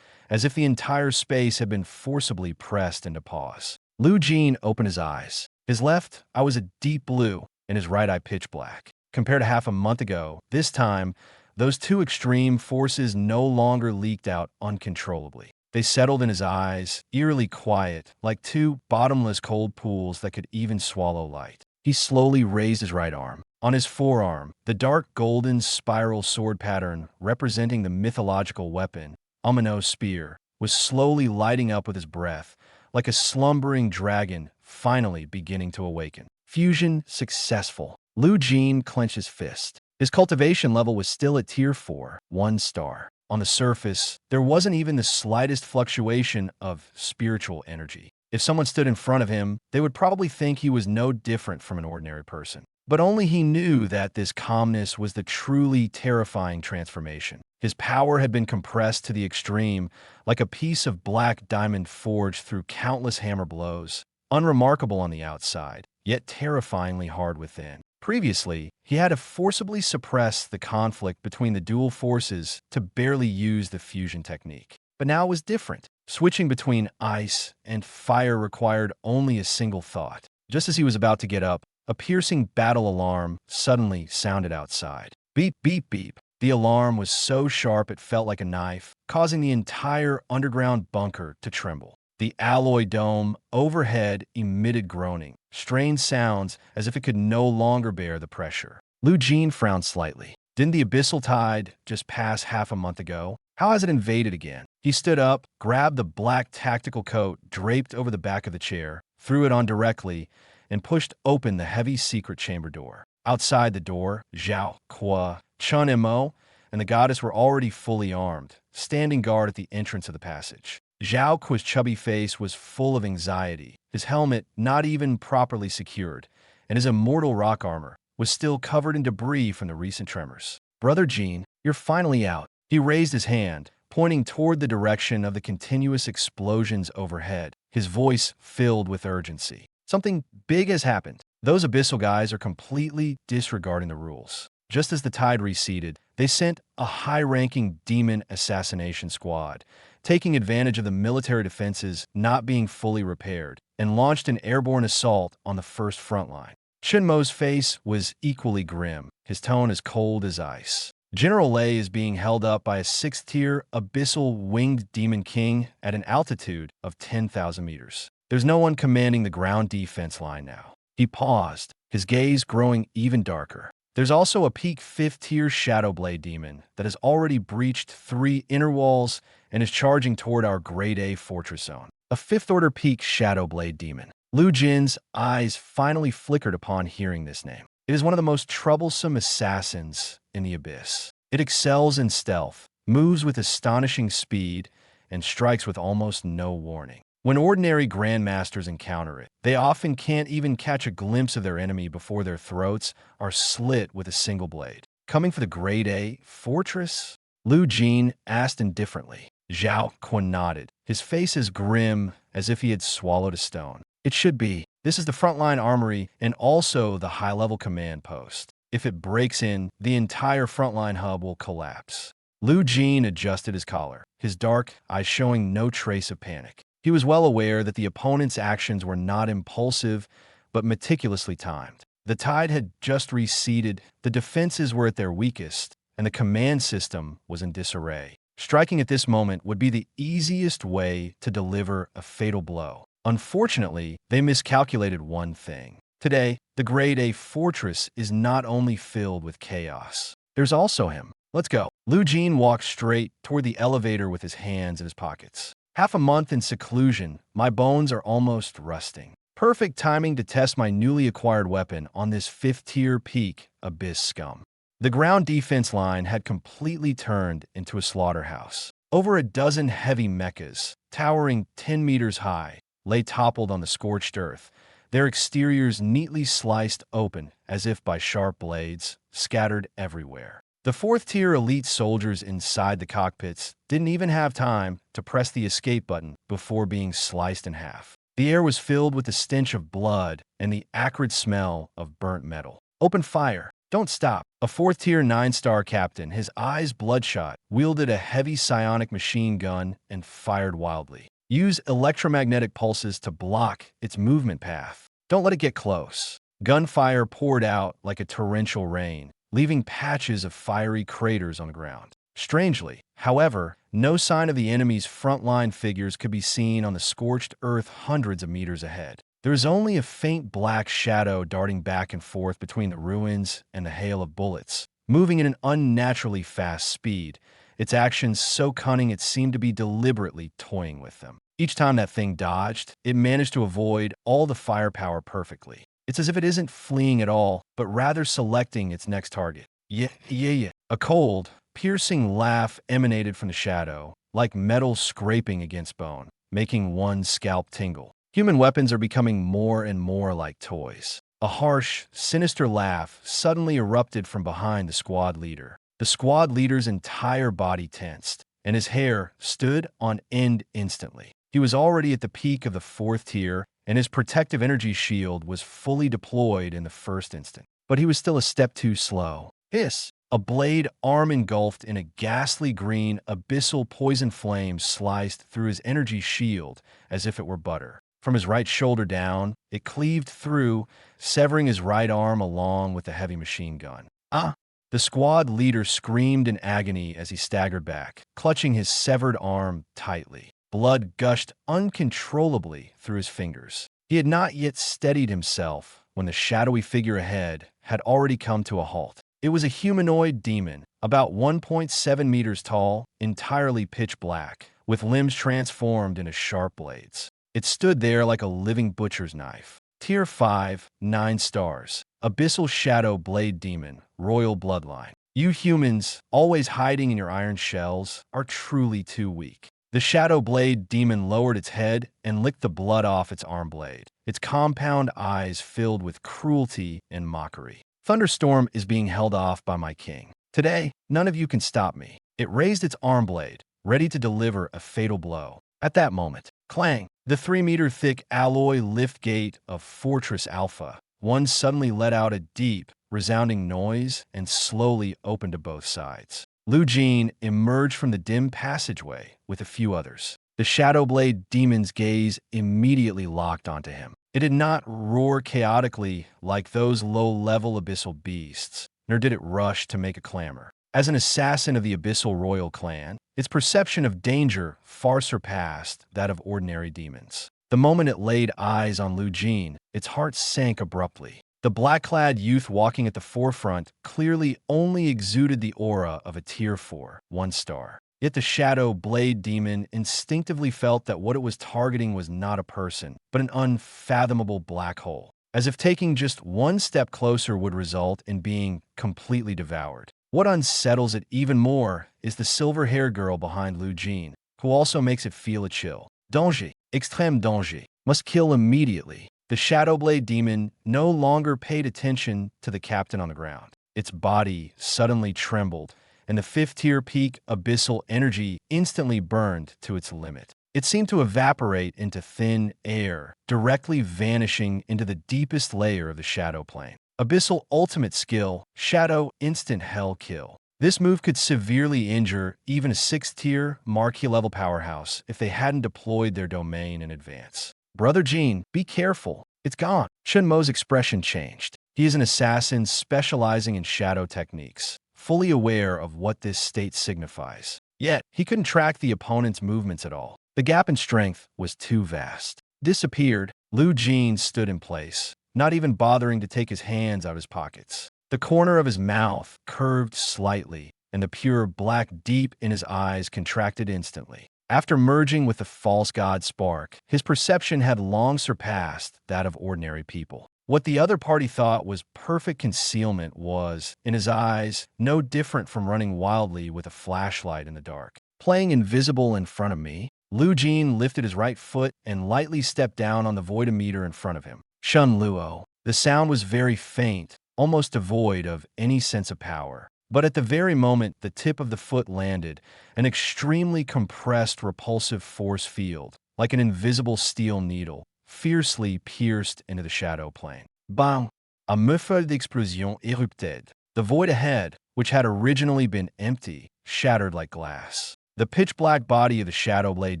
as if the entire space had been forcibly pressed into pause. Lu Jin opened his eyes. His left eye was a deep blue, and his right eye pitch black. Compared to half a month ago, this time, those two extreme forces no longer leaked out uncontrollably. They settled in his eyes, eerily quiet, like two bottomless cold pools that could even swallow light. He slowly raised his right arm. On his forearm, the dark golden spiral sword pattern representing the mythological weapon, Amano's spear, was slowly lighting up with his breath, like a slumbering dragon finally beginning to awaken. Fusion successful. Lu Jin clenched his fist. His cultivation level was still at tier 4, 1 star. On the surface, there wasn't even the slightest fluctuation of spiritual energy. If someone stood in front of him, they would probably think he was no different from an ordinary person. But only he knew that this calmness was the truly terrifying transformation. His power had been compressed to the extreme, like a piece of black diamond forged through countless hammer blows, unremarkable on the outside, yet terrifyingly hard within. Previously, he had to forcibly suppress the conflict between the dual forces to barely use the fusion technique. But now it was different. Switching between ice and fire required only a single thought. Just as he was about to get up, a piercing battle alarm suddenly sounded outside. Beep, beep, beep. The alarm was so sharp it felt like a knife, causing the entire underground bunker to tremble. The alloy dome overhead emitted groaning, strained sounds as if it could no longer bear the pressure. Lu Jin frowned slightly. Didn't the abyssal tide just pass half a month ago? How has it invaded again? He stood up, grabbed the black tactical coat draped over the back of the chair, threw it on directly, and pushed open the heavy secret chamber door. Outside the door, Zhao, Qua, Chun Mo, and the goddess were already fully armed, standing guard at the entrance of the passage. Zhao Qua's chubby face was full of anxiety, his helmet not even properly secured, and his immortal rock armor was still covered in debris from the recent tremors. "Brother Jin, you're finally out." He raised his hand, pointing toward the direction of the continuous explosions overhead, his voice filled with urgency. "Something big has happened. Those abyssal guys are completely disregarding the rules." Just as the tide receded, they sent a high-ranking demon assassination squad, taking advantage of the military defenses not being fully repaired, and launched an airborne assault on the first front line. Chun Mo's face was equally grim, his tone as cold as ice. General Lei is being held up by a 6th-tier abyssal winged demon king at an altitude of 10,000 meters. There's no one commanding the ground defense line now. He paused, his gaze growing even darker. There's also a peak 5th-tier Shadow Blade demon that has already breached 3 inner walls and is charging toward our Grade A fortress zone. A 5th-order peak Shadow Blade demon. Lu Jin's eyes finally flickered upon hearing this name. It is one of the most troublesome assassins in the Abyss. It excels in stealth, moves with astonishing speed, and strikes with almost no warning. When ordinary Grandmasters encounter it, they often can't even catch a glimpse of their enemy before their throats are slit with a single blade. Coming for the Grade A fortress? Lu Jin asked indifferently. Zhao Quan nodded, his face as grim as if he had swallowed a stone. "It should be. This is the frontline armory and also the high-level command post. If it breaks in, the entire frontline hub will collapse." Lu Jin adjusted his collar, his dark eyes showing no trace of panic. He was well aware that the opponent's actions were not impulsive, but meticulously timed. The tide had just receded, the defenses were at their weakest, and the command system was in disarray. Striking at this moment would be the easiest way to deliver a fatal blow. Unfortunately, they miscalculated one thing. Today, the Grade A fortress is not only filled with chaos. There's also him. "Let's go." Lu Jin walked straight toward the elevator with his hands in his pockets. "Half a month in seclusion, my bones are almost rusting. Perfect timing to test my newly acquired weapon on this 5th-tier peak Abyss scum." The ground defense line had completely turned into a slaughterhouse. Over a dozen heavy mechas, towering 10 meters high, lay toppled on the scorched earth, their exteriors neatly sliced open as if by sharp blades, scattered everywhere. The 4th-tier elite soldiers inside the cockpits didn't even have time to press the escape button before being sliced in half. The air was filled with the stench of blood and the acrid smell of burnt metal. "Open fire. Don't stop." A 4th-tier 9-star captain, his eyes bloodshot, wielded a heavy psionic machine gun and fired wildly. "Use electromagnetic pulses to block its movement path. Don't let it get close." Gunfire poured out like a torrential rain, leaving patches of fiery craters on the ground. Strangely, however, no sign of the enemy's frontline figures could be seen on the scorched earth hundreds of meters ahead. There was only a faint black shadow darting back and forth between the ruins and the hail of bullets, moving at an unnaturally fast speed, its actions so cunning it seemed to be deliberately toying with them. Each time that thing dodged, it managed to avoid all the firepower perfectly. It's as if it isn't fleeing at all, but rather selecting its next target. Yeah. A cold, piercing laugh emanated from the shadow, like metal scraping against bone, making one's scalp tingle. Human weapons are becoming more and more like toys. A harsh, sinister laugh suddenly erupted from behind the squad leader. The squad leader's entire body tensed, and his hair stood on end instantly. He was already at the peak of the 4th tier, and his protective energy shield was fully deployed in the first instant. But he was still a step too slow. Hiss! A blade arm engulfed in a ghastly green, abyssal poison flame sliced through his energy shield as if it were butter. From his right shoulder down, it cleaved through, severing his right arm along with the heavy machine gun. Ah! The squad leader screamed in agony as he staggered back, clutching his severed arm tightly. Blood gushed uncontrollably through his fingers. He had not yet steadied himself when the shadowy figure ahead had already come to a halt. It was a humanoid demon, about 1.7 meters tall, entirely pitch black, with limbs transformed into sharp blades. It stood there like a living butcher's knife. Tier 5, 9 stars. Abyssal Shadow Blade Demon, Royal Bloodline. You humans, always hiding in your iron shells, are truly too weak. The Shadow Blade Demon lowered its head and licked the blood off its arm blade, its compound eyes filled with cruelty and mockery. Thunderstorm is being held off by my king. Today, none of you can stop me. It raised its arm blade, ready to deliver a fatal blow. At that moment, clang! The 3-meter-thick alloy lift gate of Fortress Alpha 1 suddenly let out a deep, resounding noise and slowly opened to both sides. Lu Jin emerged from the dim passageway with a few others. The Shadowblade Demon's gaze immediately locked onto him. It did not roar chaotically like those low-level abyssal beasts, nor did it rush to make a clamor. As an assassin of the Abyssal Royal Clan, its perception of danger far surpassed that of ordinary demons. The moment it laid eyes on Lu Jin, its heart sank abruptly. The black-clad youth walking at the forefront clearly only exuded the aura of a Tier 4, 1 star. Yet the Shadow Blade Demon instinctively felt that what it was targeting was not a person, but an unfathomable black hole, as if taking just one step closer would result in being completely devoured. What unsettles it even more is the silver-haired girl behind Lu Jin, who also makes it feel a chill. Danger, extrême danger, must kill immediately. The Shadowblade Demon no longer paid attention to the captain on the ground. Its body suddenly trembled, and the 5th-tier peak abyssal energy instantly burned to its limit. It seemed to evaporate into thin air, directly vanishing into the deepest layer of the Shadow Plane. Abyssal Ultimate Skill, Shadow Instant Hell Kill. This move could severely injure even a 6th-tier Marquee-level powerhouse if they hadn't deployed their domain in advance. Brother Jin, be careful. It's gone. Shen Mo's expression changed. He is an assassin specializing in shadow techniques, fully aware of what this state signifies. Yet, he couldn't track the opponent's movements at all. The gap in strength was too vast. Disappeared, Lu Jin stood in place, not even bothering to take his hands out of his pockets. The corner of his mouth curved slightly, and the pure black deep in his eyes contracted instantly. After merging with the false god Spark, his perception had long surpassed that of ordinary people. What the other party thought was perfect concealment was, in his eyes, no different from running wildly with a flashlight in the dark. Playing invisible in front of me, Lu Jin lifted his right foot and lightly stepped down on the voidometer in front of him. Shun Luo. The sound was very faint, almost devoid of any sense of power. But at the very moment the tip of the foot landed, an extremely compressed repulsive force field, like an invisible steel needle, fiercely pierced into the shadow plane. Bang! A muffled explosion erupted. The void ahead, which had originally been empty, shattered like glass. The pitch-black body of the Shadowblade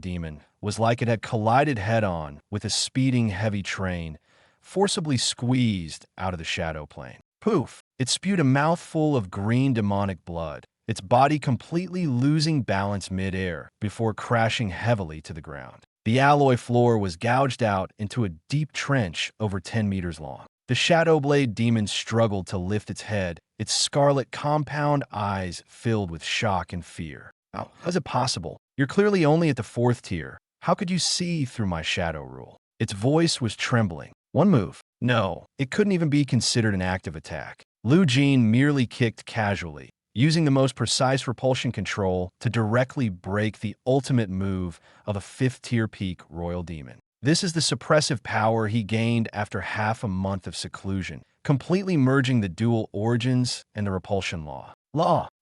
Demon was like it had collided head-on with a speeding heavy train, forcibly squeezed out of the shadow plane. Poof! It spewed a mouthful of green demonic blood, its body completely losing balance mid-air before crashing heavily to the ground. The alloy floor was gouged out into a deep trench over 10 meters long. The Shadowblade Demon struggled to lift its head, its scarlet compound eyes filled with shock and fear. How is it possible? You're clearly only at the 4th tier. How could you see through my shadow rule? Its voice was trembling. One move. No, it couldn't even be considered an active attack. Lu Jin merely kicked casually, using the most precise repulsion control to directly break the ultimate move of a 5th-tier peak Royal Demon. This is the suppressive power he gained after half a month of seclusion, completely merging the dual origins and the repulsion law.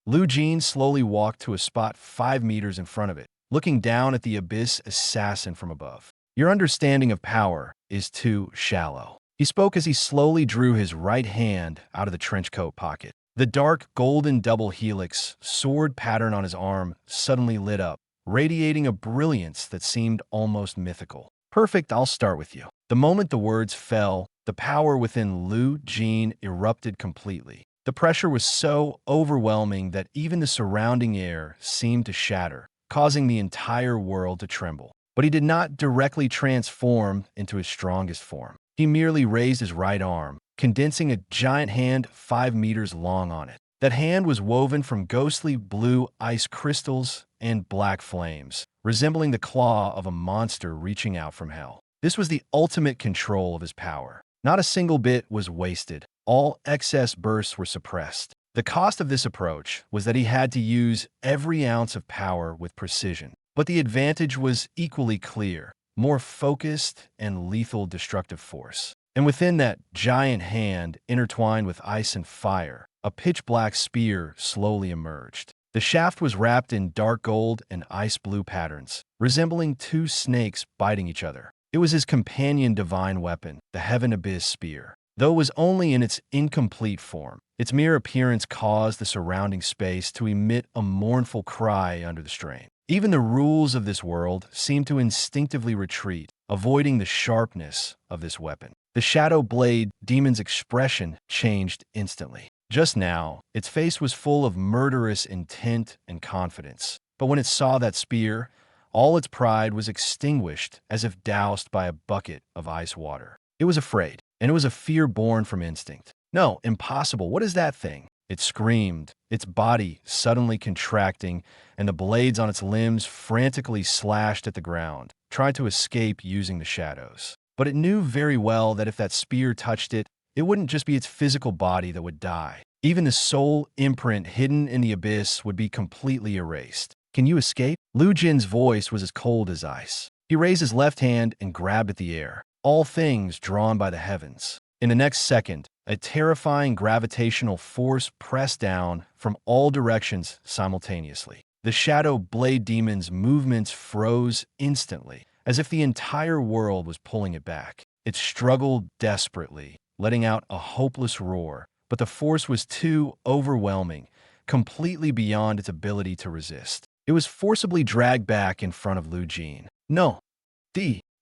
Lu Jin slowly walked to a spot 5 meters in front of it, looking down at the Abyss assassin from above. Your understanding of power is too shallow. He spoke as he slowly drew his right hand out of the trenchcoat pocket. The dark golden double helix sword pattern on his arm suddenly lit up, radiating a brilliance that seemed almost mythical. Perfect, I'll start with you. The moment the words fell, the power within Lu Jin erupted completely. The pressure was so overwhelming that even the surrounding air seemed to shatter, causing the entire world to tremble. But he did not directly transform into his strongest form. He merely raised his right arm, condensing a giant hand 5 meters long on it. That hand was woven from ghostly blue ice crystals and black flames, resembling the claw of a monster reaching out from hell. This was the ultimate control of his power. Not a single bit was wasted. All excess bursts were suppressed. The cost of this approach was that he had to use every ounce of power with precision. But the advantage was equally clear: more focused and lethal destructive force. And within that giant hand, intertwined with ice and fire, a pitch-black spear slowly emerged. The shaft was wrapped in dark gold and ice blue patterns, resembling two snakes biting each other. It was his companion divine weapon, the Heaven Abyss Spear. Though it was only in its incomplete form, its mere appearance caused the surrounding space to emit a mournful cry under the strain. Even the rules of this world seemed to instinctively retreat, avoiding the sharpness of this weapon. The Shadow Blade Demon's expression changed instantly. Just now, its face was full of murderous intent and confidence. But when it saw that spear, all its pride was extinguished as if doused by a bucket of ice water. It was afraid, and it was a fear born from instinct. "No, impossible. What is that thing?" It screamed, its body suddenly contracting, and the blades on its limbs frantically slashed at the ground, trying to escape using the shadows. But it knew very well that if that spear touched it, it wouldn't just be its physical body that would die. Even the soul imprint hidden in the abyss would be completely erased. "Can you escape?" Lu Jin's voice was as cold as ice. He raised his left hand and grabbed at the air, all things drawn by the heavens. In the next second, a terrifying gravitational force pressed down from all directions simultaneously. The Shadow Blade Demon's movements froze instantly, as if the entire world was pulling it back. It struggled desperately, letting out a hopeless roar, but the force was too overwhelming, completely beyond its ability to resist. It was forcibly dragged back in front of Lu Jin. "No,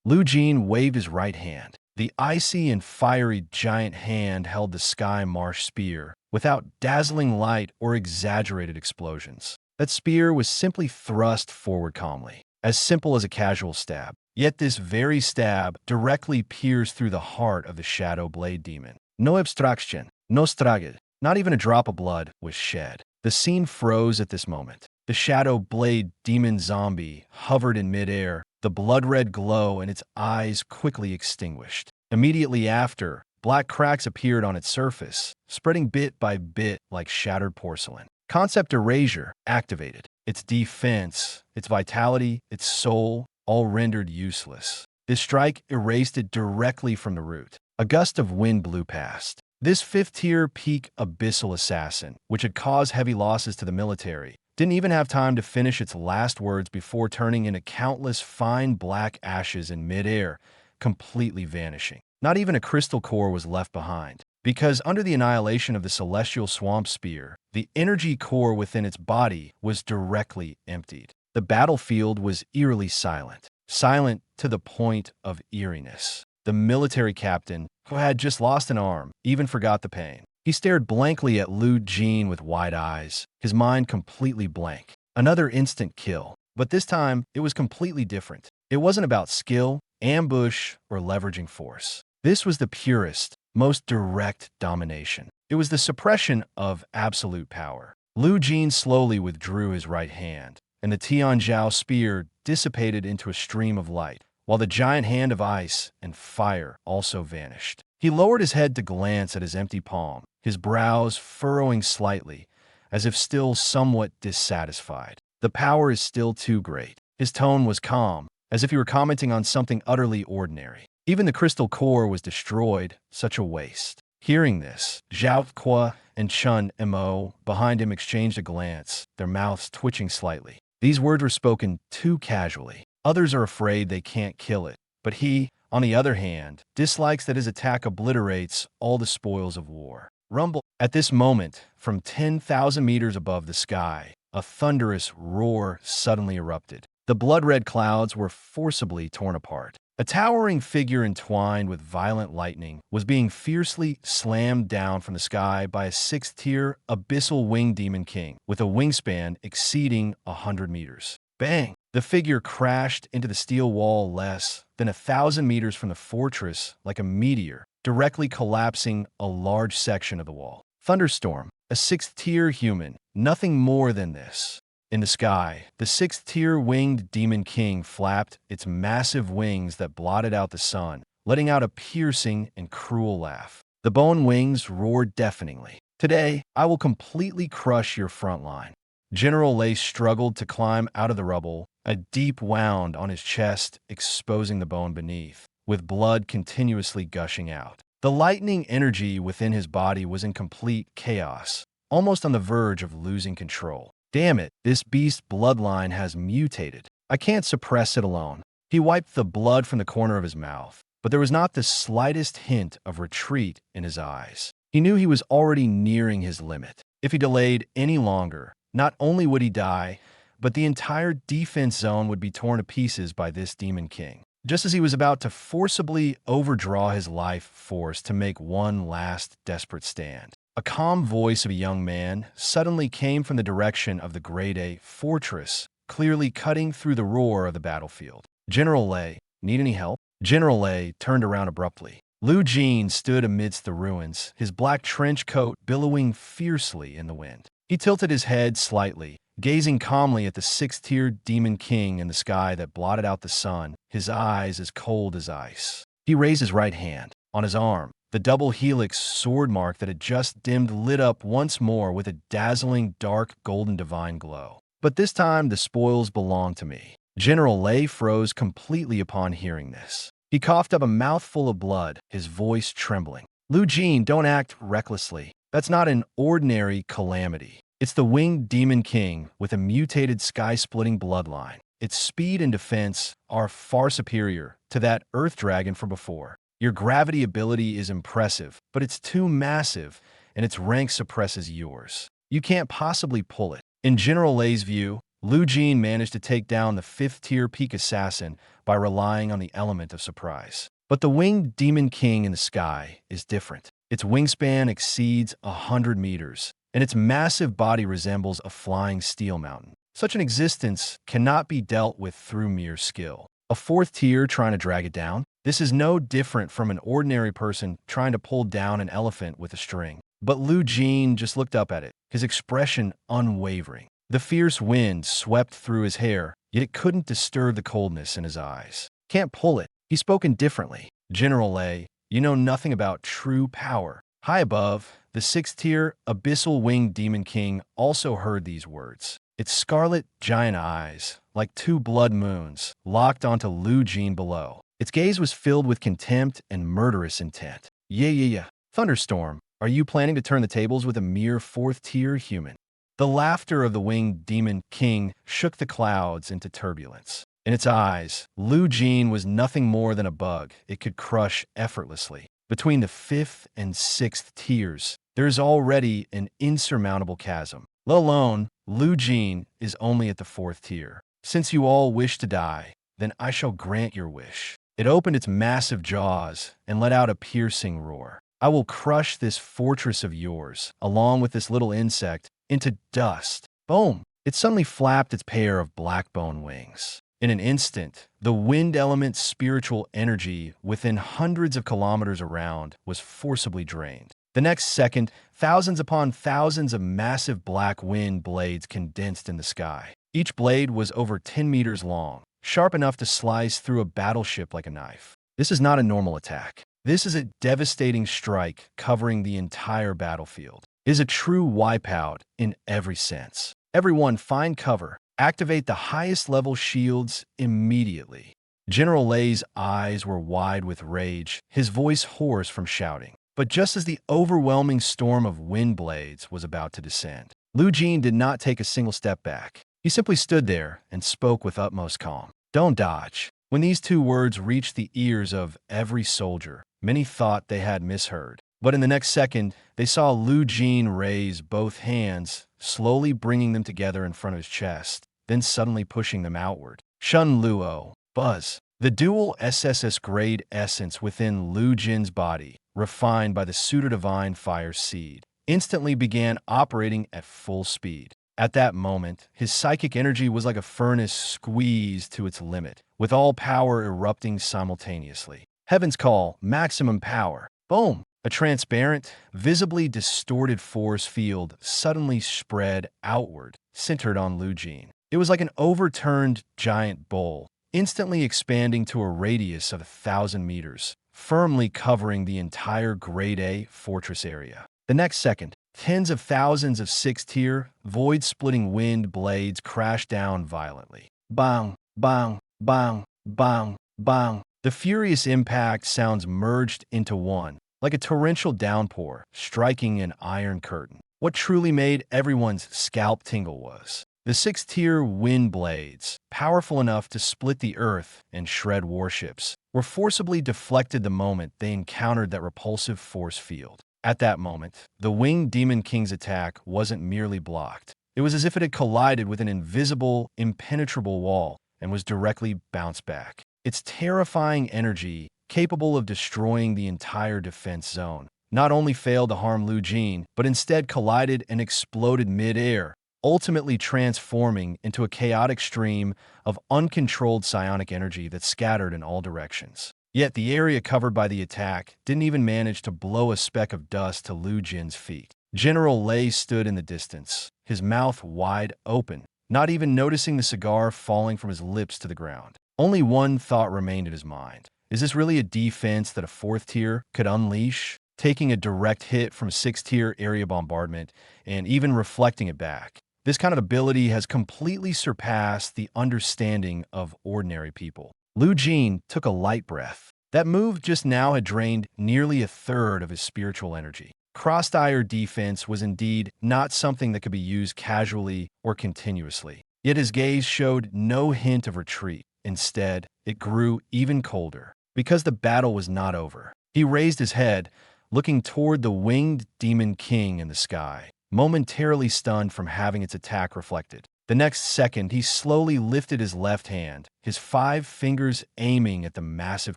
Lu Jin waved his right hand. The icy and fiery giant hand held the Sky Marsh Spear, without dazzling light or exaggerated explosions. That spear was simply thrust forward calmly, as simple as a casual stab. Yet this very stab directly pierced through the heart of the Shadow Blade Demon. No abstraction, no struggle, not even a drop of blood was shed. The scene froze at this moment. The Shadow Blade Demon zombie hovered in midair, the blood-red glow in its eyes quickly extinguished. Immediately after, black cracks appeared on its surface, spreading bit by bit like shattered porcelain. Concept erasure activated. Its defense, its vitality, its soul, all rendered useless. This strike erased it directly from the root. A gust of wind blew past. This fifth-tier peak abyssal assassin, which had caused heavy losses to the military, didn't even have time to finish its last words before turning into countless fine black ashes in midair, completely vanishing. Not even a crystal core was left behind, because under the annihilation of the Celestial Swamp Spear, the energy core within its body was directly emptied. The battlefield was eerily silent, silent to the point of eeriness. The military captain, who had just lost an arm, even forgot the pain. He stared blankly at Lu Jin with wide eyes, his mind completely blank. Another instant kill. But this time, it was completely different. It wasn't about skill, ambush, or leveraging force. This was the purest, most direct domination. It was the suppression of absolute power. Lu Jin slowly withdrew his right hand, and the Tianzhao spear dissipated into a stream of light, while the giant hand of ice and fire also vanished. He lowered his head to glance at his empty palm, his brows furrowing slightly, as if still somewhat dissatisfied. The power is still too great. His tone was calm, as if he were commenting on something utterly ordinary. Even the crystal core was destroyed, such a waste. Hearing this, Zhao Kuo and Chun Mo behind him exchanged a glance, their mouths twitching slightly. These words were spoken too casually. Others are afraid they can't kill it, but he, on the other hand, dislikes that his attack obliterates all the spoils of war. Rumble. At this moment, from 10,000 meters above the sky, a thunderous roar suddenly erupted. The blood-red clouds were forcibly torn apart. A towering figure entwined with violent lightning was being fiercely slammed down from the sky by a sixth-tier abyssal winged demon king with a wingspan exceeding 100 meters. Bang! The figure crashed into the steel wall less than 1,000 meters from the fortress like a meteor, directly collapsing a large section of the wall. Thunderstorm, a sixth-tier human, nothing more than this. In the sky, the sixth-tier winged demon king flapped its massive wings that blotted out the sun, letting out a piercing and cruel laugh. The bone wings roared deafeningly. Today, I will completely crush your front line. General Lei struggled to climb out of the rubble, a deep wound on his chest exposing the bone beneath, with blood continuously gushing out. The lightning energy within his body was in complete chaos, almost on the verge of losing control. Damn it, this beast's bloodline has mutated. I can't suppress it alone. He wiped the blood from the corner of his mouth, but there was not the slightest hint of retreat in his eyes. He knew he was already nearing his limit. If he delayed any longer, not only would he die, but the entire defense zone would be torn to pieces by this demon king. Just as he was about to forcibly overdraw his life force to make one last desperate stand, a calm voice of a young man suddenly came from the direction of the Grade A fortress, clearly cutting through the roar of the battlefield. General Lei, need any help? General Lei turned around abruptly. Lu Jin stood amidst the ruins, his black trench coat billowing fiercely in the wind. He tilted his head slightly, gazing calmly at the sixth-tier demon king in the sky that blotted out the sun, his eyes as cold as ice. He raised his right hand. On his arm, the double helix sword mark that had just dimmed lit up once more with a dazzling dark golden divine glow. But this time the spoils belonged to me. General Lei froze completely upon hearing this. He coughed up a mouthful of blood, his voice trembling. Lu Jin, don't act recklessly. That's not an ordinary calamity. It's the winged demon king with a mutated sky-splitting bloodline. Its speed and defense are far superior to that earth dragon from before. Your gravity ability is impressive, but it's too massive, and its rank suppresses yours. You can't possibly pull it. In General Lei's view, Lu Jin managed to take down the fifth-tier peak assassin by relying on the element of surprise. But the winged demon king in the sky is different. Its wingspan exceeds 100 meters, and its massive body resembles a flying steel mountain. Such an existence cannot be dealt with through mere skill. A fourth tier trying to drag it down? This is no different from an ordinary person trying to pull down an elephant with a string. But Lu Jin just looked up at it, his expression unwavering. The fierce wind swept through his hair, yet it couldn't disturb the coldness in his eyes. Can't pull it. He spoke indifferently. General Lei, you know nothing about true power. High above, the sixth-tier abyssal winged demon king also heard these words. Its scarlet giant eyes, like two blood moons, locked onto Lu Jin below. Its gaze was filled with contempt and murderous intent. Yeah. Thunderstorm, are you planning to turn the tables with a mere fourth-tier human? The laughter of the winged demon king shook the clouds into turbulence. In its eyes, Lu Jin was nothing more than a bug it could crush effortlessly. Between the fifth and sixth tiers, there is already an insurmountable chasm. Let alone, Lu Jin is only at the fourth tier. Since you all wish to die, then I shall grant your wish. It opened its massive jaws and let out a piercing roar. I will crush this fortress of yours, along with this little insect, into dust. Boom! It suddenly flapped its pair of black bone wings. In an instant, the wind element's spiritual energy within hundreds of kilometers around was forcibly drained. The next second, thousands upon thousands of massive black wind blades condensed in the sky. Each blade was over 10 meters long, sharp enough to slice through a battleship like a knife. This is not a normal attack. This is a devastating strike covering the entire battlefield. It is a true wipeout in every sense. Everyone find cover. Activate the highest level shields immediately. General Lei's eyes were wide with rage, his voice hoarse from shouting. But just as the overwhelming storm of wind blades was about to descend, Lu Jin did not take a single step back. He simply stood there and spoke with utmost calm. Don't dodge. When these two words reached the ears of every soldier, many thought they had misheard. But in the next second, they saw Lu Jin raise both hands, slowly bringing them together in front of his chest, then suddenly pushing them outward. Shun Luo, Buzz. The dual SSS grade essence within Lu Jin's body, refined by the pseudo-divine fire seed, instantly began operating at full speed. At that moment, his psychic energy was like a furnace squeezed to its limit, with all power erupting simultaneously. Heaven's call, maximum power. Boom! A transparent, visibly distorted force field suddenly spread outward, centered on Lu Jin. It was like an overturned giant bowl, instantly expanding to a radius of 1,000 meters, firmly covering the entire Grade A fortress area. The next second, tens of thousands of sixth-tier, void-splitting wind blades crashed down violently. Bang, bang, bang, bang, bang. The furious impact sounds merged into one, like a torrential downpour, striking an iron curtain. What truly made everyone's scalp tingle was the sixth-tier wind blades, powerful enough to split the earth and shred warships, were forcibly deflected the moment they encountered that repulsive force field. At that moment, the winged Demon King's attack wasn't merely blocked. It was as if it had collided with an invisible, impenetrable wall and was directly bounced back. Its terrifying energy, capable of destroying the entire defense zone, not only failed to harm Lu Jin, but instead collided and exploded mid-air, ultimately transforming into a chaotic stream of uncontrolled psionic energy that scattered in all directions. Yet the area covered by the attack didn't even manage to blow a speck of dust to Lu Jin's feet. General Lei stood in the distance, his mouth wide open, not even noticing the cigar falling from his lips to the ground. Only one thought remained in his mind. Is this really a defense that a fourth tier could unleash, taking a direct hit from sixth tier area bombardment and even reflecting it back? This kind of ability has completely surpassed the understanding of ordinary people. Lu Jin took a light breath. That move just now had drained nearly a third of his spiritual energy. Cross-tier defense was indeed not something that could be used casually or continuously. Yet his gaze showed no hint of retreat. Instead, it grew even colder. Because the battle was not over, he raised his head, looking toward the winged Demon King in the sky, momentarily stunned from having its attack reflected. The next second, he slowly lifted his left hand, his 5 fingers aiming at the massive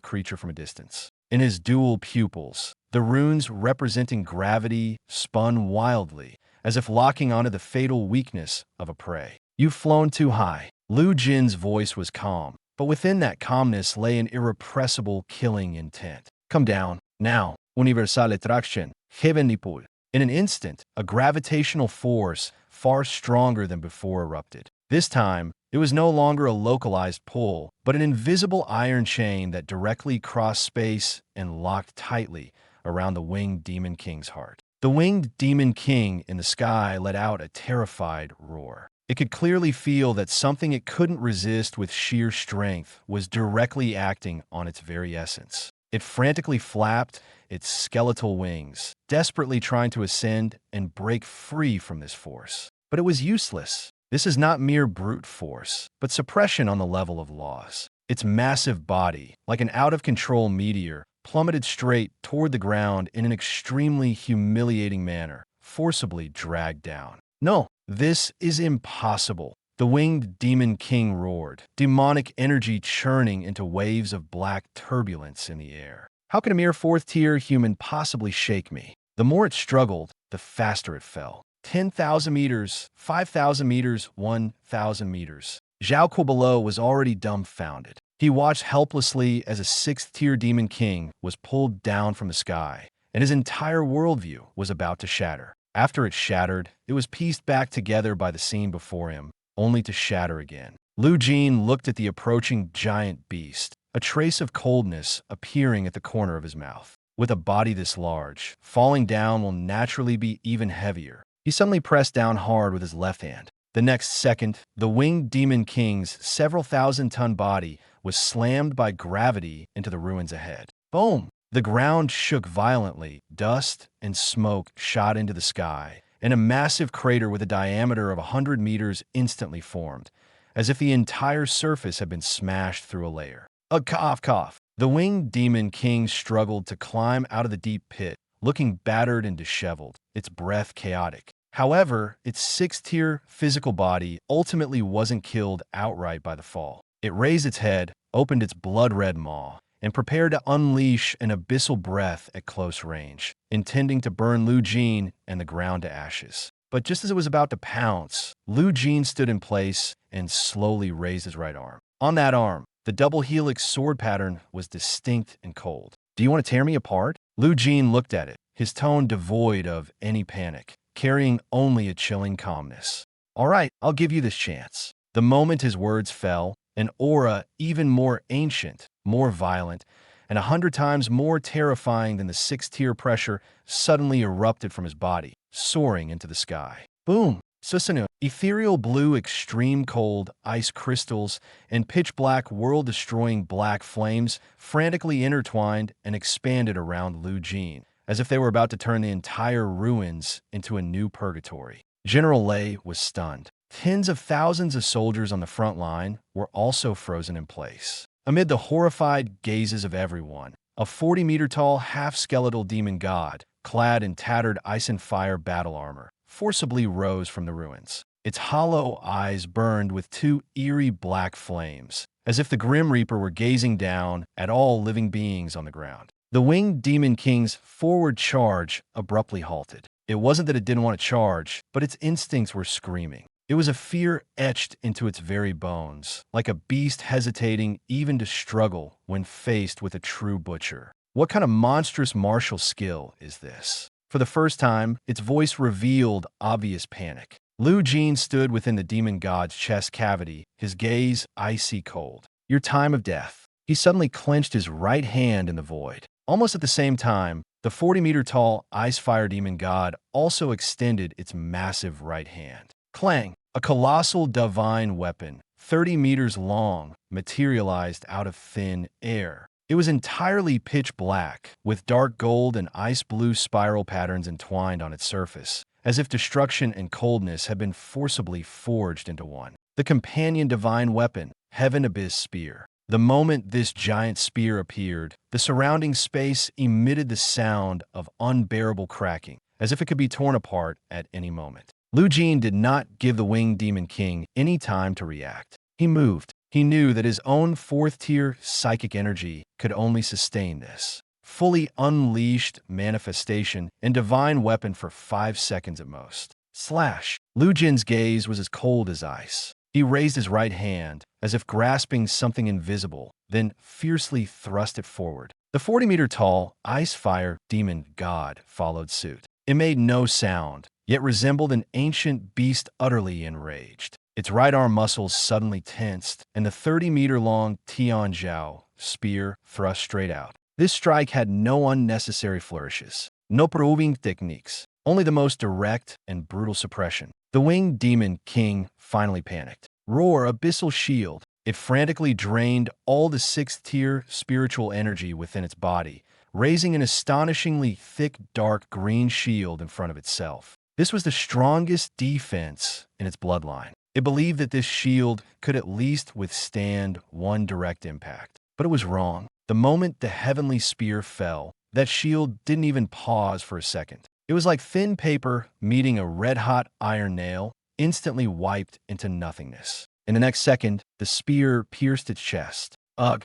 creature from a distance. In his dual pupils, the runes representing gravity spun wildly, as if locking onto the fatal weakness of a prey. "You've flown too high." Lu Jin's voice was calm, but within that calmness lay an irrepressible killing intent. "Come down, now." Universal attraction, heavenly pull. In an instant, a gravitational force far stronger than before erupted. This time, it was no longer a localized pull, but an invisible iron chain that directly crossed space and locked tightly around the winged Demon King's heart. The winged Demon King in the sky let out a terrified roar. It could clearly feel that something it couldn't resist with sheer strength was directly acting on its very essence. It frantically flapped its skeletal wings, desperately trying to ascend and break free from this force. But it was useless. This is not mere brute force, but suppression on the level of laws. Its massive body, like an out-of-control meteor, plummeted straight toward the ground in an extremely humiliating manner, forcibly dragged down. "No, this is impossible." The winged Demon King roared, demonic energy churning into waves of black turbulence in the air. "How can a mere fourth-tier human possibly shake me?" The more it struggled, the faster it fell. 10,000 meters, 5,000 meters, 1,000 meters. Zhao Kuo below was already dumbfounded. He watched helplessly as a sixth-tier Demon King was pulled down from the sky, and his entire worldview was about to shatter. After it shattered, it was pieced back together by the scene before him, only to shatter again. Lu Jin looked at the approaching giant beast, a trace of coldness appearing at the corner of his mouth. With a body this large, falling down will naturally be even heavier. He suddenly pressed down hard with his left hand. The next second, the winged Demon King's several thousand-ton body was slammed by gravity into the ruins ahead. Boom! The ground shook violently, dust and smoke shot into the sky, and a massive crater with a diameter of 100 meters instantly formed, as if the entire surface had been smashed through a layer. A cough. The winged Demon King struggled to climb out of the deep pit, looking battered and disheveled, its breath chaotic. However, its sixth-tier physical body ultimately wasn't killed outright by the fall. It raised its head, opened its blood-red maw, and prepared to unleash an abyssal breath at close range, intending to burn Lu Jin and the ground to ashes. But just as it was about to pounce, Lu Jin stood in place and slowly raised his right arm. On that arm, the double helix sword pattern was distinct and cold. "Do you want to tear me apart?" Lu Jin looked at it, his tone devoid of any panic, carrying only a chilling calmness. "All right, I'll give you this chance." The moment his words fell, an aura even more ancient, more violent, and 100 times more terrifying than the six-tier pressure suddenly erupted from his body, soaring into the sky. Boom! Susanu, ethereal blue extreme cold, ice crystals, and pitch-black world-destroying black flames frantically intertwined and expanded around Lu Jin, as if they were about to turn the entire ruins into a new purgatory. General Lei was stunned. Tens of thousands of soldiers on the front line were also frozen in place. Amid the horrified gazes of everyone, a 40-meter-tall half-skeletal demon god, clad in tattered ice and fire battle armor, forcibly rose from the ruins. Its hollow eyes burned with two eerie black flames, as if the Grim Reaper were gazing down at all living beings on the ground. The winged Demon King's forward charge abruptly halted. It wasn't that it didn't want to charge, but its instincts were screaming. It was a fear etched into its very bones, like a beast hesitating even to struggle when faced with a true butcher. What kind of monstrous martial skill is this? For the first time, its voice revealed obvious panic. Lu Jin stood within the demon god's chest cavity, his gaze icy cold. "Your time of death." He suddenly clenched his right hand in the void. Almost at the same time, the 40-meter-tall ice-fire demon god also extended its massive right hand. Clang! A colossal divine weapon, 30 meters long, materialized out of thin air. It was entirely pitch black, with dark gold and ice blue spiral patterns entwined on its surface, as if destruction and coldness had been forcibly forged into one. The companion divine weapon, Heaven Abyss Spear. The moment this giant spear appeared, the surrounding space emitted the sound of unbearable cracking, as if it could be torn apart at any moment. Lu Jin did not give the Winged Demon King any time to react. He moved. He knew that his own fourth-tier psychic energy could only sustain this fully unleashed manifestation and divine weapon for 5 seconds at most. Slash! Lu Jin's gaze was as cold as ice. He raised his right hand, as if grasping something invisible, then fiercely thrust it forward. The 40-meter-tall, ice-fire demon god followed suit. It made no sound, yet resembled an ancient beast utterly enraged. Its right arm muscles suddenly tensed, and the 30-meter-long Tianjiao spear thrust straight out. This strike had no unnecessary flourishes, no proving techniques, only the most direct and brutal suppression. The Winged Demon King finally panicked. Roar Abyssal Shield. It frantically drained all the 6th-tier spiritual energy within its body, raising an astonishingly thick dark green shield in front of itself. This was the strongest defense in its bloodline. It believed that this shield could at least withstand one direct impact. But it was wrong. The moment the heavenly spear fell, that shield didn't even pause for a second. It was like thin paper meeting a red-hot iron nail, instantly wiped into nothingness. In the next second, the spear pierced its chest. Ugh!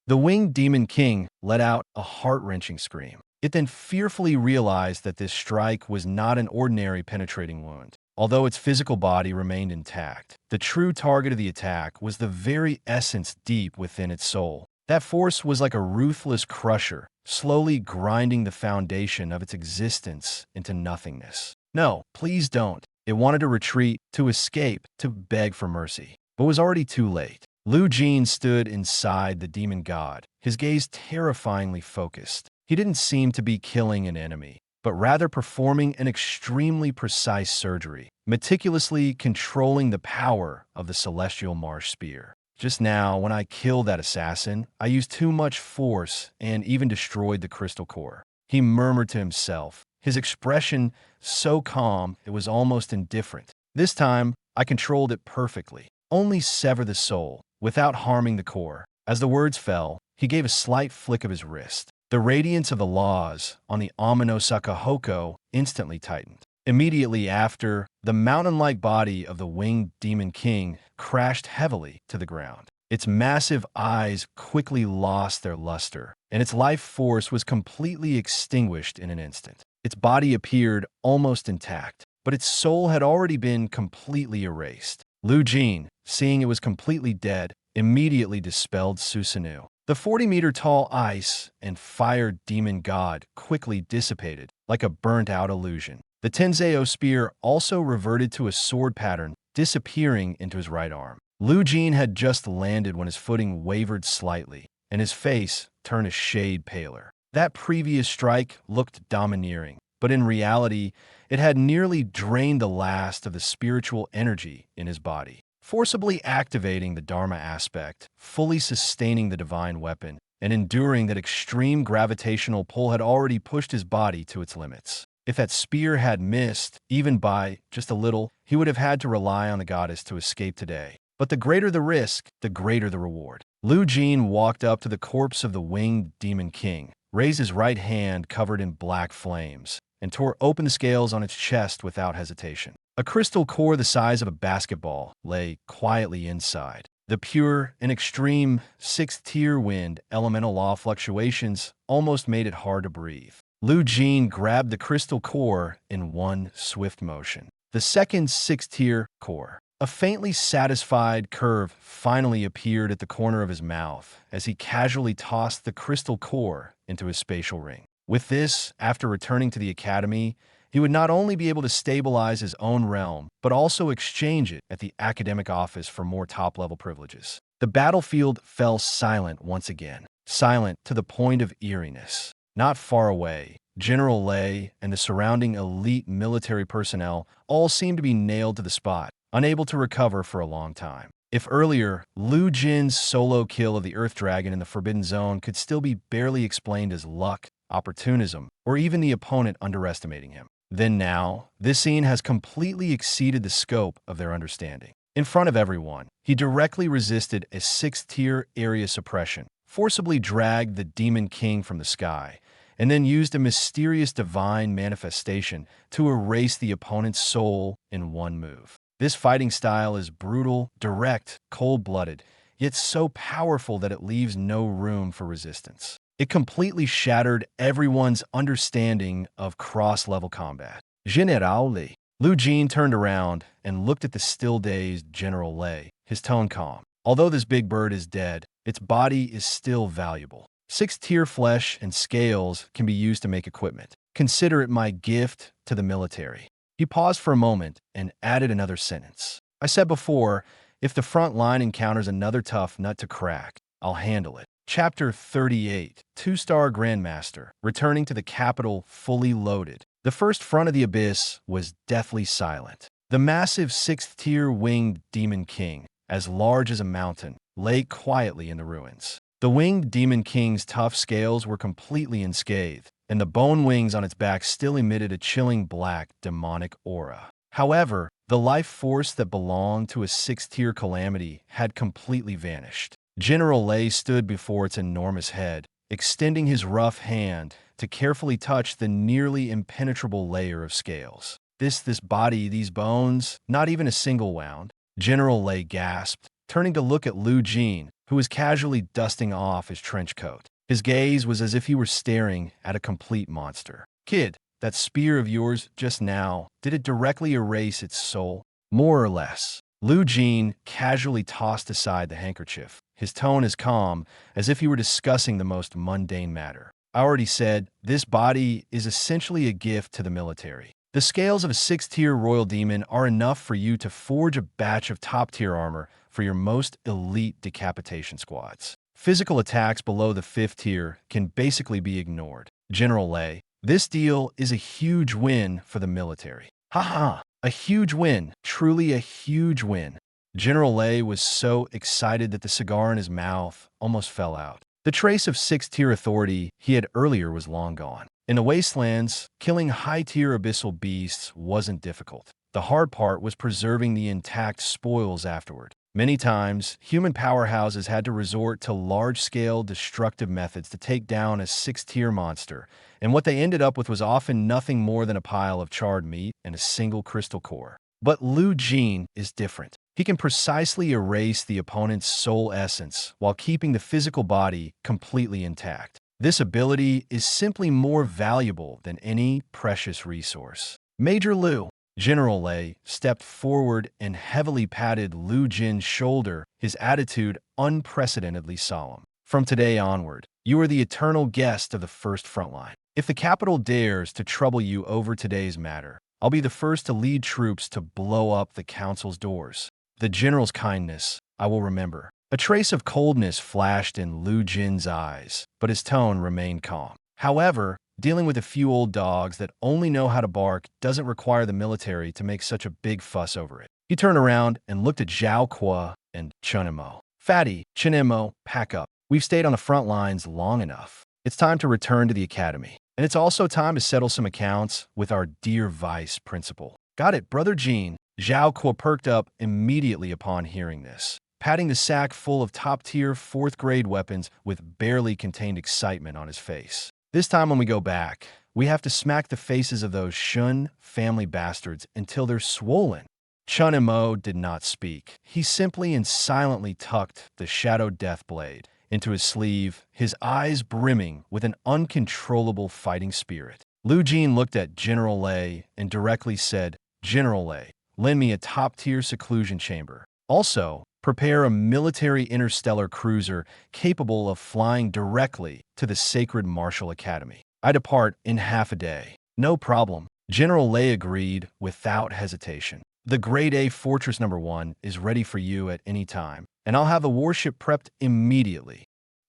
The Winged Demon King let out a heart-wrenching scream. It then fearfully realized that this strike was not an ordinary penetrating wound. Although its physical body remained intact, the true target of the attack was the very essence deep within its soul. That force was like a ruthless crusher, slowly grinding the foundation of its existence into nothingness. No, please don't. It wanted to retreat, to escape, to beg for mercy, but was already too late. Lu Jin stood inside the demon god, his gaze terrifyingly focused. He didn't seem to be killing an enemy, but rather performing an extremely precise surgery, meticulously controlling the power of the celestial marsh spear. Just now, when I killed that assassin, I used too much force and even destroyed the crystal core. He murmured to himself, his expression so calm it was almost indifferent. This time, I controlled it perfectly. Only sever the soul, without harming the core. As the words fell, he gave a slight flick of his wrist. The radiance of the laws on the Amano-saka Hoko instantly tightened. Immediately after, the mountain-like body of the Winged Demon King crashed heavily to the ground. Its massive eyes quickly lost their luster, and its life force was completely extinguished in an instant. Its body appeared almost intact, but its soul had already been completely erased. Lu Jin, seeing it was completely dead, immediately dispelled Susanoo. The 40-meter-tall ice and fire demon god quickly dissipated like a burnt-out illusion. The Tenzeo spear also reverted to a sword pattern, disappearing into his right arm. Lu Jin had just landed when his footing wavered slightly, and his face turned a shade paler. That previous strike looked domineering, but in reality, it had nearly drained the last of the spiritual energy in his body, forcibly activating the Dharma aspect, fully sustaining the divine weapon, and enduring that extreme gravitational pull had already pushed his body to its limits. If that spear had missed, even by just a little, he would have had to rely on the goddess to escape today. But the greater the risk, the greater the reward. Lu Jin walked up to the corpse of the winged demon king, raised his right hand covered in black flames, and tore open the scales on its chest without hesitation. A crystal core the size of a basketball lay quietly inside. The pure and extreme sixth-tier wind elemental law fluctuations almost made it hard to breathe. Lu Jin grabbed the crystal core in one swift motion. The second sixth-tier core. A faintly satisfied curve finally appeared at the corner of his mouth as he casually tossed the crystal core into his spatial ring. With this, after returning to the academy, he would not only be able to stabilize his own realm, but also exchange it at the academic office for more top-level privileges. The battlefield fell silent once again, silent to the point of eeriness. Not far away, General Lei and the surrounding elite military personnel all seemed to be nailed to the spot, unable to recover for a long time. If earlier, Lu Jin's solo kill of the Earth Dragon in the Forbidden Zone could still be barely explained as luck, opportunism, or even the opponent underestimating him, then now, this scene has completely exceeded the scope of their understanding. In front of everyone, he directly resisted a sixth-tier area suppression, forcibly dragged the Demon King from the sky, and then used a mysterious divine manifestation to erase the opponent's soul in one move. This fighting style is brutal, direct, cold-blooded, yet so powerful that it leaves no room for resistance. It completely shattered everyone's understanding of cross-level combat. General Lei. Lu Jin turned around and looked at the still-dazed General Lei, his tone calm. Although this big bird is dead, its body is still valuable. Sixth-tier flesh and scales can be used to make equipment. Consider it my gift to the military. He paused for a moment and added another sentence. I said before, if the front line encounters another tough nut to crack, I'll handle it. Chapter 38, 2-star Grandmaster, returning to the capital fully loaded. The first front of the abyss was deathly silent. The massive sixth-tier winged Demon King, as large as a mountain, lay quietly in the ruins. The winged Demon King's tough scales were completely unscathed, and the bone wings on its back still emitted a chilling black, demonic aura. However, the life force that belonged to a sixth-tier calamity had completely vanished. General Lei stood before its enormous head, extending his rough hand to carefully touch the nearly impenetrable layer of scales. This body, these bones, not even a single wound. General Lei gasped, turning to look at Lu Jin, who was casually dusting off his trench coat. His gaze was as if he were staring at a complete monster. Kid, that spear of yours just now, did it directly erase its soul? More or less. Lu Jin casually tossed aside the handkerchief, his tone as calm as if he were discussing the most mundane matter. I already said, this body is essentially a gift to the military. The scales of a sixth-tier royal demon are enough for you to forge a batch of top-tier armor for your most elite decapitation squads. Physical attacks below the fifth tier can basically be ignored. General Lei, this deal is a huge win for the military. Haha, a huge win, truly a huge win. General Lei was so excited that the cigar in his mouth almost fell out. The trace of sixth-tier authority he had earlier was long gone. In the wastelands, killing high-tier abyssal beasts wasn't difficult. The hard part was preserving the intact spoils afterward. Many times, human powerhouses had to resort to large-scale destructive methods to take down a sixth-tier monster, and what they ended up with was often nothing more than a pile of charred meat and a single crystal core. But Lu Jin is different. He can precisely erase the opponent's soul essence while keeping the physical body completely intact. This ability is simply more valuable than any precious resource. Major Lu. General Lei stepped forward and heavily patted Lu Jin's shoulder, his attitude unprecedentedly solemn. From today onward, you are the eternal guest of the first front line. If the capital dares to trouble you over today's matter, I'll be the first to lead troops to blow up the council's doors. The general's kindness I will remember. A trace of coldness flashed in Lu Jin's eyes, but his tone remained calm. However, dealing with a few old dogs that only know how to bark doesn't require the military to make such a big fuss over it. He turned around and looked at Zhao Kuo and Chunimo. Fatty, Chunimo, pack up. We've stayed on the front lines long enough. It's time to return to the academy. And it's also time to settle some accounts with our dear vice principal. Got it, Brother Jean. Zhao Kuo perked up immediately upon hearing this, patting the sack full of top-tier fourth-grade weapons with barely contained excitement on his face. This time when we go back, we have to smack the faces of those Shun family bastards until they're swollen. Chun and Mo did not speak. He simply and silently tucked the Shadow Death Blade into his sleeve, his eyes brimming with an uncontrollable fighting spirit. Lu Jin looked at General Lei and directly said, General Lei, lend me a top-tier seclusion chamber. Also, prepare a military interstellar cruiser capable of flying directly to the Sacred Martial Academy. I depart in half a day. No problem. General Lei agreed without hesitation. The Grade A Fortress No. 1 is ready for you at any time, and I'll have a warship prepped immediately.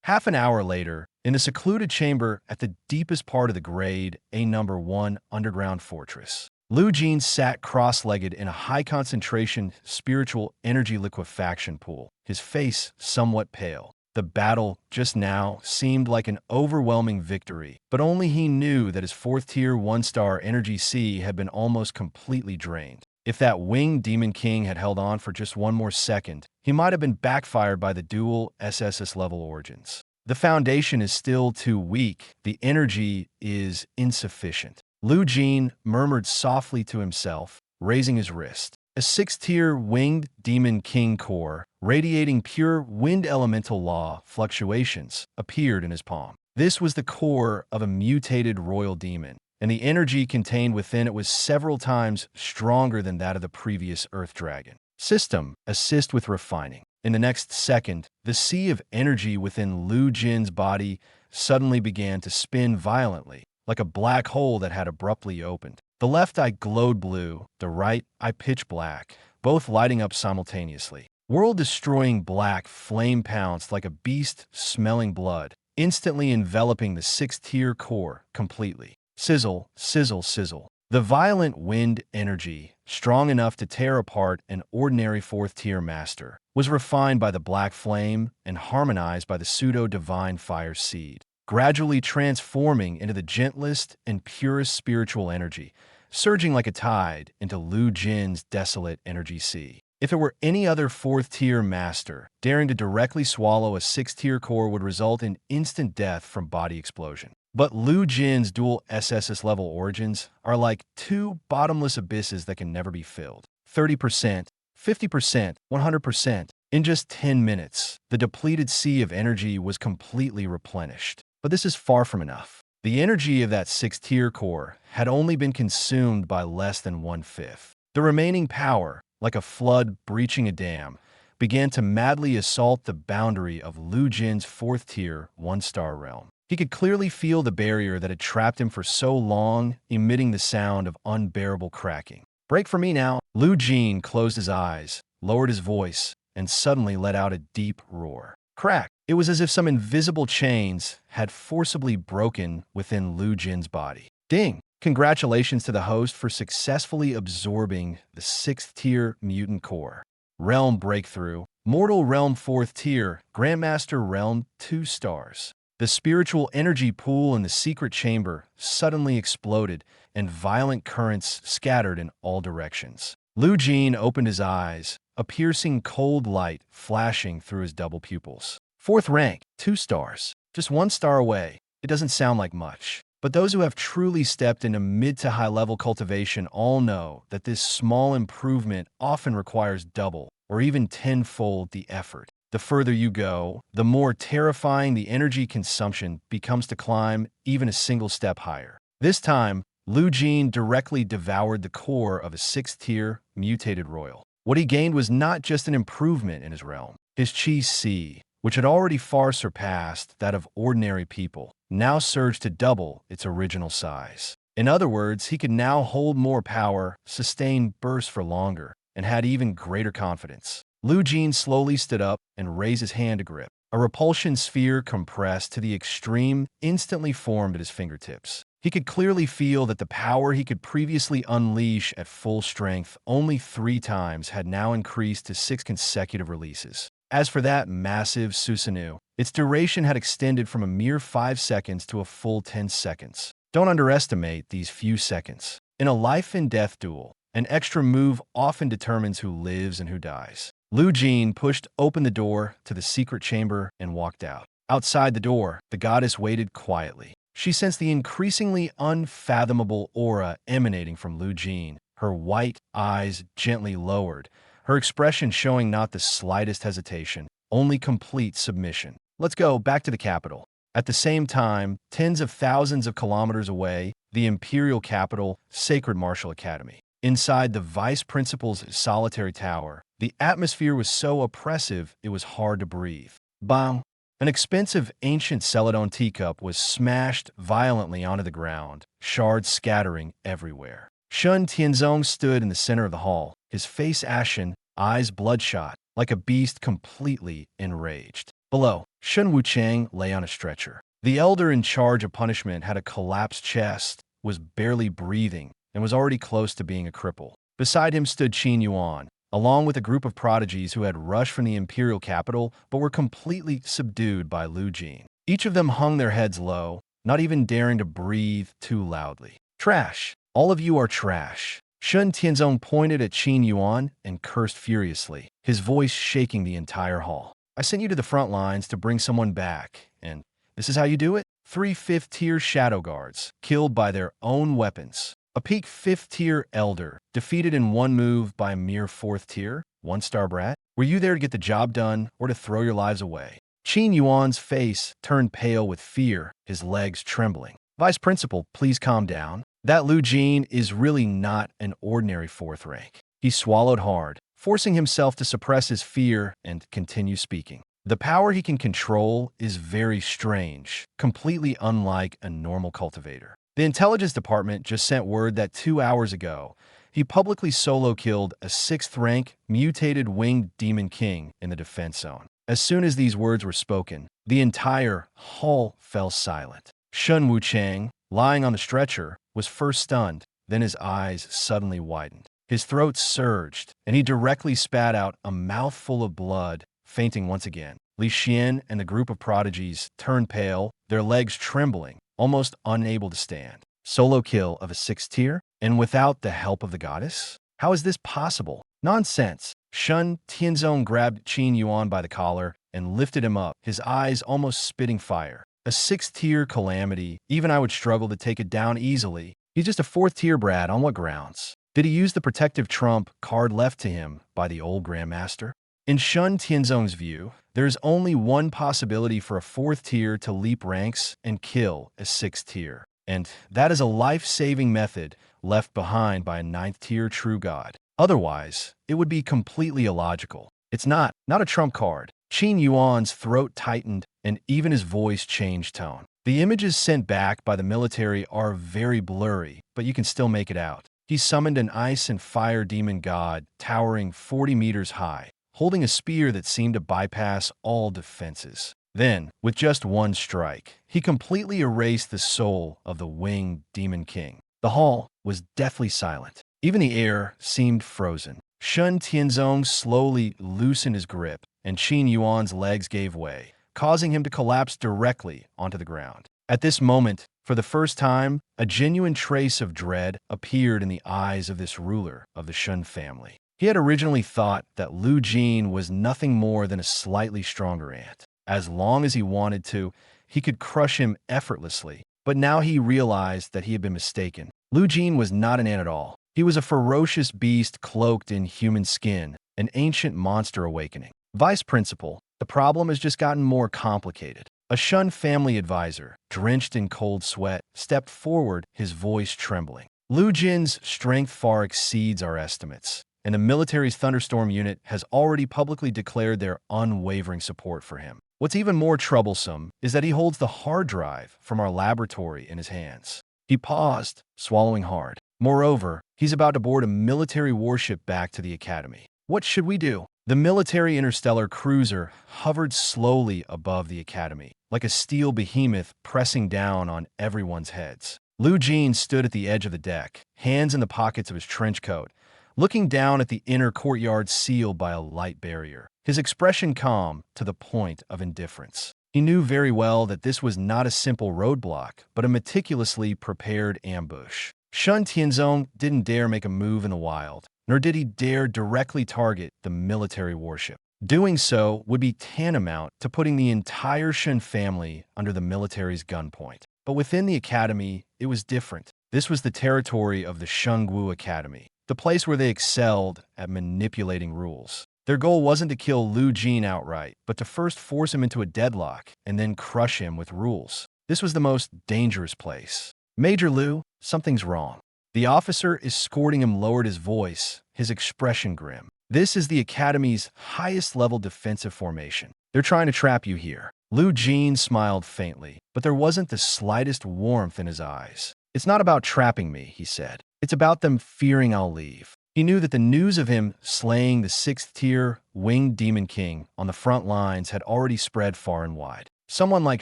Half an hour later, in a secluded chamber at the deepest part of the Grade A No. 1 underground fortress, Lu Jin sat cross-legged in a high-concentration spiritual energy liquefaction pool, his face somewhat pale. The battle just now seemed like an overwhelming victory, but only he knew that his fourth-tier one-star energy C had been almost completely drained. If that winged Demon King had held on for just one more second, he might have been backfired by the dual SSS-level origins. The foundation is still too weak. The energy is insufficient. Lu Jin murmured softly to himself, raising his wrist. A sixth-tier winged Demon King core, radiating pure wind elemental law fluctuations, appeared in his palm. This was the core of a mutated royal demon, and the energy contained within it was several times stronger than that of the previous Earth Dragon. System, assist with refining. In the next second, the sea of energy within Lu Jin's body suddenly began to spin violently, like a black hole that had abruptly opened. The left eye glowed blue, the right eye pitch black, both lighting up simultaneously. World-destroying black flame pounced like a beast smelling blood, instantly enveloping the sixth-tier core completely. Sizzle, sizzle, sizzle. The violent wind energy, strong enough to tear apart an ordinary fourth-tier master, was refined by the black flame and harmonized by the pseudo-divine fire seed, gradually transforming into the gentlest and purest spiritual energy, surging like a tide into Lu Jin's desolate energy sea. If it were any other fourth-tier master, daring to directly swallow a sixth-tier core would result in instant death from body explosion. But Lu Jin's dual SSS-level origins are like two bottomless abysses that can never be filled. 30%, 50%, 100%. In just 10 minutes, the depleted sea of energy was completely replenished. But this is far from enough. The energy of that sixth-tier core had only been consumed by less than 1/5. The remaining power, like a flood breaching a dam, began to madly assault the boundary of Lu Jin's fourth-tier one-star realm. He could clearly feel the barrier that had trapped him for so long, emitting the sound of unbearable cracking. Break for me now. Lu Jin closed his eyes, lowered his voice, and suddenly let out a deep roar. Crack! It was as if some invisible chains had forcibly broken within Lu Jin's body. Ding! Congratulations to the host for successfully absorbing the sixth-tier mutant core. Realm breakthrough. Mortal Realm 4th tier. Grandmaster Realm 2 stars. The spiritual energy pool in the secret chamber suddenly exploded, and violent currents scattered in all directions. Lu Jin opened his eyes, a piercing cold light flashing through his double pupils. 4th rank, 2 stars. Just 1 star away. It doesn't sound like much. But those who have truly stepped into mid to high level cultivation all know that this small improvement often requires double, or even tenfold the effort. The further you go, the more terrifying the energy consumption becomes to climb even a single step higher. This time, Lu Jin directly devoured the core of a 6th-tier mutated royal. What he gained was not just an improvement in his realm. His Chi C, which had already far surpassed that of ordinary people, now surged to double its original size. In other words, he could now hold more power, sustain bursts for longer, and had even greater confidence. Lu Jin slowly stood up and raised his hand to grip. A repulsion sphere compressed to the extreme instantly formed at his fingertips. He could clearly feel that the power he could previously unleash at full strength only 3 times had now increased to 6 consecutive releases. As for that massive Susanoo, its duration had extended from a mere 5 seconds to a full 10 seconds. Don't underestimate these few seconds. In a life-and-death duel, an extra move often determines who lives and who dies. Lu Jin pushed open the door to the secret chamber and walked out. Outside the door, the goddess waited quietly. She sensed the increasingly unfathomable aura emanating from Lu Jin, her white eyes gently lowered, her expression showing not the slightest hesitation, only complete submission. Let's go back to the capital. At the same time, tens of thousands of kilometers away, the imperial capital, Sacred Martial Academy. Inside the vice principal's solitary tower, the atmosphere was so oppressive it was hard to breathe. Bang! An expensive ancient celadon teacup was smashed violently onto the ground, shards scattering everywhere. Shun Tianzong stood in the center of the hall, his face ashen, eyes bloodshot, like a beast completely enraged. Below, Shun Wuchang lay on a stretcher. The elder in charge of punishment had a collapsed chest, was barely breathing, and was already close to being a cripple. Beside him stood Qin Yuan, along with a group of prodigies who had rushed from the imperial capital but were completely subdued by Lu Jin. Each of them hung their heads low, not even daring to breathe too loudly. Trash! All of you are trash. Shun Tianzong pointed at Qin Yuan and cursed furiously, his voice shaking the entire hall. I sent you to the front lines to bring someone back, and this is how you do it? 3 5th-tier shadow guards, killed by their own weapons. A peak 5th-tier elder, defeated in one move by a mere 4th-tier, 1-star brat? Were you there to get the job done or to throw your lives away? Qin Yuan's face turned pale with fear, his legs trembling. Vice Principal, please calm down. That Lu Jin is really not an ordinary 4th rank. He swallowed hard, forcing himself to suppress his fear and continue speaking. The power he can control is very strange, completely unlike a normal cultivator. The intelligence department just sent word that 2 hours ago, he publicly solo-killed a 6th-rank mutated winged demon king in the defense zone. As soon as these words were spoken, the entire hall fell silent. Shun Wuchang, lying on the stretcher, was first stunned, then his eyes suddenly widened. His throat surged, and he directly spat out a mouthful of blood, fainting once again. Li Xian and the group of prodigies turned pale, their legs trembling, almost unable to stand. Solo kill of a 6th-tier, and without the help of the goddess? How is this possible? Nonsense! Shun Tianzong grabbed Qin Yuan by the collar and lifted him up, his eyes almost spitting fire. A 6th-tier calamity, even I would struggle to take it down easily. He's just a 4th-tier brat, on what grounds? Did he use the protective trump card left to him by the old Grandmaster? In Shun Tianzong's view, there is only one possibility for a 4th-tier to leap ranks and kill a 6th-tier, and that is a life-saving method left behind by a 9th-tier true god. Otherwise, it would be completely illogical. It's not a trump card. Qin Yuan's throat tightened, and even his voice changed tone. The images sent back by the military are very blurry, but you can still make it out. He summoned an ice and fire demon god, towering 40 meters high, holding a spear that seemed to bypass all defenses. Then, with just one strike, he completely erased the soul of the winged demon king. The hall was deathly silent. Even the air seemed frozen. Shun Tianzong slowly loosened his grip, and Qin Yuan's legs gave way, causing him to collapse directly onto the ground. At this moment, for the first time, a genuine trace of dread appeared in the eyes of this ruler of the Shun family. He had originally thought that Lu Jin was nothing more than a slightly stronger ant. As long as he wanted to, he could crush him effortlessly. But now he realized that he had been mistaken. Lu Jin was not an ant at all. He was a ferocious beast cloaked in human skin, an ancient monster awakening. Vice Principal, the problem has just gotten more complicated. A Shun family advisor, drenched in cold sweat, stepped forward, his voice trembling. Lu Jin's strength far exceeds our estimates, and the military's Thunderstorm unit has already publicly declared their unwavering support for him. What's even more troublesome is that he holds the hard drive from our laboratory in his hands. He paused, swallowing hard. Moreover, he's about to board a military warship back to the Academy. What should we do? The military interstellar cruiser hovered slowly above the Academy, like a steel behemoth pressing down on everyone's heads. Lu Jin stood at the edge of the deck, hands in the pockets of his trench coat, looking down at the inner courtyard sealed by a light barrier, his expression calm to the point of indifference. He knew very well that this was not a simple roadblock, but a meticulously prepared ambush. Shun Tianzong didn't dare make a move in the wild, nor did he dare directly target the military warship. Doing so would be tantamount to putting the entire Shun family under the military's gunpoint. But within the Academy, it was different. This was the territory of the Shungwu Academy, the place where they excelled at manipulating rules. Their goal wasn't to kill Lu Jin outright, but to first force him into a deadlock and then crush him with rules. This was the most dangerous place. Major Lu, something's wrong. The officer escorting him lowered his voice, his expression grim. This is the Academy's highest-level defensive formation. They're trying to trap you here. Lu Jin smiled faintly, but there wasn't the slightest warmth in his eyes. It's not about trapping me, he said. It's about them fearing I'll leave. He knew that the news of him slaying the 6th-tier winged demon king on the front lines had already spread far and wide. Someone like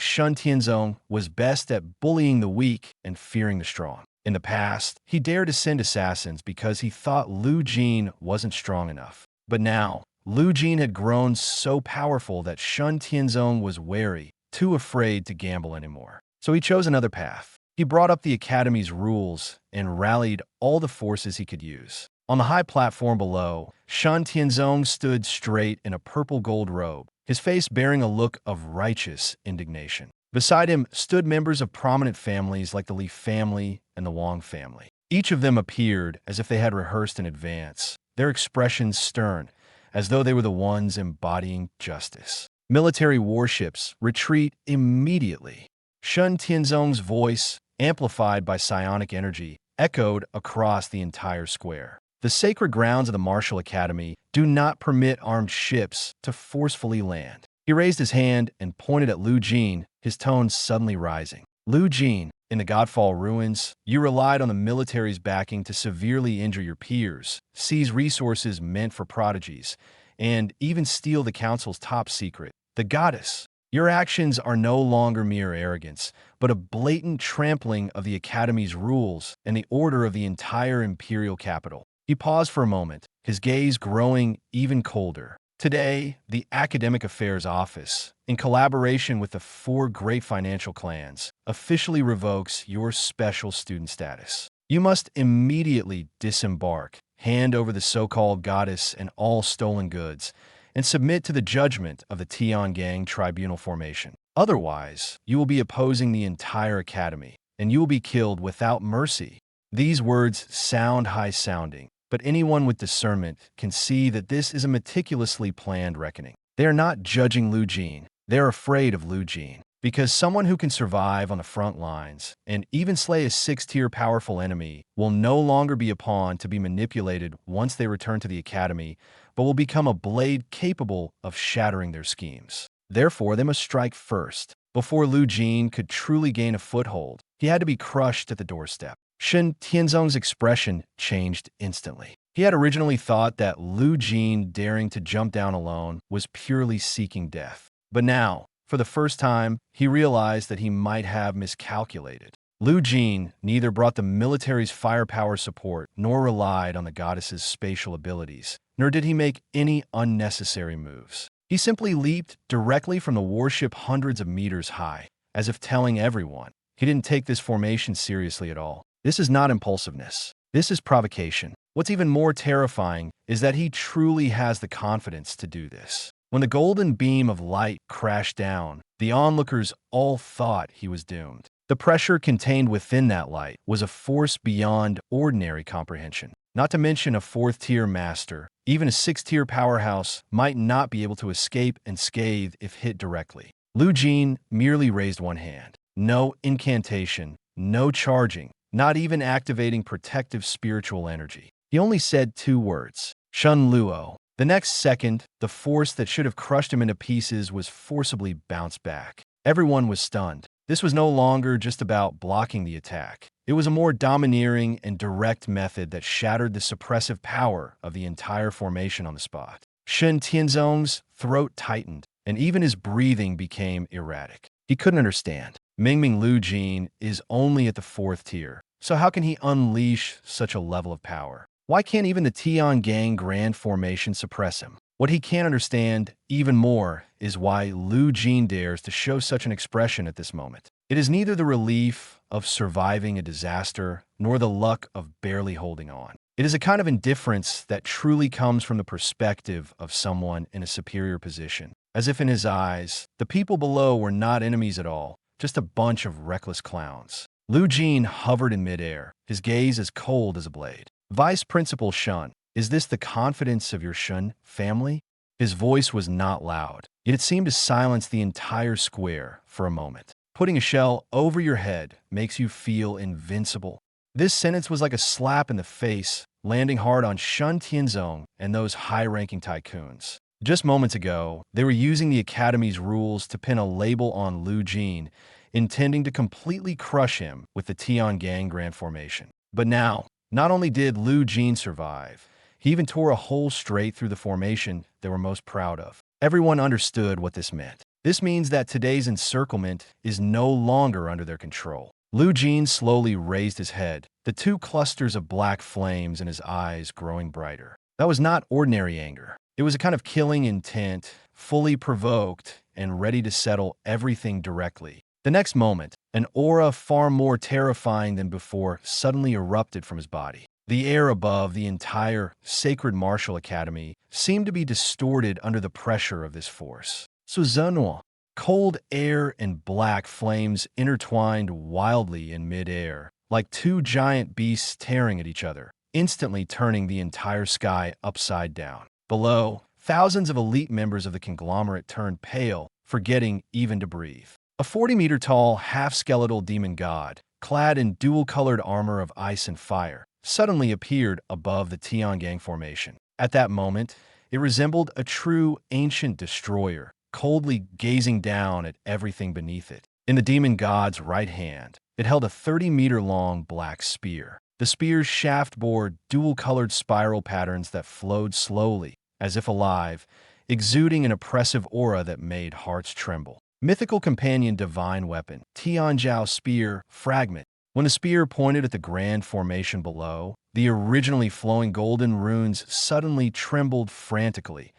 Shun Tianzong was best at bullying the weak and fearing the strong. In the past, he dared to send assassins because he thought Lu Jin wasn't strong enough. But now, Lu Jin had grown so powerful that Shun Tianzong was wary, too afraid to gamble anymore. So he chose another path. He brought up the Academy's rules and rallied all the forces he could use. On the high platform below, Shun Tianzong stood straight in a purple-gold robe, his face bearing a look of righteous indignation. Beside him stood members of prominent families like the Li family and the Wang family. Each of them appeared as if they had rehearsed in advance, their expressions stern, as though they were the ones embodying justice. Military warships retreat immediately. Shun Tianzong's voice, amplified by psionic energy, echoed across the entire square. The sacred grounds of the Martial Academy do not permit armed ships to forcefully land. He raised his hand and pointed at Lu Jin, his tone suddenly rising. Lu Jin, in the Godfall ruins, you relied on the military's backing to severely injure your peers, seize resources meant for prodigies, and even steal the Council's top secret, the Goddess. Your actions are no longer mere arrogance, but a blatant trampling of the Academy's rules and the order of the entire imperial capital. He paused for a moment, his gaze growing even colder. Today, the Academic Affairs Office, in collaboration with the 4 great financial clans, officially revokes your special student status. You must immediately disembark, hand over the so-called goddess and all stolen goods, and submit to the judgment of the Tiangang Tribunal formation. Otherwise, you will be opposing the entire Academy, and you will be killed without mercy. These words sound high-sounding, but anyone with discernment can see that this is a meticulously planned reckoning. They are not judging Lu Jin. They're afraid of Lu Jin, because someone who can survive on the front lines and even slay a 6th-tier powerful enemy will no longer be a pawn to be manipulated once they return to the Academy, but will become a blade capable of shattering their schemes. Therefore, they must strike first. Before Lu Jin could truly gain a foothold, he had to be crushed at the doorstep. Shun Tianzong's expression changed instantly. He had originally thought that Lu Jin daring to jump down alone was purely seeking death. But now, for the first time, he realized that he might have miscalculated. Lu Jin neither brought the military's firepower support nor relied on the goddess's spatial abilities, nor did he make any unnecessary moves. He simply leaped directly from the warship hundreds of meters high, as if telling everyone he didn't take this formation seriously at all. This is not impulsiveness. This is provocation. What's even more terrifying is that he truly has the confidence to do this. When the golden beam of light crashed down, the onlookers all thought he was doomed. The pressure contained within that light was a force beyond ordinary comprehension. not to mention a 4th-tier master. Even a 6th-tier powerhouse might not be able to escape unscathed if hit directly. Lu Jin merely raised one hand. No incantation, no charging, not even activating protective spiritual energy. He only said 2 words, Shun Luo. The next second, the force that should have crushed him into pieces was forcibly bounced back. Everyone was stunned. This was no longer just about blocking the attack. It was a more domineering and direct method that shattered the suppressive power of the entire formation on the spot. Shen Tianzong's throat tightened, and even his breathing became erratic. He couldn't understand. Mingming Lu Jin is only at the 4th tier, so how can he unleash such a level of power? Why can't even the Tiangang Grand Formation suppress him? What he can't understand even more is why Lu Jin dares to show such an expression at this moment. It is neither the relief of surviving a disaster nor the luck of barely holding on. It is a kind of indifference that truly comes from the perspective of someone in a superior position, as if in his eyes, the people below were not enemies at all, just a bunch of reckless clowns. Lu Jin hovered in midair, his gaze as cold as a blade. Vice Principal Shun, is this the confidence of your Shun family? His voice was not loud, yet it seemed to silence the entire square for a moment. Putting a shell over your head makes you feel invincible. This sentence was like a slap in the face, landing hard on Shun Tianzong and those high-ranking tycoons. Just moments ago, they were using the Academy's rules to pin a label on Lu Jin, intending to completely crush him with the Tiangang Grand Formation. But now, not only did Lu Jin survive, he even tore a hole straight through the formation they were most proud of. Everyone understood what this meant. This means that today's encirclement is no longer under their control. Lu Jin slowly raised his head, the 2 clusters of black flames in his eyes growing brighter. That was not ordinary anger. It was a kind of killing intent, fully provoked and ready to settle everything directly. The next moment, an aura far more terrifying than before suddenly erupted from his body. The air above the entire Sacred Martial Academy seemed to be distorted under the pressure of this force. Suzhenua. Cold air and black flames intertwined wildly in mid-air, like 2 giant beasts tearing at each other, instantly turning the entire sky upside down. Below, thousands of elite members of the conglomerate turned pale, forgetting even to breathe. A 40-meter-tall, half-skeletal demon god, clad in dual-colored armor of ice and fire, suddenly appeared above the Tiangang Formation. At that moment, it resembled a true ancient destroyer, coldly gazing down at everything beneath it. In the demon god's right hand, it held a 30-meter-long black spear. The spear's shaft bore dual-colored spiral patterns that flowed slowly, as if alive, exuding an oppressive aura that made hearts tremble. Mythical companion divine weapon, Tianjiao spear fragment. When the spear pointed at the grand formation below, the originally flowing golden runes suddenly trembled frantically,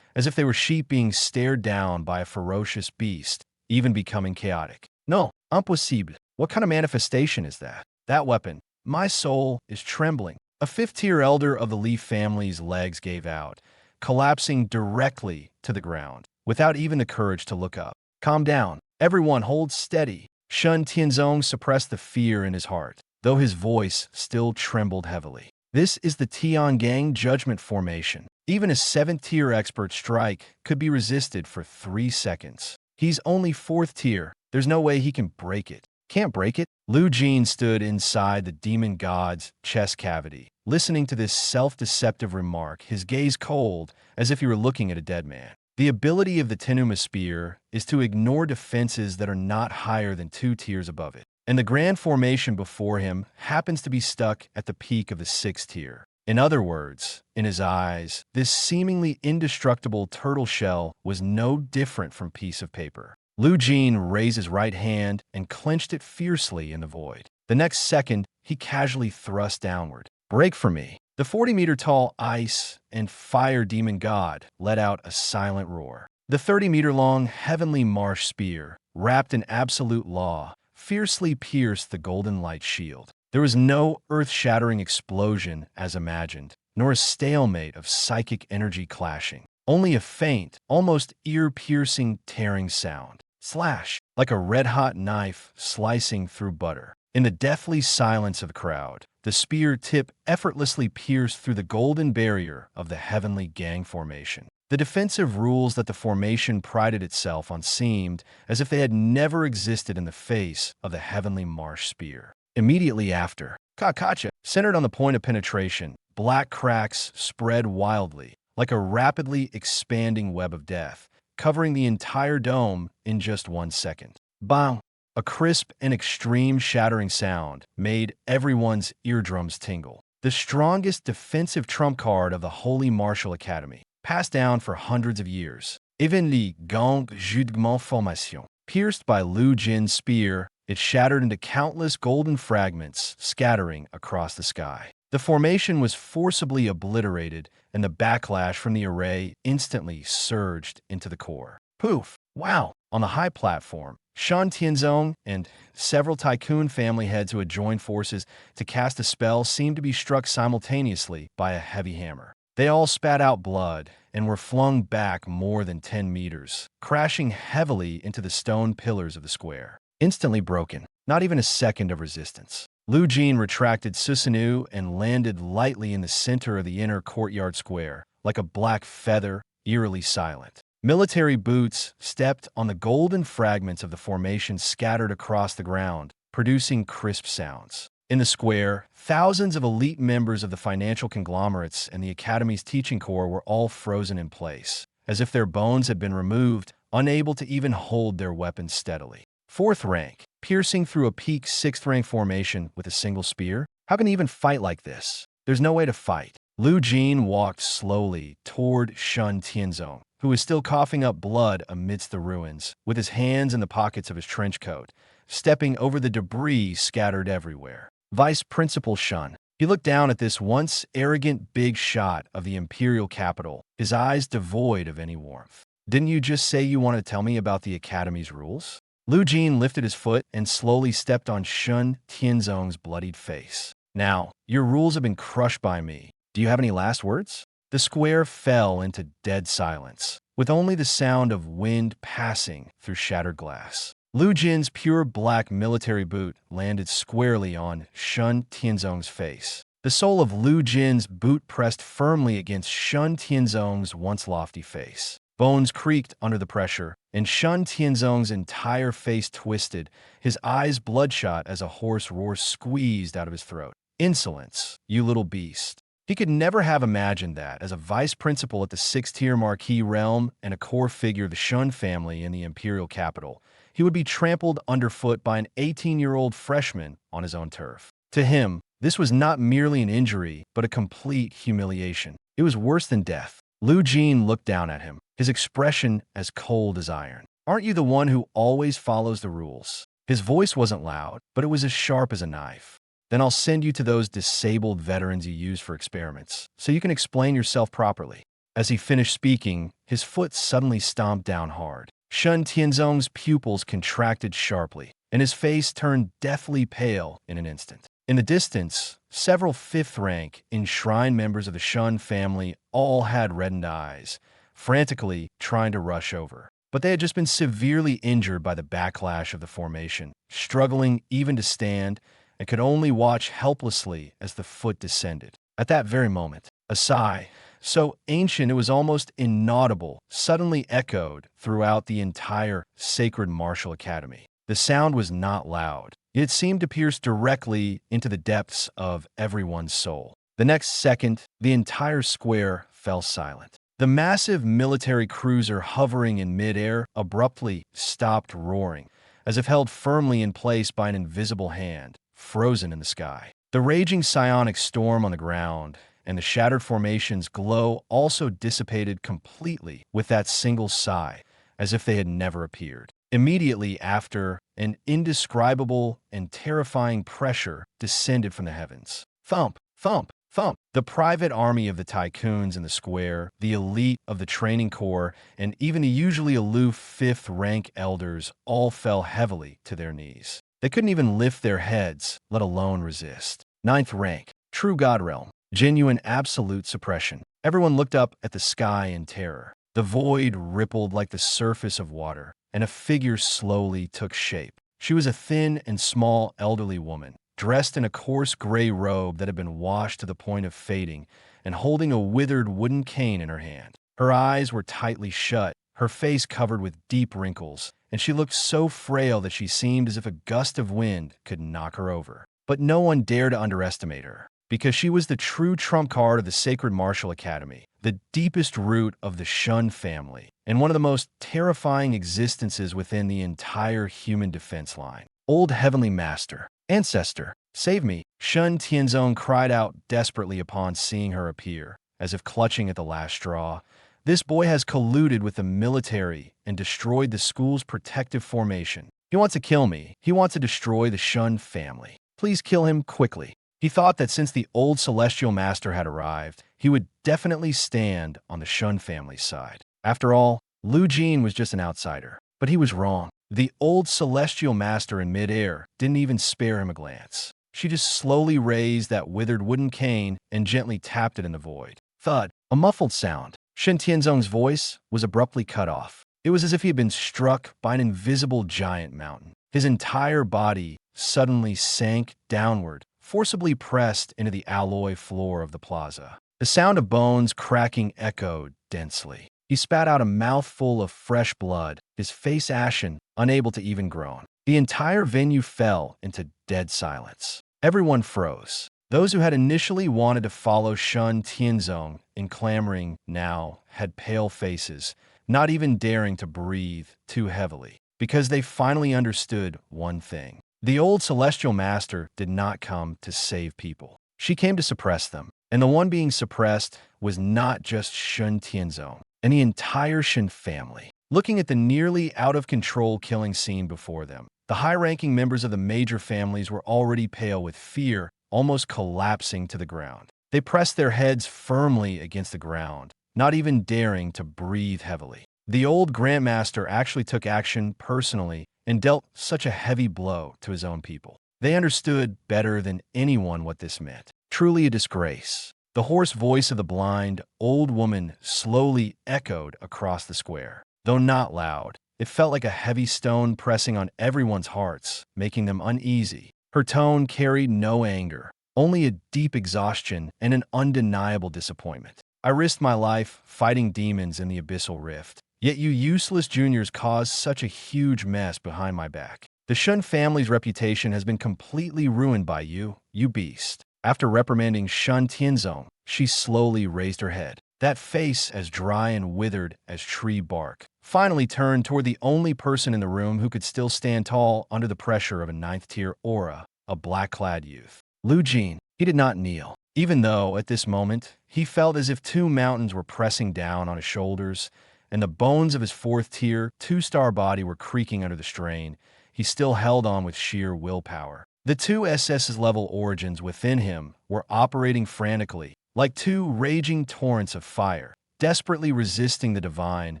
as if they were sheep being stared down by a ferocious beast, even becoming chaotic. No, impossible. What kind of manifestation is that? That weapon. My soul is trembling. A 5th-tier elder of the Leaf family's legs gave out, collapsing directly to the ground, without even the courage to look up. Calm down. Everyone hold steady. Shun Tianzong suppressed the fear in his heart, though his voice still trembled heavily. This is the Tiangang Judgment Formation. Even a 7th-tier expert strike could be resisted for 3 seconds. He's only 4th tier. There's no way he can break it. Can't break it? Lu Jin stood inside the demon god's chest cavity, listening to this self-deceptive remark, his gaze cold, as if he were looking at a dead man. The ability of the Tenuma Spear is to ignore defenses that are not higher than 2 tiers above it, and the grand formation before him happens to be stuck at the peak of the 6th tier. In other words, in his eyes, this seemingly indestructible turtle shell was no different from a piece of paper. Lu Jin raised his right hand and clenched it fiercely in the void. The next second, he casually thrust downward. Break for me. The 40-meter-tall ice and fire demon god let out a silent roar. The 30-meter-long heavenly marsh spear, wrapped in absolute law, fiercely pierced the golden light shield. There was no earth-shattering explosion as imagined, nor a stalemate of psychic energy clashing. Only a faint, almost ear-piercing tearing sound. Slash, like a red-hot knife slicing through butter. In the deathly silence of the crowd, the spear tip effortlessly pierced through the golden barrier of the heavenly gang formation. The defensive rules that the formation prided itself on seemed as if they had never existed in the face of the heavenly marsh spear. Immediately after, Kakacha, centered on the point of penetration, black cracks spread wildly, like a rapidly expanding web of death, covering the entire dome in just 1 second. Bang! A crisp and extreme shattering sound made everyone's eardrums tingle. The strongest defensive trump card of the Holy Martial Academy, passed down for hundreds of years. Even the Gang Jugement Formation. Pierced by Lu Jin's spear, it shattered into countless golden fragments, scattering across the sky. The formation was forcibly obliterated, and the backlash from the array instantly surged into the core. Poof! Wow! On the high platform, Shan Tianzong and several tycoon family heads who had joined forces to cast a spell seemed to be struck simultaneously by a heavy hammer. They all spat out blood and were flung back more than 10 meters, crashing heavily into the stone pillars of the square. Instantly broken, not even a second of resistance. Lu Jin retracted Susanoo and landed lightly in the center of the inner courtyard square, like a black feather, eerily silent. Military boots stepped on the golden fragments of the formation scattered across the ground, producing crisp sounds. In the square, thousands of elite members of the financial conglomerates and the Academy's teaching corps were all frozen in place, as if their bones had been removed, unable to even hold their weapons steadily. 4th rank, piercing through a peak 6th rank formation with a single spear? How can he even fight like this? There's no way to fight. Lu Jin walked slowly toward Shan Tianzong, who was still coughing up blood amidst the ruins, with his hands in the pockets of his trench coat, stepping over the debris scattered everywhere. Vice Principal Shun. He looked down at this once arrogant big shot of the imperial capital, his eyes devoid of any warmth. Didn't you just say you want to tell me about the Academy's rules? Lu Jin lifted his foot and slowly stepped on Shan Tianzong's bloodied face. Now, your rules have been crushed by me. Do you have any last words? The square fell into dead silence, with only the sound of wind passing through shattered glass. Lu Jin's pure black military boot landed squarely on Shan Tianzong's face. The sole of Lu Jin's boot pressed firmly against Shan Tianzong's once lofty face. Bones creaked under the pressure, and Shan Tianzong's entire face twisted, his eyes bloodshot as a hoarse roar squeezed out of his throat. Insolence, you little beast. He could never have imagined that, as a vice principal at the 6th-tier Marquis realm and a core figure of the Shun family in the imperial capital, he would be trampled underfoot by an 18-year-old freshman on his own turf. To him, this was not merely an injury, but a complete humiliation. It was worse than death. Lu Jin looked down at him, his expression as cold as iron. Aren't you the one who always follows the rules? His voice wasn't loud, but it was as sharp as a knife. Then I'll send you to those disabled veterans you use for experiments, so you can explain yourself properly. As he finished speaking, his foot suddenly stomped down hard. Shan Tianzong's pupils contracted sharply, and his face turned deathly pale in an instant. In the distance, several 5th-rank, enshrined members of the Shun family all had reddened eyes, frantically trying to rush over. But they had just been severely injured by the backlash of the formation, struggling even to stand, and could only watch helplessly as the foot descended. At that very moment, a sigh, so ancient it was almost inaudible, suddenly echoed throughout the entire sacred martial academy. The sound was not loud. It seemed to pierce directly into the depths of everyone's soul. The next second, the entire square fell silent. The massive military cruiser hovering in midair abruptly stopped roaring, as if held firmly in place by an invisible hand, frozen in the sky. The raging psionic storm on the ground and the shattered formation's glow also dissipated completely with that single sigh, as if they had never appeared. Immediately after, an indescribable and terrifying pressure descended from the heavens. Thump, thump, thump. The private army of the tycoons in the square, the elite of the training corps, and even the usually aloof 5th-rank elders all fell heavily to their knees. They couldn't even lift their heads, let alone resist. 9th rank, true God realm, genuine absolute suppression. Everyone looked up at the sky in terror. The void rippled like the surface of water, and a figure slowly took shape. She was a thin and small elderly woman, dressed in a coarse gray robe that had been washed to the point of fading, and holding a withered wooden cane in her hand. Her eyes were tightly shut, her face covered with deep wrinkles, and she looked so frail that she seemed as if a gust of wind could knock her over. But no one dared to underestimate her, because she was the true trump card of the Sacred Martial Academy, the deepest root of the Shun family, and one of the most terrifying existences within the entire human defense line. Old Heavenly Master, Ancestor, save me! Shun Tianzong cried out desperately upon seeing her appear, as if clutching at the last straw. This boy has colluded with the military and destroyed the school's protective formation. He wants to kill me. He wants to destroy the Shun family. Please kill him quickly. He thought that since the old Celestial Master had arrived, he would definitely stand on the Shun family's side. After all, Lu Jin was just an outsider. But he was wrong. The old Celestial Master in midair didn't even spare him a glance. She just slowly raised that withered wooden cane and gently tapped it in the void. Thud, a muffled sound. Shen Tianzong's voice was abruptly cut off. It was as if he had been struck by an invisible giant mountain. His entire body suddenly sank downward, forcibly pressed into the alloy floor of the plaza. The sound of bones cracking echoed densely. He spat out a mouthful of fresh blood, his face ashen, unable to even groan. The entire venue fell into dead silence. Everyone froze. Those who had initially wanted to follow Shun Tianzong in clamoring now had pale faces, not even daring to breathe too heavily, because they finally understood one thing. The old Celestial Master did not come to save people. She came to suppress them, and the one being suppressed was not just Shun Tianzong, and the entire Shen family. Looking at the nearly out-of-control killing scene before them, the high-ranking members of the major families were already pale with fear, almost collapsing to the ground. They pressed their heads firmly against the ground, not even daring to breathe heavily. The old Grandmaster actually took action personally and dealt such a heavy blow to his own people. They understood better than anyone what this meant. Truly a disgrace. The hoarse voice of the blind, old woman slowly echoed across the square. Though not loud, it felt like a heavy stone pressing on everyone's hearts, making them uneasy. Her tone carried no anger, only a deep exhaustion and an undeniable disappointment. I risked my life fighting demons in the abyssal rift, yet you useless juniors caused such a huge mess behind my back. The Shun family's reputation has been completely ruined by you, you beast. After reprimanding Shun Tianzong, she slowly raised her head. That face, as dry and withered as tree bark, finally turned toward the only person in the room who could still stand tall under the pressure of a ninth-tier aura, a black-clad youth. Lu Jin. He did not kneel, even though, at this moment, he felt as if two mountains were pressing down on his shoulders, and the bones of his fourth-tier, two-star body were creaking under the strain. He still held on with sheer willpower. The two SSS-level origins within him were operating frantically, like two raging torrents of fire, desperately resisting the divine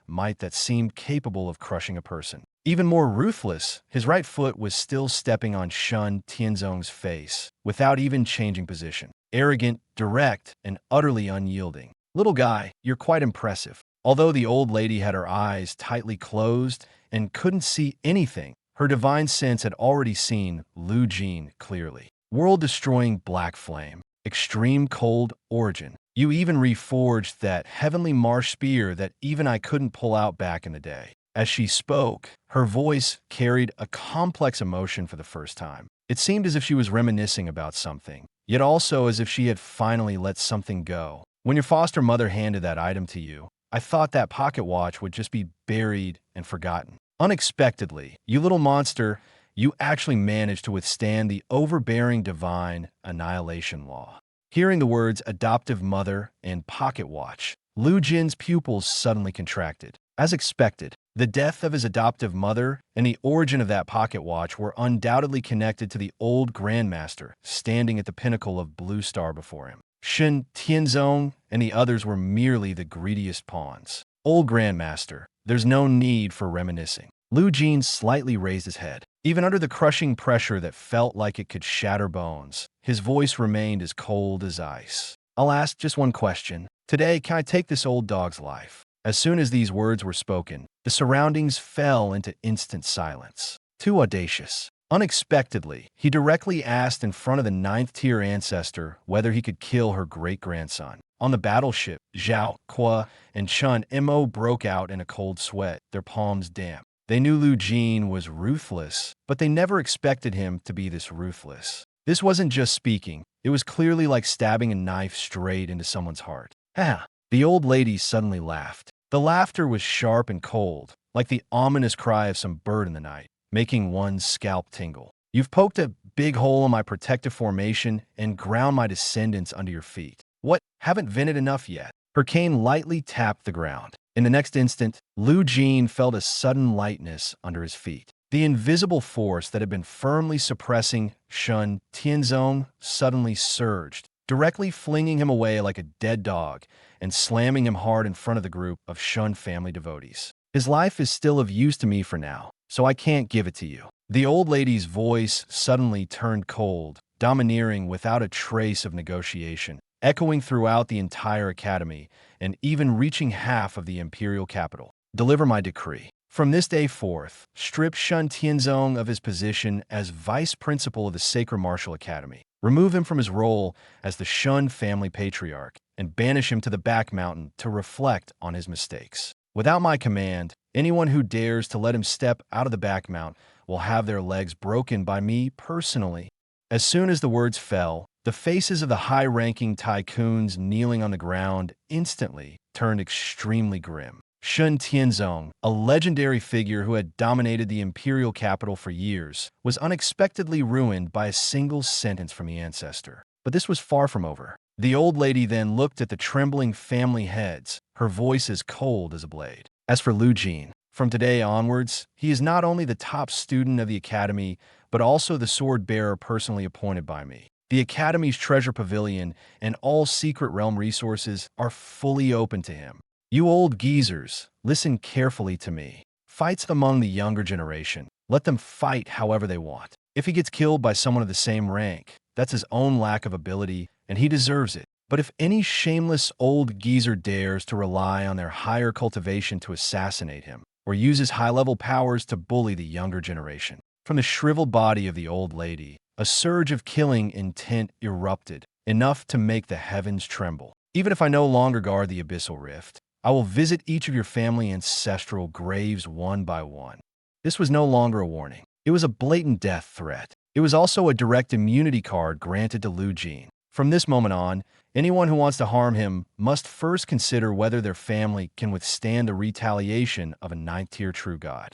might that seemed capable of crushing a person. Even more ruthless, his right foot was still stepping on Shun Tianzong's face, without even changing position. Arrogant, direct, and utterly unyielding. Little guy, you're quite impressive. Although the old lady had her eyes tightly closed and couldn't see anything, her divine sense had already seen Lu Jin clearly. World-destroying black flame. Extreme cold origin. You even reforged that heavenly marsh spear that even I couldn't pull out back in the day. As she spoke, her voice carried a complex emotion for the first time. It seemed as if she was reminiscing about something, yet also as if she had finally let something go. When your foster mother handed that item to you, I thought that pocket watch would just be buried and forgotten. Unexpectedly, you little monster, you actually managed to withstand the overbearing divine annihilation law. Hearing the words adoptive mother and pocket watch, Lu Jin's pupils suddenly contracted. As expected, the death of his adoptive mother and the origin of that pocket watch were undoubtedly connected to the old Grandmaster standing at the pinnacle of Blue Star before him. Shen Tianzong and the others were merely the greediest pawns. Old Grandmaster, there's no need for reminiscing. Lu Jin slightly raised his head. Even under the crushing pressure that felt like it could shatter bones, his voice remained as cold as ice. I'll ask just one question. Today, can I take this old dog's life? As soon as these words were spoken, the surroundings fell into instant silence. Too audacious. Unexpectedly, he directly asked in front of the ninth-tier ancestor whether he could kill her great-grandson. On the battleship, Zhao, Qua, and Chun Mo broke out in a cold sweat, their palms damp. They knew Lu Jin was ruthless, but they never expected him to be this ruthless. This wasn't just speaking. It was clearly like stabbing a knife straight into someone's heart. Ha! The old lady suddenly laughed. The laughter was sharp and cold, like the ominous cry of some bird in the night, making one's scalp tingle. You've poked a big hole in my protective formation and ground my descendants under your feet. What? Haven't vented enough yet? Her cane lightly tapped the ground. In the next instant, Lu Jin felt a sudden lightness under his feet. The invisible force that had been firmly suppressing Shun Tianzong suddenly surged, directly flinging him away like a dead dog and slamming him hard in front of the group of Shun family devotees. His life is still of use to me for now, so I can't give it to you. The old lady's voice suddenly turned cold, domineering without a trace of negotiation, echoing throughout the entire academy and even reaching half of the imperial capital. Deliver my decree. From this day forth, strip Shun Tianzong of his position as vice principal of the Sacred Martial Academy. Remove him from his role as the Shun family patriarch and banish him to the back mountain to reflect on his mistakes. Without my command, anyone who dares to let him step out of the back mount will have their legs broken by me personally. As soon as the words fell, the faces of the high-ranking tycoons kneeling on the ground instantly turned extremely grim. Shun Tianzong, a legendary figure who had dominated the imperial capital for years, was unexpectedly ruined by a single sentence from the ancestor. But this was far from over. The old lady then looked at the trembling family heads, her voice as cold as a blade. As for Lu Jin, from today onwards, he is not only the top student of the academy, but also the sword-bearer personally appointed by me. The Academy's treasure pavilion and all secret realm resources are fully open to him. You old geezers, listen carefully to me. Fights among the younger generation. Let them fight however they want. If he gets killed by someone of the same rank, that's his own lack of ability, and he deserves it. But if any shameless old geezer dares to rely on their higher cultivation to assassinate him, or uses high-level powers to bully the younger generation, from the shriveled body of the old lady, a surge of killing intent erupted, enough to make the heavens tremble. Even if I no longer guard the abyssal rift, I will visit each of your family ancestral graves one by one. This was no longer a warning. It was a blatant death threat. It was also a direct immunity card granted to Lu Jin. From this moment on, anyone who wants to harm him must first consider whether their family can withstand the retaliation of a ninth-tier true god.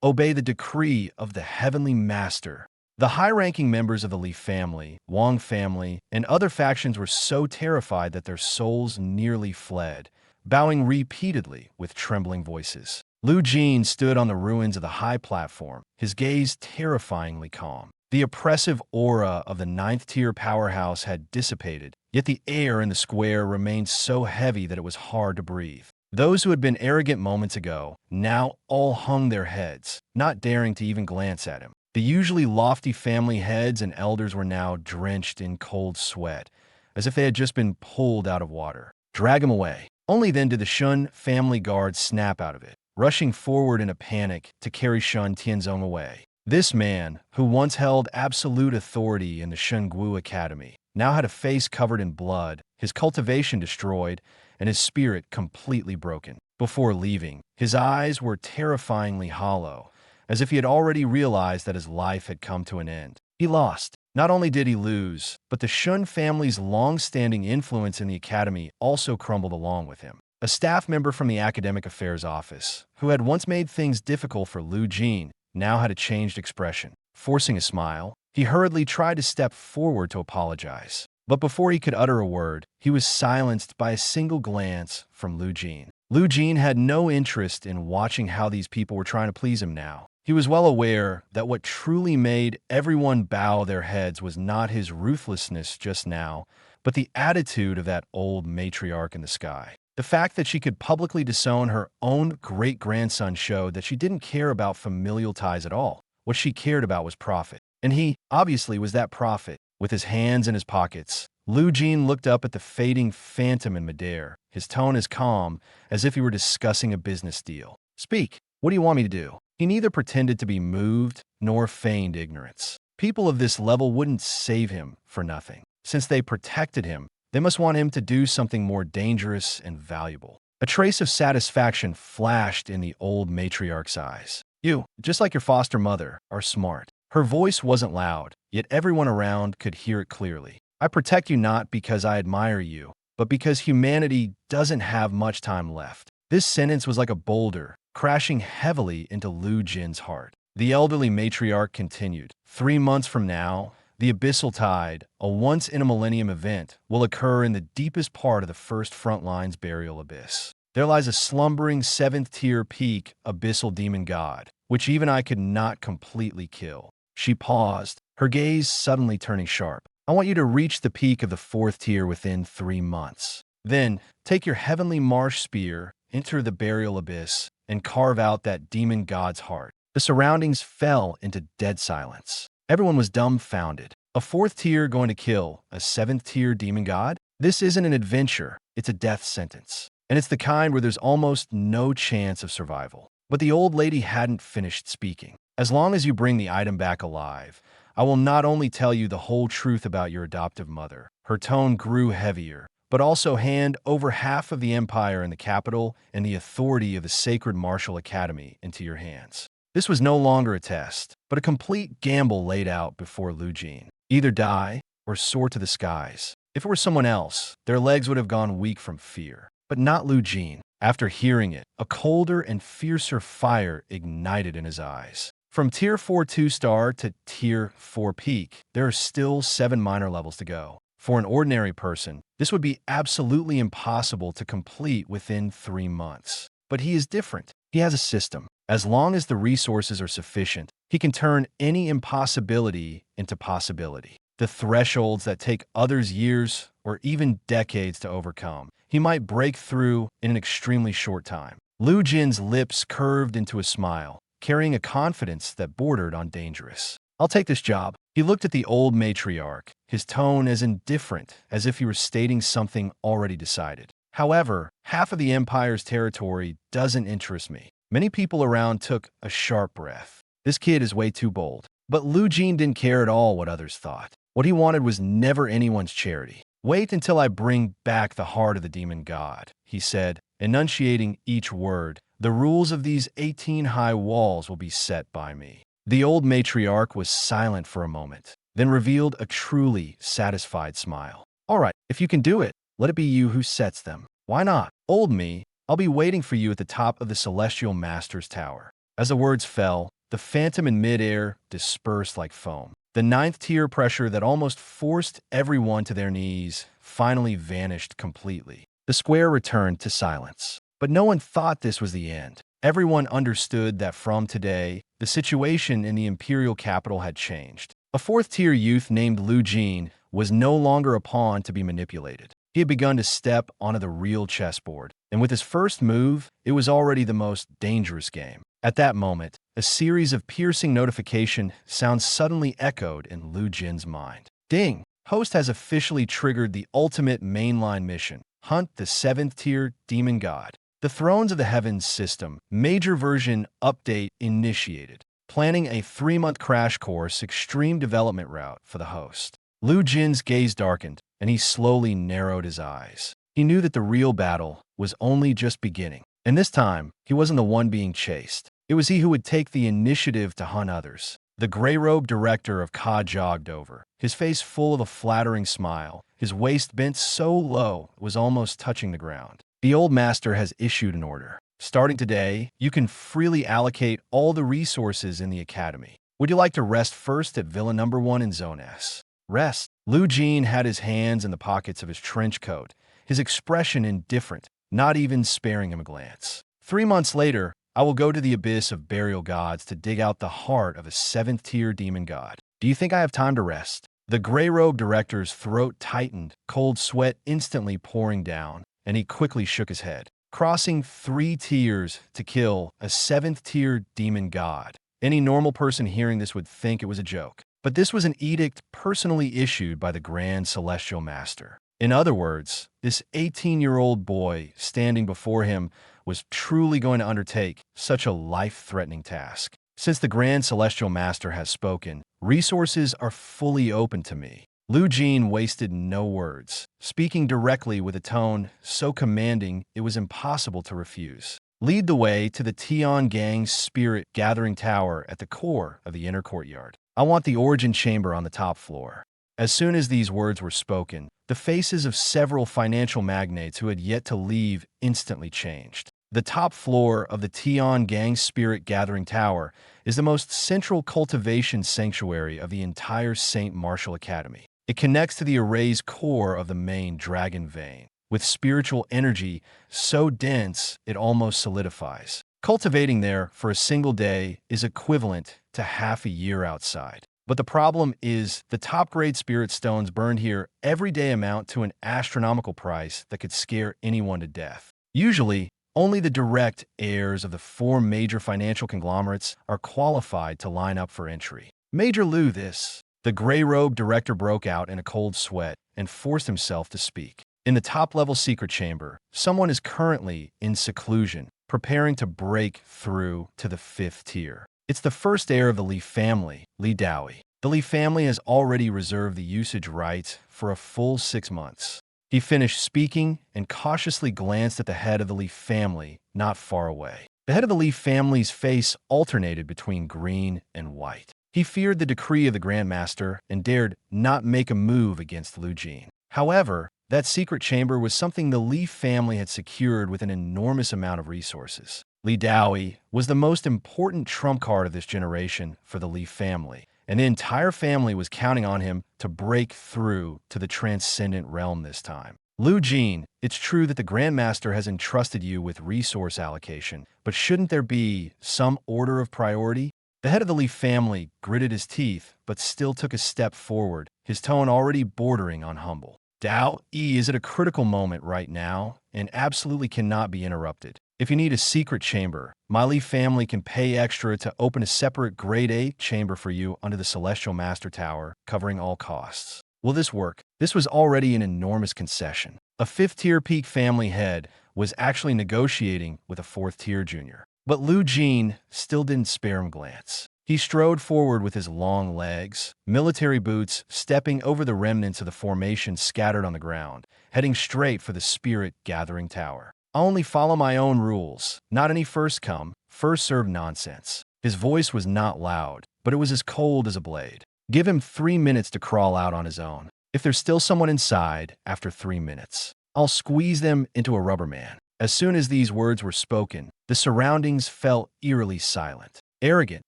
Obey the decree of the Heavenly Master. The high-ranking members of the Li family, Wang family, and other factions were so terrified that their souls nearly fled, bowing repeatedly with trembling voices. Lu Jin stood on the ruins of the high platform, his gaze terrifyingly calm. The oppressive aura of the ninth-tier powerhouse had dissipated, yet the air in the square remained so heavy that it was hard to breathe. Those who had been arrogant moments ago now all hung their heads, not daring to even glance at him. The usually lofty family heads and elders were now drenched in cold sweat, as if they had just been pulled out of water. Drag him away. Only then did the Shun family guard snap out of it, rushing forward in a panic to carry Shun Tianzong away. This man, who once held absolute authority in the Shungu Academy, now had a face covered in blood, his cultivation destroyed, and his spirit completely broken. Before leaving, his eyes were terrifyingly hollow, as if he had already realized that his life had come to an end. He lost. Not only did he lose, but the Shun family's long-standing influence in the academy also crumbled along with him. A staff member from the Academic Affairs Office, who had once made things difficult for Lu Jin, now had a changed expression. Forcing a smile, he hurriedly tried to step forward to apologize. But before he could utter a word, he was silenced by a single glance from Lu Jin. Lu Jin had no interest in watching how these people were trying to please him now. He was well aware that what truly made everyone bow their heads was not his ruthlessness just now, but the attitude of that old matriarch in the sky. The fact that she could publicly disown her own great-grandson showed that she didn't care about familial ties at all. What she cared about was profit. And he, obviously, was that profit. With his hands in his pockets, Lu Jin looked up at the fading phantom in midair, his tone as calm as if he were discussing a business deal. Speak. What do you want me to do? He neither pretended to be moved nor feigned ignorance. People of this level wouldn't save him for nothing. Since they protected him, they must want him to do something more dangerous and valuable. A trace of satisfaction flashed in the old matriarch's eyes. You, just like your foster mother, are smart. Her voice wasn't loud, yet everyone around could hear it clearly. I protect you not because I admire you, but because humanity doesn't have much time left. This sentence was like a boulder, crashing heavily into Lu Jin's heart. The elderly matriarch continued. 3 months from now, the Abyssal Tide, a once-in-a-millennium event, will occur in the deepest part of the First Frontline's burial abyss. There lies a slumbering 7th-tier peak abyssal demon god, which even I could not completely kill. She paused, her gaze suddenly turning sharp. I want you to reach the peak of the 4th tier within 3 months. Then, take your heavenly marsh spear, enter the burial abyss, and carve out that demon god's heart. The surroundings fell into dead silence. Everyone was dumbfounded. A 4th tier going to kill a 7th tier demon god? This isn't an adventure, it's a death sentence. And it's the kind where there's almost no chance of survival. But the old lady hadn't finished speaking. As long as you bring the item back alive, I will not only tell you the whole truth about your adoptive mother. Her tone grew heavier, but also hand over half of the empire in the capital and the authority of the Sacred Martial Academy into your hands. This was no longer a test, but a complete gamble laid out before Lu Jin. Either die or soar to the skies. If it were someone else, their legs would have gone weak from fear. But not Lu Jin. After hearing it, a colder and fiercer fire ignited in his eyes. From Tier 4 2-star to Tier 4 peak, there are still 7 minor levels to go. For an ordinary person, this would be absolutely impossible to complete within 3 months. But he is different. He has a system. As long as the resources are sufficient, he can turn any impossibility into possibility. The thresholds that take others years or even decades to overcome, he might break through in an extremely short time. Lu Jin's lips curved into a smile, carrying a confidence that bordered on dangerous. I'll take this job. He looked at the old matriarch, his tone as indifferent as if he were stating something already decided. However, half of the Empire's territory doesn't interest me. Many people around took a sharp breath. This kid is way too bold. But Lu Jin didn't care at all what others thought. What he wanted was never anyone's charity. Wait until I bring back the heart of the demon god, he said, enunciating each word. The rules of these 18 high walls will be set by me. The old matriarch was silent for a moment, then revealed a truly satisfied smile. All right, if you can do it, let it be you who sets them. Why not? Old me, I'll be waiting for you at the top of the Celestial Master's Tower. As the words fell, the phantom in midair dispersed like foam. The 9th tier pressure that almost forced everyone to their knees finally vanished completely. The square returned to silence. But no one thought this was the end. Everyone understood that from today, the situation in the imperial capital had changed. A 4th tier youth named Lu Jin was no longer a pawn to be manipulated. He had begun to step onto the real chessboard, and with his first move, it was already the most dangerous game. At that moment, a series of piercing notification sounds suddenly echoed in Lu Jin's mind. Ding! Host has officially triggered the ultimate mainline mission. Hunt the 7th tier demon god. The Thrones of the Heavens system, major version update initiated. Planning a 3-month crash course extreme development route for the host. Lu Jin's gaze darkened, and he slowly narrowed his eyes. He knew that the real battle was only just beginning. And this time, he wasn't the one being chased. It was he who would take the initiative to hunt others. The gray-robed director of Ka jogged over, his face full of a flattering smile, his waist bent so low it was almost touching the ground. The old master has issued an order. Starting today, you can freely allocate all the resources in the academy. Would you like to rest first at Villa Number 1 in Zone S? Rest. Lu Jin had his hands in the pockets of his trench coat, his expression indifferent, not even sparing him a glance. 3 months later, I will go to the abyss of burial gods to dig out the heart of a 7th tier demon god. Do you think I have time to rest? The gray-robed director's throat tightened, cold sweat instantly pouring down, and he quickly shook his head. Crossing 3 tiers to kill a 7th tier demon god. Any normal person hearing this would think it was a joke. But this was an edict personally issued by the Grand Celestial Master. In other words, this 18-year-old boy standing before him was truly going to undertake such a life-threatening task. Since the Grand Celestial Master has spoken, resources are fully open to me. Lu Jin wasted no words, speaking directly with a tone so commanding it was impossible to refuse. Lead the way to the Tian Gang's spirit gathering tower at the core of the inner courtyard. I want the origin chamber on the top floor. As soon as these words were spoken, the faces of several financial magnates who had yet to leave instantly changed. The top floor of the Tian Gang's spirit gathering tower is the most central cultivation sanctuary of the entire St. Martial Academy. It connects to the array's core of the main dragon vein, with spiritual energy so dense it almost solidifies. Cultivating there for a single day is equivalent to half a year outside. But the problem is the top-grade spirit stones burned here every day amount to an astronomical price that could scare anyone to death. Usually, only the direct heirs of the 4 major financial conglomerates are qualified to line up for entry. Major Lu, this. The gray-robed director broke out in a cold sweat and forced himself to speak. In the top-level secret chamber, someone is currently in seclusion, preparing to break through to the 5th tier. It's the first heir of the Li family, Li Daoi. The Li family has already reserved the usage rights for a full 6 months. He finished speaking and cautiously glanced at the head of the Li family, not far away. The head of the Li family's face alternated between green and white. He feared the decree of the Grandmaster and dared not make a move against Lu Jin. However, that secret chamber was something the Li family had secured with an enormous amount of resources. Li Daoi was the most important trump card of this generation for the Li family, and the entire family was counting on him to break through to the transcendent realm this time. Lu Jin, it's true that the Grandmaster has entrusted you with resource allocation, but shouldn't there be some order of priority? The head of the Li family gritted his teeth, but still took a step forward, his tone already bordering on humble. Dao Yi is at a critical moment right now and absolutely cannot be interrupted. If you need a secret chamber, my Li family can pay extra to open a separate Grade 8 chamber for you under the Celestial Master Tower, covering all costs. Will this work? This was already an enormous concession. A 5th-tier peak family head was actually negotiating with a 4th-tier junior. But Lu Jin still didn't spare him a glance. He strode forward with his long legs, military boots stepping over the remnants of the formation scattered on the ground, heading straight for the spirit gathering tower. I only follow my own rules, not any first-come, first-served nonsense. His voice was not loud, but it was as cold as a blade. Give him 3 minutes to crawl out on his own. If there's still someone inside after 3 minutes, I'll squeeze them into a rubber man. As soon as these words were spoken, the surroundings fell eerily silent. Arrogant,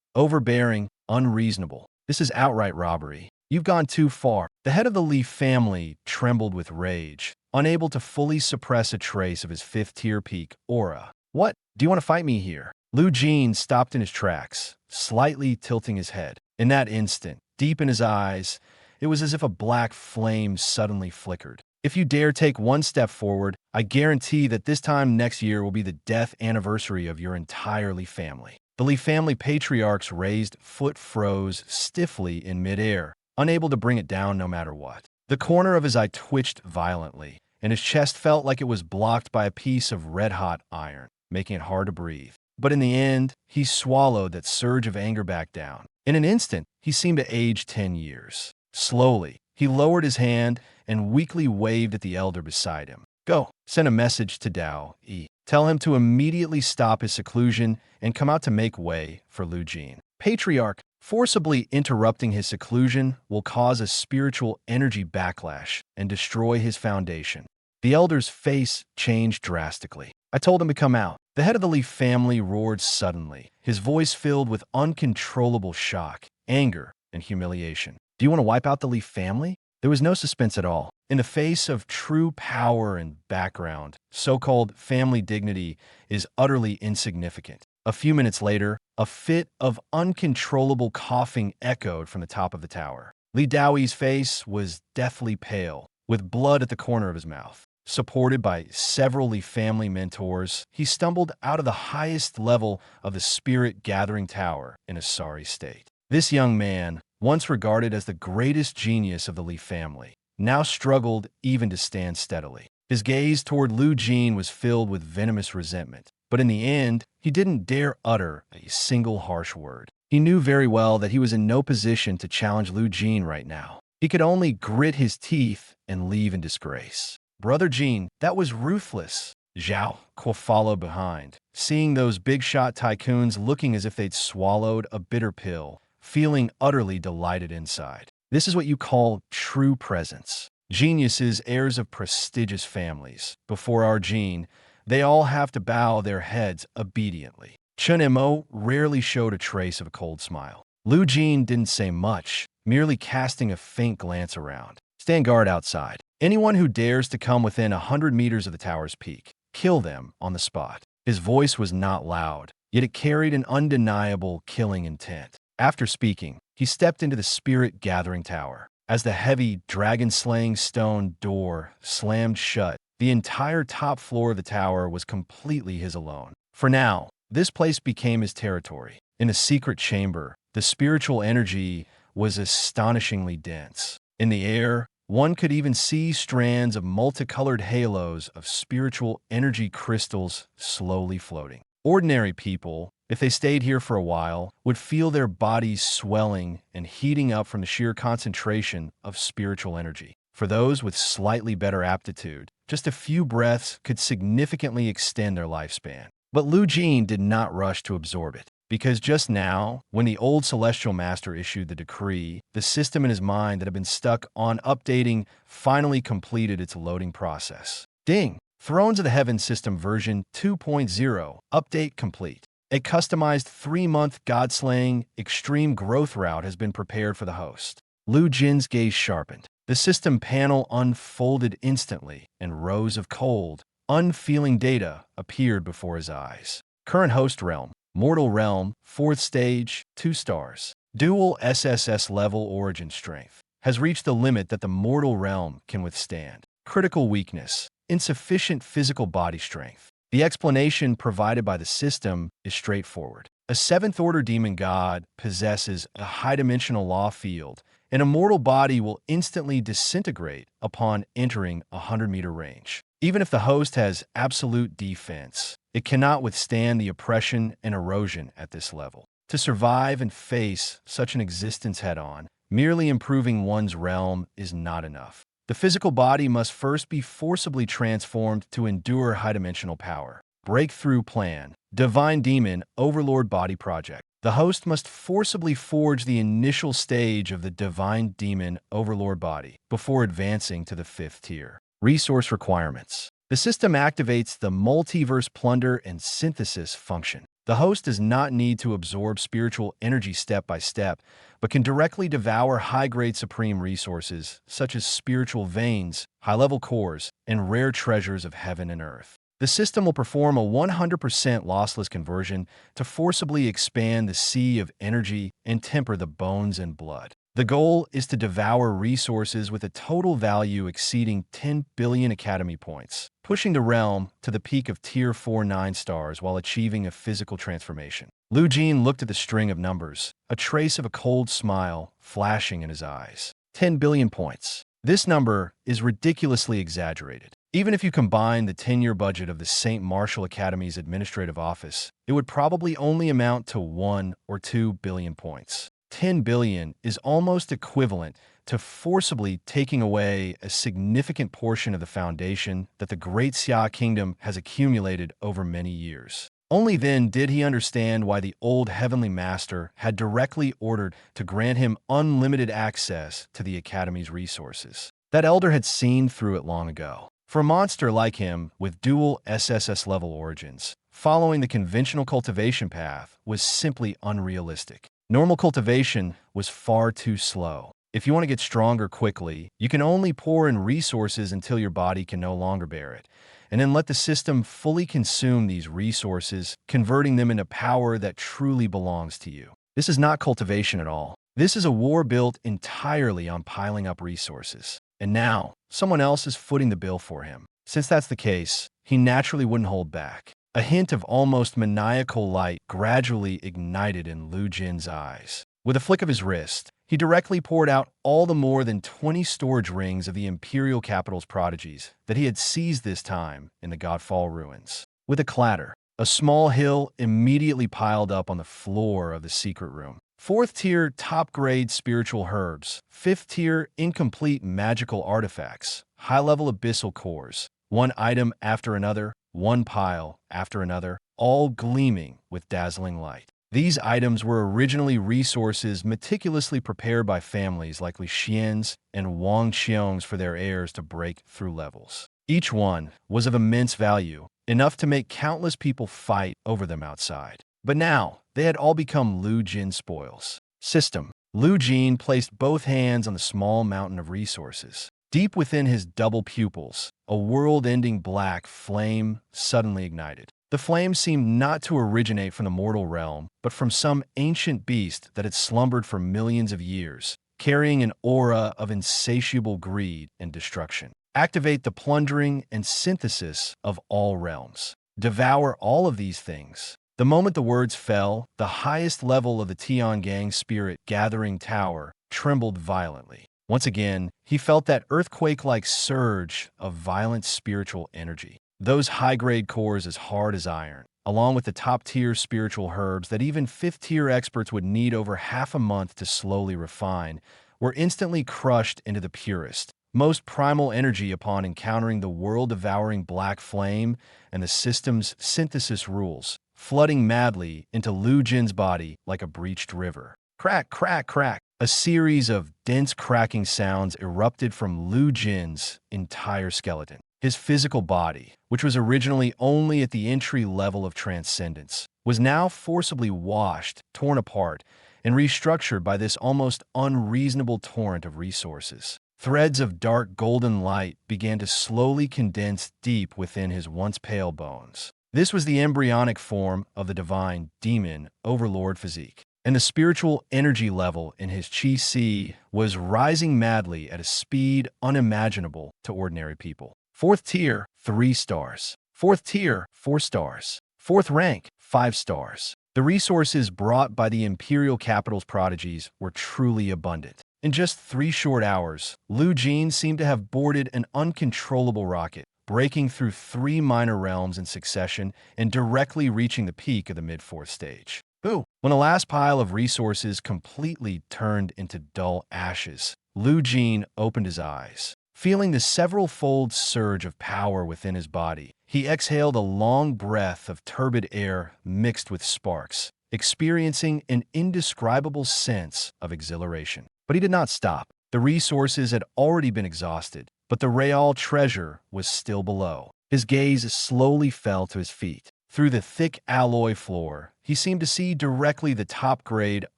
overbearing, unreasonable. This is outright robbery. You've gone too far. The head of the Li family trembled with rage, unable to fully suppress a trace of his 5th-tier peak aura. What? Do you want to fight me here? Lu Jin stopped in his tracks, slightly tilting his head. In that instant, deep in his eyes, it was as if a black flame suddenly flickered. If you dare take 1 step forward, I guarantee that this time next year will be the death anniversary of your entire Li family. The Li family patriarch's raised foot froze stiffly in midair, unable to bring it down no matter what. The corner of his eye twitched violently, and his chest felt like it was blocked by a piece of red-hot iron, making it hard to breathe. But in the end, he swallowed that surge of anger back down. In an instant, he seemed to age 10 years. Slowly, he lowered his hand and weakly waved at the elder beside him. Go, send a message to Dao Yi. Tell him to immediately stop his seclusion and come out to make way for Lu Jin. Patriarch, forcibly interrupting his seclusion will cause a spiritual energy backlash and destroy his foundation. The elder's face changed drastically. I told him to come out. The head of the Li family roared suddenly, his voice filled with uncontrollable shock, anger, and humiliation. Do you want to wipe out the Li family? There was no suspense at all. In the face of true power and background, so-called family dignity is utterly insignificant. A few minutes later, a fit of uncontrollable coughing echoed from the top of the tower. Li Daoi's face was deathly pale, with blood at the corner of his mouth. Supported by several Li family mentors, he stumbled out of the highest level of the spirit gathering tower in a sorry state. This young man, once regarded as the greatest genius of the Li family, now struggled even to stand steadily. His gaze toward Lu Jin was filled with venomous resentment. But in the end, he didn't dare utter a single harsh word. He knew very well that he was in no position to challenge Lu Jin right now. He could only grit his teeth and leave in disgrace. Brother Jin, that was ruthless. Zhao Kuo followed behind, seeing those big-shot tycoons looking as if they'd swallowed a bitter pill, feeling utterly delighted inside. This is what you call true presence. Geniuses, heirs of prestigious families. Before our Jin, they all have to bow their heads obediently. Chen Mo rarely showed a trace of a cold smile. Lu Jin didn't say much, merely casting a faint glance around. Stand guard outside. Anyone who dares to come within 100 meters of the tower's peak, kill them on the spot. His voice was not loud, yet it carried an undeniable killing intent. After speaking, he stepped into the spirit-gathering tower. As the heavy, dragon-slaying stone door slammed shut, the entire top floor of the tower was completely his alone. For now, this place became his territory. In a secret chamber, the spiritual energy was astonishingly dense. In the air, one could even see strands of multicolored halos of spiritual energy crystals slowly floating. Ordinary people, if they stayed here for a while, would feel their bodies swelling and heating up from the sheer concentration of spiritual energy. For those with slightly better aptitude, just a few breaths could significantly extend their lifespan. But Lu Jin did not rush to absorb it, because just now, when the old Celestial Master issued the decree, the system in his mind that had been stuck on updating finally completed its loading process. Ding! Thrones of the Heaven System version 2.0 update complete. A customized 3-month God-slaying extreme growth route has been prepared for the host. Lu Jin's gaze sharpened. The system panel unfolded instantly, and rows of cold, unfeeling data appeared before his eyes. Current host realm, Mortal Realm, 4th stage, 2 stars. Dual SSS-level origin strength. Has reached the limit that the Mortal Realm can withstand. Critical weakness, insufficient physical body strength. The explanation provided by the system is straightforward. A 7th-order demon god possesses a high-dimensional law field, and a mortal body will instantly disintegrate upon entering a 100-meter range. Even if the host has absolute defense, it cannot withstand the oppression and erosion at this level. To survive and face such an existence head-on, merely improving one's realm is not enough. The physical body must first be forcibly transformed to endure high-dimensional power. Breakthrough Plan. Divine Demon Overlord Body Project. The host must forcibly forge the initial stage of the Divine Demon Overlord Body before advancing to the 5th tier. Resource Requirements. The system activates the Multiverse Plunder and Synthesis function. The host does not need to absorb spiritual energy step by step, but can directly devour high-grade supreme resources such as spiritual veins, high-level cores, and rare treasures of heaven and earth. The system will perform a 100% lossless conversion to forcibly expand the sea of energy and temper the bones and blood. The goal is to devour resources with a total value exceeding 10 billion Academy points, pushing the realm to the peak of Tier 4 9 stars while achieving a physical transformation. Lu Jin looked at the string of numbers, a trace of a cold smile flashing in his eyes. 10 billion points. This number is ridiculously exaggerated. Even if you combine the 10-year budget of the St. Martial Academy's administrative office, it would probably only amount to 1 or 2 billion points. 10 billion is almost equivalent to forcibly taking away a significant portion of the foundation that the Great Xia Kingdom has accumulated over many years. Only then did he understand why the old Heavenly Master had directly ordered to grant him unlimited access to the Academy's resources. That elder had seen through it long ago. For a monster like him, with dual SSS-level origins, following the conventional cultivation path was simply unrealistic. Normal cultivation was far too slow. If you want to get stronger quickly, you can only pour in resources until your body can no longer bear it, and then let the system fully consume these resources, converting them into power that truly belongs to you. This is not cultivation at all. This is a war built entirely on piling up resources. And now, someone else is footing the bill for him. Since that's the case, he naturally wouldn't hold back. A hint of almost maniacal light gradually ignited in Lu Jin's eyes. With a flick of his wrist, he directly poured out all the more than 20 storage rings of the Imperial Capital's prodigies that he had seized this time in the Godfall ruins. With a clatter, A small hill immediately piled up on the floor of the secret room. 4th tier top-grade spiritual herbs, 5th tier incomplete magical artifacts, high-level abyssal cores, one item after another, one pile after another, all gleaming with dazzling light. These items were originally resources meticulously prepared by families like Lu Jin's and Wang Qiong's for their heirs to break through levels. Each one was of immense value, enough to make countless people fight over them outside. But now, they had all become Lu Jin spoils. System. Lu Jin placed both hands on the small mountain of resources. Deep within his double pupils, a world-ending black flame suddenly ignited. The flame seemed not to originate from the mortal realm, but from some ancient beast that had slumbered for millions of years, carrying an aura of insatiable greed and destruction. Activate the plundering and synthesis of all realms. Devour all of these things. The moment the words fell, the highest level of the Tiangong Spirit Gathering Tower trembled violently. Once again, he felt that earthquake-like surge of violent spiritual energy. Those high-grade cores as hard as iron, along with the top-tier spiritual herbs that even 5th-tier experts would need over half a month to slowly refine, were instantly crushed into the purest, most primal energy upon encountering the world-devouring black flame and the system's synthesis rules, flooding madly into Lu Jin's body like a breached river. Crack, crack, crack. A series of dense cracking sounds erupted from Lu Jin's entire skeleton. His physical body, which was originally only at the entry level of transcendence, was now forcibly washed, torn apart, and restructured by this almost unreasonable torrent of resources. Threads of dark golden light began to slowly condense deep within his once pale bones. This was the embryonic form of the divine demon overlord physique, and the spiritual energy level in his chi was rising madly at a speed unimaginable to ordinary people. 4th tier, 3 stars. 4th tier, 4 stars. 4th rank, 5 stars. The resources brought by the imperial capital's prodigies were truly abundant. In just 3 short hours, Lu Jin seemed to have boarded an uncontrollable rocket, breaking through 3 minor realms in succession and directly reaching the peak of the mid-4th stage. Boo! When the last pile of resources completely turned into dull ashes, Lu Jin opened his eyes. Feeling the several-fold surge of power within his body, he exhaled a long breath of turbid air mixed with sparks, experiencing an indescribable sense of exhilaration. But he did not stop. The resources had already been exhausted, but the real treasure was still below. His gaze slowly fell to his feet. Through the thick alloy floor, he seemed to see directly the top-grade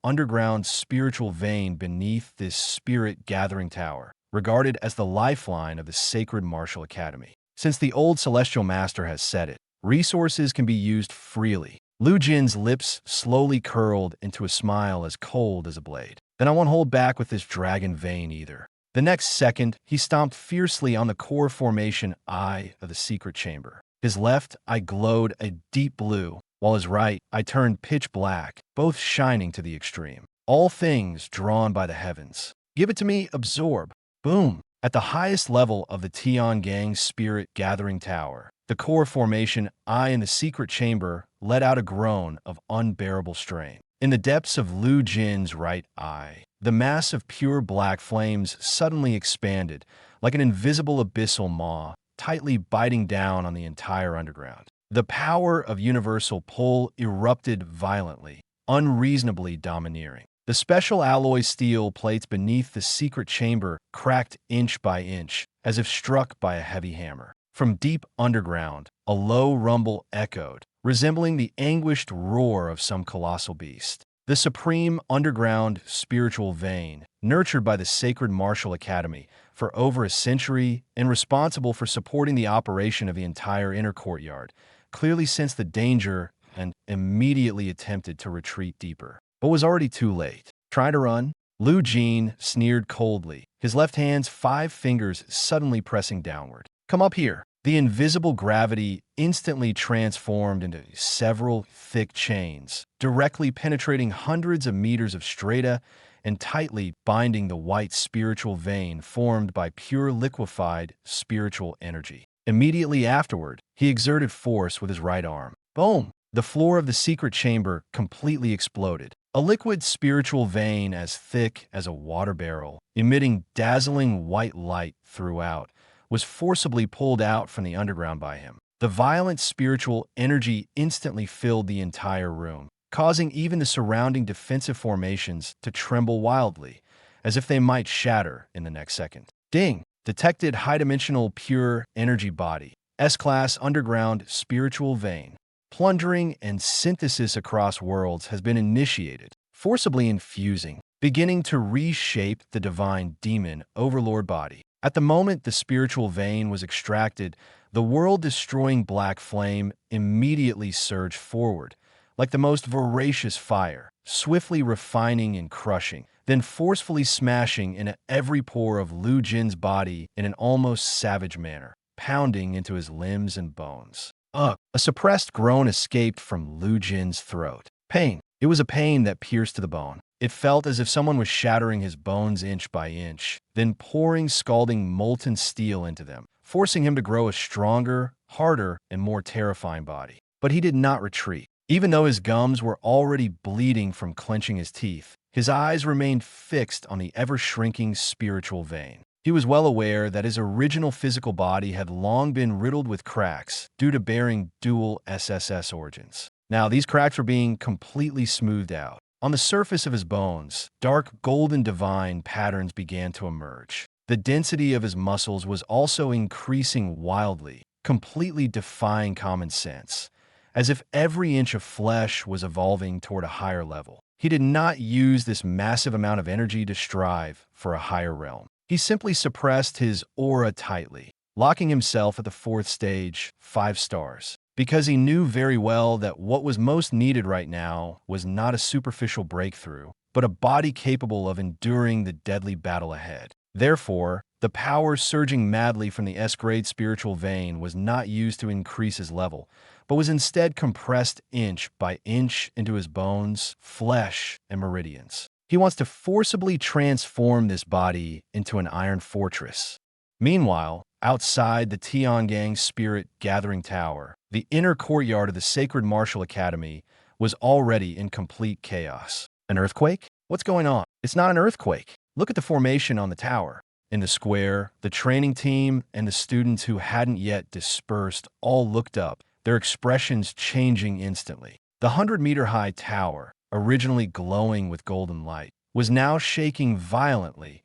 underground spiritual vein beneath this spirit-gathering tower, regarded as the lifeline of the sacred martial academy. Since the old celestial master has said it, resources can be used freely. Lu Jin's lips slowly curled into a smile as cold as a blade. Then I won't hold back with this dragon vein either. The next second, he stomped fiercely on the core formation eye of the secret chamber. His left eye glowed a deep blue, while his right eye turned pitch black, both shining to the extreme. All things drawn by the heavens. Give it to me, absorb. Boom! At the highest level of the Tiangong Spirit Gathering Tower, the core formation eye in the secret chamber let out a groan of unbearable strain. In the depths of Lu Jin's right eye, the mass of pure black flames suddenly expanded, like an invisible abyssal maw, tightly biting down on the entire underground. The power of universal pull erupted violently, unreasonably domineering. The special alloy steel plates beneath the secret chamber cracked inch by inch, as if struck by a heavy hammer. From deep underground, a low rumble echoed, resembling the anguished roar of some colossal beast. The supreme underground spiritual vein, nurtured by the sacred martial academy for over a century and responsible for supporting the operation of the entire inner courtyard, clearly sensed the danger and immediately attempted to retreat deeper, but was already too late. Try to run? Lu Jin sneered coldly, his left hand's 5 fingers suddenly pressing downward. Come up here. The invisible gravity instantly transformed into several thick chains, directly penetrating hundreds of meters of strata and tightly binding the white spiritual vein formed by pure liquefied spiritual energy. Immediately afterward, he exerted force with his right arm. Boom! The floor of the secret chamber completely exploded. A liquid spiritual vein as thick as a water barrel, emitting dazzling white light throughout, was forcibly pulled out from the underground by him. The violent spiritual energy instantly filled the entire room, causing even the surrounding defensive formations to tremble wildly, as if they might shatter in the next second. Ding! Detected high-dimensional pure energy body, S-class underground spiritual vein. Plundering and synthesis across worlds has been initiated, forcibly infusing, beginning to reshape the divine demon overlord body. At the moment the spiritual vein was extracted, the world-destroying black flame immediately surged forward, like the most voracious fire, swiftly refining and crushing, then forcefully smashing into every pore of Lu Jin's body in an almost savage manner, pounding into his limbs and bones. Ugh! A suppressed groan escaped from Lu Jin's throat. Pain. It was a pain that pierced to the bone. It felt as if someone was shattering his bones inch by inch, then pouring scalding molten steel into them, forcing him to grow a stronger, harder, and more terrifying body. But he did not retreat. Even though his gums were already bleeding from clenching his teeth, his eyes remained fixed on the ever-shrinking spiritual vein. He was well aware that his original physical body had long been riddled with cracks due to bearing dual SSS origins. Now, these cracks were being completely smoothed out. On the surface of his bones, dark golden divine patterns began to emerge. The density of his muscles was also increasing wildly, completely defying common sense, as if every inch of flesh was evolving toward a higher level. He did not use this massive amount of energy to strive for a higher realm. He simply suppressed his aura tightly, locking himself at the 4th stage, 5 stars, because he knew very well that what was most needed right now was not a superficial breakthrough, but a body capable of enduring the deadly battle ahead. Therefore, the power surging madly from the S-grade spiritual vein was not used to increase his level, but was instead compressed inch by inch into his bones, flesh, and meridians. He wants to forcibly transform this body into an iron fortress. Meanwhile, outside the Tiangang Spirit Gathering Tower, the inner courtyard of the Sacred Martial Academy was already in complete chaos. An earthquake? What's going on? It's not an earthquake. Look at the formation on the tower. In the square, the training team and the students who hadn't yet dispersed all looked up, their expressions changing instantly. The 100-meter-high tower, originally glowing with golden light, was now shaking violently,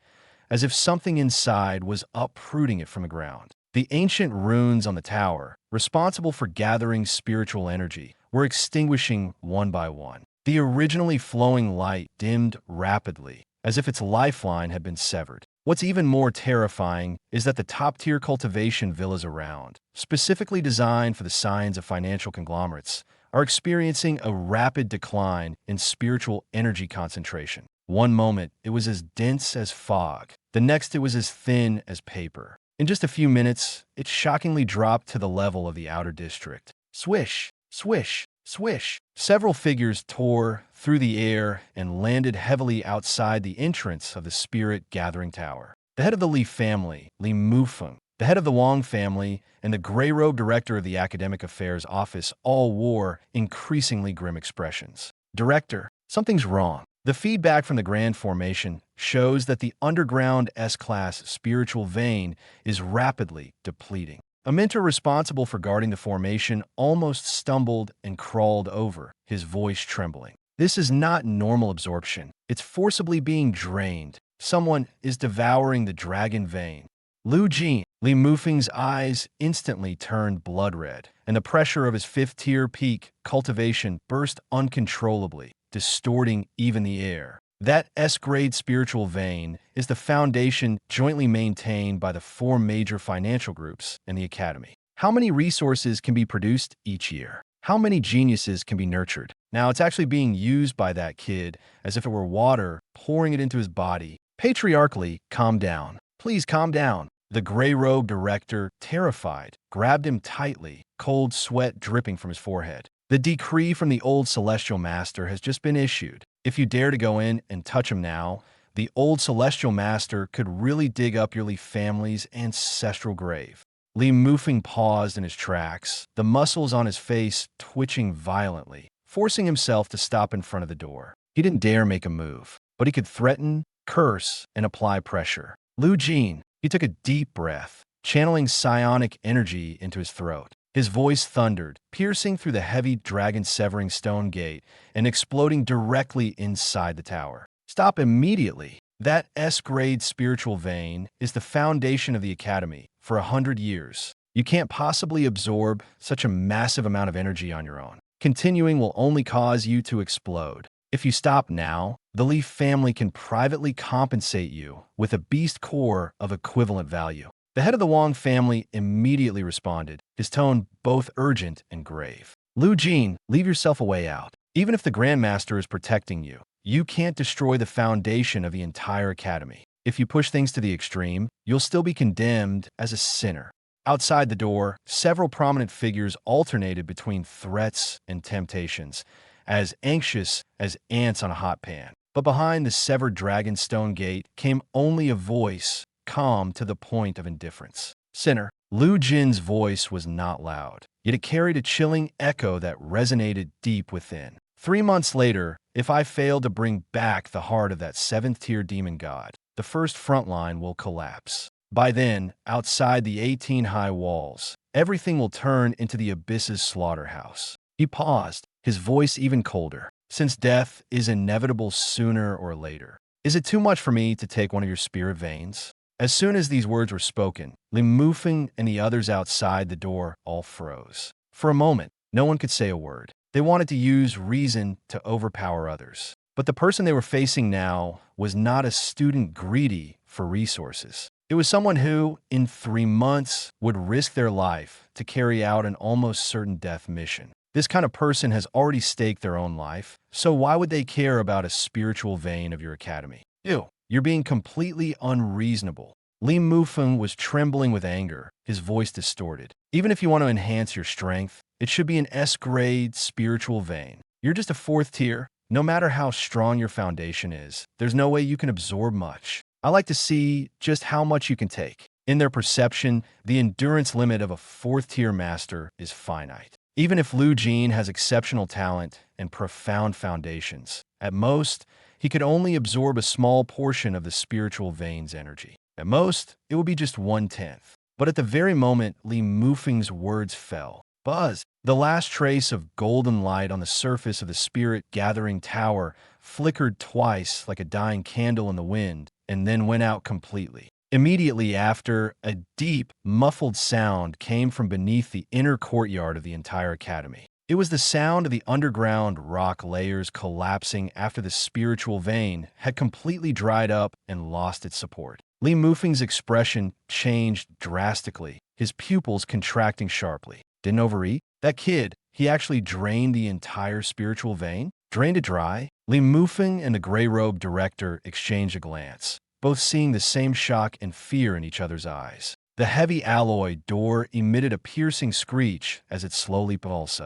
as if something inside was uprooting it from the ground. The ancient runes on the tower, responsible for gathering spiritual energy, were extinguishing one by one. The originally flowing light dimmed rapidly, as if its lifeline had been severed. What's even more terrifying is that the top-tier cultivation villas around, specifically designed for the signs of financial conglomerates, are experiencing a rapid decline in spiritual energy concentration. One moment, it was as dense as fog. The next, it was as thin as paper. In just a few minutes, it shockingly dropped to the level of the outer district. Swish, swish, swish. Several figures tore through the air and landed heavily outside the entrance of the Spirit Gathering Tower. The head of the Li family, Li Mufeng, the head of the Wang family, and the gray-robed director of the Academic Affairs Office all wore increasingly grim expressions. Director, something's wrong. The feedback from the Grand Formation shows that the underground S-class spiritual vein is rapidly depleting. A mentor responsible for guarding the formation almost stumbled and crawled over, his voice trembling. This is not normal absorption. It's forcibly being drained. Someone is devouring the dragon vein. Lu Jin, Li Mufeng's eyes instantly turned blood red, and the pressure of his 5th-tier peak cultivation burst uncontrollably, distorting even the air. That S-grade spiritual vein is the foundation jointly maintained by the 4 major financial groups in the academy. How many resources can be produced each year? How many geniuses can be nurtured? Now, it's actually being used by that kid as if it were water, pouring it into his body. Patriarchally, calm down. Please calm down. The gray-robed director, terrified, grabbed him tightly, cold sweat dripping from his forehead. The decree from the old Celestial Master has just been issued. If you dare to go in and touch him now, the old Celestial Master could really dig up your Li family's ancestral grave. Li Mufeng paused in his tracks, the muscles on his face twitching violently, forcing himself to stop in front of the door. He didn't dare make a move, but he could threaten, curse, and apply pressure. Lu Jin, he took a deep breath, channeling psionic energy into his throat. His voice thundered, piercing through the heavy dragon-severing stone gate and exploding directly inside the tower. Stop immediately! That S-grade spiritual vein is the foundation of the Academy for 100 years. You can't possibly absorb such a massive amount of energy on your own. Continuing will only cause you to explode. If you stop now, the Li family can privately compensate you with a beast core of equivalent value. The head of the Wang family immediately responded, his tone both urgent and grave. Lu Jin, leave yourself a way out. Even if the Grandmaster is protecting you, you can't destroy the foundation of the entire Academy. If you push things to the extreme, you'll still be condemned as a sinner. Outside the door, several prominent figures alternated between threats and temptations, as anxious as ants on a hot pan. But behind the severed dragonstone gate came only a voice, calm to the point of indifference. Sinner. Lu Jin's voice was not loud, yet it carried a chilling echo that resonated deep within. 3 months later, if I fail to bring back the heart of that 7th-tier demon god, the first front line will collapse. By then, outside the 18-high walls, everything will turn into the abyss's slaughterhouse. He paused, his voice even colder. Since death is inevitable sooner or later, is it too much for me to take one of your spirit veins? As soon as these words were spoken, Li Mufeng and the others outside the door all froze. For a moment, no one could say a word. They wanted to use reason to overpower others. But the person they were facing now was not a student greedy for resources. It was someone who, in 3 months, would risk their life to carry out an almost certain death mission. This kind of person has already staked their own life, so why would they care about a spiritual vein of your academy? Ew. You're being completely unreasonable. Li Mufeng was trembling with anger, his voice distorted. Even if you want to enhance your strength, it should be an S-grade spiritual vein. You're just a 4th tier. No matter how strong your foundation is, there's no way you can absorb much. I like to see just how much you can take. In their perception, the endurance limit of a 4th-tier master is finite. Even if Lu Jin has exceptional talent and profound foundations, at most, he could only absorb a small portion of the spiritual vein's energy. At most, it would be just 1/10. But at the very moment Li Mufeng's words fell, buzz, the last trace of golden light on the surface of the spirit-gathering tower flickered twice like a dying candle in the wind, and then went out completely. Immediately after, a deep, muffled sound came from beneath the inner courtyard of the entire academy. It was the sound of the underground rock layers collapsing after the spiritual vein had completely dried up and lost its support. Li Mufeng's expression changed drastically, his pupils contracting sharply. Didn't overeat? That kid, he actually drained the entire spiritual vein? Drained it dry? Li Mufeng and the gray-robed director exchanged a glance, both seeing the same shock and fear in each other's eyes. The heavy alloy door emitted a piercing screech as it slowly pulsed.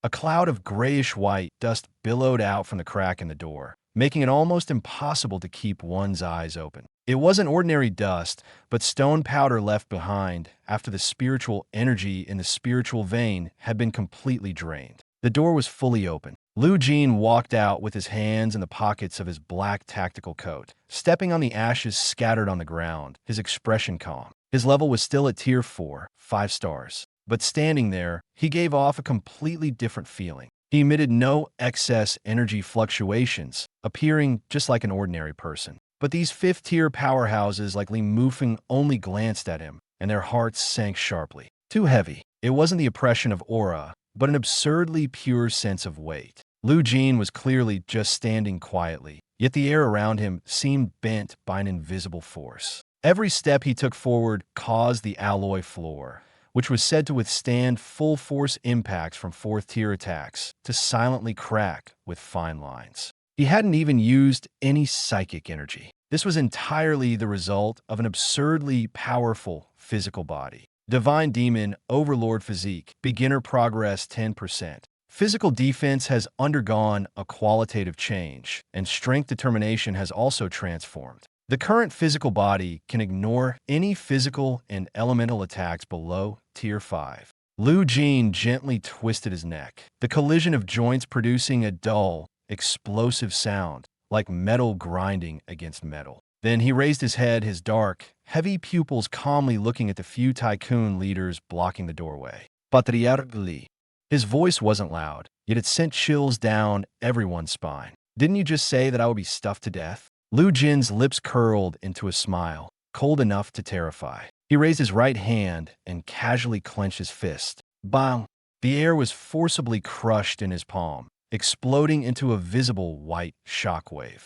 A cloud of grayish-white dust billowed out from the crack in the door, making it almost impossible to keep one's eyes open. It wasn't ordinary dust, but stone powder left behind after the spiritual energy in the spiritual vein had been completely drained. The door was fully open. Lu Jin walked out with his hands in the pockets of his black tactical coat, stepping on the ashes scattered on the ground, his expression calm. His level was still at Tier 4, 5 stars. But standing there, he gave off a completely different feeling. He emitted no excess energy fluctuations, appearing just like an ordinary person. But these 5th-tier powerhouses like Li Mufeng only glanced at him, and their hearts sank sharply. Too heavy. It wasn't the oppression of aura, but an absurdly pure sense of weight. Lu Jin was clearly just standing quietly, yet the air around him seemed bent by an invisible force. Every step he took forward caused the alloy floor, which was said to withstand full-force impacts from 4th-tier attacks, to silently crack with fine lines. He hadn't even used any psychic energy. This was entirely the result of an absurdly powerful physical body. Divine Demon Overlord Physique, Beginner Progress 10%. Physical defense has undergone a qualitative change, and strength determination has also transformed. The current physical body can ignore any physical and elemental attacks below Tier 5. Lu Jin gently twisted his neck, the collision of joints producing a dull, explosive sound, like metal grinding against metal. Then he raised his head, his dark, heavy pupils calmly looking at the few tycoon leaders blocking the doorway. Patriarchally. His voice wasn't loud, yet it sent chills down everyone's spine. Didn't you just say that I would be stuffed to death? Lu Jin's lips curled into a smile, cold enough to terrify. He raised his right hand and casually clenched his fist. Bang! The air was forcibly crushed in his palm, exploding into a visible white shockwave.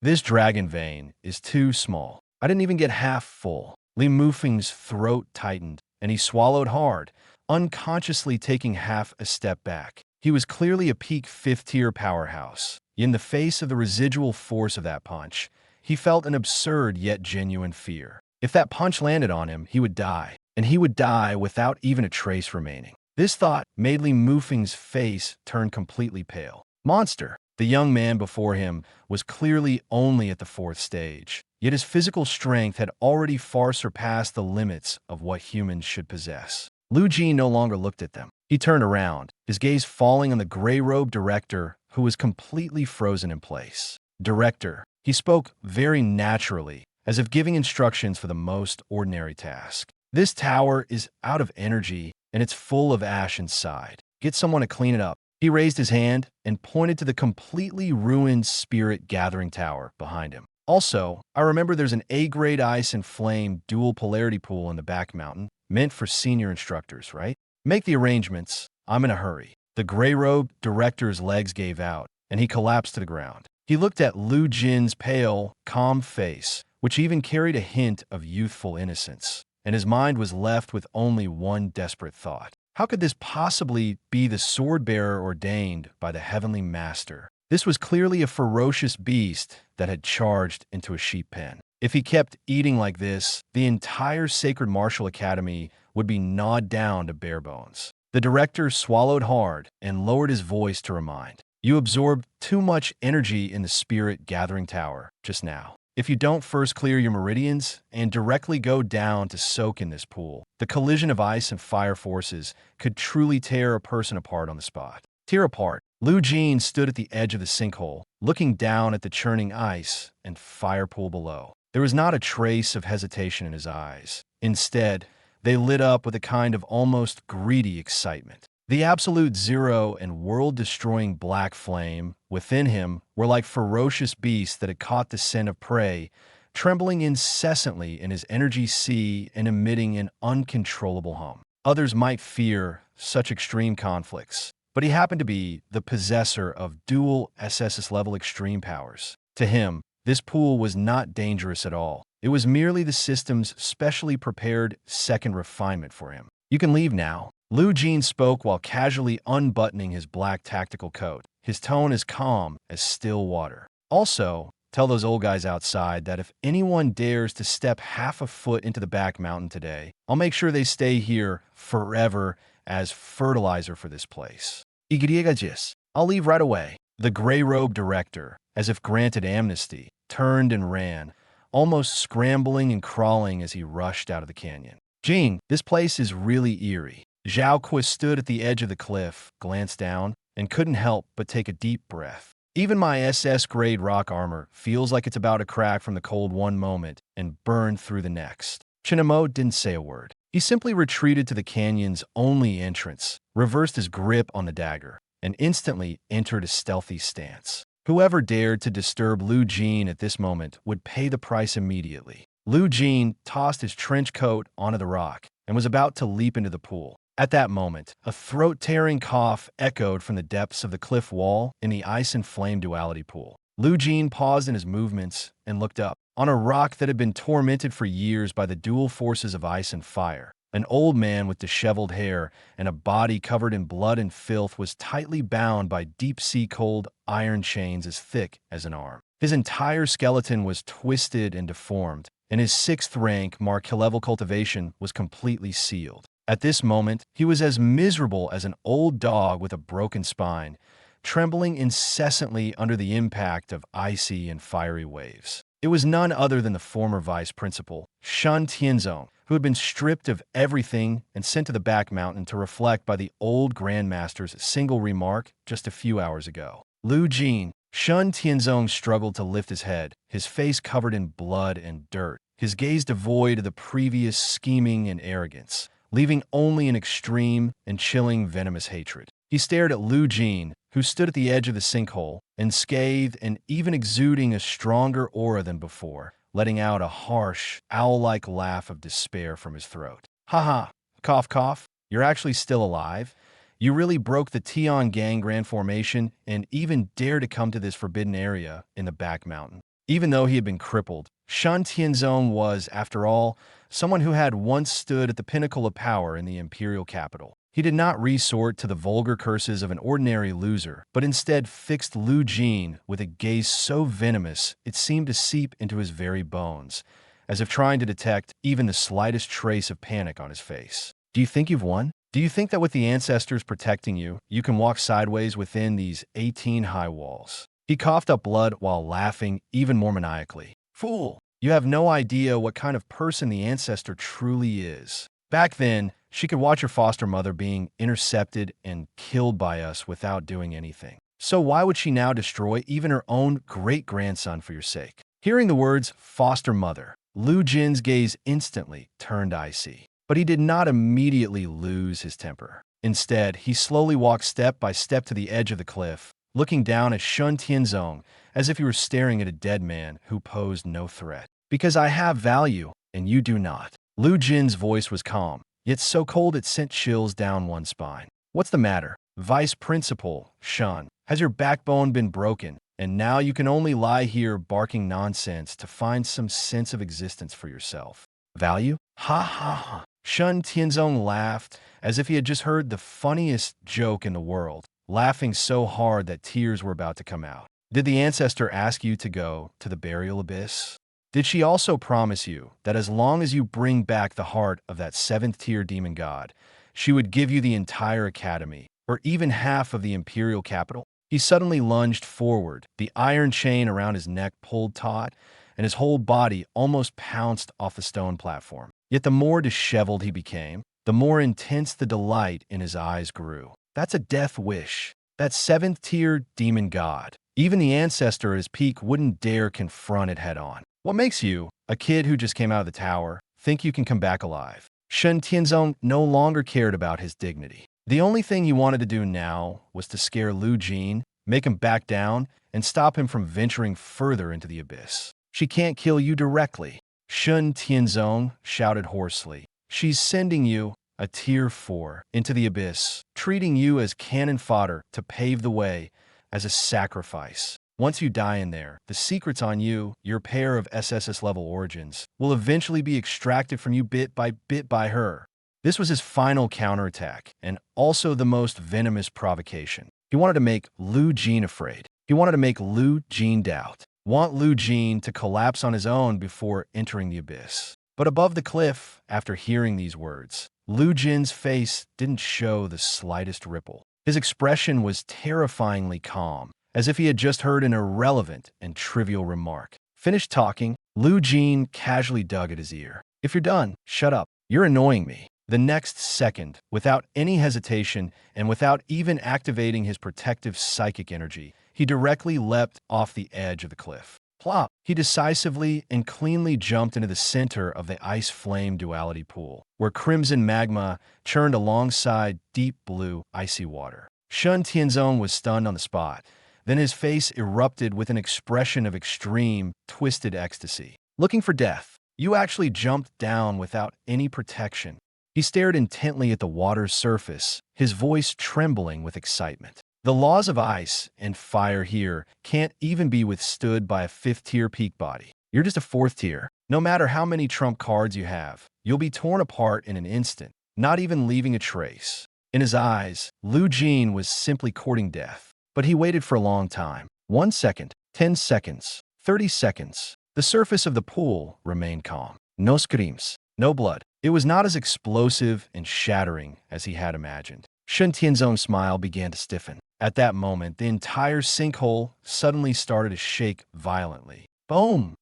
This dragon vein is too small. I didn't even get half full. Li Mufeng's throat tightened, and he swallowed hard, unconsciously taking half a step back. He was clearly a peak 5th-tier powerhouse. In the face of the residual force of that punch, he felt an absurd yet genuine fear. If that punch landed on him, he would die, and he would die without even a trace remaining. This thought made Li Mufeng's face turn completely pale. Monster! The young man before him was clearly only at the 4th stage, yet his physical strength had already far surpassed the limits of what humans should possess. Lu Jin no longer looked at them. He turned around, his gaze falling on the gray-robed director who was completely frozen in place. Director, he spoke very naturally, as if giving instructions for the most ordinary task. This tower is out of energy, and it's full of ash inside. Get someone to clean it up. He raised his hand and pointed to the completely ruined spirit gathering tower behind him. Also, I remember there's an A-grade ice and flame dual polarity pool in the back mountain, meant for senior instructors, right? Make the arrangements. I'm in a hurry. The gray-robed director's legs gave out, and he collapsed to the ground. He looked at Lu Jin's pale, calm face, which even carried a hint of youthful innocence, and his mind was left with only one desperate thought. How could this possibly be the sword-bearer ordained by the heavenly master? This was clearly a ferocious beast that had charged into a sheep pen. If he kept eating like this, the entire Sacred Martial Academy would be gnawed down to bare bones. The director swallowed hard and lowered his voice to remind, "You absorbed too much energy in the spirit gathering tower just now. If you don't first clear your meridians and directly go down to soak in this pool, the collision of ice and fire forces could truly tear a person apart on the spot." Tear apart. Lu Jin stood at the edge of the sinkhole, looking down at the churning ice and fire pool below. There was not a trace of hesitation in his eyes. Instead, they lit up with a kind of almost greedy excitement. The absolute zero and world-destroying black flame within him were like ferocious beasts that had caught the scent of prey, trembling incessantly in his energy sea and emitting an uncontrollable hum. Others might fear such extreme conflicts, but he happened to be the possessor of dual SSS-level extreme powers. To him, this pool was not dangerous at all. It was merely the system's specially prepared second refinement for him. "You can leave now." Lu Jin spoke while casually unbuttoning his black tactical coat, his tone as calm as still water. "Also, tell those old guys outside that if anyone dares to step half a foot into the back mountain today, I'll make sure they stay here forever as fertilizer for this place. Igriegagis, I'll leave right away." The gray-robed director, as if granted amnesty, turned and ran, almost scrambling and crawling as he rushed out of the canyon. "Jing, this place is really eerie." Zhao Kui stood at the edge of the cliff, glanced down, and couldn't help but take a deep breath. "Even my SS-grade rock armor feels like it's about to crack from the cold one moment and burn through the next." Chinamo didn't say a word. He simply retreated to the canyon's only entrance, reversed his grip on the dagger, and instantly entered a stealthy stance. Whoever dared to disturb Lu Jin at this moment would pay the price immediately. Lu Jin tossed his trench coat onto the rock and was about to leap into the pool. At that moment, a throat-tearing cough echoed from the depths of the cliff wall in the ice and flame duality pool. Lu Jin paused in his movements and looked up. On a rock that had been tormented for years by the dual forces of ice and fire, an old man with disheveled hair and a body covered in blood and filth was tightly bound by deep-sea cold iron chains as thick as an arm. His entire skeleton was twisted and deformed, and his 6th rank mark-level cultivation was completely sealed. At this moment, he was as miserable as an old dog with a broken spine, trembling incessantly under the impact of icy and fiery waves. It was none other than the former vice principal, Shen Tianzong, who had been stripped of everything and sent to the back mountain to reflect by the old Grandmaster's single remark just a few hours ago. Lu Jin. Shen Tianzong struggled to lift his head, his face covered in blood and dirt, his gaze devoid of the previous scheming and arrogance, leaving only an extreme and chilling venomous hatred. He stared at Lu Jin, who stood at the edge of the sinkhole, unscathed and even exuding a stronger aura than before, letting out a harsh, owl-like laugh of despair from his throat. "Ha ha, cough cough, you're actually still alive? You really broke the Tian Gang Grand Formation and even dared to come to this forbidden area in the back mountain." Even though he had been crippled, Shen Tianzong was, after all, someone who had once stood at the pinnacle of power in the imperial capital. He did not resort to the vulgar curses of an ordinary loser, but instead fixed Lu Jin with a gaze so venomous it seemed to seep into his very bones, as if trying to detect even the slightest trace of panic on his face. "Do you think you've won? Do you think that with the ancestors protecting you, you can walk sideways within these 18 high walls?" He coughed up blood while laughing even more maniacally. "Fool! You have no idea what kind of person the ancestor truly is. Back then, she could watch her foster mother being intercepted and killed by us without doing anything. So why would she now destroy even her own great-grandson for your sake?" Hearing the words foster mother, Lu Jin's gaze instantly turned icy. But he did not immediately lose his temper. Instead, he slowly walked step by step to the edge of the cliff, looking down at Shen Tianzong as if he were staring at a dead man who posed no threat. "Because I have value, and you do not." Lu Jin's voice was calm, yet so cold it sent chills down one's spine. "What's the matter, Vice Principal Shen? Has your backbone been broken, and now you can only lie here barking nonsense to find some sense of existence for yourself? Value? Ha ha ha." Shen Tianzong laughed as if he had just heard the funniest joke in the world, laughing so hard that tears were about to come out. "Did the ancestor ask you to go to the burial abyss? Did she also promise you that as long as you bring back the heart of that 7th-tier demon god, she would give you the entire academy, or even half of the imperial capital?" He suddenly lunged forward, the iron chain around his neck pulled taut, and his whole body almost pounced off the stone platform. Yet the more disheveled he became, the more intense the delight in his eyes grew. "That's a death wish. That 7th-tier demon god. Even the ancestor at his peak wouldn't dare confront it head-on. What makes you, a kid who just came out of the tower, think you can come back alive?" Shen Tianzong no longer cared about his dignity. The only thing he wanted to do now was to scare Lu Jin, make him back down, and stop him from venturing further into the abyss. "She can't kill you directly," Shen Tianzong shouted hoarsely. "She's sending you, a tier 4, into the abyss, treating you as cannon fodder to pave the way, as a sacrifice. Once you die in there, the secrets on you, your pair of SSS-level origins, will eventually be extracted from you bit by her." This was his final counterattack, and also the most venomous provocation. He wanted to make Lu Jin afraid. He wanted to make Lu Jin doubt. Want Lu Jin to collapse on his own before entering the abyss. But above the cliff, after hearing these words, Lu Jin's face didn't show the slightest ripple. His expression was terrifyingly calm, as if he had just heard an irrelevant and trivial remark. Finished talking, Lu Jin casually dug at his ear. "If you're done, shut up. You're annoying me." The next second, without any hesitation and without even activating his protective psychic energy, he directly leapt off the edge of the cliff. Plop! He decisively and cleanly jumped into the center of the ice-flame duality pool, where crimson magma churned alongside deep blue, icy water. Shen Tianzong was stunned on the spot. Then his face erupted with an expression of extreme, twisted ecstasy. "Looking for death. You actually jumped down without any protection." He stared intently at the water's surface, his voice trembling with excitement. "The laws of ice and fire here can't even be withstood by a 5th-tier peak body. You're just a 4th tier. No matter how many trump cards you have, you'll be torn apart in an instant, not even leaving a trace." In his eyes, Lu Jin was simply courting death. But he waited for a long time. 1 second, 10 seconds, 30 seconds. The surface of the pool remained calm. No screams, no blood. It was not as explosive and shattering as he had imagined. Shen Tianzong's smile began to stiffen. At that moment, the entire sinkhole suddenly started to shake violently. Boom!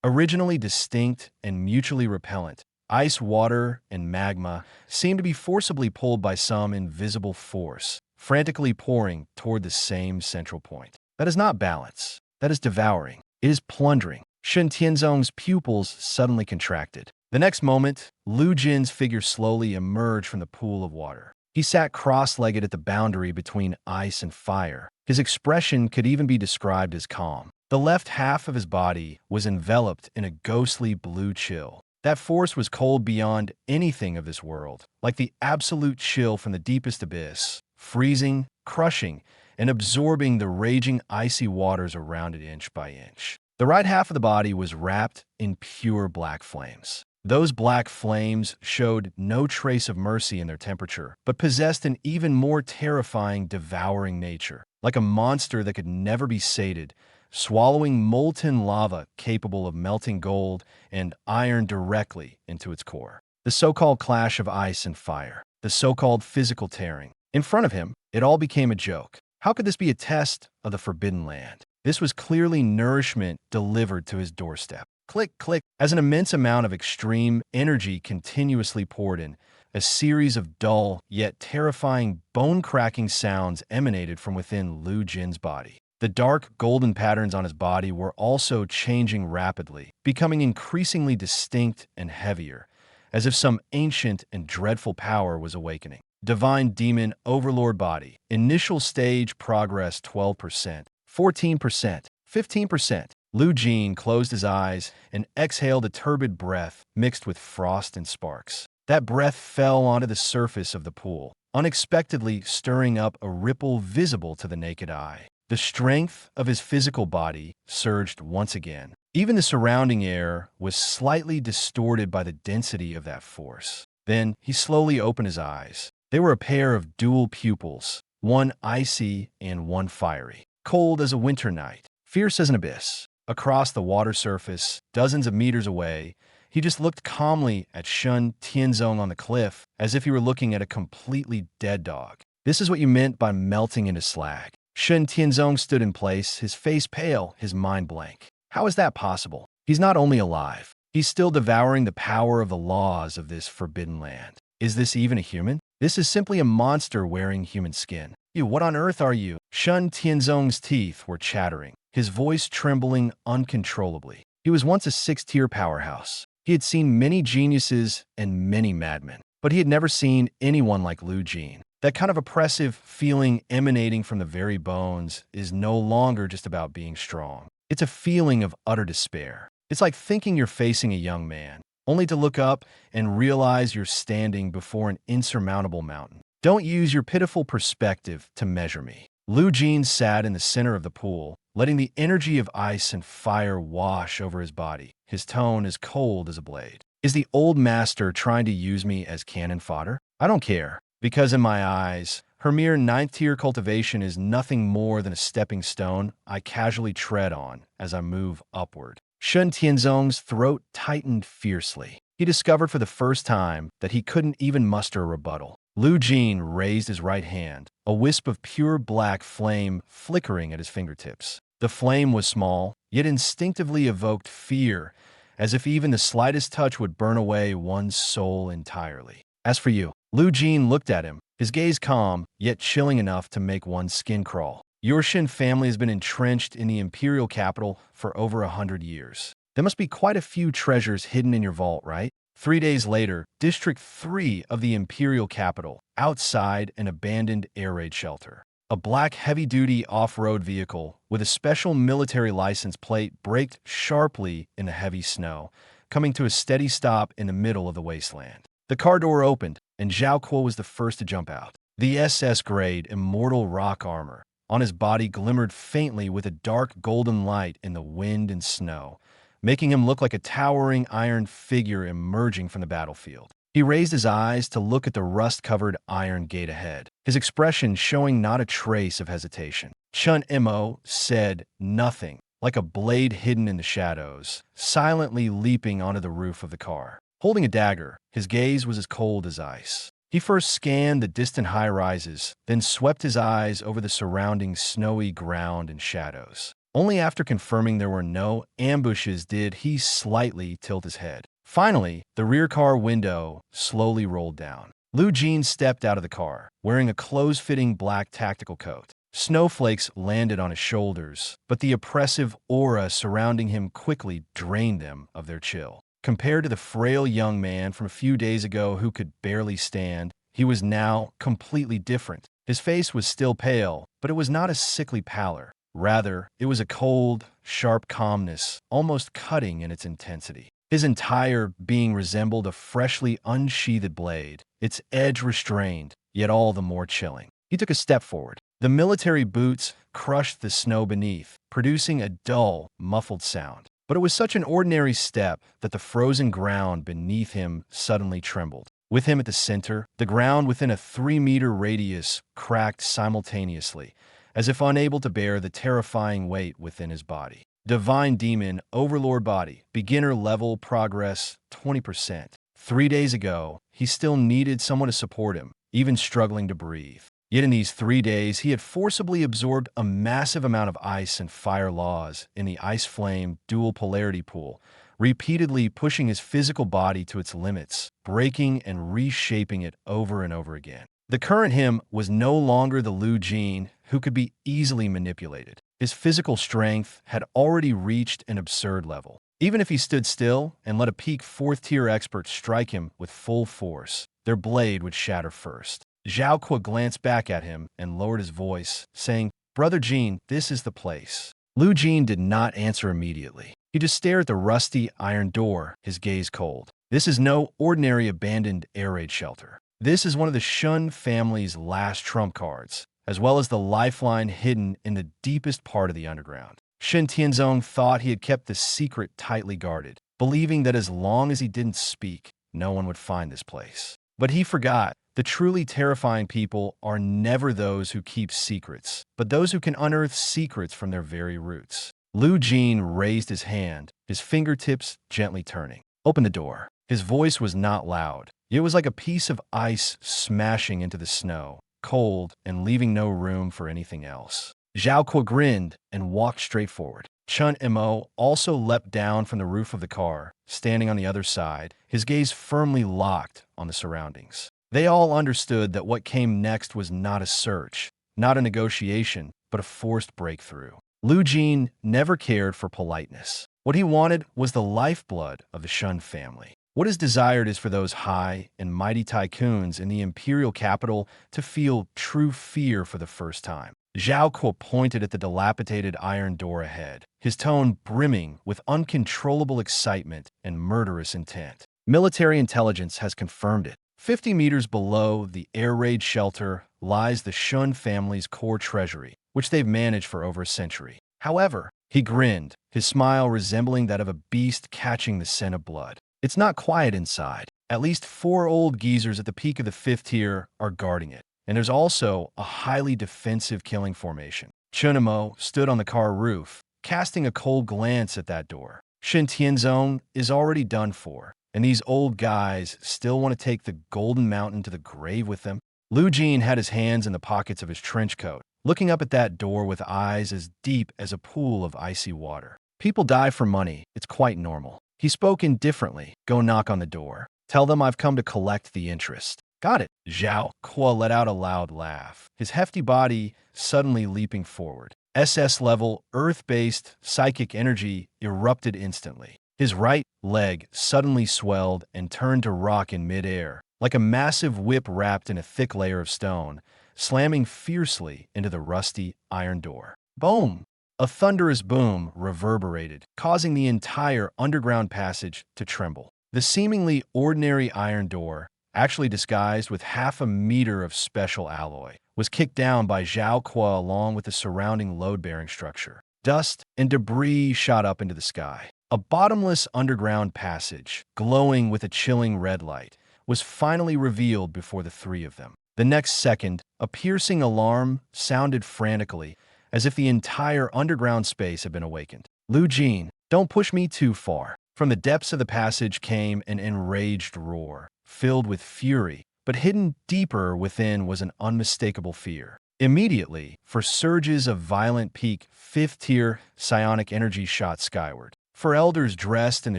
Originally distinct and mutually repellent, ice, water, and magma seem to be forcibly pulled by some invisible force, frantically pouring toward the same central point. That is not balance. That is devouring. It is plundering. Shen Tianzong's pupils suddenly contracted. The next moment, Lu Jin's figure slowly emerged from the pool of water. He sat cross-legged at the boundary between ice and fire. His expression could even be described as calm. The left half of his body was enveloped in a ghostly blue chill. That force was cold beyond anything of this world, like the absolute chill from the deepest abyss, freezing, crushing, and absorbing the raging icy waters around it inch by inch. The right half of the body was wrapped in pure black flames. Those black flames showed no trace of mercy in their temperature, but possessed an even more terrifying, devouring nature, like a monster that could never be sated, swallowing molten lava capable of melting gold and iron directly into its core. The so-called clash of ice and fire, the so-called physical tearing. In front of him, it all became a joke. How could this be a test of the Forbidden Land? This was clearly nourishment delivered to his doorstep. Click, click. As an immense amount of extreme energy continuously poured in, a series of dull yet terrifying bone-cracking sounds emanated from within Lu Jin's body. The dark, golden patterns on his body were also changing rapidly, becoming increasingly distinct and heavier, as if some ancient and dreadful power was awakening. Divine Demon Overlord Body. Initial stage progress 12%, 14%, 15%. Lu Jin closed his eyes and exhaled a turbid breath mixed with frost and sparks. That breath fell onto the surface of the pool, unexpectedly stirring up a ripple visible to the naked eye. The strength of his physical body surged once again. Even the surrounding air was slightly distorted by the density of that force. Then he slowly opened his eyes. They were a pair of dual pupils, one icy and one fiery. Cold as a winter night, fierce as an abyss. Across the water surface, dozens of meters away, he just looked calmly at Shen Tianzong on the cliff, as if he were looking at a completely dead dog. This is what you meant by melting into slag. Shen Tianzong stood in place, his face pale, his mind blank. How is that possible? He's not only alive, he's still devouring the power of the laws of this forbidden land. Is this even a human? This is simply a monster wearing human skin. You, what on earth are you? Shen Tianzong's teeth were chattering, his voice trembling uncontrollably. He was once a six-tier powerhouse. He had seen many geniuses and many madmen, but he had never seen anyone like Lu Jin. That kind of oppressive feeling emanating from the very bones is no longer just about being strong. It's a feeling of utter despair. It's like thinking you're facing a young man, only to look up and realize you're standing before an insurmountable mountain. Don't use your pitiful perspective to measure me. Lu Jin sat in the center of the pool, letting the energy of ice and fire wash over his body, his tone as cold as a blade. Is the old master trying to use me as cannon fodder? I don't care, because in my eyes, her mere ninth-tier cultivation is nothing more than a stepping stone I casually tread on as I move upward. Shen Tianzong's throat tightened fiercely. He discovered for the first time that he couldn't even muster a rebuttal. Lu Jin raised his right hand, a wisp of pure black flame flickering at his fingertips. The flame was small, yet instinctively evoked fear, as if even the slightest touch would burn away one's soul entirely. As for you, Lu Jin looked at him, his gaze calm, yet chilling enough to make one's skin crawl. Your Shen family has been entrenched in the imperial capital for over 100 years. There must be quite a few treasures hidden in your vault, right? 3 days later, District 3 of the imperial capital, outside an abandoned air raid shelter. A black heavy-duty off-road vehicle with a special military license plate braked sharply in the heavy snow, coming to a steady stop in the middle of the wasteland. The car door opened, and Zhao Kuo was the first to jump out. The SS-grade immortal rock armor on his body glimmered faintly with a dark golden light in the wind and snow, making him look like a towering iron figure emerging from the battlefield. He raised his eyes to look at the rust-covered iron gate ahead, his expression showing not a trace of hesitation. Chun Mo said nothing, like a blade hidden in the shadows, silently leaping onto the roof of the car. Holding a dagger, his gaze was as cold as ice. He first scanned the distant high-rises, then swept his eyes over the surrounding snowy ground and shadows. Only after confirming there were no ambushes did he slightly tilt his head. Finally, the rear car window slowly rolled down. Lu Jin stepped out of the car, wearing a close-fitting black tactical coat. Snowflakes landed on his shoulders, but the oppressive aura surrounding him quickly drained them of their chill. Compared to the frail young man from a few days ago who could barely stand, he was now completely different. His face was still pale, but it was not a sickly pallor. Rather, it was a cold, sharp calmness, almost cutting in its intensity. His entire being resembled a freshly unsheathed blade, its edge restrained, yet all the more chilling. He took a step forward. The military boots crushed the snow beneath, producing a dull, muffled sound. But it was such an ordinary step that the frozen ground beneath him suddenly trembled. With him at the center, the ground within a 3-meter radius cracked simultaneously, as if unable to bear the terrifying weight within his body. Divine Demon, Overlord Body, Beginner Level Progress 20%. 3 days ago, he still needed someone to support him, even struggling to breathe. Yet in these 3 days, he had forcibly absorbed a massive amount of ice and fire laws in the ice flame dual polarity pool, repeatedly pushing his physical body to its limits, breaking and reshaping it over and over again. The current him was no longer the Lu Jin who could be easily manipulated. His physical strength had already reached an absurd level. Even if he stood still and let a peak 4th-tier expert strike him with full force, their blade would shatter first. Zhao Kuo glanced back at him and lowered his voice, saying, "Brother Jin, this is the place." Lu Jin did not answer immediately. He just stared at the rusty iron door, his gaze cold. This is no ordinary abandoned air raid shelter. This is one of the Shun family's last trump cards, as well as the lifeline hidden in the deepest part of the underground. Shen Tianzong thought he had kept the secret tightly guarded, believing that as long as he didn't speak, no one would find this place. But he forgot. The truly terrifying people are never those who keep secrets, but those who can unearth secrets from their very roots. Lu Jin raised his hand, his fingertips gently turning. "Open the door." His voice was not loud. It was like a piece of ice smashing into the snow, cold and leaving no room for anything else. Zhao Kuo grinned and walked straight forward. Chun Mo also leapt down from the roof of the car, standing on the other side, his gaze firmly locked on the surroundings. They all understood that what came next was not a search, not a negotiation, but a forced breakthrough. Lu Jin never cared for politeness. What he wanted was the lifeblood of the Shun family. What is desired is for those high and mighty tycoons in the imperial capital to feel true fear for the first time. Zhao Kuo pointed at the dilapidated iron door ahead, his tone brimming with uncontrollable excitement and murderous intent. Military intelligence has confirmed it. 50 meters below the air raid shelter lies the Shun family's core treasury, which they've managed for over a century. However, he grinned, his smile resembling that of a beast catching the scent of blood. It's not quiet inside. At least 4 old geezers at the peak of the 5th tier are guarding it. And there's also a highly defensive killing formation. Chunamo stood on the car roof, casting a cold glance at that door. Shen Tianzong is already done for, and these old guys still want to take the Golden Mountain to the grave with them. Lu Jin had his hands in the pockets of his trench coat, looking up at that door with eyes as deep as a pool of icy water. People die for money. It's quite normal. He spoke indifferently. "Go knock on the door. Tell them I've come to collect the interest." "Got it." Zhao Kuo let out a loud laugh, his hefty body suddenly leaping forward. SS-level, earth-based psychic energy erupted instantly. His right leg suddenly swelled and turned to rock in midair, like a massive whip wrapped in a thick layer of stone, slamming fiercely into the rusty iron door. Boom! A thunderous boom reverberated, causing the entire underground passage to tremble. The seemingly ordinary iron door, actually disguised with half a meter of special alloy, was kicked down by Zhao Kuo along with the surrounding load-bearing structure. Dust and debris shot up into the sky. A bottomless underground passage, glowing with a chilling red light, was finally revealed before the 3 of them. The next second, a piercing alarm sounded frantically, as if the entire underground space had been awakened. "Lu Jin, don't push me too far." From the depths of the passage came an enraged roar, filled with fury, but hidden deeper within was an unmistakable fear. Immediately, for surges of violent peak, 5th tier psionic energy shot skyward. Four elders dressed in the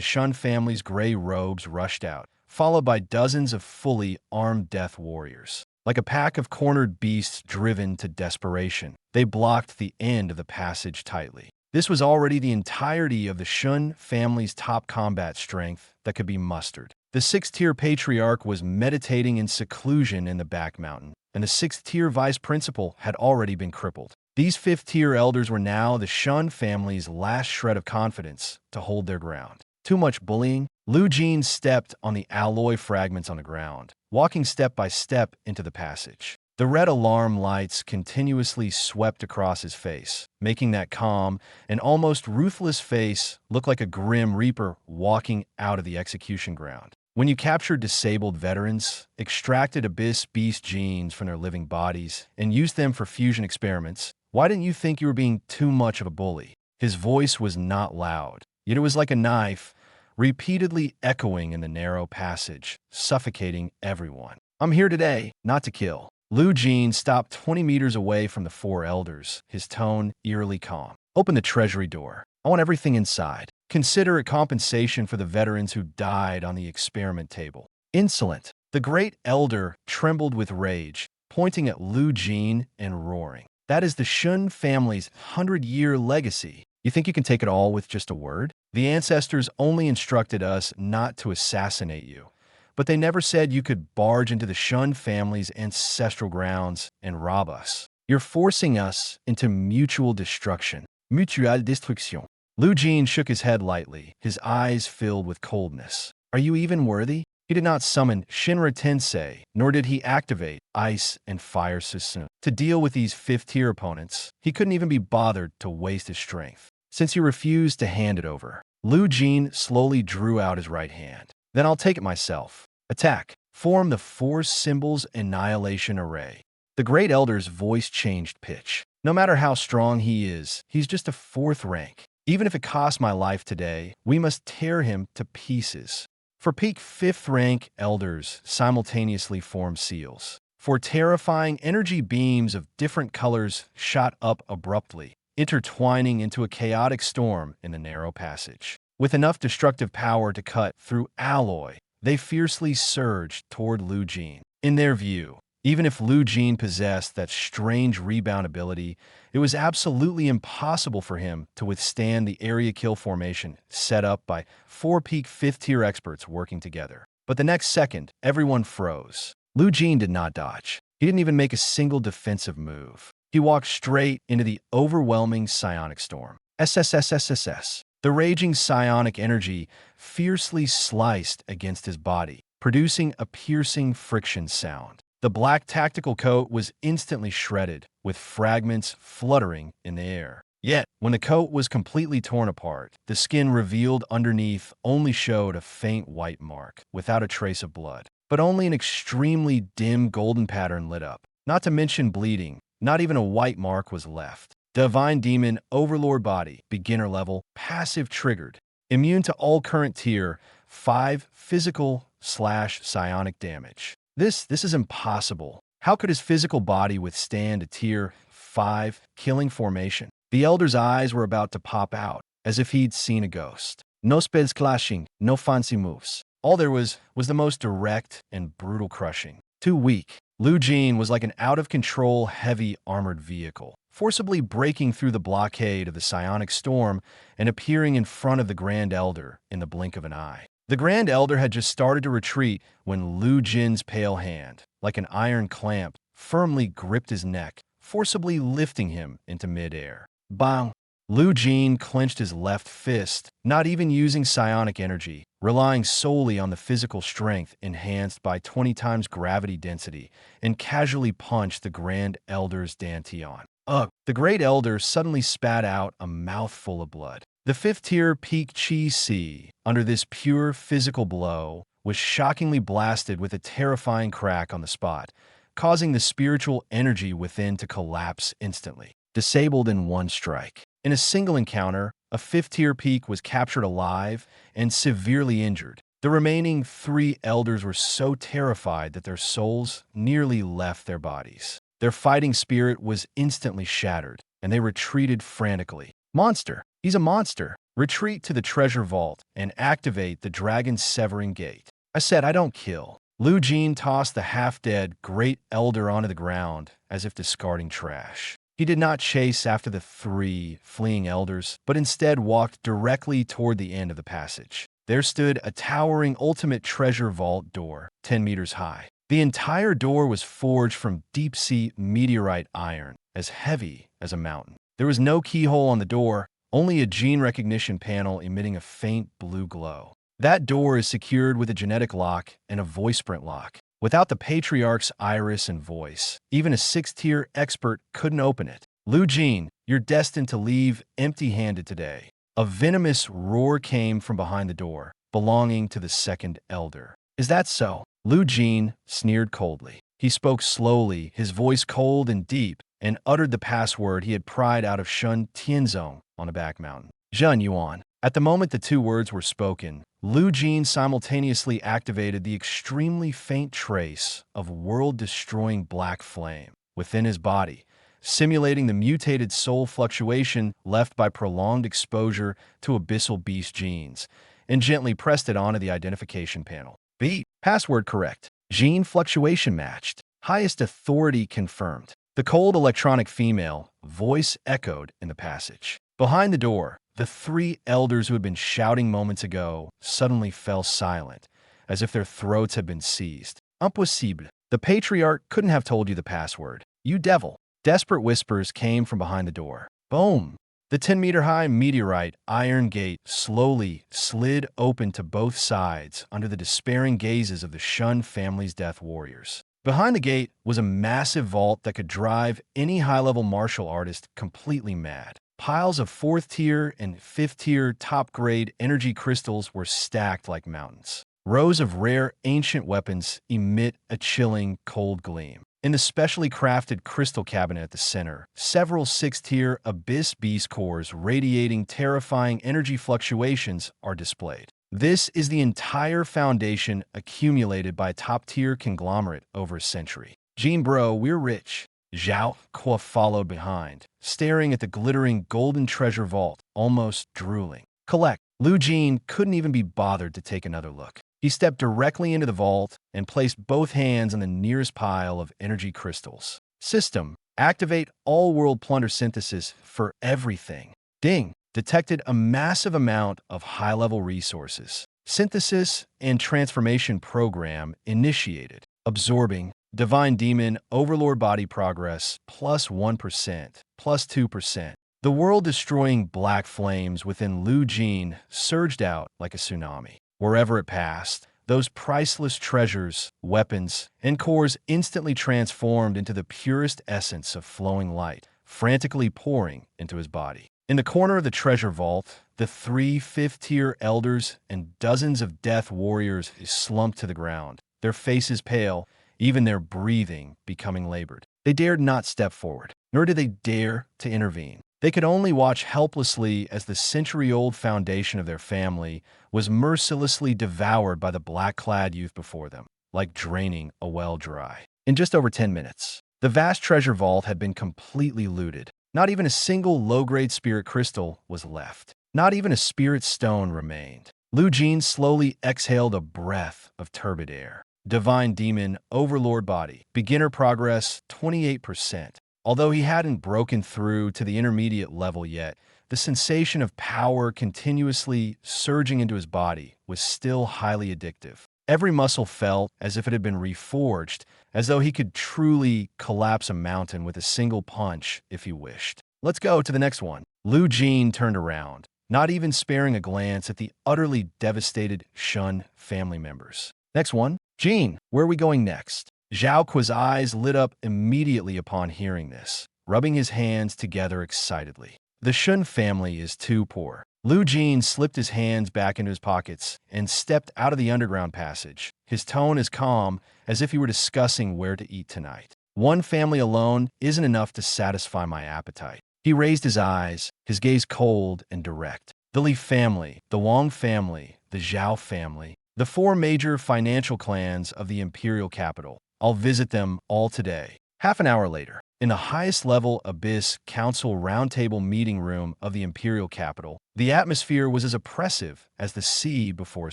Shun family's gray robes rushed out, followed by dozens of fully armed death warriors. Like a pack of cornered beasts driven to desperation, they blocked the end of the passage tightly. This was already the entirety of the Shun family's top combat strength that could be mustered. The 6th-tier patriarch was meditating in seclusion in the back mountain, and the 6th-tier vice principal had already been crippled. These 5th-tier elders were now the Shun family's last shred of confidence to hold their ground. Too much bullying? Lu Jin stepped on the alloy fragments on the ground, walking step by step into the passage. The red alarm lights continuously swept across his face, making that calm and almost ruthless face look like a grim reaper walking out of the execution ground. When you captured disabled veterans, extracted Abyss Beast genes from their living bodies, and used them for fusion experiments, why didn't you think you were being too much of a bully? His voice was not loud, yet it was like a knife, repeatedly echoing in the narrow passage, suffocating everyone. I'm here today, not to kill. Lu Jin stopped 20 meters away from the four elders, his tone eerily calm. Open the treasury door. I want everything inside. Consider it compensation for the veterans who died on the experiment table. Insolent. The great elder trembled with rage, pointing at Lu Jin and roaring. That is the Shun family's 100-year legacy. You think you can take it all with just a word? The ancestors only instructed us not to assassinate you, but they never said you could barge into the Shun family's ancestral grounds and rob us. You're forcing us into mutual destruction. Mutuelle destruction. Lu Jin shook his head lightly, his eyes filled with coldness. Are you even worthy? He did not summon Shinra Tensei, nor did he activate Ice and Fire Susun. To deal with these 5th-tier opponents, he couldn't even be bothered to waste his strength. Since he refused to hand it over, Lu Jin slowly drew out his right hand. Then I'll take it myself. Attack. Form the 4 symbols annihilation array. The Great Elder's voice changed pitch. No matter how strong he is, he's just a 4th rank. Even if it costs my life today, we must tear him to pieces. For peak 5th rank elders simultaneously form seals. For terrifying energy beams of different colors shot up abruptly, intertwining into a chaotic storm in the narrow passage. With enough destructive power to cut through alloy, they fiercely surged toward Lu Jin. In their view, even if Lu Jin possessed that strange rebound ability, it was absolutely impossible for him to withstand the area kill formation set up by 4 peak 5th-tier experts working together. But the next second, everyone froze. Lu Jin did not dodge. He didn't even make a single defensive move. He walked straight into the overwhelming psionic storm. SSS. The raging psionic energy fiercely sliced against his body, producing a piercing friction sound. The black tactical coat was instantly shredded, with fragments fluttering in the air. Yet, when the coat was completely torn apart, the skin revealed underneath only showed a faint white mark, without a trace of blood. But only an extremely dim golden pattern lit up. Not to mention bleeding, not even a white mark was left. Divine Demon Overlord Body, beginner level, passive triggered. Immune to all current tier 5 physical/psionic damage. This is impossible. How could his physical body withstand a tier 5 killing formation? The elder's eyes were about to pop out, as if he'd seen a ghost. No spells clashing, no fancy moves. All there was the most direct and brutal crushing. Too weak. Lu Jin was like an out-of-control heavy armored vehicle, forcibly breaking through the blockade of the psionic storm and appearing in front of the Grand Elder in the blink of an eye. The Grand Elder had just started to retreat when Lu Jin's pale hand, like an iron clamp, firmly gripped his neck, forcibly lifting him into midair. Bang! Lu Jin clenched his left fist, not even using psionic energy, relying solely on the physical strength enhanced by 20 times gravity density, and casually punched the Grand Elder's dantian. Ugh! The Great Elder suddenly spat out a mouthful of blood. The 5th-tier peak Chi C, under this pure physical blow, was shockingly blasted with a terrifying crack on the spot, causing the spiritual energy within to collapse instantly, disabled in one strike. In a single encounter, a 5th-tier peak was captured alive and severely injured. The remaining 3 elders were so terrified that their souls nearly left their bodies. Their fighting spirit was instantly shattered, and they retreated frantically. Monster! He's a monster! Retreat to the treasure vault and activate the dragon's severing gate. I said I don't kill. Lu Jin tossed the half-dead great elder onto the ground as if discarding trash. He did not chase after the 3 fleeing elders, but instead walked directly toward the end of the passage. There stood a towering ultimate treasure vault door, 10 meters high. The entire door was forged from deep-sea meteorite iron, as heavy as a mountain. There was no keyhole on the door, only a gene recognition panel emitting a faint blue glow. That door is secured with a genetic lock and a voice sprint lock. Without the Patriarch's iris and voice, even a 6th-tier expert couldn't open it. Lu Jin, you're destined to leave empty-handed today. A venomous roar came from behind the door, belonging to the 2nd elder. Is that so? Lu Jin sneered coldly. He spoke slowly, his voice cold and deep, and uttered the password he had pried out of Shun Tianzong on a back mountain. Zhen Yuan. At the moment the 2 words were spoken, Lu Jin simultaneously activated the extremely faint trace of world-destroying black flame within his body, simulating the mutated soul fluctuation left by prolonged exposure to abyssal beast genes, and gently pressed it onto the identification panel. B. Password correct. Gene fluctuation matched. Highest authority confirmed. The cold electronic female voice echoed in the passage. Behind the door, the 3 elders who had been shouting moments ago suddenly fell silent, as if their throats had been seized. Impossible. The Patriarch couldn't have told you the password. You devil. Desperate whispers came from behind the door. Boom! The 10-meter-high meteorite iron gate slowly slid open to both sides under the despairing gazes of the Shun family's death warriors. Behind the gate was a massive vault that could drive any high-level martial artist completely mad. Piles of 4th-tier and 5th-tier top-grade energy crystals were stacked like mountains. Rows of rare ancient weapons emit a chilling, cold gleam. In the specially crafted crystal cabinet at the center, several 6th-tier abyss beast cores radiating terrifying energy fluctuations are displayed. This is the entire foundation accumulated by a top-tier conglomerate over a century. Jin bro, we're rich. Zhao Kuo followed behind, staring at the glittering golden treasure vault, almost drooling. Collect. Lu Jin couldn't even be bothered to take another look. He stepped directly into the vault and placed both hands on the nearest pile of energy crystals. System. Activate all-world plunder synthesis for everything. Ding. Detected a massive amount of high-level resources. Synthesis and transformation program initiated. Absorbing. Divine Demon Overlord Body Progress plus 1%, plus 2%. The world-destroying black flames within Lu Jin surged out like a tsunami. Wherever it passed, those priceless treasures, weapons, and cores instantly transformed into the purest essence of flowing light, frantically pouring into his body. In the corner of the treasure vault, the 3 5th-tier elders and dozens of death warriors slumped to the ground, their faces pale, even their breathing becoming labored. They dared not step forward, nor did they dare to intervene. They could only watch helplessly as the century-old foundation of their family was mercilessly devoured by the black-clad youth before them, like draining a well dry. In just over 10 minutes, the vast treasure vault had been completely looted. Not even a single low-grade spirit crystal was left. Not even a spirit stone remained. Lu Jin slowly exhaled a breath of turbid air. Divine Demon Overlord Body. Beginner progress 28%. Although he hadn't broken through to the intermediate level yet, the sensation of power continuously surging into his body was still highly addictive. Every muscle felt as if it had been reforged, as though he could truly collapse a mountain with a single punch if he wished. Let's go to the next one. Lu Jin turned around, not even sparing a glance at the utterly devastated Shun family members. Next one. Jin, where are we going next? Zhao Kuo's eyes lit up immediately upon hearing this, rubbing his hands together excitedly. The Shun family is too poor. Lu Jin slipped his hands back into his pockets and stepped out of the underground passage, his tone as calm as if he were discussing where to eat tonight. One family alone isn't enough to satisfy my appetite. He raised his eyes, his gaze cold and direct. The Li family, the Wang family, the Zhao family, the 4 major financial clans of the imperial capital. I'll visit them all today. Half an hour later, in the highest-level Abyss Council roundtable meeting room of the imperial capital, the atmosphere was as oppressive as the sea before a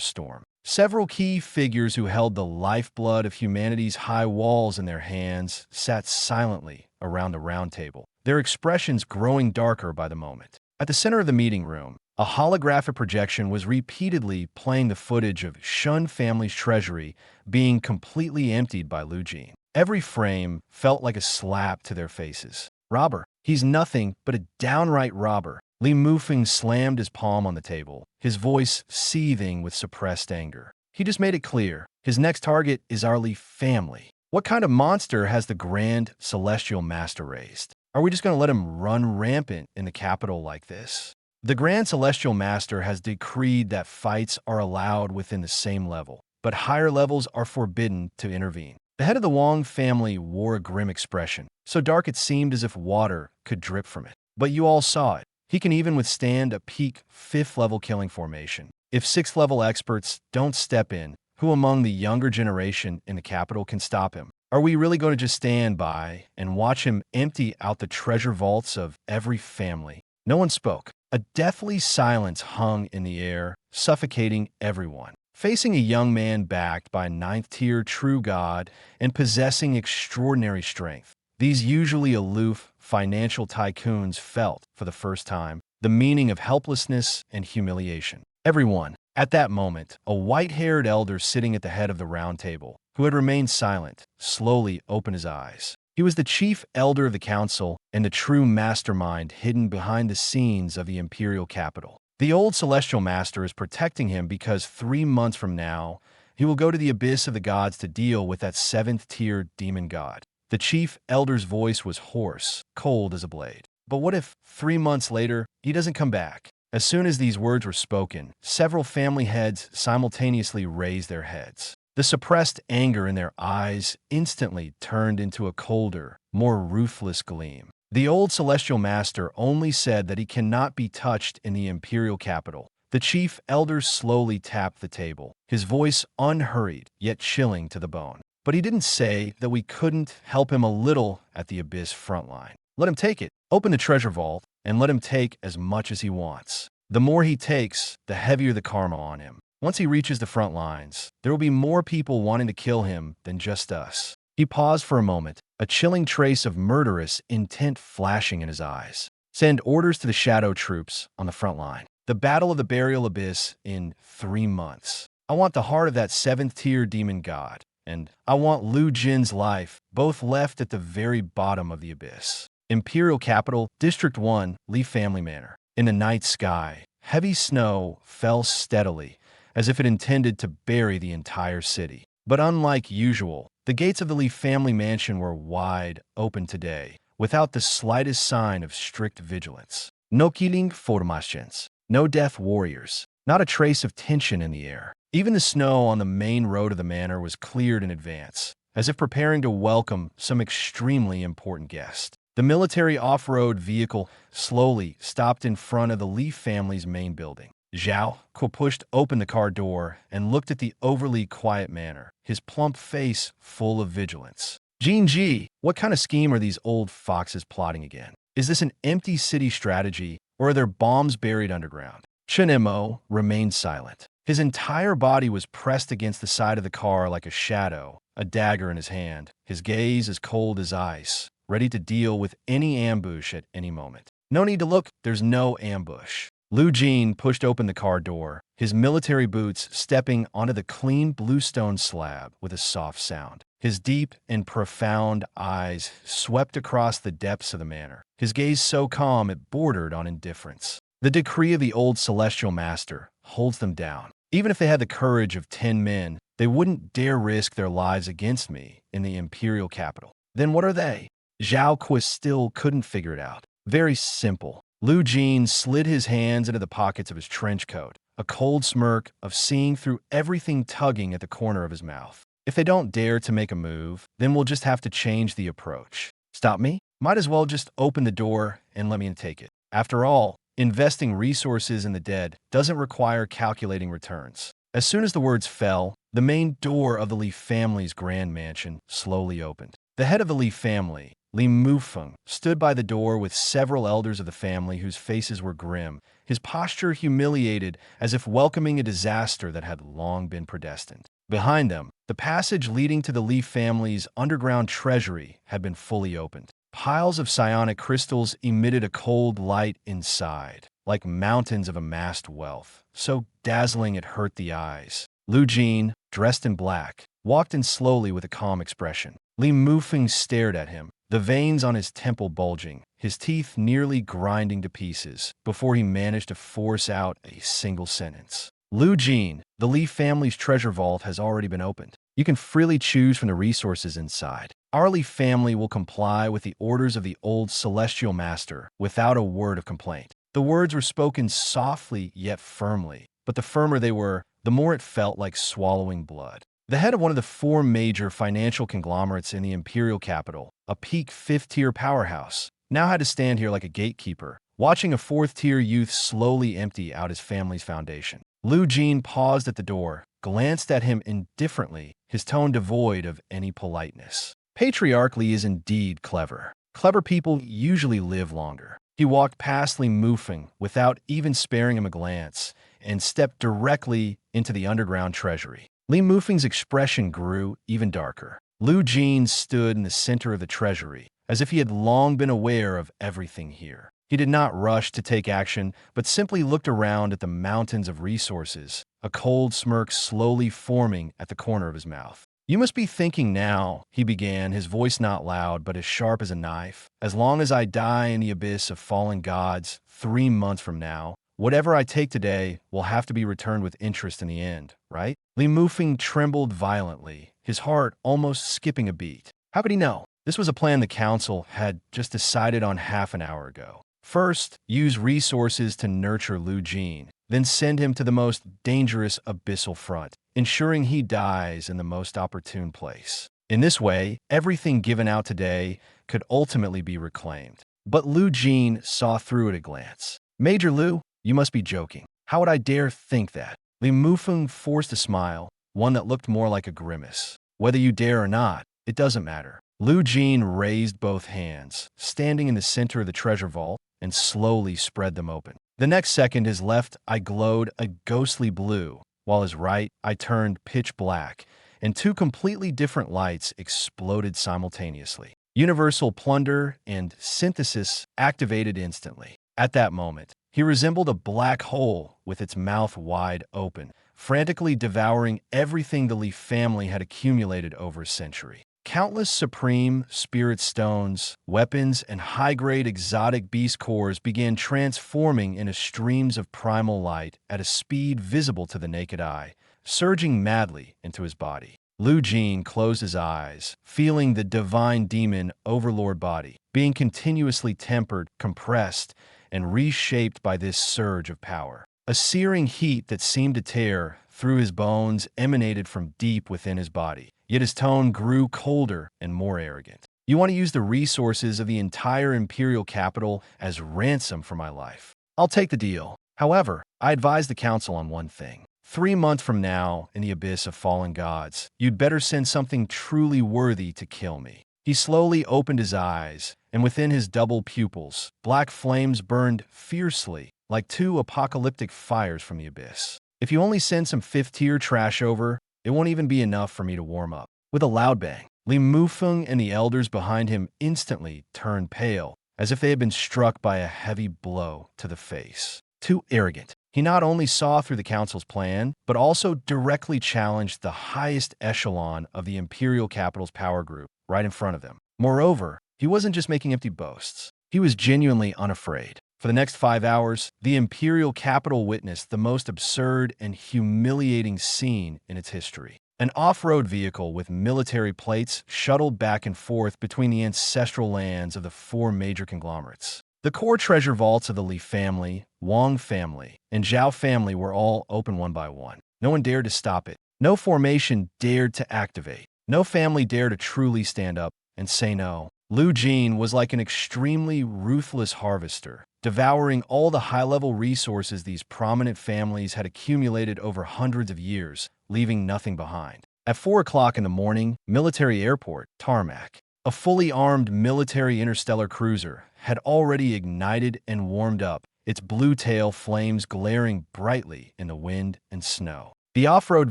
storm. Several key figures who held the lifeblood of humanity's high walls in their hands sat silently around the round table, their expressions growing darker by the moment. At the center of the meeting room, a holographic projection was repeatedly playing the footage of Shun family's treasury being completely emptied by Lu Jin. Every frame felt like a slap to their faces. "Robber. He's nothing but a downright robber." Li Mufeng slammed his palm on the table, his voice seething with suppressed anger. "He just made it clear. His next target is our Li family. What kind of monster has the Grand Celestial Master raised? Are we just going to let him run rampant in the capital like this?" The Grand Celestial Master has decreed that fights are allowed within the same level, but higher levels are forbidden to intervene. The head of the Wang family wore a grim expression, so dark it seemed as if water could drip from it. "But you all saw it. He can even withstand a peak 5th-level killing formation. If 6th-level experts don't step in, who among the younger generation in the capital can stop him? Are we really going to just stand by and watch him empty out the treasure vaults of every family?" No one spoke. A deathly silence hung in the air, suffocating everyone. Facing a young man backed by a 9th-tier true god and possessing extraordinary strength, these usually aloof financial tycoons felt, for the first time, the meaning of helplessness and humiliation. Everyone, at that moment, a white-haired elder sitting at the head of the round table, who had remained silent, slowly opened his eyes. He was the chief elder of the council and the true mastermind hidden behind the scenes of the imperial capital. The old celestial master is protecting him because 3 months from now, he will go to the abyss of the gods to deal with that 7th-tier demon god. The chief elder's voice was hoarse, cold as a blade. But what if 3 months later, he doesn't come back? As soon as these words were spoken, several family heads simultaneously raised their heads. The suppressed anger in their eyes instantly turned into a colder, more ruthless gleam. The old celestial master only said that he cannot be touched in the imperial capital. The chief elder slowly tapped the table, his voice unhurried, yet chilling to the bone. But he didn't say that we couldn't help him a little at the abyss frontline. Let him take it. Open the treasure vault, and let him take as much as he wants. The more he takes, the heavier the karma on him. Once he reaches the front lines, there will be more people wanting to kill him than just us. He paused for a moment, a chilling trace of murderous intent flashing in his eyes. Send orders to the shadow troops on the front line. The Battle of the Burial Abyss in 3 months. I want the heart of that 7th-tier demon god, and I want Lu Jin's life, both left at the very bottom of the abyss. Imperial Capital, District 1, Li Family Manor. In the night sky, heavy snow fell steadily, as if it intended to bury the entire city. But unlike usual, the gates of the Li family mansion were wide open today, without the slightest sign of strict vigilance. No killing formations, no death warriors, not a trace of tension in the air. Even the snow on the main road of the manor was cleared in advance, as if preparing to welcome some extremely important guest. The military off-road vehicle slowly stopped in front of the Li family's main building. Zhao pushed open the car door and looked at the overly quiet manor, his plump face full of vigilance. "Jinji, what kind of scheme are these old foxes plotting again? Is this an empty city strategy, or are there bombs buried underground?" Chen Mo remained silent. His entire body was pressed against the side of the car like a shadow, a dagger in his hand, his gaze as cold as ice, ready to deal with any ambush at any moment. "No need to look, there's no ambush." Lu Jin pushed open the car door, his military boots stepping onto the clean bluestone slab with a soft sound. His deep and profound eyes swept across the depths of the manor, his gaze so calm it bordered on indifference. "The decree of the old celestial master holds them down. Even if they had the courage of 10 men, they wouldn't dare risk their lives against me in the imperial capital. Then what are they?" Zhao Kuo still couldn't figure it out. Very simple. Lu Jin slid his hands into the pockets of his trench coat, a cold smirk of seeing through everything tugging at the corner of his mouth. "If they don't dare to make a move, then we'll just have to change the approach. Stop me? Might as well just open the door and let me take it. After all, investing resources in the dead doesn't require calculating returns." As soon as the words fell, the main door of the Li family's grand mansion slowly opened. The head of the Li family, Li Mufeng, stood by the door with several elders of the family whose faces were grim, his posture humiliated as if welcoming a disaster that had long been predestined. Behind them, the passage leading to the Li family's underground treasury had been fully opened. Piles of psionic crystals emitted a cold light inside, like mountains of amassed wealth, so dazzling it hurt the eyes. Lu Jin, dressed in black, walked in slowly with a calm expression. Li Mufeng stared at him, the veins on his temple bulging, his teeth nearly grinding to pieces, before he managed to force out a single sentence. Lu Jin, the Li family's treasure vault has already been opened. You can freely choose from the resources inside. Our Li family will comply with the orders of the old celestial master without a word of complaint. The words were spoken softly yet firmly, but the firmer they were, the more it felt like swallowing blood. The head of one of the four major financial conglomerates in the imperial capital, a peak fifth-tier powerhouse, now had to stand here like a gatekeeper, watching a fourth-tier youth slowly empty out his family's foundation. Lu Jin paused at the door, glanced at him indifferently, his tone devoid of any politeness. Patriarchally is indeed clever. Clever people usually live longer. He walked past Li Mufeng without even sparing him a glance and stepped directly into the underground treasury. Li Mufeng's expression grew even darker. Lu Jin stood in the center of the treasury, as if he had long been aware of everything here. He did not rush to take action, but simply looked around at the mountains of resources, a cold smirk slowly forming at the corner of his mouth. "You must be thinking now," he began, his voice not loud but as sharp as a knife. "As long as I die in the abyss of fallen gods 3 months from now, whatever I take today will have to be returned with interest in the end, right?" Li Mufeng trembled violently, his heart almost skipping a beat. How could he know? This was a plan the council had just decided on half an hour ago. First, use resources to nurture Lu Jin, then send him to the most dangerous abyssal front, ensuring he dies in the most opportune place. In this way, everything given out today could ultimately be reclaimed. But Lu Jin saw through it at a glance. "Major Lu, you must be joking. How would I dare think that?" Li Mufeng forced a smile, one that looked more like a grimace. "Whether you dare or not, it doesn't matter." Lu Jin raised both hands, standing in the center of the treasure vault, and slowly spread them open. The next second, his left eye glowed a ghostly blue, while his right eye turned pitch black, and 2 completely different lights exploded simultaneously. Universal plunder and synthesis activated instantly. At that moment, he resembled a black hole with its mouth wide open, frantically devouring everything the Li family had accumulated over a century. Countless supreme spirit stones, weapons, and high-grade exotic beast cores began transforming into streams of primal light at a speed visible to the naked eye, surging madly into his body. Lu Jin closed his eyes, feeling the divine demon overlord body being continuously tempered, compressed, and reshaped by this surge of power. A searing heat that seemed to tear through his bones emanated from deep within his body. Yet his tone grew colder and more arrogant. "You want to use the resources of the entire imperial capital as ransom for my life. I'll take the deal. However, I advise the council on one thing. 3 months from now, in the abyss of fallen gods, you'd better send something truly worthy to kill me." He slowly opened his eyes, and within his double pupils, black flames burned fiercely, like 2 apocalyptic fires from the abyss. "If you only send some 5th-tier trash over, it won't even be enough for me to warm up." With a loud bang, Li Mufeng and the elders behind him instantly turned pale, as if they had been struck by a heavy blow to the face. Too arrogant. He not only saw through the council's plan, but also directly challenged the highest echelon of the imperial capital's power group right in front of them. Moreover, he wasn't just making empty boasts. He was genuinely unafraid. For the next 5 hours, the imperial capital witnessed the most absurd and humiliating scene in its history. An off-road vehicle with military plates shuttled back and forth between the ancestral lands of the 4 major conglomerates. The core treasure vaults of the Li family, Wang family, and Zhao family were all open one by one. No one dared to stop it. No formation dared to activate. No family dared to truly stand up and say no. Lu Jin was like an extremely ruthless harvester, devouring all the high-level resources these prominent families had accumulated over hundreds of years, leaving nothing behind. At 4 o'clock in the morning, military airport, tarmac. A fully armed military interstellar cruiser had already ignited and warmed up, its blue tail flames glaring brightly in the wind and snow. The off-road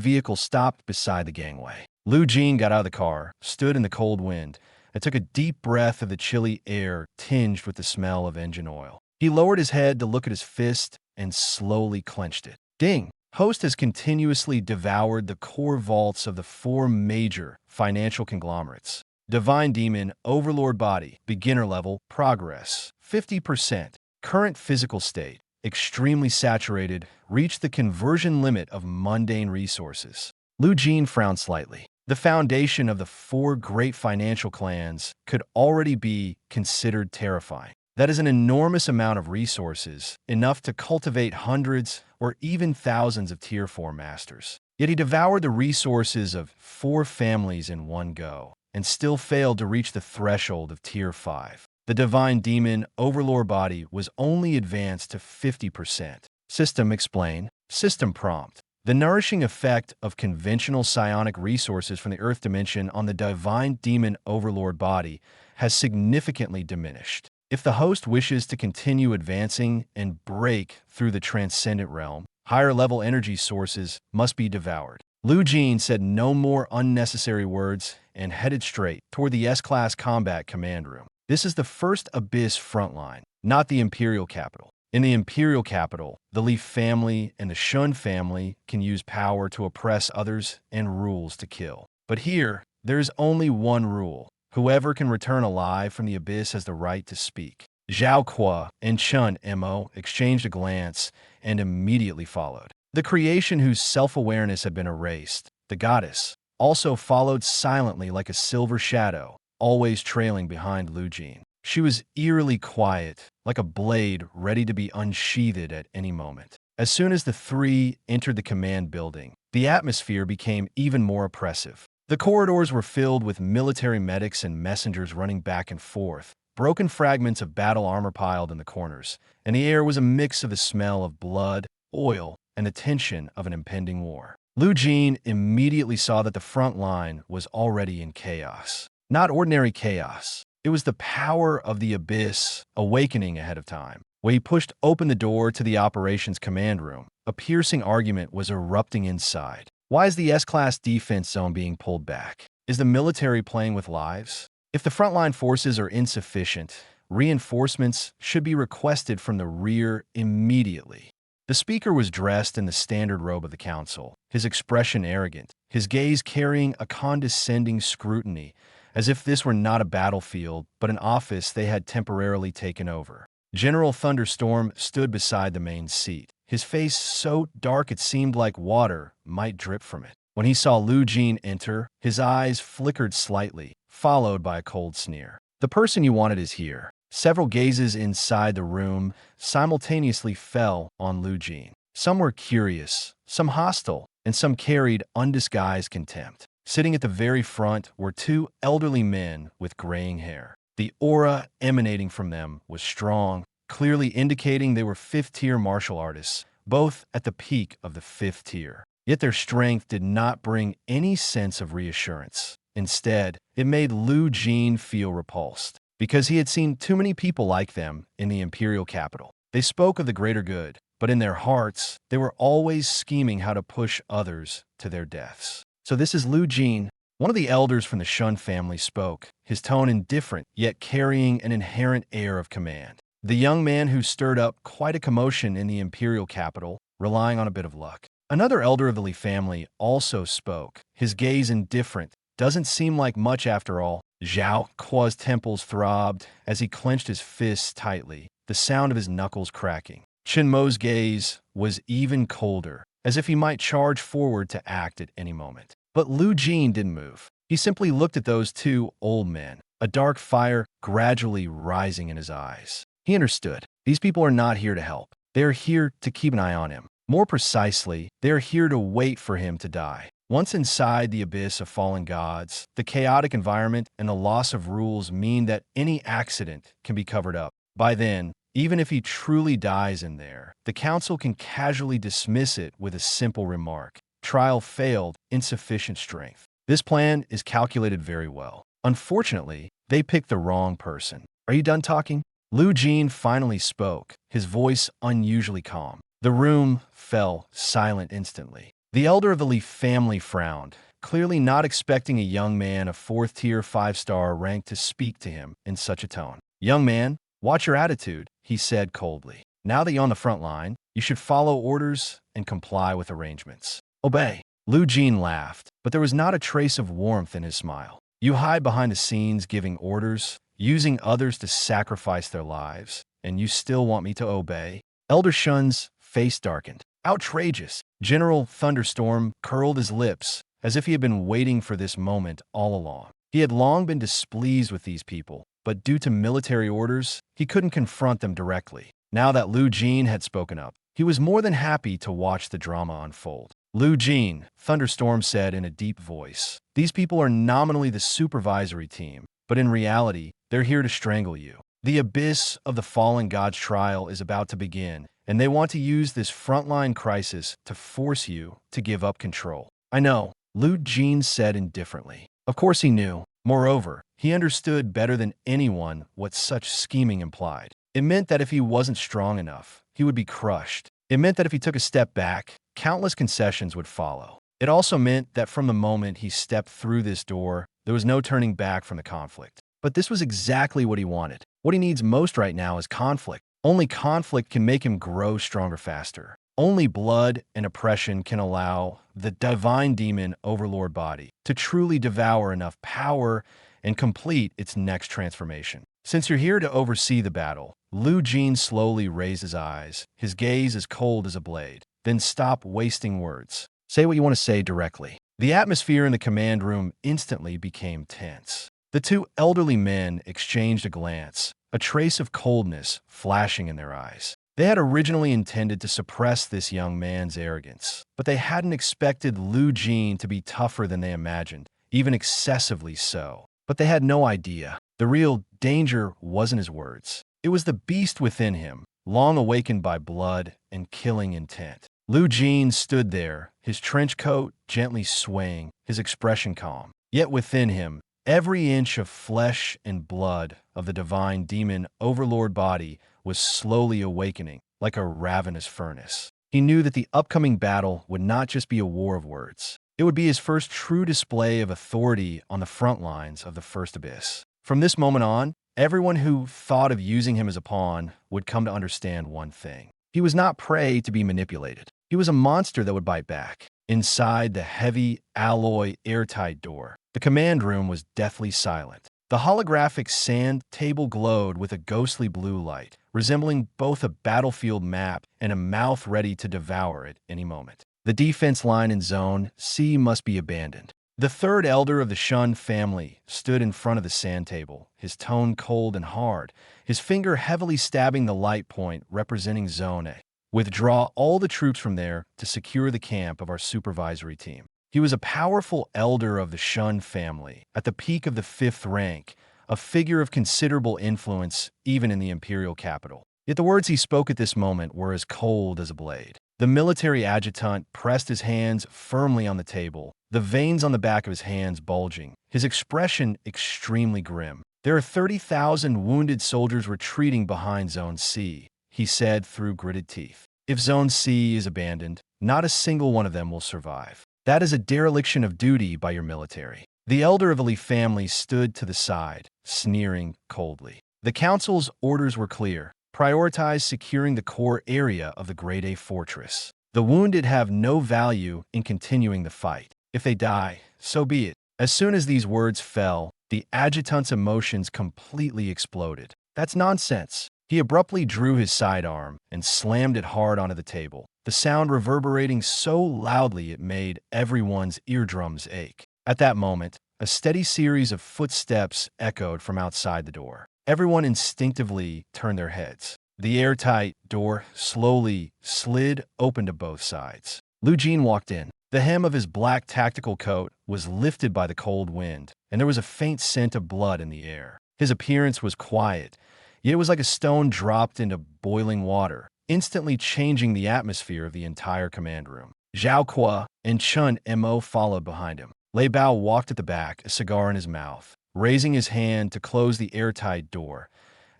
vehicle stopped beside the gangway. Lu Jin got out of the car, stood in the cold wind, and took a deep breath of the chilly air tinged with the smell of engine oil. He lowered his head to look at his fist and slowly clenched it. Ding! Host has continuously devoured the core vaults of the four major financial conglomerates. Divine Demon, Overlord Body, Beginner Level, Progress, 50%. Current physical state, extremely saturated, reached the conversion limit of mundane resources. Lu Jin frowned slightly. The foundation of the four great financial clans could already be considered terrifying. That is an enormous amount of resources, enough to cultivate hundreds or even thousands of Tier 4 masters. Yet he devoured the resources of four families in one go, and still failed to reach the threshold of Tier 5. The Divine Demon Overlord Body was only advanced to 50%. System explain. System prompt. The nourishing effect of conventional psionic resources from the Earth dimension on the Divine Demon Overlord Body has significantly diminished. If the host wishes to continue advancing and break through the transcendent realm, higher-level energy sources must be devoured. Lu Jin said no more unnecessary words and headed straight toward the S-Class Combat Command Room. This is the first Abyss frontline, not the Imperial capital. In the Imperial capital, the Leaf family and the Shun family can use power to oppress others and rules to kill. But here, there is only one rule. Whoever can return alive from the Abyss has the right to speak. Zhao Kuo and Chun Mo exchanged a glance and immediately followed. The creation whose self-awareness had been erased, the goddess, also followed silently like a silver shadow, always trailing behind Lu Jin. She was eerily quiet, like a blade ready to be unsheathed at any moment. As soon as the three entered the command building, the atmosphere became even more oppressive. The corridors were filled with military medics and messengers running back and forth, broken fragments of battle armor piled in the corners, and the air was a mix of the smell of blood, oil, and the tension of an impending war. Lu Jin immediately saw that the front line was already in chaos. Not ordinary chaos. It was the power of the Abyss awakening ahead of time. When he pushed open the door to the operations command room, a piercing argument was erupting inside. Why is the S-Class defense zone being pulled back? Is the military playing with lives? If the frontline forces are insufficient, reinforcements should be requested from the rear immediately. The speaker was dressed in the standard robe of the council, his expression arrogant, his gaze carrying a condescending scrutiny, as if this were not a battlefield, but an office they had temporarily taken over. General Thunderstorm stood beside the main seat, his face so dark it seemed like water might drip from it. When he saw Lu Jin enter, his eyes flickered slightly, followed by a cold sneer. The person you wanted is here. Several gazes inside the room simultaneously fell on Lu Jin. Some were curious, some hostile, and some carried undisguised contempt. Sitting at the very front were two elderly men with graying hair. The aura emanating from them was strong, clearly indicating they were 5th-tier martial artists, both at the peak of the 5th tier. Yet their strength did not bring any sense of reassurance. Instead, it made Lu Jin feel repulsed, because he had seen too many people like them in the Imperial capital. They spoke of the greater good, but in their hearts, they were always scheming how to push others to their deaths. So this is Lu Jin. One of the elders from the Shun family spoke, his tone indifferent, yet carrying an inherent air of command. The young man who stirred up quite a commotion in the Imperial capital, relying on a bit of luck. Another elder of the Li family also spoke, his gaze indifferent. Doesn't seem like much after all. Zhao Kuo's temples throbbed as he clenched his fists tightly, the sound of his knuckles cracking. Chen Mo's gaze was even colder, as if he might charge forward to act at any moment. But Lu Jin didn't move. He simply looked at those two old men, a dark fire gradually rising in his eyes. He understood. These people are not here to help. They are here to keep an eye on him. More precisely, they are here to wait for him to die. Once inside the abyss of fallen gods, the chaotic environment and the loss of rules mean that any accident can be covered up. By then, even if he truly dies in there, the council can casually dismiss it with a simple remark. Trial failed, insufficient strength. This plan is calculated very well. Unfortunately, they picked the wrong person. Are you done talking? Lu Jin finally spoke, his voice unusually calm. The room fell silent instantly. The elder of the Li family frowned, clearly not expecting a young man of 4th-tier 5-star rank to speak to him in such a tone. "Young man, watch your attitude," he said coldly. "Now that you're on the front line, you should follow orders and comply with arrangements." "Obey." Lu Jin laughed, but there was not a trace of warmth in his smile. "You hide behind the scenes giving orders, using others to sacrifice their lives, and you still want me to obey?" Elder Shun's face darkened. Outrageous. General Thunderstorm curled his lips, as if he had been waiting for this moment all along. He had long been displeased with these people, but due to military orders, he couldn't confront them directly. Now that Lu Jin had spoken up, he was more than happy to watch the drama unfold. "Lu Jin," Thunderstorm said in a deep voice, "these people are nominally the supervisory team, but in reality, they're here to strangle you. The abyss of the fallen god's trial is about to begin, and they want to use this frontline crisis to force you to give up control." "I know," Lu Jin said indifferently. Of course he knew. Moreover, he understood better than anyone what such scheming implied. It meant that if he wasn't strong enough, he would be crushed. It meant that if he took a step back, countless concessions would follow. It also meant that from the moment he stepped through this door, there was no turning back from the conflict. But this was exactly what he wanted. What he needs most right now is conflict. Only conflict can make him grow stronger faster. Only blood and oppression can allow the divine demon overlord body to truly devour enough power and complete its next transformation. "Since you're here to oversee the battle," Lu Jin slowly raised his eyes, his gaze as cold as a blade. "Then stop wasting words. Say what you want to say directly." The atmosphere in the command room instantly became tense. The two elderly men exchanged a glance, a trace of coldness flashing in their eyes. They had originally intended to suppress this young man's arrogance, but they hadn't expected Lu Jin to be tougher than they imagined, even excessively so. But they had no idea. The real danger wasn't his words. It was the beast within him, long awakened by blood and killing intent. Lu Jin stood there, his trench coat gently swaying, his expression calm. Yet within him, every inch of flesh and blood of the divine demon overlord body was slowly awakening, like a ravenous furnace. He knew that the upcoming battle would not just be a war of words. It would be his first true display of authority on the front lines of the First Abyss. From this moment on, everyone who thought of using him as a pawn would come to understand one thing. He was not prey to be manipulated. He was a monster that would bite back. Inside the heavy, alloy, airtight door, the command room was deathly silent. The holographic sand table glowed with a ghostly blue light, resembling both a battlefield map and a mouth ready to devour it any moment. The defense line in Zone C must be abandoned. The third elder of the Shun family stood in front of the sand table, his tone cold and hard, his finger heavily stabbing the light point representing Zone A. "Withdraw all the troops from there to secure the camp of our supervisory team." He was a powerful elder of the Shun family, at the peak of the 5th rank, a figure of considerable influence even in the imperial capital. Yet the words he spoke at this moment were as cold as a blade. The military adjutant pressed his hands firmly on the table, the veins on the back of his hands bulging, his expression extremely grim. "There are 30,000 wounded soldiers retreating behind Zone C," he said through gritted teeth. "If Zone C is abandoned, not a single one of them will survive. That is a dereliction of duty by your military." The elder of the Li family stood to the side, sneering coldly. The council's orders were clear. Prioritize securing the core area of the Grade A fortress. The wounded have no value in continuing the fight. If they die, so be it. As soon as these words fell, the adjutant's emotions completely exploded. "That's nonsense." He abruptly drew his sidearm and slammed it hard onto the table, the sound reverberating so loudly it made everyone's eardrums ache. At that moment, a steady series of footsteps echoed from outside the door. Everyone instinctively turned their heads. The airtight door slowly slid open to both sides. Lu Jin walked in. The hem of his black tactical coat was lifted by the cold wind, and there was a faint scent of blood in the air. His appearance was quiet, yet it was like a stone dropped into boiling water, instantly changing the atmosphere of the entire command room. Zhao Kuo and Chun Mo followed behind him. Lei Bao walked at the back, a cigar in his mouth. raising his hand to close the airtight door,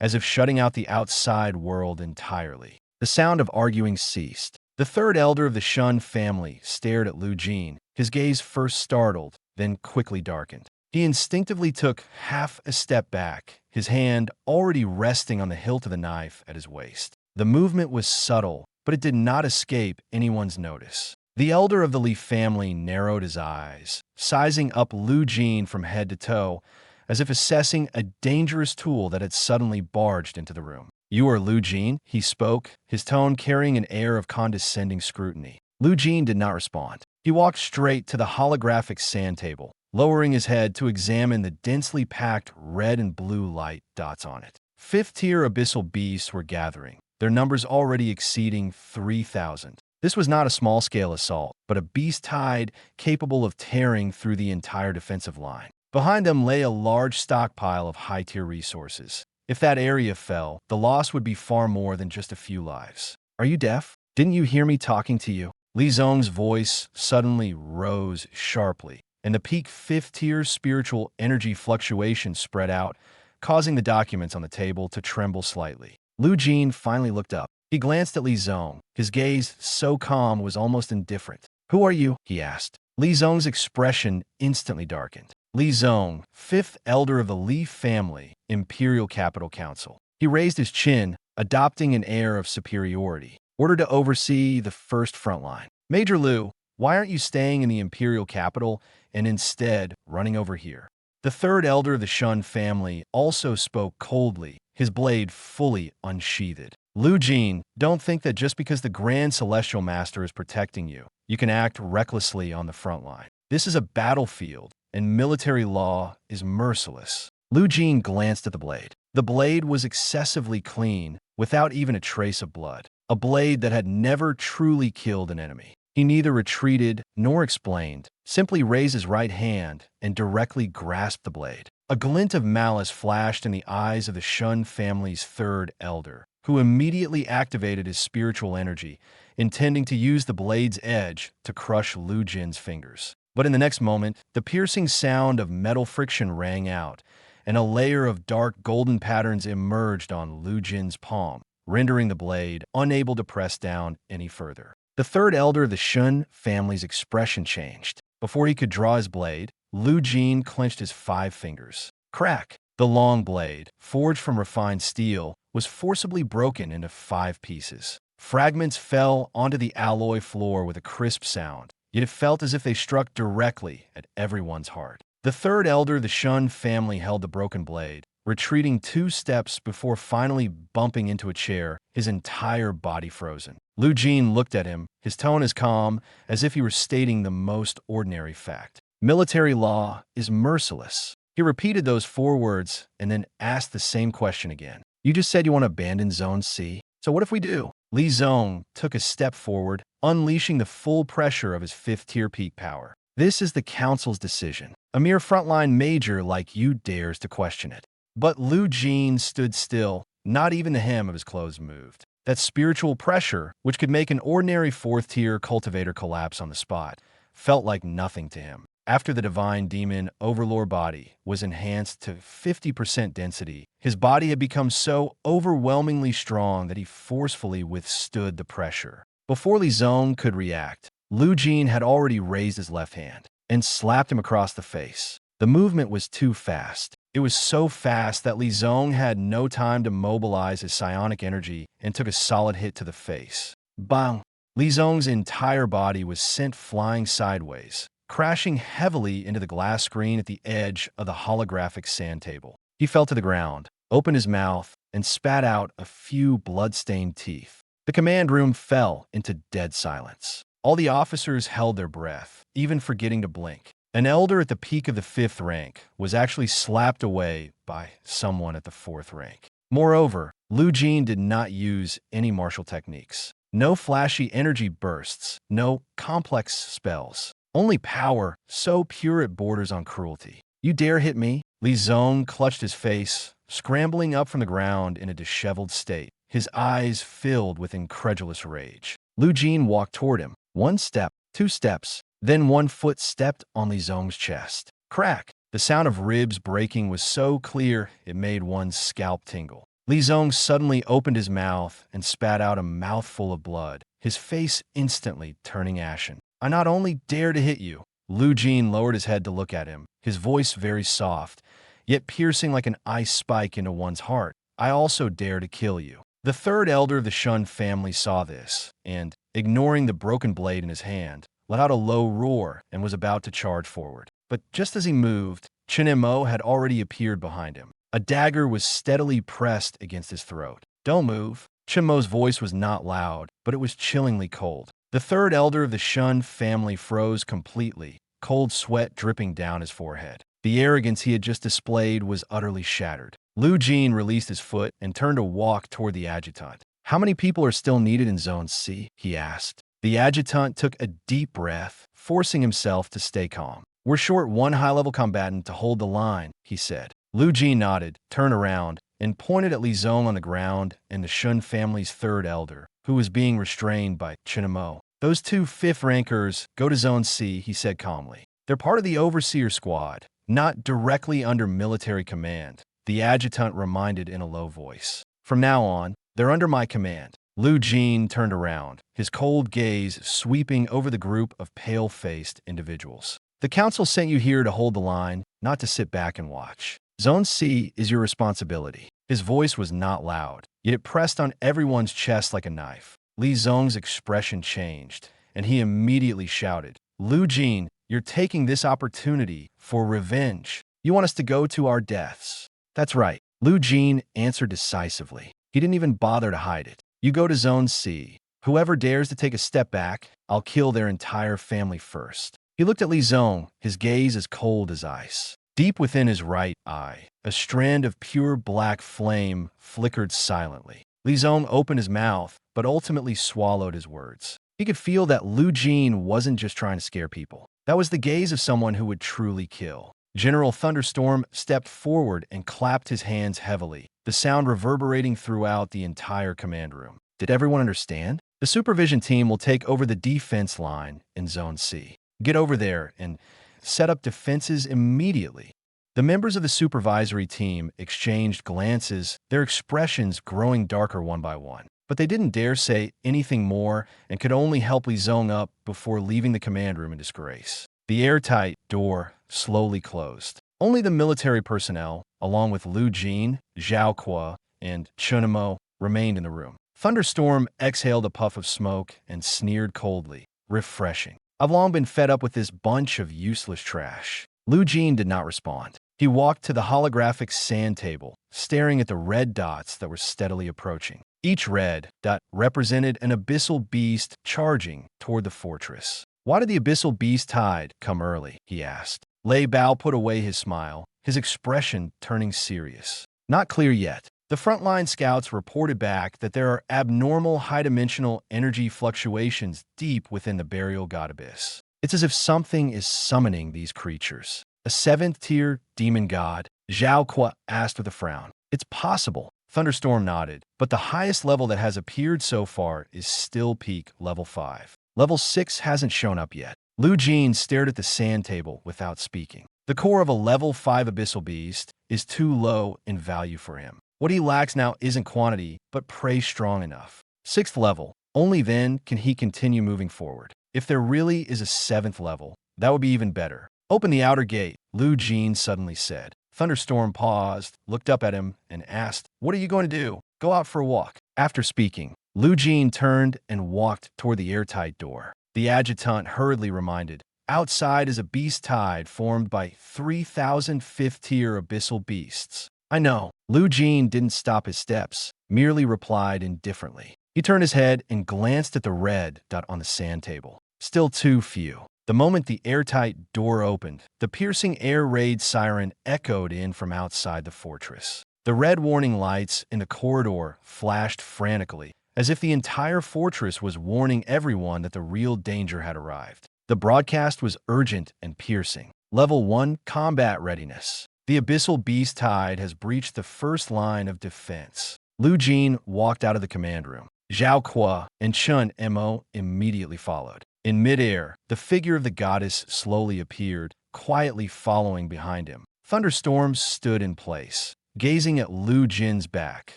as if shutting out the outside world entirely. The sound of arguing ceased. The third elder of the Shun family stared at Lu Jin, his gaze first startled, then quickly darkened. He instinctively took half a step back, his hand already resting on the hilt of the knife at his waist. The movement was subtle, but it did not escape anyone's notice. The elder of the Li family narrowed his eyes, sizing up Lu Jin from head to toe, as if assessing a dangerous tool that had suddenly barged into the room. "You are Lu Jin?" he spoke, his tone carrying an air of condescending scrutiny. Lu Jin did not respond. He walked straight to the holographic sand table, lowering his head to examine the densely packed red and blue light dots on it. Fifth-tier abyssal beasts were gathering, their numbers already exceeding 3,000. This was not a small-scale assault, but a beast tide capable of tearing through the entire defensive line. Behind them lay a large stockpile of high-tier resources. If that area fell, the loss would be far more than just a few lives. "Are you deaf? Didn't you hear me talking to you?" Li Zong's voice suddenly rose sharply, and the peak fifth-tier spiritual energy fluctuation spread out, causing the documents on the table to tremble slightly. Lu Jin finally looked up. He glanced at Li Zong, his gaze so calm it was almost indifferent. "Who are you?" he asked. Li Zong's expression instantly darkened. Li Zong, fifth elder of the Li family, Imperial Capital Council. He raised his chin, adopting an air of superiority. "Ordered to oversee the first front line. Major Lu, why aren't you staying in the Imperial capital and instead running over here?" The third elder of the Shun family also spoke coldly, his blade fully unsheathed. "Lu Jin, don't think that just because the Grand Celestial Master is protecting you, you can act recklessly on the front line. This is a battlefield, and military law is merciless." Lu Jin glanced at the blade. The blade was excessively clean, without even a trace of blood. A blade that had never truly killed an enemy. He neither retreated nor explained, simply raised his right hand and directly grasped the blade. A glint of malice flashed in the eyes of the Shun family's third elder, who immediately activated his spiritual energy, intending to use the blade's edge to crush Lu Jin's fingers. But in the next moment, the piercing sound of metal friction rang out, and a layer of dark golden patterns emerged on Lu Jin's palm, rendering the blade unable to press down any further. The third elder of the Shun family's expression changed. Before he could draw his blade, Lu Jin clenched his 5 fingers. Crack! The long blade, forged from refined steel, was forcibly broken into 5 pieces. Fragments fell onto the alloy floor with a crisp sound, yet it felt as if they struck directly at everyone's heart. The third elder of the Shun family held the broken blade, retreating 2 steps before finally bumping into a chair, his entire body frozen. Lu Jin looked at him, his tone as calm as if he were stating the most ordinary fact. "Military law is merciless." He repeated those 4 words and then asked the same question again. "You just said you want to abandon Zone C, so what if we do?" Li Zong took a step forward, unleashing the full pressure of his 5th-tier peak power. "This is the Council's decision. A mere frontline major like you dares to question it." But Lu Jin stood still, not even the hem of his clothes moved. That spiritual pressure, which could make an ordinary 4th-tier cultivator collapse on the spot, felt like nothing to him. After the divine demon overlord body was enhanced to 50% density, his body had become so overwhelmingly strong that he forcefully withstood the pressure. Before Li Zong could react, Lu Jin had already raised his left hand and slapped him across the face. The movement was too fast. It was so fast that Li Zong had no time to mobilize his psionic energy and took a solid hit to the face. Bang! Li Zong's entire body was sent flying sideways, crashing heavily into the glass screen at the edge of the holographic sand table. He fell to the ground, opened his mouth, and spat out a few blood-stained teeth. The command room fell into dead silence. All the officers held their breath, even forgetting to blink. An elder at the peak of the 5th rank was actually slapped away by someone at the 4th rank. Moreover, Lu Jin did not use any martial techniques. No flashy energy bursts, no complex spells. Only power, so pure it borders on cruelty. "You dare hit me?" Li Zong clutched his face, scrambling up from the ground in a disheveled state, his eyes filled with incredulous rage. Lu Jin walked toward him. 1 step, 2 steps, then 1 foot stepped on Li Zong's chest. Crack! The sound of ribs breaking was so clear it made one's scalp tingle. Li Zong suddenly opened his mouth and spat out a mouthful of blood, his face instantly turning ashen. I not only dare to hit you. Lu Jin lowered his head to look at him, his voice very soft, yet piercing like an ice spike into one's heart. I also dare to kill you. The third elder of the Shun family saw this, and, ignoring the broken blade in his hand, let out a low roar and was about to charge forward. But just as he moved, Chen Mo had already appeared behind him. A dagger was steadily pressed against his throat. Don't move. Chen Mo's voice was not loud, but it was chillingly cold. The third elder of the Shun family froze completely, cold sweat dripping down his forehead. The arrogance he had just displayed was utterly shattered. Lu Jin released his foot and turned to walk toward the adjutant. How many people are still needed in Zone C? He asked. The adjutant took a deep breath, forcing himself to stay calm. We're short one high-level combatant to hold the line, he said. Lu Jin nodded, turned around, and pointed at Li Zong on the ground and the Shun family's third elder, who was being restrained by Chen Mo. Those two fifth rankers go to Zone C, he said calmly. They're part of the overseer squad, not directly under military command, the adjutant reminded in a low voice. From now on, they're under my command. Lu Jin turned around, his cold gaze sweeping over the group of pale-faced individuals. The council sent you here to hold the line, not to sit back and watch. Zone C is your responsibility. His voice was not loud, yet it pressed on everyone's chest like a knife. Li Zong's expression changed, and he immediately shouted, Lu Jin, you're taking this opportunity for revenge. You want us to go to our deaths. That's right. Lu Jin answered decisively. He didn't even bother to hide it. You go to Zone C. Whoever dares to take a step back, I'll kill their entire family first. He looked at Li Zong, his gaze as cold as ice. Deep within his right eye, a strand of pure black flame flickered silently. Li Zong opened his mouth, but ultimately swallowed his words. He could feel that Lu Jin wasn't just trying to scare people. That was the gaze of someone who would truly kill. General Thunderstorm stepped forward and clapped his hands heavily, the sound reverberating throughout the entire command room. Did everyone understand? The supervision team will take over the defense line in Zone C. Get over there and set up defenses immediately. The members of the supervisory team exchanged glances, their expressions growing darker one by one. But they didn't dare say anything more and could only help Li Zong up before leaving the command room in disgrace. The airtight door slowly closed. Only the military personnel, along with Lu Jin, Zhao Kuo, and Chen Mo, remained in the room. Thunderstorm exhaled a puff of smoke and sneered coldly. Refreshing. I've long been fed up with this bunch of useless trash. Lu Jin did not respond. He walked to the holographic sand table, staring at the red dots that were steadily approaching. Each red dot represented an abyssal beast charging toward the fortress. Why did the abyssal beast tide come early? He asked. Lei Bao put away his smile, his expression turning serious. Not clear yet. The frontline scouts reported back that there are abnormal high-dimensional energy fluctuations deep within the burial god abyss. It's as if something is summoning these creatures. A seventh-tier demon god? Zhao Kuo asked with a frown. It's possible. Thunderstorm nodded, but the highest level that has appeared so far is still peak level 5. Level 6 hasn't shown up yet. Lu Jin stared at the sand table without speaking. The core of a level 5 abyssal beast is too low in value for him. What he lacks now isn't quantity, but prey strong enough. 6th level. Only then can he continue moving forward. If there really is a 7th level, that would be even better. Open the outer gate, Lu Jin suddenly said. Thunderstorm paused, looked up at him, and asked, What are you going to do? Go out for a walk. After speaking, Lu Jin turned and walked toward the airtight door. The adjutant hurriedly reminded, Outside is a beast tide formed by 3,000 5th-tier abyssal beasts. I know. Lu Jin didn't stop his steps, merely replied indifferently. He turned his head and glanced at the red dot on the sand table. Still too few. The moment the airtight door opened, the piercing air raid siren echoed in from outside the fortress. The red warning lights in the corridor flashed frantically, as if the entire fortress was warning everyone that the real danger had arrived. The broadcast was urgent and piercing. Level 1 combat readiness. The abyssal beast tide has breached the first line of defense. Lu Jin walked out of the command room. Zhao Kuo and Chen Mo immediately followed. In midair, the figure of the goddess slowly appeared, quietly following behind him. Thunderstorms stood in place, gazing at Lu Jin's back,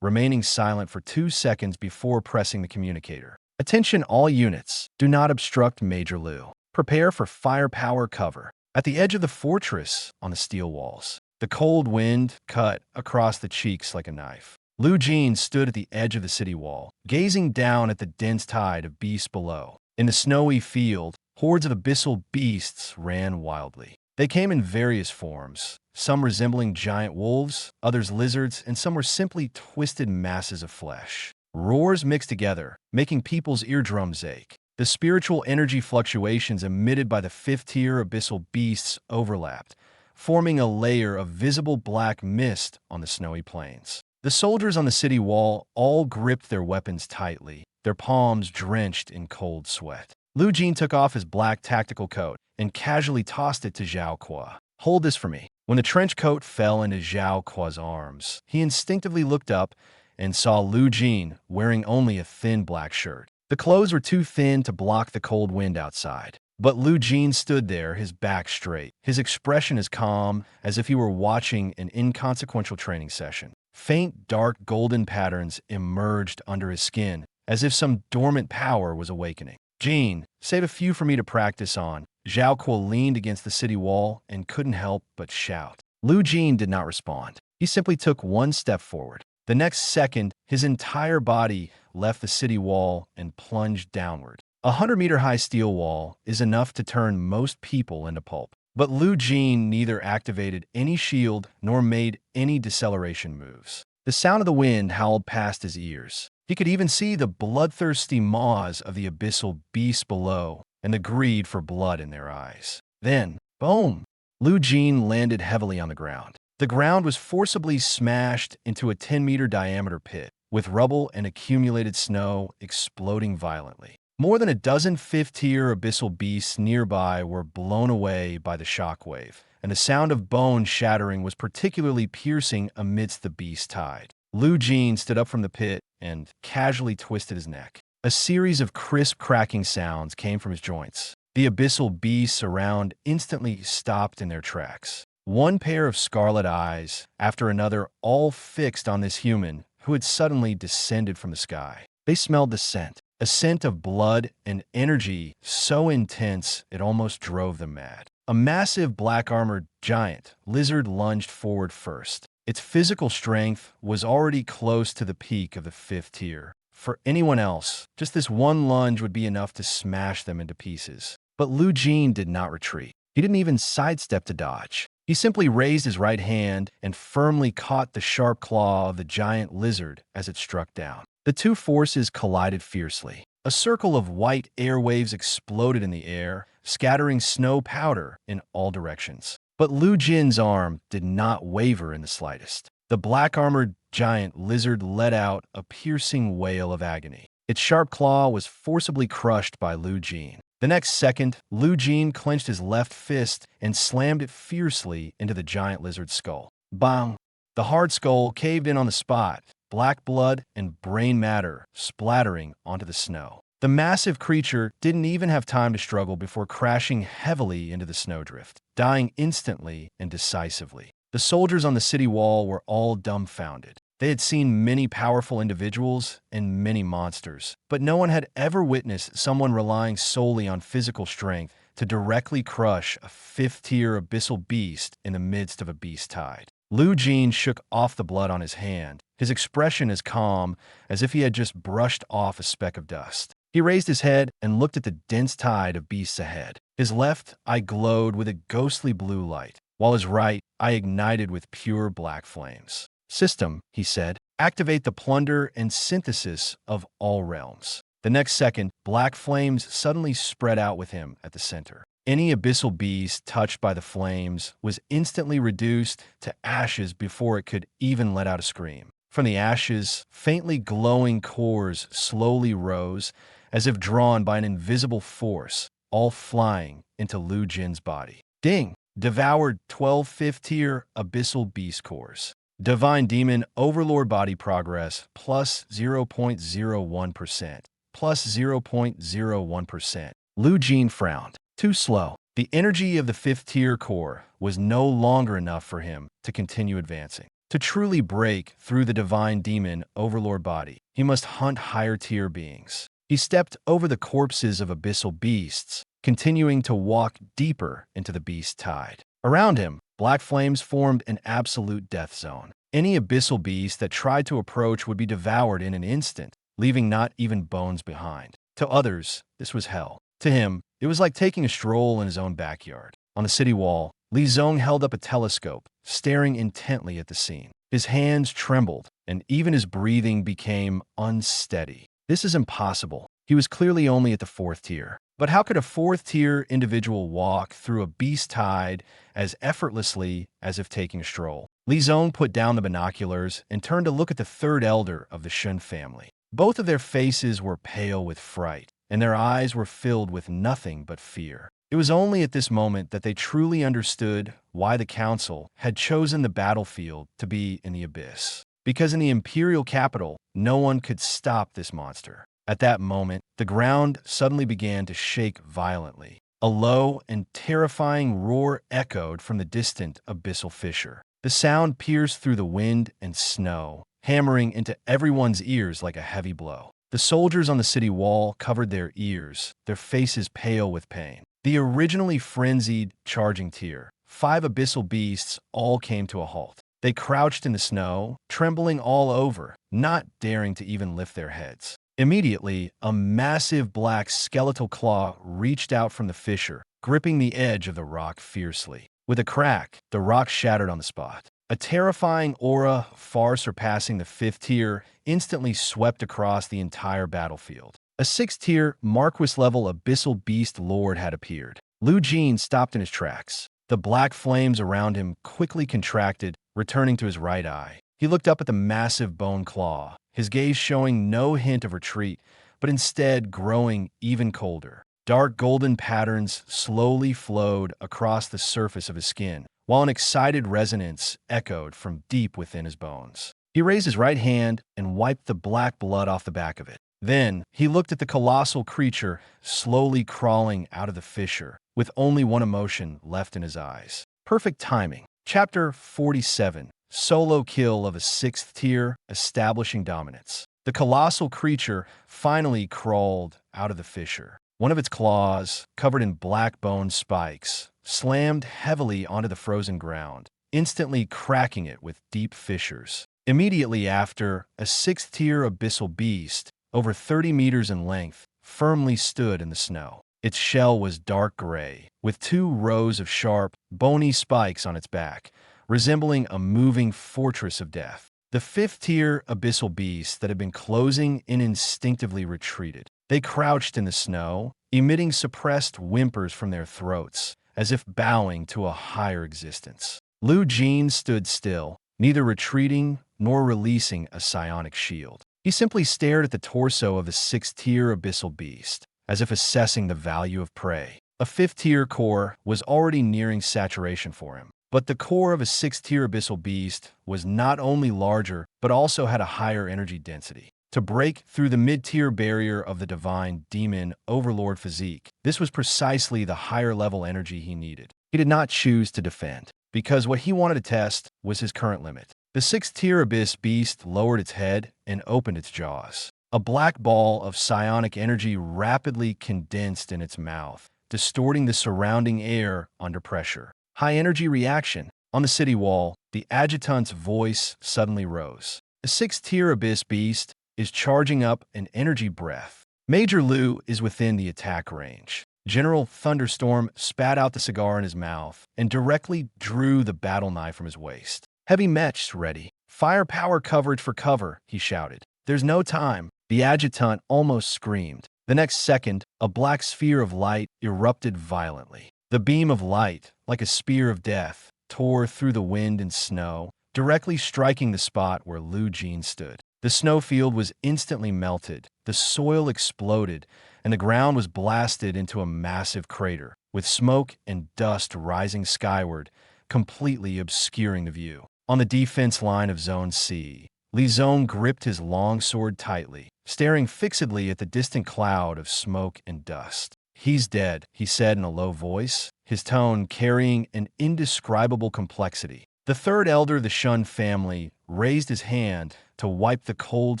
remaining silent for 2 seconds before pressing the communicator. Attention all units, do not obstruct Major Lu. Prepare for firepower cover. At the edge of the fortress, on the steel walls, the cold wind cut across the cheeks like a knife. Lu Jin stood at the edge of the city wall, gazing down at the dense tide of beasts below. In the snowy field, hordes of abyssal beasts ran wildly. They came in various forms, some resembling giant wolves, others lizards, and some were simply twisted masses of flesh. Roars mixed together, making people's eardrums ache. The spiritual energy fluctuations emitted by the fifth-tier abyssal beasts overlapped, forming a layer of visible black mist on the snowy plains. The soldiers on the city wall all gripped their weapons tightly, their palms drenched in cold sweat. Lu Jin took off his black tactical coat and casually tossed it to Zhao Kuo. "Hold this for me." When the trench coat fell into Zhao Kuo's arms, he instinctively looked up and saw Lu Jin wearing only a thin black shirt. The clothes were too thin to block the cold wind outside. But Lu Jin stood there, his back straight, his expression as calm as if he were watching an inconsequential training session. Faint, dark, golden patterns emerged under his skin, as if some dormant power was awakening. "Jin, save a few for me to practice on." Zhao Kuo leaned against the city wall and couldn't help but shout. Lu Jin did not respond. He simply took one step forward. The next second, his entire body left the city wall and plunged downward. 100-meter-high steel wall is enough to turn most people into pulp. But Lu Jin neither activated any shield nor made any deceleration moves. The sound of the wind howled past his ears. He could even see the bloodthirsty maws of the abyssal beasts below and the greed for blood in their eyes. Then, boom! Lu Jin landed heavily on the ground. The ground was forcibly smashed into a 10-meter diameter pit, with rubble and accumulated snow exploding violently. More than a dozen fifth-tier abyssal beasts nearby were blown away by the shockwave, and the sound of bone shattering was particularly piercing amidst the beast tide. Lu Jin stood up from the pit and casually twisted his neck. A series of crisp cracking sounds came from his joints. The abyssal beasts around instantly stopped in their tracks. One pair of scarlet eyes after another, all fixed on this human who had suddenly descended from the sky. They smelled the scent, a scent of blood and energy so intense it almost drove them mad. A massive black-armored giant lizard lunged forward first. Its physical strength was already close to the peak of the fifth tier. For anyone else, just this one lunge would be enough to smash them into pieces. But Lu Jin did not retreat. He didn't even sidestep to dodge. He simply raised his right hand and firmly caught the sharp claw of the giant lizard as it struck down. The two forces collided fiercely. A circle of white airwaves exploded in the air, scattering snow powder in all directions. But Lu Jin's arm did not waver in the slightest. The black-armored giant lizard let out a piercing wail of agony. Its sharp claw was forcibly crushed by Lu Jin. The next second, Lu Jin clenched his left fist and slammed it fiercely into the giant lizard's skull. Bang! The hard skull caved in on the spot, black blood and brain matter splattering onto the snow. The massive creature didn't even have time to struggle before crashing heavily into the snowdrift, dying instantly and decisively. The soldiers on the city wall were all dumbfounded. They had seen many powerful individuals and many monsters, but no one had ever witnessed someone relying solely on physical strength to directly crush a fifth-tier abyssal beast in the midst of a beast tide. Lu Jin shook off the blood on his hand, his expression as calm as if he had just brushed off a speck of dust. He raised his head and looked at the dense tide of beasts ahead. His left eye glowed with a ghostly blue light, while his right eye ignited with pure black flames. "System," he said, "activate the plunder and synthesis of all realms." The next second, black flames suddenly spread out with him at the center. Any abyssal beast touched by the flames was instantly reduced to ashes before it could even let out a scream. From the ashes, faintly glowing cores slowly rose, as if drawn by an invisible force, all flying into Lu Jin's body. Ding! Devoured 12 fifth-tier abyssal beast cores. Divine Demon Overlord Body Progress plus 0.01%. Plus 0.01%. Lu Jin frowned. Too slow. The energy of the 5th tier core was no longer enough for him to continue advancing. To truly break through the divine demon overlord body, he must hunt higher tier beings. He stepped over the corpses of abyssal beasts, continuing to walk deeper into the beast tide. Around him, black flames formed an absolute death zone. Any abyssal beast that tried to approach would be devoured in an instant, leaving not even bones behind. To others, this was hell. To him, it was like taking a stroll in his own backyard. On the city wall, Li Zong held up a telescope, staring intently at the scene. His hands trembled, and even his breathing became unsteady. This is impossible. He was clearly only at the 4th tier. But how could a 4th tier individual walk through a beast tide as effortlessly as if taking a stroll? Li Zong put down the binoculars and turned to look at the 3rd elder of the Shun family. Both of their faces were pale with fright, and their eyes were filled with nothing but fear. It was only at this moment that they truly understood why the council had chosen the battlefield to be in the abyss. Because in the imperial capital, no one could stop this monster. At that moment, the ground suddenly began to shake violently. A low and terrifying roar echoed from the distant abyssal fissure. The sound pierced through the wind and snow, hammering into everyone's ears like a heavy blow. The soldiers on the city wall covered their ears, their faces pale with pain. The originally frenzied charging tier, 5 abyssal beasts all came to a halt. They crouched in the snow, trembling all over, not daring to even lift their heads. Immediately, a massive black skeletal claw reached out from the fissure, gripping the edge of the rock fiercely. With a crack, the rock shattered on the spot. A terrifying aura, far surpassing the 5th tier, instantly swept across the entire battlefield. A 6th tier, Marquis-level abyssal beast lord had appeared. Lu Jin stopped in his tracks. The black flames around him quickly contracted, returning to his right eye. He looked up at the massive bone claw, his gaze showing no hint of retreat, but instead growing even colder. Dark golden patterns slowly flowed across the surface of his skin, while an excited resonance echoed from deep within his bones. He raised his right hand and wiped the black blood off the back of it. Then, he looked at the colossal creature slowly crawling out of the fissure, with only one emotion left in his eyes. Perfect timing. Chapter 47. Solo kill of a 6th tier, establishing dominance. The colossal creature finally crawled out of the fissure. One of its claws, covered in black bone spikes, slammed heavily onto the frozen ground, instantly cracking it with deep fissures. Immediately after, a 6th tier abyssal beast, over 30 meters in length, firmly stood in the snow. Its shell was dark gray, with 2 rows of sharp, bony spikes on its back, resembling a moving fortress of death. The 5th tier abyssal beasts that had been closing in instinctively retreated. They crouched in the snow, emitting suppressed whimpers from their throats, as if bowing to a higher existence. Lu Jin stood still, neither retreating nor releasing a psionic shield. He simply stared at the torso of the 6th tier abyssal beast, as if assessing the value of prey. A 5th tier core was already nearing saturation for him, but the core of a 6th tier abyssal beast was not only larger, but also had a higher energy density. To break through the mid-tier barrier of the divine demon overlord physique, this was precisely the higher level energy he needed. He did not choose to defend, because what he wanted to test was his current limit. The 6th tier abyss beast lowered its head and opened its jaws. A black ball of psionic energy rapidly condensed in its mouth, distorting the surrounding air under pressure. High energy reaction. On the city wall, the adjutant's voice suddenly rose. The 6th tier abyss beast is charging up an energy breath. Major Lu is within the attack range. General Thunderstorm spat out the cigar in his mouth and directly drew the battle knife from his waist. Heavy mechs ready. Firepower coverage for cover, he shouted. There's no time. The adjutant almost screamed. The next second, a black sphere of light erupted violently. The beam of light, like a spear of death, tore through the wind and snow, directly striking the spot where Lu Jin stood. The snowfield was instantly melted, the soil exploded, and the ground was blasted into a massive crater, with smoke and dust rising skyward, completely obscuring the view. On the defense line of Zone C, Li Zong gripped his long sword tightly, staring fixedly at the distant cloud of smoke and dust. He's dead, he said in a low voice, his tone carrying an indescribable complexity. The third elder of the Shun family raised his hand to wipe the cold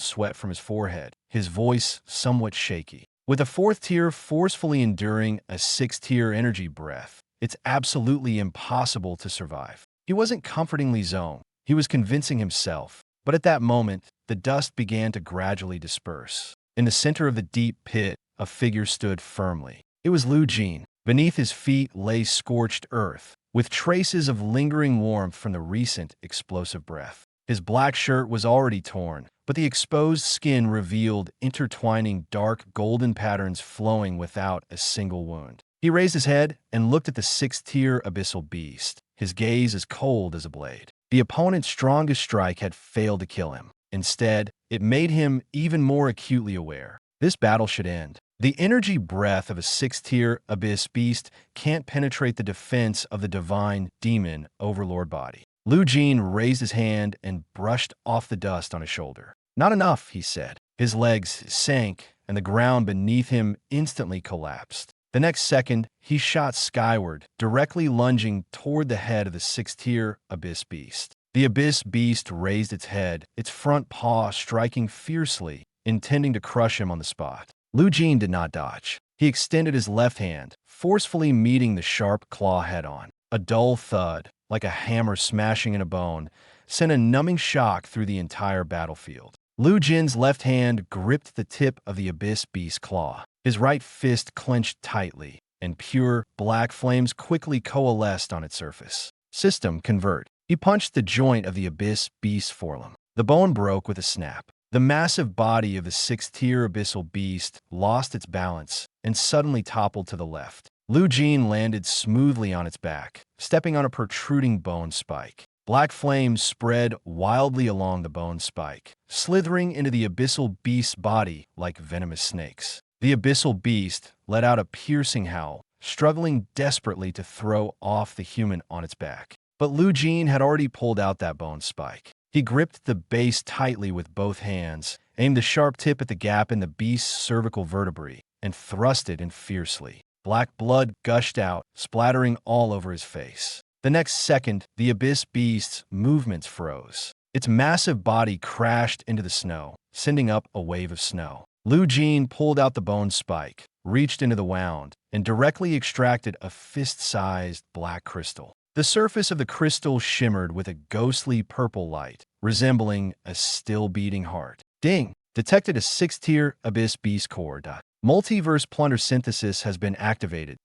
sweat from his forehead, his voice somewhat shaky. With a fourth tier forcefully enduring a sixth-tier energy breath, it's absolutely impossible to survive. He wasn't comforting Li Zong, he was convincing himself. But at that moment, the dust began to gradually disperse. In the center of the deep pit, a figure stood firmly. It was Lu Jin. Beneath his feet lay scorched earth, with traces of lingering warmth from the recent explosive breath. His black shirt was already torn, but the exposed skin revealed intertwining dark golden patterns flowing without a single wound. He raised his head and looked at the sixth-tier abyssal beast, his gaze as cold as a blade. The opponent's strongest strike had failed to kill him. Instead, it made him even more acutely aware. This battle should end. The energy breath of a sixth-tier abyss beast can't penetrate the defense of the divine demon overlord body. Lu Jin raised his hand and brushed off the dust on his shoulder. Not enough, he said. His legs sank, and the ground beneath him instantly collapsed. The next second, he shot skyward, directly lunging toward the head of the sixth-tier abyss beast. The abyss beast raised its head, its front paw striking fiercely, intending to crush him on the spot. Lu Jin did not dodge. He extended his left hand, forcefully meeting the sharp claw head-on. A dull thud, like a hammer smashing in a bone, sent a numbing shock through the entire battlefield. Lu Jin's left hand gripped the tip of the abyss beast's claw. His right fist clenched tightly, and pure, black flames quickly coalesced on its surface. System convert. He punched the joint of the abyss beast's forelimb. The bone broke with a snap. The massive body of the sixth-tier abyssal beast lost its balance and suddenly toppled to the left. Lu Jin landed smoothly on its back, stepping on a protruding bone spike. Black flames spread wildly along the bone spike, slithering into the abyssal beast's body like venomous snakes. The abyssal beast let out a piercing howl, struggling desperately to throw off the human on its back. But Lu Jin had already pulled out that bone spike. He gripped the base tightly with both hands, aimed the sharp tip at the gap in the beast's cervical vertebrae, and thrust it in fiercely. Black blood gushed out, splattering all over his face. The next second, the abyss beast's movements froze. Its massive body crashed into the snow, sending up a wave of snow. Lu Jin pulled out the bone spike, reached into the wound, and directly extracted a fist-sized black crystal. The surface of the crystal shimmered with a ghostly purple light, resembling a still-beating heart. Ding! Detected a sixth-tier abyss beast core. Multiverse plunder synthesis has been activated.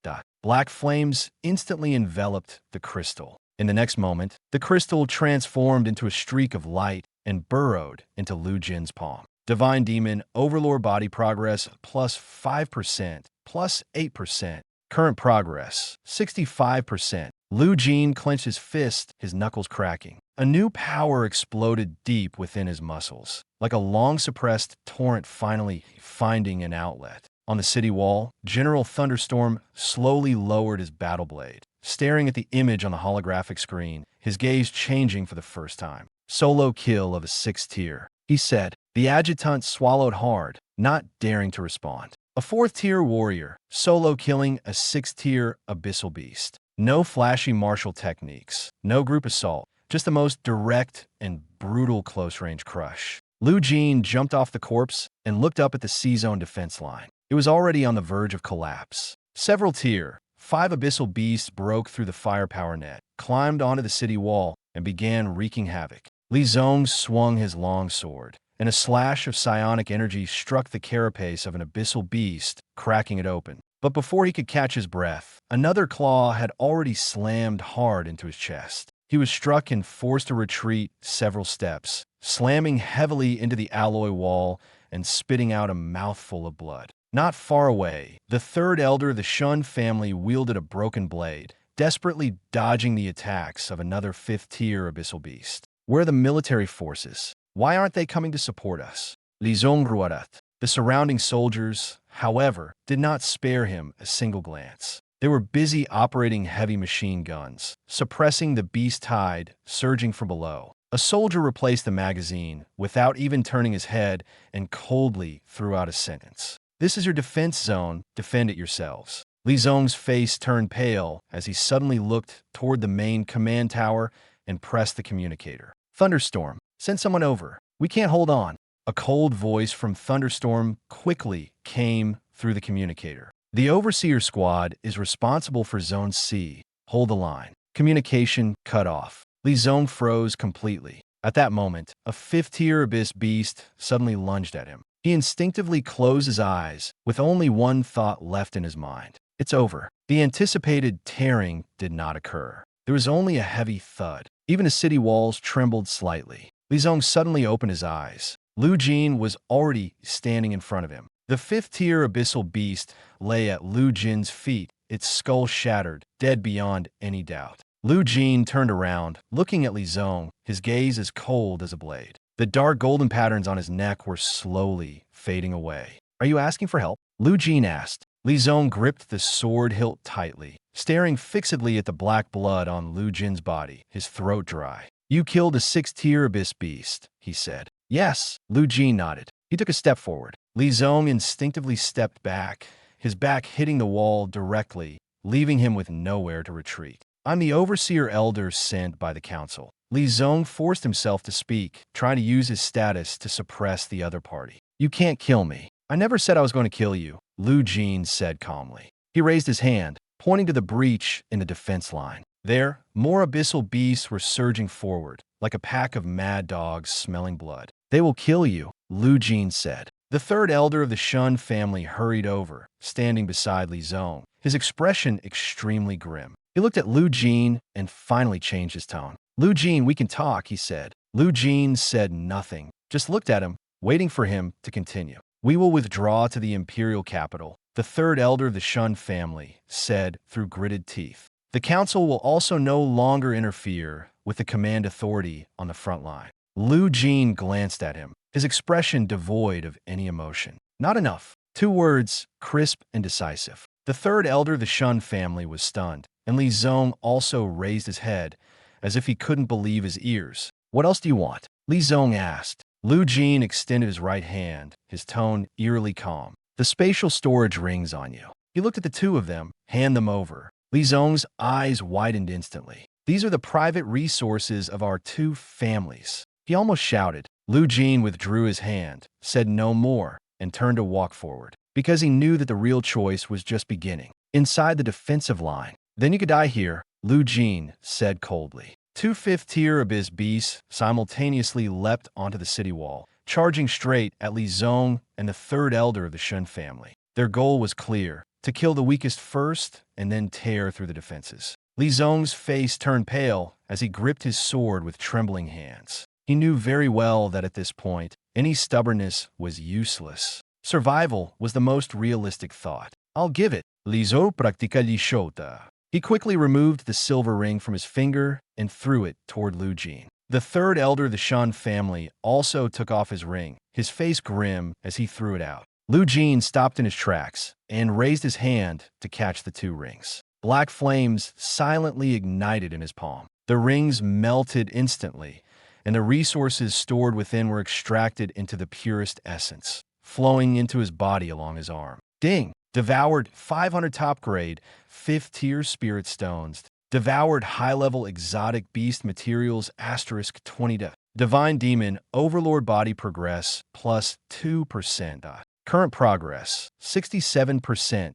Black flames instantly enveloped the crystal. In the next moment, the crystal transformed into a streak of light and burrowed into Lu Jin's palm. Divine Demon Overlord Body Progress plus 5%, plus 8%. Current progress, 65%. Lu Jin clenched his fist, his knuckles cracking. A new power exploded deep within his muscles, like a long-suppressed torrent finally finding an outlet. On the city wall, General Thunderstorm slowly lowered his battle blade, staring at the image on the holographic screen, his gaze changing for the first time. Solo kill of a sixth tier, he said. The adjutant swallowed hard, not daring to respond. A fourth-tier warrior, solo killing a sixth-tier abyssal beast. No flashy martial techniques, no group assault, just the most direct and brutal close-range crush. Lu Jin jumped off the corpse and looked up at the C-zone defense line. It was already on the verge of collapse. Several tier, 5 abyssal beasts broke through the firepower net, climbed onto the city wall, and began wreaking havoc. Li Zong swung his long sword, and a slash of psionic energy struck the carapace of an abyssal beast, cracking it open. But before he could catch his breath, another claw had already slammed hard into his chest. He was struck and forced to retreat several steps, slamming heavily into the alloy wall and spitting out a mouthful of blood. Not far away, the third elder of the Shun family wielded a broken blade, desperately dodging the attacks of another fifth-tier abyssal beast. Where are the military forces? Why aren't they coming to support us? Li Zong ruarat. The surrounding soldiers, however, did not spare him a single glance. They were busy operating heavy machine guns, suppressing the beast tide surging from below. A soldier replaced the magazine without even turning his head and coldly threw out a sentence. This is your defense zone, defend it yourselves. Li Zong's face turned pale as he suddenly looked toward the main command tower and pressed the communicator. Thunderstorm, send someone over. We can't hold on. A cold voice from Thunderstorm quickly came through the communicator. The Overseer Squad is responsible for Zone C. Hold the line. Communication cut off. Li Zong froze completely. At that moment, a fifth-tier Abyss Beast suddenly lunged at him. He instinctively closed his eyes, with only one thought left in his mind. It's over. The anticipated tearing did not occur. There was only a heavy thud. Even the city walls trembled slightly. Li Zong suddenly opened his eyes. Lu Jin was already standing in front of him. The fifth-tier abyssal beast lay at Lu Jin's feet, its skull shattered, dead beyond any doubt. Lu Jin turned around, looking at Li Zong, his gaze as cold as a blade. The dark golden patterns on his neck were slowly fading away. Are you asking for help? Lu Jin asked. Li Zong gripped the sword hilt tightly, staring fixedly at the black blood on Lu Jin's body, his throat dry. You killed a sixth-tier abyss beast, he said. Yes, Lu Jin nodded. He took a step forward. Li Zong instinctively stepped back, his back hitting the wall directly, leaving him with nowhere to retreat. I'm the Overseer Elder sent by the Council. Li Zong forced himself to speak, trying to use his status to suppress the other party. You can't kill me. I never said I was going to kill you, Lu Jin said calmly. He raised his hand, pointing to the breach in the defense line. There, more abyssal beasts were surging forward, like a pack of mad dogs smelling blood. They will kill you, Lu Jin said. The third elder of the Shun family hurried over, standing beside Li Zong, his expression extremely grim. He looked at Lu Jin and finally changed his tone. Lu Jin, we can talk, he said. Lu Jin said nothing, just looked at him, waiting for him to continue. We will withdraw to the imperial capital, the third elder of the Shun family said through gritted teeth. The council will also no longer interfere with the command authority on the front line. Lu Jin glanced at him, his expression devoid of any emotion. Not enough. 2 words, crisp and decisive. The third elder of the Shun family was stunned, and Li Zong also raised his head, as if he couldn't believe his ears. What else do you want? Li Zong asked. Lu Jin extended his right hand, his tone eerily calm. The spatial storage rings on you. He looked at the two of them, hand them over. Li Zong's eyes widened instantly. These are the private resources of our 2 families. He almost shouted. Lu Jin withdrew his hand, said no more, and turned to walk forward, because he knew that the real choice was just beginning. Inside the defensive line. Then you could die here, Lu Jin said coldly. 2 fifth-tier abyss beasts simultaneously leapt onto the city wall, charging straight at Li Zong and the third elder of the Shun family. Their goal was clear, to kill the weakest first and then tear through the defenses. Li Zong's face turned pale as he gripped his sword with trembling hands. He knew very well that at this point, any stubbornness was useless. Survival was the most realistic thought. I'll give it. Li Zong practically shota. He quickly removed the silver ring from his finger and threw it toward Lu Jin. The third elder of the Shun family also took off his ring, his face grim as he threw it out. Lu Jin stopped in his tracks and raised his hand to catch the 2 rings. Black flames silently ignited in his palm. The rings melted instantly, and the resources stored within were extracted into the purest essence, flowing into his body along his arm. Ding! Devoured 500 top-grade, 5th-tier spirit stones. Devoured high-level exotic beast materials *20. Divine Demon Overlord body progress plus 2%. Current progress 67%.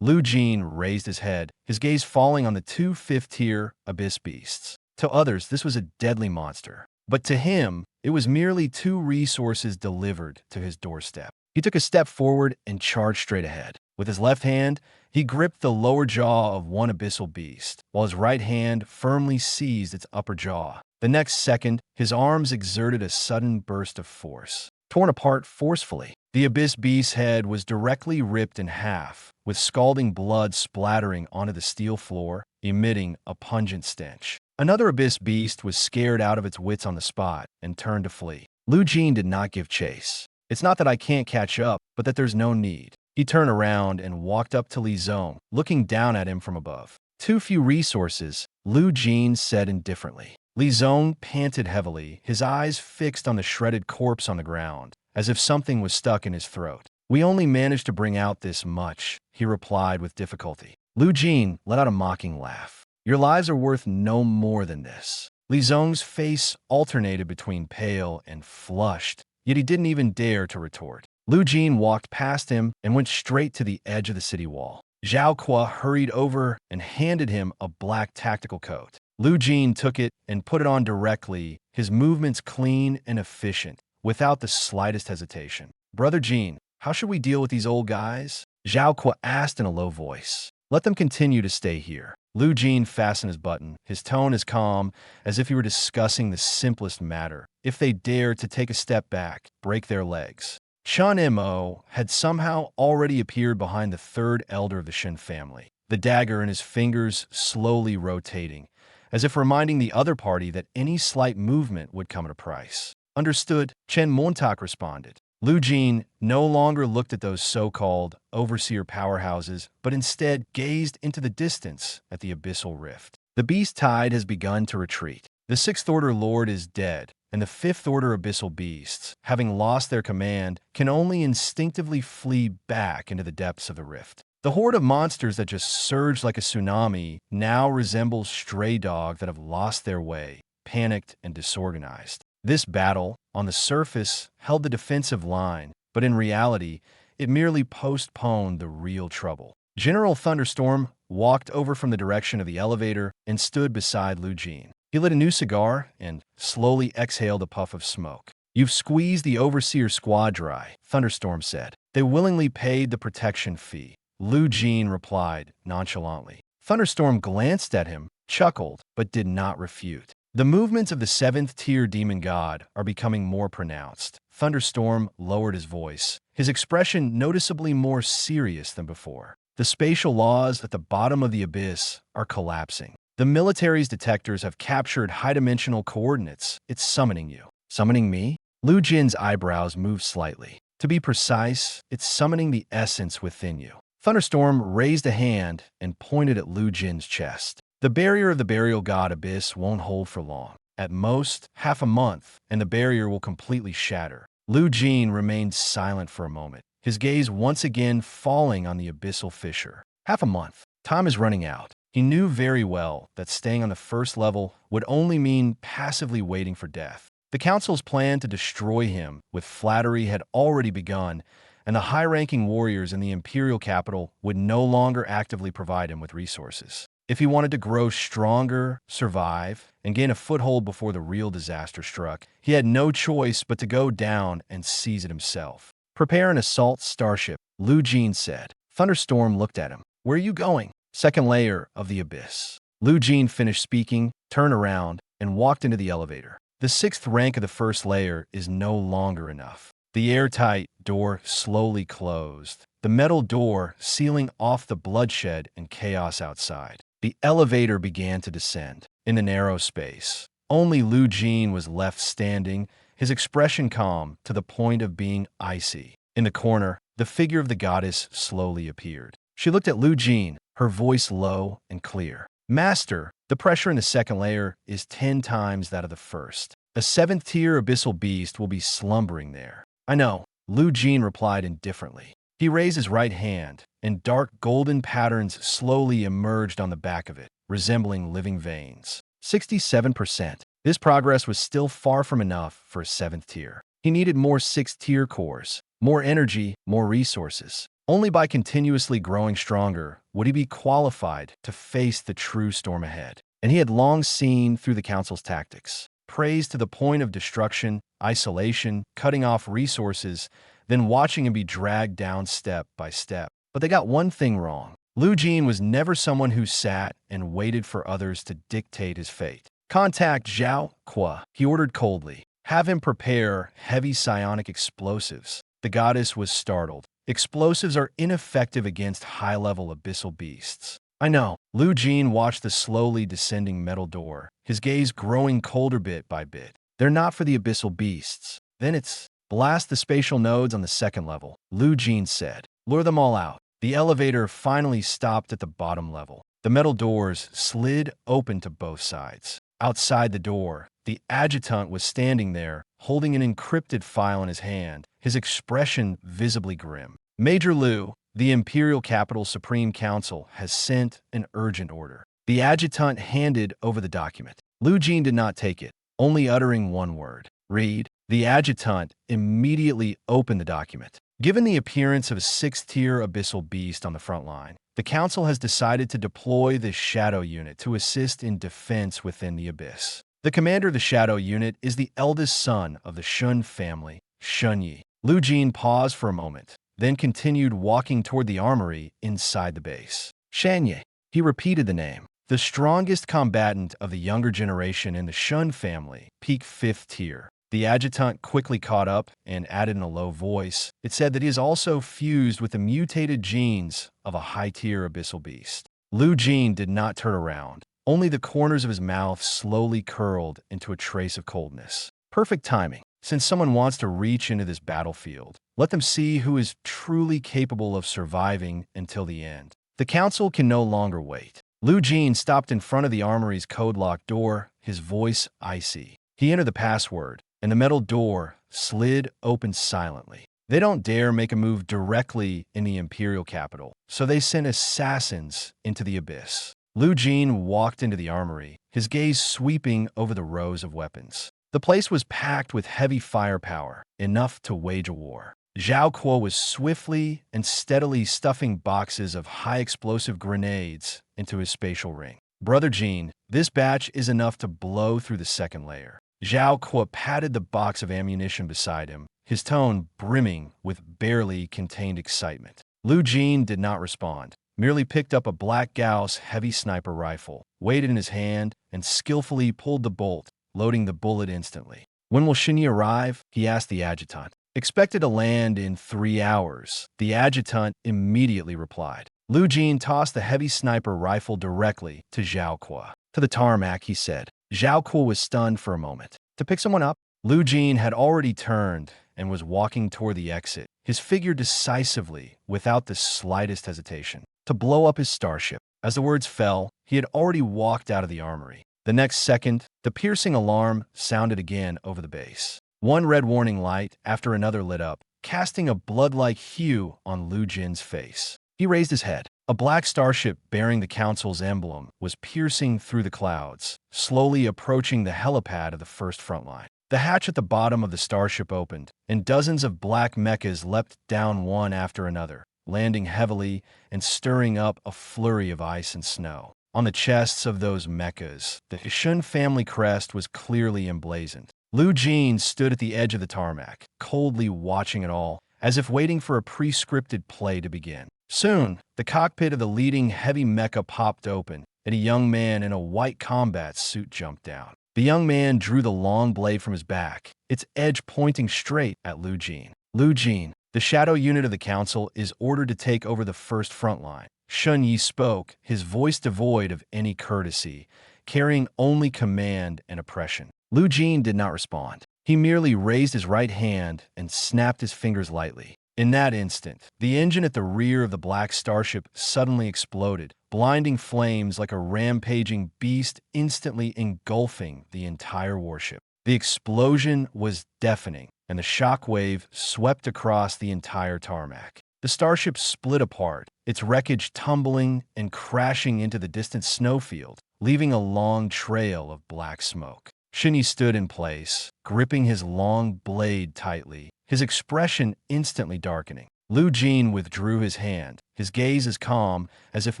Lu Jin raised his head, his gaze falling on the 2 5th-tier abyss beasts. To others, this was a deadly monster. But to him, it was merely 2 resources delivered to his doorstep. He took a step forward and charged straight ahead. With his left hand, he gripped the lower jaw of one abyssal beast, while his right hand firmly seized its upper jaw. The next second, his arms exerted a sudden burst of force. Torn apart forcefully, the abyss beast's head was directly ripped in half, with scalding blood splattering onto the steel floor, emitting a pungent stench. Another abyss beast was scared out of its wits on the spot and turned to flee. Lu Jin did not give chase. It's not that I can't catch up, but that there's no need. He turned around and walked up to Li Zong, looking down at him from above. Too few resources, Lu Jin said indifferently. Li Zong panted heavily, his eyes fixed on the shredded corpse on the ground, as if something was stuck in his throat. We only managed to bring out this much, he replied with difficulty. Lu Jin let out a mocking laugh. Your lives are worth no more than this. Li Zong's face alternated between pale and flushed, yet he didn't even dare to retort. Lu Jin walked past him and went straight to the edge of the city wall. Zhao Kuo hurried over and handed him a black tactical coat. Lu Jin took it and put it on directly, his movements clean and efficient, without the slightest hesitation. Brother Jin, how should we deal with these old guys? Zhao Kuo asked in a low voice. Let them continue to stay here. Lu Jin fastened his button, his tone as calm as if he were discussing the simplest matter. If they dared to take a step back, break their legs. Chun Mo had somehow already appeared behind the third elder of the Shin family, the dagger in his fingers slowly rotating, as if reminding the other party that any slight movement would come at a price. Understood, Chen Montauk responded. Lu Jin no longer looked at those so-called overseer powerhouses, but instead gazed into the distance at the abyssal rift. The beast tide has begun to retreat. The Sixth Order Lord is dead, and the Fifth Order abyssal beasts, having lost their command, can only instinctively flee back into the depths of the rift. The horde of monsters that just surged like a tsunami now resembles stray dogs that have lost their way, panicked and disorganized. This battle, on the surface, held the defensive line, but in reality, it merely postponed the real trouble. General Thunderstorm walked over from the direction of the elevator and stood beside Lu Jin. He lit a new cigar and slowly exhaled a puff of smoke. You've squeezed the Overseer squad dry, Thunderstorm said. They willingly paid the protection fee. Lu Jin replied nonchalantly. Thunderstorm glanced at him, chuckled, but did not refute. The movements of the seventh-tier demon god are becoming more pronounced. Thunderstorm lowered his voice, his expression noticeably more serious than before. The spatial laws at the bottom of the abyss are collapsing. The military's detectors have captured high-dimensional coordinates. It's summoning you. Summoning me? Lu Jin's eyebrows moved slightly. To be precise, it's summoning the essence within you. Thunderstorm raised a hand and pointed at Lu Jin's chest. The barrier of the burial god abyss won't hold for long. At most, half a month, and the barrier will completely shatter. Lu Jin remained silent for a moment, his gaze once again falling on the abyssal fissure. Half a month. Time is running out. He knew very well that staying on the first level would only mean passively waiting for death. The Council's plan to destroy him with flattery had already begun, and the high-ranking warriors in the Imperial capital would no longer actively provide him with resources. If he wanted to grow stronger, survive, and gain a foothold before the real disaster struck, he had no choice but to go down and seize it himself. Prepare an assault starship, Lu Jin said. Thunderstorm looked at him. Where are you going? Second layer of the abyss. Lu Jin finished speaking, turned around, and walked into the elevator. The sixth rank of the first layer is no longer enough. The airtight door slowly closed, the metal door sealing off the bloodshed and chaos outside. The elevator began to descend. In the narrow space, only Lu Jin was left standing, his expression calm to the point of being icy. In the corner, the figure of the goddess slowly appeared. She looked at Lu Jin, her voice low and clear. Master, the pressure in the second layer is 10 times that of the first. A seventh-tier abyssal beast will be slumbering there. I know, Lu Jin replied indifferently. He raised his right hand, and dark golden patterns slowly emerged on the back of it, resembling living veins. 67%. This progress was still far from enough for a seventh tier. He needed more sixth-tier cores, more energy, more resources. Only by continuously growing stronger would he be qualified to face the true storm ahead. And he had long seen through the Council's tactics. Praised to the point of destruction, isolation, cutting off resources, then watching him be dragged down step by step. But they got one thing wrong. Lu Jin was never someone who sat and waited for others to dictate his fate. Contact Zhao Kuo, he ordered coldly. Have him prepare heavy psionic explosives. The goddess was startled. Explosives are ineffective against high-level abyssal beasts. I know. Lu Jin watched the slowly descending metal door, his gaze growing colder bit by bit. They're not for the abyssal beasts. Then it's blast the spatial nodes on the second level, Lu Jin said. Lure them all out. The elevator finally stopped at the bottom level. The metal doors slid open to both sides. Outside the door, The adjutant was standing there, holding an encrypted file in his hand, his expression visibly grim. Major Lu, the Imperial Capital Supreme Council, has sent an urgent order. The adjutant handed over the document. Lu Jin did not take it, only uttering one word. Read. The adjutant immediately opened the document. Given the appearance of a 6th-tier abyssal beast on the front line, the Council has decided to deploy the Shadow Unit to assist in defense within the Abyss. The commander of the Shadow Unit is the eldest son of the Shun family, Shun Yi. Lu Jin paused for a moment, then continued walking toward the armory inside the base. Shanye. He repeated the name. The strongest combatant of the younger generation in the Shun family, peak 5th tier. The adjutant quickly caught up and added in a low voice. It said that he is also fused with the mutated genes of a high-tier abyssal beast. Lu Jin did not turn around. Only the corners of his mouth slowly curled into a trace of coldness. Perfect timing. Since someone wants to reach into this battlefield, let them see who is truly capable of surviving until the end. The council can no longer wait. Lu Jin stopped in front of the armory's code-locked door, his voice icy. He entered the password, and the metal door slid open silently. They don't dare make a move directly in the Imperial capital, so they sent assassins into the abyss. Lu Jin walked into the armory, his gaze sweeping over the rows of weapons. The place was packed with heavy firepower, enough to wage a war. Zhao Kuo was swiftly and steadily stuffing boxes of high-explosive grenades into his spatial ring. Brother Jin, this batch is enough to blow through the second layer. Zhao Kuo patted the box of ammunition beside him, his tone brimming with barely contained excitement. Lu Jin did not respond, merely picked up a black Gauss heavy sniper rifle, weighed it in his hand, and skillfully pulled the bolt, loading the bullet instantly. When will Shinyi arrive? He asked the adjutant. Expected to land in 3 hours. The adjutant immediately replied. Lu Jin tossed the heavy sniper rifle directly to Zhao Kuo. To the tarmac, he said. Zhao Kuo was stunned for a moment. To pick someone up? Lu Jin had already turned and was walking toward the exit, his figure decisively, without the slightest hesitation. To blow up his starship. As the words fell, he had already walked out of the armory. The next second, the piercing alarm sounded again over the base. One red warning light after another lit up, casting a blood-like hue on Lu Jin's face. He raised his head. A black starship bearing the Council's emblem was piercing through the clouds, slowly approaching the helipad of the first front line. The hatch at the bottom of the starship opened, and dozens of black mechas leapt down one after another, landing heavily and stirring up a flurry of ice and snow. On the chests of those mechas, the Shun family crest was clearly emblazoned. Lu Jin stood at the edge of the tarmac, coldly watching it all, as if waiting for a pre-scripted play to begin. Soon, the cockpit of the leading heavy mecha popped open, and a young man in a white combat suit jumped down. The young man drew the long blade from his back, its edge pointing straight at Lu Jin. Lu Jin, the shadow unit of the council, is ordered to take over the first front line. Shun Yi spoke, his voice devoid of any courtesy, carrying only command and oppression. Lu Jin did not respond. He merely raised his right hand and snapped his fingers lightly. In that instant, the engine at the rear of the black starship suddenly exploded, blinding flames like a rampaging beast instantly engulfing the entire warship. The explosion was deafening, and the shockwave swept across the entire tarmac. The starship split apart, its wreckage tumbling and crashing into the distant snowfield, leaving a long trail of black smoke. Shinny stood in place, gripping his long blade tightly, his expression instantly darkening. Lu Jin withdrew his hand, his gaze as calm as if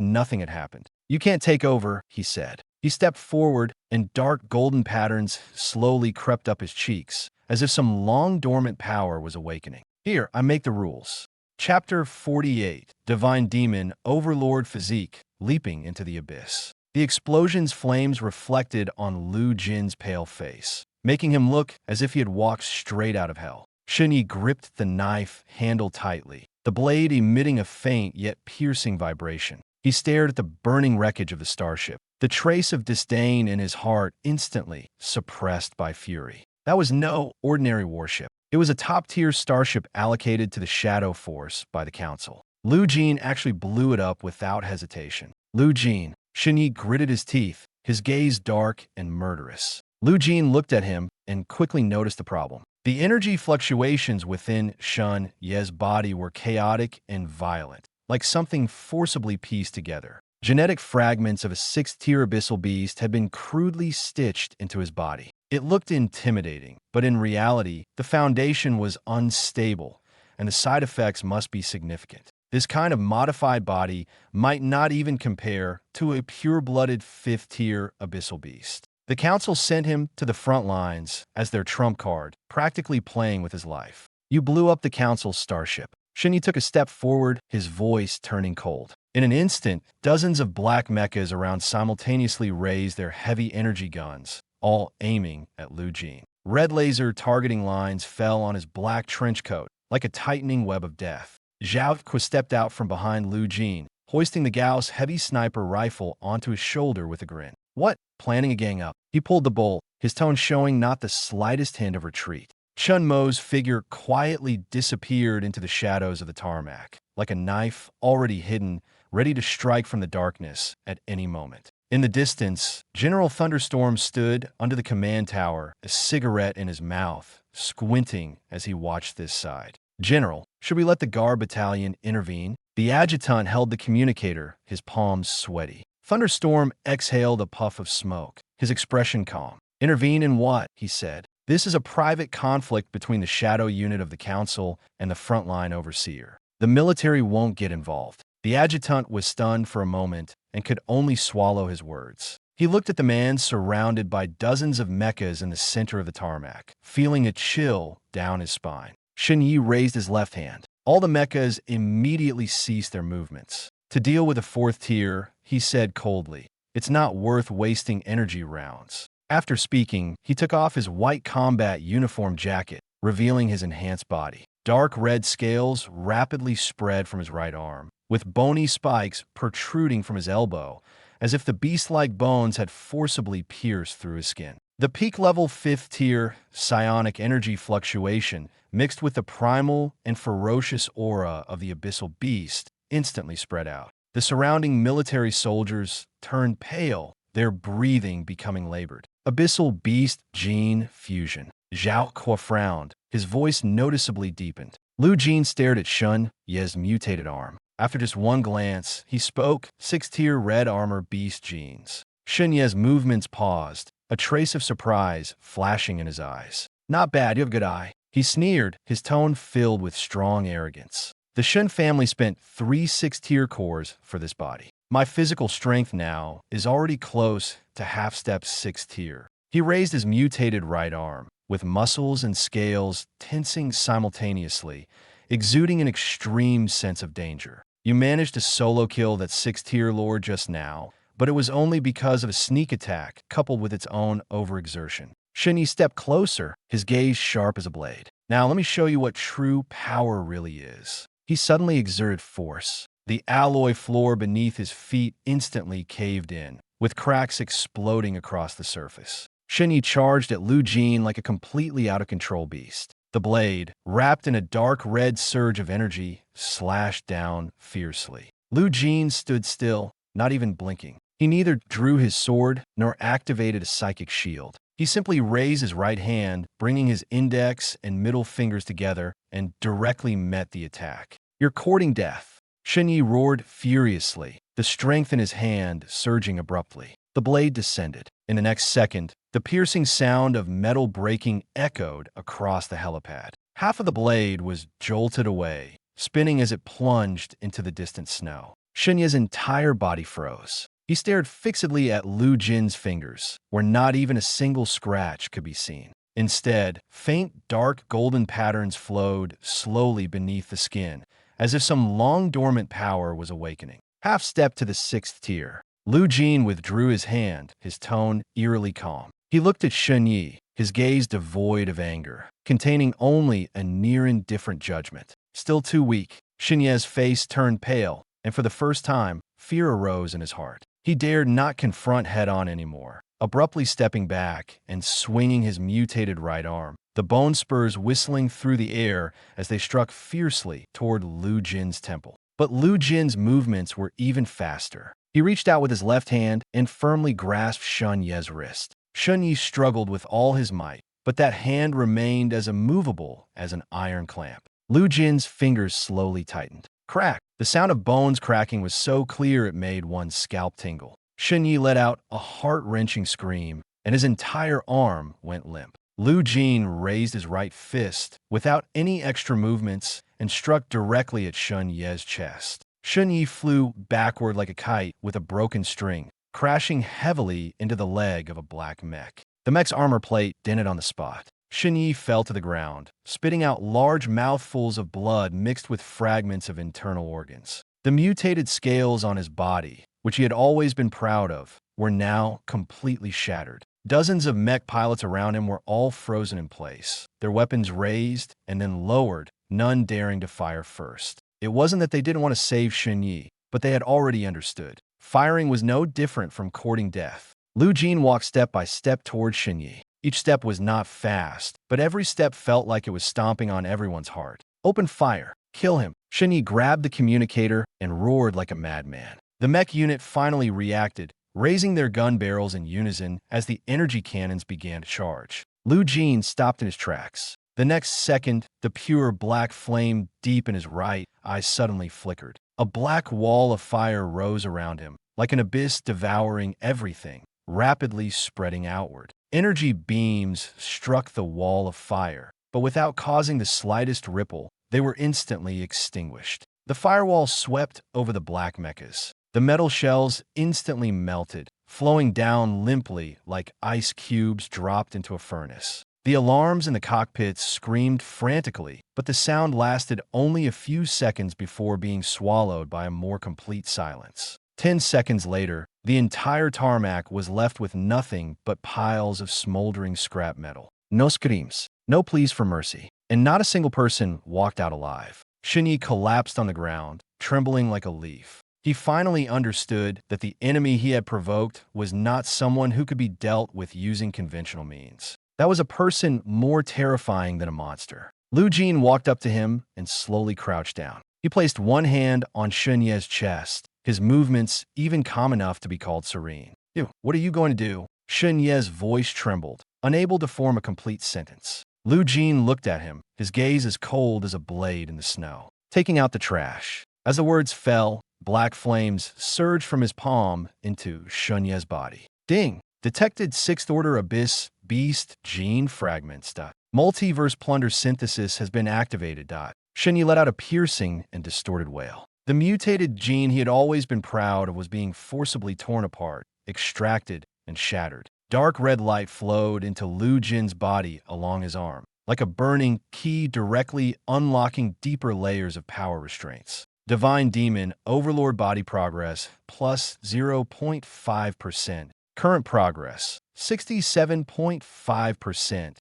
nothing had happened. "You can't take over," he said. He stepped forward, and dark golden patterns slowly crept up his cheeks, as if some long-dormant power was awakening. "Here, I make the rules." Chapter 48, Divine Demon Overlord Physique, leaping into the abyss. The explosion's flames reflected on Lu Jin's pale face, making him look as if he had walked straight out of hell. Shinyi gripped the knife handle tightly, the blade emitting a faint yet piercing vibration. He stared at the burning wreckage of the starship, the trace of disdain in his heart instantly suppressed by fury. That was no ordinary warship. It was a top-tier starship allocated to the Shadow Force by the Council. Lu Jin actually blew it up without hesitation. Lu Jin. Shinyi gritted his teeth, his gaze dark and murderous. Lu Jin looked at him and quickly noticed the problem. The energy fluctuations within Shun Ye's body were chaotic and violent, like something forcibly pieced together. Genetic fragments of a sixth-tier abyssal beast had been crudely stitched into his body. It looked intimidating, but in reality, the foundation was unstable, and the side effects must be significant. This kind of modified body might not even compare to a pure-blooded fifth-tier abyssal beast. The council sent him to the front lines as their trump card, practically playing with his life. You blew up the council's starship. Shinyi took a step forward, his voice turning cold. In an instant, dozens of black mechas around simultaneously raised their heavy energy guns, all aiming at Lu Jin. Red laser targeting lines fell on his black trench coat, like a tightening web of death. Zhao Qi stepped out from behind Lu Jin, hoisting the Gao's heavy sniper rifle onto his shoulder with a grin. What? Planning a gang up. He pulled the bolt, his tone showing not the slightest hint of retreat. Chun Mo's figure quietly disappeared into the shadows of the tarmac, like a knife already hidden, ready to strike from the darkness at any moment. In the distance, General Thunderstorm stood under the command tower, a cigarette in his mouth, squinting as he watched this side. General, should we let the Guard Battalion intervene? The adjutant held the communicator, his palms sweaty. Thunderstorm exhaled a puff of smoke, his expression calm. Intervene in what? He said. This is a private conflict between the shadow unit of the council and the frontline overseer. The military won't get involved. The adjutant was stunned for a moment and could only swallow his words. He looked at the man surrounded by dozens of mechas in the center of the tarmac, feeling a chill down his spine. Shinyi raised his left hand. All the mechas immediately ceased their movements. To deal with a fourth tier, he said coldly, it's not worth wasting energy rounds. After speaking, he took off his white combat uniform jacket, revealing his enhanced body. Dark red scales rapidly spread from his right arm, with bony spikes protruding from his elbow, as if the beast-like bones had forcibly pierced through his skin. The peak-level fifth-tier psionic energy fluctuation, mixed with the primal and ferocious aura of the abyssal beast, instantly spread out. The surrounding military soldiers turned pale, their breathing becoming labored. Abyssal Beast Jin Fusion. Zhao Qi frowned, his voice noticeably deepened. Lu Jin stared at Shun Ye's mutated arm. After just one glance, he spoke, sixth-tier red armor beast genes. Shun Ye's movements paused, a trace of surprise flashing in his eyes. Not bad, you have a good eye. He sneered, his tone filled with strong arrogance. The Shun family spent 3 sixth-tier cores for this body. My physical strength now is already close to half-step 6th tier. He raised his mutated right arm, with muscles and scales tensing simultaneously, exuding an extreme sense of danger. You managed to solo kill that 6th-tier lord just now, but it was only because of a sneak attack coupled with its own overexertion. Shinyi stepped closer, his gaze sharp as a blade. Now let me show you what true power really is. He suddenly exerted force. The alloy floor beneath his feet instantly caved in, with cracks exploding across the surface. Shinyi charged at Lu Jin like a completely out-of-control beast. The blade, wrapped in a dark red surge of energy, slashed down fiercely. Lu Jin stood still, not even blinking. He neither drew his sword nor activated a psychic shield. He simply raised his right hand, bringing his index and middle fingers together, and directly met the attack. You're courting death. Shinyi roared furiously, the strength in his hand surging abruptly. The blade descended. In the next second, the piercing sound of metal breaking echoed across the helipad. Half of the blade was jolted away, spinning as it plunged into the distant snow. Shinya's entire body froze. He stared fixedly at Lu Jin's fingers, where not even a single scratch could be seen. Instead, faint, dark golden patterns flowed slowly beneath the skin, as if some long-dormant power was awakening. Half-step to the 6th tier. Lu Jin withdrew his hand, his tone eerily calm. He looked at Shinyi, his gaze devoid of anger, containing only a near-indifferent judgment. Still too weak, Shinyi's face turned pale, and for the first time, fear arose in his heart. He dared not confront head-on anymore, abruptly stepping back and swinging his mutated right arm, the bone spurs whistling through the air as they struck fiercely toward Lu Jin's temple. But Lu Jin's movements were even faster. He reached out with his left hand and firmly grasped Shun Ye's wrist. Shun Yi struggled with all his might, but that hand remained as immovable as an iron clamp. Lu Jin's fingers slowly tightened. Crack! The sound of bones cracking was so clear it made one's scalp tingle. Shun Yi let out a heart-wrenching scream, and his entire arm went limp. Lu Jin raised his right fist without any extra movements and struck directly at Shun Yi's chest. Shun Yi flew backward like a kite with a broken string, crashing heavily into the leg of a black mech. The mech's armor plate dented on the spot. Shun Yi fell to the ground, spitting out large mouthfuls of blood mixed with fragments of internal organs. The mutated scales on his body, which he had always been proud of, were now completely shattered. Dozens of mech pilots around him were all frozen in place, their weapons raised and then lowered, none daring to fire first. It wasn't that they didn't want to save Shun Yi, but they had already understood. Firing was no different from courting death. Lu Jin walked step by step towards Shun Yi. Each step was not fast, but every step felt like it was stomping on everyone's heart. Open fire. Kill him. Shun Yi grabbed the communicator and roared like a madman. The mech unit finally reacted, raising their gun barrels in unison as the energy cannons began to charge. Lu Jin stopped in his tracks. The next second, the pure black flame deep in his right eye suddenly flickered. A black wall of fire rose around him, like an abyss devouring everything, rapidly spreading outward. Energy beams struck the wall of fire, but without causing the slightest ripple, they were instantly extinguished. The firewall swept over the black mechas. The metal shells instantly melted, flowing down limply like ice cubes dropped into a furnace. The alarms in the cockpits screamed frantically, but the sound lasted only a few seconds before being swallowed by a more complete silence. 10 seconds later, the entire tarmac was left with nothing but piles of smoldering scrap metal. No screams, no pleas for mercy, and not a single person walked out alive. Shun Yi collapsed on the ground, trembling like a leaf. He finally understood that the enemy he had provoked was not someone who could be dealt with using conventional means. That was a person more terrifying than a monster. Lu Jin walked up to him and slowly crouched down. He placed one hand on Shun Yi's chest, his movements even calm enough to be called serene. What are you going to do? Shun Yi's voice trembled, unable to form a complete sentence. Lu Jin looked at him, his gaze as cold as a blade in the snow. Taking out the trash. As the words fell, black flames surged from his palm into Shun Yi's body. Ding! Detected 6th order abyss beast gene fragments. Multiverse plunder synthesis has been activated. Shun Yi let out a piercing and distorted wail. The mutated gene he had always been proud of was being forcibly torn apart, extracted, and shattered. Dark red light flowed into Lu Jin's body along his arm, like a burning key directly unlocking deeper layers of power restraints. Divine Demon Overlord Body Progress plus 0.5%. Current progress 67.5%.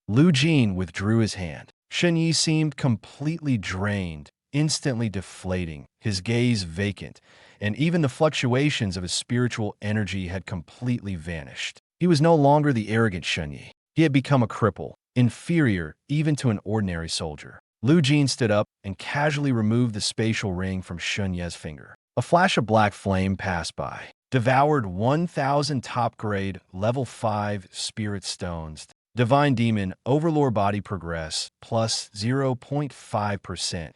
Lu Jin withdrew his hand. Shun Yi seemed completely drained, instantly deflating, his gaze vacant, and even the fluctuations of his spiritual energy had completely vanished. He was no longer the arrogant Shun Yi. He had become a cripple, inferior even to an ordinary soldier. Lu Jin stood up and casually removed the spatial ring from Shun Yi's finger. A flash of black flame passed by, devoured 1,000 top-grade, level 5 spirit stones. Divine Demon Overlord Body Progress plus 0.5%.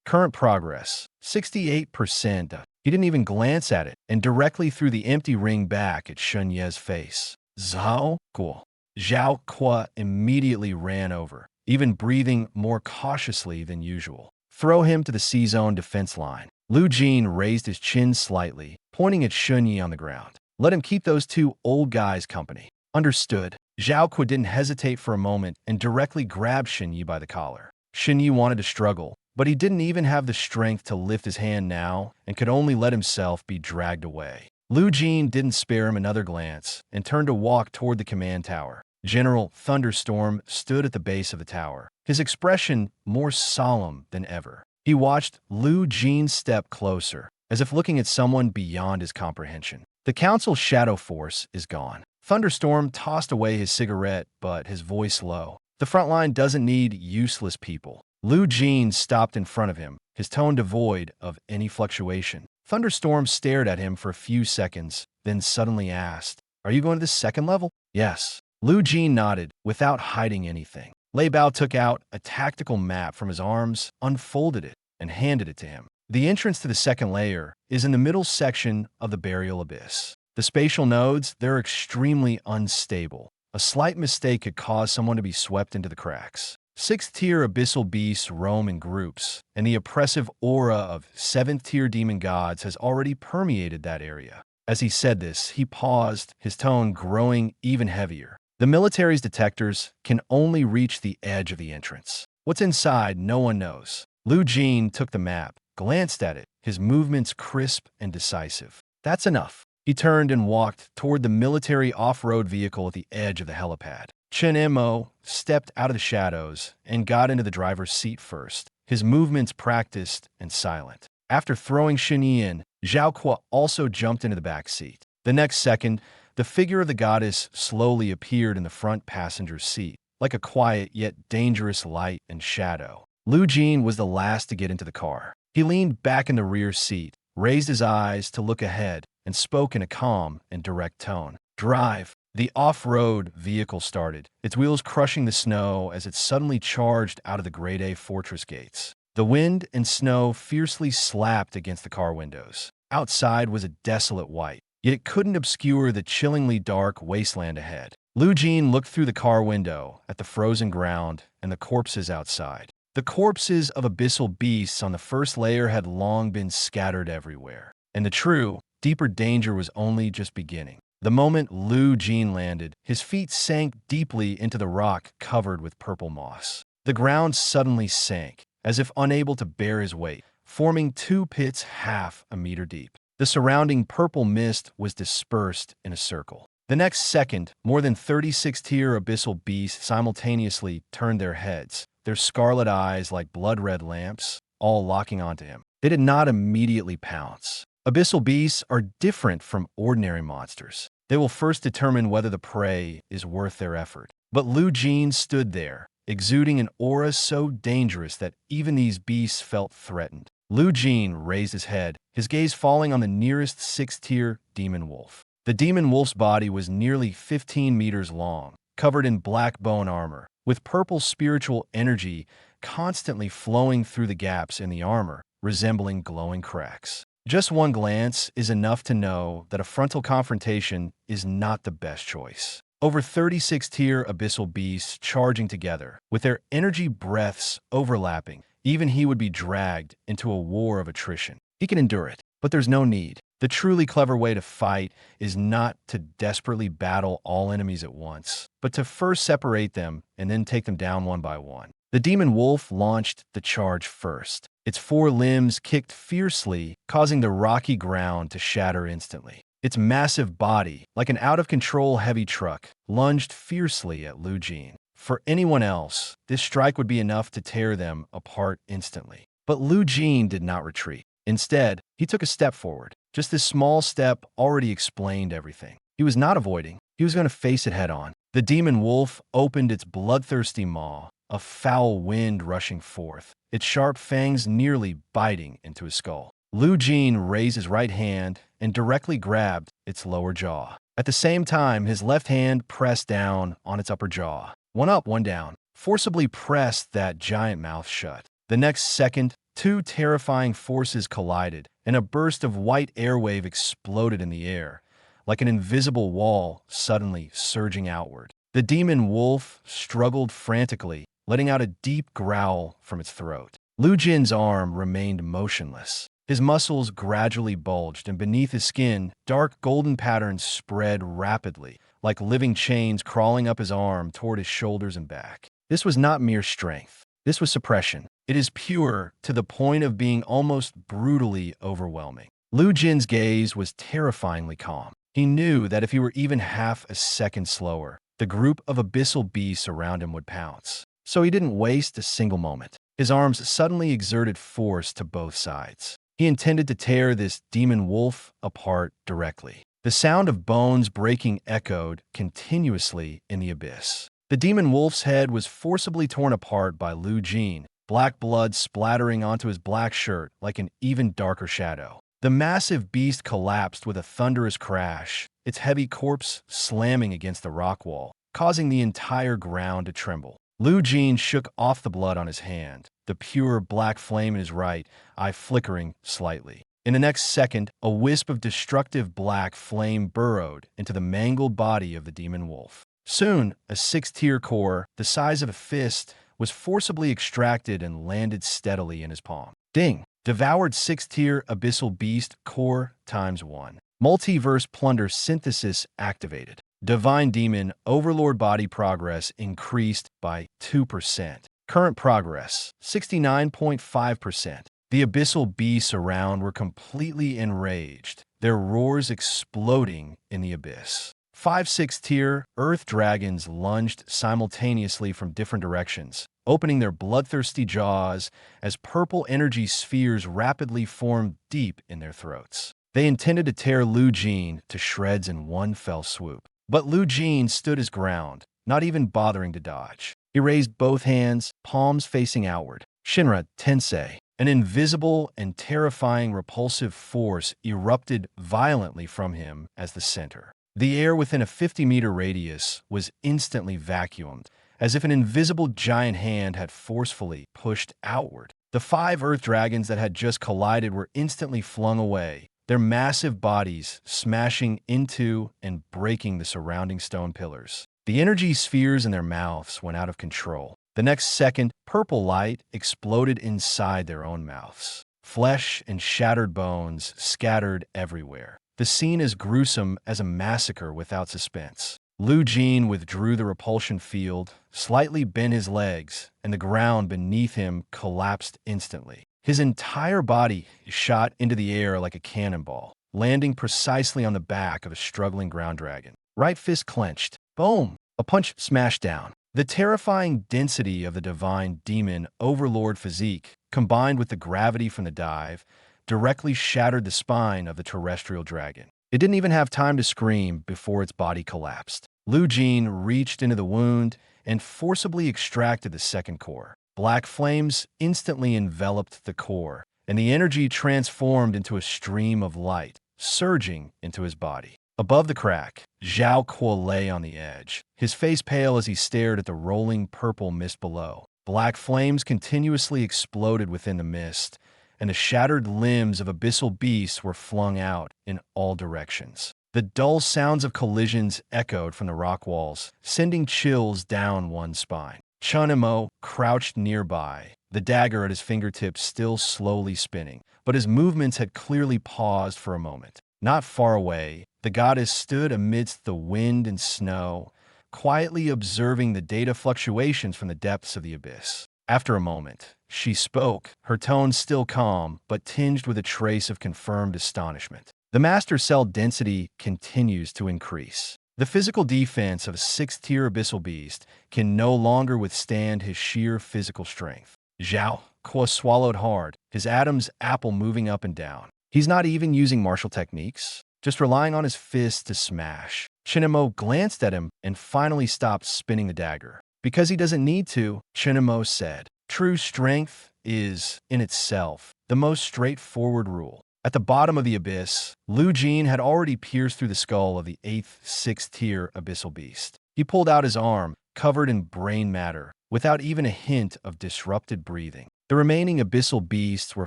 Current progress 68%. He didn't even glance at it and directly threw the empty ring back at Shun Yi's face. Zhao Kuo. Zhao Kuo immediately ran over, even breathing more cautiously than usual. Throw him to the C-zone defense line. Lu Jin raised his chin slightly, pointing at Shun Yi on the ground. Let him keep those two old guys company. Understood. Zhao Kuo didn't hesitate for a moment and directly grabbed Shun Yi by the collar. Shun Yi wanted to struggle, but he didn't even have the strength to lift his hand now and could only let himself be dragged away. Lu Jin didn't spare him another glance and turned to walk toward the command tower. General Thunderstorm stood at the base of the tower, his expression more solemn than ever. He watched Lu Jin step closer, as if looking at someone beyond his comprehension. The Council's shadow force is gone. Thunderstorm tossed away his cigarette, but his voice low. The front line doesn't need useless people. Lu Jin stopped in front of him, his tone devoid of any fluctuation. Thunderstorm stared at him for a few seconds, then suddenly asked, Are you going to the second level? Yes. Lu Jin nodded, without hiding anything. Lei Bao took out a tactical map from his arms, unfolded it, and handed it to him. The entrance to the second layer is in the middle section of the burial abyss. The spatial nodes, they're extremely unstable. A slight mistake could cause someone to be swept into the cracks. 6th-tier abyssal beasts roam in groups, and the oppressive aura of 7th-tier demon gods has already permeated that area. As he said this, he paused, his tone growing even heavier. The military's detectors can only reach the edge of the entrance. What's inside, no one knows. Lu Jin took the map, glanced at it, his movements crisp and decisive. That's enough. He turned and walked toward the military off-road vehicle at the edge of the helipad. Chen Mo stepped out of the shadows and got into the driver's seat first, his movements practiced and silent. After throwing Xinyi in, Zhao Kuo also jumped into the back seat. The next second, the figure of the goddess slowly appeared in the front passenger's seat, like a quiet yet dangerous light and shadow. Lu Jin was the last to get into the car. He leaned back in the rear seat, raised his eyes to look ahead, and spoke in a calm and direct tone. Drive. The off-road vehicle started, its wheels crushing the snow as it suddenly charged out of the Grade A fortress gates. The wind and snow fiercely slapped against the car windows. Outside was a desolate white, yet it couldn't obscure the chillingly dark wasteland ahead. Lu Jin looked through the car window at the frozen ground and the corpses outside. The corpses of abyssal beasts on the first layer had long been scattered everywhere, and the true, deeper danger was only just beginning. The moment Lu Jin landed, his feet sank deeply into the rock covered with purple moss. The ground suddenly sank, as if unable to bear his weight, forming 2 pits half a meter deep. The surrounding purple mist was dispersed in a circle. The next second, more than 36-tier abyssal beasts simultaneously turned their heads, their scarlet eyes like blood-red lamps, all locking onto him. They did not immediately pounce. Abyssal beasts are different from ordinary monsters. They will first determine whether the prey is worth their effort. But Lu Jin stood there, exuding an aura so dangerous that even these beasts felt threatened. Lu Jin raised his head, his gaze falling on the nearest 6th-tier demon wolf. The demon wolf's body was nearly 15 meters long, covered in black bone armor, with purple spiritual energy constantly flowing through the gaps in the armor, resembling glowing cracks. Just one glance is enough to know that a frontal confrontation is not the best choice. Over 36-tier abyssal beasts charging together, with their energy breaths overlapping, even he would be dragged into a war of attrition. He can endure it, but there's no need. The truly clever way to fight is not to desperately battle all enemies at once, but to first separate them and then take them down one by one. The demon wolf launched the charge first. Its 4 limbs kicked fiercely, causing the rocky ground to shatter instantly. Its massive body, like an out-of-control heavy truck, lunged fiercely at Lu Jin. For anyone else, this strike would be enough to tear them apart instantly. But Lu Jin did not retreat. Instead, he took a step forward. Just this small step already explained everything. He was not avoiding. He was going to face it head-on. The demon wolf opened its bloodthirsty maw, a foul wind rushing forth, its sharp fangs nearly biting into his skull. Lu Jin raised his right hand and directly grabbed its lower jaw. At the same time, his left hand pressed down on its upper jaw. One up, one down, forcibly pressed that giant mouth shut. The next second, 2 terrifying forces collided, and a burst of white airwave exploded in the air, like an invisible wall suddenly surging outward. The demon wolf struggled frantically, letting out a deep growl from its throat. Lu Jin's arm remained motionless. His muscles gradually bulged, and beneath his skin, dark golden patterns spread rapidly, like living chains crawling up his arm toward his shoulders and back. This was not mere strength. This was suppression. It is pure to the point of being almost brutally overwhelming. Lu Jin's gaze was terrifyingly calm. He knew that if he were even half a second slower, the group of abyssal beasts around him would pounce. So he didn't waste a single moment. His arms suddenly exerted force to both sides. He intended to tear this demon wolf apart directly. The sound of bones breaking echoed continuously in the abyss. The demon wolf's head was forcibly torn apart by Lu Jin, black blood splattering onto his black shirt like an even darker shadow. The massive beast collapsed with a thunderous crash, its heavy corpse slamming against the rock wall, causing the entire ground to tremble. Lu Jin shook off the blood on his hand, the pure black flame in his right eye flickering slightly. In the next second, a wisp of destructive black flame burrowed into the mangled body of the demon wolf. Soon, a 6-tier core, the size of a fist, was forcibly extracted and landed steadily in his palm. Ding! Devoured 6-tier abyssal beast core ×1. Multiverse plunder synthesis activated. Divine demon overlord body progress increased by 2%. Current progress 69.5%. The abyssal beasts around were completely enraged, their roars exploding in the abyss. 5 6-tier earth dragons lunged simultaneously from different directions, opening their bloodthirsty jaws as purple energy spheres rapidly formed deep in their throats. They intended to tear Lu Jin to shreds in one fell swoop. But Lu Jin stood his ground, not even bothering to dodge. He raised both hands, palms facing outward. Shinra Tensei, an invisible and terrifying repulsive force erupted violently from him as the center. The air within a 50-meter radius was instantly vacuumed, as if an invisible giant hand had forcefully pushed outward. The 5 earth dragons that had just collided were instantly flung away, their massive bodies smashing into and breaking the surrounding stone pillars. The energy spheres in their mouths went out of control. The next second, purple light exploded inside their own mouths. Flesh and shattered bones scattered everywhere. The scene is gruesome as a massacre without suspense. Lu Jin withdrew the repulsion field, slightly bent his legs, and the ground beneath him collapsed instantly. His entire body shot into the air like a cannonball, landing precisely on the back of a struggling ground dragon. Right fist clenched. Boom! A punch smashed down. The terrifying density of the divine demon overlord physique, combined with the gravity from the dive, directly shattered the spine of the terrestrial dragon. It didn't even have time to scream before its body collapsed. Lu Jin reached into the wound and forcibly extracted the second core. Black flames instantly enveloped the core, and the energy transformed into a stream of light, surging into his body. Above the crack, Zhao Kuo lay on the edge, his face pale as he stared at the rolling purple mist below. Black flames continuously exploded within the mist, and the shattered limbs of abyssal beasts were flung out in all directions. The dull sounds of collisions echoed from the rock walls, sending chills down one's spine. Chunimo crouched nearby, the dagger at his fingertips still slowly spinning, but his movements had clearly paused for a moment. Not far away, the goddess stood amidst the wind and snow, quietly observing the data fluctuations from the depths of the abyss. After a moment, she spoke, her tone still calm, but tinged with a trace of confirmed astonishment. The master cell density continues to increase. The physical defense of a 6-tier abyssal beast can no longer withstand his sheer physical strength. Zhao Kuo swallowed hard, his Adam's apple moving up and down. He's not even using martial techniques, just relying on his fists to smash. Chinimo glanced at him and finally stopped spinning the dagger. Because he doesn't need to, Chinimo said, true strength is, in itself, the most straightforward rule. At the bottom of the abyss, Lu Jin had already pierced through the skull of the 8th 6-tier abyssal beast. He pulled out his arm, covered in brain matter, without even a hint of disrupted breathing. The remaining abyssal beasts were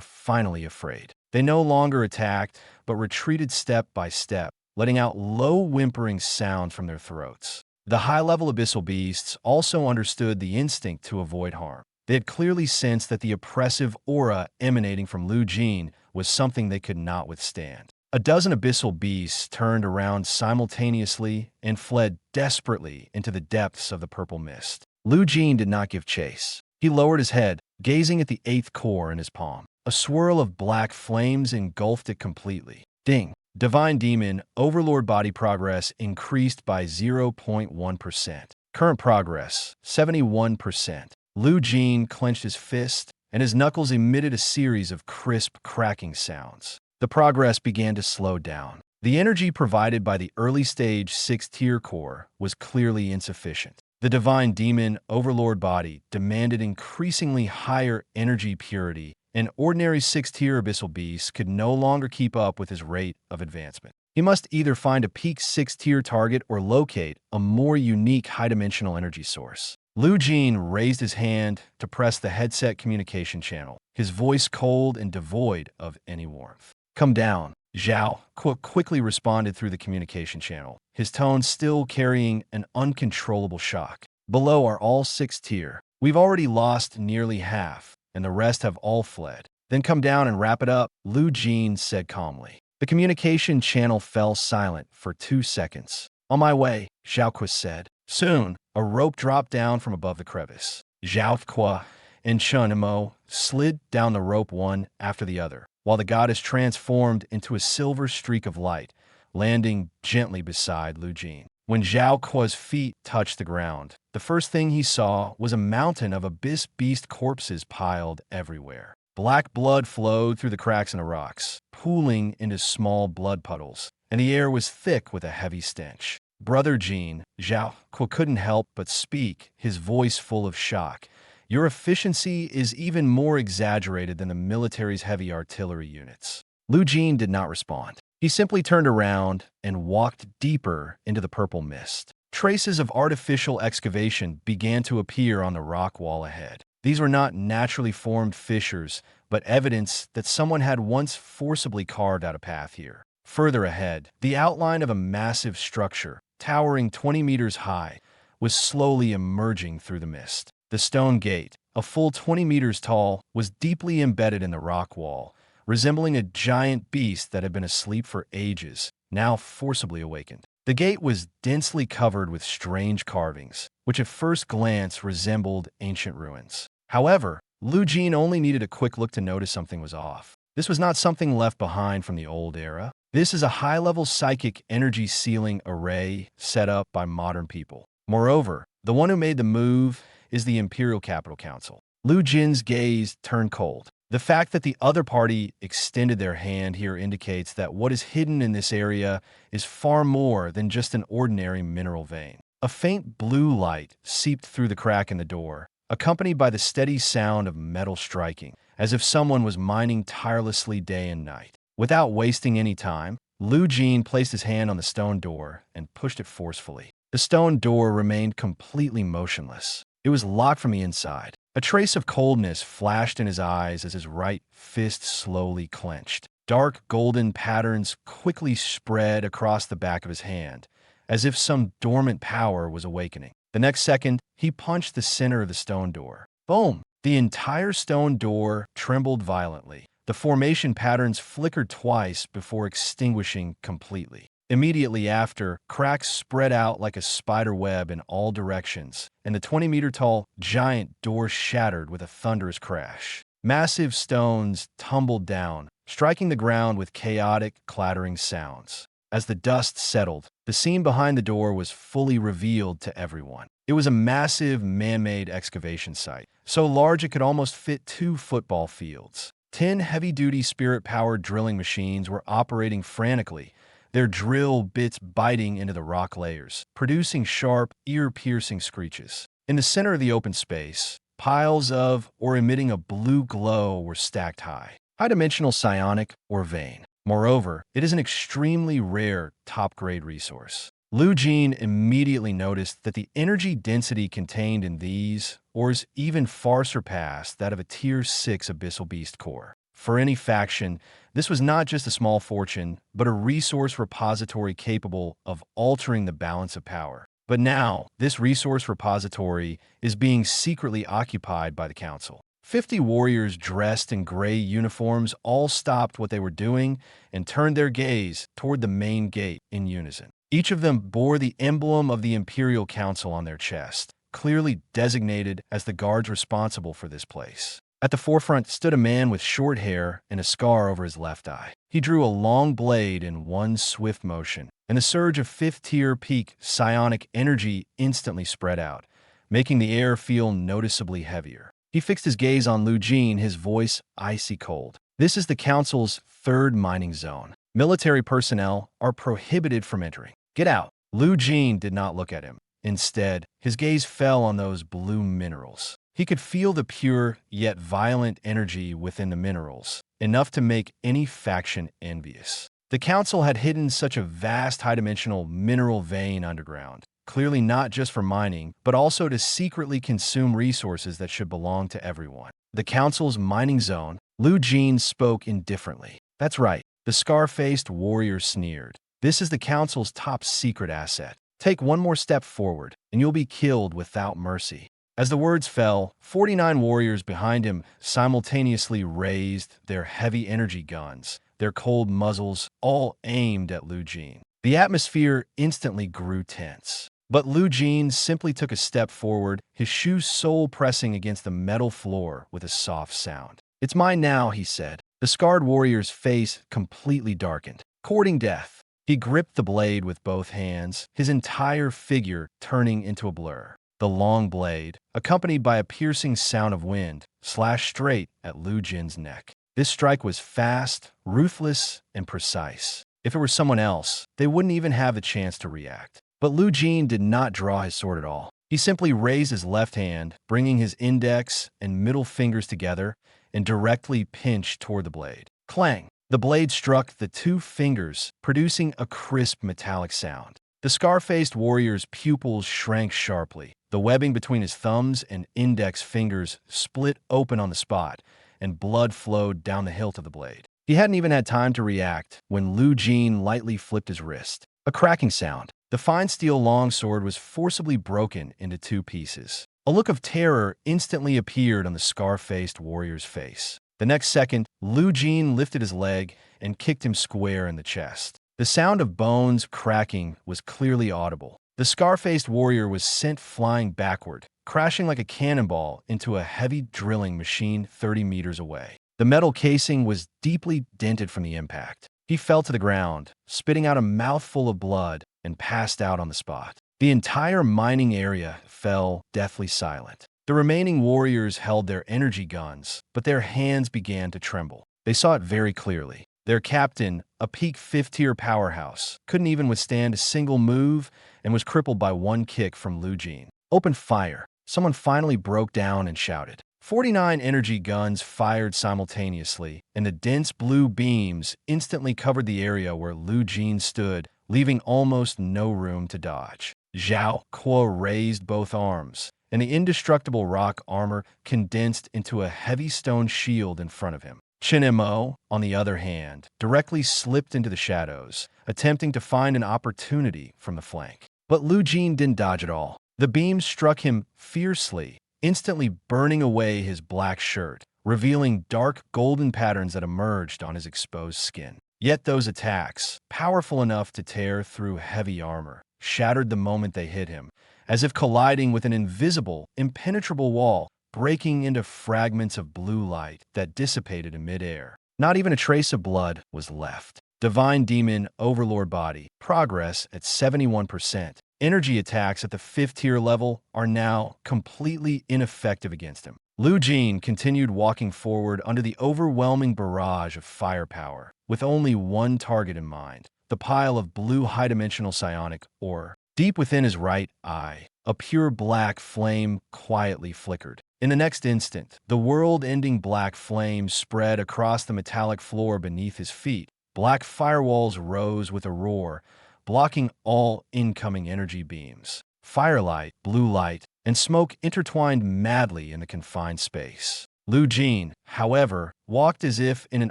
finally afraid. They no longer attacked, but retreated step by step, letting out low whimpering sounds from their throats. The high-level abyssal beasts also understood the instinct to avoid harm. They had clearly sensed that the oppressive aura emanating from Lu Jin was something they could not withstand. A dozen abyssal beasts turned around simultaneously and fled desperately into the depths of the purple mist. Lu Jin did not give chase. He lowered his head, gazing at the 8th core in his palm. A swirl of black flames engulfed it completely. Ding! Divine Demon Overlord body progress increased by 0.1%. Current progress 71%. Lu Jin clenched his fist, and his knuckles emitted a series of crisp, cracking sounds. The progress began to slow down. The energy provided by the early-stage 6-tier core was clearly insufficient. The Divine Demon Overlord body demanded increasingly higher energy purity An ordinary 6th-tier abyssal beast could no longer keep up with his rate of advancement. He must either find a peak 6th-tier target or locate a more unique high-dimensional energy source. Lu Jin raised his hand to press the headset communication channel, his voice cold and devoid of any warmth. "Come down," Zhao quickly responded through the communication channel, his tone still carrying an uncontrollable shock. "Below are all 6th tier. We've already lost nearly half, and the rest have all fled." "Then come down and wrap it up," Lu Jin said calmly. The communication channel fell silent for 2 seconds. "On my way," Zhao said. Soon, a rope dropped down from above the crevice. Zhao and Chunmo slid down the rope one after the other, while the goddess transformed into a silver streak of light, landing gently beside Lu Jin. When Zhao feet touched the ground, the first thing he saw was a mountain of abyss beast corpses piled everywhere. Black blood flowed through the cracks in the rocks, pooling into small blood puddles, and the air was thick with a heavy stench. "Brother Jin," Zhao couldn't help but speak, his voice full of shock. "Your efficiency is even more exaggerated than the military's heavy artillery units." Lu Jin did not respond. He simply turned around and walked deeper into the purple mist. Traces of artificial excavation began to appear on the rock wall ahead. These were not naturally formed fissures, but evidence that someone had once forcibly carved out a path here. Further ahead, the outline of a massive structure, towering 20 meters high, was slowly emerging through the mist. The stone gate, a full 20 meters tall, was deeply embedded in the rock wall, resembling a giant beast that had been asleep for ages, now forcibly awakened. The gate was densely covered with strange carvings, which at first glance resembled ancient ruins. However, Lu Jin only needed a quick look to notice something was off. This was not something left behind from the old era. This is a high-level psychic energy sealing array set up by modern people. Moreover, the one who made the move is the Imperial Capital Council. Lu Jin's gaze turned cold. The fact that the other party extended their hand here indicates that what is hidden in this area is far more than just an ordinary mineral vein. A faint blue light seeped through the crack in the door, accompanied by the steady sound of metal striking, as if someone was mining tirelessly day and night. Without wasting any time, Lu Jin placed his hand on the stone door and pushed it forcefully. The stone door remained completely motionless. It was locked from the inside. A trace of coldness flashed in his eyes as his right fist slowly clenched. Dark golden patterns quickly spread across the back of his hand, as if some dormant power was awakening. The next second, he punched the center of the stone door. Boom! The entire stone door trembled violently. The formation patterns flickered twice before extinguishing completely. Immediately after, cracks spread out like a spider web in all directions, and the 20-meter-tall giant door shattered with a thunderous crash. Massive stones tumbled down, striking the ground with chaotic, clattering sounds. As the dust settled, the scene behind the door was fully revealed to everyone. It was a massive man-made excavation site, so large it could almost fit 2 football fields. 10 heavy-duty spirit-powered drilling machines were operating frantically, their drill bits biting into the rock layers, producing sharp, ear-piercing screeches. In the center of the open space, piles of, or emitting a blue glow, were stacked high. High-dimensional psionic or vein. Moreover, it is an extremely rare, top-grade resource. Lu Jin immediately noticed that the energy density contained in these ores even far surpassed that of a Tier 6 abyssal beast core. For any faction, this was not just a small fortune, but a resource repository capable of altering the balance of power. But now, this resource repository is being secretly occupied by the Council. 50 warriors dressed in gray uniforms all stopped what they were doing and turned their gaze toward the main gate in unison. Each of them bore the emblem of the Imperial Council on their chest, clearly designated as the guards responsible for this place. At the forefront stood a man with short hair and a scar over his left eye. He drew a long blade in one swift motion, and the surge of 5th-tier peak psionic energy instantly spread out, making the air feel noticeably heavier. He fixed his gaze on Lu Jin, his voice icy cold. "This is the Council's 3rd mining zone. Military personnel are prohibited from entering. Get out." Lu Jin did not look at him. Instead, his gaze fell on those blue minerals. He could feel the pure yet violent energy within the minerals, enough to make any faction envious. The council had hidden such a vast high-dimensional mineral vein underground, clearly not just for mining, but also to secretly consume resources that should belong to everyone. The council's mining zone, Lu Jin spoke indifferently. That's right, the scar-faced warrior sneered. This is the council's top secret asset. Take one more step forward, and you'll be killed without mercy. As the words fell, 49 warriors behind him simultaneously raised their heavy energy guns, their cold muzzles all aimed at Lu Jin. The atmosphere instantly grew tense. But Lu Jin simply took a step forward, his shoes sole pressing against the metal floor with a soft sound. "It's mine now," he said. The scarred warrior's face completely darkened. Courting death. He gripped the blade with both hands, his entire figure turning into a blur. The long blade, accompanied by a piercing sound of wind, slashed straight at Lu Jin's neck. This strike was fast, ruthless, and precise. If it were someone else, they wouldn't even have the chance to react. But Lu Jin did not draw his sword at all. He simply raised his left hand, bringing his index and middle fingers together, and directly pinched toward the blade. Clang! The blade struck the two fingers, producing a crisp metallic sound. The scar-faced warrior's pupils shrank sharply. The webbing between his thumbs and index fingers split open on the spot, and blood flowed down the hilt of the blade. He hadn't even had time to react when Lu Jin lightly flipped his wrist. A cracking sound. The fine steel longsword was forcibly broken into two pieces. A look of terror instantly appeared on the scar-faced warrior's face. The next second, Lu Jin lifted his leg and kicked him square in the chest. The sound of bones cracking was clearly audible. The scar-faced warrior was sent flying backward, crashing like a cannonball into a heavy drilling machine 30 meters away. The metal casing was deeply dented from the impact. He fell to the ground, spitting out a mouthful of blood, and passed out on the spot. The entire mining area fell deathly silent. The remaining warriors held their energy guns, but their hands began to tremble. They saw it very clearly. Their captain, a peak 5th-tier powerhouse, couldn't even withstand a single move and was crippled by one kick from Lu Jin. "Open fire!" Someone finally broke down and shouted. 49 energy guns fired simultaneously, and the dense blue beams instantly covered the area where Lu Jin stood, leaving almost no room to dodge. Zhao Kuo raised both arms, and the indestructible rock armor condensed into a heavy stone shield in front of him. Chen Mo, on the other hand, directly slipped into the shadows, attempting to find an opportunity from the flank. But Lu Jin didn't dodge at all. The beams struck him fiercely, instantly burning away his black shirt, revealing dark golden patterns that emerged on his exposed skin. Yet those attacks, powerful enough to tear through heavy armor, shattered the moment they hit him, as if colliding with an invisible, impenetrable wall, breaking into fragments of blue light that dissipated in midair. Not even a trace of blood was left. Divine Demon Overlord Body, progress at 71%. Energy attacks at the 5th-tier level are now completely ineffective against him. Lu Jin continued walking forward under the overwhelming barrage of firepower, with only one target in mind, the pile of blue high-dimensional psionic ore. Deep within his right eye, a pure black flame quietly flickered. In the next instant, the world-ending black flame spread across the metallic floor beneath his feet. Black firewalls rose with a roar, blocking all incoming energy beams. Firelight, blue light, and smoke intertwined madly in the confined space. Lu Jin, however, walked as if in an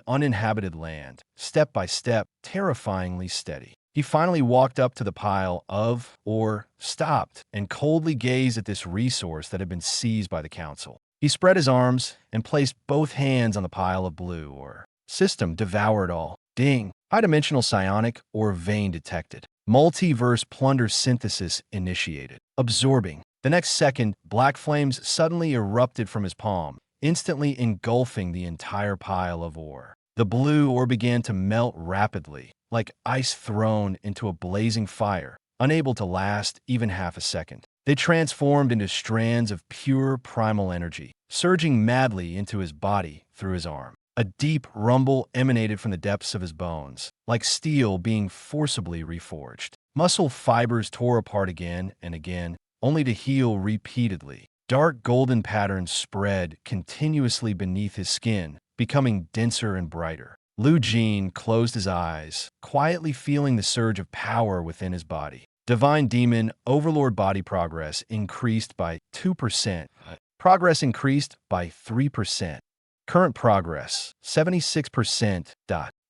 uninhabited land, step by step, terrifyingly steady. He finally walked up to the pile of ore, stopped, and coldly gazed at this resource that had been seized by the council. He spread his arms and placed both hands on the pile of blue ore. System devoured all. Ding! High-dimensional psionic ore vein detected. Multiverse plunder synthesis initiated. Absorbing. The next second, black flames suddenly erupted from his palm, instantly engulfing the entire pile of ore. The blue ore began to melt rapidly, like ice thrown into a blazing fire, unable to last even half a second. They transformed into strands of pure primal energy, surging madly into his body through his arm. A deep rumble emanated from the depths of his bones, like steel being forcibly reforged. Muscle fibers tore apart again and again, only to heal repeatedly. Dark golden patterns spread continuously beneath his skin, becoming denser and brighter. Lu Jin closed his eyes, quietly feeling the surge of power within his body. Divine Demon Overlord body progress increased by 2%. Progress increased by 3%. Current progress, 76%.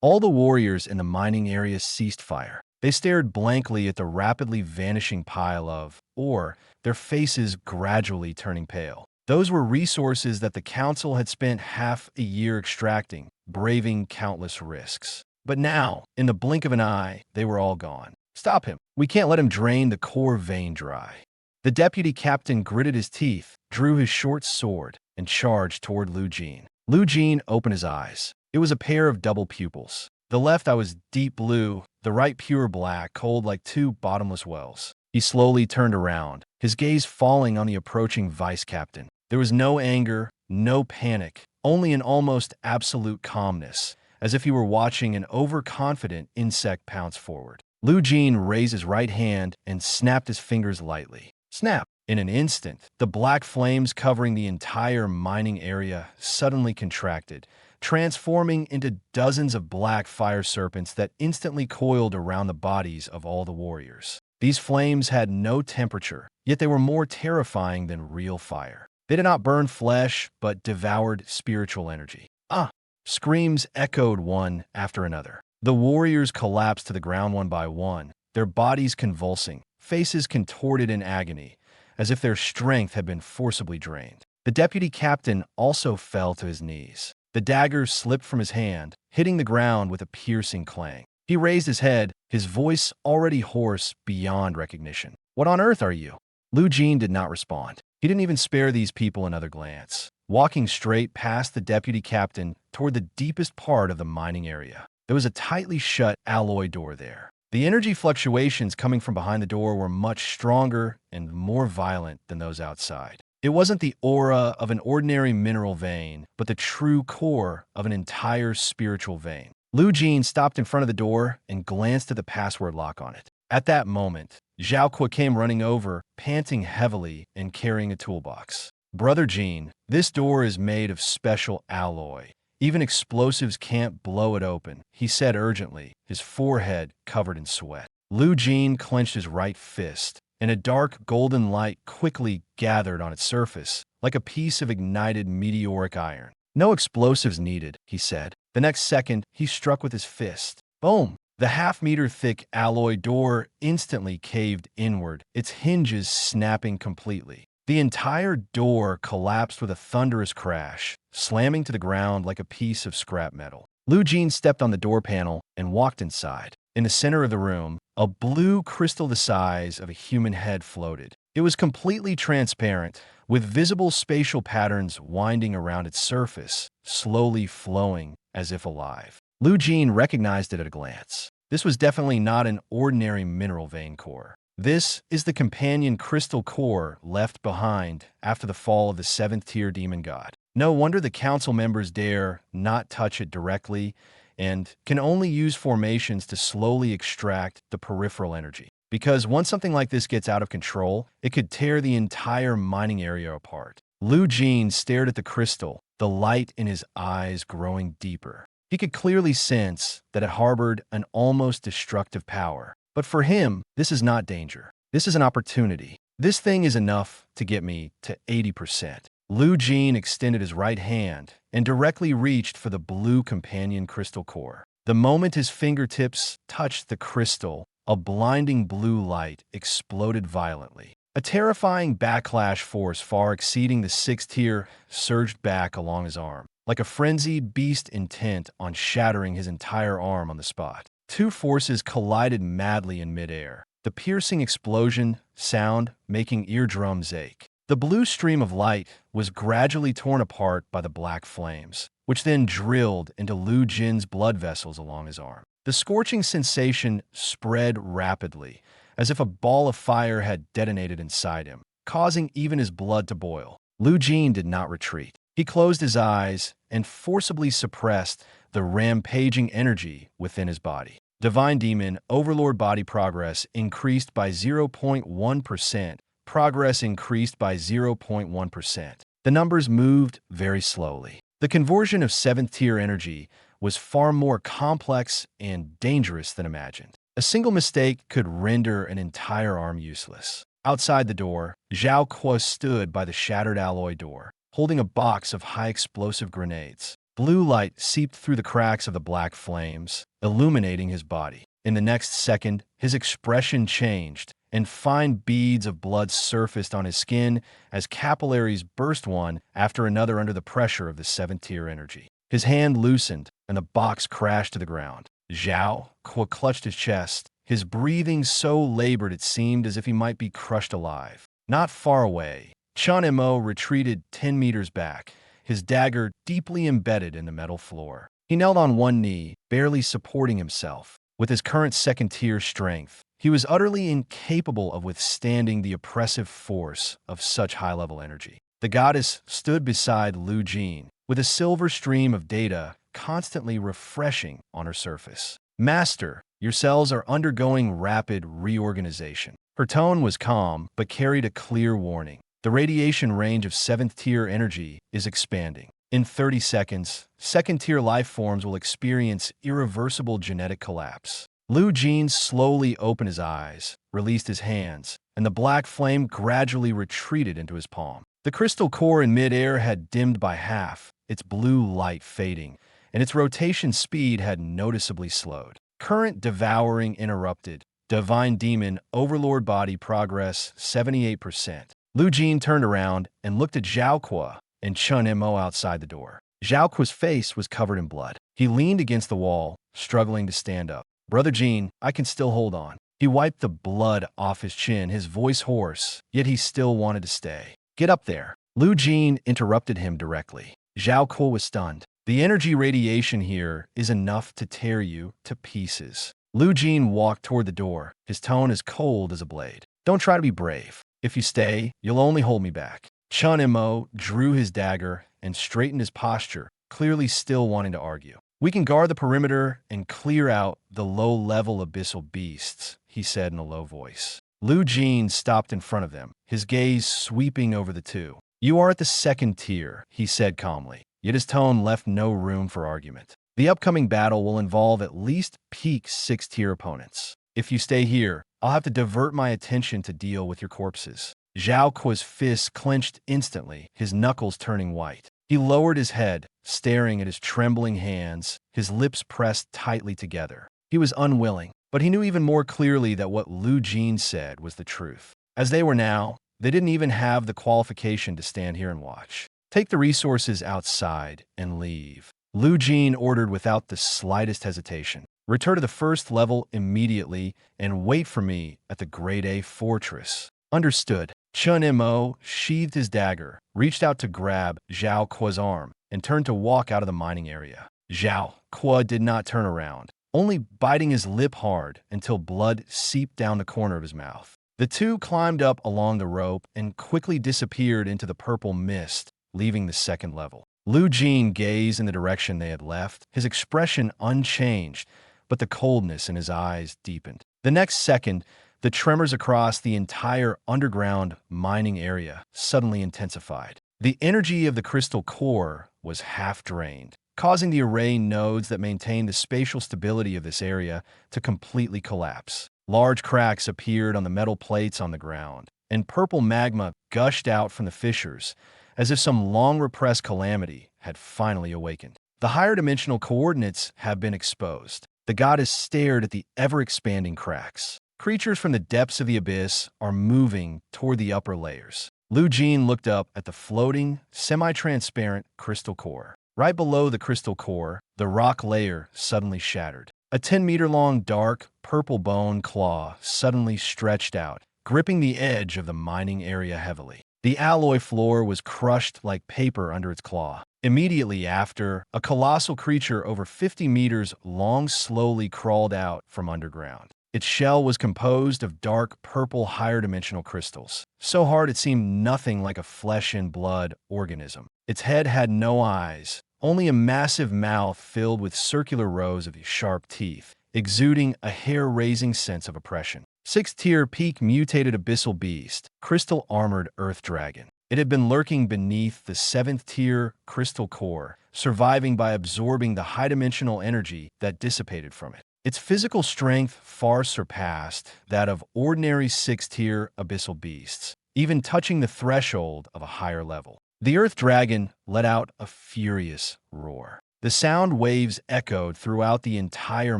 All the warriors in the mining area ceased fire. They stared blankly at the rapidly vanishing pile of ore, their faces gradually turning pale. Those were resources that the council had spent half a year extracting, braving countless risks. But now, in the blink of an eye, they were all gone. Stop him. We can't let him drain the core vein dry. The deputy captain gritted his teeth, drew his short sword, and charged toward Lu Jin. Lu Jin opened his eyes. It was a pair of double pupils. The left eye was deep blue, the right pure black, cold like two bottomless wells. He slowly turned around, his gaze falling on the approaching vice captain. There was no anger, no panic, only an almost absolute calmness, as if he were watching an overconfident insect pounce forward. Lu Jin raised his right hand and snapped his fingers lightly. Snap! In an instant, the black flames covering the entire mining area suddenly contracted, transforming into dozens of black fire serpents that instantly coiled around the bodies of all the warriors. These flames had no temperature, yet they were more terrifying than real fire. They did not burn flesh, but devoured spiritual energy. Ah! Screams echoed one after another. The warriors collapsed to the ground one by one, their bodies convulsing, faces contorted in agony, as if their strength had been forcibly drained. The deputy captain also fell to his knees. The dagger slipped from his hand, hitting the ground with a piercing clang. He raised his head, his voice already hoarse beyond recognition. "What on earth are you?" Lu Jin did not respond. He didn't even spare these people another glance, walking straight past the deputy captain toward the deepest part of the mining area. There was a tightly shut alloy door there. The energy fluctuations coming from behind the door were much stronger and more violent than those outside. It wasn't the aura of an ordinary mineral vein, but the true core of an entire spiritual vein. Lu Jin stopped in front of the door and glanced at the password lock on it. At that moment, Zhao Kuo came running over, panting heavily and carrying a toolbox. "Brother Jin, this door is made of special alloy. Even explosives can't blow it open," he said urgently, his forehead covered in sweat. Lu Jin clenched his right fist, and a dark golden light quickly gathered on its surface, like a piece of ignited meteoric iron. "No explosives needed," he said. The next second, he struck with his fist. Boom! The half-meter-thick alloy door instantly caved inward, its hinges snapping completely. The entire door collapsed with a thunderous crash, slamming to the ground like a piece of scrap metal. Lu Jin stepped on the door panel and walked inside. In the center of the room, a blue crystal the size of a human head floated. It was completely transparent, with visible spatial patterns winding around its surface, slowly flowing as if alive. Lu Jin recognized it at a glance. This was definitely not an ordinary mineral vein core. This is the companion crystal core left behind after the fall of the 7th-tier demon god. No wonder the council members dare not touch it directly and can only use formations to slowly extract the peripheral energy. Because once something like this gets out of control, it could tear the entire mining area apart. Lu Jin stared at the crystal, the light in his eyes growing deeper. He could clearly sense that it harbored an almost destructive power. But for him, this is not danger. This is an opportunity. This thing is enough to get me to 80%. Lu Jin extended his right hand and directly reached for the blue companion crystal core. The moment his fingertips touched the crystal, a blinding blue light exploded violently. A terrifying backlash force far exceeding the 6th tier surged back along his arm, like a frenzied beast intent on shattering his entire arm on the spot. Two forces collided madly in midair, the piercing explosion sound making eardrums ache. The blue stream of light was gradually torn apart by the black flames, which then drilled into Lu Jin's blood vessels along his arm. The scorching sensation spread rapidly, as if a ball of fire had detonated inside him, causing even his blood to boil. Lu Jin did not retreat. He closed his eyes and forcibly suppressed the rampaging energy within his body. Divine Demon Overlord body progress increased by 0.1%, progress increased by 0.1%. The numbers moved very slowly. The conversion of 7th-tier energy was far more complex and dangerous than imagined. A single mistake could render an entire arm useless. Outside the door, Zhao Kuo stood by the shattered alloy door, holding a box of high-explosive grenades. Blue light seeped through the cracks of the black flames, illuminating his body. In the next second, his expression changed, and fine beads of blood surfaced on his skin as capillaries burst one after another under the pressure of the 7th-tier energy. His hand loosened, and the box crashed to the ground. Zhao Kuo clutched his chest, his breathing so labored it seemed as if he might be crushed alive. Not far away, Chen Mo retreated 10 meters back, his dagger deeply embedded in the metal floor. He knelt on one knee, barely supporting himself. With his current 2nd-tier strength, he was utterly incapable of withstanding the oppressive force of such high-level energy. The goddess stood beside Lu Jin, with a silver stream of data constantly refreshing on her surface. "Master, your cells are undergoing rapid reorganization." Her tone was calm, but carried a clear warning. The radiation range of 7th-tier energy is expanding. In 30 seconds, 2nd-tier life forms will experience irreversible genetic collapse. Lu Jin slowly opened his eyes, released his hands, and the black flame gradually retreated into his palm. The crystal core in mid-air had dimmed by half, its blue light fading, and its rotation speed had noticeably slowed. Current devouring interrupted. Divine Demon Overlord Body Progress 78%. Lu Jin turned around and looked at Zhao Kuo and Chen Mo outside the door. Zhao Kuo's face was covered in blood. He leaned against the wall, struggling to stand up. "Brother Jin, I can still hold on." He wiped the blood off his chin, his voice hoarse, yet he still wanted to stay. "Get up there." Lu Jin interrupted him directly. Zhao Kuo was stunned. "The energy radiation here is enough to tear you to pieces." Lu Jin walked toward the door, his tone as cold as a blade. "Don't try to be brave. If you stay, you'll only hold me back." Chen Mo drew his dagger and straightened his posture, clearly still wanting to argue. "We can guard the perimeter and clear out the low-level abyssal beasts," he said in a low voice. Lu Jin stopped in front of them, his gaze sweeping over the two. "You are at the 2nd-tier," he said calmly, yet his tone left no room for argument. "The upcoming battle will involve at least peak 6th-tier opponents. If you stay here, I'll have to divert my attention to deal with your corpses." Zhao Kuo's fists clenched instantly, his knuckles turning white. He lowered his head, staring at his trembling hands, his lips pressed tightly together. He was unwilling, but he knew even more clearly that what Lu Jin said was the truth. As they were now, they didn't even have the qualification to stand here and watch. "Take the resources outside and leave," Lu Jin ordered without the slightest hesitation. "Return to the 1st level immediately and wait for me at the Grade A fortress." "Understood." Chen Mo sheathed his dagger, reached out to grab Zhao Kuo's arm, and turned to walk out of the mining area. Zhao Kuo did not turn around, only biting his lip hard until blood seeped down the corner of his mouth. The two climbed up along the rope and quickly disappeared into the purple mist, leaving the 2nd level. Lu Jin gazed in the direction they had left, his expression unchanged, but the coldness in his eyes deepened. The next second, the tremors across the entire underground mining area suddenly intensified. The energy of the crystal core was half drained, causing the array nodes that maintain the spatial stability of this area to completely collapse. Large cracks appeared on the metal plates on the ground, and purple magma gushed out from the fissures, as if some long-repressed calamity had finally awakened. The higher-dimensional coordinates have been exposed. The goddess stared at the ever-expanding cracks. Creatures from the depths of the abyss are moving toward the upper layers. Lu Jin looked up at the floating, semi-transparent crystal core. Right below the crystal core, the rock layer suddenly shattered. A 10-meter-long dark, purple bone claw suddenly stretched out, gripping the edge of the mining area heavily. The alloy floor was crushed like paper under its claw. Immediately after, a colossal creature over 50 meters long slowly crawled out from underground. Its shell was composed of dark purple higher-dimensional crystals, so hard it seemed nothing like a flesh-and-blood organism. Its head had no eyes, only a massive mouth filled with circular rows of sharp teeth, exuding a hair-raising sense of oppression. 6th tier peak mutated abyssal beast, crystal armored earth dragon. It had been lurking beneath the 7th tier crystal core, surviving by absorbing the high-dimensional energy that dissipated from it. Its physical strength far surpassed that of ordinary 6th tier abyssal beasts, even touching the threshold of a higher level. The earth dragon let out a furious roar. The sound waves echoed throughout the entire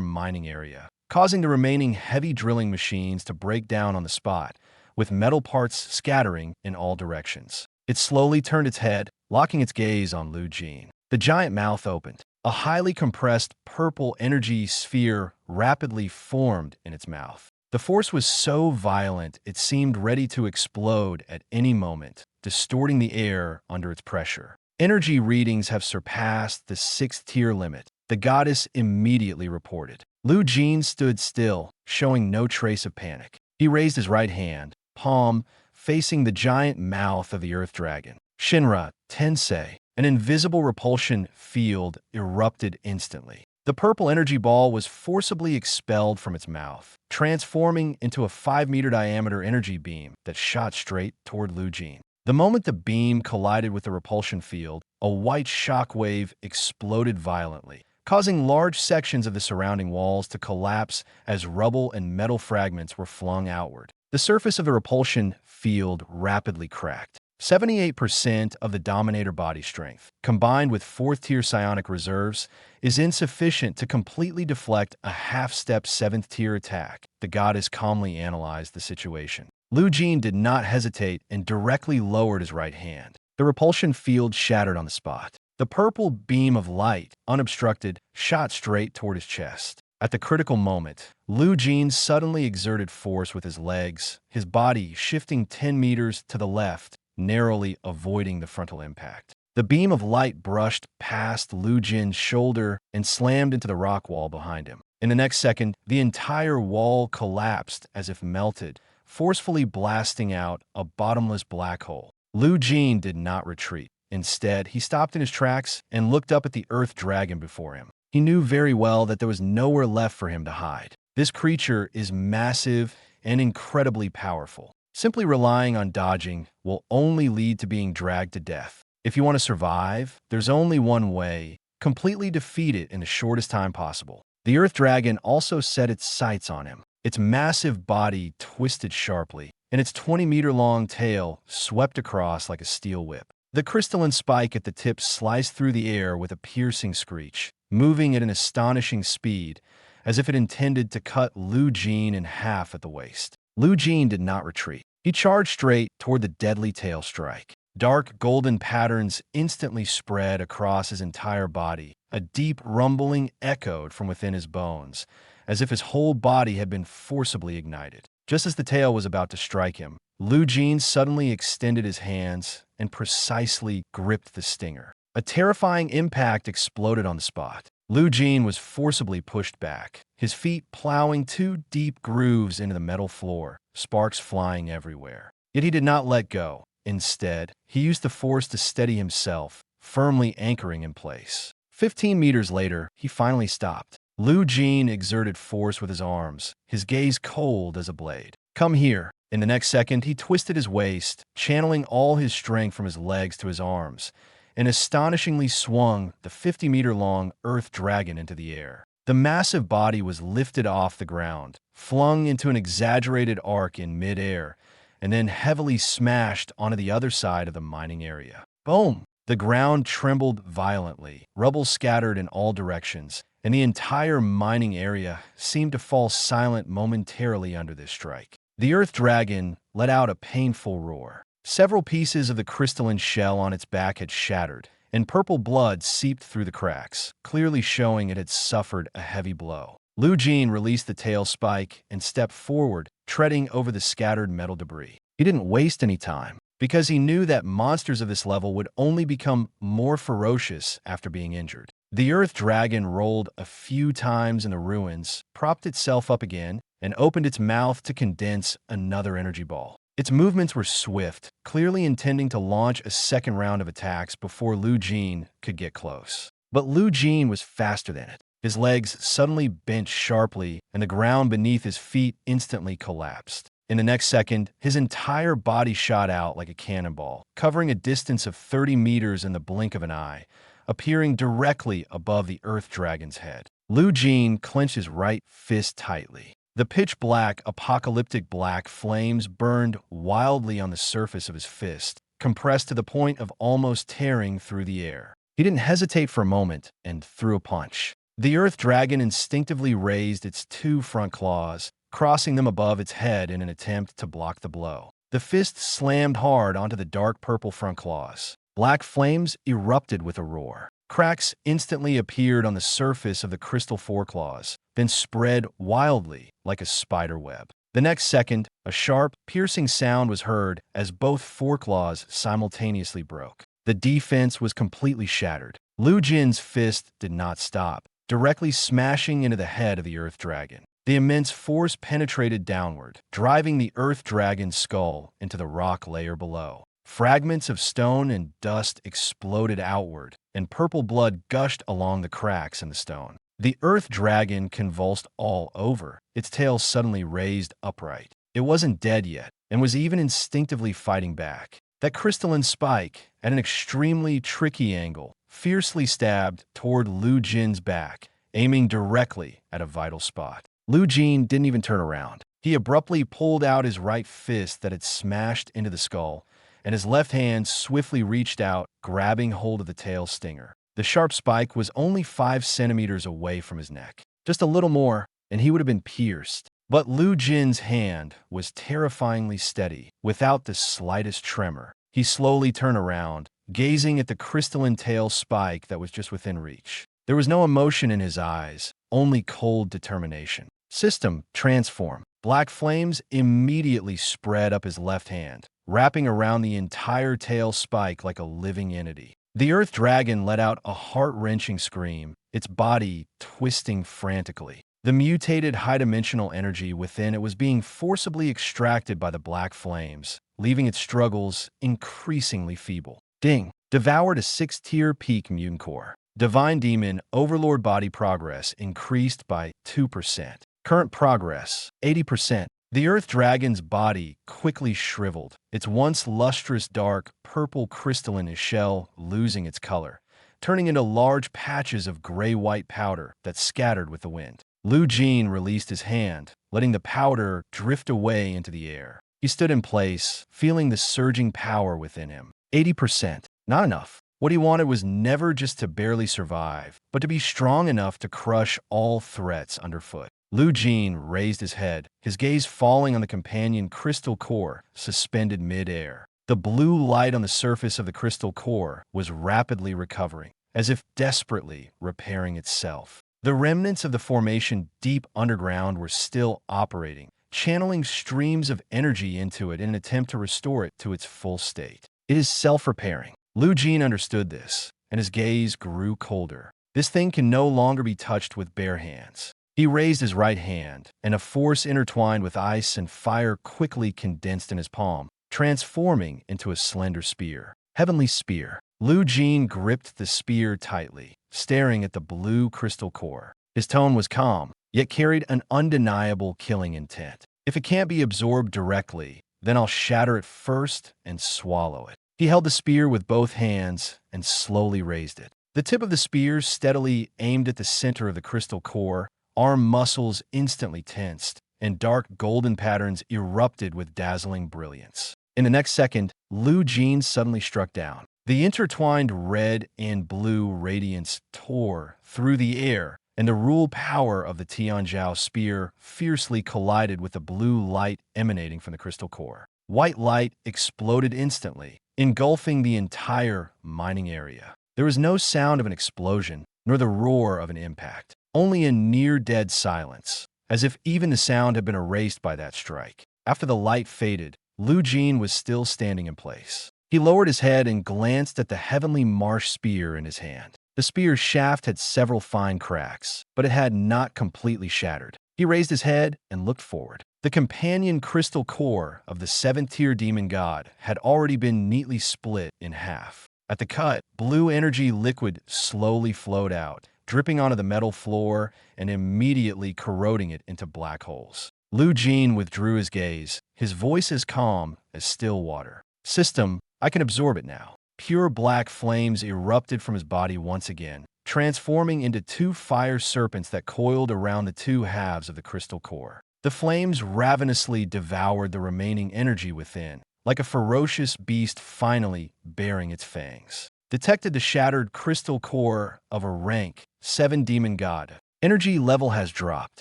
mining area, causing the remaining heavy drilling machines to break down on the spot, with metal parts scattering in all directions. It slowly turned its head, locking its gaze on Lu Jin. The giant mouth opened. A highly compressed purple energy sphere rapidly formed in its mouth. The force was so violent it seemed ready to explode at any moment, distorting the air under its pressure. Energy readings have surpassed the 6th tier limit, the goddess immediately reported. Lu Jin stood still, showing no trace of panic. He raised his right hand, palm facing the giant mouth of the earth dragon. Shinra, Tensei, an invisible repulsion field erupted instantly. The purple energy ball was forcibly expelled from its mouth, transforming into a 5-meter diameter energy beam that shot straight toward Lu Jin. The moment the beam collided with the repulsion field, a white shockwave exploded violently, causing large sections of the surrounding walls to collapse as rubble and metal fragments were flung outward. The surface of the repulsion field rapidly cracked. 78% of the Dominator body strength, combined with 4th tier psionic reserves, is insufficient to completely deflect a half-step 7th tier attack. The goddess calmly analyzed the situation. Lu Jin did not hesitate and directly lowered his right hand. The repulsion field shattered on the spot. The purple beam of light, unobstructed, shot straight toward his chest. At the critical moment, Lu Jin suddenly exerted force with his legs, his body shifting 10 meters to the left, narrowly avoiding the frontal impact. The beam of light brushed past Lu Jin's shoulder and slammed into the rock wall behind him. In the next second, the entire wall collapsed as if melted, forcefully blasting out a bottomless black hole. Lu Jin did not retreat. Instead, he stopped in his tracks and looked up at the earth dragon before him. He knew very well that there was nowhere left for him to hide. This creature is massive and incredibly powerful. Simply relying on dodging will only lead to being dragged to death. If you want to survive, there's only one way: completely defeat it in the shortest time possible. The earth dragon also set its sights on him. Its massive body twisted sharply, and its 20-meter-long tail swept across like a steel whip. The crystalline spike at the tip sliced through the air with a piercing screech, moving at an astonishing speed, as if it intended to cut Lu Jin in half at the waist. Lu Jin did not retreat. He charged straight toward the deadly tail strike. Dark golden patterns instantly spread across his entire body. A deep rumbling echoed from within his bones, as if his whole body had been forcibly ignited. Just as the tail was about to strike him, Lu Jin suddenly extended his hands and precisely gripped the stinger. A terrifying impact exploded on the spot. Lu Jin was forcibly pushed back, his feet plowing 2 deep grooves into the metal floor, sparks flying everywhere. Yet he did not let go. Instead, he used the force to steady himself, firmly anchoring in place. 15 meters later, he finally stopped. Lu Jin exerted force with his arms, his gaze cold as a blade. "Come here." In the next second, he twisted his waist, channeling all his strength from his legs to his arms, and astonishingly swung the 50-meter-long earth dragon into the air. The massive body was lifted off the ground, flung into an exaggerated arc in midair, and then heavily smashed onto the other side of the mining area. Boom! The ground trembled violently, rubble scattered in all directions, and the entire mining area seemed to fall silent momentarily under this strike. The earth dragon let out a painful roar. Several pieces of the crystalline shell on its back had shattered, and purple blood seeped through the cracks, clearly showing it had suffered a heavy blow. Lu Jin released the tail spike and stepped forward, treading over the scattered metal debris. He didn't waste any time, because he knew that monsters of this level would only become more ferocious after being injured. The earth dragon rolled a few times in the ruins, propped itself up again, and opened its mouth to condense another energy ball. Its movements were swift, clearly intending to launch a second round of attacks before Lu Jin could get close. But Lu Jin was faster than it. His legs suddenly bent sharply, and the ground beneath his feet instantly collapsed. In the next second, his entire body shot out like a cannonball, covering a distance of 30 meters in the blink of an eye, appearing directly above the Earth Dragon's head. Lu Jin clenched his right fist tightly. The pitch-black, apocalyptic black flames burned wildly on the surface of his fist, compressed to the point of almost tearing through the air. He didn't hesitate for a moment and threw a punch. The Earth Dragon instinctively raised its two front claws, crossing them above its head in an attempt to block the blow. The fist slammed hard onto the dark purple front claws. Black flames erupted with a roar. Cracks instantly appeared on the surface of the crystal foreclaws, then spread wildly like a spider web. The next second, a sharp, piercing sound was heard as both foreclaws simultaneously broke. The defense was completely shattered. Lu Jin's fist did not stop, directly smashing into the head of the Earth Dragon. The immense force penetrated downward, driving the Earth Dragon's skull into the rock layer below. Fragments of stone and dust exploded outward, and purple blood gushed along the cracks in the stone. The Earth Dragon convulsed all over, its tail suddenly raised upright. It wasn't dead yet, and was even instinctively fighting back. That crystalline spike, at an extremely tricky angle, fiercely stabbed toward Lu Jin's back, aiming directly at a vital spot. Lu Jin didn't even turn around. He abruptly pulled out his right fist that had smashed into the skull, and his left hand swiftly reached out, grabbing hold of the tail stinger. The sharp spike was only 5 centimeters away from his neck. Just a little more, and he would have been pierced. But Lu Jin's hand was terrifyingly steady, without the slightest tremor. He slowly turned around, gazing at the crystalline tail spike that was just within reach. There was no emotion in his eyes, only cold determination. System transform. Black flames immediately spread up his left hand, wrapping around the entire tail spike like a living entity. The Earth Dragon let out a heart-wrenching scream, its body twisting frantically. The mutated high-dimensional energy within it was being forcibly extracted by the black flames, leaving its struggles increasingly feeble. Ding! Devoured a 6-tier peak mutant core. Divine Demon Overlord body progress increased by 2%. Current progress, 80%. The Earth Dragon's body quickly shriveled, its once lustrous dark purple crystalline shell losing its color, turning into large patches of gray-white powder that scattered with the wind. Lu Jin released his hand, letting the powder drift away into the air. He stood in place, feeling the surging power within him. 80%. Not enough. What he wanted was never just to barely survive, but to be strong enough to crush all threats underfoot. Lu Jin raised his head, his gaze falling on the companion crystal core suspended mid-air. The blue light on the surface of the crystal core was rapidly recovering, as if desperately repairing itself. The remnants of the formation deep underground were still operating, channeling streams of energy into it in an attempt to restore it to its full state. It is self-repairing. Lu Jin understood this, and his gaze grew colder. This thing can no longer be touched with bare hands. He raised his right hand, and a force intertwined with ice and fire quickly condensed in his palm, transforming into a slender spear. Heavenly Spear. Lu Jin gripped the spear tightly, staring at the blue crystal core. His tone was calm, yet carried an undeniable killing intent. If it can't be absorbed directly, then I'll shatter it first and swallow it. He held the spear with both hands and slowly raised it. The tip of the spear steadily aimed at the center of the crystal core. Arm muscles instantly tensed, and dark golden patterns erupted with dazzling brilliance. In the next second, Lu Jin suddenly struck down. The intertwined red and blue radiance tore through the air, and the rule power of the Tianjiao spear fiercely collided with the blue light emanating from the crystal core. White light exploded instantly, engulfing the entire mining area. There was no sound of an explosion, nor the roar of an impact. Only a near-dead silence, as if even the sound had been erased by that strike. After the light faded, Lu Jin was still standing in place. He lowered his head and glanced at the heavenly marsh spear in his hand. The spear's shaft had several fine cracks, but it had not completely shattered. He raised his head and looked forward. The companion crystal core of the 7th-tier demon god had already been neatly split in half. At the cut, blue energy liquid slowly flowed out, dripping onto the metal floor and immediately corroding it into black holes. Lu Jin withdrew his gaze, his voice as calm as still water. "System, I can absorb it now." Pure black flames erupted from his body once again, transforming into two fire serpents that coiled around the two halves of the crystal core. The flames ravenously devoured the remaining energy within, like a ferocious beast finally baring its fangs. Detected the shattered crystal core of a rank 7 demon god. Energy level has dropped.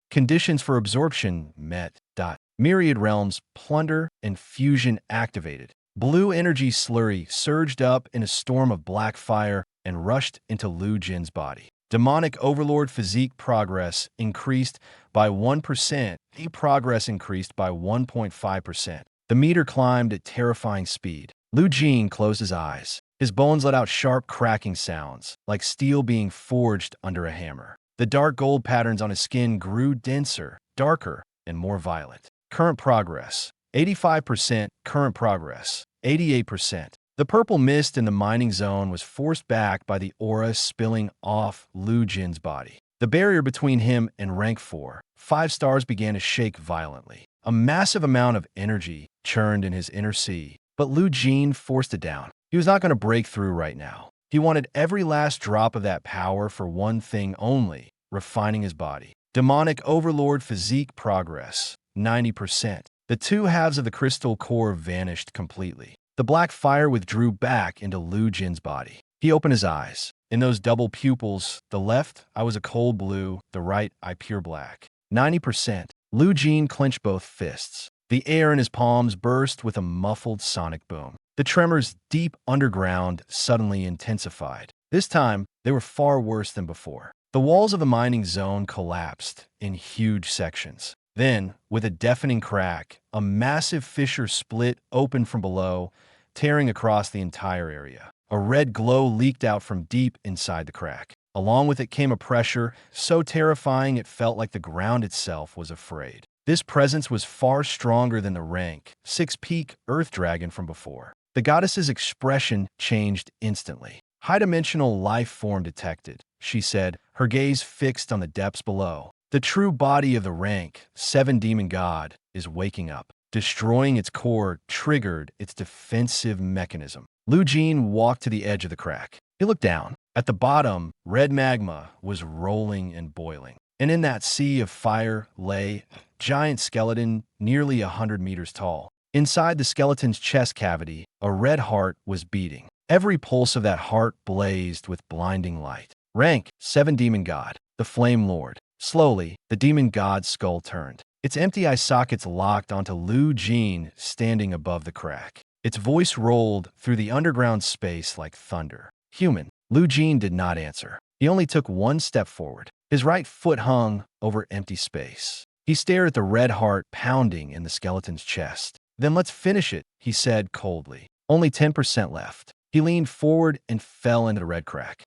Conditions for absorption met. Myriad realms, plunder, and fusion activated. Blue energy slurry surged up in a storm of black fire and rushed into Lu Jin's body. Demonic overlord physique progress increased by 1%. Progress increased by 1.5%. The meter climbed at terrifying speed. Lu Jin closed his eyes. His bones let out sharp cracking sounds, like steel being forged under a hammer. The dark gold patterns on his skin grew denser, darker, and more violent. Current progress, 85%. Current progress, 88%. The purple mist in the mining zone was forced back by the aura spilling off Lu Jin's body. The barrier between him and rank 4, 5 stars began to shake violently. A massive amount of energy churned in his inner sea, but Lu Jin forced it down. He was not going to break through right now. He wanted every last drop of that power for one thing only, refining his body. Demonic overlord physique progress, 90%. The two halves of the crystal core vanished completely. The black fire withdrew back into Lu Jin's body. He opened his eyes. In those double pupils, the left, I was a cold blue, the right, I pure black. 90%. Lu Jin clenched both fists. The air in his palms burst with a muffled sonic boom. The tremors deep underground suddenly intensified. This time, they were far worse than before. The walls of the mining zone collapsed in huge sections. Then, with a deafening crack, a massive fissure split open from below, tearing across the entire area. A red glow leaked out from deep inside the crack. Along with it came a pressure so terrifying it felt like the ground itself was afraid. This presence was far stronger than the rank 6 peak earth dragon from before. The goddess's expression changed instantly. High-dimensional life form detected, she said, her gaze fixed on the depths below. The true body of the rank 7 demon god is waking up. Destroying its core triggered its defensive mechanism. Lu Jin walked to the edge of the crack. He looked down. At the bottom, red magma was rolling and boiling. And in that sea of fire lay a giant skeleton nearly 100 meters tall. Inside the skeleton's chest cavity, a red heart was beating. Every pulse of that heart blazed with blinding light. Rank 7 demon god, the flame lord. Slowly, the demon god's skull turned. Its empty eye sockets locked onto Lu Jin standing above the crack. Its voice rolled through the underground space like thunder. "Human." Lu Jin did not answer. He only took one step forward. His right foot hung over empty space. He stared at the red heart pounding in the skeleton's chest. "Then let's finish it," he said coldly. "Only 10% left." He leaned forward and fell into the red crack.